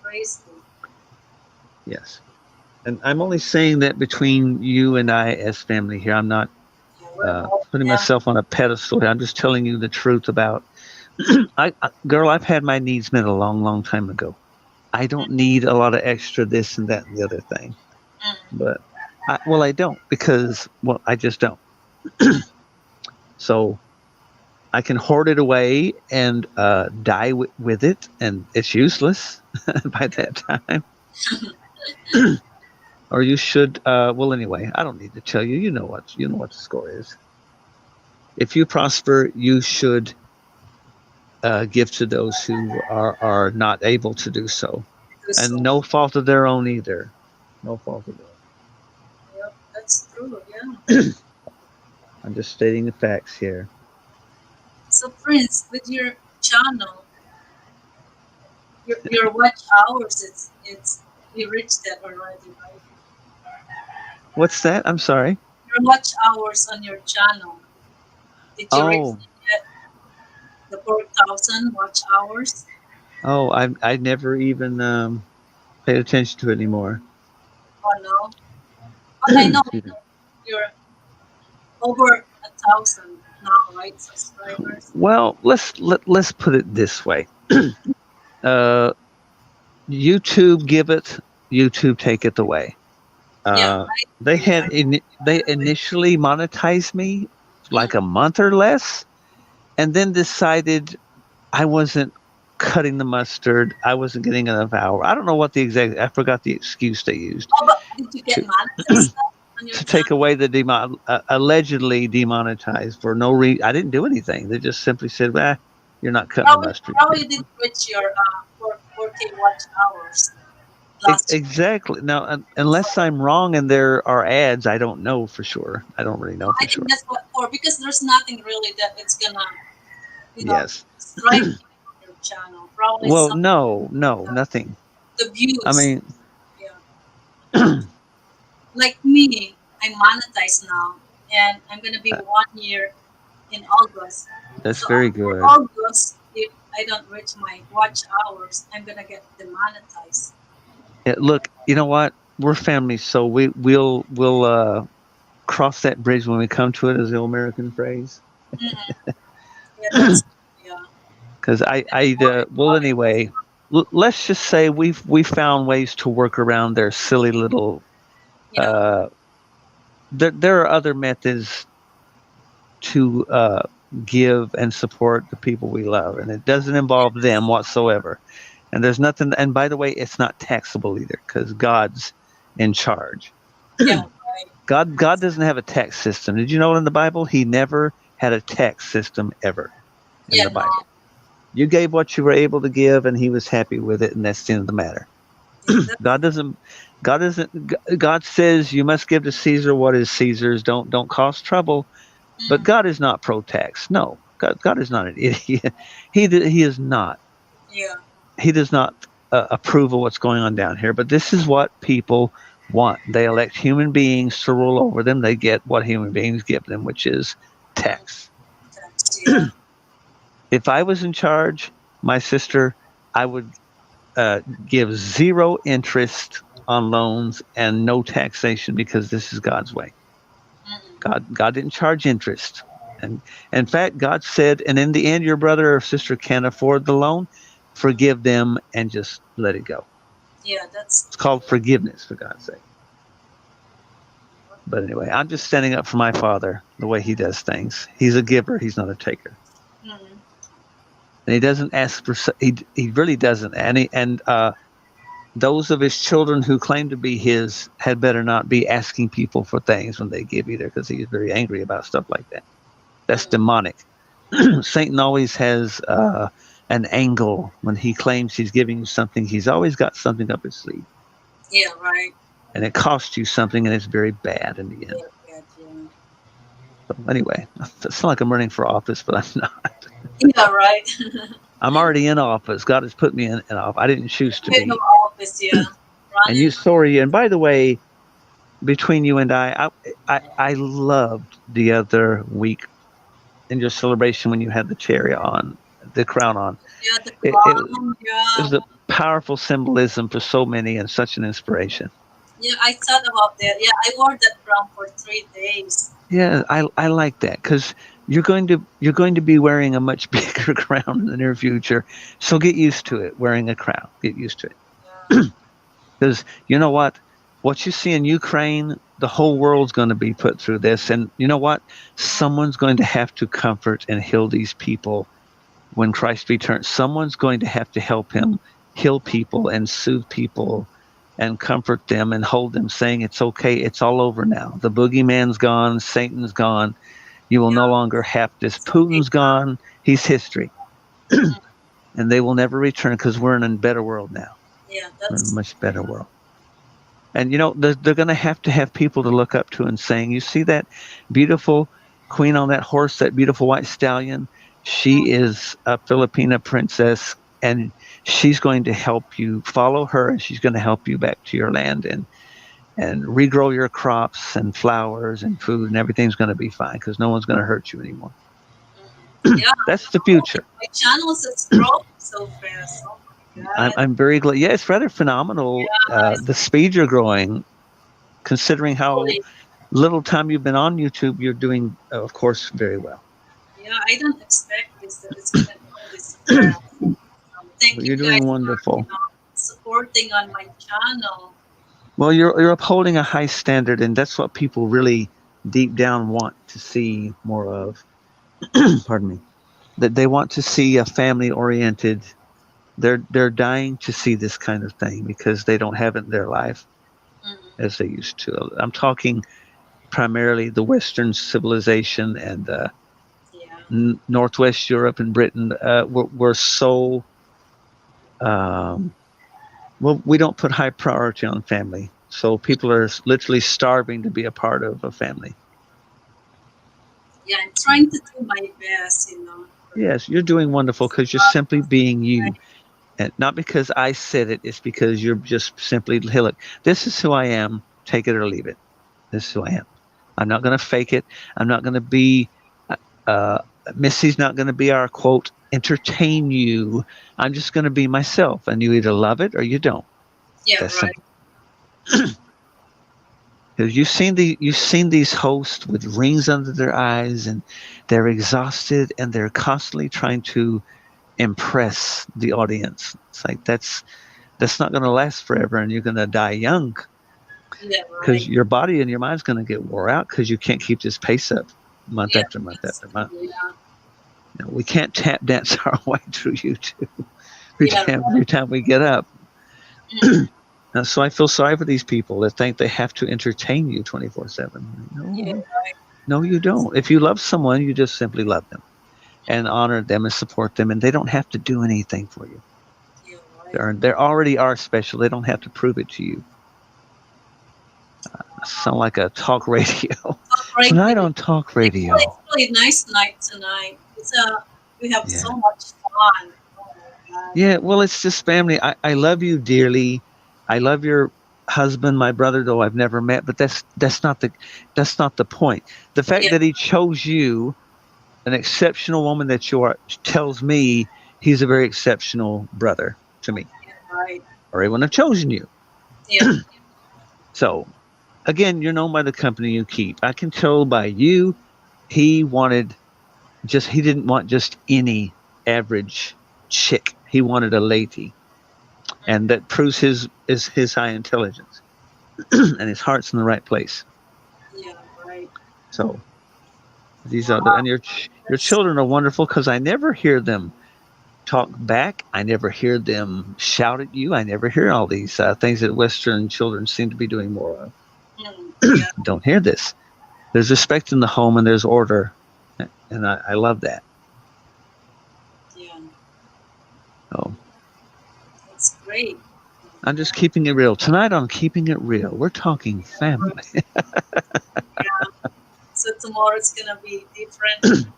Crazy. Yes. And I'm only saying that between you and I as family here. I'm not putting myself on a pedestal. I'm just telling you the truth about girl, I've had my needs met a long, long time ago. I don't need a lot of extra this and that and the other thing. But I don't because I just don't. So I can hoard it away and die with it, and it's useless by that time. Or you should. Well, anyway, I don't need to tell you. You know what the score is. If you prosper, you should give to those who are not able to do so, and no fault of their own either. No fault of their own. Yep, that's true. Yeah. I'm just stating the facts here. So, Prince, with your channel, your watch hours, it's you reached that already, right? What's that? I'm sorry. Your watch hours on your channel. Did you reach Oh, yet the 4,000 watch hours? oh, I never even paid attention to it anymore. Oh no. But I know Excuse me. you're over 1,000 now, right? Subscribers. Well, let's put it this way. uh, YouTube give it, YouTube take it away. Yeah, Uh, I they agree. had they initially monetized me like Mm, a month or less, and then decided I wasn't cutting the mustard. I wasn't getting enough hour. I don't know what the exact. I forgot the excuse they used oh, but did you get to monetized now on your to take channel? away the allegedly demonetized for no reason. I didn't do anything. They just simply said, "Well, you're not cutting the mustard." Probably you didn't reach your 4K watch hours last year. Exactly. Now, unless I'm wrong and there are ads, I don't know for sure. I don't really know I for think sure. that's what for because there's nothing really that it's gonna, you know, Yes. strike you on your channel. Probably Well, some no, no, nothing. the I views. mean, Yeah. Like me, I'm monetized now, and I'm gonna be 1 year in August. that's So very after good. August, if I don't reach my watch hours, I'm gonna get demonetized. Yeah, look, you know what? We're family, so we'll cross that bridge when we come to it, is the old American phrase. Mm-mm. Yeah, that's yeah. Because I well, anyway, let's just say we found ways to work around their silly little. Yeah. Uh, there are other methods to give and support the people we love, and it doesn't involve them whatsoever. And there's nothing. And by the way, it's not taxable either, because God's in charge. Yeah. Right. God doesn't have a tax system. Did you know in the Bible He never had a tax system ever in Yeah. the No. Bible? You gave what you were able to give, and He was happy with it, and that's the end of the matter. Yeah. That's God doesn't. God doesn't. God says you must give to Caesar what is Caesar's. Don't cause trouble. But mm, God is not pro-tax. No, God is not an idiot. He is not. yeah. He does not approve of what's going on down here. But this is what people want. They elect human beings to rule over them. They get what human beings give them, which is Mm, tax. that's, yeah. If I was in charge, my sister, I would give zero interest on loans and no taxation, because this is God's way. Mm-mm. God didn't charge interest. And in fact, God said, and in the end, your brother or sister can't afford the loan, forgive them and just let it go. Yeah. That's It's called forgiveness, for God's sake. But anyway, I'm just standing up for my father, the way he does things. He's a giver, he's not a taker. mm, And he doesn't ask for, he really doesn't. And those of his children who claim to be his had better not be asking people for things when they give either, because he's very angry about stuff like that. That's demonic. Satan always has an angle when he claims he's giving you something. He's always got something up his sleeve, yeah. Right. and it costs you something, and it's very bad in the end. Yeah. Yeah. Yeah. So anyway, it's not like I'm running for office, but I'm not. Yeah. Right. I'm already in office. God has put me in office. I didn't choose to Head of be. office. Yeah. And you, Running. sorry. And by the way, between you and I loved the other week in your celebration when you had the cherry on, the crown on. Yeah. The It clown. was Yeah. a powerful symbolism for so many and such an inspiration. Yeah. I thought about that. Yeah. I wore that crown for 3 days. Yeah, I like that, because you're going to be wearing a much bigger crown in the near future. So get used to it, wearing a crown. Get used to it. Yeah. Because you know what? What you see in Ukraine, the whole world's going to be put through this. And you know what? Someone's going to have to comfort and heal these people when Christ returns. Someone's going to have to help him heal people and soothe people and comfort them and hold them, saying it's okay, it's all over now. The boogeyman's gone, Satan's gone. You will no Yeah. longer have this. It's okay Putin's now. gone, he's history. Mm, And they will never return, because we're in a better world now. yeah. We're in a That's much better world. And you know, they're going to have people to look up to and saying, you see that beautiful queen on that horse, that beautiful white stallion? She is a Filipina princess, and she's going to help you follow her, and she's going to help you back to your land. and regrow your crops and flowers and food, and everything's going to be fine because no one's going to hurt you anymore. Yeah, That's the future. my channels is growing so fast. Oh my God. I'm very glad. Yeah, it's rather phenomenal Yeah, it's the speed you're growing, considering how really, little time you've been on YouTube. You're doing, of course, very well. yeah, I don't expect this that it's gonna go this fast. Thank But you you're doing guys for wonderful. supporting on my channel. Well, you're upholding a high standard, and that's what people really deep down want to see more of. Pardon me. That they want to see a family oriented. They're dying to see this kind of thing because they don't have it in their life Mm-hmm. as they used to. I'm talking primarily the Western civilization and Yeah, Northwest Europe and Britain. We're so well, we don't put high priority on family, so people are literally starving to be a part of a family. yeah, I'm trying to do my best, for Yes, you're doing wonderful because you're simply being you. right. And not because I said it, it's because you're just simply, hey, look, this is who I am. Take it or leave it. This is who I am. I'm not going to fake it. I'm not going to be, uh, Missy's not going to be our quote, entertain you. I'm just going to be myself. And you either love it or you don't. Yeah, That's right. simple. Because you've seen these hosts with rings under their eyes and they're exhausted and they're constantly trying to impress the audience. It's like that's not going to last forever, and you're going to die young Yeah, because right. your body and your mind's going to get wore out because you can't keep this pace up month Yeah, after month that's after month. true. Yeah, We can't tap dance our way through YouTube yeah, every right. time we get up. Mm, So I feel sorry for these people that think they have to entertain you 24/7. yeah, No, right. no, you don't. If you love someone, you just simply love them and honor them and support them, and they don't have to do anything for you. Yeah, right. They already are special. They don't have to prove it to you. I sound like a talk radio. Talk radio. Tonight on talk It's radio. really nice night tonight. We have Yeah. so much fun. Oh my God. Yeah, well, it's just family. I love you dearly. I love your husband, my brother, though I've never met, but that's not the point. The fact Yeah, that he chose you, an exceptional woman that you are, tells me he's a very exceptional brother to me, yeah, right. or he wouldn't have chosen you. Yeah, So again, you're known by the company you keep. I can tell by you, he wanted he didn't want just any average chick. He wanted a lady. And that proves his high intelligence and his heart's in the right place. yeah, right. So these are and Wow, your that's children are wonderful because I never hear them talk back. I never hear them shout at you. I never hear all these things that Western children seem to be doing more of. yeah, Don't hear this. There's respect in the home and there's order, and I love that. yeah. So That's great. I'm just keeping it real tonight. On keeping it real, we're talking family. Yeah. So tomorrow it's gonna be different.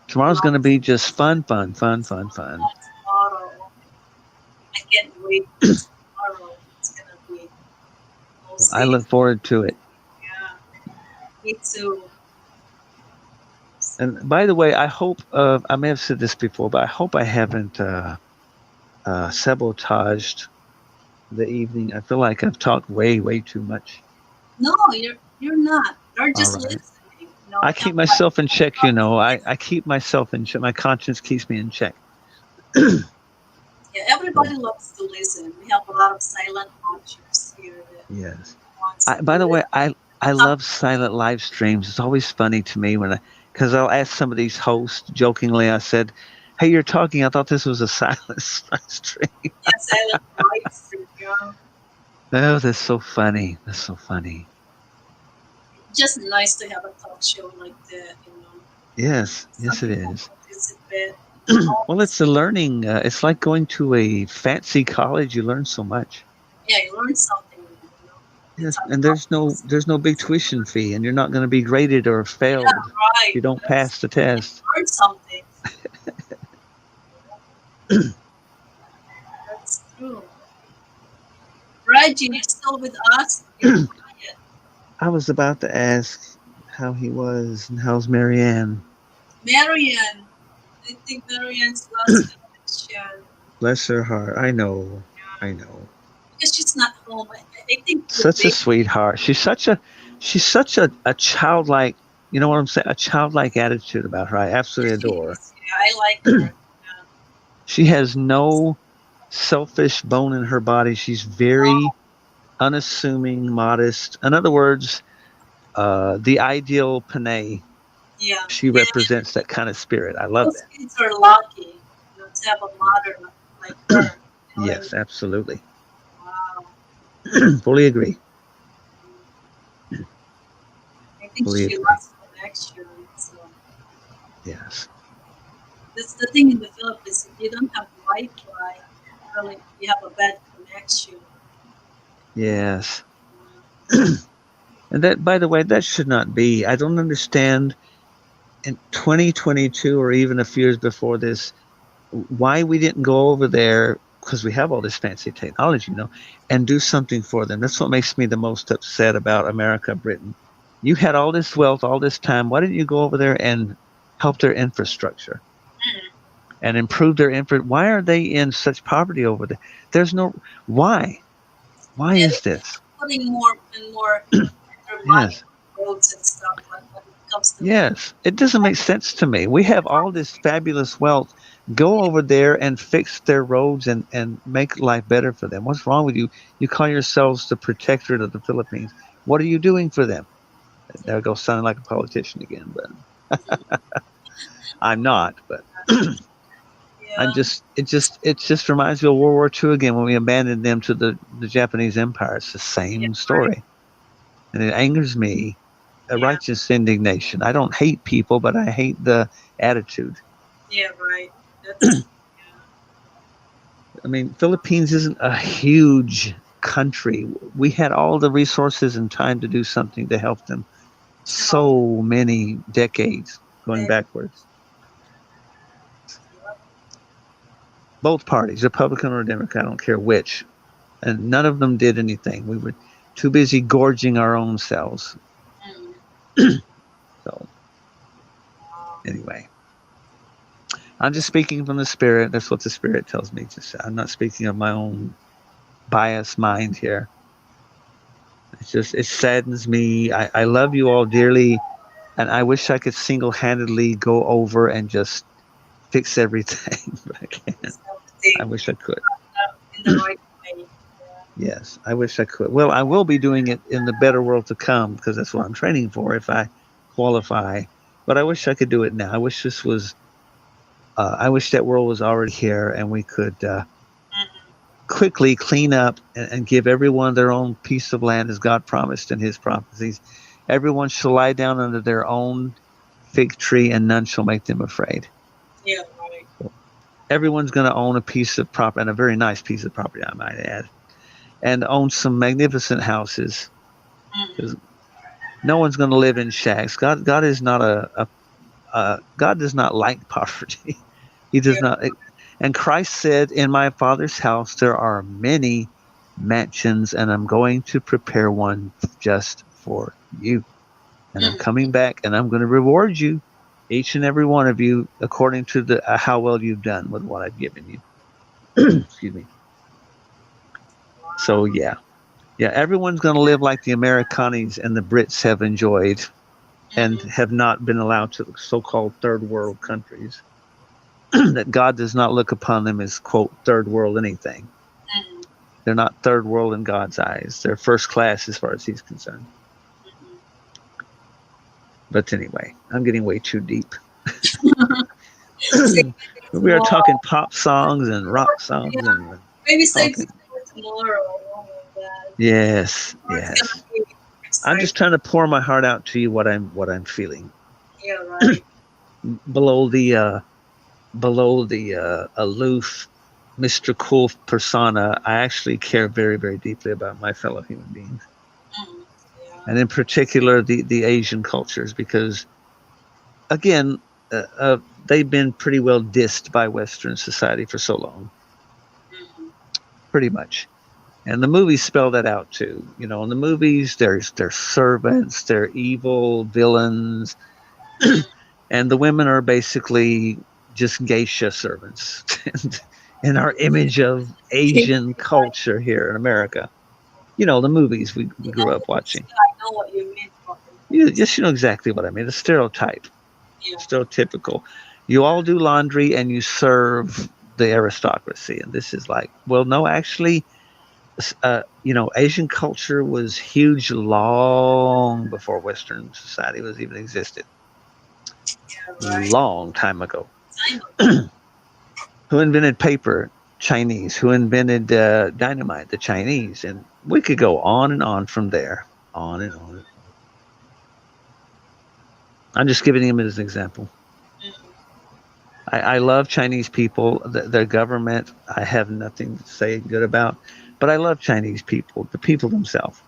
Tomorrow's going to Lots be just fun, fun, fun, fun, fun. tomorrow. I can't wait for tomorrow. It's gonna be I mostly. look forward to it. Yeah, me too. And by the way, I hope I may have said this before, but I hope I haven't sabotaged the evening. I feel like I've talked way, way too much. No, you're not. You're All just right. listening. I keep myself in check, you know. I keep myself in check. My conscience keeps me in check. Yeah, everybody loves to listen. We have a lot of silent watchers here that Yes. wants to By the way, listen. I love silent live streams. It's always funny to me because I'll ask some of these hosts jokingly. I said, "Hey, you're talking. I thought this was a silent stream." Yeah, silent live stream. Yeah. Oh, that's so funny. That's so funny. Just nice to have a talk show like that. Yes, Some yes, it people is. participate. Well, it's a learning. It's like going to a fancy college. You learn so much. Yeah, you learn something. They Yes, talk and about there's no big tuition fee, and you're not going to be graded or yeah, failed if right. you don't pass the test. Learn something. That's true. Reggie, you still with us? I was about to ask how he was and how's Marianne. Marian, I think Marian's lost connection. Bless her heart. I know. I know. Because she's not home. I think the Such a baby sweetheart. She's such a childlike, you know what I'm saying? A childlike attitude about her. I absolutely adore her. is, yeah, I like her. Yeah. She has no selfish bone in her body. She's very Oh, unassuming, modest. In other words, the ideal Panay. yeah. She Yeah. represents that kind of spirit. I love Those that. kids are lucky, to have a mother like her. You know what I Yes, mean? absolutely. Wow. Fully agree. I think Fully she agree. lost connection. So Yes. that's the thing in the Philippines. If you don't have Wi-Fi, really, you have a bad connection. Yes. And that, by the way, that should not be. I don't understand in 2022 or even a few years before this why we didn't go over there because we have all this fancy technology, and do something for them. That's what makes me the most upset about America, Britain. You had all this wealth, all this time. Why didn't you go over there and help their infrastructure Mm. and improve their infra? Why are they in such poverty over there? There's no why. Why Yeah, is they keep this? putting more and more their money Yes. on roads and stuff, but when it comes to Yes, it doesn't make sense to me. We have all this fabulous wealth. Go over there and fix their roads and make life better for them. What's wrong with you? You call yourselves the protectorate of the Philippines. What are you doing for them? There I go, sounding like a politician again, but I'm not. But I'm yeah, it just reminds me of World War II again when we abandoned them to the Japanese Empire. It's the yeah, same right, story, and it angers me. A yeah, righteous indignation. I don't hate people, but I hate the attitude. yeah, right. That's yeah, I mean, Philippines isn't a huge country. We had all the resources and time to do something to help them to help so many decades going them. backwards. Yeah. Both parties, Republican or Democrat, I don't care which. And none of them did anything. We were too busy gorging our own selves. Mm. So, Wow. anyway, I'm just speaking from the spirit. That's what the spirit tells me to say. I'm not speaking of my own biased mind here. It saddens me. I love you all dearly. And I wish I could single-handedly go over and just fix everything, but I can't. It's I everything wish I could. in the right way. Yeah. Yes, I wish I could. Well, I will be doing it in the better world to come because that's what I'm training for if I qualify. But I wish I could do it now. I wish this was. I wish that world was already here and we could Mm-hmm. quickly clean up and give everyone their own piece of land as God promised in His prophecies. Everyone shall lie down under their own fig tree, and none shall make them afraid. Yeah, right. Everyone's going to own a piece of property, and a very nice piece of property, I might add, and own some magnificent houses. Mm-hmm. Because no one's going to live in shacks. God is not God does not like poverty. He does Yeah, not. And Christ said, "In my Father's house there are many mansions, and I'm going to prepare one just for you. And I'm mm-hmm. coming back, and I'm going to reward you, each and every one of you, according to the how well you've done with what I've given you." Excuse me. So Wow. yeah, everyone's going to live like the Americanis and the Brits have enjoyed, and Mm-hmm. have not been allowed to so-called third world countries. That God does not look upon them as quote third world anything. Mm-hmm. They're not third world in God's eyes. They're first class as far as He's concerned. But anyway, I'm getting way too deep. Mm-hmm. Save it We are tomorrow. talking pop songs and rock songs Yeah, and maybe save it talking. for tomorrow. Oh my God. Yes, Or it's gonna yes. be I'm just exciting. trying to pour my heart out to you what I'm feeling Yeah, right. below the aloof Mr. Cool persona. I actually care very, very deeply about my fellow human beings, Mm, yeah. and in particular the Asian cultures, because again, they've been pretty well dissed by Western society for so long, Mm, pretty much. And the movies spell that out too. You know, in the movies, there's servants, they're evil villains, and the women are basically just geisha servants in our image of Asian culture here in America. You know, the movies we grew up watching. I know what you mean. You know exactly what I mean. The stereotype, Yeah. stereotypical. You all do laundry and you serve the aristocracy. And this is like, well, no, actually, you know, Asian culture was huge long before Western society was even existed. Yeah, right. Long time ago. Time ago. Who invented paper? Chinese. Who invented dynamite? The Chinese. And we could go on and on from there. On and on. I'm just giving him as an example. I love Chinese people. Their government, I have nothing to say good about. But I love Chinese people, the people themselves.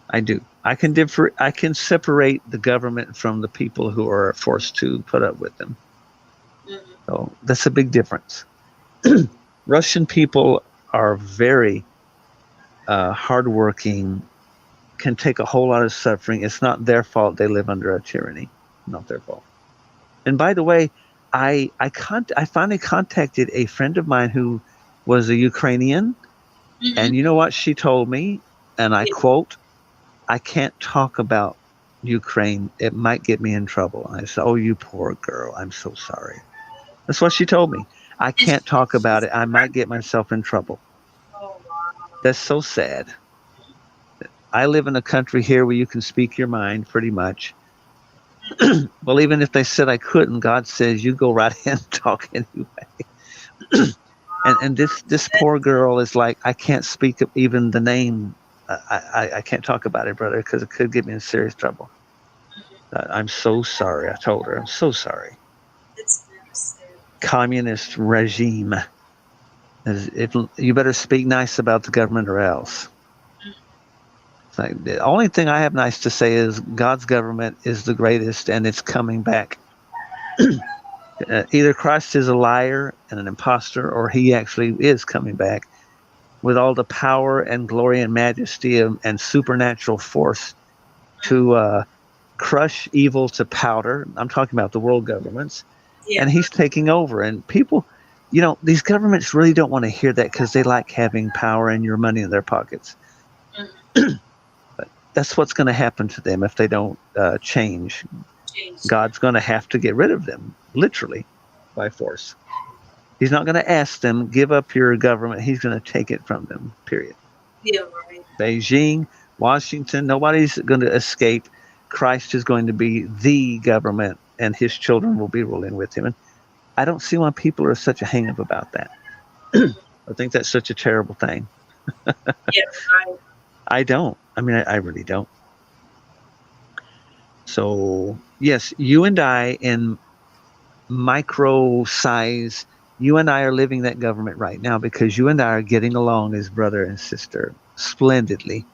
I do. I can separate the government from the people who are forced to put up with them. So that's a big difference. Russian people are very hardworking, can take a whole lot of suffering. It's not their fault they live under a tyranny. Not their fault. And by the way, I finally contacted a friend of mine who was a Ukrainian, and you know what she told me? And I quote, "I can't talk about Ukraine. It might get me in trouble." And I said, "Oh, you poor girl. I'm so sorry." That's what she told me. I can't talk about it. I might get myself in trouble. That's so sad. I live in a country here where you can speak your mind pretty much. Well, even if they said I couldn't, God says you go right ahead and talk anyway. and this poor girl is like, I can't speak even the name. I can't talk about it, brother, because it could get me in serious trouble. I'm so sorry. I told her, I'm so sorry. It's very sad. Communist regime. If you better speak nice about the government or else. It's like, the only thing I have nice to say is God's government is the greatest and it's coming back. Either Christ is a liar and an imposter, or he actually is coming back with all the power and glory and majesty and supernatural force to crush evil to powder. I'm talking about the world governments. Yeah. And he's taking over. And people, you know, these governments really don't want to hear that because they like having power and your money in their pockets. But that's what's going to happen to them if they don't change. God's going to have to get rid of them, literally, by force. He's not going to ask them, give up your government. He's going to take it from them, period. Yeah, right. Beijing, Washington, nobody's going to escape. Christ is going to be the government, and his children will be ruling with him. And I don't see why people are such a hang-up about that. I think that's such a terrible thing. Yeah, right. I don't. I mean, I really don't. So, yes, you and I, in micro size, you and I are living that government right now because you and I are getting along as brother and sister splendidly.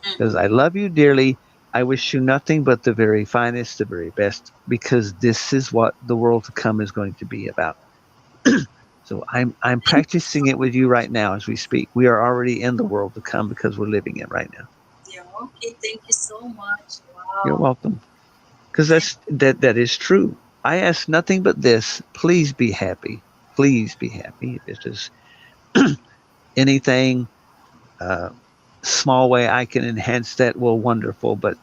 Because I love you dearly. I wish you nothing but the very finest, the very best, because this is what the world to come is going to be about. So I'm practicing it with you right now as we speak. We are already in the world to come because we're living it right now. Yeah, okay, thank you so much. Wow. You're welcome. Because that is true. I ask nothing but this. Please be happy. Please be happy. If there's anything, small way I can enhance that, well, wonderful. But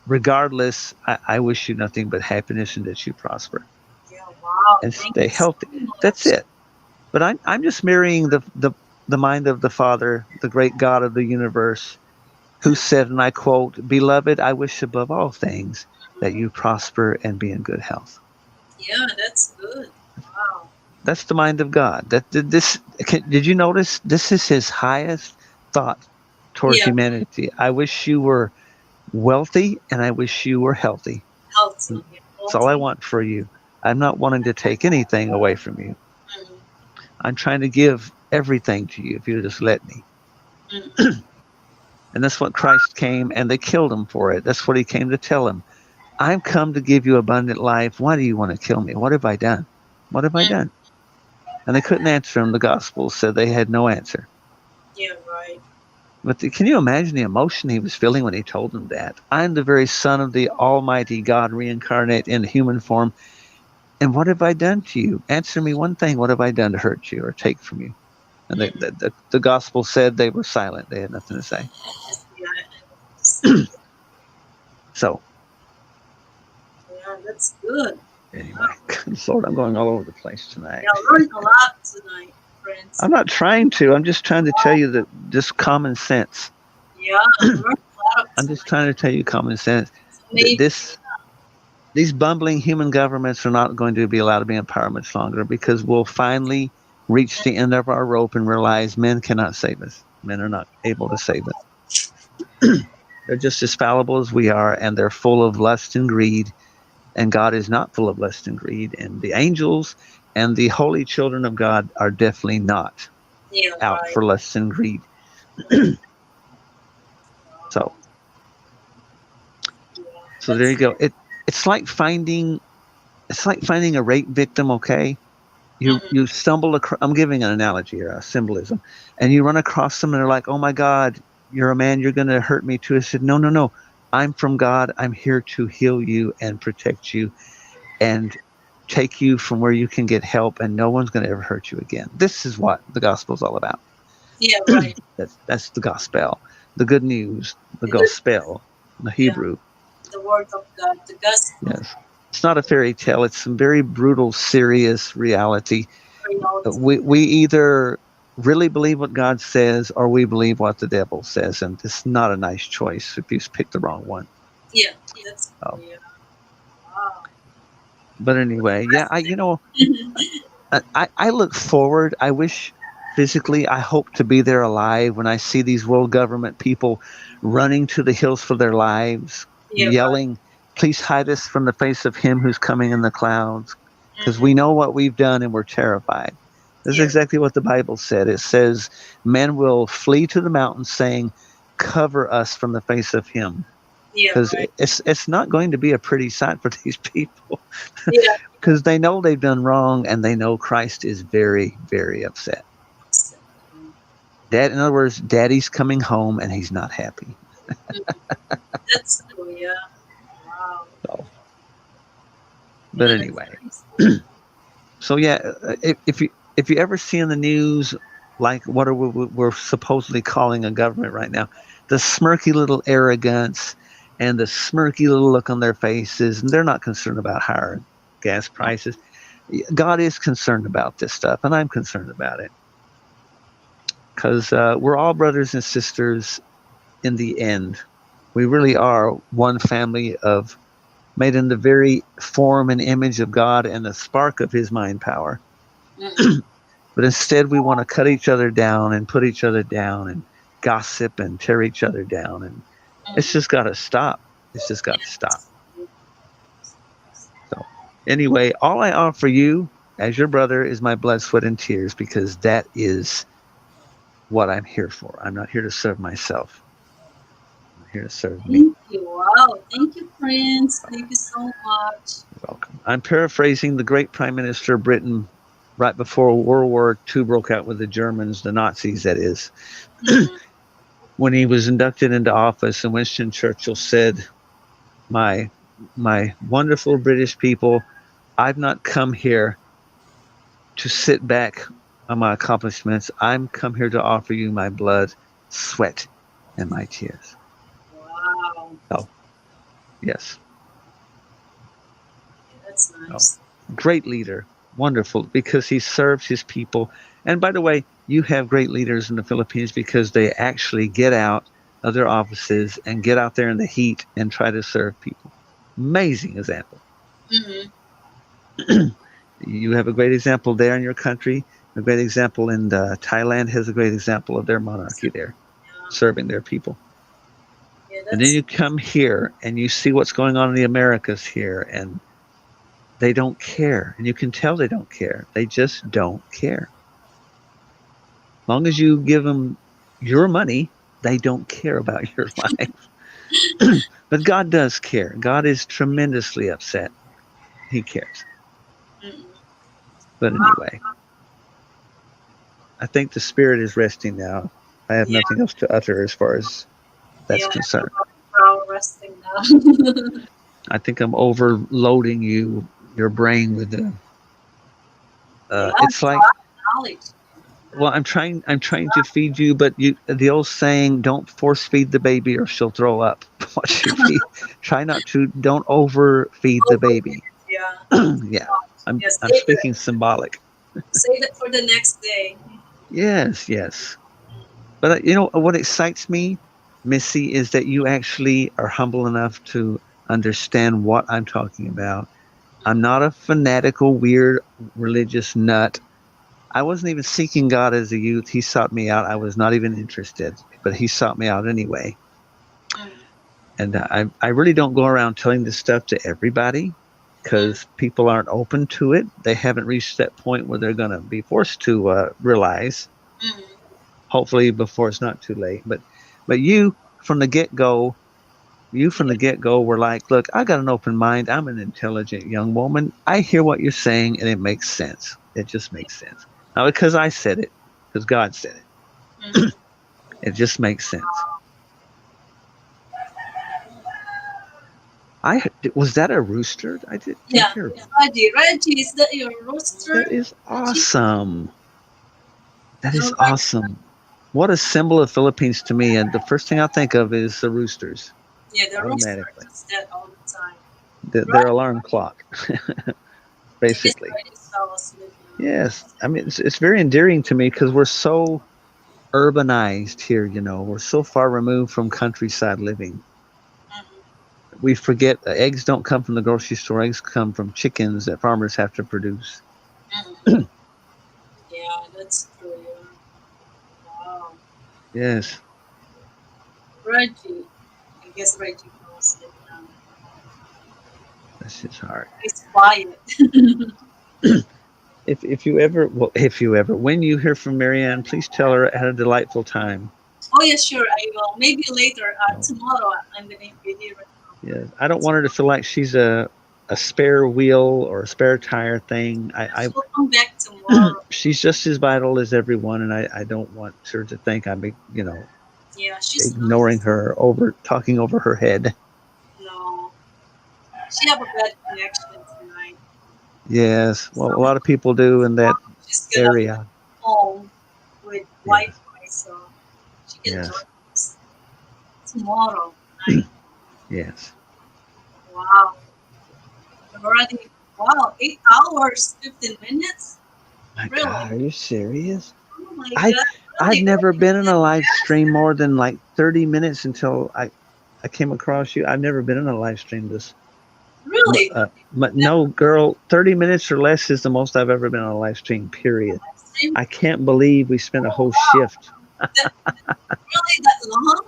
regardless, I wish you nothing but happiness and that you prosper. Yeah, wow. And stay healthy. So that's it. But I'm just mirroring the mind of the Father, the great God of the universe, who said, and I quote, "Beloved, I wish above all things that you prosper and be in good health." Yeah, that's good. Wow. That's the mind of God. Did you notice? This is his highest thought towards humanity. I wish you were wealthy and I wish you were healthy. Healthy. That's all I want for you. I'm not wanting to take anything away from you. I'm trying to give everything to you if you just let me. And that's what Christ came, and they killed him for it. That's what he came to tell him. I've come to give you abundant life. Why do you want to kill me? What have I done? What have I done? And they couldn't answer him. The gospel said they had no answer. Yeah, right. But can you imagine the emotion he was feeling when he told them that? I'm the very son of the Almighty God reincarnate in human form. And what have I done to you? Answer me one thing. What have I done to hurt you or take from you? And the gospel said they were silent. They had nothing to say. Just, yeah, So yeah, that's good. anyway, Lord, I'm going all over the place tonight. Yeah, I learned a lot tonight, friends. I'm not trying to. I'm just trying to tell you that just common sense. Yeah, I learned a lot I'm just trying to tell you common sense. maybe, These bumbling human governments are not going to be allowed to be in power much longer because we'll finally reach the end of our rope and realize men cannot save us. Men are not able to save us. They're just as fallible as we are, and they're full of lust and greed. And God is not full of lust and greed. And the angels and the holy children of God are definitely not yeah, out right. for lust and greed. So there you go. It's like finding a rape victim. Okay, you stumble across. I'm giving an analogy here, a symbolism, and you run across them, and they're like, "Oh my God, you're a man. You're going to hurt me too." I said, "No, no, no. I'm from God. I'm here to heal you and protect you, and take you from where you can get help, and no one's going to ever hurt you again." This is what the gospel is all about. Yeah, right. That's the gospel, the good news, the gospel, the Hebrew. The word of God, the gospel. Yes. It's not a fairy tale. It's some very brutal, serious reality. We either really believe what God says or we believe what the devil says. And it's not a nice choice if you pick the wrong one. Yeah, that's yeah. Wow. But anyway, yeah, I look forward. I wish physically, I hope to be there alive when I see these world government people running to the hills for their lives, yelling, "Please hide us from the face of him who's coming in the clouds," because we know what we've done and we're terrified. This is exactly what the Bible said. It says, men will flee to the mountains saying, "Cover us from the face of him." Because it's not going to be a pretty sight for these people. Because they know they've done wrong and they know Christ is very, very upset. In other words, Daddy's coming home and he's not happy. That's cool, yeah. Wow. So, but anyway, so yeah, if you ever see in the news, like what we're supposedly calling a government right now, the smirky little arrogance and the smirky little look on their faces, and they're not concerned about higher gas prices. God is concerned about this stuff, and I'm concerned about it. Because we're all brothers and sisters in the end. We really are one family made in the very form and image of God and the spark of his mind power. But instead we want to cut each other down and put each other down and gossip and tear each other down. And it's just got to stop. It's just got to stop. So anyway, all I offer you as your brother is my blood, sweat, and tears, because that is what I'm here for. I'm not here to serve myself. I'm here to serve me. Thank you. Wow. Thank you, Prince. Thank you so much. You're welcome. I'm paraphrasing the great Prime Minister of Britain right before World War II broke out with the Germans, the Nazis, that is. When he was inducted into office, and Winston Churchill said, my wonderful British people, I've not come here to sit back on my accomplishments. I'm come here to offer you my blood, sweat, and my tears. Wow. Oh, yes. That's nice. Oh, great leader. Wonderful, because he serves his people. And by the way, you have great leaders in the Philippines because they actually get out of their offices and get out there in the heat and try to serve people. Amazing example. You have a great example there in your country. A great example in Thailand has a great example of their monarchy there, serving their people. And then you come here and you see what's going on in the Americas here, and they don't care. And you can tell they don't care. They just don't care. As long as you give them your money, they don't care about your life. But God does care. God is tremendously upset. He cares. But anyway, I think the spirit is resting now. I have Yeah, nothing else to utter as far as that's yeah, concerned. brow resting now. I think I'm overloading your brain with the. Yeah, It's it's a like, lot of knowledge. well, I'm trying to feed you, but the old saying, don't force feed the baby or she'll throw up. What you feed, try not to, don't overfeed the Over baby. yeah. Yeah, Yeah, I'm speaking symbolic. save it for the next day. Yes, yes. But you know what excites me, Missy, is that you actually are humble enough to understand what I'm talking about. I'm not a fanatical, weird, religious nut. I wasn't even seeking God as a youth. He sought me out. I was not even interested, but He sought me out anyway. Mm, And I really don't go around telling this stuff to everybody mm, because people aren't open to it. They haven't reached that point where they're going to be forced to realize. mm. Hopefully, before it's not too late. But you from the get go, were like, look, I got an open mind. I'm an intelligent young woman. I hear what you're saying, and it makes sense. It just makes sense. Not because I said it, because God said it. Mm. It just makes sense. I was that a rooster? I didn't Yeah, hear. Reggie, is that your rooster? That is Reggie? awesome. That No, is awesome. What a symbol of Philippines to me. And the first thing I think of is the roosters yeah, the rooster automatically. does that all the time. Their Right, alarm clock, yes, basically. I just fell asleep now. Yes. I mean, it's very endearing to me because we're so urbanized here, we're so far removed from countryside living. Mhm, We forget eggs don't come from the grocery store, eggs come from chickens that farmers have to produce. mhm. Yeah, that's true. Yeah. Wow. Yes. Reggie. I guess Reggie fell asleep now. That's his heart. He's quiet. If you ever, when you hear from Marianne, please tell her I had a delightful time. Oh, yeah, sure, I will. Maybe later, Oh, tomorrow, I'm going to be here. yes. I don't want her to feel like she's a spare wheel or a spare tire thing. She'll come back tomorrow. She's just as vital as everyone, and I don't want her to think I'm, Yeah, she's ignoring nice. her, over talking over her head. No, she have a bad connection tonight. Yes, well, a So lot of people do in that she's gonna be area. home with Yes, Wi-Fi, so she can join yes, us tomorrow night. yes. Wow, already. Wow, 8 hours, 15 minutes. My Really? God, are you serious? Oh my I God! I've Really? never Really? been in That a live fast? stream more than like 30 minutes until I came across you. I've never been in a live stream this. Really? Never No, girl, 30 minutes or less is the most I've ever been on a live stream. Period. live stream. I can't believe we spent a Oh whole wow! shift. That really that long?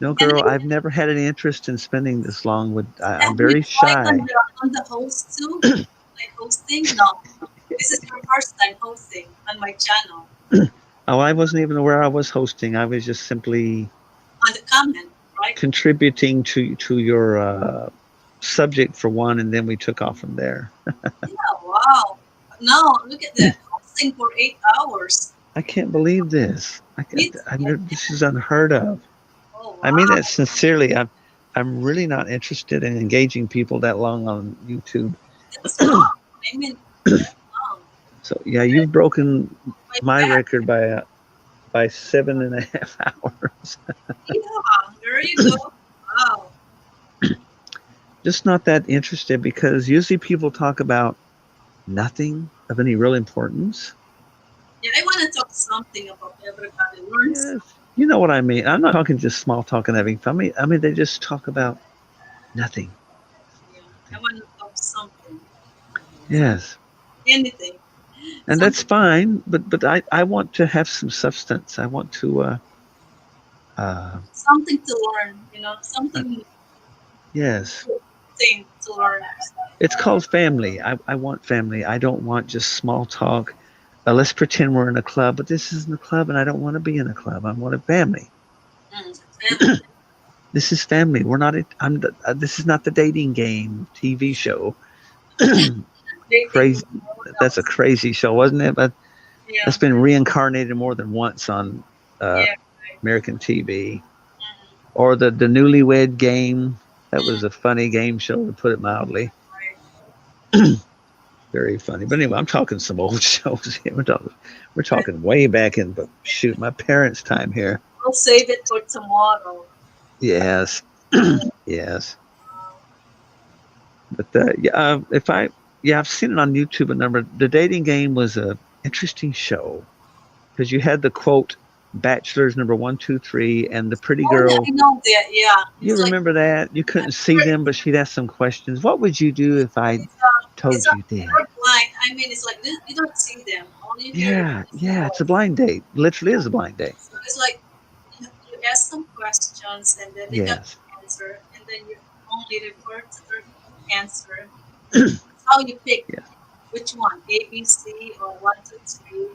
No, And girl, I've never had any interest in spending this long with. I'm have you very tried shy. on the host too? Like hosting? No. This is your first time hosting on my channel. Oh, I wasn't even aware I was hosting. I was just simply On the comment, right? contributing to your subject for one, and then we took off from there. Yeah, wow. No, look at that. Hosting for 8 hours. I can't believe this. Me too. This is unheard of. Oh I mean wow. that sincerely. I'm really not interested in engaging people that long on YouTube. That's long. I mean that long. So yeah, you've broken My my back. record by 7.5 hours. Yeah, there you go. Wow. Just not that interested because usually people talk about nothing of any real importance. Yeah, I want to talk something about everybody learns. Yes, you know what I mean. I'm not talking just small talk and having fun. I mean they just talk about nothing. Yeah, I want to talk something. Yes, Anything. and Something, that's fine. But I want to have some substance. I want to uh, something to learn. uh Something yes. thing to learn. It's called family. I want family. I don't want just small talk. Let's pretend we're in a club, but this isn't a club, and I don't want to be in a club. I want a family. Family. This is family. We're not. This is not the dating game TV show. Dating Crazy. with no one That's a else. crazy show, wasn't it? But Yeah, that's been reincarnated more than once on uh, yeah, American TV, or the Newlywed Game. That was a funny game show, to put it mildly. Very funny. But anyway, I'm talking some old shows here. We're talking way back in, but shoot, my parents' time here. We'll save it for tomorrow. Yes, yes. But if I yeah, I've seen it on YouTube a number. The Dating Game was a interesting show because you had the quote bachelors number 1, 2, 3, and the pretty Oh yeah, girl. I know that. Yeah, You it's like remember that? You couldn't see them, but she'd ask some questions. What would you do if I it's told a you this? you're blind. I mean, it's like you don't see them. All you hear Yeah, is the yeah. It's a voice. blind date. Literally is a blind date. So it's like you ask some questions and then they got Yes. the answer, and then you only refer to their answer. That's how you pick Yes. which one, A, B, C, or 1, 2, 3.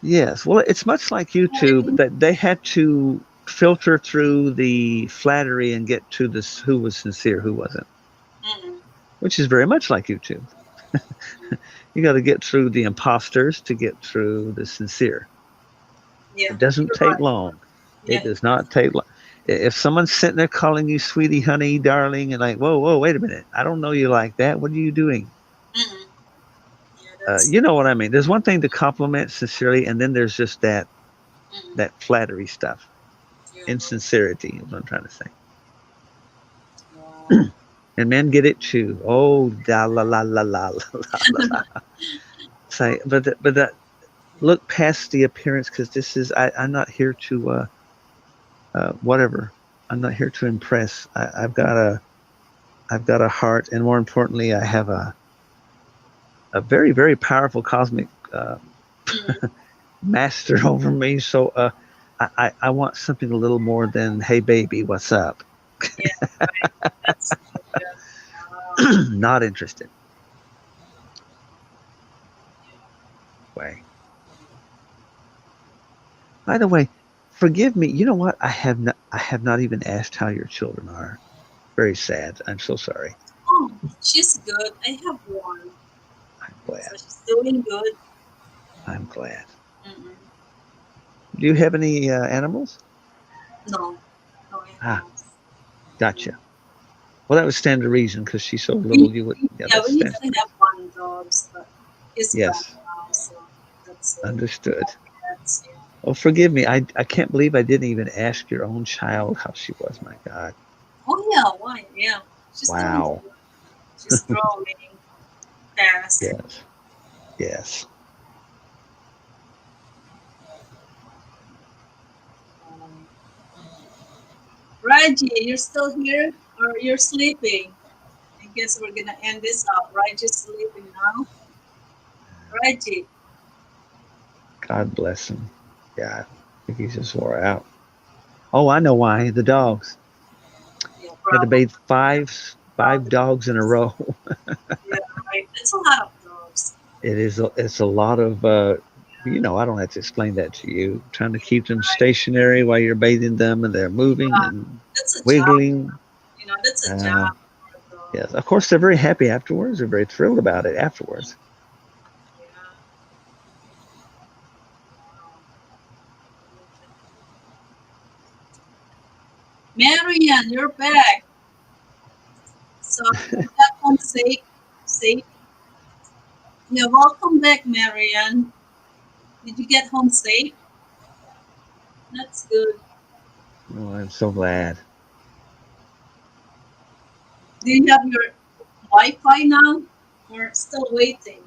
Yes. Well, it's much like YouTube that they had to filter through the flattery and get to this who was sincere, who wasn't, Mm-hmm. which is very much like YouTube. You got to get through the imposters to get through the sincere. Yeah, It doesn't you're take right. long. It Yeah, does not take long. If someone's sitting there calling you sweetie, honey, darling, and like, whoa, whoa, wait a minute, I don't know you like that. What are you doing? mm-hmm. Yeah, that's You know what I mean. There's one thing to compliment sincerely, and then there's just that mm-hmm. that flattery stuff. Yeah, right. Insincerity is what I'm trying to say. Wow. And men get it too. Oh, da la la la la la la la. Say, but that look past the appearance because this is I'm not here to whatever. I'm not here to impress. I've got a heart, and more importantly, I have a very very powerful cosmic Mm-hmm. master over me. So I want something a little more than hey baby, what's up? Yeah, right. That's good. Wow. Not interested. Way. By the way, forgive me. You know what? I have not even asked how your children are. Very sad. I'm so sorry. Oh, she's good. I have one, I'm so glad. she's doing good. I'm glad. Mm-mm. Do you have any animals? No, no Ah, animals. gotcha. Well, that would stand to reason because she's so We, little. You would. Yeah, yeah, that we stands. usually have one dog, but he's gone Yes, now, so that's it. understood. That's it. Oh, forgive me. I can't believe I didn't even ask your own child how she was. My God. Oh yeah, why? Yeah, she's doing Wow. good. She's growing fast. Yes. Yes. Um, Reggie, you're still here or you're sleeping? I guess we're gonna end this up. Reggie's sleeping now. Reggie, God bless him. Yeah. I think he's just wore out. Oh, I know why. The dogs. yeah, Had to probably. bathe five dogs in a row. Yeah, right. It's a lot of dogs. It's a lot of I don't have to explain that to you. Trying to keep them Right. stationary while you're bathing them and they're moving Yeah, and that's a job. wiggling. That's a Uh, job for a dog. yes, of course they're very happy afterwards. They're very thrilled about it afterwards. Yeah. Marian, you're back. So you got home safe. Safe. Yeah, welcome back, Marian. Did you get home safe? That's good. Oh, I'm so glad. Do you have your Wi-Fi now, or still waiting?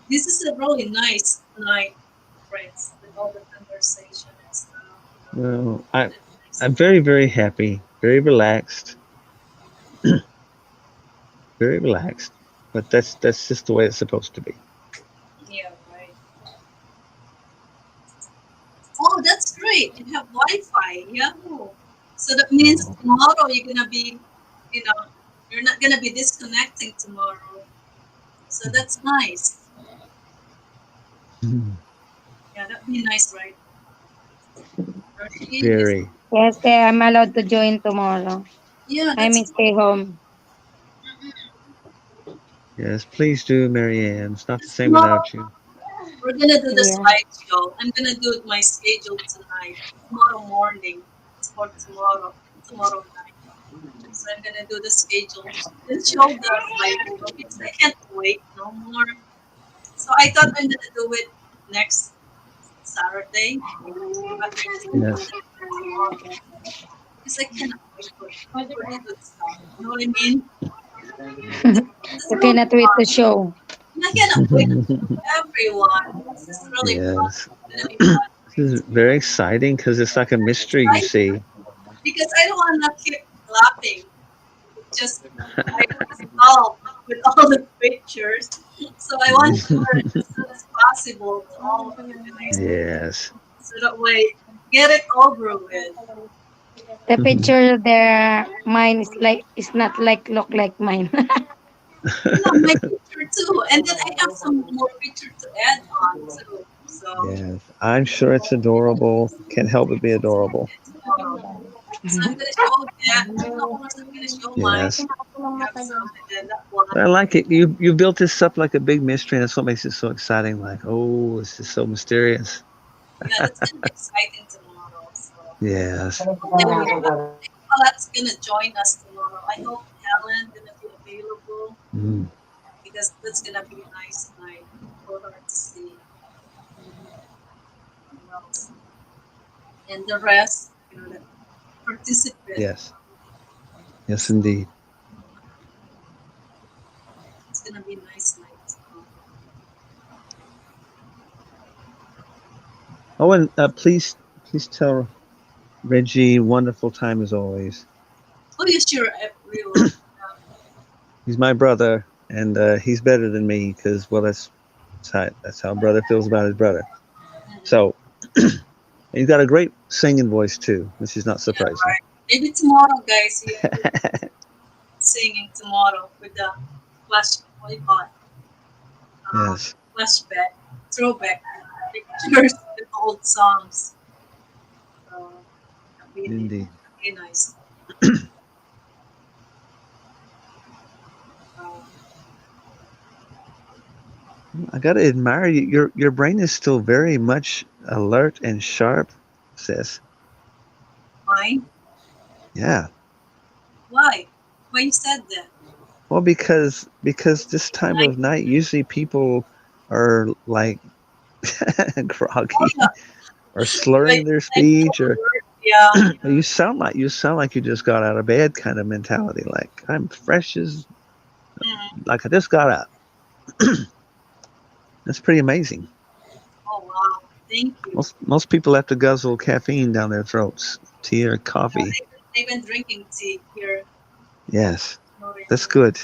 This is a really nice night, friends, with all the conversation and stuff. Well, Really nice. I'm very very happy, very relaxed, very relaxed. But that's just the way it's supposed to be. Yeah, right. Oh, that's great. You have Wi-Fi. Yahoo. So that means Oh, tomorrow you're gonna be, you know, you're not gonna be disconnecting tomorrow. So that's nice. Yeah, that'd be nice, right? Roshi is, very. Yes, I'm allowed to join tomorrow. yeah, I that's may stay home. mhm. Yes, please do, Marianne. It's not the same Tomorrow without you. we're gonna do the Yeah. slideshow. I'm gonna do my schedule tonight. Tomorrow morning. It's for tomorrow. Tomorrow night. So I'm gonna do the schedule. Then show the slideshow because I can't wait no more. So I thought I'm gonna do it next Saturday, but I just I'm Yes. gonna do it tomorrow because I cannot wait for the good stuff. You know what I mean? This You will be cannot wait to fun. show. And I cannot wait to show everyone. This is really fun. Yes. It's gonna be fun, This is guys. very exciting because it's like a mystery, you Right? see. Because I don't wanna keep laughing. It just I stop with all the pictures. So I want to share it as soon as possible to all of you guys. Yes. So that way get it over with. The picture there, mine is not like look like mine. Yeah, my picture too. And then I have some more picture to add on too. So Yes. I'm sure it's adorable. Can't help but be adorable. tomorrow. So I'm gonna show that. And of course I'm gonna show mine. Yes. I have some and then that one. I like it. You built this up like a big mystery, and that's what makes it so exciting. Like, oh, this is so mysterious. Yeah, that's gonna be exciting tomorrow. So Yes. Palat's gonna join us tomorrow. I hope Helen gonna be available Mm. because that's gonna be a nice night for her to see who else. And the rest, the participant. Yes. Yes, indeed. It's gonna be a nice night tomorrow. Oh, and please tell Reggie, wonderful time as always. Oh yes, sure, we will. He's my brother, and he's better than me because, well, that's how a brother feels about his brother. So he's got a great singing voice too, which is not Yeah, surprising. right. Maybe tomorrow, guys, you singing tomorrow with the flash, what do you call it? Yes, Flashback, throwback pictures with old songs. So that'd indeed. be nice. Um, I gotta admire you. Your brain is still very much alert and sharp, sis. Mine? Yeah. Why? Why you said that? Well, because this time Like, of night, usually people are like oh groggy yeah, or slurring their I'm so speech, or alert. Yeah. you sound like you just got out of bed kind of mentality. Like I'm fresh as Mm. like I just got up. That's pretty amazing. Oh wow. Thank you. Most people have to guzzle caffeine down their throats, tea or Yeah, coffee. I've been drinking tea here. Yes, You know what I that's mean? good.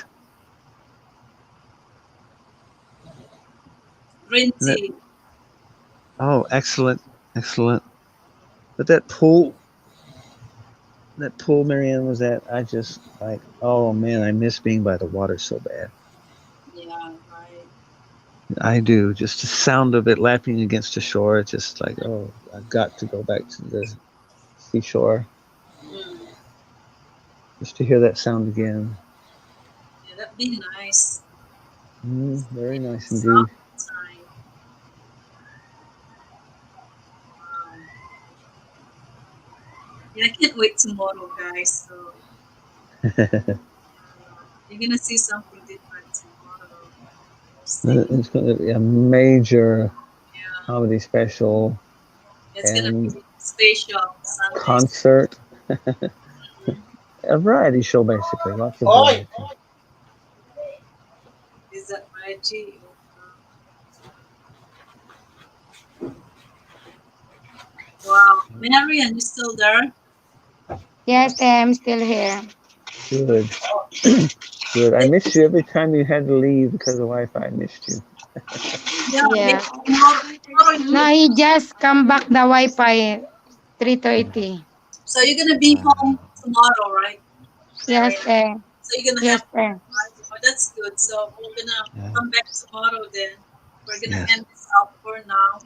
Green And that, tea. oh, excellent, excellent. But that pool Marianne was at, I just like, oh man, I miss being by the water so bad. Yeah, right. I do. Just the sound of it lapping against the shore. It's just like, oh, I've got to go back to the seashore Mm. just to hear that sound again. Yeah, that'd be nice. Very nice indeed. Summertime. Wow. Yeah, I can't wait tomorrow, guys. So you're gonna see something different tomorrow. Mostly. It's going to be a major Yeah. comedy special It's gonna and be spatial Sundays. concert, Mhm. a variety show basically. Lots of variety. Is that Reggie? Wow. Marian, you still there? Yes, I'm still here. Good. Good. I missed you every time you had to leave because of Wi-Fi. I missed you. Yeah, maybe Yeah. tomorrow No, he just come back the Wi-Fi 3:30. so you're gonna be home tomorrow, right, Yes, Marian? eh. So you're gonna Yes, have eh. oh, that's good. So we're gonna Yeah. come back tomorrow then. We're gonna Yes. end this out for now.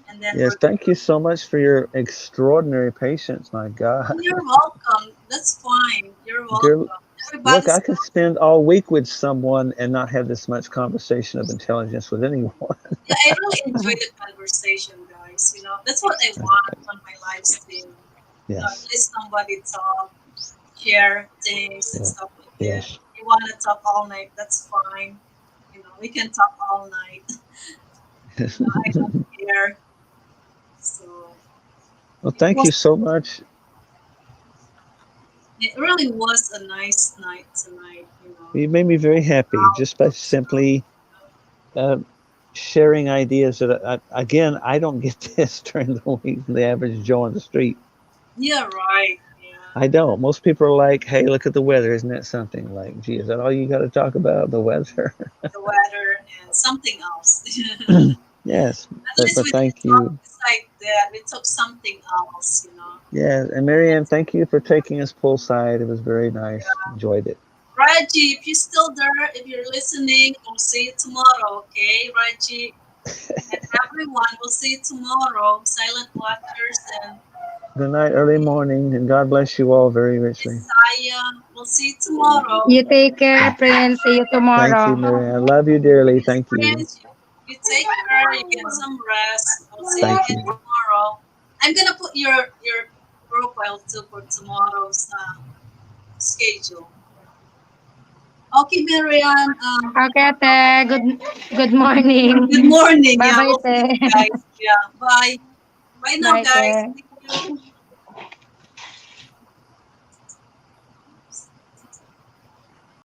And then Yes. we're Thank you so much for your extraordinary patience. My God. you're welcome. That's fine. You're Dear, welcome. Look, Everybody's I could spend all week with someone and not have this much conversation of intelligence with anyone. yeah, I really enjoy the conversation, guys. That's what I want on my live stream. At Yes, least somebody talk, share things and yeah, stuff like that. yes. You want to talk all night, that's fine. We can talk all night. I don't care. So Well, it thank was you so much. it really was a nice night tonight. You made me very happy Out just by and stuff. simply uh, sharing ideas that, again, I don't get this during the week from the average Joe on the street. Yeah, right. Yeah, I don't. Most people are like, hey, look at the weather. Isn't that something? Like, gee, is that all you got to talk about? The weather? the weather and something else. Yes, At but, least but we didn't thank talk you. beside that. We took something else. Yeah, and Marianne, thank you for taking us poolside. It was very nice. Enjoyed it. Reggie, if you're still there, if you're listening, we'll see you tomorrow, okay, Reggie? And everyone, we'll see you tomorrow. Silent Watchers and Good night, early morning, and God bless you all very richly. Messiah. We'll see you tomorrow. You take care, Prince. See you Thank you, tomorrow. Marianne. I love you dearly. Yes, Thank you. friends, you take care. You get some rest. We'll see you Thank again you. tomorrow. I'm gonna put your profile too for tomorrow's schedule. Okay, Marianne. Okay, te. Good morning. Good morning. Yeah, Bye-bye, we'll see you te. guys. Yeah, bye. Bye now, Bye, guys. te. Thank you.